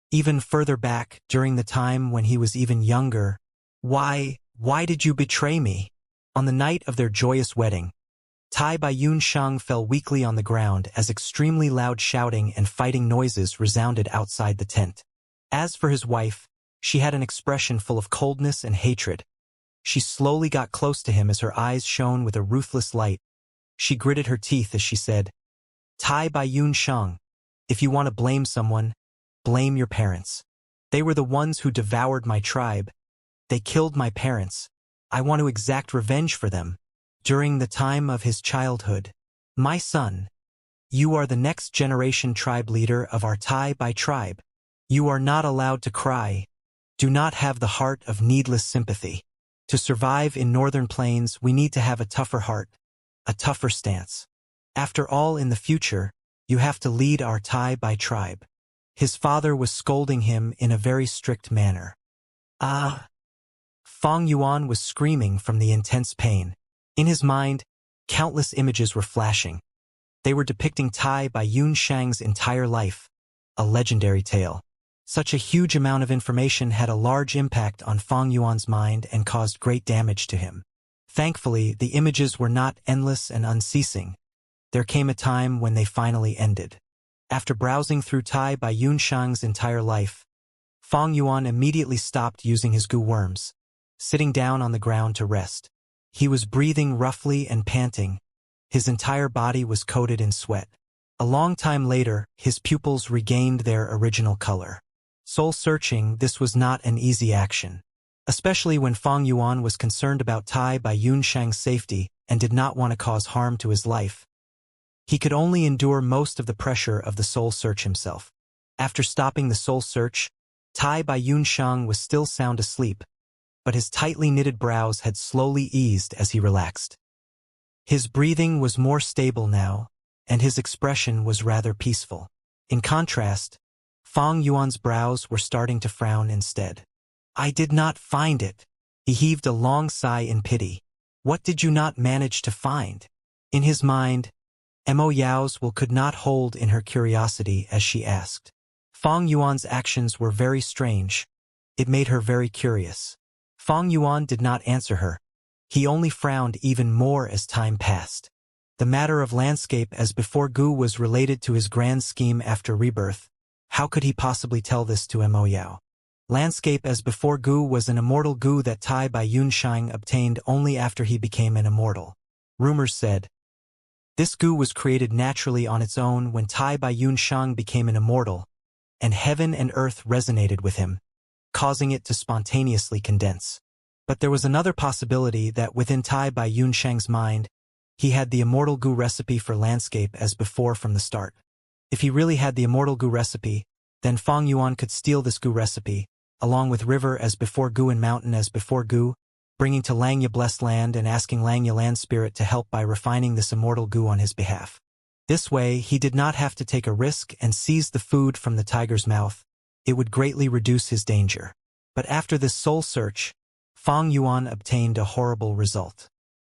Speaker 1: even further back, during the time when he was even younger, why did you betray me? On the night of their joyous wedding, Tai Bai Yunshang fell weakly on the ground as extremely loud shouting and fighting noises resounded outside the tent. As for his wife, she had an expression full of coldness and hatred. She slowly got close to him as her eyes shone with a ruthless light. She gritted her teeth as she said, Tai Bai Yunshang, if you want to blame someone, blame your parents. They were the ones who devoured my tribe. They killed my parents. I want to exact revenge for them. During the time of his childhood, my son, you are the next generation tribe leader of our Tai Bai tribe. You are not allowed to cry. Do not have the heart of needless sympathy. To survive in northern plains, we need to have a tougher heart, a tougher stance. After all, in the future, you have to lead our Tai Bai tribe. His father was scolding him in a very strict manner. Ah! Fang Yuan was screaming from the intense pain. In his mind, countless images were flashing. They were depicting Tai Bai Yunshang's entire life, a legendary tale. Such a huge amount of information had a large impact on Fang Yuan's mind and caused great damage to him. Thankfully, the images were not endless and unceasing. There came a time when they finally ended. After browsing through Tai Bai Yunshang's entire life, Fang Yuan immediately stopped using his goo worms, sitting down on the ground to rest. He was breathing roughly and panting. His entire body was coated in sweat. A long time later, his pupils regained their original color. Soul-searching, this was not an easy action, especially when Fang Yuan was concerned about Tai Bai Yunshang's safety and did not want to cause harm to his life. He could only endure most of the pressure of the soul search himself. After stopping the soul search, Tai Bai Yunshang was still sound asleep, but his tightly knitted brows had slowly eased as he relaxed. His breathing was more stable now, and his expression was rather peaceful. In contrast, Fang Yuan's brows were starting to frown instead. I did not find it. He heaved a long sigh in pity. What did you not manage to find? In his mind, Mo Yao's will could not hold in her curiosity as she asked. Fang Yuan's actions were very strange. It made her very curious. Fang Yuan did not answer her. He only frowned even more as time passed. The matter of landscape as before goo was related to his grand scheme after rebirth. How could he possibly tell this to Mo Yao? Landscape as before goo was an immortal goo that Tai Bai Yunshang obtained only after he became an immortal. Rumors said, this goo was created naturally on its own when Tai Bai Yunshang became an immortal, and heaven and earth resonated with him, causing it to spontaneously condense. But there was another possibility that within Tai Bai Yunshang's mind, he had the immortal goo recipe for landscape as before from the start. If he really had the immortal goo recipe, then Fang Yuan could steal this goo recipe, along with river as before goo and mountain as before goo, bringing to Langya blessed land and asking Langya land spirit to help by refining this immortal goo on his behalf. This way, he did not have to take a risk and seize the food from the tiger's mouth. It would greatly reduce his danger. But after this soul search, Fang Yuan obtained a horrible result.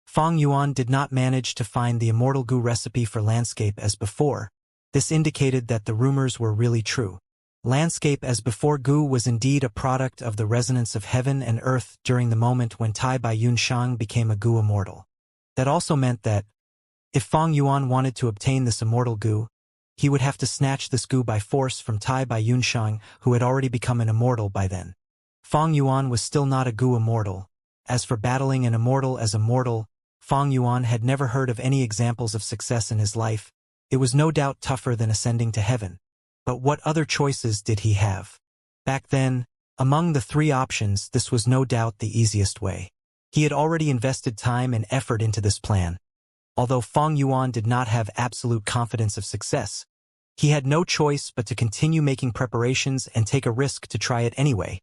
Speaker 1: Fang Yuan did not manage to find the immortal goo recipe for landscape as before. This indicated that the rumors were really true. Landscape as before goo was indeed a product of the resonance of heaven and earth during the moment when Tai Bai Yun Shang became a goo immortal. That also meant that, if Fang Yuan wanted to obtain this immortal goo, he would have to snatch this goo by force from Tai Bai Yun Shang, who had already become an immortal by then. Fang Yuan was still not a goo immortal. As for battling an immortal as a mortal, Fang Yuan had never heard of any examples of success in his life. It was no doubt tougher than ascending to heaven. But what other choices did he have? Back then, among the three options, this was no doubt the easiest way. He had already invested time and effort into this plan. Although Fang Yuan did not have absolute confidence of success, he had no choice but to continue making preparations and take a risk to try it anyway.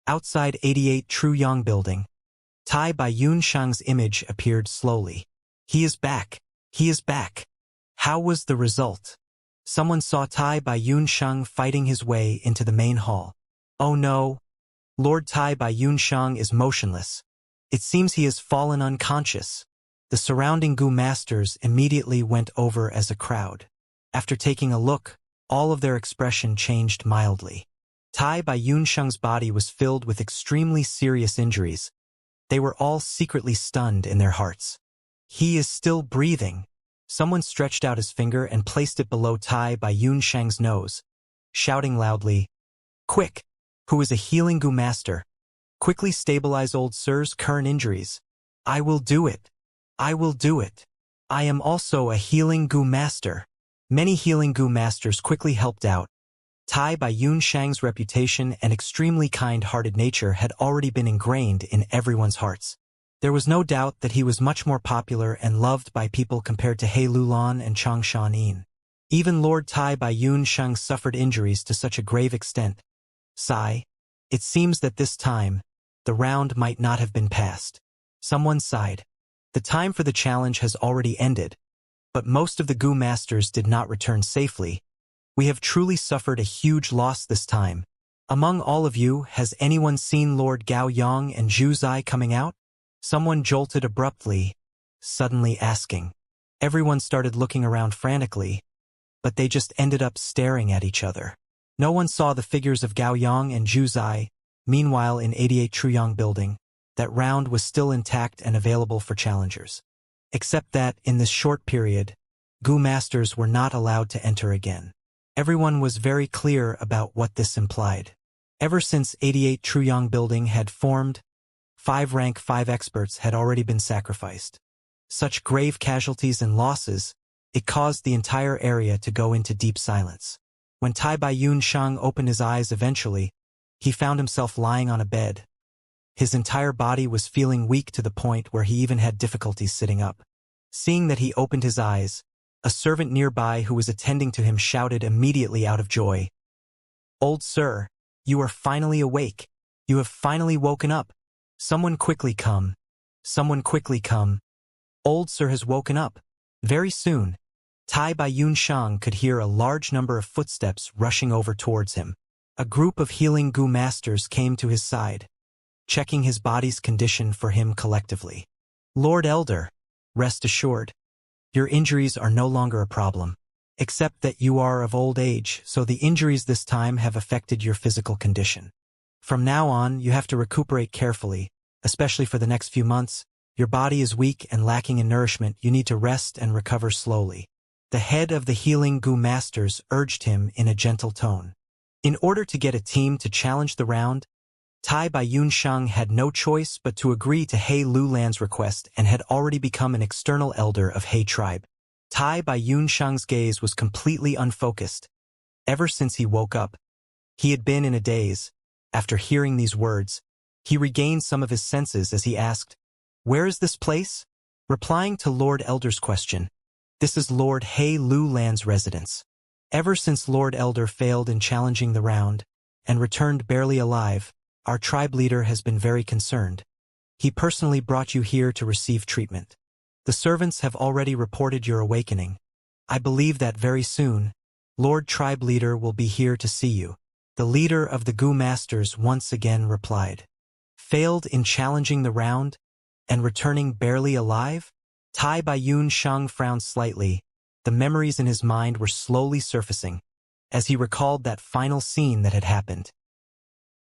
Speaker 1: Outside 88 True Yang Building, Tai Bai Yun Shang's image appeared slowly. He is back. He is back. How was the result? Someone saw Tai Bai Yun Shang fighting his way into the main hall. Oh no! Lord Tai Bai Yun Shang is motionless. It seems he has fallen unconscious. The surrounding goo masters immediately went over as a crowd. After taking a look, all of their expression changed mildly. Tai Bai Yun Shang's body was filled with extremely serious injuries. They were all secretly stunned in their hearts. He is still breathing. Someone stretched out his finger and placed it below Tai Bai Yun Shang's nose, shouting loudly, "Quick! Who is a healing goo master? Quickly stabilize old sir's current injuries. I will do it. I will do it. I am also a healing goo master." Many healing goo masters quickly helped out. Tai Bai Yun Shang's reputation and extremely kind-hearted nature had already been ingrained in everyone's hearts. There was no doubt that he was much more popular and loved by people compared to He Lulan and Chang Shan-yin. Even Lord Tai Bai Yun Shang suffered injuries to such a grave extent. Sigh. It seems that this time, the round might not have been passed. Someone sighed. The time for the challenge has already ended, but most of the goo masters did not return safely. We have truly suffered a huge loss this time. Among all of you, has anyone seen Lord Gao Yang and Zhu Zai coming out? Someone jolted abruptly, suddenly asking. Everyone started looking around frantically, but they just ended up staring at each other. No one saw the figures of Gao Yang and Zhu Zai. Meanwhile, in 88 True Yang Building, that round was still intact and available for challengers. Except that, in this short period, goo masters were not allowed to enter again. Everyone was very clear about what this implied. Ever since 88 True Yang Building had formed, 5 rank 5 experts had already been sacrificed. Such grave casualties and losses, it caused the entire area to go into deep silence. When Tai Bai Yun Shang opened his eyes eventually, he found himself lying on a bed. His entire body was feeling weak to the point where he even had difficulties sitting up. Seeing that he opened his eyes, a servant nearby who was attending to him shouted immediately out of joy, "Old sir, you are finally awake. You have finally woken up. Someone quickly come. Someone quickly come. Old sir has woken up." Very soon, Tai Bai Yun Shang could hear a large number of footsteps rushing over towards him. A group of healing goo masters came to his side, checking his body's condition for him collectively. "Lord Elder, rest assured. Your injuries are no longer a problem, except that you are of old age, so the injuries this time have affected your physical condition. From now on, you have to recuperate carefully, especially for the next few months. Your body is weak and lacking in nourishment. You need to rest and recover slowly." The head of the healing goo masters urged him in a gentle tone. In order to get a team to challenge the round, Tai Bai Yun Shang had no choice but to agree to He Lulan's request and had already become an external elder of He tribe. Tai Bai Yun Shang's gaze was completely unfocused. Ever since he woke up, he had been in a daze. After hearing these words, he regained some of his senses as he asked, "Where is this place?" Replying to Lord Elder's question, "This is Lord He Lulan's residence. Ever since Lord Elder failed in challenging the round and returned barely alive, our tribe leader has been very concerned. He personally brought you here to receive treatment. The servants have already reported your awakening. I believe that very soon, Lord Tribe Leader will be here to see you. The leader of the Gu Masters once again replied. Failed in challenging the round, and returning barely alive? Tai Baiyun Shang frowned slightly. The memories in his mind were slowly surfacing, as he recalled that final scene that had happened.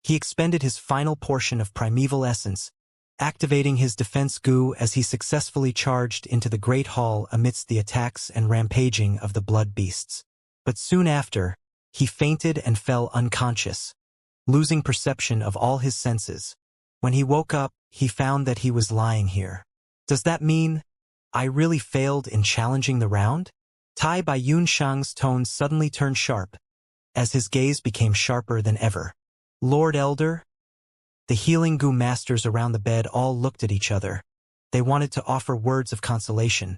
Speaker 1: He expended his final portion of primeval essence, activating his defense Gu as he successfully charged into the Great Hall amidst the attacks and rampaging of the blood beasts. But soon after, he fainted and fell unconscious, losing perception of all his senses. When he woke up, he found that he was lying here. Does that mean I really failed in challenging the round? Tai Baiyun Shang's tone suddenly turned sharp, as his gaze became sharper than ever. Lord Elder? The healing Gu masters around the bed all looked at each other. They wanted to offer words of consolation,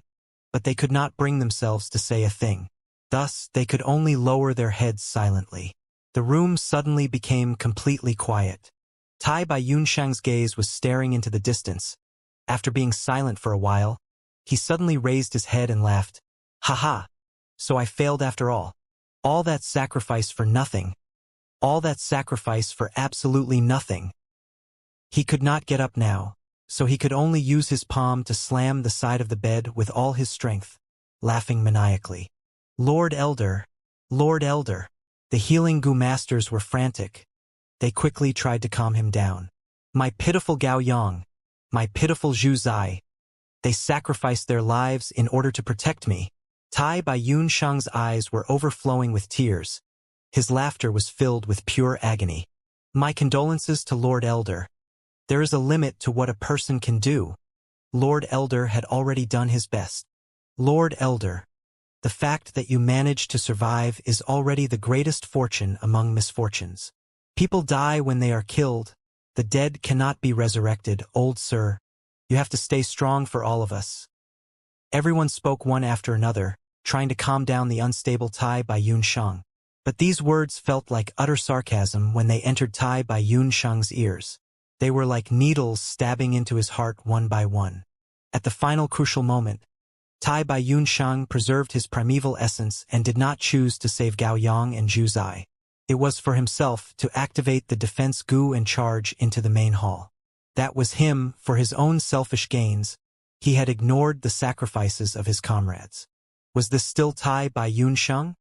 Speaker 1: but they could not bring themselves to say a thing. Thus, they could only lower their heads silently. The room suddenly became completely quiet. Tai Baiyun Shang's gaze was staring into the distance. After being silent for a while, he suddenly raised his head and laughed. Ha! So I failed after all. All that sacrifice for nothing. All that sacrifice for absolutely nothing. He could not get up now, so he could only use his palm to slam the side of the bed with all his strength, laughing maniacally. Lord Elder, Lord Elder. The healing Gu masters were frantic. They quickly tried to calm him down. My pitiful Gao Yang, my pitiful Zhu Zai. They sacrificed their lives in order to protect me. Tai Baiyun Shang's eyes were overflowing with tears. His laughter was filled with pure agony. My condolences to Lord Elder. There is a limit to what a person can do. Lord Elder had already done his best. Lord Elder, the fact that you managed to survive is already the greatest fortune among misfortunes. People die when they are killed. The dead cannot be resurrected, old sir. You have to stay strong for all of us. Everyone spoke one after another, trying to calm down the unstable Tai Baiyun Shang. But these words felt like utter sarcasm when they entered Tai Baiyun Shang's ears. They were like needles stabbing into his heart one by one. At the final crucial moment, Tai Baiyun Shang preserved his primeval essence and did not choose to save Gao Yang and Zhu Zai. It was for himself to activate the defense Gu and charge into the main hall. That was him for his own selfish gains. He had ignored the sacrifices of his comrades. Was this still Tai Baiyun Shang?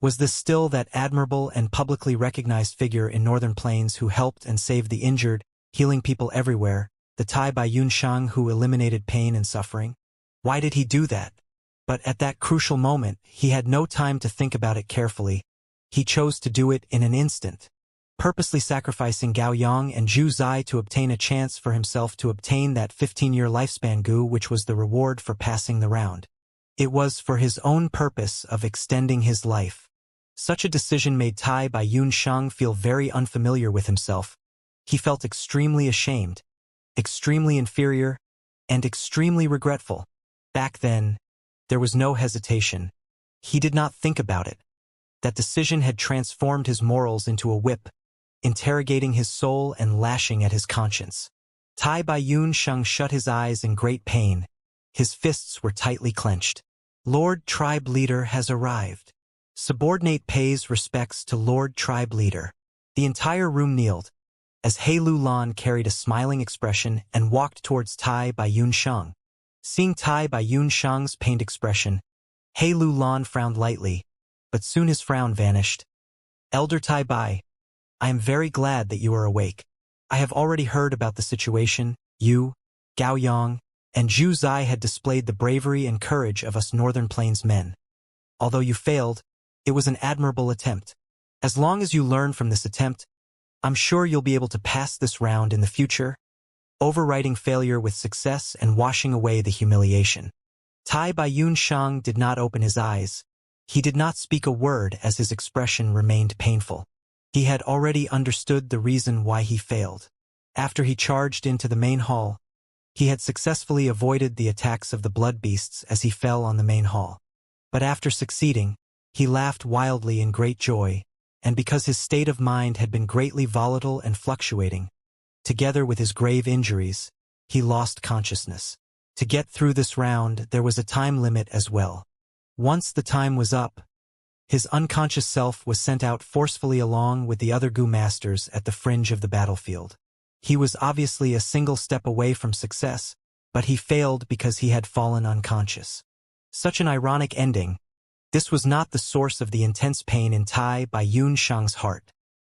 Speaker 1: Was this still that admirable and publicly recognized figure in Northern Plains who helped and saved the injured, healing people everywhere, the Tai Baiyun Shang who eliminated pain and suffering? Why did he do that? But at that crucial moment, he had no time to think about it carefully. He chose to do it in an instant, purposely sacrificing Gao Yang and Zhu Zai to obtain a chance for himself to obtain that 15-year lifespan Gu, which was the reward for passing the round. It was for his own purpose of extending his life. Such a decision made Tai Baiyun Shang feel very unfamiliar with himself. He felt extremely ashamed, extremely inferior, and extremely regretful. Back then, there was no hesitation. He did not think about it. That decision had transformed his morals into a whip, interrogating his soul and lashing at his conscience. Tai Baiyun Shang shut his eyes in great pain. His fists were tightly clenched. Lord Tribe Leader has arrived. Subordinate pays respects to Lord Tribe Leader. The entire room kneeled, as He Lu Lan carried a smiling expression and walked towards Tai Baiyun Shang. Seeing Tai Baiyun Shang's pained expression, He Lu Lan frowned lightly, but soon his frown vanished. Elder Tai Bai, I am very glad that you are awake. I have already heard about the situation. You, Gao Yang, and Zhu Zai had displayed the bravery and courage of us Northern Plains men. Although you failed, it was an admirable attempt. As long as you learn from this attempt, I'm sure you'll be able to pass this round in the future, overriding failure with success and washing away the humiliation. Tai Baiyun Shang did not open his eyes. He did not speak a word as his expression remained painful. He had already understood the reason why he failed. After he charged into the main hall, he had successfully avoided the attacks of the blood beasts as he fell on the main hall. But after succeeding, he laughed wildly in great joy, and because his state of mind had been greatly volatile and fluctuating, together with his grave injuries, he lost consciousness. To get through this round, there was a time limit as well. Once the time was up, his unconscious self was sent out forcefully along with the other goo masters at the fringe of the battlefield. He was obviously a single step away from success, but he failed because he had fallen unconscious. Such an ironic ending. This was not the source of the intense pain in Tai Bai Yun Shang's heart.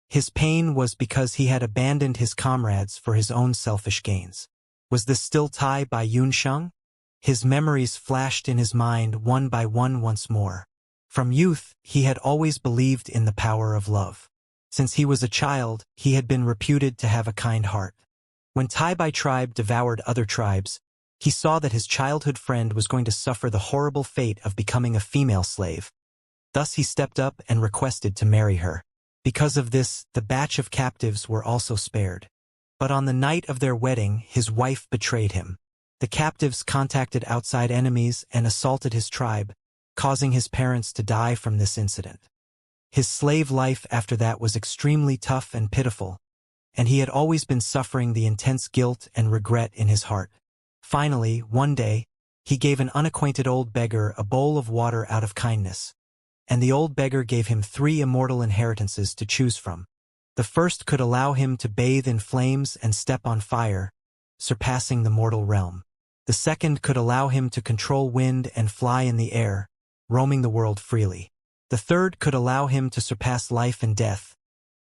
Speaker 1: His pain was because he had abandoned his comrades for his own selfish gains. Was this still Tai Bai Yun Shang? His memories flashed in his mind one by one once more. From youth, he had always believed in the power of love. Since he was a child, he had been reputed to have a kind heart. When Tai Bai tribe devoured other tribes, he saw that his childhood friend was going to suffer the horrible fate of becoming a female slave. Thus he stepped up and requested to marry her. Because of this, the batch of captives were also spared. But on the night of their wedding, his wife betrayed him. The captives contacted outside enemies and assaulted his tribe, causing his parents to die from this incident. His slave life after that was extremely tough and pitiful, and he had always been suffering the intense guilt and regret in his heart. Finally, one day, he gave an unacquainted old beggar a bowl of water out of kindness, and the old beggar gave him 3 immortal inheritances to choose from. The first could allow him to bathe in flames and step on fire, surpassing the mortal realm. The second could allow him to control wind and fly in the air, roaming the world freely. The third could allow him to surpass life and death,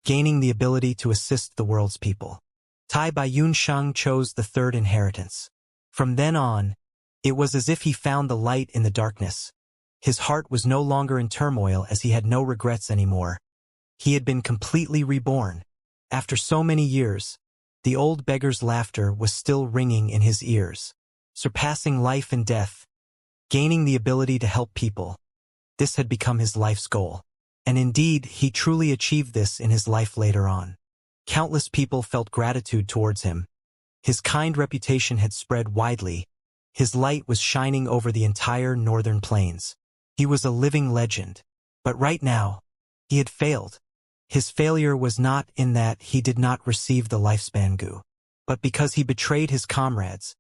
Speaker 1: gaining the ability to assist the world's people. Tai Bai Yun Shang chose the third inheritance. From then on, it was as if he found the light in the darkness. His heart was no longer in turmoil as he had no regrets anymore. He had been completely reborn. After so many years, the old beggar's laughter was still ringing in his ears. Surpassing life and death, gaining the ability to help people. This had become his life's goal. And indeed, he truly achieved this in his life later on. Countless people felt gratitude towards him. His kind reputation had spread widely. His light was shining over the entire northern plains. He was a living legend. But right now, he had failed. His failure was not in that he did not receive the lifespan goo, but because he betrayed his comrades.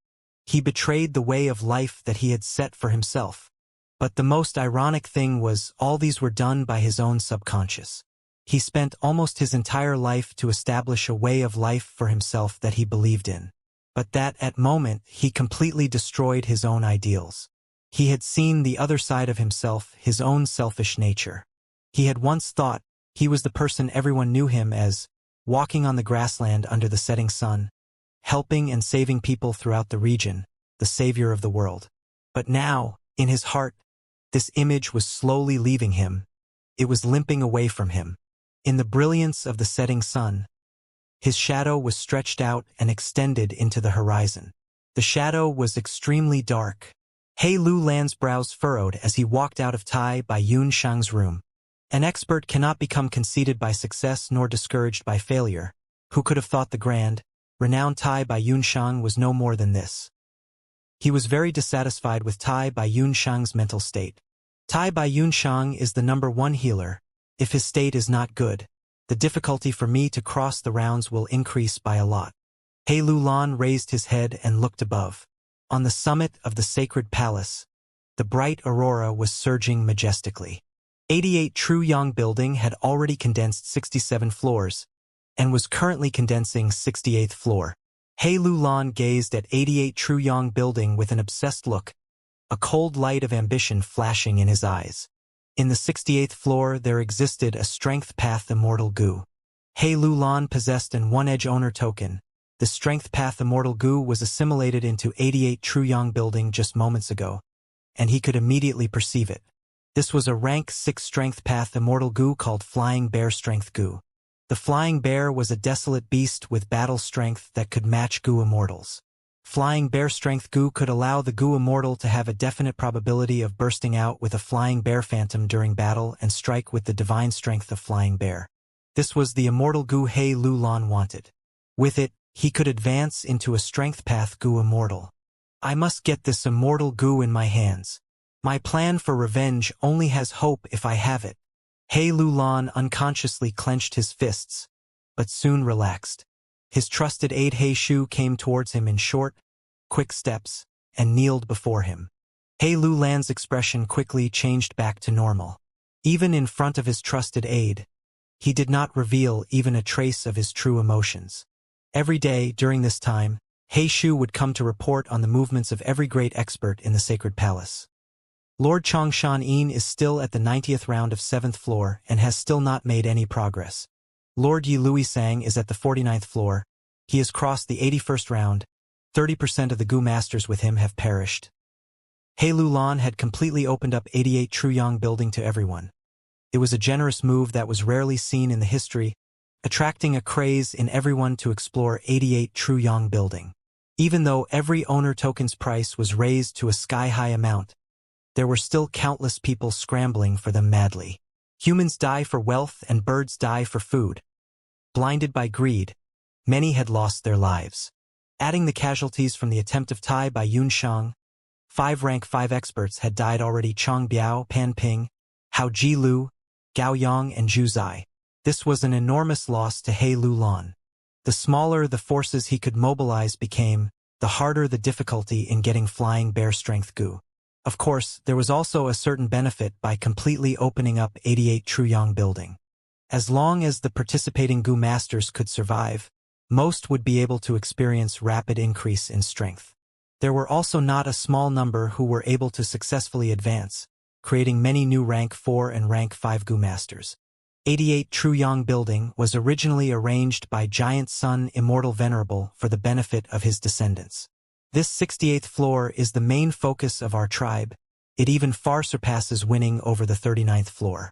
Speaker 1: He betrayed the way of life that he had set for himself. But the most ironic thing was, all these were done by his own subconscious. He spent almost his entire life to establish a way of life for himself that he believed in. But that, at moment, he completely destroyed his own ideals. He had seen the other side of himself, his own selfish nature. He had once thought he was the person everyone knew him as, walking on the grassland under the setting sun, helping and saving people throughout the region, the savior of the world. But now, in his heart, this image was slowly leaving him. It was limping away from him. In the brilliance of the setting sun, his shadow was stretched out and extended into the horizon. The shadow was extremely dark. He Lu Lan's brows furrowed as he walked out of Tai Bai Yun Shang's room. An expert cannot become conceited by success nor discouraged by failure. Who could have thought the grand, renowned Tai Bai Yun Shang was no more than this? He was very dissatisfied with Tai Bai Yun Shang's mental state. Tai Bai Yun Shang is the #1 healer. If his state is not good, the difficulty for me to cross the rounds will increase by a lot. He Lu Lan raised his head and looked above. On the summit of the sacred palace, the bright aurora was surging majestically. 88 True Yang building had already condensed 67 floors, and was currently condensing 68th floor. He Lu Lan gazed at 88 True Yang building with an obsessed look, a cold light of ambition flashing in his eyes. In the 68th floor there existed a Strength Path Immortal Goo. He Lu Lan possessed an One-Edge Owner token. The Strength Path Immortal Goo was assimilated into 88 True Yang building just moments ago, and he could immediately perceive it. This was a rank 6 Strength Path Immortal Goo called Flying Bear Strength Goo. The Flying Bear was a desolate beast with battle strength that could match Goo Immortals. Flying Bear Strength Goo could allow the Goo Immortal to have a definite probability of bursting out with a Flying Bear Phantom during battle and strike with the divine strength of Flying Bear. This was the Immortal Goo He Lu Lan wanted. With it, he could advance into a Strength Path Goo Immortal. I must get this Immortal Goo in my hands. My plan for revenge only has hope if I have it. He Lu Lan unconsciously clenched his fists, but soon relaxed. His trusted aide He Shu came towards him in short, quick steps, and kneeled before him. He Lu Lan's expression quickly changed back to normal. Even in front of his trusted aide, he did not reveal even a trace of his true emotions. Every day during this time, He Shu would come to report on the movements of every great expert in the sacred palace. Lord Chongshan-in is still at the 90th round of 7th floor and has still not made any progress. Lord Yi Luisang is at the 49th floor. He has crossed the 81st round. 30% of the Gu masters with him have perished. He Lu Lan had completely opened up 88 Truyang building to everyone. It was a generous move that was rarely seen in the history, attracting a craze in everyone to explore 88 Truyang building. Even though every owner token's price was raised to a sky-high amount, there were still countless people scrambling for them madly. Humans die for wealth and birds die for food. Blinded by greed, many had lost their lives. Adding the casualties from the attempt of Tai by Yun Shang, 5 rank 5 experts had died already: Chong Biao, Pan Ping, Hao Ji Lu, Gao Yang and Zhu Zai. This was an enormous loss to He Lu Lan. The smaller the forces he could mobilize became, the harder the difficulty in getting flying bear strength Gu. Of course, there was also a certain benefit by completely opening up 88 Truyang building. As long as the participating Gu masters could survive, most would be able to experience rapid increase in strength. There were also not a small number who were able to successfully advance, creating many new rank 4 and rank 5 Gu masters. 88 Truyang building was originally arranged by Giant Sun Immortal Venerable for the benefit of his descendants. This 68th floor is the main focus of our tribe. It even far surpasses winning over the 39th floor.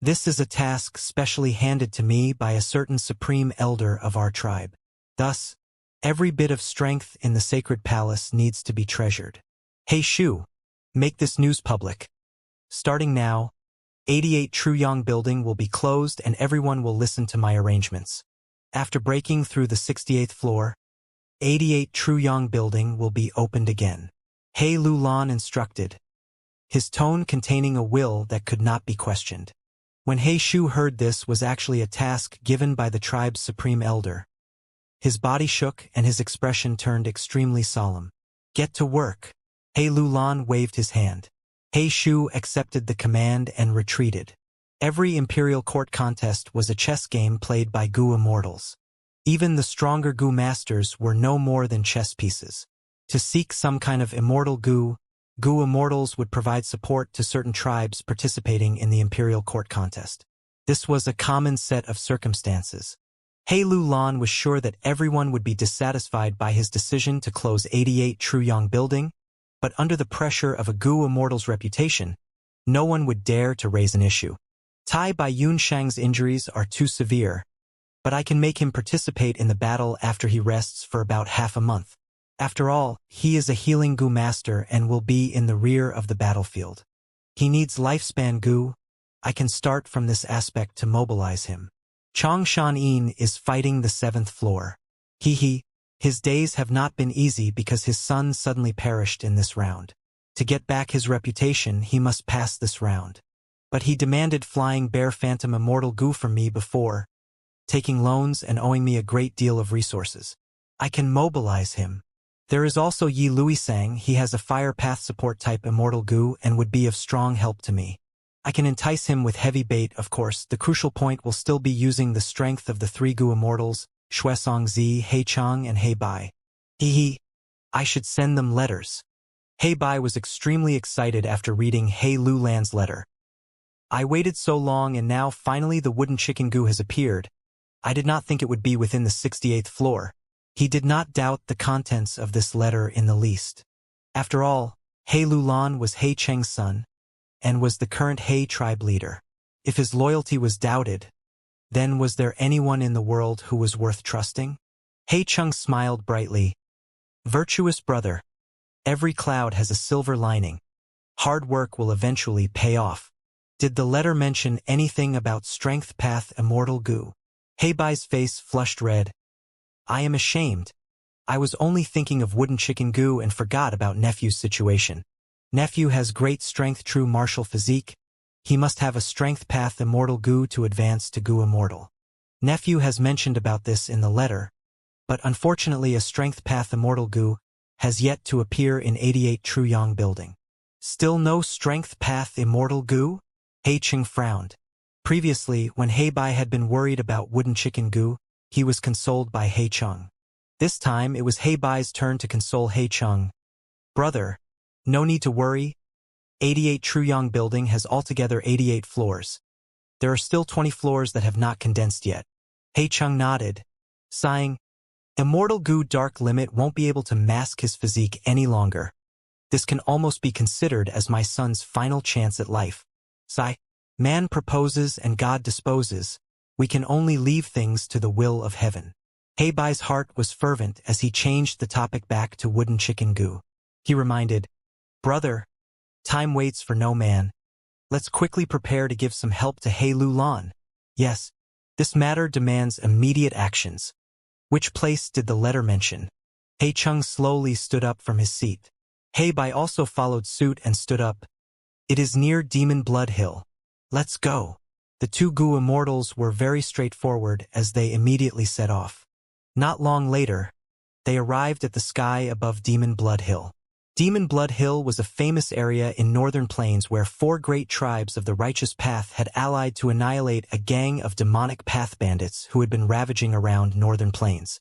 Speaker 1: This is a task specially handed to me by a certain supreme elder of our tribe. Thus, every bit of strength in the sacred palace needs to be treasured. He Shu, make this news public. Starting now, 88 Truyang building will be closed and everyone will listen to my arrangements. After breaking through the 68th floor, 88 Truyang building will be opened again. He Lu Lan instructed, his tone containing a will that could not be questioned. When He Shu heard this was actually a task given by the tribe's supreme elder. His body shook and his expression turned extremely solemn. Get to work. He Lu Lan waved his hand. He Shu accepted the command and retreated. Every imperial court contest was a chess game played by Gu immortals. Even the stronger Gu masters were no more than chess pieces. To seek some kind of immortal Gu immortals would provide support to certain tribes participating in the imperial court contest. This was a common set of circumstances. He Lu Lan was sure that everyone would be dissatisfied by his decision to close 88 Truyang building, but under the pressure of a Gu immortal's reputation, no one would dare to raise an issue. Tai Bai Yun Shang's injuries are too severe, but I can make him participate in the battle after he rests for about half a month. After all, he is a healing Gu master and will be in the rear of the battlefield. He needs lifespan Gu. I can start from this aspect to mobilize him. Chong Shan-in is fighting the 7th floor. His days have not been easy because his son suddenly perished in this round. To get back his reputation, he must pass this round. But he demanded flying bear phantom immortal Gu from me before, taking loans and owing me a great deal of resources. I can mobilize him. There is also Yi Luisang. He has a fire path support type immortal Gu and would be of strong help to me. I can entice him with heavy bait. Of course, the crucial point will still be using the strength of the 3 Gu immortals, Xuesong Zi, He Chang and He Bai. I should send them letters. He Bai was extremely excited after reading He Lu Lan's letter. I waited so long and now finally the wooden chicken Gu has appeared. I did not think it would be within the 68th floor. He did not doubt the contents of this letter in the least. After all, He Lu Lan was He Cheng's son, and was the current He tribe leader. If his loyalty was doubted, then was there anyone in the world who was worth trusting? He Cheng smiled brightly. Virtuous brother, every cloud has a silver lining. Hard work will eventually pay off. Did the letter mention anything about strength path immortal Gu? He Bai's face flushed red. I am ashamed. I was only thinking of wooden chicken Gu and forgot about nephew's situation. Nephew has great strength, true martial physique. He must have a strength path immortal Gu to advance to Gu immortal. Nephew has mentioned about this in the letter, but unfortunately a strength path immortal Gu has yet to appear in 88 Truyang building. Still no strength path immortal goo? He Cheng frowned. Previously, when He Bai had been worried about wooden chicken goo, he was consoled by He Cheng. This time it was He Bai's turn to console He Cheng. Brother, no need to worry. 88 Truyong building has altogether 88 floors. There are still 20 floors that have not condensed yet. He Cheng nodded, sighing. Immortal goo dark limit won't be able to mask his physique any longer. This can almost be considered as my son's final chance at life. Sigh. Man proposes and God disposes. We can only leave things to the will of heaven. He Bai's heart was fervent as he changed the topic back to wooden chicken goo. He reminded, Brother, time waits for no man. Let's quickly prepare to give some help to He Lu Lan. Yes, this matter demands immediate actions. Which place did the letter mention? He Cheng slowly stood up from his seat. He Bai also followed suit and stood up. It is near Demon Blood Hill. Let's go. The two Gu immortals were very straightforward as they immediately set off. Not long later, they arrived at the sky above Demon Blood Hill. Demon Blood Hill was a famous area in northern plains where 4 great tribes of the Righteous Path had allied to annihilate a gang of demonic path bandits who had been ravaging around northern plains.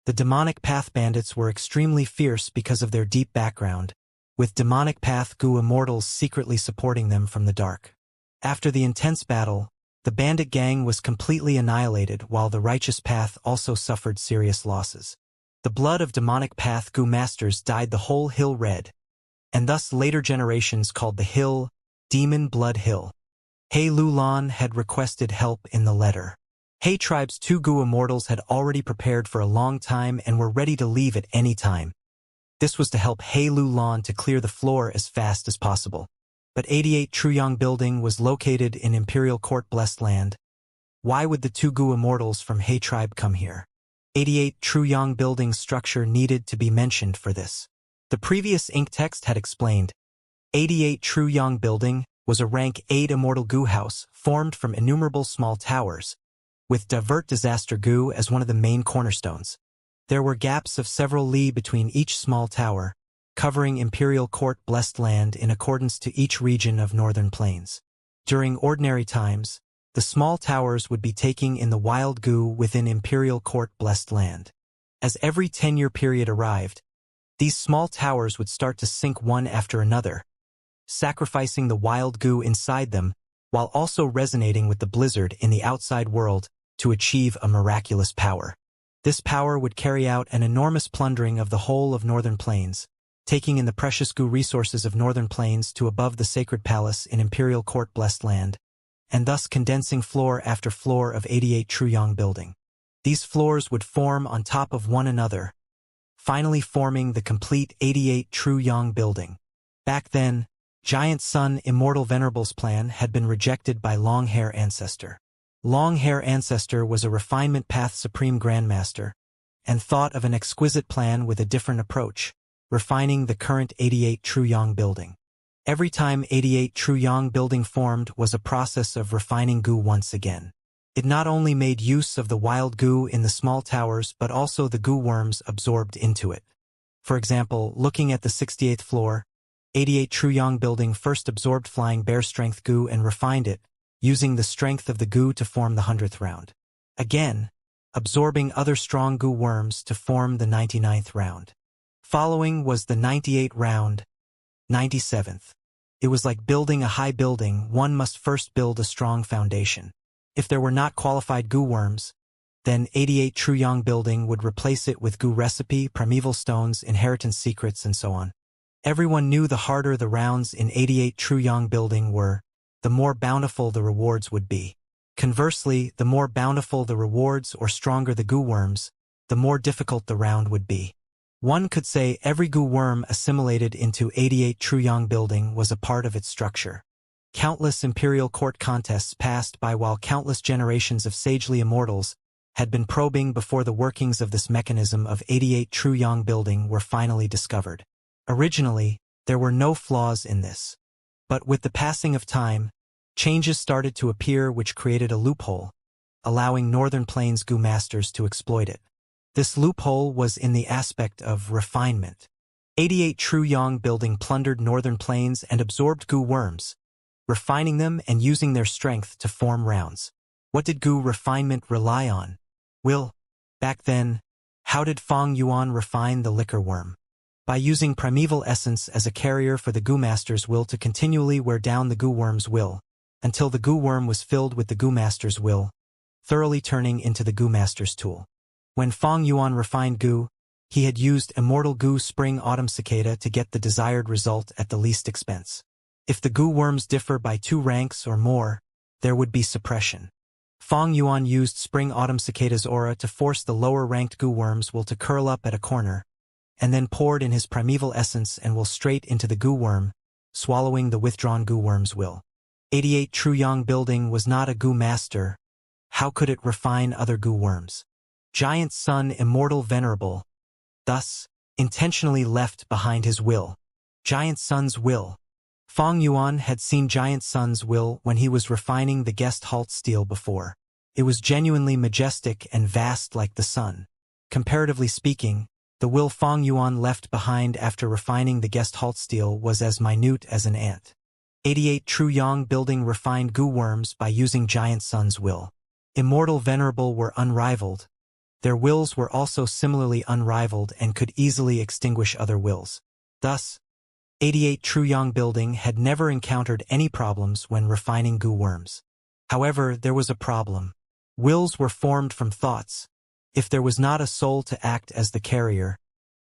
Speaker 1: The demonic path bandits were extremely fierce because of their deep background, with demonic path Gu immortals secretly supporting them from the dark. After the intense battle, the bandit gang was completely annihilated while the Righteous Path also suffered serious losses. The blood of demonic path Gu masters dyed the whole hill red, and thus later generations called the hill Demon Blood Hill. He Lu Lan had requested help in the letter. He tribe's 2 Gu immortals had already prepared for a long time and were ready to leave at any time. This was to help He Lu Lan to clear the floor as fast as possible. But 88 Truyong building was located in Imperial Court Blessed Land. Why would the 2 Gu immortals from He tribe come here? 88 Truyong building structure needed to be mentioned for this. The previous ink text had explained. 88 Truyong building was a rank 8 immortal Gu house formed from innumerable small towers, with Divert Disaster Gu as one of the main cornerstones. There were gaps of several li between each small tower, covering Imperial Court Blessed Land in accordance to each region of northern plains. During ordinary times, the small towers would be taking in the wild Gu within Imperial Court Blessed Land. As every 10-year period arrived, these small towers would start to sink one after another, sacrificing the wild Gu inside them while also resonating with the blizzard in the outside world to achieve a miraculous power. This power would carry out an enormous plundering of the whole of northern plains, taking in the precious Gu resources of northern plains to above the sacred palace in Imperial Court Blessed Land, and thus condensing floor after floor of 88 Truyong building. These floors would form on top of one another, finally forming the complete 88 Truyong building. Back then, Giant Sun Immortal Venerable's plan had been rejected by Long Hair Ancestor. Long Hair Ancestor was a refinement path supreme grandmaster, and thought of an exquisite plan with a different approach, refining the current 88 Truyong building. Every time 88 Truyong building formed was a process of refining Gu once again. It not only made use of the wild Gu in the small towers but also the Gu worms absorbed into it. For example, looking at the 68th floor, 88 Truyong building first absorbed Flying Bear Strength Gu and refined it, using the strength of the Gu to form the 100th round. Again, absorbing other strong Gu worms to form the 99th round. Following was the 98th round, 97th. It was like building a high building, one must first build a strong foundation. If there were not qualified Gu worms, then 88 Truyong building would replace it with Gu recipe, primeval stones, inheritance secrets, and so on. Everyone knew the harder the rounds in 88 Truyong building were, the more bountiful the rewards would be. Conversely, the more bountiful the rewards or stronger the Gu worms, the more difficult the round would be. One could say every Gu worm assimilated into 88 Truyong building was a part of its structure. Countless Imperial Court contests passed by while countless generations of sagely immortals had been probing before the workings of this mechanism of 88 Truyong building were finally discovered. Originally, there were no flaws in this. But with the passing of time, changes started to appear which created a loophole, allowing Northern Plains Gu masters to exploit it. This loophole was in the aspect of refinement. 88 True Yang building plundered northern plains and absorbed goo worms, refining them and using their strength to form rounds. What did goo refinement rely on? Will. Back then, how did Fong Yuan refine the liquor worm? By using primeval essence as a carrier for the goo master's will to continually wear down the goo worm's will, until the goo worm was filled with the goo master's will, thoroughly turning into the goo master's tool. When Fong Yuan refined goo, he had used Immortal Goo Spring Autumn Cicada to get the desired result at the least expense. If the goo worms differ by 2 ranks or more, there would be suppression. Fong Yuan used Spring Autumn Cicada's aura to force the lower-ranked goo worms will to curl up at a corner, and then poured in his primeval essence and will straight into the goo worm, swallowing the withdrawn goo worm's will. 88 True Yang building was not a goo master. How could it refine other goo worms? Giant Sun Immortal Venerable, thus, intentionally left behind his will. Giant Sun's will. Fong Yuan had seen Giant Sun's will when he was refining the guest halt steel before. It was genuinely majestic and vast like the sun. Comparatively speaking, the will Fong Yuan left behind after refining the guest halt steel was as minute as an ant. 88 True Yang building refined goo worms by using Giant Sun's will. Immortal Venerable were unrivaled. Their wills were also similarly unrivaled and could easily extinguish other wills. Thus, 88 True Yang building had never encountered any problems when refining goo worms. However, there was a problem. Wills were formed from thoughts. If there was not a soul to act as the carrier,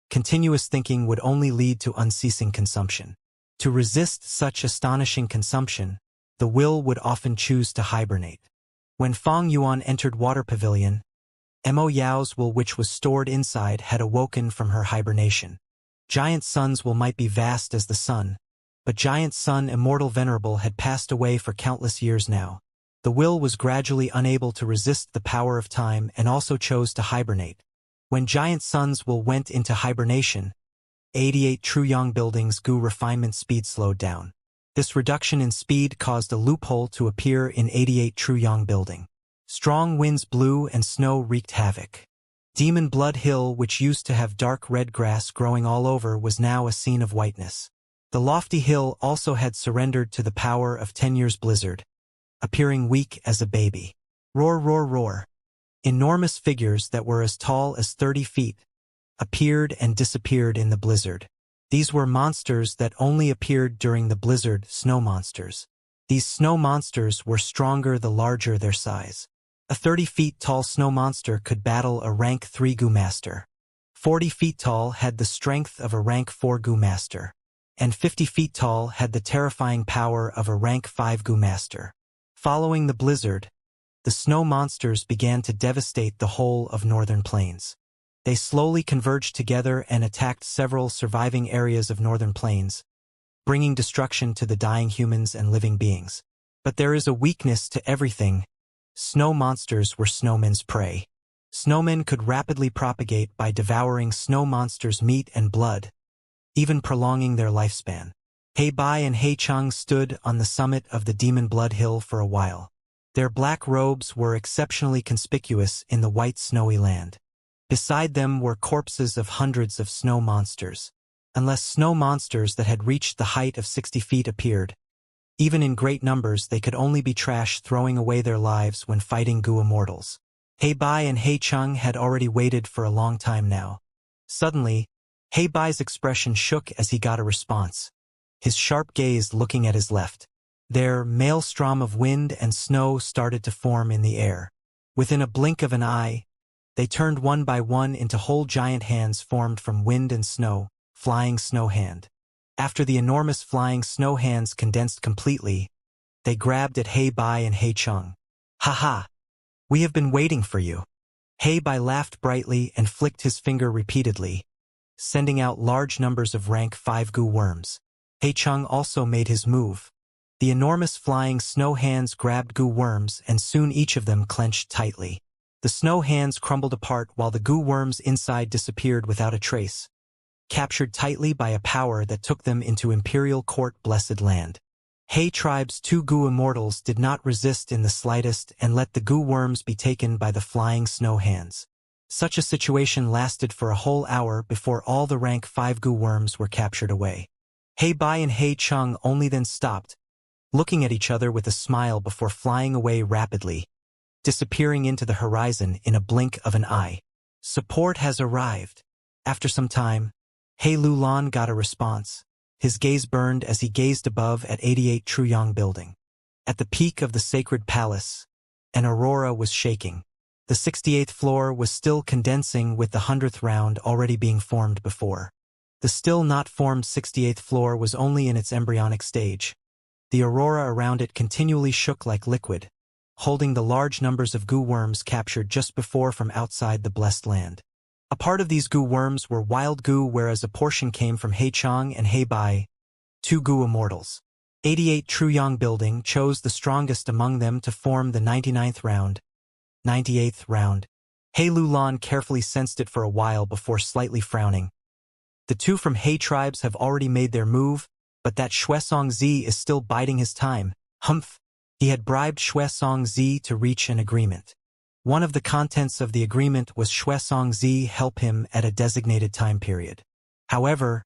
Speaker 1: continuous thinking would only lead to unceasing consumption. To resist such astonishing consumption, the will would often choose to hibernate. When Fong Yuan entered Water Pavilion, Mo Yao's will, which was stored inside, had awoken from her hibernation. Giant Sun's will might be vast as the sun, but Giant Sun Immortal Venerable had passed away for countless years now. The will was gradually unable to resist the power of time and also chose to hibernate. When Giant Sun's will went into hibernation, 88 True Yang building's goo refinement speed slowed down. This reduction in speed caused a loophole to appear in 88 True Yang building. Strong winds blew and snow wreaked havoc. Demon Blood Hill, which used to have dark red grass growing all over, was now a scene of whiteness. The lofty hill also had surrendered to the power of 10 years' blizzard, appearing weak as a baby. Roar, roar, roar. Enormous figures that were as tall as 30 feet appeared and disappeared in the blizzard. These were monsters that only appeared during the blizzard, snow monsters. These snow monsters were stronger the larger their size. A 30 feet tall snow monster could battle a rank 3 goo master. 40 feet tall had the strength of a rank 4 goo master. And 50 feet tall had the terrifying power of a rank 5 goo master. Following the blizzard, the snow monsters began to devastate the whole of northern plains. They slowly converged together and attacked several surviving areas of northern plains, bringing destruction to the dying humans and living beings. But there is a weakness to everything. Snow monsters were snowmen's prey. Snowmen could rapidly propagate by devouring snow monsters' meat and blood, even prolonging their lifespan. Hei Bai and Hei Cheng stood on the summit of the Demon Blood Hill for a while. Their black robes were exceptionally conspicuous in the white snowy land. Beside them were corpses of hundreds of snow monsters. Unless snow monsters that had reached the height of 60 feet appeared, even in great numbers, they could only be trash, throwing away their lives when fighting goo immortals. Hei Bai and Hei Cheng had already waited for a long time now. Suddenly, Hei Bai's expression shook as he got a response. His sharp gaze looking at his left. There, maelstrom of wind and snow started to form in the air. Within a blink of an eye, they turned one by one into whole giant hands formed from wind and snow, flying snow hand. After the enormous flying snow hands condensed completely, they grabbed at Hei Bai and Hei Cheng. "Ha ha! We have been waiting for you." Hei Bai laughed brightly and flicked his finger repeatedly, sending out large numbers of rank 5 goo worms. Hei Cheng also made his move. The enormous flying snow hands grabbed goo worms and soon each of them clenched tightly. The snow hands crumbled apart while the goo worms inside disappeared without a trace, captured tightly by a power that took them into Imperial Court Blessed Land. Hei Tribe's 2 goo immortals did not resist in the slightest and let the goo worms be taken by the flying snow hands. Such a situation lasted for a whole hour before all the rank 5 goo worms were captured away. He Bai and He Chung only then stopped, looking at each other with a smile before flying away rapidly, disappearing into the horizon in a blink of an eye. Support has arrived. After some time, He Lulan got a response. His gaze burned as he gazed above at 88 Truyong building. At the peak of the sacred palace, an aurora was shaking. The 68th floor was still condensing with the 100th round already being formed before. The still not formed 68th floor was only in its embryonic stage. The aurora around it continually shook like liquid, holding the large numbers of goo worms captured just before from outside the blessed land. A part of these goo worms were wild goo, whereas a portion came from He Chong and He Bai, 2 goo immortals. 88 Truyong building chose the strongest among them to form the 99th round. 98th round. He Lulan carefully sensed it for a while before slightly frowning. The 2 from He tribes have already made their move, but that Shuesong Zi is still biding his time. Humph! He had bribed Shuesong Zi to reach an agreement. One of the contents of the agreement was Shuesong Zi help him at a designated time period. However,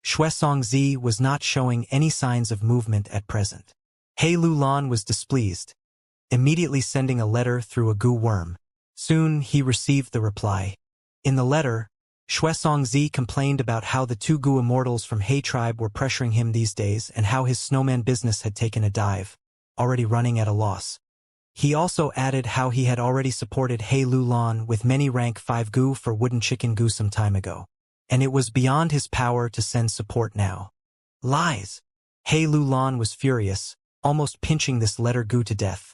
Speaker 1: Shuesong Zi was not showing any signs of movement at present. He Lulan was displeased, immediately sending a letter through a goo worm. Soon he received the reply. In the letter, Shuesong Zi complained about how the 2 goo immortals from He tribe were pressuring him these days and how his snowman business had taken a dive, already running at a loss. He also added how he had already supported He Lulan with many rank 5 goo for wooden chicken goo some time ago, and it was beyond his power to send support now. Lies! He Lulan was furious, almost pinching this letter goo to death.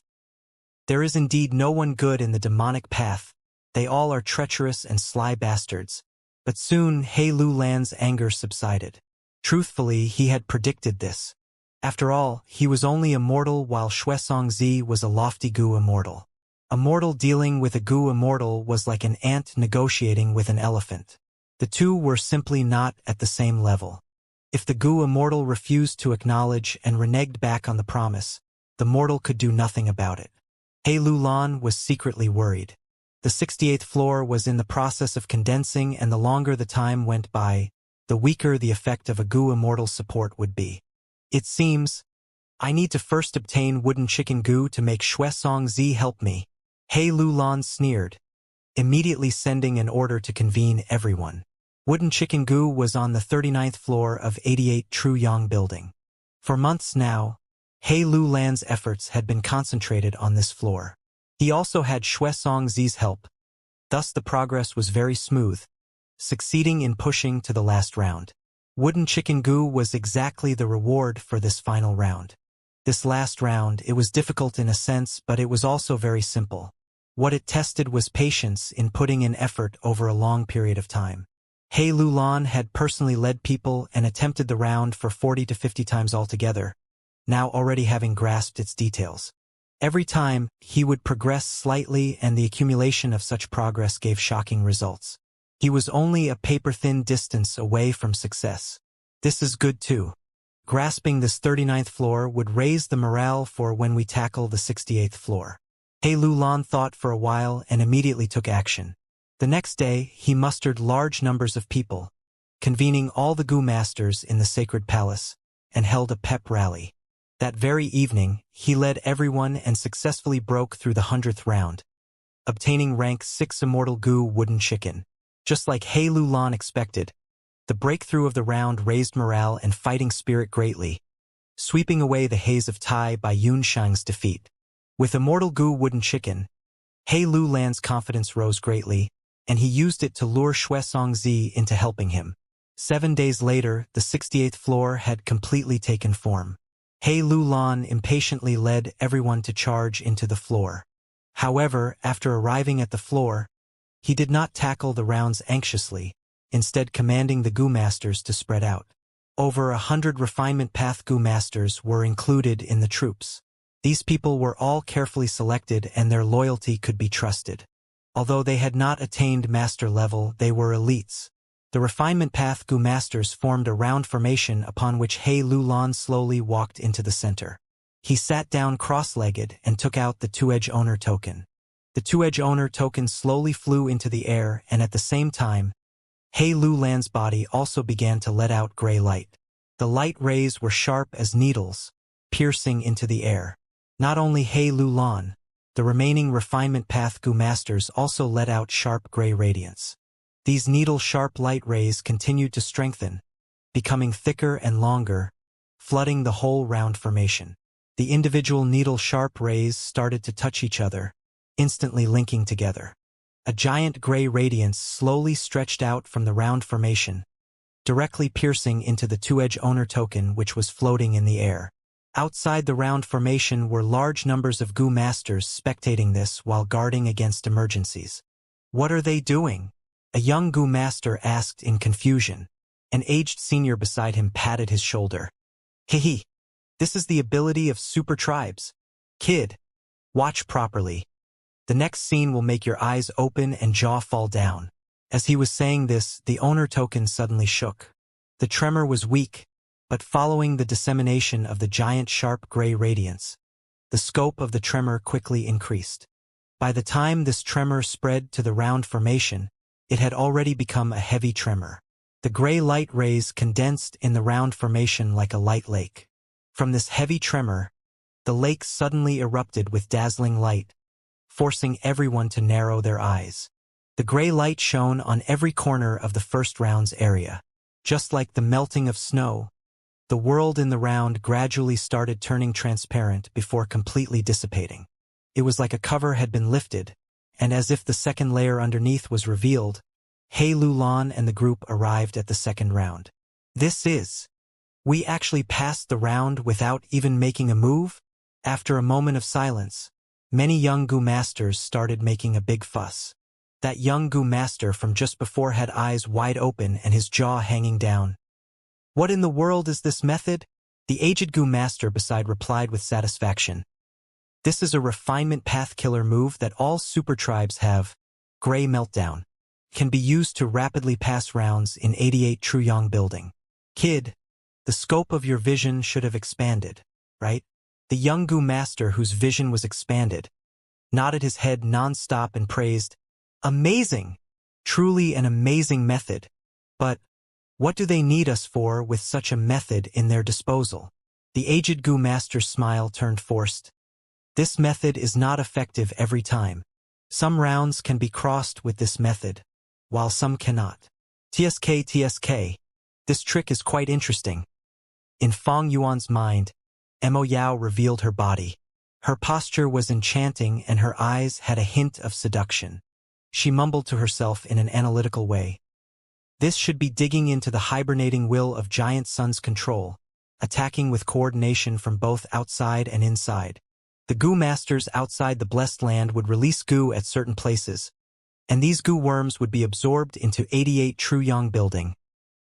Speaker 1: There is indeed no one good in the demonic path. They all are treacherous and sly bastards. But soon He Lulan's anger subsided. Truthfully, he had predicted this. After all, he was only immortal while Shuesong Zi was a lofty goo immortal. A mortal dealing with a goo immortal was like an ant negotiating with an elephant. The 2 were simply not at the same level. If the goo immortal refused to acknowledge and reneged back on the promise, the mortal could do nothing about it. He Lulan was secretly worried. The 68th floor was in the process of condensing, and the longer the time went by, the weaker the effect of a goo immortal support would be. It seems, I need to first obtain wooden chicken goo to make Shuesong Zi help me. He Lulan sneered, immediately sending an order to convene everyone. Wooden chicken goo was on the 39th floor of 88 Truyong building. For months now, He Lulan's efforts had been concentrated on this floor. He also had Shuesong Zi's help. Thus the progress was very smooth, succeeding in pushing to the last round. Wooden chicken goo was exactly the reward for this final round. This last round, it was difficult in a sense, but it was also very simple. What it tested was patience in putting in effort over a long period of time. He Lulan had personally led people and attempted the round for 40 to 50 times altogether, now already having grasped its details. Every time, he would progress slightly, and the accumulation of such progress gave shocking results. He was only a paper-thin distance away from success. This is good too. Grasping this 39th floor would raise the morale for when we tackle the 68th floor. He Lulan thought for a while and immediately took action. The next day, he mustered large numbers of people, convening all the goo masters in the sacred palace, and held a pep rally. That very evening, he led everyone and successfully broke through the 100th round, obtaining rank 6 immortal goo wooden chicken. Just like He Lulan expected, the breakthrough of the round raised morale and fighting spirit greatly, sweeping away the haze of Tai by Yun Shang's defeat. With immortal goo wooden chicken, He Lulan's confidence rose greatly, and he used it to lure Shuesong Zi into helping him. 7 days later, the 68th floor had completely taken form. He Lulan impatiently led everyone to charge into the floor. However, after arriving at the floor, he did not tackle the rounds anxiously, instead commanding the goo masters to spread out. Over 100 refinement path goo masters were included in the troops. These people were all carefully selected and their loyalty could be trusted. Although they had not attained master level, they were elites. The refinement path goo masters formed a round formation upon which He Lulan slowly walked into the center. He sat down cross-legged and took out the 2-edge owner token. The 2-edge owner token slowly flew into the air, and at the same time, He Lu Lan's body also began to let out gray light. The light rays were sharp as needles, piercing into the air. Not only He Lu Lan, the remaining refinement path Gu masters also let out sharp gray radiance. These needle-sharp light rays continued to strengthen, becoming thicker and longer, flooding the whole round formation. The individual needle-sharp rays started to touch each other, instantly linking together. A giant gray radiance slowly stretched out from the round formation, directly piercing into the 2-edge owner token which was floating in the air. Outside the round formation were large numbers of Gu masters spectating this while guarding against emergencies. What are they doing? A young Gu master asked in confusion. An aged senior beside him patted his shoulder. Hehe. This is the ability of super tribes. Kid, watch properly. The next scene will make your eyes open and jaw fall down. As he was saying this, the owner token suddenly shook. The tremor was weak, but following the dissemination of the giant sharp gray radiance, the scope of the tremor quickly increased. By the time this tremor spread to the round formation, it had already become a heavy tremor. The gray light rays condensed in the round formation like a light lake. From this heavy tremor, the lake suddenly erupted with dazzling light, forcing everyone to narrow their eyes. The gray light shone on every corner of the first round's area. Just like the melting of snow, the world in the round gradually started turning transparent before completely dissipating. It was like a cover had been lifted, and as if the second layer underneath was revealed, He Lu Lan and the group arrived at the second round. We actually passed the round without even making a move? After a moment of silence, many young Gu masters started making a big fuss. That young Gu master from just before had eyes wide open and his jaw hanging down. What in the world is this method? The aged Gu master beside replied with satisfaction. This is a refinement path killer move that all super tribes have. Gray meltdown. Can be used to rapidly pass rounds in 88 Truyong building. Kid, the scope of your vision should have expanded, right? The young Gu master whose vision was expanded nodded his head non-stop and praised, amazing! Truly an amazing method. But what do they need us for with such a method in their disposal? The aged Gu master's smile turned forced. This method is not effective every time. Some rounds can be crossed with this method, while some cannot. TSK. This trick is quite interesting. In Fong Yuan's mind, Mo Yao revealed her body. Her posture was enchanting and her eyes had a hint of seduction. She mumbled to herself in an analytical way. This should be digging into the hibernating will of Giant Sun's control, attacking with coordination from both outside and inside. The Gu masters outside the Blessed Land would release Gu at certain places, and these Gu worms would be absorbed into 88 Truyong building,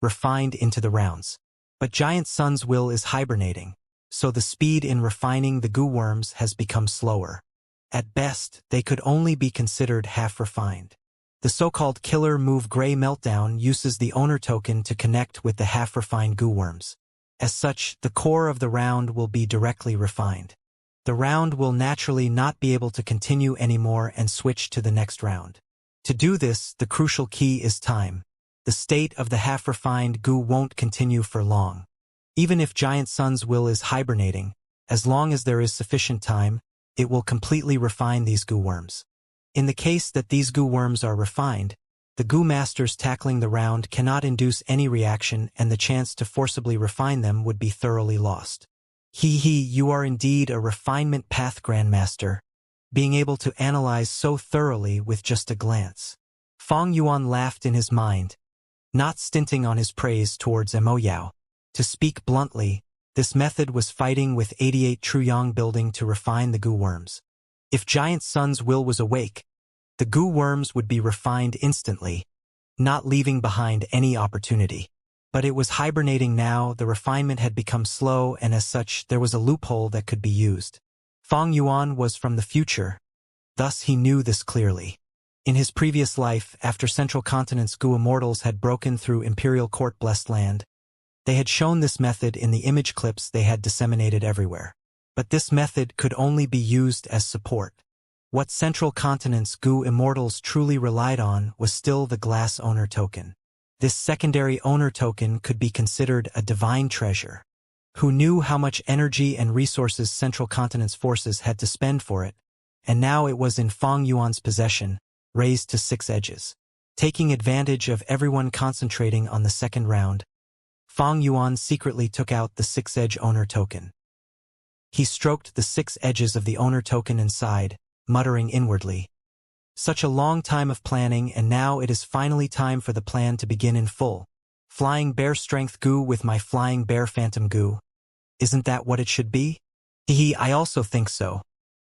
Speaker 1: refined into the rounds. But Giant Sun's will is hibernating, so the speed in refining the Gu worms has become slower. At best, they could only be considered half-refined. The so-called killer move Gray Meltdown uses the owner token to connect with the half-refined Gu worms. As such, the core of the round will be directly refined. The round will naturally not be able to continue anymore and switch to the next round. To do this, the crucial key is time. The state of the half-refined Gu won't continue for long. Even if Giant Sun's will is hibernating, as long as there is sufficient time, it will completely refine these Gu worms. In the case that these Gu worms are refined, the Gu masters tackling the round cannot induce any reaction and the chance to forcibly refine them would be thoroughly lost. You are indeed a refinement path grandmaster, being able to analyze so thoroughly with just a glance. Fong Yuan laughed in his mind, not stinting on his praise towards Mo Yao. To speak bluntly, this method was fighting with 88 Truyong building to refine the Gu worms. If Giant Sun's will was awake, the Gu worms would be refined instantly, not leaving behind any opportunity. But it was hibernating now, the refinement had become slow, and as such, there was a loophole that could be used. Fong Yuan was from the future, thus he knew this clearly. In his previous life, after Central Continent's Gu Immortals had broken through Imperial Court Blessed Land, they had shown this method in the image clips they had disseminated everywhere. But this method could only be used as support. What central continent's goo immortals truly relied on was still the glass owner token. This secondary owner token could be considered a divine treasure. Who knew how much energy and resources central continent's forces had to spend for it, and now it was in Fang Yuan's possession, raised to 6 edges. Taking advantage of everyone concentrating on the second round, Fang Yuan secretly took out the 6-edge owner token. He stroked the 6 edges of the owner token inside, muttering inwardly, "Such a long time of planning, and now it is finally time for the plan to begin in full. Flying bear strength goo with my flying bear phantom goo. Isn't that what it should be? I also think so."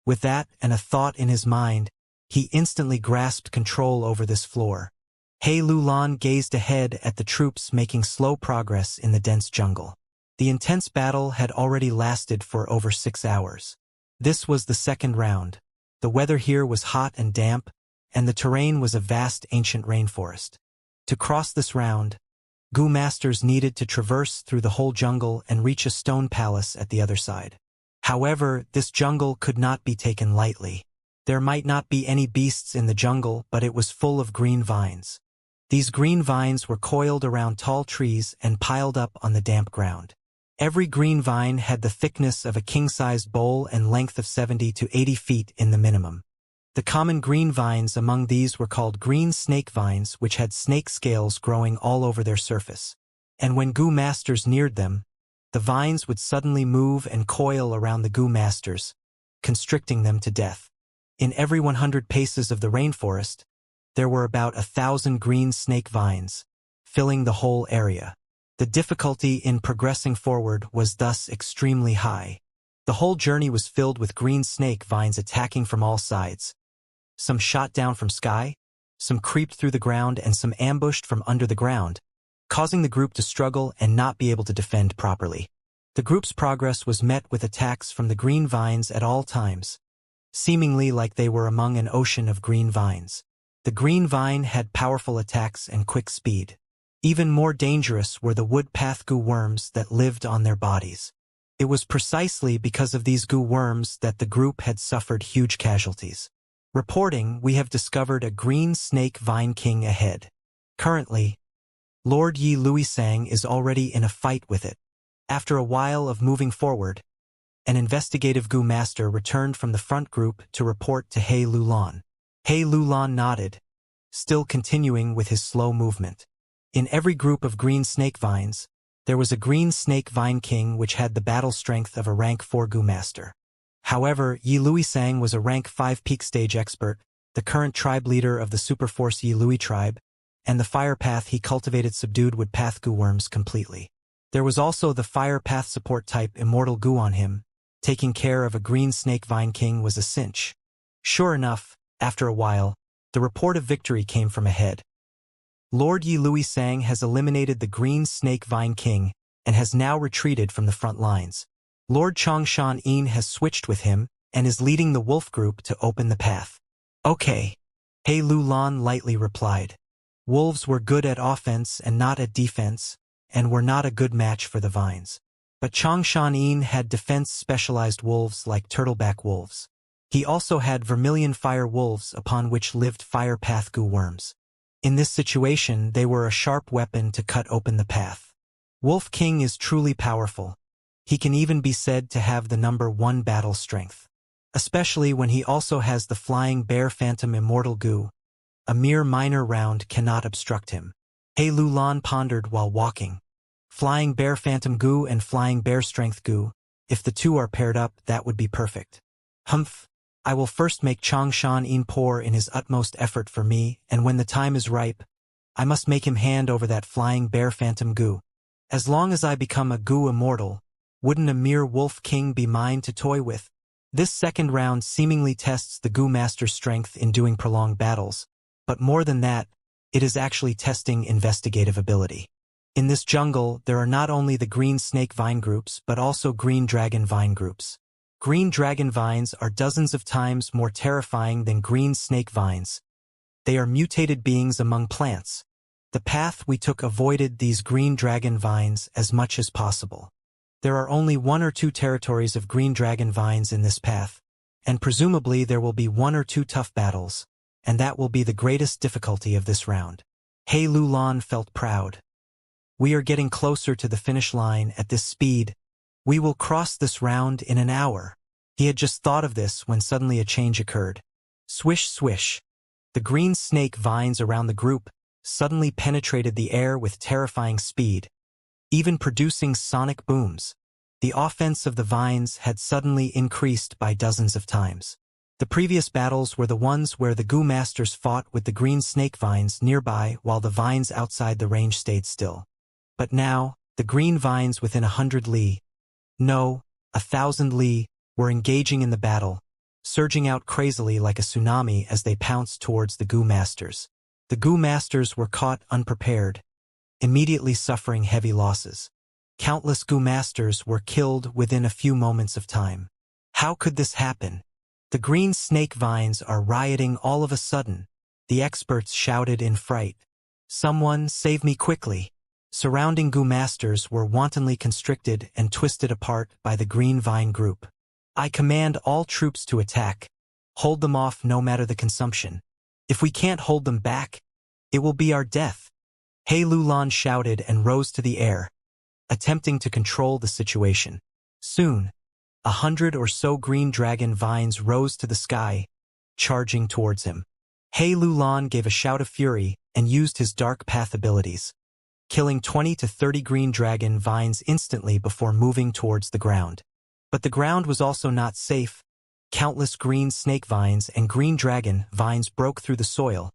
Speaker 1: With that and a thought in his mind, he instantly grasped control over this floor. He Lulan gazed ahead at the troops making slow progress in the dense jungle. The intense battle had already lasted for over 6 hours. This was the second round. The weather here was hot and damp, and the terrain was a vast ancient rainforest. To cross this round, Goo Masters needed to traverse through the whole jungle and reach a stone palace at the other side. However, this jungle could not be taken lightly. There might not be any beasts in the jungle, but it was full of green vines. These green vines were coiled around tall trees and piled up on the damp ground. Every green vine had the thickness of a king-sized bowl and length of 70 to 80 feet in the minimum. The common green vines among these were called green snake vines, which had snake scales growing all over their surface. And when Goo Masters neared them, the vines would suddenly move and coil around the Goo Masters, constricting them to death. In every 100 paces of the rainforest, there were about 1,000 green snake vines, filling the whole area. The difficulty in progressing forward was thus extremely high. The whole journey was filled with green snake vines attacking from all sides. Some shot down from sky, some creeped through the ground, and some ambushed from under the ground, causing the group to struggle and not be able to defend properly. The group's progress was met with attacks from the green vines at all times, seemingly like they were among an ocean of green vines. The green vine had powerful attacks and quick speed. Even more dangerous were the wood-path goo worms that lived on their bodies. It was precisely because of these goo worms that the group had suffered huge casualties. Reporting, we have discovered a green snake vine king ahead. Currently, Lord Yi Luisang is already in a fight with it. After a while of moving forward, an investigative goo master returned from the front group to report to He Lulan. He Lulan nodded, still continuing with his slow movement. In every group of green snake vines, there was a green snake vine king which had the battle strength of a rank 4 goo master. However, Yi Luisang was a rank 5 peak stage expert, the current tribe leader of the Superforce Yi Lui tribe, and the fire path he cultivated subdued wood path goo worms completely. There was also the fire path support type Immortal goo on him. Taking care of a green snake vine king was a cinch. Sure enough, after a while, the report of victory came from ahead. Lord Yi Luisang has eliminated the green snake vine king and has now retreated from the front lines. Lord Chongshan Yin has switched with him and is leading the wolf group to open the path. Okay, He Lulan lightly replied. Wolves were good at offense and not at defense, and were not a good match for the vines. But Chongshan Yin had defense-specialized wolves like turtleback wolves. He also had vermilion fire wolves upon which lived fire path goo worms. In this situation, they were a sharp weapon to cut open the path. Wolf King is truly powerful. He can even be said to have the number 1 battle strength. Especially when he also has the flying bear phantom immortal goo. A mere minor round cannot obstruct him. He Lulan pondered while walking. Flying bear phantom goo and flying bear strength goo, if the two are paired up, that would be perfect. Humph. I will first make Chongshan Yin pour in his utmost effort for me, and when the time is ripe, I must make him hand over that flying bear phantom goo. As long as I become a goo immortal, wouldn't a mere wolf king be mine to toy with? This second round seemingly tests the goo master's strength in doing prolonged battles, but more than that, it is actually testing investigative ability. In this jungle, there are not only the green snake vine groups, but also green dragon vine groups. Green dragon vines are dozens of times more terrifying than green snake vines. They are mutated beings among plants. The path we took avoided these green dragon vines as much as possible. There are only 1 or 2 territories of green dragon vines in this path, And presumably there will be 1 or 2 tough battles, and that will be the greatest difficulty of this round. He Lulan felt proud. We are getting closer to the finish line at this speed. We will cross this round in an hour. He had just thought of this when suddenly a change occurred. Swish, swish. The green snake vines around the group suddenly penetrated the air with terrifying speed, even producing sonic booms. The offense of the vines had suddenly increased by dozens of times. The previous battles were the ones where the Goo Masters fought with the green snake vines nearby while the vines outside the range stayed still. But now, the green vines within 100 li, no, 1,000 li, were engaging in the battle, surging out crazily like a tsunami as they pounced towards the Goo Masters. The Goo Masters were caught unprepared, immediately suffering heavy losses. Countless Goo Masters were killed within a few moments of time. How could this happen? The green snake vines are rioting all of a sudden, the experts shouted in fright. Someone save me quickly. Surrounding Goo Masters were wantonly constricted and twisted apart by the green vine group. I command all troops to attack. Hold them off no matter the consumption. If we can't hold them back, it will be our death. He Lulan shouted and rose to the air, attempting to control the situation. Soon, 100 or so green dragon vines rose to the sky, charging towards him. He Lulan gave a shout of fury and used his dark path abilities, killing 20 to 30 green dragon vines instantly before moving towards the ground. But the ground was also not safe. Countless green snake vines and green dragon vines broke through the soil,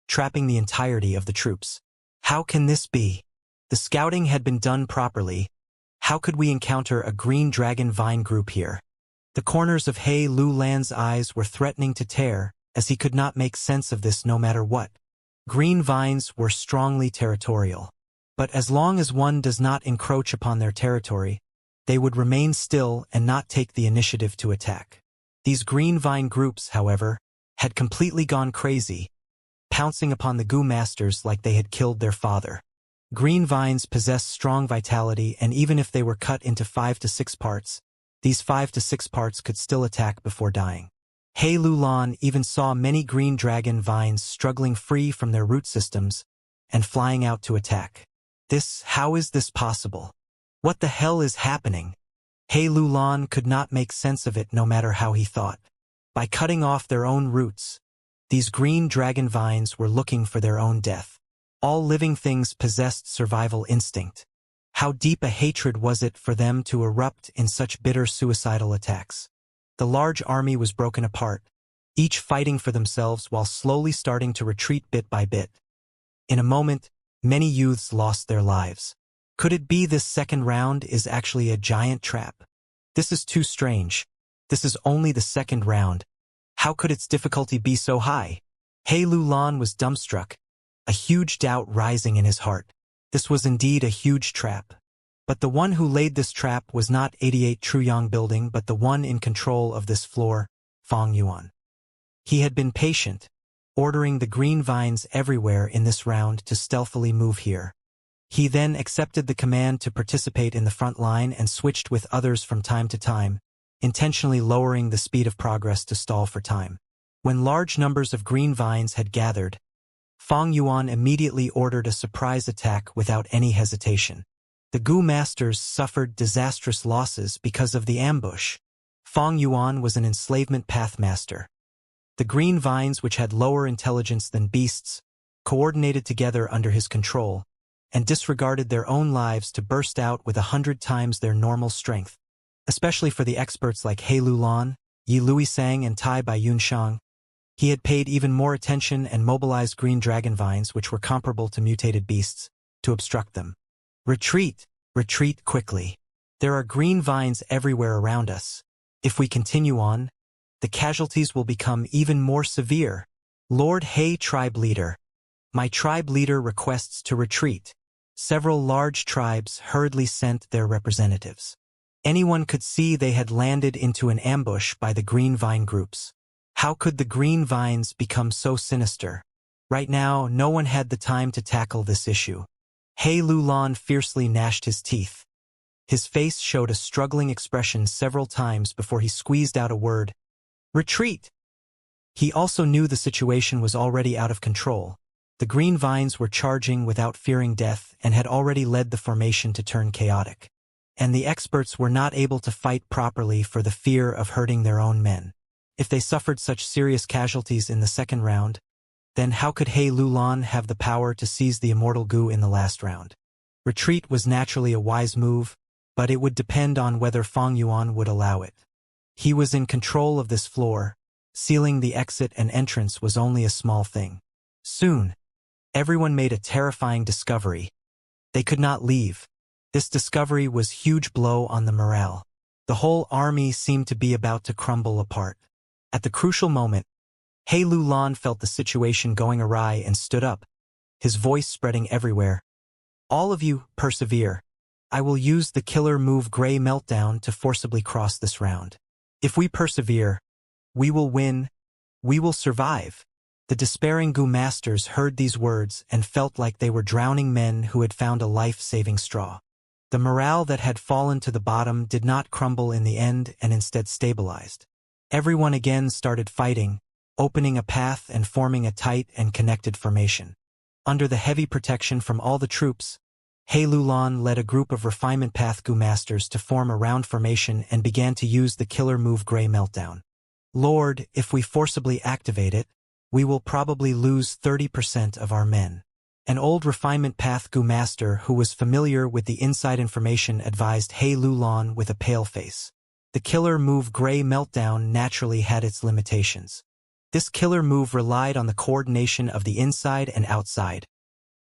Speaker 1: trapping the entirety of the troops. How can this be? The scouting had been done properly. How could we encounter a green dragon vine group here? The corners of He Lulan's eyes were threatening to tear, as he could not make sense of this no matter what. Green vines were strongly territorial. But as long as one does not encroach upon their territory, they would remain still and not take the initiative to attack. These green vine groups, however, had completely gone crazy, pouncing upon the Goo Masters like they had killed their father. Green vines possess strong vitality, and even if they were cut into 5 to 6 parts, these 5 to 6 parts could still attack before dying. He Lulan even saw many green dragon vines struggling free from their root systems and flying out to attack. How is this possible? What the hell is happening? He Lulan could not make sense of it no matter how he thought. By cutting off their own roots, these green dragon vines were looking for their own death. All living things possessed survival instinct. How deep a hatred was it for them to erupt in such bitter suicidal attacks? The large army was broken apart, each fighting for themselves while slowly starting to retreat bit by bit. In a moment, many youths lost their lives. Could it be this second round is actually a giant trap? This is too strange. This is only the second round. How could its difficulty be so high? He Lulan was dumbstruck, a huge doubt rising in his heart. This was indeed a huge trap. But the one who laid this trap was not 88 Truyong building but the one in control of this floor, Fong Yuan. He had been patient, ordering the green vines everywhere in this round to stealthily move here. He then accepted the command to participate in the front line and switched with others from time to time, intentionally lowering the speed of progress to stall for time. When large numbers of green vines had gathered, Fong Yuan immediately ordered a surprise attack without any hesitation. The Goo Masters suffered disastrous losses because of the ambush. Fong Yuan was an enslavement pathmaster. The green vines, which had lower intelligence than beasts, coordinated together under his control, and disregarded their own lives to burst out with 100 times their normal strength. Especially for the experts like He Lulan, Yi Luisang and Tai Bai Yunshang, he had paid even more attention and mobilized green dragon vines, which were comparable to mutated beasts, to obstruct them. Retreat! Retreat quickly. There are green vines everywhere around us. If we continue on, the casualties will become even more severe. Lord He Tribe Leader. My tribe leader requests to retreat. Several large tribes hurriedly sent their representatives. Anyone could see they had landed into an ambush by the green vine groups. How could the green vines become so sinister? Right now, no one had the time to tackle this issue. He Lulan fiercely gnashed his teeth. His face showed a struggling expression several times before he squeezed out a word. Retreat! He also knew the situation was already out of control. The green vines were charging without fearing death and had already led the formation to turn chaotic. And the experts were not able to fight properly for the fear of hurting their own men. If they suffered such serious casualties in the second round, then how could He Lulan have the power to seize the immortal goo in the last round? Retreat was naturally a wise move, but it would depend on whether Fang Yuan would allow it. He was in control of this floor. Sealing the exit and entrance was only a small thing. Soon, everyone made a terrifying discovery. They could not leave. This discovery was a huge blow on the morale. The whole army seemed to be about to crumble apart. At the crucial moment, He Lulan felt the situation going awry and stood up, his voice spreading everywhere. All of you, persevere. I will use the killer move Grey Meltdown to forcibly cross this round. If we persevere, we will win. We will survive. The despairing Goo Masters heard these words and felt like they were drowning men who had found a life-saving straw. The morale that had fallen to the bottom did not crumble in the end and instead stabilized. Everyone again started fighting, opening a path and forming a tight and connected formation. Under the heavy protection from all the troops, He Lulan led a group of Refinement Path Goo Masters to form a round formation and began to use the killer move Grey Meltdown. Lord, if we forcibly activate it, we will probably lose 30% of our men. An old Refinement Path Goo Master who was familiar with the inside information advised He Lulan with a pale face. The killer move Grey Meltdown naturally had its limitations. This killer move relied on the coordination of the inside and outside.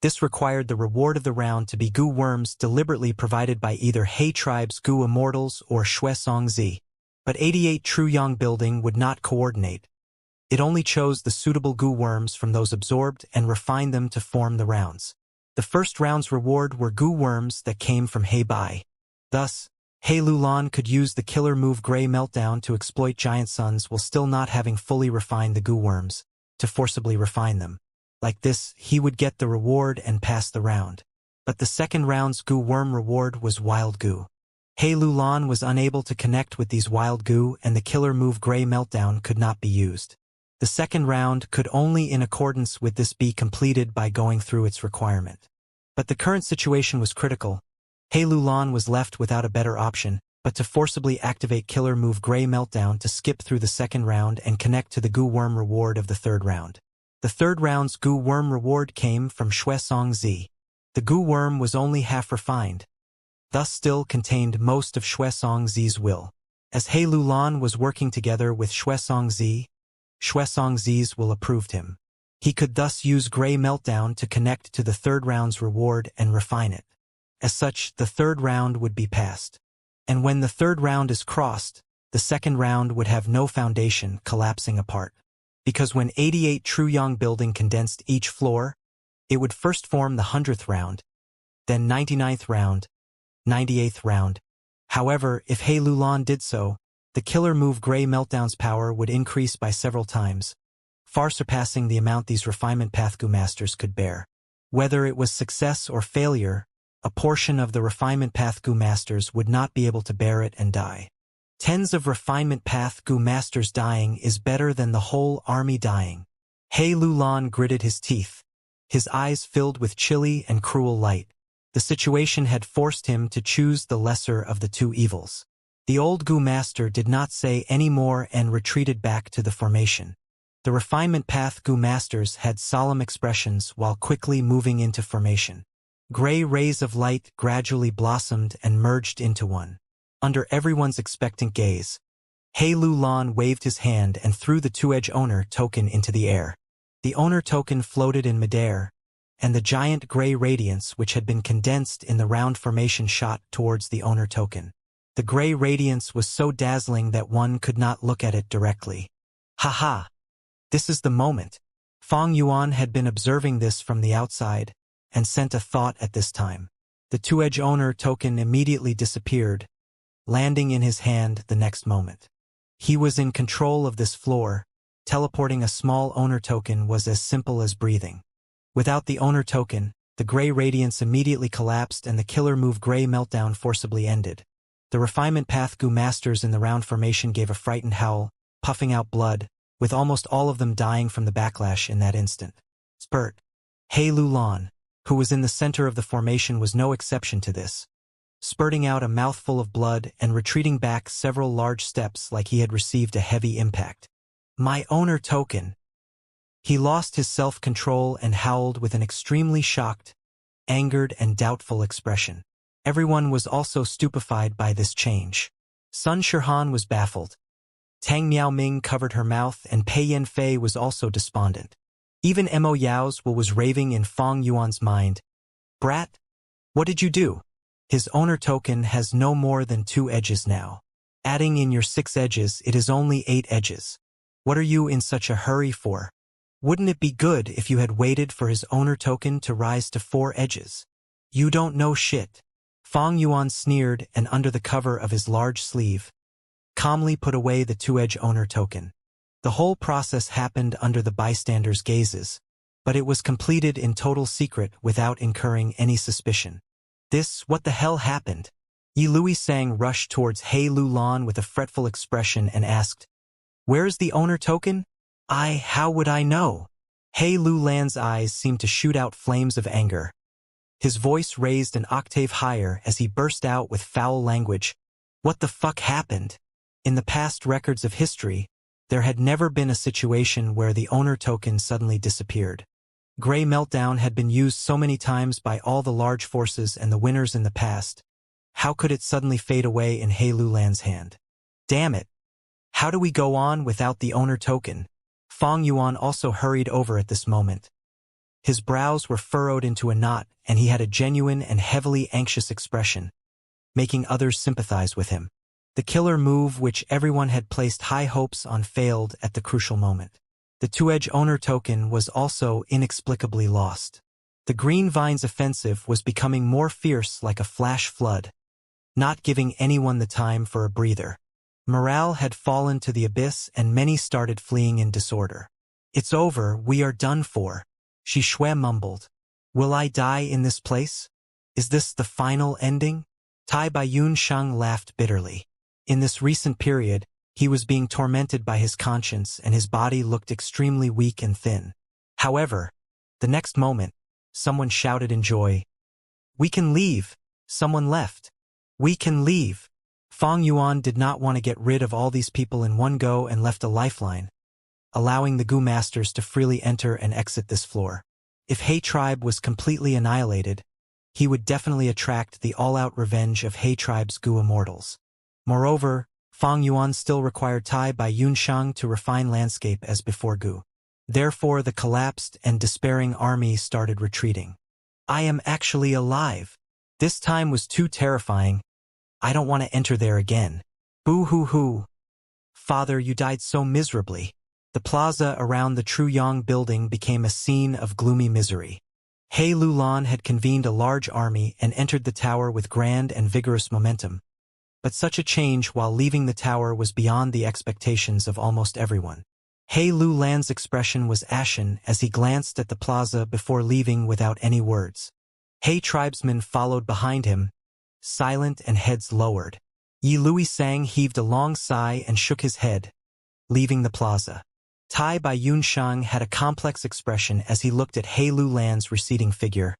Speaker 1: This required the reward of the round to be goo worms deliberately provided by either He Tribe's Goo Immortals or Shui Song Zi. But 88 True Yang Building would not coordinate. It only chose the suitable goo worms from those absorbed and refined them to form the rounds. The first round's reward were goo worms that came from He Bai. Thus, He Lulan could use the killer move Grey Meltdown to exploit giant suns while still not having fully refined the goo worms, to forcibly refine them. Like this, he would get the reward and pass the round. But the second round's goo worm reward was wild goo. He Lulan was unable to connect with these wild goo and the killer move Grey Meltdown could not be used. The second round could only in accordance with this be completed by going through its requirement. But the current situation was critical. He Lulan was left without a better option, but to forcibly activate killer move Grey Meltdown to skip through the second round and connect to the goo worm reward of the third round. The third round's goo worm reward came from Shui Song Zi. The goo worm was only half refined, thus still contained most of Shui Song Zi's will. As He Lulan was working together with Shui Song Zi's will approved him. He could thus use Grey Meltdown to connect to the third round's reward and refine it. As such, the third round would be passed. And when the third round is crossed, the second round would have no foundation, collapsing apart. Because when 88 True Yang Building condensed each floor, it would first form the 100th round, then 99th round, 98th round. However, if He Lulan did so, the killer move Grey Meltdown's power would increase by several times, far surpassing the amount these Refinement Path Goo Masters could bear. Whether it was success or failure, a portion of the Refinement Path Goo Masters would not be able to bear it and die. Tens of Refinement Path Goo Masters dying is better than the whole army dying. He Lulan gritted his teeth, his eyes filled with chilly and cruel light. The situation had forced him to choose the lesser of the two evils. The old Goo Master did not say any more and retreated back to the formation. The Refinement Path Goo Masters had solemn expressions while quickly moving into formation. Gray rays of light gradually blossomed and merged into one. Under everyone's expectant gaze, He Lulan waved his hand and threw the two-edge owner token into the air. The owner token floated in midair, and the giant gray radiance which had been condensed in the round formation shot towards the owner token. The gray radiance was so dazzling that one could not look at it directly. Ha! This is the moment. Fang Yuan had been observing this from the outside, and sent a thought at this time. The two-edge owner token immediately disappeared, landing in his hand the next moment. He was in control of this floor. Teleporting a small owner token was as simple as breathing. Without the owner token, the gray radiance immediately collapsed and the killer move Grey Meltdown forcibly ended. The Refinement Path Goo Masters in the round formation gave a frightened howl, puffing out blood, with almost all of them dying from the backlash in that instant. Spurt. He Lulan, who was in the center of the formation, was no exception to this, spurting out a mouthful of blood and retreating back several large steps like he had received a heavy impact. My owner token. He lost his self-control and howled with an extremely shocked, angered and doubtful expression. Everyone was also stupefied by this change. Sun Shirhan was baffled. Tang Miaoming covered her mouth, and Pei Yanfei was also despondent. Even Mo Yao's will was raving in Fong Yuan's mind. Brat, what did you do? His owner token has no more than 2 edges now. Adding in your 6 edges, it is only 8 edges. What are you in such a hurry for? Wouldn't it be good if you had waited for his owner token to rise to 4 edges? You don't know shit. Fong Yuan sneered, and under the cover of his large sleeve, calmly put away the 2-edge owner token. The whole process happened under the bystanders' gazes, but it was completed in total secret without incurring any suspicion. What the hell happened? Yi Lui Sang rushed towards He Lulan with a fretful expression and asked, Where's the owner token? How would I know? He Lulan's eyes seemed to shoot out flames of anger. His voice raised an octave higher as he burst out with foul language. What the fuck happened? In the past records of history, there had never been a situation where the owner token suddenly disappeared. Gray Meltdown had been used so many times by all the large forces and the winners in the past. How could it suddenly fade away in He Lulan's hand? Damn it! How do we go on without the owner token? Fong Yuan also hurried over at this moment. His brows were furrowed into a knot, and he had a genuine and heavily anxious expression, making others sympathize with him. The killer move which everyone had placed high hopes on failed at the crucial moment. The 2-edge owner token was also inexplicably lost. The Green Vine's offensive was becoming more fierce like a flash flood, not giving anyone the time for a breather. Morale had fallen to the abyss, and many started fleeing in disorder. It's over, we are done for, Shi Shui mumbled. Will I die in this place? Is this the final ending? Tai Baiyun Shang laughed bitterly. In this recent period, he was being tormented by his conscience, and his body looked extremely weak and thin. However, the next moment, someone shouted in joy. We can leave! Someone left. We can leave! Fong Yuan did not want to get rid of all these people in one go and left a lifeline, allowing the Gu Masters to freely enter and exit this floor. If He Tribe was completely annihilated, he would definitely attract the all-out revenge of He Tribe's Gu Immortals. Moreover, Fong Yuan still required Tai Baiyun Shang to refine landscape as before Gu. Therefore, the collapsed and despairing army started retreating. I am actually alive. This time was too terrifying. I don't want to enter there again. Boo-hoo-hoo. Father, you died so miserably. The plaza around the Tru Yang building became a scene of gloomy misery. He Lulan had convened a large army and entered the tower with grand and vigorous momentum. But such a change while leaving the tower was beyond the expectations of almost everyone. He Lulan's expression was ashen as he glanced at the plaza before leaving without any words. He tribesmen followed behind him, silent and heads lowered. Yi Lui Sang heaved a long sigh and shook his head, leaving the plaza. Tai Baiyun Shang had a complex expression as he looked at He Lulan's receding figure.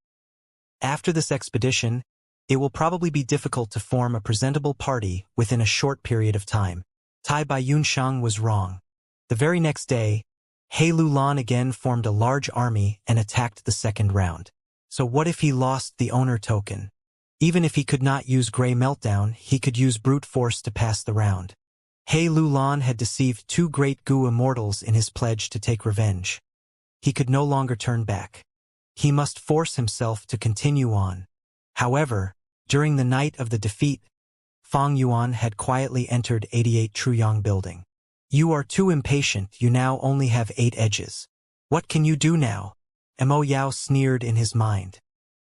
Speaker 1: After this expedition, it will probably be difficult to form a presentable party within a short period of time. Tai Baiyun Shang was wrong. The very next day, He Lulan again formed a large army and attacked the second round. So what if he lost the owner token? Even if he could not use Grey Meltdown, he could use brute force to pass the round. He Lulan had deceived 2 great Gu Immortals in his pledge to take revenge. He could no longer turn back. He must force himself to continue on. However, during the night of the defeat, Fong Yuan had quietly entered 88 Truyang building. You are too impatient, you now only have 8 edges. What can you do now? Mo Yao sneered in his mind.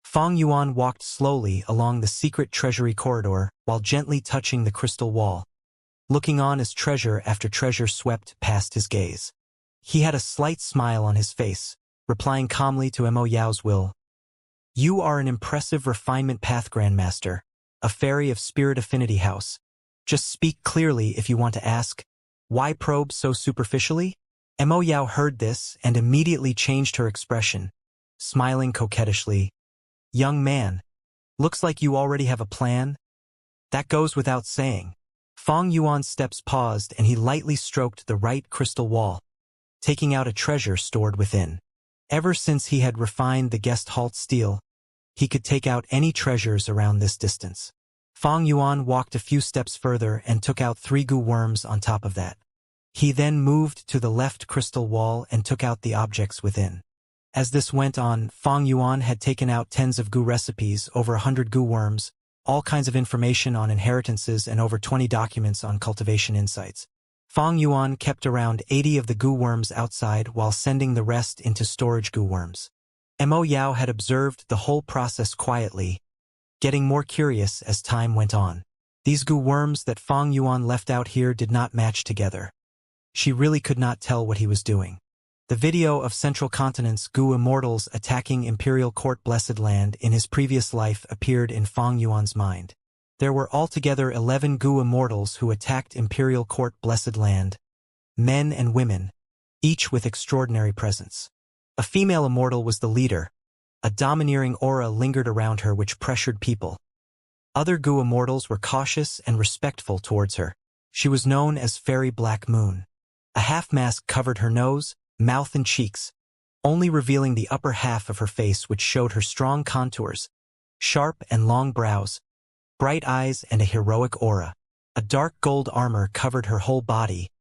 Speaker 1: Fong Yuan walked slowly along the secret treasury corridor while gently touching the crystal wall, looking on as treasure after treasure swept past his gaze. He had a slight smile on his face, replying calmly to Mo Yao's will. You are an impressive refinement path grandmaster, a fairy of spirit affinity house. Just speak clearly if you want to ask. Why probe so superficially? Mo Yao heard this and immediately changed her expression, smiling coquettishly. Young man, looks like you already have a plan. That goes without saying. Fang Yuan's steps paused and he lightly stroked the right crystal wall, taking out a treasure stored within. Ever since he had refined the guest halt steel, he could take out any treasures around this distance. Fang Yuan walked a few steps further and took out 3 goo worms on top of that. He then moved to the left crystal wall and took out the objects within. As this went on, Fang Yuan had taken out tens of goo recipes, over 100 goo worms, all kinds of information on inheritances and over 20 documents on cultivation insights. Fang Yuan kept around 80 of the goo worms outside while sending the rest into storage goo worms. Mo Yao had observed the whole process quietly, getting more curious as time went on. These goo worms that Fang Yuan left out here did not match together. She really could not tell what he was doing. The video of Central Continent's goo immortals attacking Imperial Court Blessed Land in his previous life appeared in Fang Yuan's mind. There were altogether 11 goo immortals who attacked Imperial Court Blessed Land, men and women, each with extraordinary presence. A female immortal was the leader. A domineering aura lingered around her which pressured people. Other goo immortals were cautious and respectful towards her. She was known as Fairy Black Moon. A half-mask covered her nose, mouth and cheeks, only revealing the upper half of her face which showed her strong contours, sharp and long brows, bright eyes and a heroic aura. A dark gold armor covered her whole body,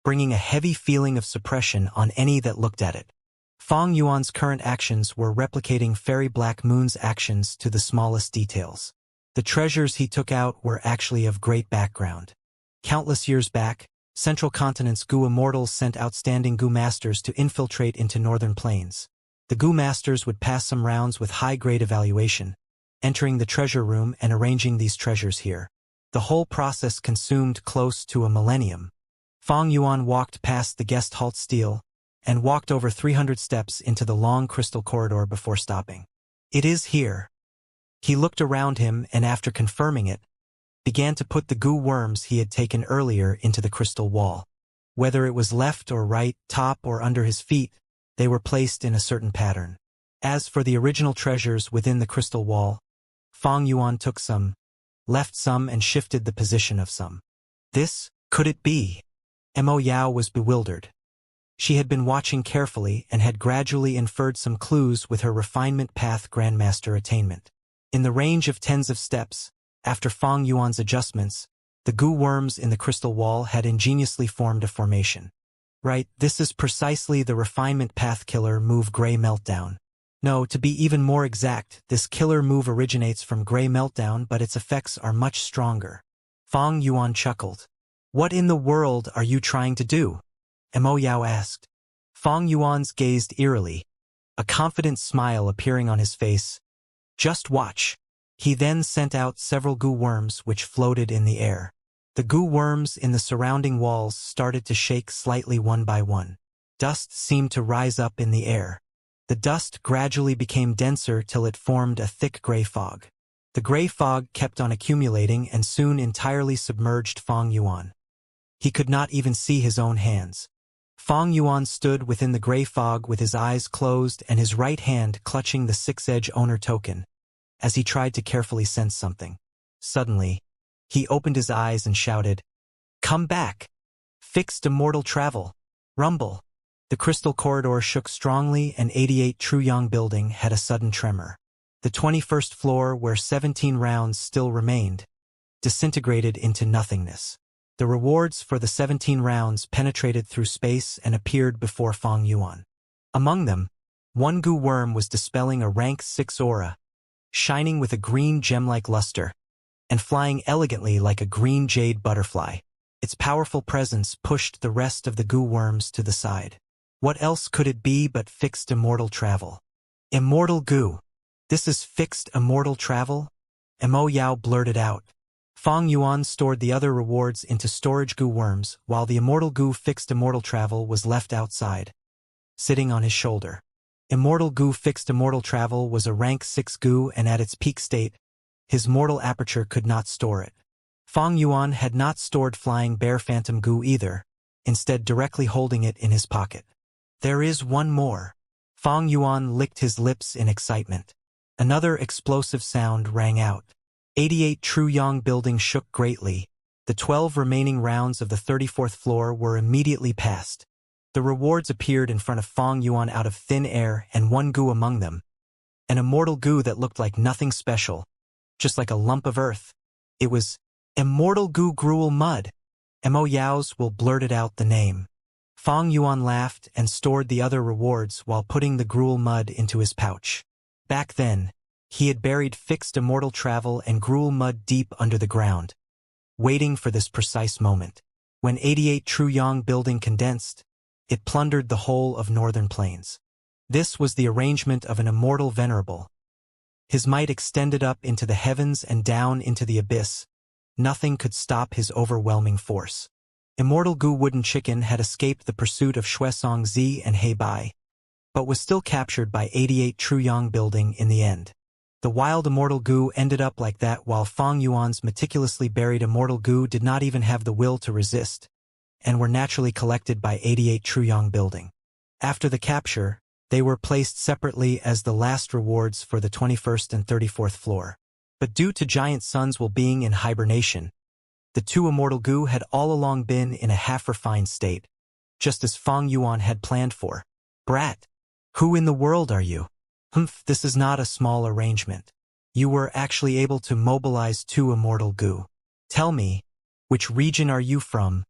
Speaker 1: bringing a heavy feeling of suppression on any that looked at it. Fang Yuan's current actions were replicating Fairy Black Moon's actions to the smallest details. The treasures he took out were actually of great background. Countless years back, Central Continent's goo immortals sent outstanding goo masters to infiltrate into northern plains. The goo masters would pass some rounds with high-grade evaluation, entering the treasure room and arranging these treasures here. The whole process consumed close to a millennium. Fang Yuan walked past the guest halt steel and walked over 300 steps into the long crystal corridor before stopping. It is here. He looked around him and after confirming it, began to put the goo worms he had taken earlier into the crystal wall. Whether it was left or right, top or under his feet, they were placed in a certain pattern. As for the original treasures within the crystal wall, Fang Yuan took some, left some and shifted the position of some. This, could it be? Mo Yao was bewildered. She had been watching carefully and had gradually inferred some clues with her refinement path grandmaster attainment. In the range of tens of steps, after Fang Yuan's adjustments, the goo worms in the crystal wall had ingeniously formed a formation. Right, this is precisely the refinement path killer move Gray Meltdown. No, to be even more exact, this killer move originates from Gray Meltdown but its effects are much stronger. Fang Yuan chuckled. What in the world are you trying to do? Mo Yao asked. Fang Yuan's gazed eerily, a confident smile appearing on his face. Just watch. He then sent out several goo worms which floated in the air. The goo worms in the surrounding walls started to shake slightly one by one. Dust seemed to rise up in the air. The dust gradually became denser till it formed a thick gray fog. The gray fog kept on accumulating and soon entirely submerged Fang Yuan. He could not even see his own hands. Fang Yuan stood within the gray fog with his eyes closed and his right hand clutching the 6-edge owner token, as he tried to carefully sense something. Suddenly, he opened his eyes and shouted, "Come back! Fixed immortal travel! Rumble!" The crystal corridor shook strongly and 88 Truyang building had a sudden tremor. The 21st floor, where 17 rounds still remained, disintegrated into nothingness. The rewards for the 17 rounds penetrated through space and appeared before Fang Yuan. Among them, one goo worm was dispelling a rank 6 aura, shining with a green gem-like luster, and flying elegantly like a green jade butterfly. Its powerful presence pushed the rest of the goo worms to the side. What else could it be but fixed immortal travel? Immortal goo. This is fixed immortal travel? Mo Yao blurted out. Fang Yuan stored the other rewards into storage goo worms, while the immortal goo fixed immortal travel was left outside, sitting on his shoulder. Immortal goo fixed immortal travel was a rank 6 goo and at its peak state, his mortal aperture could not store it. Fang Yuan had not stored flying bear phantom goo either. instead directly holding it in his pocket. There is one more. Fang Yuan licked his lips in excitement. Another explosive sound rang out. 88 Truyong building shook greatly. The 12 remaining rounds of the 34th floor were immediately passed. The rewards appeared in front of Fang Yuan out of thin air, and one goo among them. An immortal goo that looked like nothing special, just like a lump of earth. It was Immortal Goo Gruel Mud. Mo Yao's will blurted out the name. Fang Yuan laughed and stored the other rewards while putting the gruel mud into his pouch. Back then, he had buried fixed immortal travel and gruel mud deep under the ground, waiting for this precise moment. When 88 Truyong building condensed, it plundered the whole of northern plains. This was the arrangement of an immortal venerable. His might extended up into the heavens and down into the abyss. Nothing could stop his overwhelming force. Immortal Gu Wooden Chicken had escaped the pursuit of Shuesong Zi and He Bai, but was still captured by 88 Truyong building in the end. The wild Immortal Gu ended up like that, while Fang Yuan's meticulously buried Immortal Gu did not even have the will to resist, and were naturally collected by 88 Truyong building. After the capture, they were placed separately as the last rewards for the 21st and 34th floor. But due to Giant Sun's will being in hibernation, the two Immortal Gu had all along been in a half-refined state, just as Fang Yuan had planned for. Brat, who in the world are you? This is not a small arrangement. You were actually able to mobilize two Immortal Gu. Tell me, which region are you from?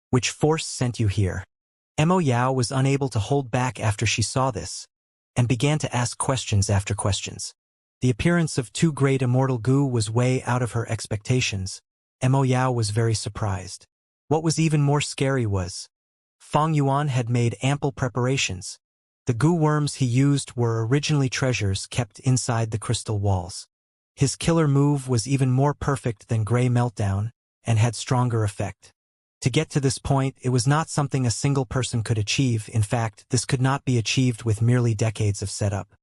Speaker 1: Which force sent you here? Mo Yao was unable to hold back after she saw this, and began to ask questions after questions. The appearance of two great Immortal Gu was way out of her expectations. Mo Yao was very surprised. What was even more scary was, Fang Yuan had made ample preparations. The Gu worms he used were originally treasures kept inside the crystal walls. His killer move was even more perfect than Grey Meltdown, and had stronger effect. To get to this point, it was not something a single person could achieve. In fact, this could not be achieved with merely decades of setup.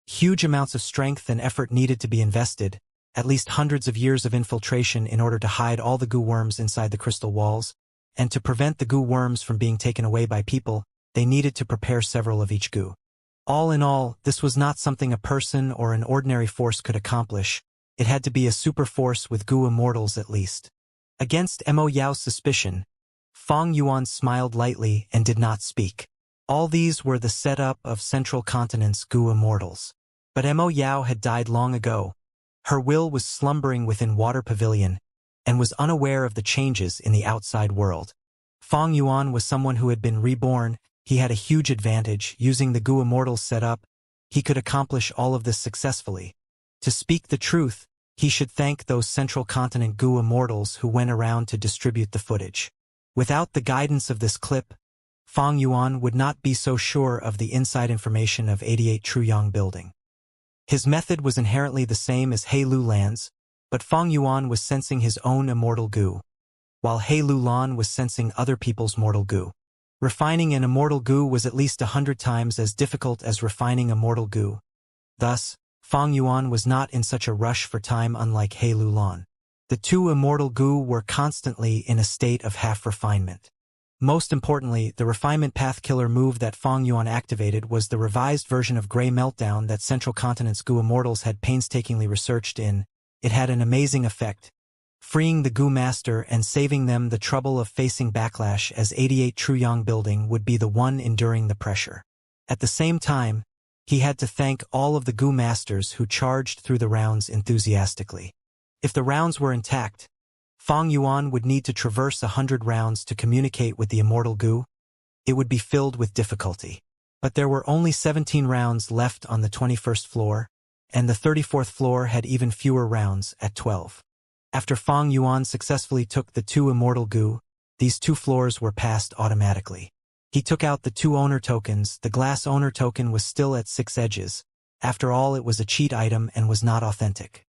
Speaker 1: Huge amounts of strength and effort needed to be invested, at least hundreds of years of infiltration in order to hide all the Gu worms inside the crystal walls, and to prevent the Gu worms from being taken away by people, they needed to prepare several of each Gu. All in all, this was not something a person or an ordinary force could accomplish. It had to be a super force with Gu immortals at least. Against Mo Yao's suspicion, Fang Yuan smiled lightly and did not speak. All these were the setup of Central Continent's Gu immortals. But Mo Yao had died long ago. Her will was slumbering within Water Pavilion, and was unaware of the changes in the outside world. Fang Yuan was someone who had been reborn. He had a huge advantage. Using the Gu immortals setup, he could accomplish all of this successfully. To speak the truth, he should thank those Central Continent Gu immortals who went around to distribute the footage. Without the guidance of this clip, Fang Yuan would not be so sure of the inside information of 88 Truyong building. His method was inherently the same as He Lulan's, but Fang Yuan was sensing his own immortal Gu, while He Lulan was sensing other people's mortal Gu. Refining an immortal Gu was at least 100 times as difficult as refining a mortal Gu. Thus, Fang Yuan was not in such a rush for time, unlike He Lulan. The two immortal Gu were constantly in a state of half-refinement. Most importantly, the refinement path killer move that Fang Yuan activated was the revised version of Grey Meltdown that Central Continent's Gu immortals had painstakingly researched in. It had an amazing effect, freeing the Gu master and saving them the trouble of facing backlash, as 88 Truyong building would be the one enduring the pressure. At the same time, he had to thank all of the Gu masters who charged through the rounds enthusiastically. If the rounds were intact, Fang Yuan would need to traverse 100 rounds to communicate with the immortal Gu. It would be filled with difficulty. But there were only 17 rounds left on the 21st floor, and the 34th floor had even fewer rounds at 12. After Fang Yuan successfully took the two immortal Gu, these two floors were passed automatically. He took out the two owner tokens. The glass owner token was still at 6 edges. After all, it was a cheat item and was not authentic.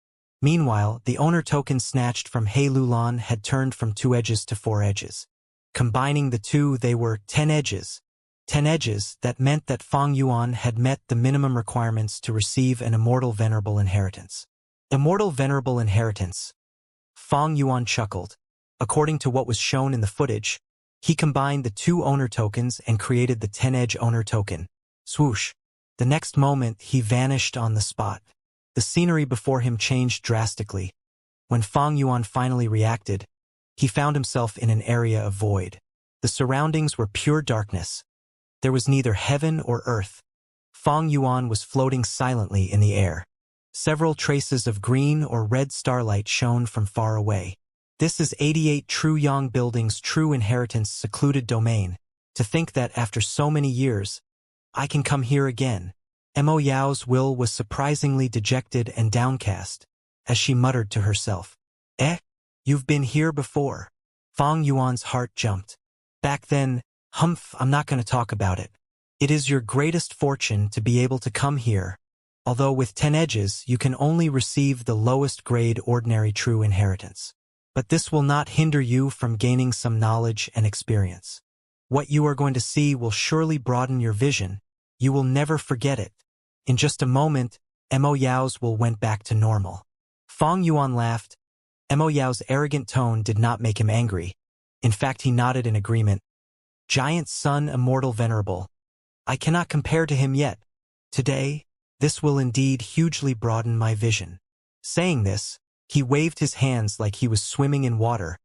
Speaker 1: Meanwhile, the owner token snatched from He Lulan had turned from 2 edges to 4 edges. Combining the two, they were 10 edges. 10 edges, that meant that Fang Yuan had met the minimum requirements to receive an Immortal Venerable Inheritance. Immortal Venerable Inheritance. Fang Yuan chuckled. According to what was shown in the footage, He combined the two owner tokens and created the 10-edge owner token. Swoosh. The next moment, he vanished on the spot. The scenery before him changed drastically. When Fang Yuan finally reacted, he found himself in an area of void. The surroundings were pure darkness. There was neither heaven or earth. Fang Yuan was floating silently in the air. Several traces of green or red starlight shone from far away. This is 88 True Yang Building's true inheritance secluded domain. To think that after so many years, I can come here again. Mo Yao's will was surprisingly dejected and downcast, as she muttered to herself. You've been here before. Fang Yuan's heart jumped. Back then, I'm not going to talk about it. It is your greatest fortune to be able to come here, although with 10 edges you can only receive the lowest grade ordinary true inheritance. But this will not hinder you from gaining some knowledge and experience. What you are going to see will surely broaden your vision. You will never forget it. In just a moment, Mo Yao's will went back to normal. Fang Yuan laughed. Mo Yao's arrogant tone did not make him angry. In fact, he nodded in agreement. Giant Sun Immortal Venerable. I cannot compare to him yet. Today, this will indeed hugely broaden my vision. Saying this, he waved his hands like he was swimming in water,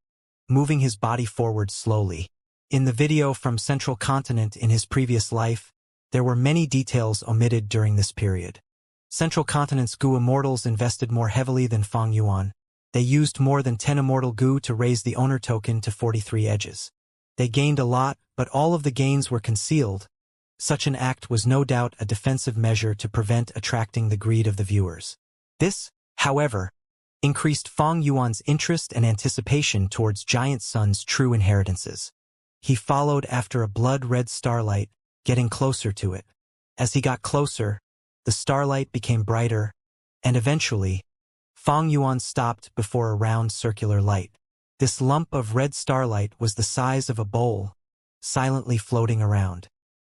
Speaker 1: moving his body forward slowly. In the video from Central Continent in his previous life, there were many details omitted during this period. Central Continent's Gu Immortals invested more heavily than Fang Yuan. They used more than 10 Immortal Gu to raise the owner token to 43 edges. They gained a lot, but all of the gains were concealed. Such an act was no doubt a defensive measure to prevent attracting the greed of the viewers. This, however, increased Fang Yuan's interest and anticipation towards Giant Sun's true inheritances. He followed after a blood-red starlight, getting closer to it. As he got closer, the starlight became brighter, and eventually, Fang Yuan stopped before a round circular light. This lump of red starlight was the size of a bowl, silently floating around.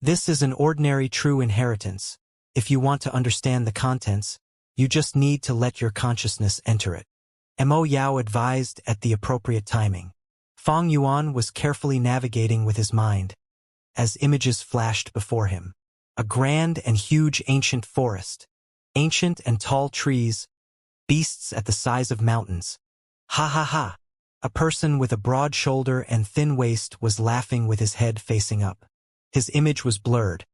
Speaker 1: This is an ordinary true inheritance. If you want to understand the contents, you just need to let your consciousness enter it. Mo Yao advised at the appropriate timing. Fang Yuan was carefully navigating with his mind, as images flashed before him. A grand and huge ancient forest. Ancient and tall trees, beasts at the size of mountains. Ha ha ha! A person with a broad shoulder and thin waist was laughing with his head facing up. His image was blurred,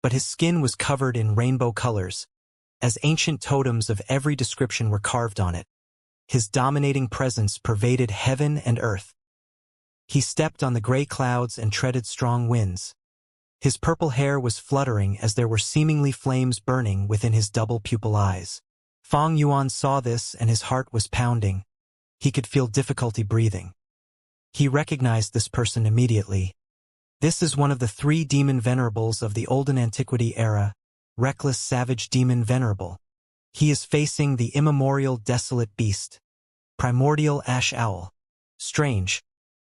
Speaker 1: but his skin was covered in rainbow colors, as ancient totems of every description were carved on it. His dominating presence pervaded heaven and earth. He stepped on the gray clouds and treaded strong winds. His purple hair was fluttering as there were seemingly flames burning within his double pupil eyes. Fang Yuan saw this and his heart was pounding. He could feel difficulty breathing. He recognized this person immediately. This is one of the 3 demon venerables of the Olden Antiquity era, reckless savage demon venerable. He is facing the immemorial desolate beast, primordial ash owl. Strange.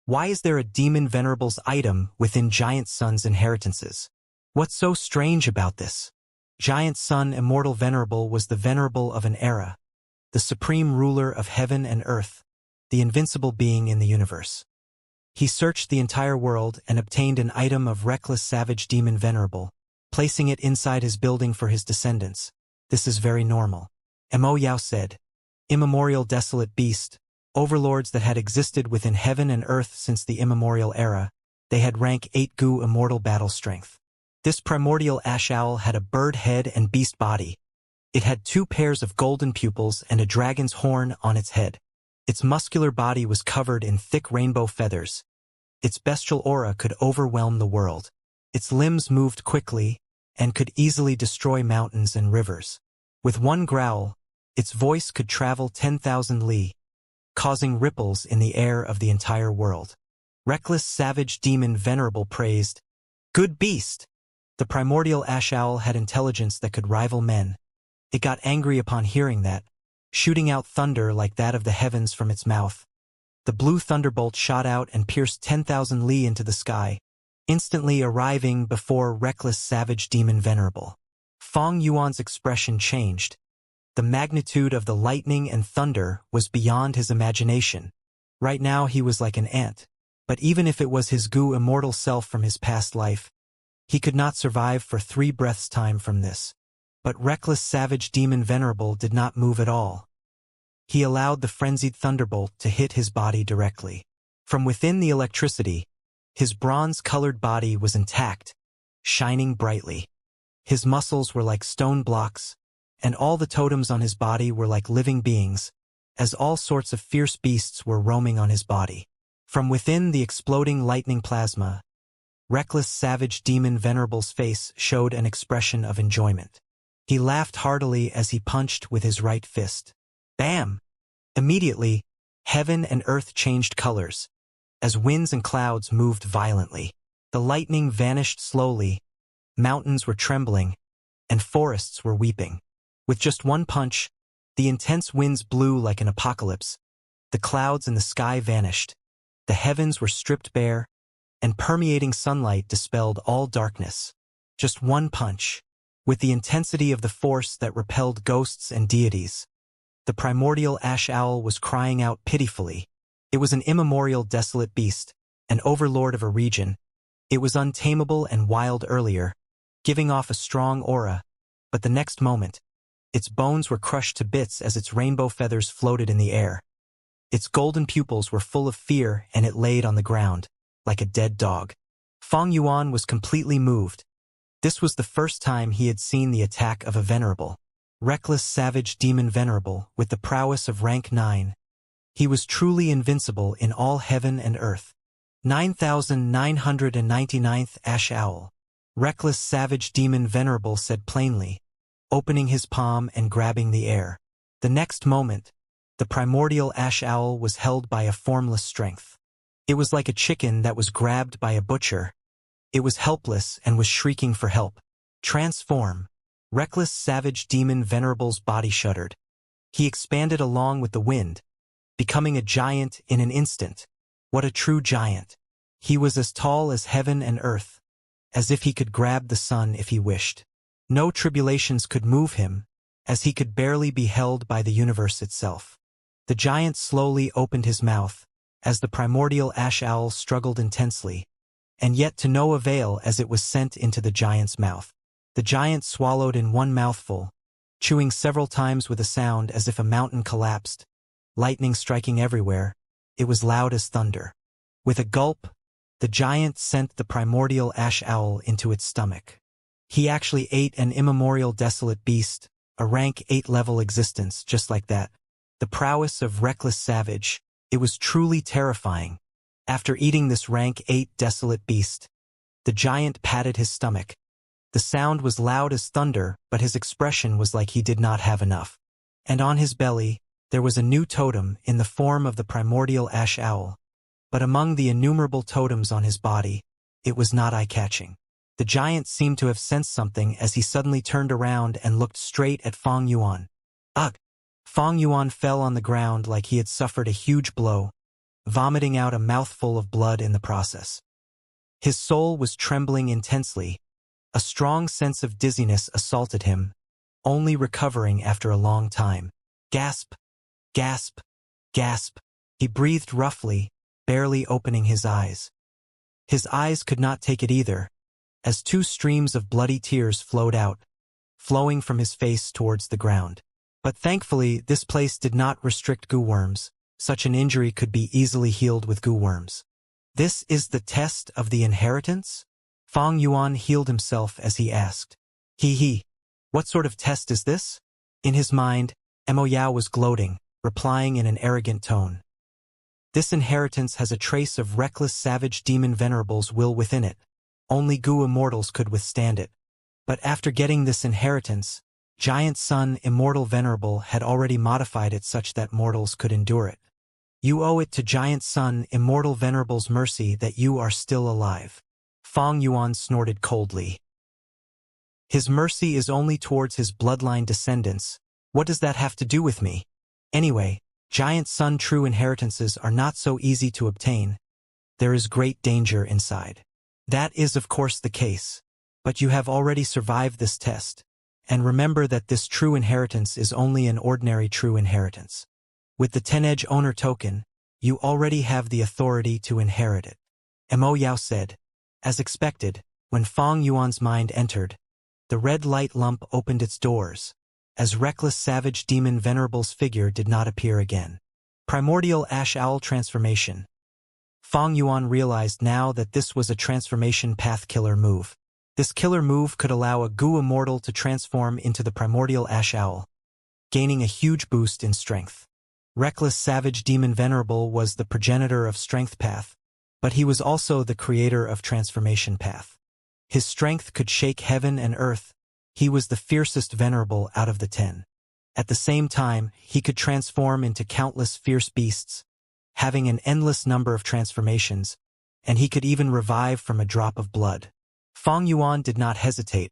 Speaker 1: Why is there a demon venerable's item within Giant Sun's inheritances? What's so strange about this? Giant Sun Immortal Venerable was the venerable of an era, the supreme ruler of heaven and earth, the invincible being in the universe. He searched the entire world and obtained an item of reckless savage demon venerable, placing it inside his building for his descendants. This is very normal. Mo Yao said. Immemorial desolate beast, overlords that had existed within heaven and earth since the immemorial era, they had rank 8 Gu immortal battle strength. This primordial ash owl had a bird head and beast body. It had 2 pairs of golden pupils and a dragon's horn on its head. Its muscular body was covered in thick rainbow feathers. Its bestial aura could overwhelm the world. Its limbs moved quickly and could easily destroy mountains and rivers. With one growl, its voice could travel 10,000 li, causing ripples in the air of the entire world. Reckless savage demon venerable praised, "Good beast!" The primordial ash owl had intelligence that could rival men. It got angry upon hearing that, shooting out thunder like that of the heavens from its mouth. The blue thunderbolt shot out and pierced 10,000 li into the sky, instantly arriving before reckless savage demon venerable. Fang Yuan's expression changed. The magnitude of the lightning and thunder was beyond his imagination. Right now he was like an ant, But even if it was his goo immortal self from his past life, he could not survive for 3 breaths' time from this. But reckless savage demon Venerable did not move at all. He allowed the frenzied thunderbolt to hit his body directly. From within the electricity, his bronze-colored body was intact, shining brightly. His muscles were like stone blocks, and all the totems on his body were like living beings, as all sorts of fierce beasts were roaming on his body. From within the exploding lightning plasma, reckless savage demon Venerable's face showed an expression of enjoyment. He laughed heartily as he punched with his right fist. Bam! Immediately, heaven and earth changed colors, as winds and clouds moved violently. The lightning vanished slowly, mountains were trembling, and forests were weeping. With just one punch, the intense winds blew like an apocalypse. The clouds in the sky vanished. The heavens were stripped bare, and permeating sunlight dispelled all darkness. Just one punch, with the intensity of the force that repelled ghosts and deities. The primordial ash owl was crying out pitifully. It was an immemorial desolate beast, an overlord of a region. It was untamable and wild earlier, giving off a strong aura, but the next moment, its bones were crushed to bits as its rainbow feathers floated in the air. Its golden pupils were full of fear and it laid on the ground, like a dead dog. Feng Yuan was completely moved. This was the first time he had seen the attack of a venerable, reckless savage demon Venerable with the prowess of rank 9. He was truly invincible in all heaven and earth. 9999th Ash Owl. Reckless savage demon Venerable said plainly, opening his palm and grabbing the air. The next moment, the primordial ash owl was held by a formless strength. It was like a chicken that was grabbed by a butcher. It was helpless and was shrieking for help. Transform. Reckless savage demon Venerable's body shuddered. He expanded along with the wind, becoming a giant in an instant. What a true giant. He was as tall as heaven and earth, as if he could grab the sun if he wished. No tribulations could move him, as he could barely be held by the universe itself. The giant slowly opened his mouth, as the primordial ash owl struggled intensely, and yet to no avail as it was sent into the giant's mouth. The giant swallowed in one mouthful, chewing several times with a sound as if a mountain collapsed, lightning striking everywhere. It was loud as thunder. With a gulp, the giant sent the primordial ash owl into its stomach. He actually ate an immemorial desolate beast, a rank 8 level existence just like that. The prowess of reckless savage, it was truly terrifying. After eating this rank 8 desolate beast, the giant patted his stomach. The sound was loud as thunder, but his expression was like he did not have enough. And on his belly, there was a new totem in the form of the primordial ash owl. But among the innumerable totems on his body, it was not eye-catching. The giant seemed to have sensed something as he suddenly turned around and looked straight at Feng Yuan. Ugh! Feng Yuan fell on the ground like he had suffered a huge blow, vomiting out a mouthful of blood in the process. His soul was trembling intensely. A strong sense of dizziness assaulted him, only recovering after a long time. Gasp! Gasp! Gasp! He breathed roughly, barely opening his eyes. His eyes could not take it either, as 2 streams of bloody tears flowed out, flowing from his face towards the ground. But thankfully, this place did not restrict goo worms. Such an injury could be easily healed with goo worms. This is the test of the inheritance? Feng Yuan healed himself as he asked. He. What sort of test is this? In his mind, Mo Yao was gloating, replying in an arrogant tone. This inheritance has a trace of reckless savage demon Venerable's will within it. Only goo immortals could withstand it. But after getting this inheritance, Giant Son Immortal Venerable had already modified it such that mortals could endure it. You owe it to Giant Son Immortal Venerable's mercy that you are still alive. Feng Yuan snorted coldly. His mercy is only towards his bloodline descendants. What does that have to do with me? Anyway, Giant Son true inheritances are not so easy to obtain. There is great danger inside. That is of course the case. But you have already survived this test. And remember that this true inheritance is only an ordinary true inheritance. With the 10-edge owner token, You already have the authority to inherit it. Mo Yao said. As expected, when Fang Yuan's mind entered, the red light lump opened its doors, as reckless savage demon Venerable's figure did not appear again. Primordial Ash Owl Transformation. Fang Yuan realized now that this was a transformation path killer move. This killer move could allow a Gu Immortal to transform into the primordial Ash Owl, gaining a huge boost in strength. Reckless savage demon Venerable was the progenitor of Strength Path, but he was also the creator of Transformation Path. His strength could shake heaven and earth. He was the fiercest Venerable out of the 10. At the same time, he could transform into countless fierce beasts, having an endless number of transformations, and he could even revive from a drop of blood. Fang Yuan did not hesitate.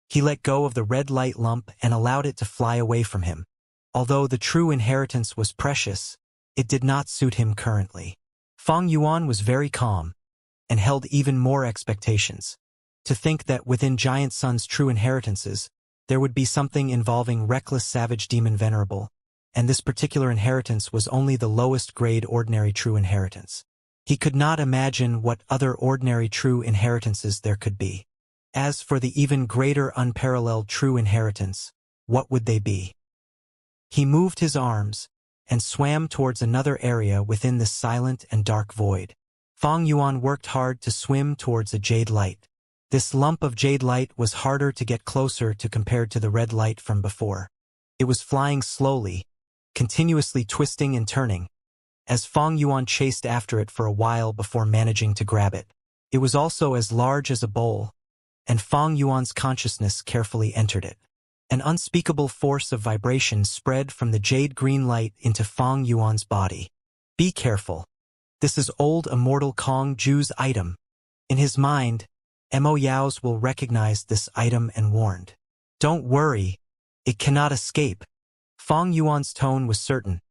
Speaker 1: He let go of the red light lump and allowed it to fly away from him. Although the true inheritance was precious, it did not suit him currently. Fang Yuan was very calm and held even more expectations. To think that within Giant Sun's true inheritances, there would be something involving reckless savage demon Venerable, and this particular inheritance was only the lowest grade ordinary true inheritance. He could not imagine what other ordinary true inheritances there could be. As for the even greater unparalleled true inheritance, what would they be? He moved his arms and swam towards another area within this silent and dark void. Fang Yuan worked hard to swim towards a jade light. This lump of jade light was harder to get closer to compared to the red light from before. It was flying slowly, continuously twisting and turning, as Fang Yuan chased after it for a while before managing to grab it. It was also as large as a bowl, and Fang Yuan's consciousness carefully entered it. An unspeakable force of vibration spread from the jade-green light into Fang Yuan's body. Be careful. This is old Immortal Kong Ju's item. In his mind, Mo Yao's will recognize this item and warned. Don't worry, it cannot escape. Fang Yuan's tone was certain.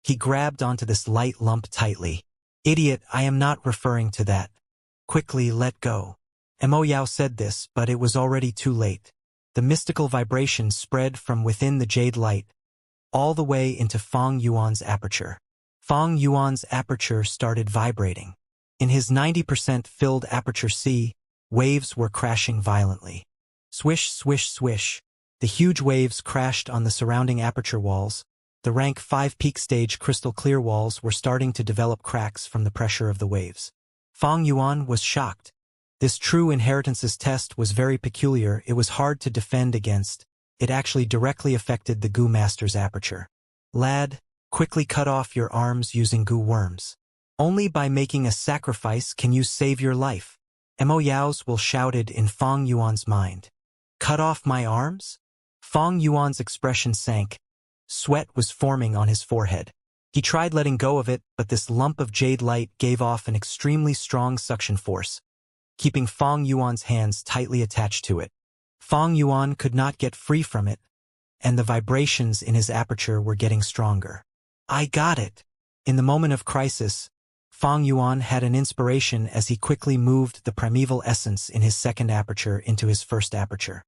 Speaker 1: He grabbed onto this light lump tightly. Idiot, I am not referring to that. Quickly let go. Mo Yao said this, but it was already too late. The mystical vibration spread from within the jade light, all the way into Fang Yuan's aperture. Fang Yuan's aperture started vibrating. In his 90% filled aperture C, waves were crashing violently. Swish, swish, swish. The huge waves crashed on the surrounding aperture walls. The rank 5 peak stage crystal clear walls were starting to develop cracks from the pressure of the waves. Fang Yuan was shocked. This true inheritances test was very peculiar. It was hard to defend against. It actually directly affected the Gu Master's aperture. Lad, quickly cut off your arms using Gu worms. Only by making a sacrifice can you save your life. Mo Yao's will shouted in Fang Yuan's mind. Cut off my arms? Fang Yuan's expression sank. Sweat was forming on his forehead. He tried letting go of it, but this lump of jade light gave off an extremely strong suction force, keeping Fang Yuan's hands tightly attached to it. Fang Yuan could not get free from it, and the vibrations in his aperture were getting stronger. I got it! In the moment of crisis, Fang Yuan had an inspiration as he quickly moved the primeval essence in his second aperture into his first aperture.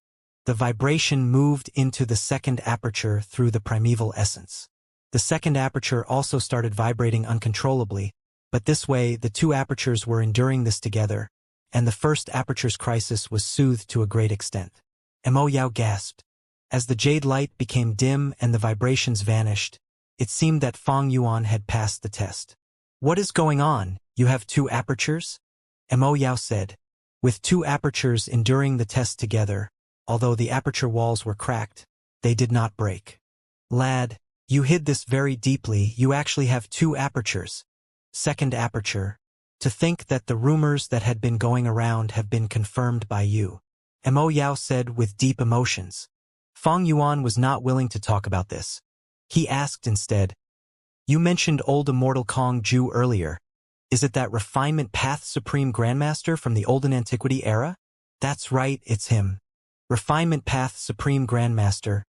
Speaker 1: The vibration moved into the second aperture through the primeval essence. The second aperture also started vibrating uncontrollably, but this way the two apertures were enduring this together, and the first aperture's crisis was soothed to a great extent. Mo Yao gasped. As the jade light became dim and the vibrations vanished, it seemed that Fang Yuan had passed the test. What is going on? You have two apertures? Mo Yao said. With two apertures enduring the test together, although the aperture walls were cracked, they did not break. Lad, you hid this very deeply. You actually have two apertures. Second aperture. To think that the rumors that had been going around have been confirmed by you. Mo Yao said with deep emotions. Fang Yuan was not willing to talk about this. He asked instead, you mentioned old Immortal Kong Ju earlier. Is it that refinement path supreme grandmaster from the olden antiquity era? That's right, it's him. Refinement path supreme grandmaster.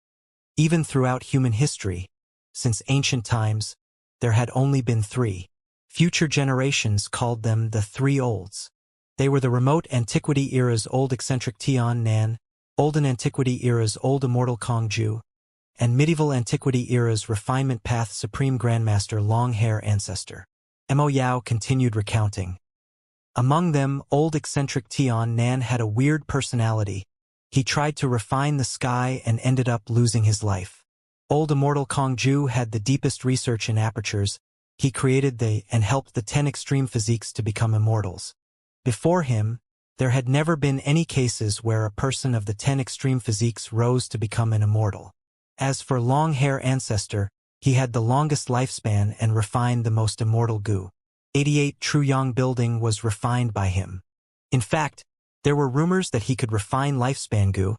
Speaker 1: Even throughout human history, since ancient times, there had only been three. Future generations called them the Three Olds. They were the remote antiquity era's old eccentric Tian Nan, olden antiquity era's old Immortal Kong Ju, and medieval antiquity era's refinement path supreme grandmaster long hair ancestor. Mo Yao continued recounting. Among them, old eccentric Tian Nan had a weird personality. He tried to refine the sky and ended up losing his life. Old immortal Kong Ju had the deepest research in apertures. He created and helped the 10 extreme physiques to become immortals. Before him, there had never been any cases where a person of the 10 extreme physiques rose to become an immortal. As for long hair ancestor, he had the longest lifespan and refined the most immortal goo. 88 Truyong building was refined by him. In fact, there were rumors that he could refine lifespan goo,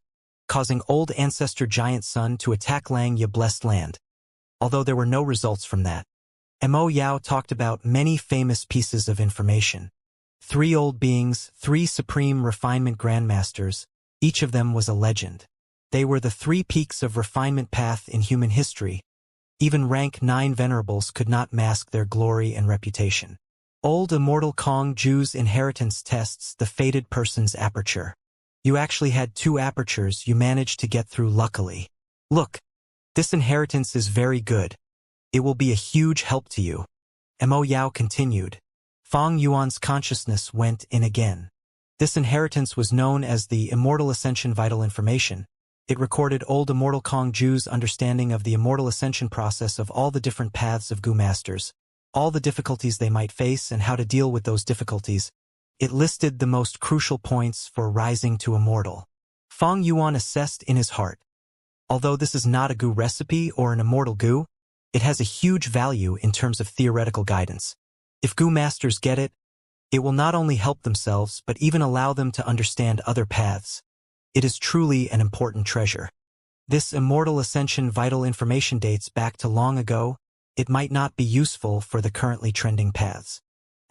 Speaker 1: causing old ancestor giant sun to attack Lang Ye blessed land. Although there were no results from that. Mo Yao talked about many famous pieces of information. 3 old beings, 3 supreme refinement grandmasters, each of them was a legend. They were the 3 peaks of refinement path in human history. Even rank 9 venerables could not mask their glory and reputation. Old immortal Kong Ju's inheritance tests the fated person's aperture. You actually had 2 apertures you managed to get through luckily. Look, this inheritance is very good. It will be a huge help to you. Mo Yao continued. Fang Yuan's consciousness went in again. This inheritance was known as the Immortal Ascension Vital Information. It recorded old immortal Kong Ju's understanding of the immortal ascension process of all the different paths of Gu Masters, all the difficulties they might face and how to deal with those difficulties. It listed the most crucial points for rising to immortal. Fang Yuan assessed in his heart. Although this is not a Gu recipe or an immortal Gu, it has a huge value in terms of theoretical guidance. If Gu Masters get it, it will not only help themselves but even allow them to understand other paths. It is truly an important treasure. This immortal ascension vital information dates back to long ago. It might not be useful for the currently trending paths.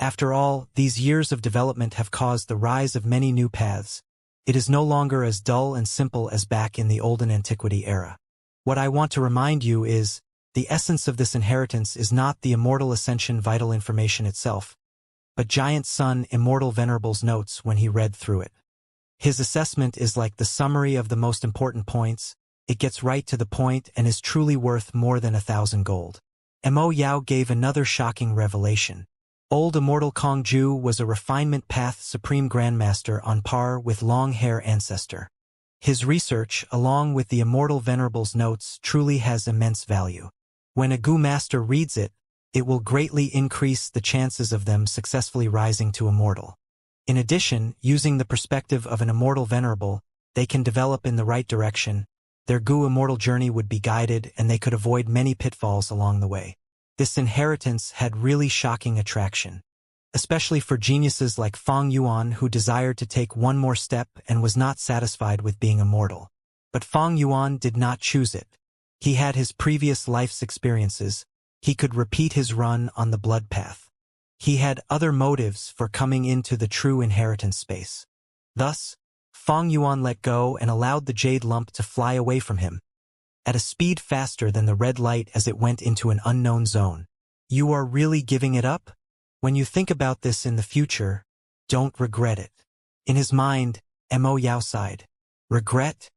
Speaker 1: After all, these years of development have caused the rise of many new paths. It is no longer as dull and simple as back in the olden antiquity era. What I want to remind you is, the essence of this inheritance is not the immortal ascension vital information itself, but Giant Sun Immortal Venerable's notes when he read through it. His assessment is like the summary of the most important points. It gets right to the point and is truly worth more than 1,000 gold. Mo Yao gave another shocking revelation. Old immortal Kong Ju was a refinement path supreme grandmaster on par with long hair ancestor. His research, along with the immortal venerable's notes, truly has immense value. When a Gu master reads it, it will greatly increase the chances of them successfully rising to immortal. In addition, using the perspective of an immortal venerable, they can develop in the right direction. Their Gu immortal journey would be guided and they could avoid many pitfalls along the way. This inheritance had really shocking attraction, especially for geniuses like Fang Yuan who desired to take one more step and was not satisfied with being immortal. But Fang Yuan did not choose it. He had his previous life's experiences. He could repeat his run on the blood path. He had other motives for coming into the true inheritance space. Thus, Fang Yuan let go and allowed the jade lump to fly away from him, at a speed faster than the red light as it went into an unknown zone. You are really giving it up? When you think about this in the future, don't regret it. In his mind, Mo Yao sighed. Regret?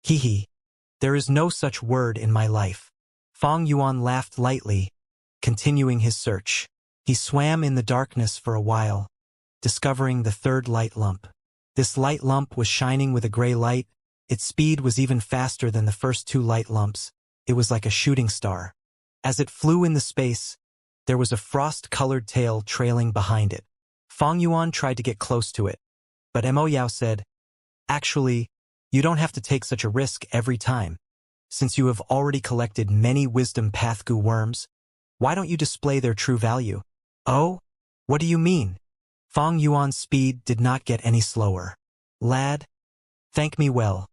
Speaker 1: Hee. There is no such word in my life. Fang Yuan laughed lightly, continuing his search. He swam in the darkness for a while, discovering the 3rd light lump. This light lump was shining with a gray light. Its speed was even faster than the first 2 light lumps. It was like a shooting star. As it flew in the space, there was a frost-colored tail trailing behind it. Fang Yuan tried to get close to it, but Mo Yao said, Actually, you don't have to take such a risk every time. Since you have already collected many wisdom path Gu worms, why don't you display their true value? Oh? What do you mean? Fang Yuan's speed did not get any slower. Lad, thank me well.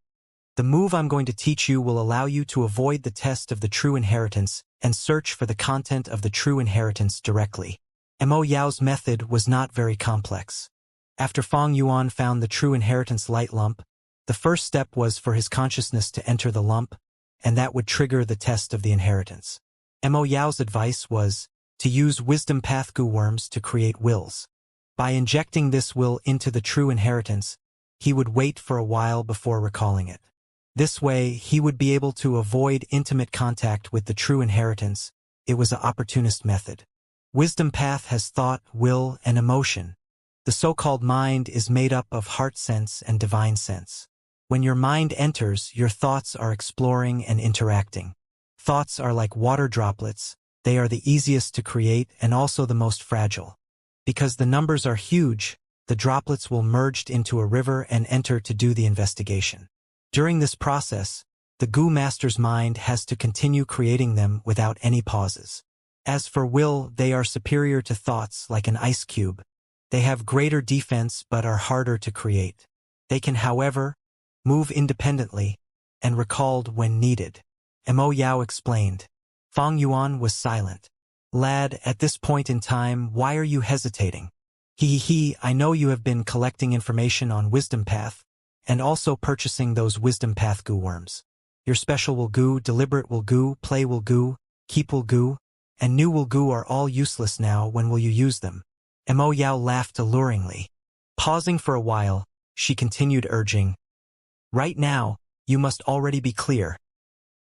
Speaker 1: The move I'm going to teach you will allow you to avoid the test of the true inheritance and search for the content of the true inheritance directly. Mo Yao's method was not very complex. After Fang Yuan found the true inheritance light lump, the first step was for his consciousness to enter the lump, and that would trigger the test of the inheritance. Mo Yao's advice was to use wisdom path Gu worms to create wills. By injecting this will into the true inheritance, he would wait for a while before recalling it. This way, he would be able to avoid intimate contact with the true inheritance. It was an opportunist method. Wisdom path has thought, will, and emotion. The so-called mind is made up of heart sense and divine sense. When your mind enters, your thoughts are exploring and interacting. Thoughts are like water droplets. They are the easiest to create and also the most fragile. Because the numbers are huge, the droplets will merge into a river and enter to do the investigation. During this process, the goo master's mind has to continue creating them without any pauses. As for will, they are superior to thoughts like an ice cube. They have greater defense but are harder to create. They can, however, move independently and recalled when needed. Mo Yao explained. Fang Yuan was silent. Lad, at this point in time, why are you hesitating? I know you have been collecting information on Wisdom Path, and also purchasing those Wisdom Path goo worms. Your special will goo, deliberate will goo, play will goo, keep will goo, and new will goo are all useless now. When will you use them? Mo Yao laughed alluringly. Pausing for a while, she continued urging. Right now, you must already be clear.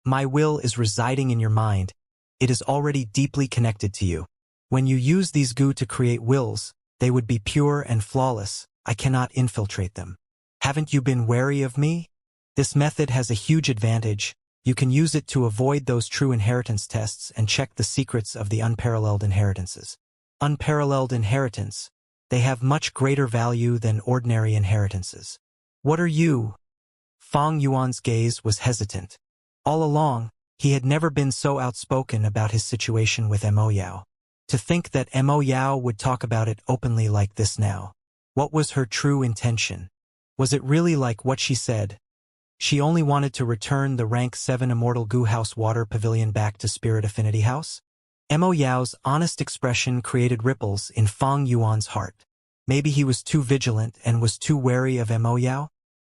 Speaker 1: My will is residing in your mind. It is already deeply connected to you. When you use these goo to create wills, they would be pure and flawless. I cannot infiltrate them. Haven't you been wary of me? This method has a huge advantage. You can use it to avoid those true inheritance tests and check the secrets of the unparalleled inheritances. Unparalleled inheritance. They have much greater value than ordinary inheritances. What are you? Fang Yuan's gaze was hesitant. All along, he had never been so outspoken about his situation with Mo Yao. To think that Mo Yao would talk about it openly like this now. What was her true intention? Was it really like what she said? She only wanted to return the rank 7 Immortal Goo House Water Pavilion back to Spirit Affinity House? Mo Yao's honest expression created ripples in Fang Yuan's heart. Maybe he was too vigilant and was too wary of Mo Yao?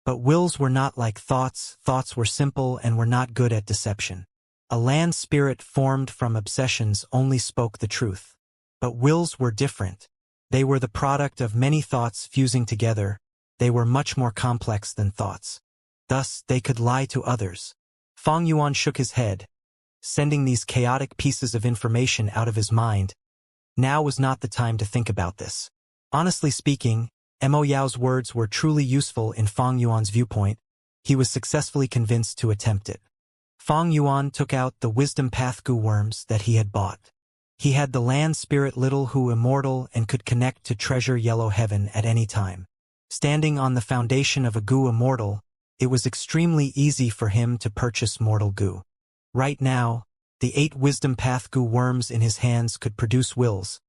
Speaker 1: But wills were not like thoughts. Thoughts were simple and were not good at deception. A land spirit formed from obsessions only spoke the truth. But wills were different. They were the product of many thoughts fusing together. They were much more complex than thoughts. Thus, they could lie to others. Fang Yuan shook his head, sending these chaotic pieces of information out of his mind. Now was not the time to think about this. Honestly speaking, Mo Yao's words were truly useful in Fang Yuan's viewpoint. He was successfully convinced to attempt it. Fang Yuan took out the Wisdom Path goo worms that he had bought. He had the land spirit Little Who Immortal and could connect to Treasure Yellow Heaven at any time. Standing on the foundation of a goo immortal, it was extremely easy for him to purchase mortal goo. Right now, the 8 Wisdom Path goo worms in his hands could produce wills,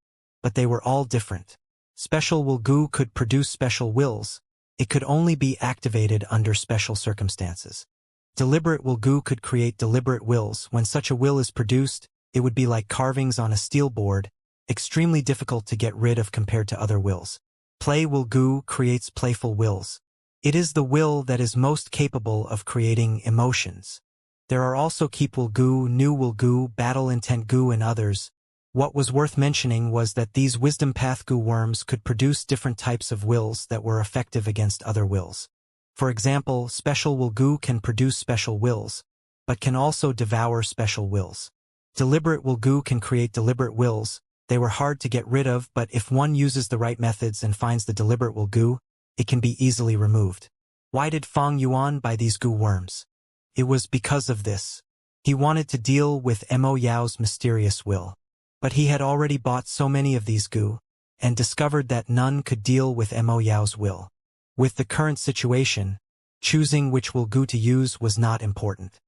Speaker 1: but they were all different. Special will goo could produce special wills. It could only be activated under special circumstances. Deliberate will goo could create deliberate wills. When such a will is produced, it would be like carvings on a steel board, extremely difficult to get rid of compared to other wills. Play will goo creates playful wills. It is the will that is most capable of creating emotions. There are also keep will goo, new will goo, battle intent goo, and others. What was worth mentioning was that these Wisdom Path goo worms could produce different types of wills that were effective against other wills. For example, special will goo can produce special wills, but can also devour special wills. Deliberate will goo can create deliberate wills. They were hard to get rid of, but if one uses the right methods and finds the deliberate will goo, it can be easily removed. Why did Fang Yuan buy these goo worms? It was because of this. He wanted to deal with Mo Yao's mysterious will. But he had already bought so many of these goo, and discovered that none could deal with Mo Yao's will. With the current situation, choosing which will goo to use was not important.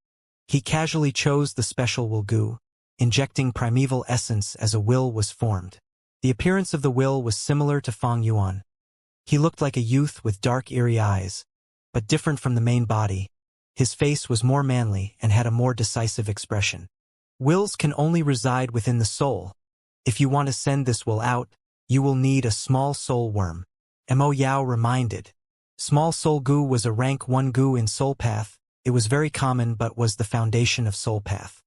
Speaker 1: He casually chose the special will goo, injecting primeval essence as a will was formed. The appearance of the will was similar to Fang Yuan. He looked like a youth with dark eerie eyes, but different from the main body. His face was more manly and had a more decisive expression. Wills can only reside within the soul. If you want to send this will out, you will need a small soul worm. Mo Yao reminded. Small soul goo was a rank 1 goo in Soul Path. It was very common but was the foundation of Soul Path.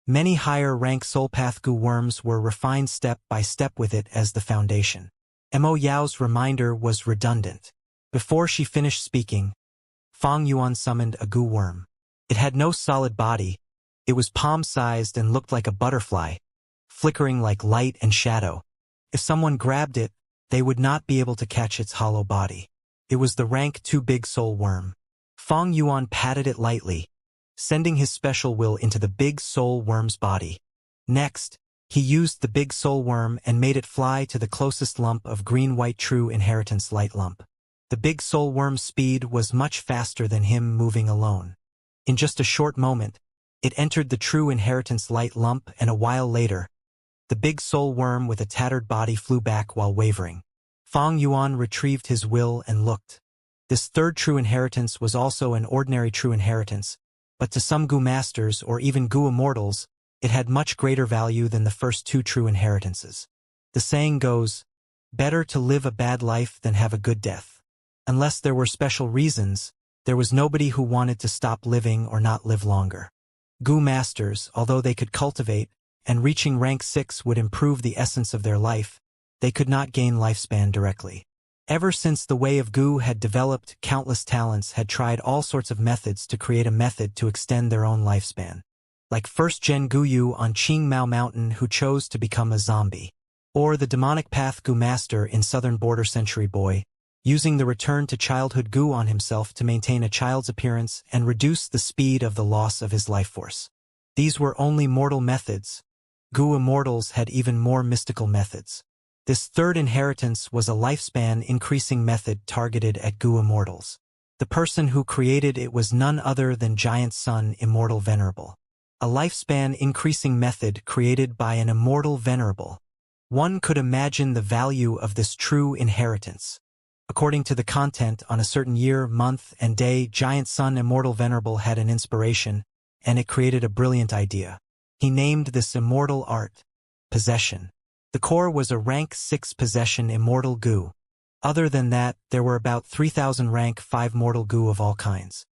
Speaker 1: Many higher rank Soul Path goo worms were refined step by step with it as the foundation. Mo Yao's reminder was redundant. Before she finished speaking, Fang Yuan summoned a goo worm. It had no solid body. It was palm-sized and looked like a butterfly. flickering like light and shadow. If someone grabbed it, they would not be able to catch its hollow body. It was the rank 2 big soul worm. Feng Yuan patted it lightly, sending his special will into the big soul worm's body. Next, he used the big soul worm and made it fly to the closest lump of green-white true inheritance light lump. The big soul worm's speed was much faster than him moving alone. In just a short moment, it entered the true inheritance light lump, and a while later, the big soul worm with a tattered body flew back while wavering. Feng Yuan retrieved his will and looked. This third true inheritance was also an ordinary true inheritance, but to some Gu masters or even Gu immortals, it had much greater value than the first 2 true inheritances. The saying goes, better to live a bad life than have a good death. Unless there were special reasons, there was nobody who wanted to stop living or not live longer. Gu masters, although they could cultivate, and reaching rank 6 would improve the essence of their life, they could not gain lifespan directly. Ever since the way of Gu had developed, countless talents had tried all sorts of methods to create a method to extend their own lifespan. Like 1st Gen Guyu on Qing Mao Mountain who chose to become a zombie. Or the demonic path Gu master in Southern Border Century Boy, using the return to childhood Gu on himself to maintain a child's appearance and reduce the speed of the loss of his life force. These were only mortal methods. Gu immortals had even more mystical methods. This third inheritance was a lifespan increasing method targeted at Gu immortals. The person who created it was none other than Giant Sun Immortal Venerable. A lifespan increasing method created by an immortal venerable. One could imagine the value of this true inheritance. According to the content, on a certain year, month, and day, Giant Sun Immortal Venerable had an inspiration, and it created a brilliant idea. He named this immortal art, Possession. The core was a rank 6 Possession Immortal Gu. Other than that, there were about 3,000 rank 5 mortal Gu of all kinds.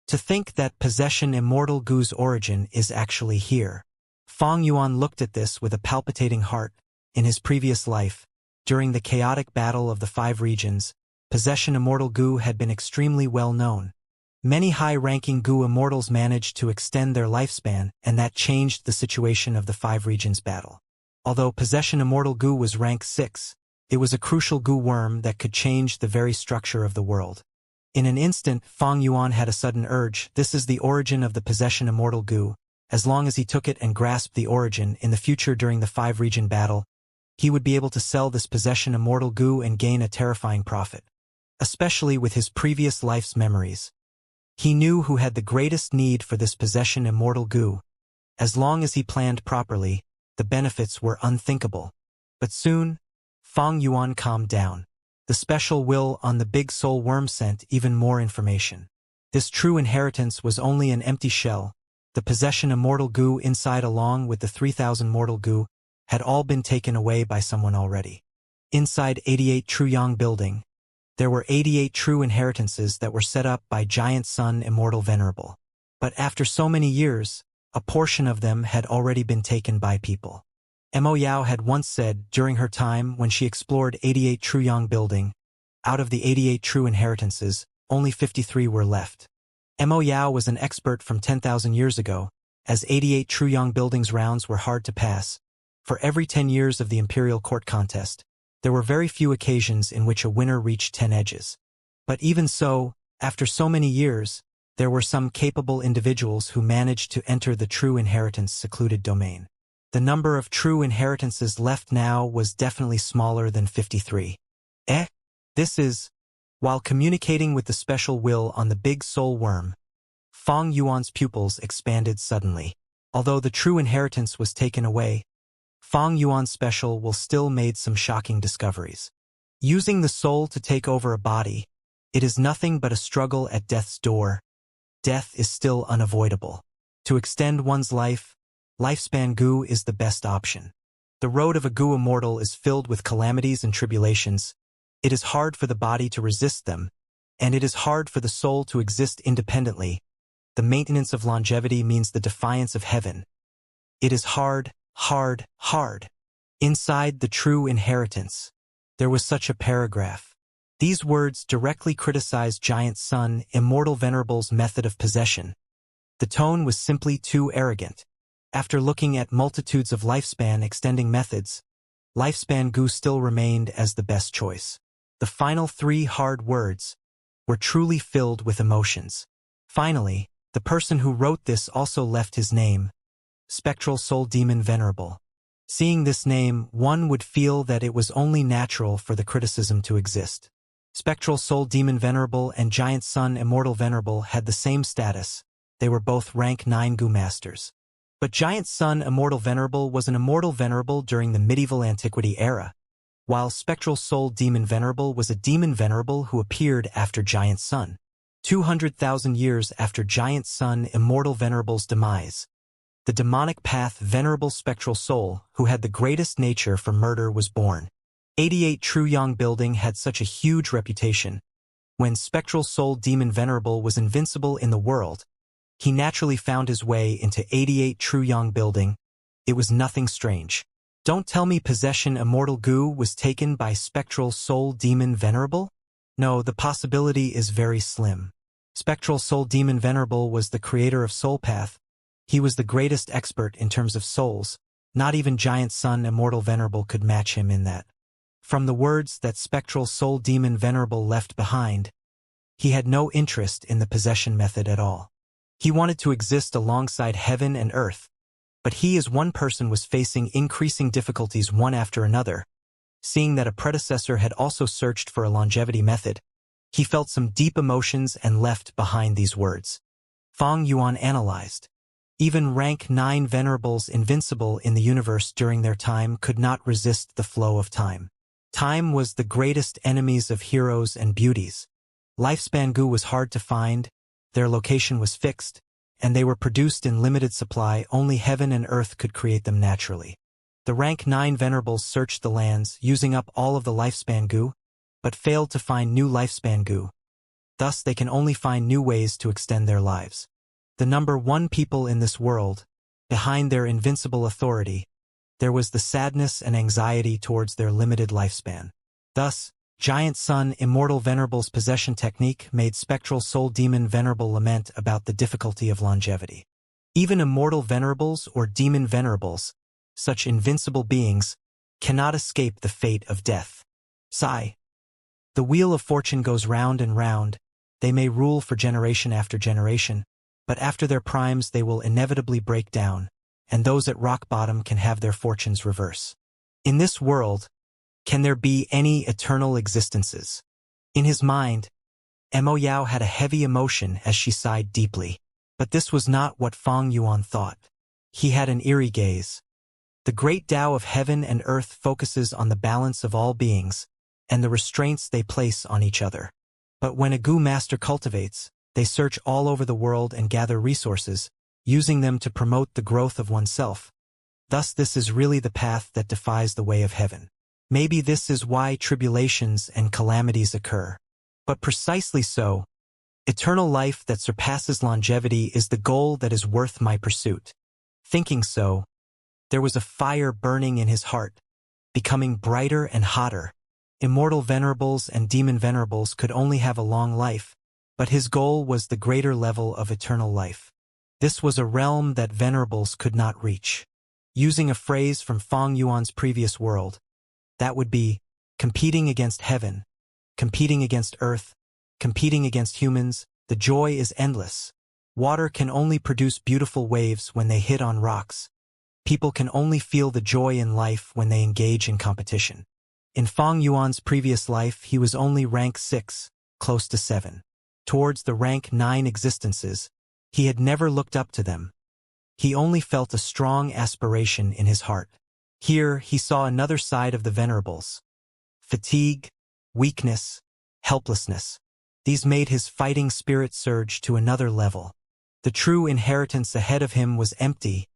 Speaker 1: To think that Possession Immortal Gu's origin is actually here. Feng Yuan looked at this with a palpitating heart. In his previous life, during the chaotic battle of the 5 regions, Possession Immortal Gu had been extremely well known. Many high-ranking Gu immortals managed to extend their lifespan, and that changed the situation of the 5 regions battle. Although Possession Immortal Gu was rank 6, it was a crucial Gu worm that could change the very structure of the world. In an instant, Feng Yuan had a sudden urge. This is the origin of the Possession Immortal Gu. As long as he took it and grasped the origin, in the future during the 5-region battle, he would be able to sell this Possession Immortal Gu and gain a terrifying profit. Especially with his previous life's memories. He knew who had the greatest need for this Possession Immortal Gu. As long as he planned properly, the benefits were unthinkable. But soon, Feng Yuan calmed down. The special will on the big soul worm sent even more information. This true inheritance was only an empty shell. The Possession Immortal Gu inside along with the 3,000 mortal Gu had all been taken away by someone already. Inside 88 True Yang building, there were 88 true inheritances that were set up by Giant Sun Immortal Venerable. But after so many years, a portion of them had already been taken by people. Mo Yao had once said, during her time when she explored 88 True Yang building, out of the 88 true inheritances, only 53 were left. Mo Yao was an expert from 10,000 years ago, as 88 True Yang buildings rounds were hard to pass. For every 10 years of the Imperial Court contest, there were very few occasions in which a winner reached 10 edges. But even so, after so many years, there were some capable individuals who managed to enter the true inheritance secluded domain. The number of true inheritances left now was definitely smaller than 53. This is, while communicating with the special will on the big soul worm, Feng Yuan's pupils expanded suddenly. Although the true inheritance was taken away, Feng Yuan's special will still made some shocking discoveries. Using the soul to take over a body, it is nothing but a struggle at death's door. Death is still unavoidable. To extend one's life, lifespan Gu is the best option. The road of a Gu immortal is filled with calamities and tribulations. It is hard for the body to resist them, and it is hard for the soul to exist independently. The maintenance of longevity means the defiance of heaven. It is hard, hard, hard. Inside the true inheritance, there was such a paragraph. These words directly criticized Giant Sun Immortal Venerable's method of possession. The tone was simply too arrogant. After looking at multitudes of lifespan extending methods, lifespan goo still remained as the best choice. The final 3 hard words were truly filled with emotions. Finally, the person who wrote this also left his name, Spectral Soul Demon Venerable. Seeing this name, one would feel that it was only natural for the criticism to exist. Spectral Soul Demon Venerable and Giant Sun Immortal Venerable had the same status. They were both rank 9 goo masters. But Giant Sun Immortal Venerable was an immortal venerable during the medieval antiquity era, while Spectral Soul Demon Venerable was a demon venerable who appeared after Giant Sun, 200,000 years after Giant Sun Immortal Venerable's demise. The demonic path Venerable Spectral Soul, who had the greatest nature for murder, was born. 88 Truyong Building had such a huge reputation. When Spectral Soul Demon Venerable was invincible in the world, he naturally found his way into 88 Truyong Building. It was nothing strange. Don't tell me Possession Immortal Goo was taken by Spectral Soul Demon Venerable? No, the possibility is very slim. Spectral Soul Demon Venerable was the creator of Soul Path. He was the greatest expert in terms of souls. Not even Giant Sun Immortal Venerable could match him in that. From the words that Spectral Soul Demon Venerable left behind, he had no interest in the possession method at all. He wanted to exist alongside heaven and earth, but he as one person was facing increasing difficulties one after another. Seeing that a predecessor had also searched for a longevity method, he felt some deep emotions and left behind these words. Fong Yuan analyzed. Even rank 9 venerables invincible in the universe during their time could not resist the flow of time. Time was the greatest enemies of heroes and beauties. Lifespan goo was hard to find, their location was fixed, and they were produced in limited supply. Only heaven and earth could create them naturally. The rank 9 venerables searched the lands, using up all of the lifespan goo, but failed to find new lifespan goo. Thus they can only find new ways to extend their lives. The number 1 people in this world, behind their invincible authority, there was the sadness and anxiety towards their limited lifespan. Thus, Giant Sun Immortal Venerable's possession technique made Spectral Soul Demon Venerable lament about the difficulty of longevity. Even immortal venerables or demon venerables, such invincible beings, cannot escape the fate of death. Sigh. The wheel of fortune goes round and round. They may rule for generation after generation, but after their primes they will inevitably break down, and those at rock bottom can have their fortunes reverse. In this world, can there be any eternal existences? In his mind, Mo Yao had a heavy emotion as she sighed deeply. But this was not what Fong Yuan thought. He had an eerie gaze. The great Tao of heaven and earth focuses on the balance of all beings, and the restraints they place on each other. But when a Gu master cultivates, they search all over the world and gather resources, using them to promote the growth of oneself. Thus this is really the path that defies the way of heaven. Maybe this is why tribulations and calamities occur. But precisely so, eternal life that surpasses longevity is the goal that is worth my pursuit. Thinking so, there was a fire burning in his heart, becoming brighter and hotter. Immortal venerables and demon venerables could only have a long life, but his goal was the greater level of eternal life. This was a realm that venerables could not reach. Using a phrase from Fong Yuan's previous world, that would be competing against heaven, competing against earth, competing against humans. The joy is endless. Water can only produce beautiful waves when they hit on rocks. People can only feel the joy in life when they engage in competition. In Fong Yuan's previous life, he was only rank 6, close to 7. Towards the rank 9 existences, he had never looked up to them. He only felt a strong aspiration in his heart. Here, he saw another side of the venerables. Fatigue, weakness, helplessness. These made his fighting spirit surge to another level. The true inheritance ahead of him was empty.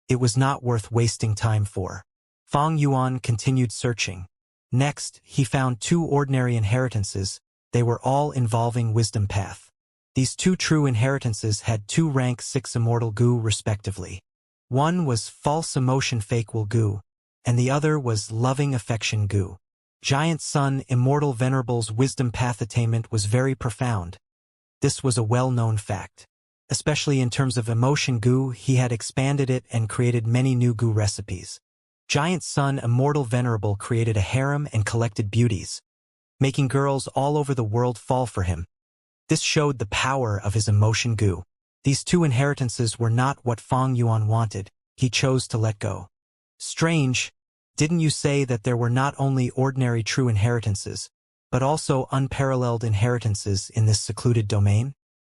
Speaker 1: It was not worth wasting time for. Fong Yuan continued searching. Next, he found 2 ordinary inheritances. They were all involving wisdom path. These 2 true inheritances had 2 rank 6 immortal gu respectively. One was false emotion fake will gu, and the other was loving affection gu. Giant Sun Immortal Venerable's wisdom path attainment was very profound. This was a well-known fact. Especially in terms of emotion goo, he had expanded it and created many new goo recipes. Giant Sun Immortal Venerable created a harem and collected beauties, making girls all over the world fall for him. This showed the power of his emotion goo. These two inheritances were not what Fang Yuan wanted. He chose to let go. Strange, didn't you say that there were not only ordinary true inheritances, but also unparalleled inheritances in this secluded domain?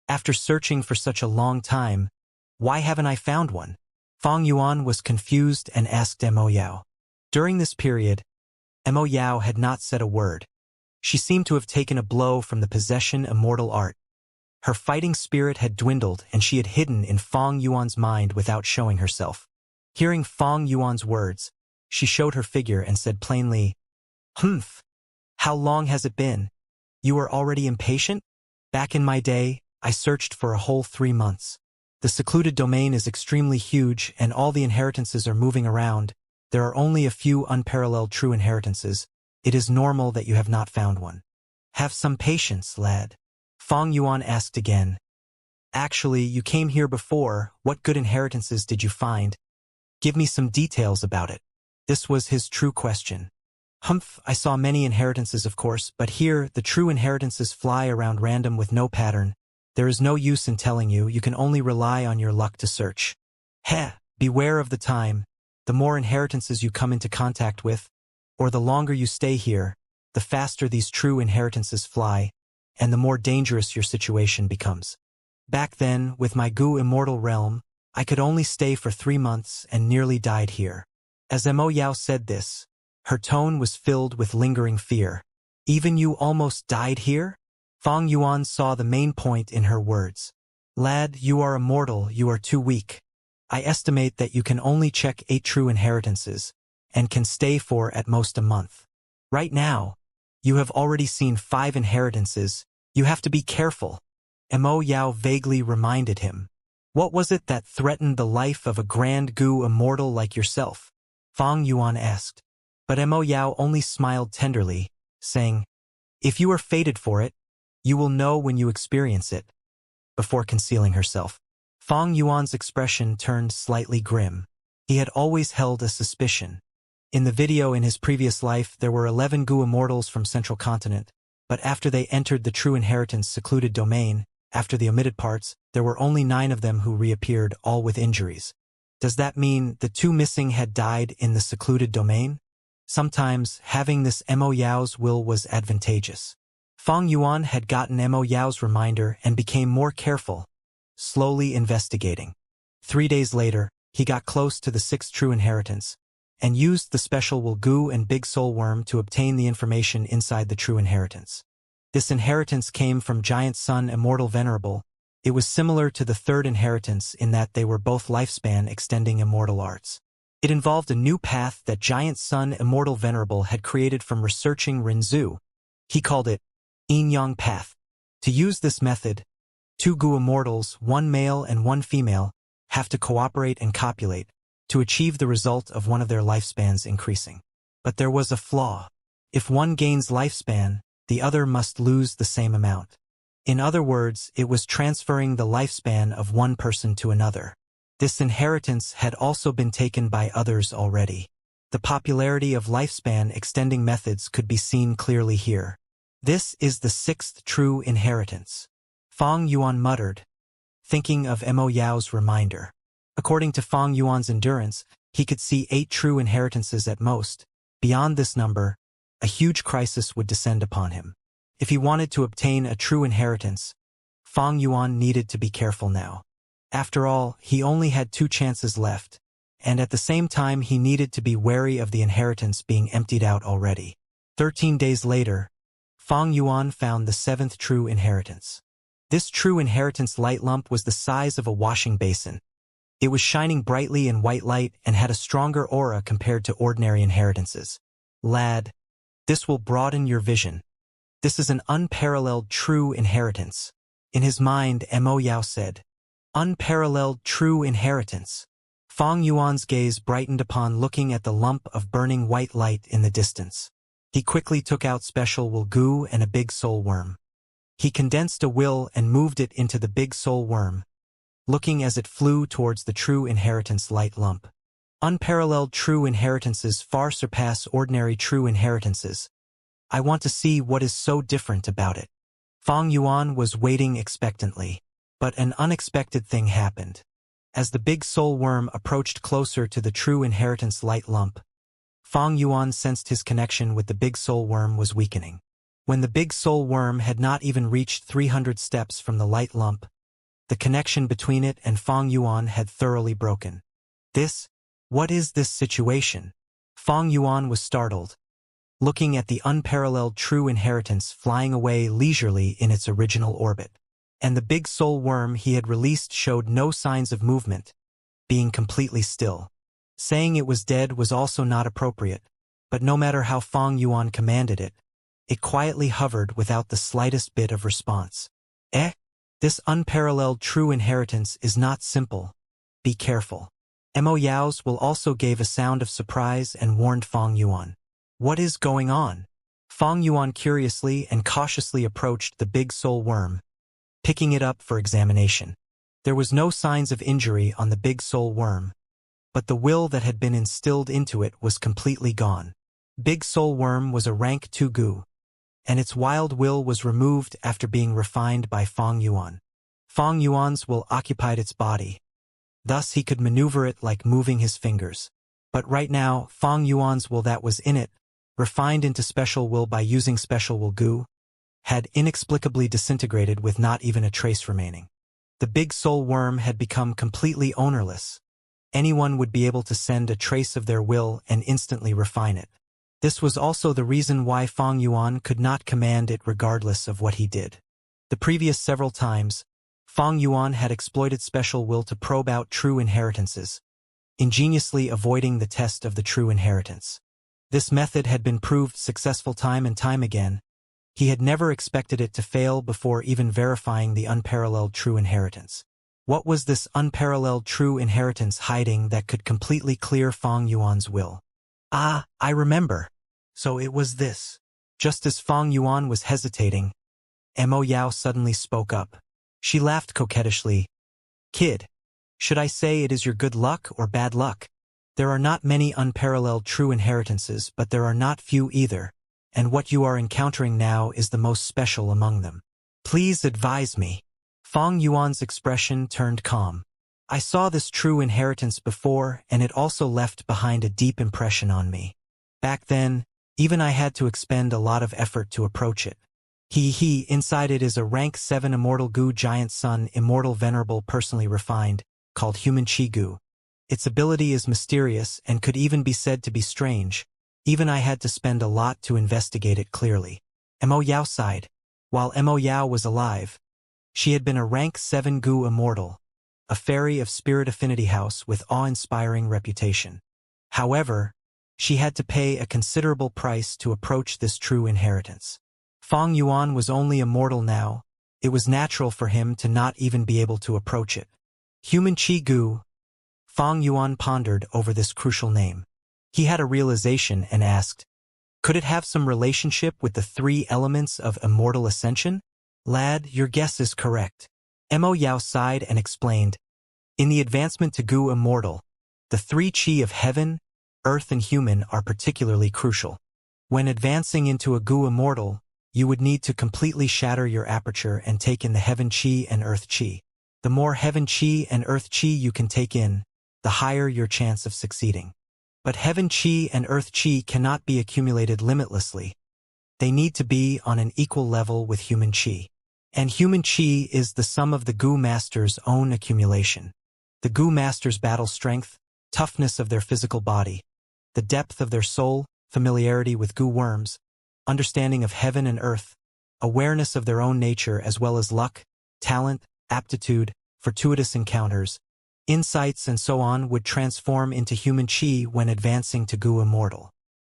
Speaker 1: After searching for such a long time, why haven't I found one? Fang Yuan was confused and asked Mo Yao. During this period, Mo Yao had not said a word. She seemed to have taken a blow from the possession immortal art. Her fighting spirit had dwindled and she had hidden in Fang Yuan's mind without showing herself. Hearing Fang Yuan's words, she showed her figure and said plainly, "Humph! How long has it been? You are already impatient? Back in my day, I searched for a whole 3 months. The secluded domain is extremely huge and all the inheritances are moving around. There are only a few unparalleled true inheritances. It is normal that you have not found one. Have some patience, lad." Fang Yuan asked again. "Actually, you came here before. What good inheritances did you find? Give me some details about it." This was his true question. "Humph, I saw many inheritances of course, but here the true inheritances fly around random with no pattern. There is no use in telling you, you can only rely on your luck to search. Heh, beware of the time. The more inheritances you come into contact with, or the longer you stay here, the faster these true inheritances fly, and the more dangerous your situation becomes. Back then, with my goo immortal realm, I could only stay for 3 months and nearly died here." As Mo Yao said this, her tone was filled with lingering fear. "Even you almost died here?" Fang Yuan saw the main point in her words. "Lad, you are immortal, you are too weak. I estimate that you can only check 8 true inheritances, and can stay for at most a month. Right now, you have already seen 5 inheritances. You have to be careful." Mo Yao vaguely reminded him. "What was it that threatened the life of a grand goo immortal like yourself?" Fang Yuan asked. But Mo Yao only smiled tenderly, saying, "If you are fated for it, you will know when you experience it." Before concealing herself, Fang Yuan's expression turned slightly grim. He had always held a suspicion. In the video in his previous life, there were 11 goo immortals from Central Continent, but after they entered the true inheritance secluded domain, after the omitted parts, there were only 9 of them who reappeared, all with injuries. Does that mean the 2 missing had died in the secluded domain? Sometimes, having this Mo Yao's will was advantageous. Fang Yuan had gotten Mo Yao's reminder and became more careful, slowly investigating. 3 days later, he got close to the 6th true inheritance, and used the special Will Goo and Big Soul Worm to obtain the information inside the true inheritance. This inheritance came from Giant Sun Immortal Venerable. It was similar to the 3rd inheritance in that they were both lifespan extending immortal arts. It involved a new path that Giant Sun Immortal Venerable had created from researching Rinzhu. He called it Yin Yang Path. To use this method, 2 goo immortals, 1 male and 1 female, have to cooperate and copulate to achieve the result of one of their lifespans increasing. But there was a flaw. If one gains lifespan, the other must lose the same amount. In other words, it was transferring the lifespan of one person to another. This inheritance had also been taken by others already. The popularity of lifespan extending methods could be seen clearly here. This is the 6th true inheritance. Fang Yuan muttered, thinking of Mo Yao's reminder. According to Fang Yuan's endurance, he could see 8 true inheritances at most. Beyond this number, a huge crisis would descend upon him. If he wanted to obtain a true inheritance, Fang Yuan needed to be careful now. After all, he only had 2 chances left, and at the same time he needed to be wary of the inheritance being emptied out already. 13 days later, Fang Yuan found the 7th true inheritance. This true inheritance light lump was the size of a washing basin. It was shining brightly in white light and had a stronger aura compared to ordinary inheritances. "Lad, this will broaden your vision. This is an unparalleled true inheritance." In his mind, Mo Yao said, "Unparalleled true inheritance." Fang Yuan's gaze brightened upon looking at the lump of burning white light in the distance. He quickly took out special Will Goo and a Big Soul Worm. He condensed a will and moved it into the Big Soul Worm, looking as it flew towards the true inheritance light lump. Unparalleled true inheritances far surpass ordinary true inheritances. I want to see what is so different about it. Fang Yuan was waiting expectantly. But an unexpected thing happened. As the big soul worm approached closer to the true inheritance light lump, Fang Yuan sensed his connection with the big soul worm was weakening. When the big soul worm had not even reached 300 steps from the light lump, the connection between it and Fang Yuan had thoroughly broken. What is this situation? Fang Yuan was startled, looking at the unparalleled true inheritance flying away leisurely in its original orbit. And the big soul worm he had released showed no signs of movement, being completely still. Saying it was dead was also not appropriate, but no matter how Fang Yuan commanded it, it quietly hovered without the slightest bit of response. This unparalleled true inheritance is not simple. Be careful. Mo Yao's will also gave a sound of surprise and warned Fang Yuan. What is going on? Fang Yuan curiously and cautiously approached the big soul worm, picking it up for examination. There was no signs of injury on the big soul worm, but the will that had been instilled into it was completely gone. Big soul worm was a rank 2 gu, and its wild will was removed after being refined by Fang Yuan. Fang Yuan's will occupied its body. Thus he could maneuver it like moving his fingers. But right now, Fang Yuan's will that was in it, refined into special will by using special will gu, had inexplicably disintegrated with not even a trace remaining. The big soul worm had become completely ownerless. Anyone would be able to send a trace of their will and instantly refine it. This was also the reason why Fang Yuan could not command it regardless of what he did. The previous several times, Fang Yuan had exploited special will to probe out true inheritances, ingeniously avoiding the test of the true inheritance. This method had been proved successful time and time again. He had never expected it to fail before even verifying the unparalleled true inheritance. What was this unparalleled true inheritance hiding that could completely clear Fang Yuan's will? Ah, I remember. So it was this. Just as Fang Yuan was hesitating, Mo Yao suddenly spoke up. She laughed coquettishly. Kid, should I say it is your good luck or bad luck? There are not many unparalleled true inheritances, but there are not few either, and what you are encountering now is the most special among them. Please advise me. Fang Yuan's expression turned calm. I saw this true inheritance before, and it also left behind a deep impression on me. Back then, even I had to expend a lot of effort to approach it. Inside it is a rank 7 immortal gu giant sun, immortal venerable personally refined, called human chi gu. Its ability is mysterious and could even be said to be strange. Even I had to spend a lot to investigate it clearly. Mo Yao sighed. While Mo Yao was alive, she had been a rank 7 gu immortal, a fairy of spirit affinity house with awe-inspiring reputation. However, she had to pay a considerable price to approach this true inheritance. Fang Yuan was only immortal now. It was natural for him to not even be able to approach it. Human Chi Gu. Fang Yuan pondered over this crucial name. He had a realization and asked, could it have some relationship with the 3 elements of immortal ascension? Lad, your guess is correct. Mo Yao sighed and explained, in the advancement to Gu Immortal, the 3 chi of heaven, earth and human are particularly crucial. When advancing into a Gu Immortal, you would need to completely shatter your aperture and take in the heaven chi and earth chi. The more heaven chi and earth chi you can take in, the higher your chance of succeeding. But heaven chi and earth chi cannot be accumulated limitlessly. They need to be on an equal level with human chi. And human chi is the sum of the Gu Master's own accumulation. The Gu Master's battle strength, toughness of their physical body, the depth of their soul, familiarity with Gu worms, understanding of heaven and earth, awareness of their own nature as well as luck, talent, aptitude, fortuitous encounters, insights and so on would transform into human chi when advancing to Gu Immortal.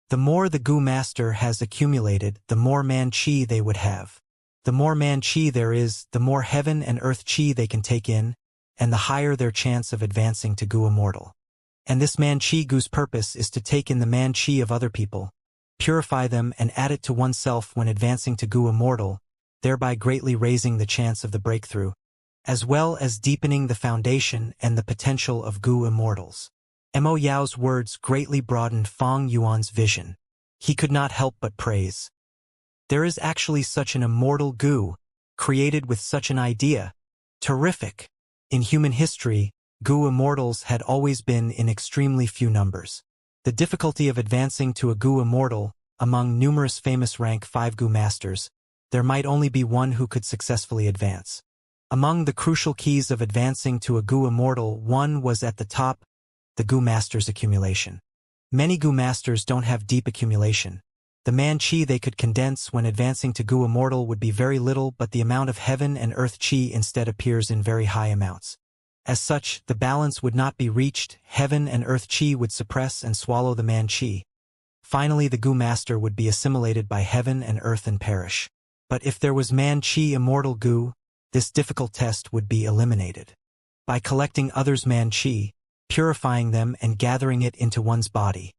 Speaker 1: The more the Gu Master has accumulated, the more man chi they would have. The more man chi there is, the more heaven and earth chi they can take in, and the higher their chance of advancing to Gu Immortal. And this man chi gu's purpose is to take in the man chi of other people, purify them and add it to oneself when advancing to Gu Immortal, thereby greatly raising the chance of the breakthrough. as well as deepening the foundation and the potential of Gu Immortals. Mo Yao's words greatly broadened Fang Yuan's vision. He could not help but praise. There is actually such an immortal Gu, created with such an idea. Terrific! In human history, Gu Immortals had always been in extremely few numbers. The difficulty of advancing to a Gu Immortal, among numerous famous rank 5 Gu Masters, there might only be one who could successfully advance. Among the crucial keys of advancing to a Gu Immortal, one was at the top, the Gu Master's accumulation. Many Gu Masters don't have deep accumulation. The man-chi they could condense when advancing to Gu Immortal would be very little, but the amount of heaven and earth chi instead appears in very high amounts. As such, the balance would not be reached, heaven and earth chi would suppress and swallow the man-chi. Finally, the Gu Master would be assimilated by heaven and earth and perish. But if there was man-chi immortal Gu, this difficult test would be eliminated. By collecting others' man-chi, purifying them and gathering it into one's body.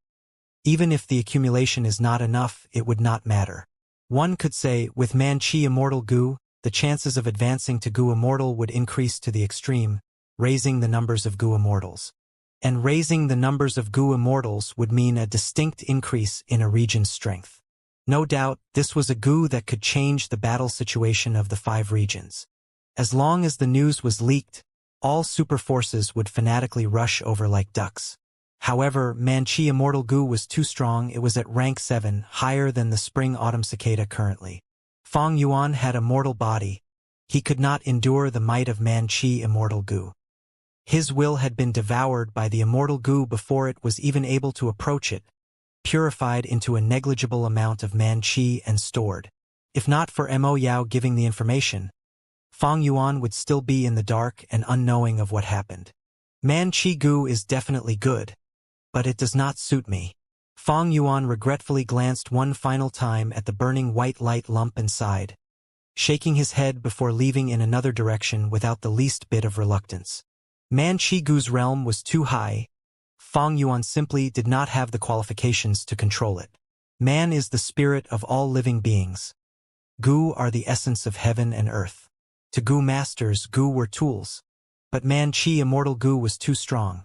Speaker 1: Even if the accumulation is not enough, it would not matter. One could say, with man-chi immortal Gu, the chances of advancing to Gu Immortal would increase to the extreme, raising the numbers of Gu Immortals. And raising the numbers of Gu Immortals would mean a distinct increase in a region's strength. No doubt, this was a Gu that could change the battle situation of the 5 regions. As long as the news was leaked, all super forces would fanatically rush over like ducks. However, Man-Chi Immortal Gu was too strong. It was at rank 7, higher than the spring-autumn cicada currently. Fang Yuan had a mortal body. He could not endure the might of Man-Chi Immortal Gu. His will had been devoured by the Immortal Gu before it was even able to approach it, purified into a negligible amount of Man-Chi and stored. If not for Mo Yao giving the information, Fang Yuan would still be in the dark and unknowing of what happened. Man-Chi Gu is definitely good, but it does not suit me. Fang Yuan regretfully glanced one final time at the burning white light lump and sighed, shaking his head before leaving in another direction without the least bit of reluctance. Man-Chi Gu's realm was too high. Fang Yuan simply did not have the qualifications to control it. Man is the spirit of all living beings. Gu are the essence of heaven and earth. To Gu Masters, Gu were tools. But Man-Chi Immortal Gu was too strong.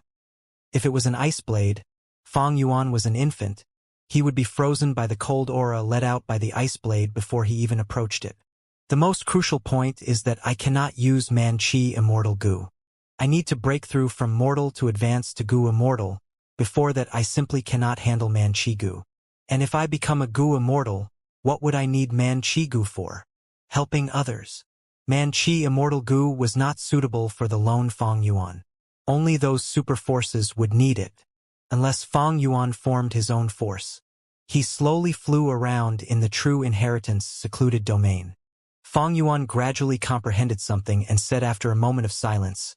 Speaker 1: If it was an ice blade, Fang Yuan was an infant, he would be frozen by the cold aura let out by the ice blade before he even approached it. The most crucial point is that I cannot use Man-Chi Immortal Gu. I need to break through from mortal to advance to Gu Immortal. Before that I simply cannot handle Man-Chi Gu. And if I become a Gu Immortal, what would I need Man-Chi Gu for? Helping others. Man-Chi Immortal Gu was not suitable for the lone Fang Yuan. Only those super forces would need it, unless Fang Yuan formed his own force. He slowly flew around in the true inheritance secluded domain. Fang Yuan gradually comprehended something and said after a moment of silence,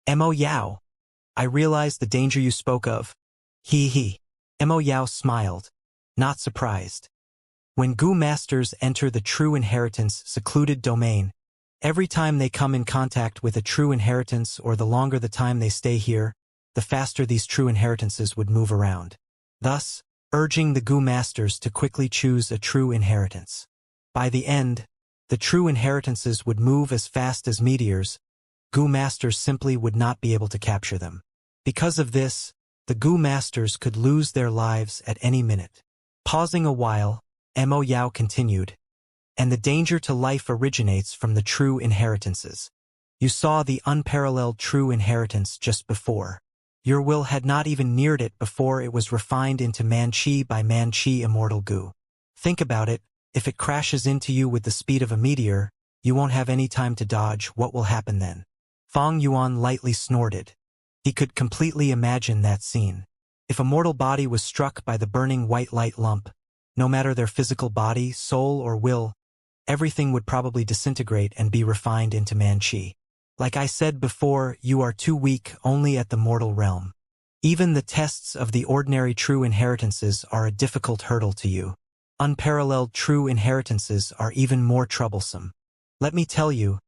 Speaker 1: Mo Yao, I realize the danger you spoke of. He. Mo Yao smiled, not surprised. When Gu Masters enter the true inheritance secluded domain, every time they come in contact with a true inheritance or the longer the time they stay here, the faster these true inheritances would move around. Thus, urging the Gu Masters to quickly choose a true inheritance. By the end, the true inheritances would move as fast as meteors. Gu Masters simply would not be able to capture them. Because of this, the Gu Masters could lose their lives at any minute. Pausing a while, Mo Yao continued, and the danger to life originates from the true inheritances. You saw the unparalleled true inheritance just before. Your will had not even neared it before it was refined into Man-Chi by Man-Chi Immortal Gu. Think about it, if it crashes into you with the speed of a meteor, you won't have any time to dodge. What will happen then? Fang Yuan lightly snorted. He could completely imagine that scene. If a mortal body was struck by the burning white light lump, no matter their physical body, soul, or will, everything would probably disintegrate and be refined into Man-Chi. Like I said before, you are too weak only at the mortal realm. Even the tests of the ordinary true inheritances are a difficult hurdle to you. Unparalleled true inheritances are even more troublesome. Let me tell you,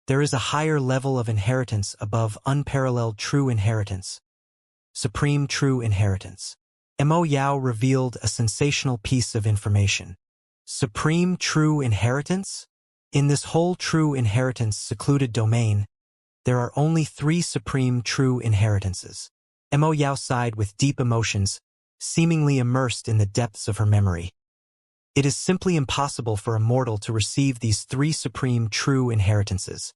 Speaker 1: there is a higher level of inheritance above unparalleled true inheritance. Supreme true inheritance. Mo Yao revealed a sensational piece of information. Supreme true inheritance? In this whole true inheritance secluded domain, there are only 3 supreme true inheritances. Mo Yao sighed with deep emotions, seemingly immersed in the depths of her memory. It is simply impossible for a mortal to receive these 3 supreme true inheritances.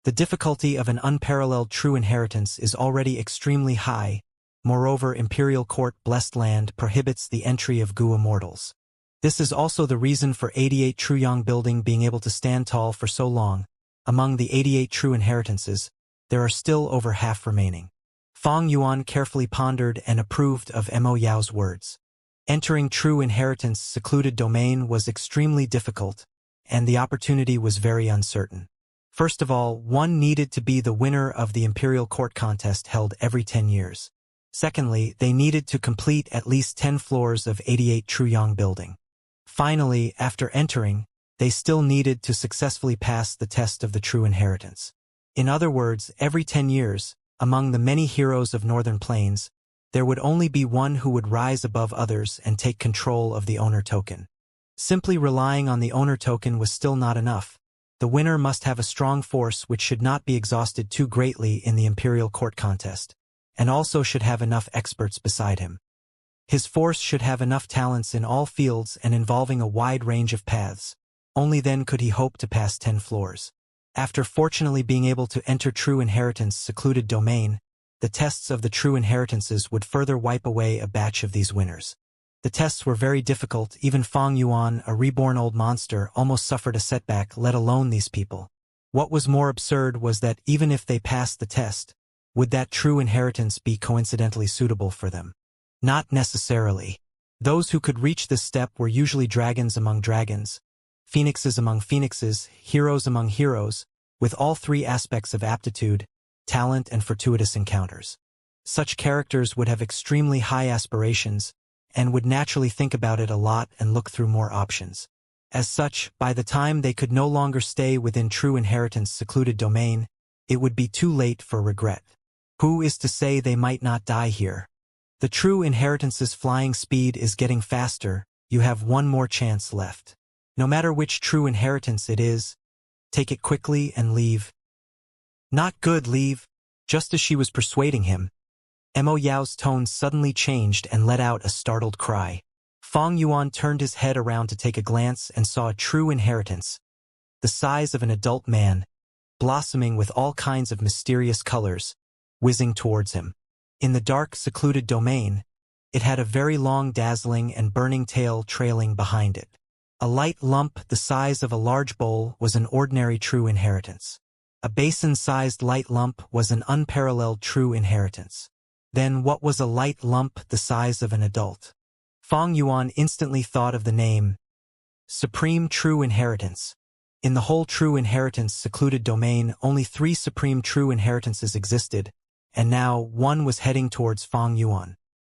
Speaker 1: The difficulty of an unparalleled true inheritance is already extremely high. Moreover, Imperial Court Blessed Land prohibits the entry of Gu immortals. This is also the reason for 88 True Yang building being able to stand tall for so long. Among the 88 true inheritances, there are still over half remaining. Fang Yuan carefully pondered and approved of Mo Yao's words. Entering true inheritance secluded domain was extremely difficult, and the opportunity was very uncertain. First of all, one needed to be the winner of the Imperial Court contest held every 10 years. Secondly, they needed to complete at least 10 floors of 88 True Yang building. Finally, after entering, they still needed to successfully pass the test of the true inheritance. In other words, every 10 years, among the many heroes of Northern Plains, there would only be one who would rise above others and take control of the owner token. Simply relying on the owner token was still not enough. The winner must have a strong force which should not be exhausted too greatly in the Imperial Court contest, and also should have enough experts beside him. His force should have enough talents in all fields and involving a wide range of paths. Only then could he hope to pass 10 floors. After fortunately being able to enter true inheritance secluded domain, the tests of the true inheritances would further wipe away a batch of these winners. The tests were very difficult. Even Fang Yuan, a reborn old monster, almost suffered a setback, let alone these people. What was more absurd was that even if they passed the test, would that true inheritance be coincidentally suitable for them? Not necessarily. Those who could reach this step were usually dragons among dragons, phoenixes among phoenixes, heroes among heroes, with all 3 aspects of aptitude, talent and fortuitous encounters. Such characters would have extremely high aspirations, and would naturally think about it a lot and look through more options. As such, by the time they could no longer stay within true inheritance secluded domain, it would be too late for regret. Who is to say they might not die here? The true inheritance's flying speed is getting faster. You have one more chance left. No matter which true inheritance it is, take it quickly and leave. Not good, leave. Just as she was persuading him, Mo Yao's tone suddenly changed and let out a startled cry. Fang Yuan turned his head around to take a glance and saw a true inheritance, the size of an adult man, blossoming with all kinds of mysterious colors, whizzing towards him. In the dark, secluded domain, it had a very long, dazzling and burning tail trailing behind it. A light lump the size of a large bowl was an ordinary true inheritance. A basin-sized light lump was an unparalleled true inheritance. Then what was a light lump the size of an adult? Fang Yuan instantly thought of the name Supreme True Inheritance. In the whole true inheritance secluded domain, only 3 supreme true inheritances existed, and now one was heading towards Fang Yuan.